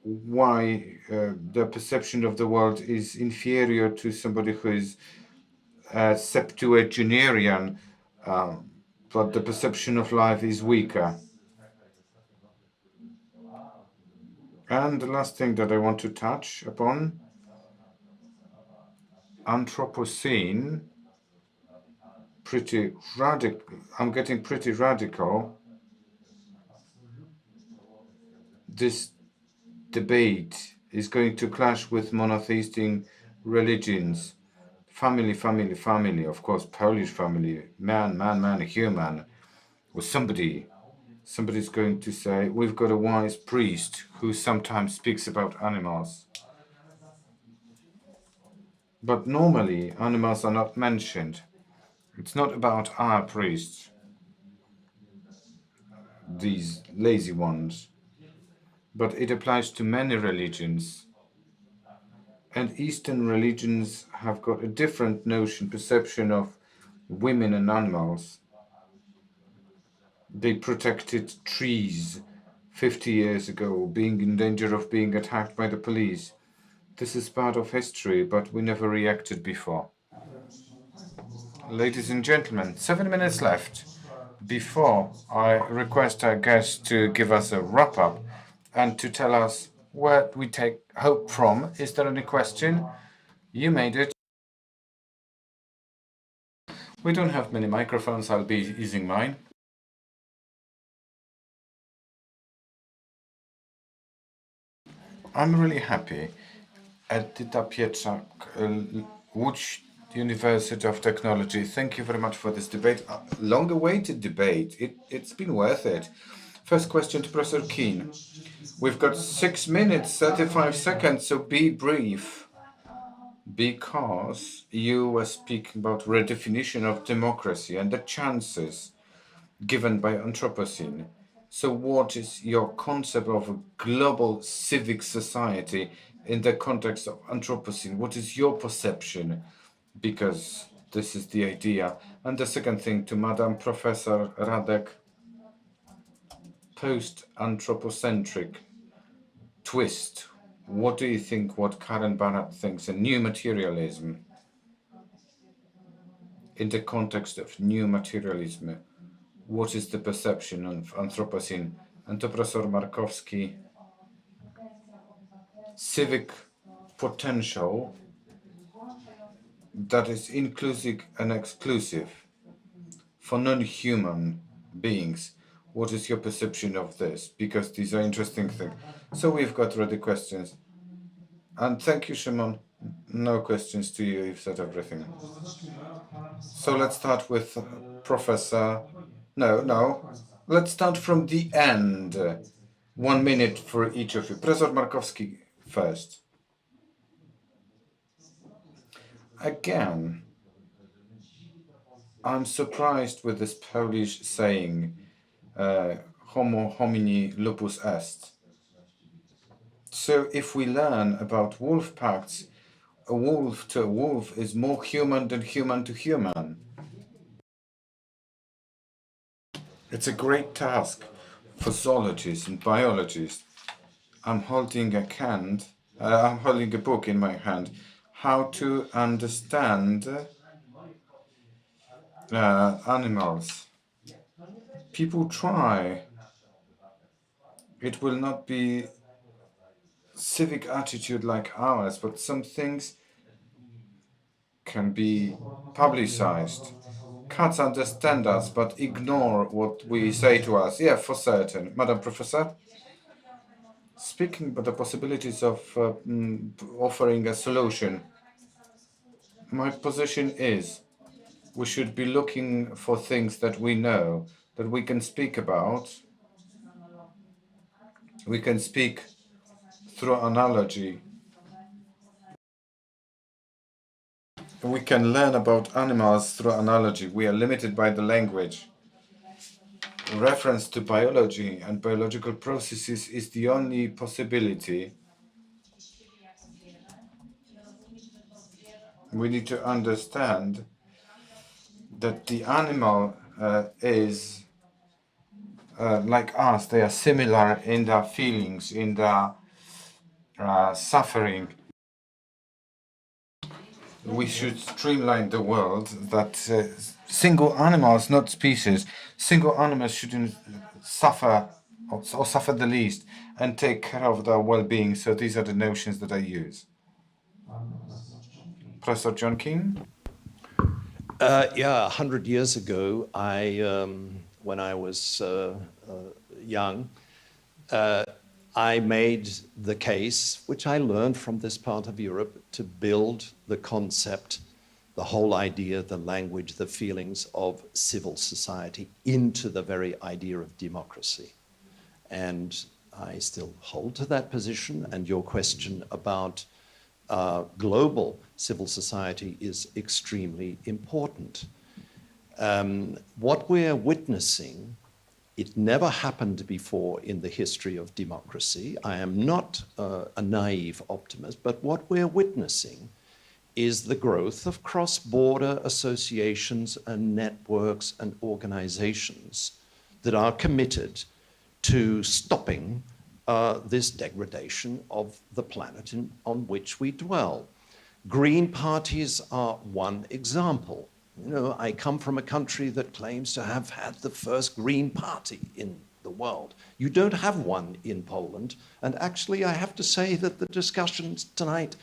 why the perception of the world is inferior to somebody who is septuagenarian, but the perception of life is weaker. And the last thing that I want to touch upon, Anthropocene, pretty radical. I'm getting pretty radical. This debate is going to clash with monotheistic religions. Family, family, family, of course, Polish family, man, man, man, human. Or somebody's going to say, we've got a wise priest who sometimes speaks about animals. But normally, animals are not mentioned. It's not about our priests, these lazy ones, but it applies to many religions. And Eastern religions have got a different notion, perception of women and animals. They protected trees 50 years ago, being in danger of being attacked by the police. This is part of history, but we never reacted before. Ladies and gentlemen, 7 minutes left before I request our guests to give us a wrap-up and to tell us where we take hope from. Is there any question? You made it. We don't have many microphones. I'll be using mine. I'm really happy. Edyta Pietrzak, Łódź University of Technology. Thank you very much for this debate. Long-awaited debate. It's been worth it. First question to Professor Keane. We've got 6 minutes, 35 seconds, so be brief. Because you were speaking about redefinition of democracy and the chances given by Anthropocene. So what is your concept of a global civic society in the context of Anthropocene? What is your perception? Because this is the idea. And the second thing to Madam Professor Radek, post-anthropocentric twist. What do you think, what Karen Barnett thinks, a new materialism in the context of new materialism? What is the perception of Anthropocene? And to Professor Markowski, civic potential that is inclusive and exclusive for non-human beings. What is your perception of this? Because these are interesting things. So we've got ready questions. And thank you, Szymon. No questions to you, you've said everything. So let's start with Professor... No. Let's start from the end. 1 minute for each of you. Professor Markowski first. Again, I'm surprised with this Polish saying, homo homini lupus est. So if we learn about wolf packs, a wolf to a wolf is more human than human to human. It's a great task for zoologists and biologists. I'm holding a book in my hand, How to Understand Animals. People try. It will not be civic attitude like ours, but some things can be publicized. Cats understand us, but ignore what we say to us. Yeah, for certain. Madam Professor? Speaking about the possibilities of offering a solution, my position is we should be looking for things that we know, that we can speak about. We can speak through analogy. We can learn about animals through analogy. We are limited by the language. Reference to biology and biological processes is the only possibility. We need to understand that the animal is like us. They are similar in their feelings, in their suffering. We should streamline the world that single animals, not species, single animals shouldn't suffer or suffer the least and take care of their well-being. So these are the notions that I use. Professor John Keane? Yeah, 100 years ago, when I was young, I made the case, which I learned from this part of Europe, to build the concept, the whole idea, the language, the feelings of civil society into the very idea of democracy. And I still hold to that position, and your question about global civil society is extremely important. What we're witnessing, it never happened before in the history of democracy. I am not a naive optimist, but what we're witnessing is the growth of cross-border associations and networks and organizations that are committed to stopping this degradation of the planet on which we dwell. Green parties are one example. You know, I come from a country that claims to have had the first Green Party in the world. You don't have one in Poland, and actually I have to say that the discussions tonight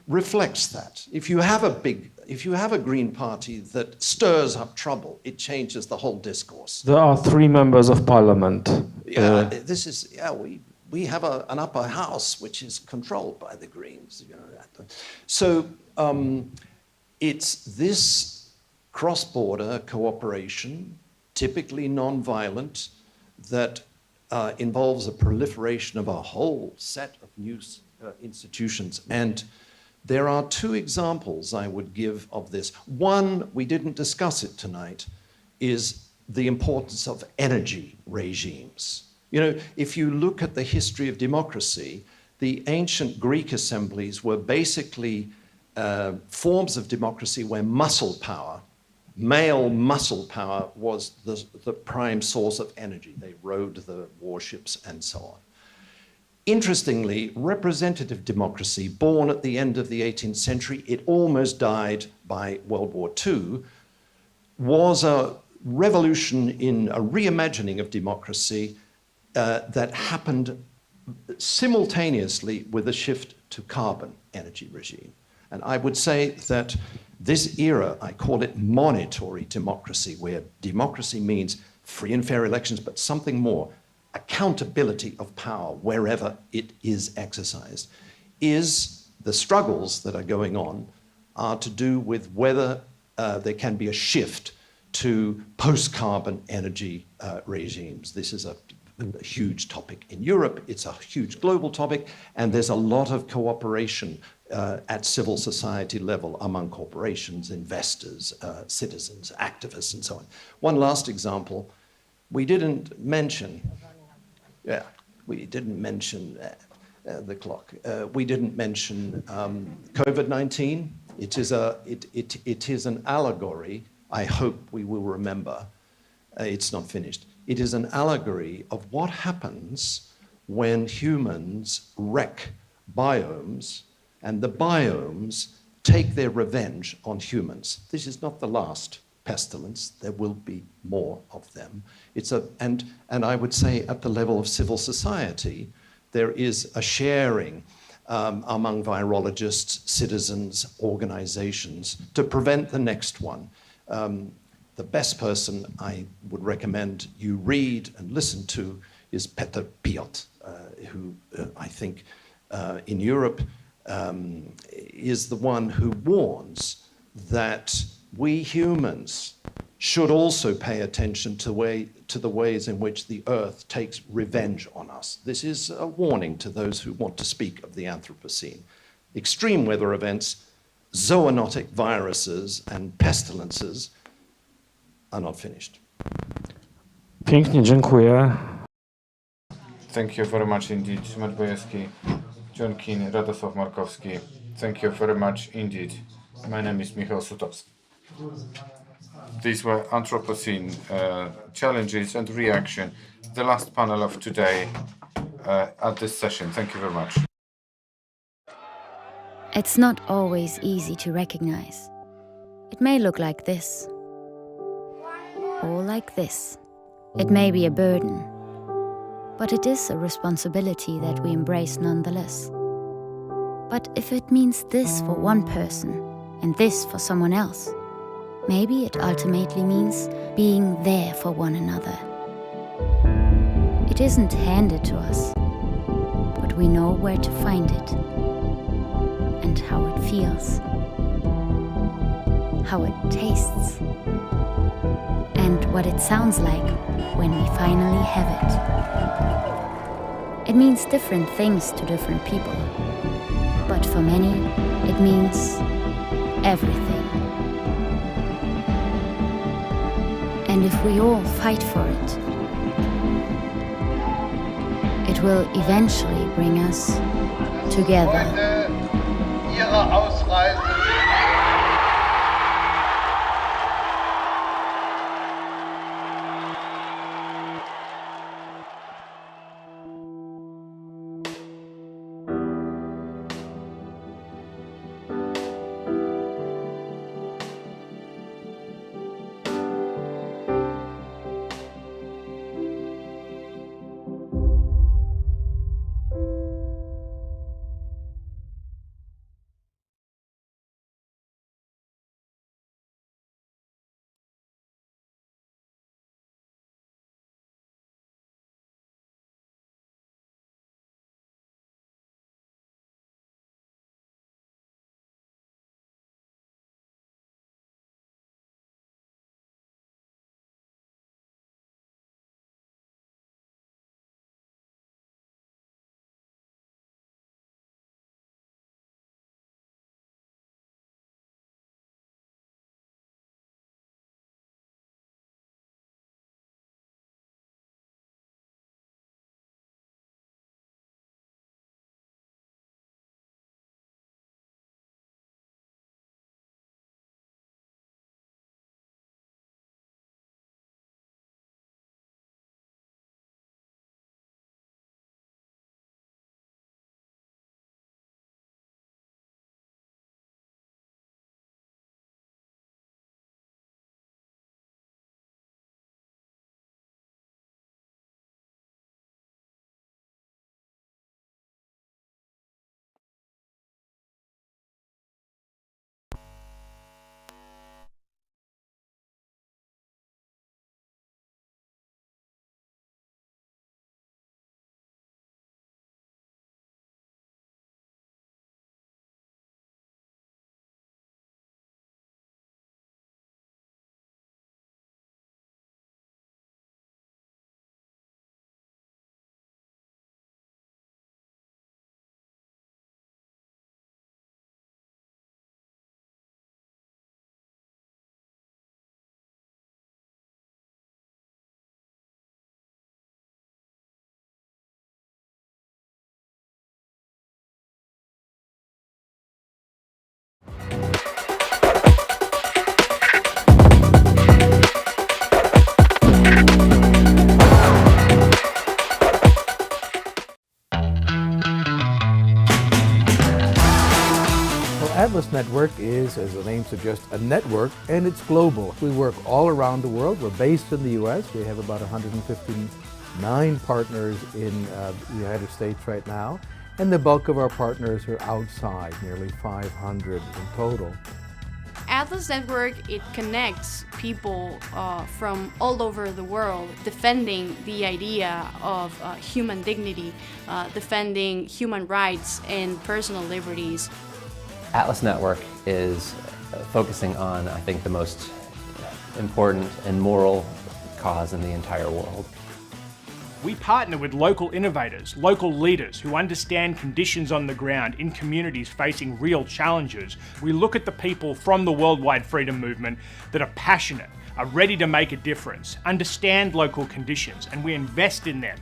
reflects that. If you have a Green Party that stirs up trouble, it changes the whole discourse. There are 3 members of parliament. We have an upper house which is controlled by the Greens. You know. So it's this cross-border cooperation, typically non-violent, that involves a proliferation of a whole set of new institutions. And there are 2 examples I would give of this. One, we didn't discuss it tonight, is the importance of energy regimes. You know, if you look at the history of democracy, the ancient Greek assemblies were basically forms of democracy where muscle power, male muscle power, was the prime source of energy. They rode the warships and so on. Interestingly, representative democracy, born at the end of the 18th century, it almost died by World War II, was a revolution in a reimagining of democracy that happened simultaneously with a shift to carbon energy regime. And I would say that this era, I call it monitory democracy, where democracy means free and fair elections, but something more, accountability of power wherever it is exercised, is the struggles that are going on are to do with whether there can be a shift to post-carbon energy regimes. This is a huge topic in Europe, it's a huge global topic, and there's a lot of cooperation at civil society level among corporations, investors, citizens, activists, and so on. One last example, we didn't mention the clock. We didn't mention COVID-19. It is an allegory. I hope we will remember. It's not finished. It is an allegory of what happens when humans wreck biomes and the biomes take their revenge on humans. This is not the last pestilence. There will be more of them. And I would say at the level of civil society, there is a sharing among virologists, citizens, organizations to prevent the next one. The best person I would recommend you read and listen to is Peter Piot. who I think in Europe is the one who warns that we humans should also pay attention to the ways in which the Earth takes revenge on us. This is a warning to those who want to speak of the Anthropocene. Extreme weather events, zoonotic viruses, and pestilences are not finished. Pięknie dziękuję. Thank you very much indeed, Matt Boyewski, John Keane, Radosław Markowski. Thank you very much indeed. My name is Michał Sutowski. These were Anthropocene challenges and reaction. The last panel of today at this session. Thank you very much. It's not always easy to recognize. It may look like this, or like this. It may be a burden, but it is a responsibility that we embrace nonetheless. But if it means this for one person and this for someone else, maybe it ultimately means being there for one another. It isn't handed to us, but we know where to find it and how it feels, how it tastes, and what it sounds like when we finally have it. It means different things to different people, but for many, it means everything. And if we all fight for it, it will eventually bring us together. Ihre Ausreise. Atlas Network is, as the name suggests, a network, and it's global. We work all around the world. We're based in the U.S. We have about 159 partners in the United States right now, and the bulk of our partners are outside, nearly 500 in total. Atlas Network, it connects people from all over the world, defending the idea of human dignity, defending human rights and personal liberties. Atlas Network is focusing on, I think, the most important and moral cause in the entire world. We partner with local innovators, local leaders who understand conditions on the ground in communities facing real challenges. We look at the people from the worldwide freedom movement that are passionate, are ready to make a difference, understand local conditions, and we invest in them.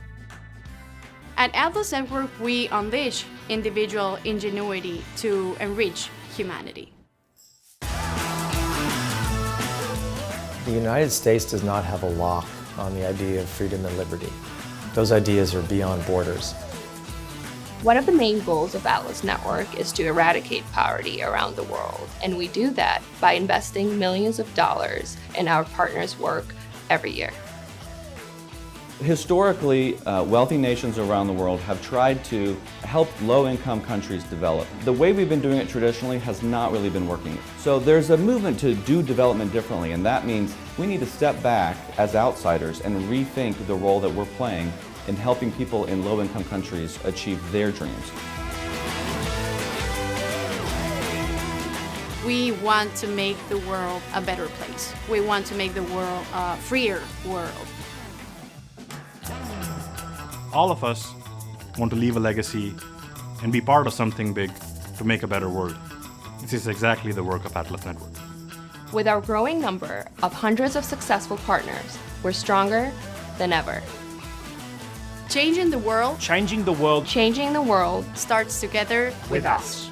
At Atlas Network, we unleash individual ingenuity to enrich humanity. The United States does not have a lock on the idea of freedom and liberty. Those ideas are beyond borders. One of the main goals of Atlas Network is to eradicate poverty around the world, and we do that by investing millions of dollars in our partners' work every year. Historically, wealthy nations around the world have tried to help low-income countries develop. The way we've been doing it traditionally has not really been working. So there's a movement to do development differently, and that means we need to step back as outsiders and rethink the role that we're playing in helping people in low-income countries achieve their dreams. We want to make the world a better place. We want to make the world a freer world. All of us want to leave a legacy and be part of something big to make a better world. This is exactly the work of Atlas Network. With our growing number of hundreds of successful partners, we're stronger than ever. Changing the world. Changing the world. Changing the world starts together with us.